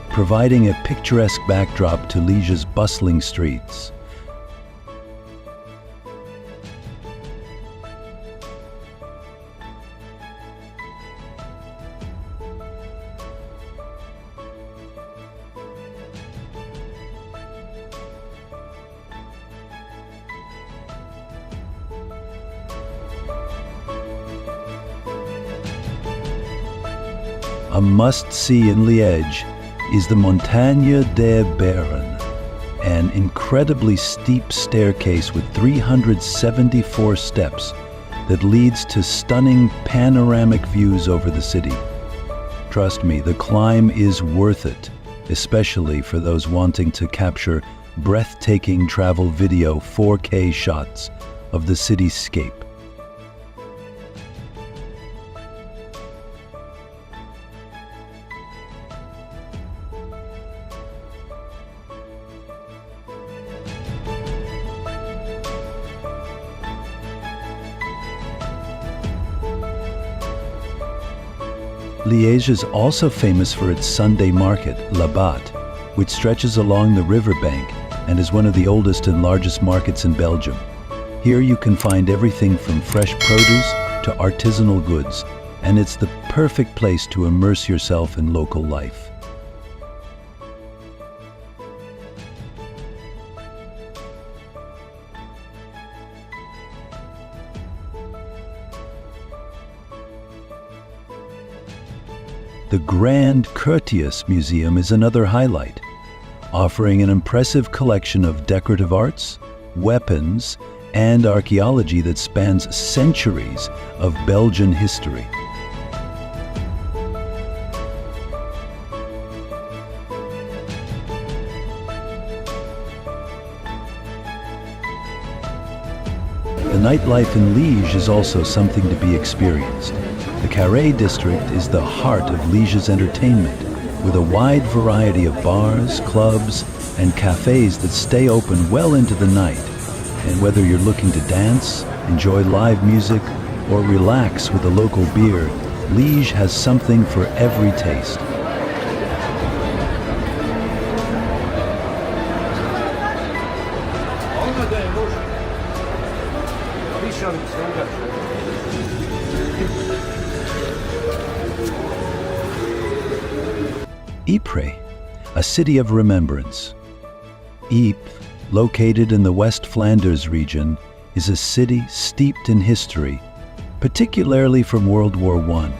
providing a picturesque backdrop to Liège's bustling streets. A must-see in Liège is the Montagne des Bérens, an incredibly steep staircase with 374 steps that leads to stunning panoramic views over the city. Trust me, the climb is worth it, especially for those wanting to capture breathtaking travel video 4K shots of the cityscape. Liège is also famous for its Sunday market, La Batte, which stretches along the riverbank and is one of the oldest and largest markets in Belgium. Here you can find everything from fresh produce to artisanal goods, and it's the perfect place to immerse yourself in local life. The Grand Curtius Museum is another highlight, offering an impressive collection of decorative arts, weapons, and archaeology that spans centuries of Belgian history. The nightlife in Liège is also something to be experienced. The Carré district is the heart of Liège's entertainment, with a wide variety of bars, clubs, and cafes that stay open well into the night. And whether you're looking to dance, enjoy live music, or relax with a local beer, Liège has something for every taste. Ypres, a city of remembrance. Ypres, located in the West Flanders region, is a city steeped in history, particularly from World War I.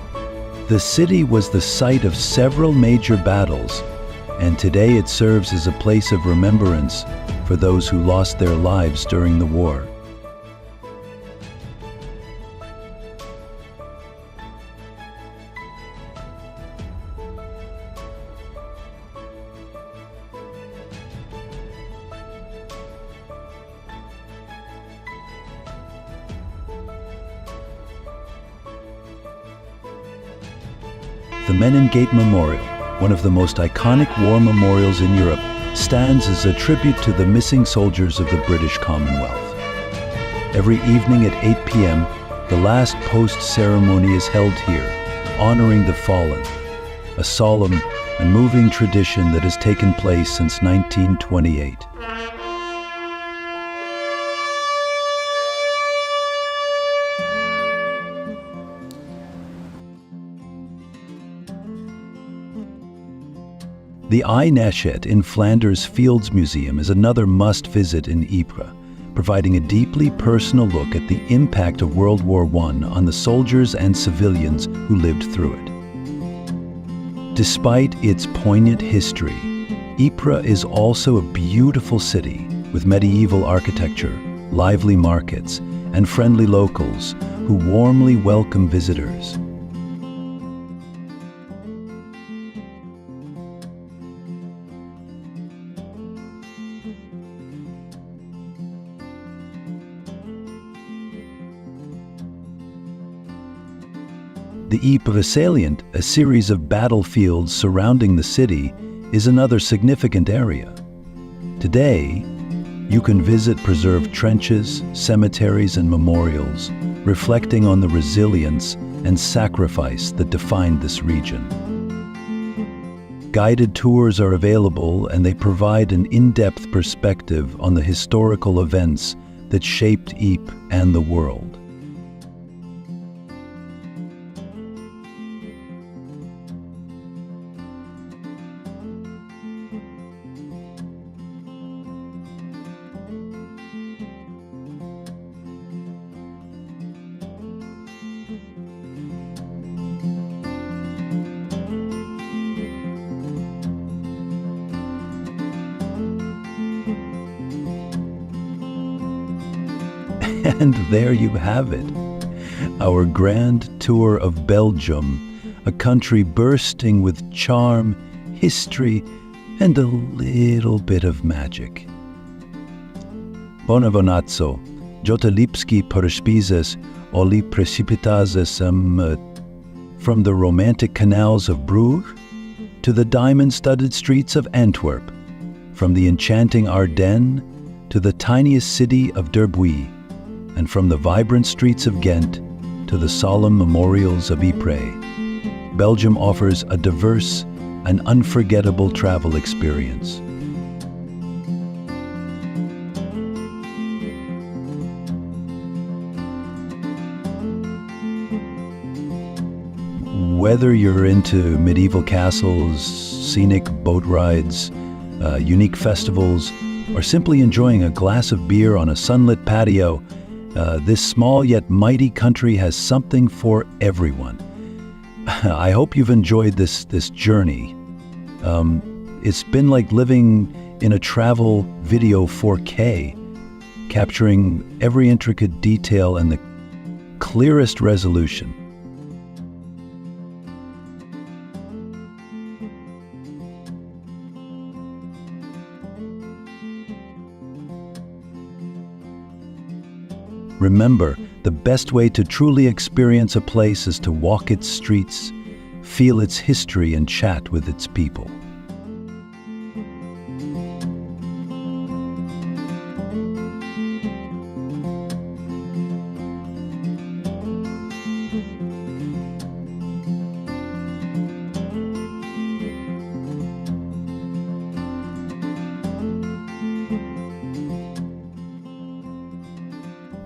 The city was the site of several major battles, and today it serves as a place of remembrance for those who lost their lives during the war. The Menin Gate Memorial, one of the most iconic war memorials in Europe, stands as a tribute to the missing soldiers of the British Commonwealth. Every evening at 8 p.m., The last post-ceremony is held here, honoring the fallen, a solemn and moving tradition that has taken place since 1928. The Eye in Flanders Fields Museum is another must-visit in Ypres, providing a deeply personal look at the impact of World War I on the soldiers and civilians who lived through it. Despite its poignant history, Ypres is also a beautiful city with medieval architecture, lively markets, and friendly locals who warmly welcome visitors. The Ypres salient, a series of battlefields surrounding the city, is another significant area. Today, you can visit preserved trenches, cemeteries, and memorials, reflecting on the resilience and sacrifice that defined this region. Guided tours are available, and they provide an in-depth perspective on the historical events that shaped Ypres and the world. And there you have it, our grand tour of Belgium, a country bursting with charm, history, and a little bit of magic. Bonavonazzo, Jotalipski Perspises, Oli Precipitazes, from the romantic canals of Bruges to the diamond-studded streets of Antwerp, from the enchanting Ardennes to the tiniest city of Derbuy, and from the vibrant streets of Ghent to the solemn memorials of Ypres, Belgium offers a diverse and unforgettable travel experience. Whether you're into medieval castles, scenic boat rides, unique festivals, or simply enjoying a glass of beer on a sunlit patio, this small yet mighty country has something for everyone. I hope you've enjoyed this journey. It's been like living in a travel video 4K, capturing every intricate detail and the clearest resolution. Remember, the best way to truly experience a place is to walk its streets, feel its history, and chat with its people.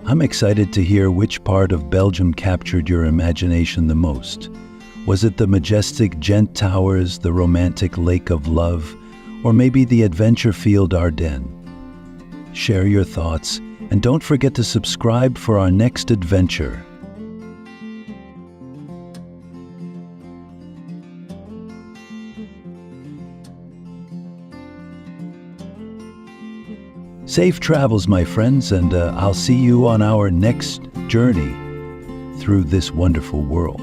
I'm excited to hear which part of Belgium captured your imagination the most. Was it the majestic Ghent towers, the romantic Lake of Love, or maybe the adventure-filled Ardennes? Share your thoughts, and don't forget to subscribe for our next adventure. Safe travels, my friends, and I'll see you on our next journey through this wonderful world.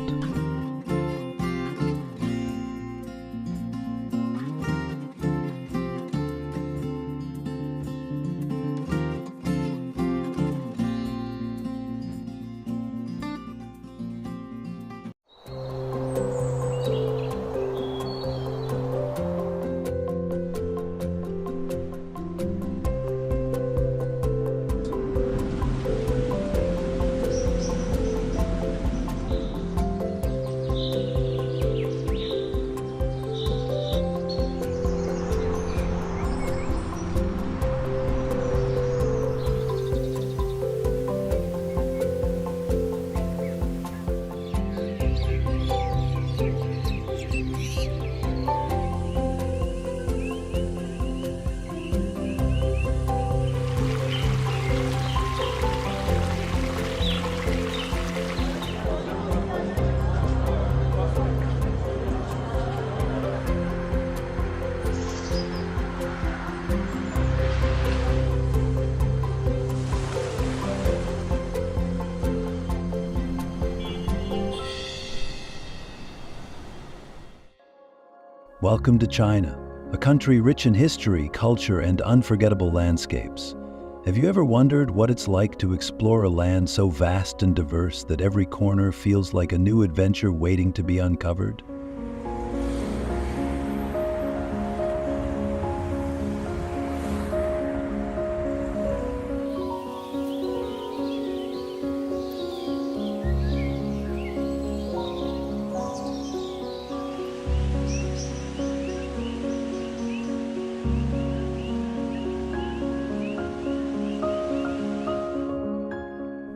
Welcome to China, a country rich in history, culture, and unforgettable landscapes. Have you ever wondered what it's like to explore a land so vast and diverse that every corner feels like a new adventure waiting to be uncovered?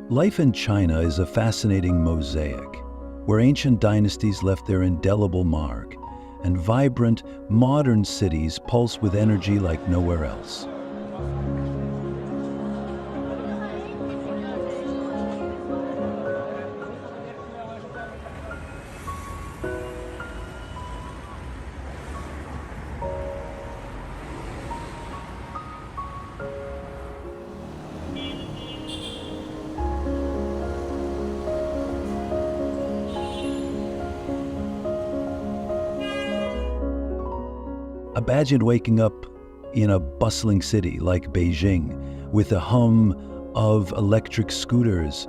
Life in China is a fascinating mosaic, where ancient dynasties left their indelible mark, and vibrant, modern cities pulse with energy like nowhere else. Imagine waking up in a bustling city like Beijing with a hum of electric scooters,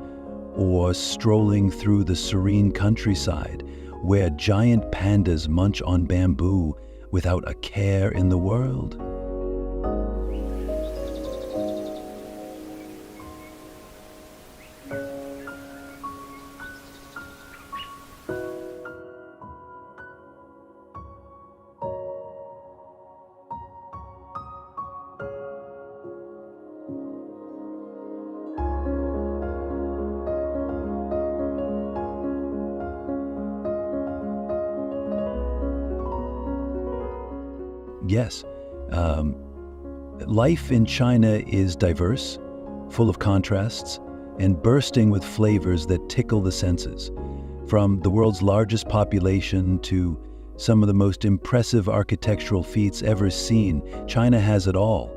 or strolling through the serene countryside where giant pandas munch on bamboo without a care in the world. Yes, life in China is diverse, full of contrasts, and bursting with flavors that tickle the senses. From the world's largest population to some of the most impressive architectural feats ever seen, China has it all.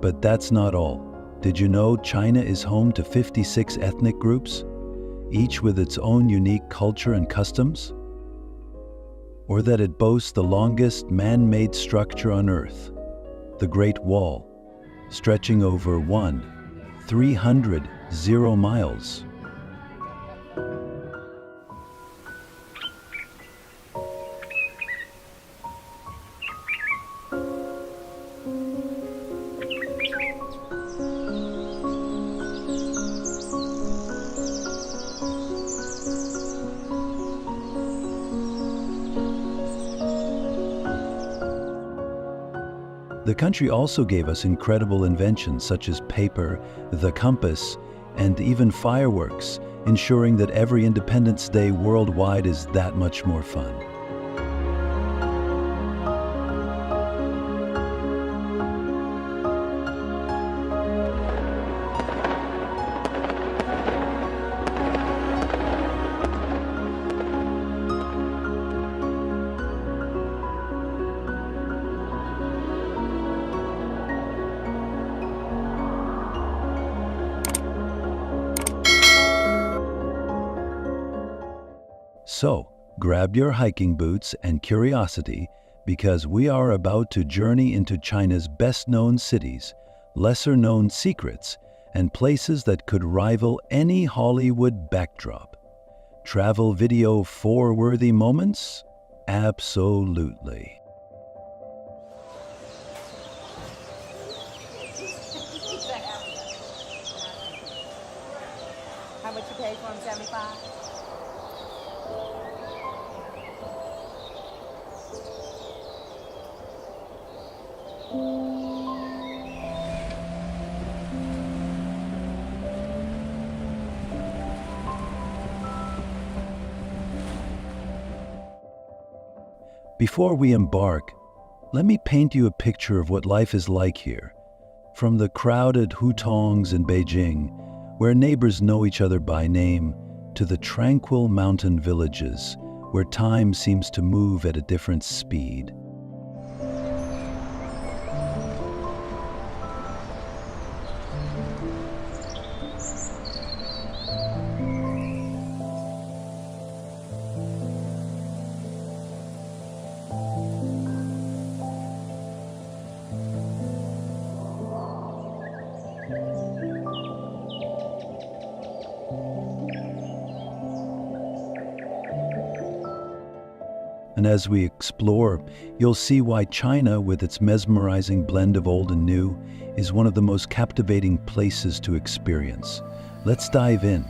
But that's not all. Did you know China is home to 56 ethnic groups, each with its own unique culture and customs? Or that it boasts the longest man-made structure on Earth, the Great Wall, stretching over 300 miles. The country also gave us incredible inventions such as paper, the compass, and even fireworks, ensuring that every Independence Day worldwide is that much more fun. So, grab your hiking boots and curiosity, because we are about to journey into China's best-known cities, lesser-known secrets, and places that could rival any Hollywood backdrop. Travel video 4-worthy moments? Absolutely. How much you pay for them? 75? Before we embark, let me paint you a picture of what life is like here. From the crowded hutongs in Beijing, where neighbors know each other by name, to the tranquil mountain villages, where time seems to move at a different speed. And as we explore, you'll see why China, with its mesmerizing blend of old and new, is one of the most captivating places to experience. Let's dive in.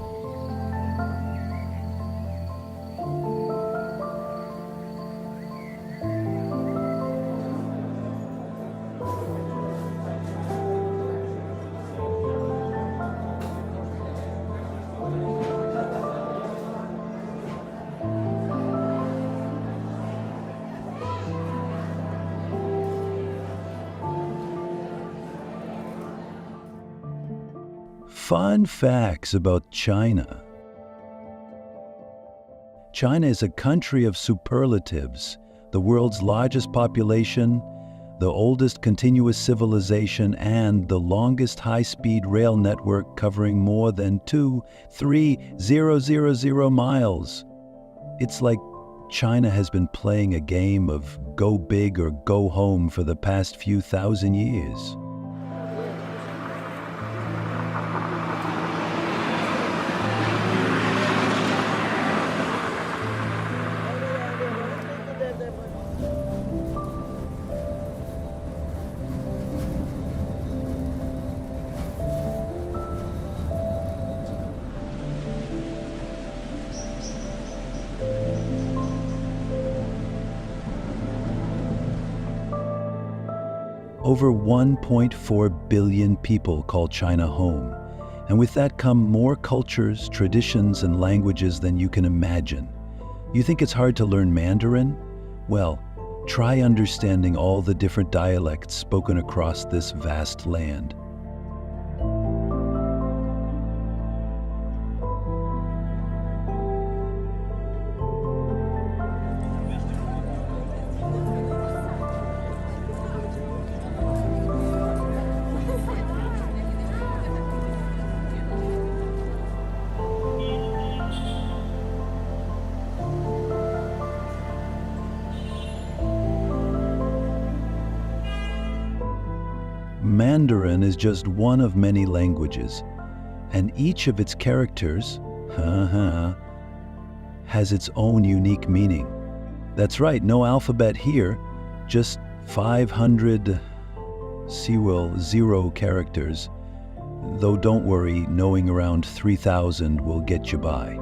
Fun facts about China. China is a country of superlatives, the world's largest population, the oldest continuous civilization, and the longest high-speed rail network covering more than 2,3,000 miles. It's like China has been playing a game of go big or go home for the past few thousand years. Over 1.4 billion people call China home, and with that come more cultures, traditions, and languages than you can imagine. You think it's hard to learn Mandarin? Well, try understanding all the different dialects spoken across this vast land. Mandarin is just one of many languages, and each of its characters has its own unique meaning. That's right, no alphabet here, just 500 zero characters, though don't worry, knowing around 3,000 will get you by.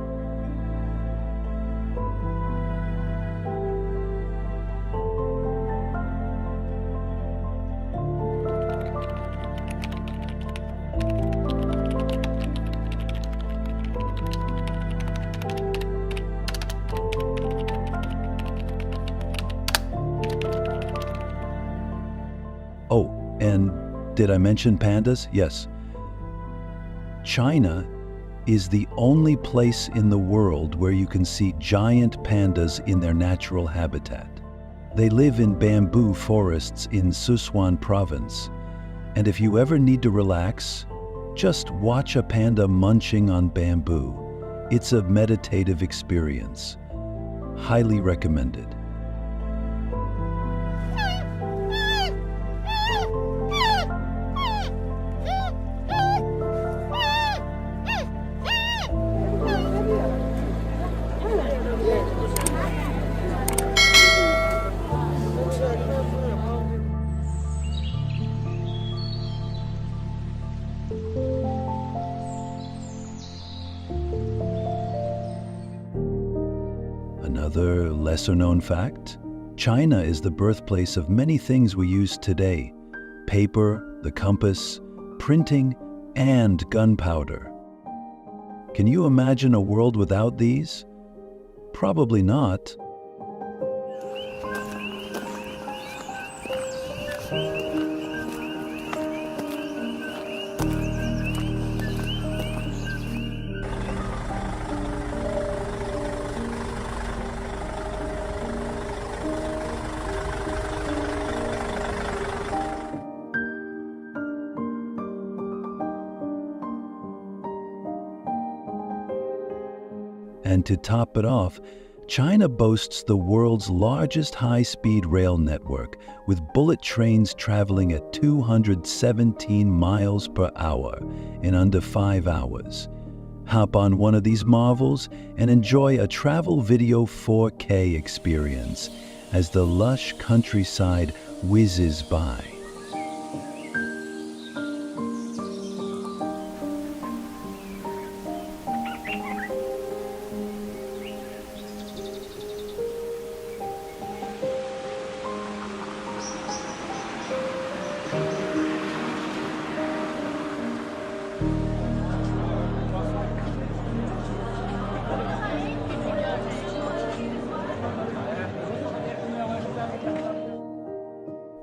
Oh, and did I mention pandas? Yes. China is the only place in the world where you can see giant pandas in their natural habitat. They live in bamboo forests in Sichuan province, and if you ever need to relax, just watch a panda munching on bamboo. It's a meditative experience. Highly recommended. Another lesser-known fact, China is the birthplace of many things we use today: paper, the compass, printing, and gunpowder. Can you imagine a world without these? Probably not. And to top it off, China boasts the world's largest high-speed rail network, with bullet trains traveling at 217 miles per hour in under 5 hours. Hop on one of these marvels and enjoy a travel video 4K experience as the lush countryside whizzes by.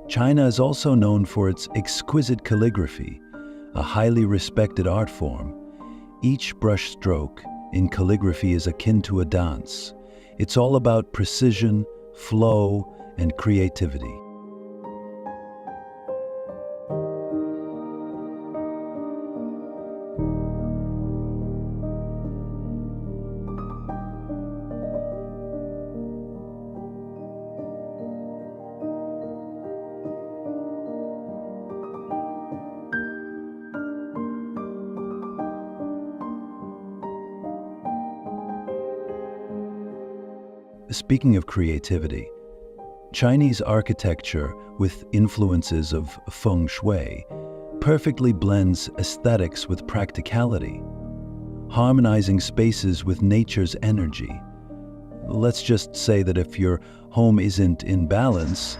China is also known for its exquisite calligraphy, a highly respected art form. Each brush stroke in calligraphy is akin to a dance. It's all about precision, flow, and creativity. Speaking of creativity, Chinese architecture with influences of feng shui perfectly blends aesthetics with practicality, harmonizing spaces with nature's energy. Let's just say that if your home isn't in balance,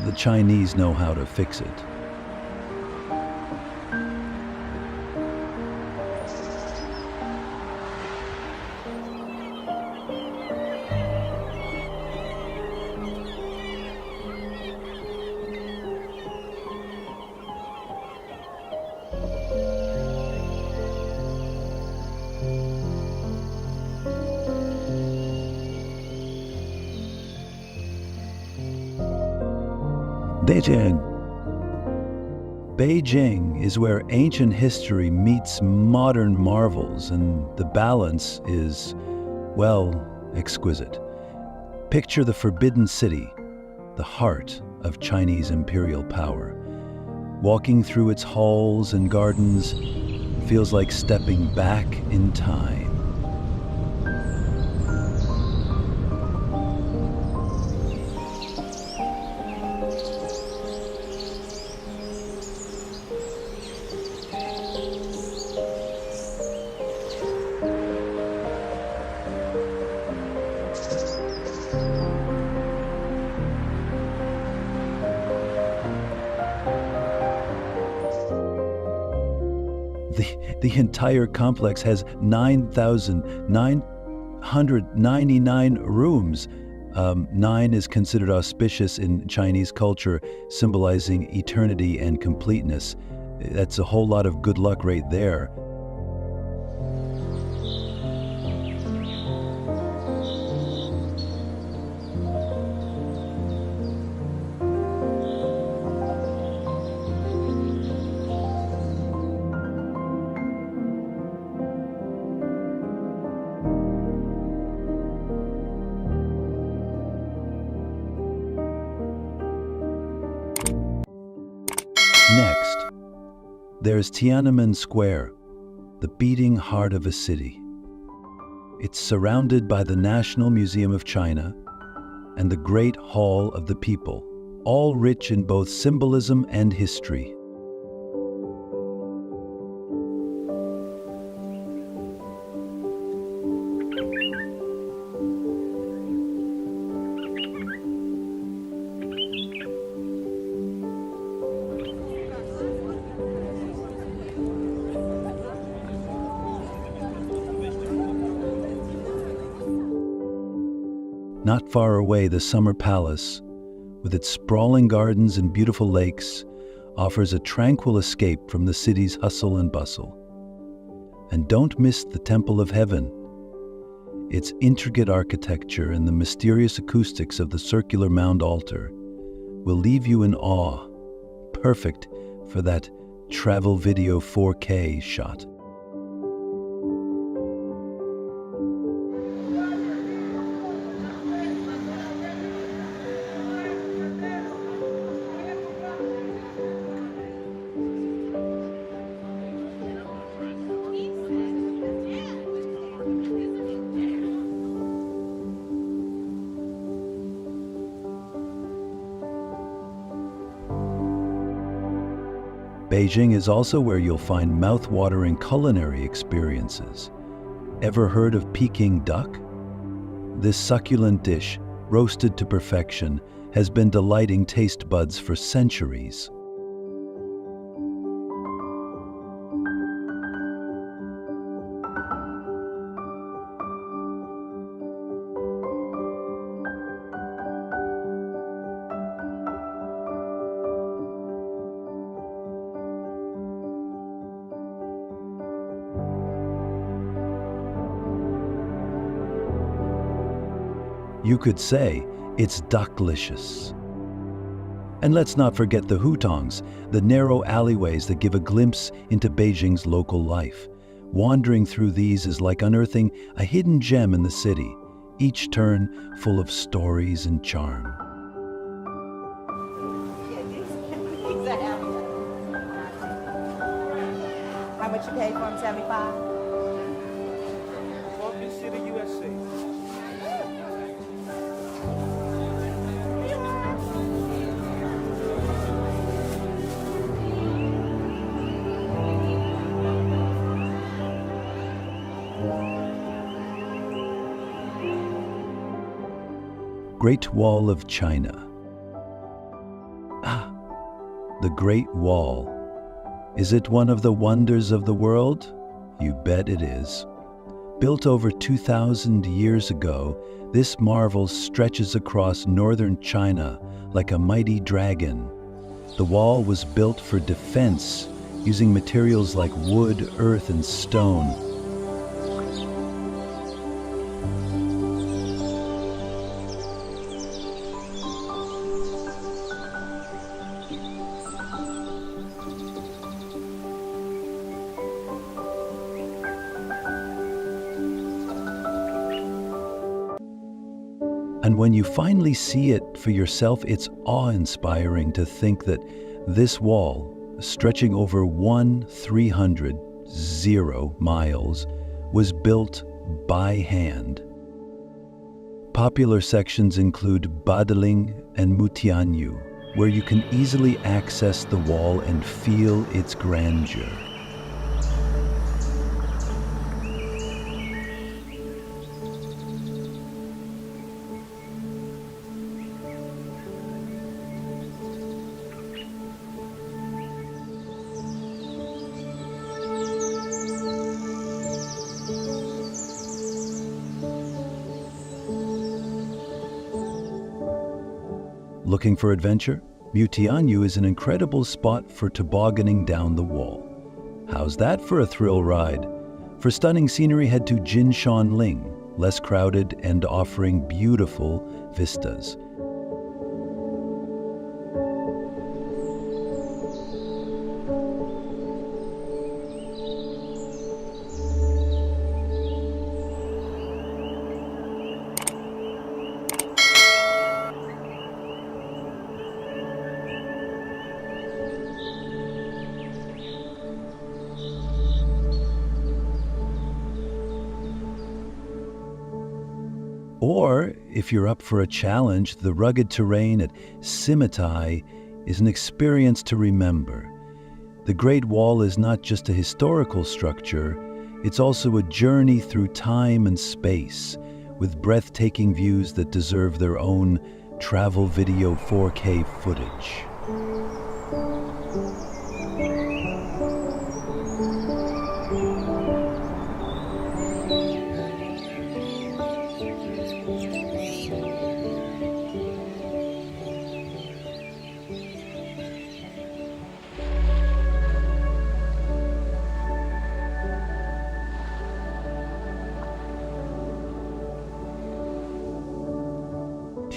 the Chinese know how to fix it. Beijing is where ancient history meets modern marvels, and the balance is, well, exquisite. Picture the Forbidden City, the heart of Chinese imperial power. Walking through its halls and gardens feels like stepping back in time. The entire complex has 9,999 rooms. 9 is considered auspicious in Chinese culture, symbolizing eternity and completeness. That's a whole lot of good luck right there. Next, there's Tiananmen Square, the beating heart of a city. It's surrounded by the National Museum of China and the Great Hall of the People, all rich in both symbolism and history. Not far away, the Summer Palace, with its sprawling gardens and beautiful lakes, offers a tranquil escape from the city's hustle and bustle. And don't miss the Temple of Heaven. Its intricate architecture and the mysterious acoustics of the circular mound altar will leave you in awe, perfect for that travel video 4K shot. Beijing is also where you'll find mouth-watering culinary experiences. Ever heard of Peking duck? This succulent dish, roasted to perfection, has been delighting taste buds for centuries. You could say it's ducklicious. And let's not forget the hutongs, the narrow alleyways that give a glimpse into Beijing's local life. Wandering through these is like unearthing a hidden gem in the city, each turn full of stories and charm. How much you pay for them? 75? City, USA. Great Wall of China. Ah, the Great Wall. Is it one of the wonders of the world? You bet it is. Built over 2,000 years ago, this marvel stretches across northern China like a mighty dragon. The wall was built for defense, using materials like wood, earth, and stone. And when you finally see it for yourself, it's awe-inspiring to think that this wall, stretching over 1,300 miles, was built by hand. Popular sections include Badaling and Mutianyu, where you can easily access the wall and feel its grandeur. Looking for adventure? Mutianyu is an incredible spot for tobogganing down the wall. How's that for a thrill ride? For stunning scenery, head to Jinshanling, less crowded and offering beautiful vistas. Or, if you're up for a challenge, the rugged terrain at Civita is an experience to remember. The Great Wall is not just a historical structure, it's also a journey through time and space, with breathtaking views that deserve their own travel video 4K footage.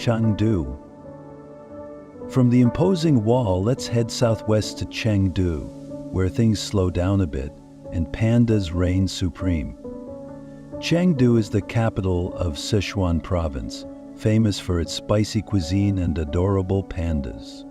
Chengdu. From the imposing wall, let's head southwest to Chengdu, where things slow down a bit and pandas reign supreme. Chengdu is the capital of Sichuan province, famous for its spicy cuisine and adorable pandas.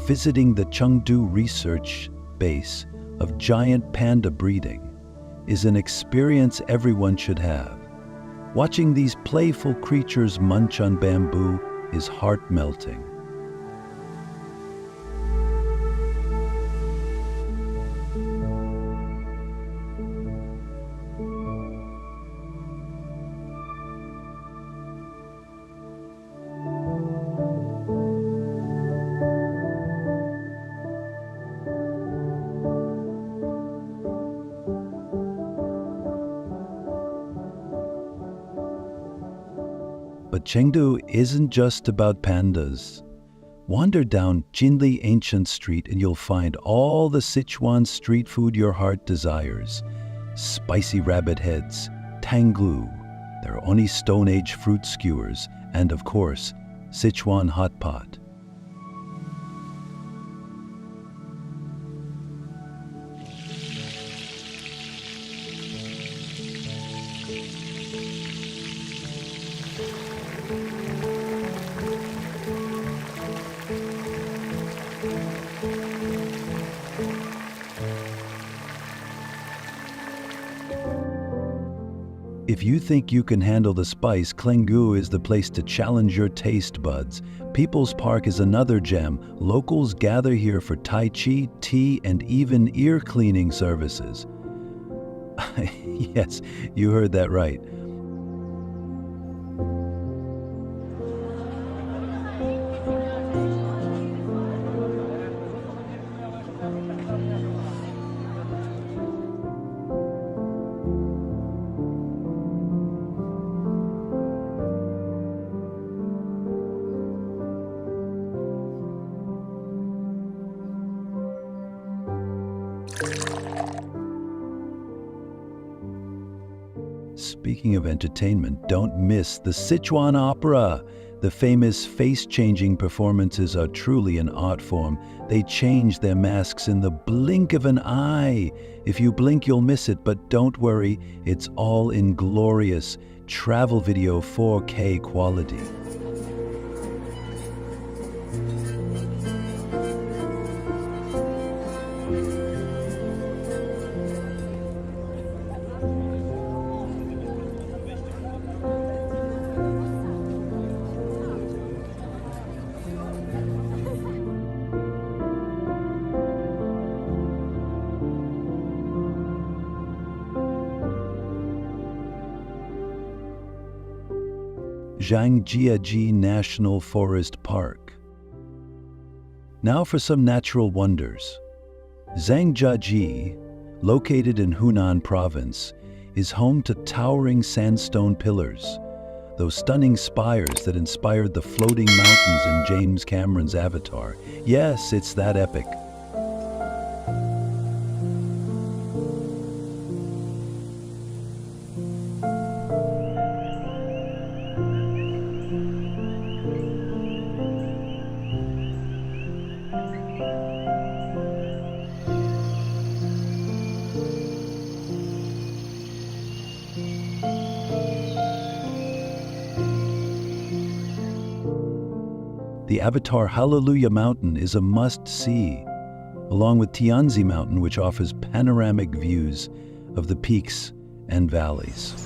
Visiting the Chengdu Research Base of giant panda breeding is an experience everyone should have. Watching these playful creatures munch on bamboo is heart-melting. But Chengdu isn't just about pandas. Wander down Jinli Ancient Street and you'll find all the Sichuan street food your heart desires. Spicy rabbit heads, tanglu, their Oni Stone Age fruit skewers, and of course, Sichuan hot pot. If you think you can handle the spice, Chengdu is the place to challenge your taste buds. People's Park is another gem. Locals gather here for Tai Chi, tea, and even ear cleaning services. Yes, you heard that right. Speaking of entertainment, don't miss the Sichuan Opera. The famous face-changing performances are truly an art form. They change their masks in the blink of an eye. If you blink, you'll miss it, but don't worry, it's all in glorious travel video 4K quality. Zhangjiajie National Forest Park. Now for some natural wonders. Zhangjiajie, located in Hunan Province, is home to towering sandstone pillars, those stunning spires that inspired the floating mountains in James Cameron's Avatar. Yes, it's that epic. The Avatar Hallelujah Mountain is a must-see, along with Tianzi Mountain, which offers panoramic views of the peaks and valleys.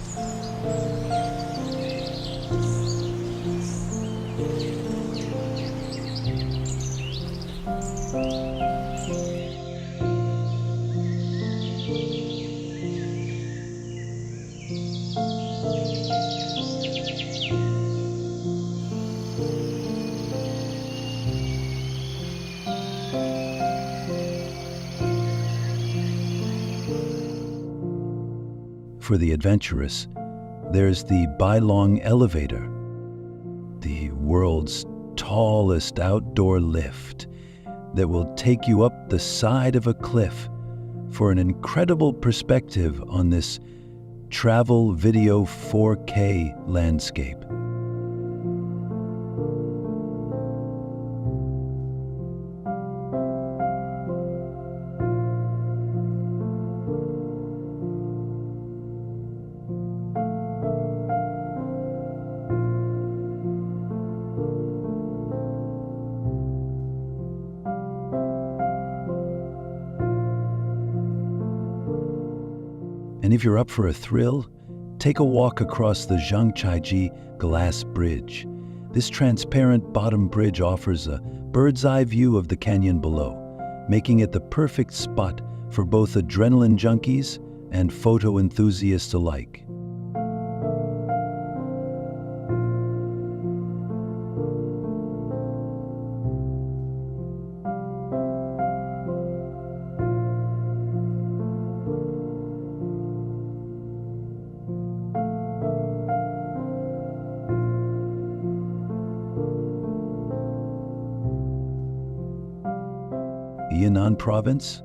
For the adventurous, there's the Bailong Elevator, the world's tallest outdoor lift that will take you up the side of a cliff for an incredible perspective on this travel video 4K landscape. And if you're up for a thrill, take a walk across the Zhangchaiji Glass Bridge. This transparent bottom bridge offers a bird's-eye view of the canyon below, making it the perfect spot for both adrenaline junkies and photo enthusiasts alike. Yunnan province?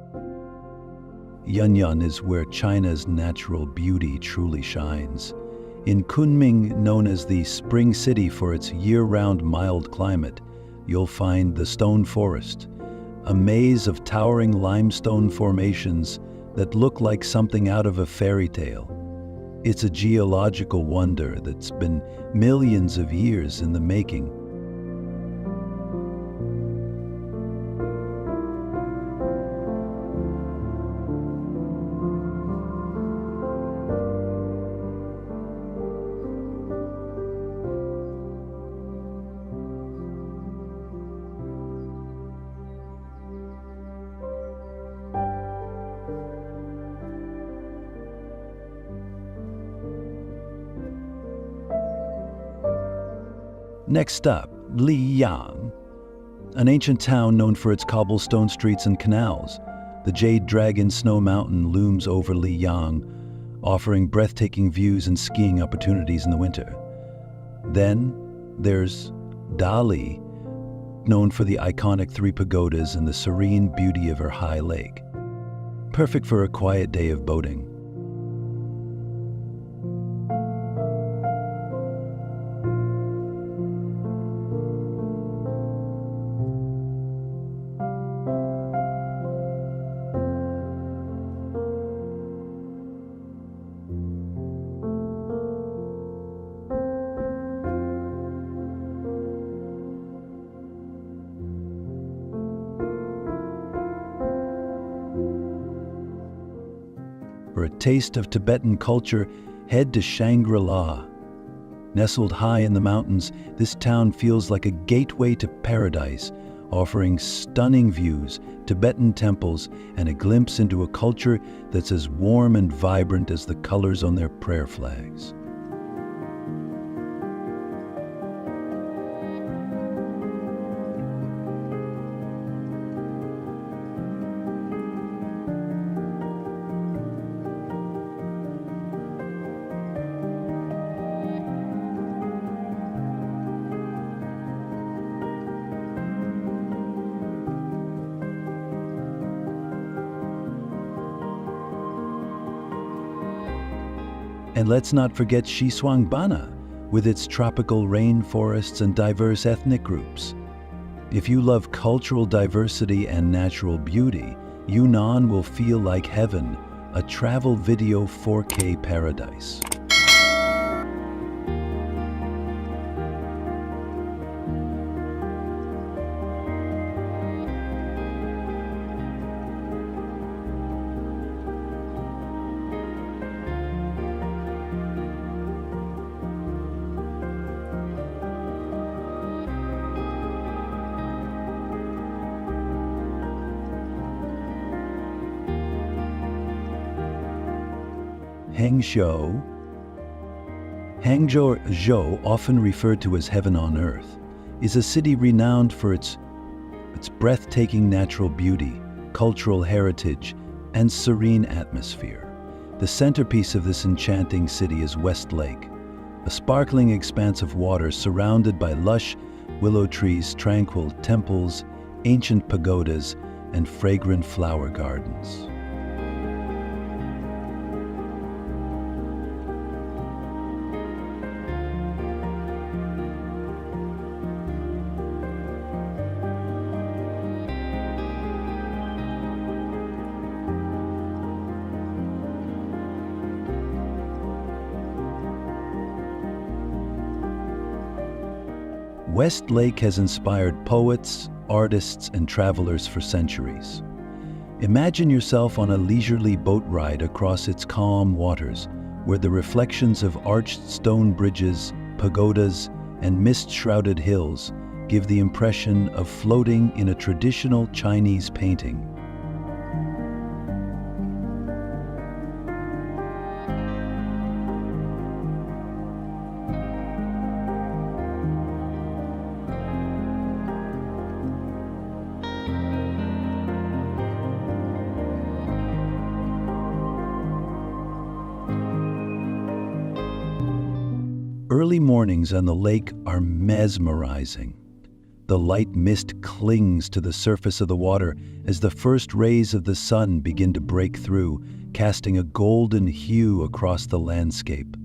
Yunnan is where China's natural beauty truly shines. In Kunming, known as the Spring City for its year-round mild climate, you'll find the Stone Forest, a maze of towering limestone formations that look like something out of a fairy tale. It's a geological wonder that's been millions of years in the making. Next up, Liyang, an ancient town known for its cobblestone streets and canals. The Jade Dragon Snow Mountain looms over Liyang, offering breathtaking views and skiing opportunities in the winter. Then there's Dali, known for the iconic 3 pagodas and the serene beauty of her high lake. Perfect for a quiet day of boating. For a taste of Tibetan culture, head to Shangri-La. Nestled high in the mountains, this town feels like a gateway to paradise, offering stunning views, Tibetan temples, and a glimpse into a culture that's as warm and vibrant as the colors on their prayer flags. And let's not forget Xishuangbanna, with its tropical rainforests and diverse ethnic groups. If you love cultural diversity and natural beauty, Yunnan will feel like heaven, a travel video 4K paradise. Hangzhou, often referred to as heaven on earth, is a city renowned for its breathtaking natural beauty, cultural heritage, and serene atmosphere. The centerpiece of this enchanting city is West Lake, a sparkling expanse of water surrounded by lush willow trees, tranquil temples, ancient pagodas, and fragrant flower gardens. West Lake has inspired poets, artists, and travelers for centuries. Imagine yourself on a leisurely boat ride across its calm waters, where the reflections of arched stone bridges, pagodas, and mist-shrouded hills give the impression of floating in a traditional Chinese painting. Early mornings on the lake are mesmerizing. The light mist clings to the surface of the water as the first rays of the sun begin to break through, casting a golden hue across the landscape.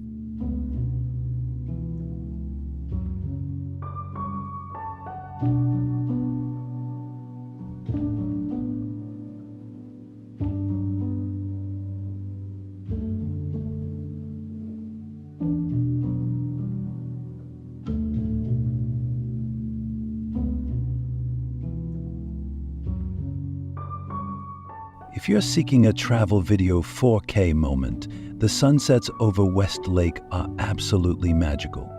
If you're seeking a travel video 4K moment, the sunsets over West Lake are absolutely magical.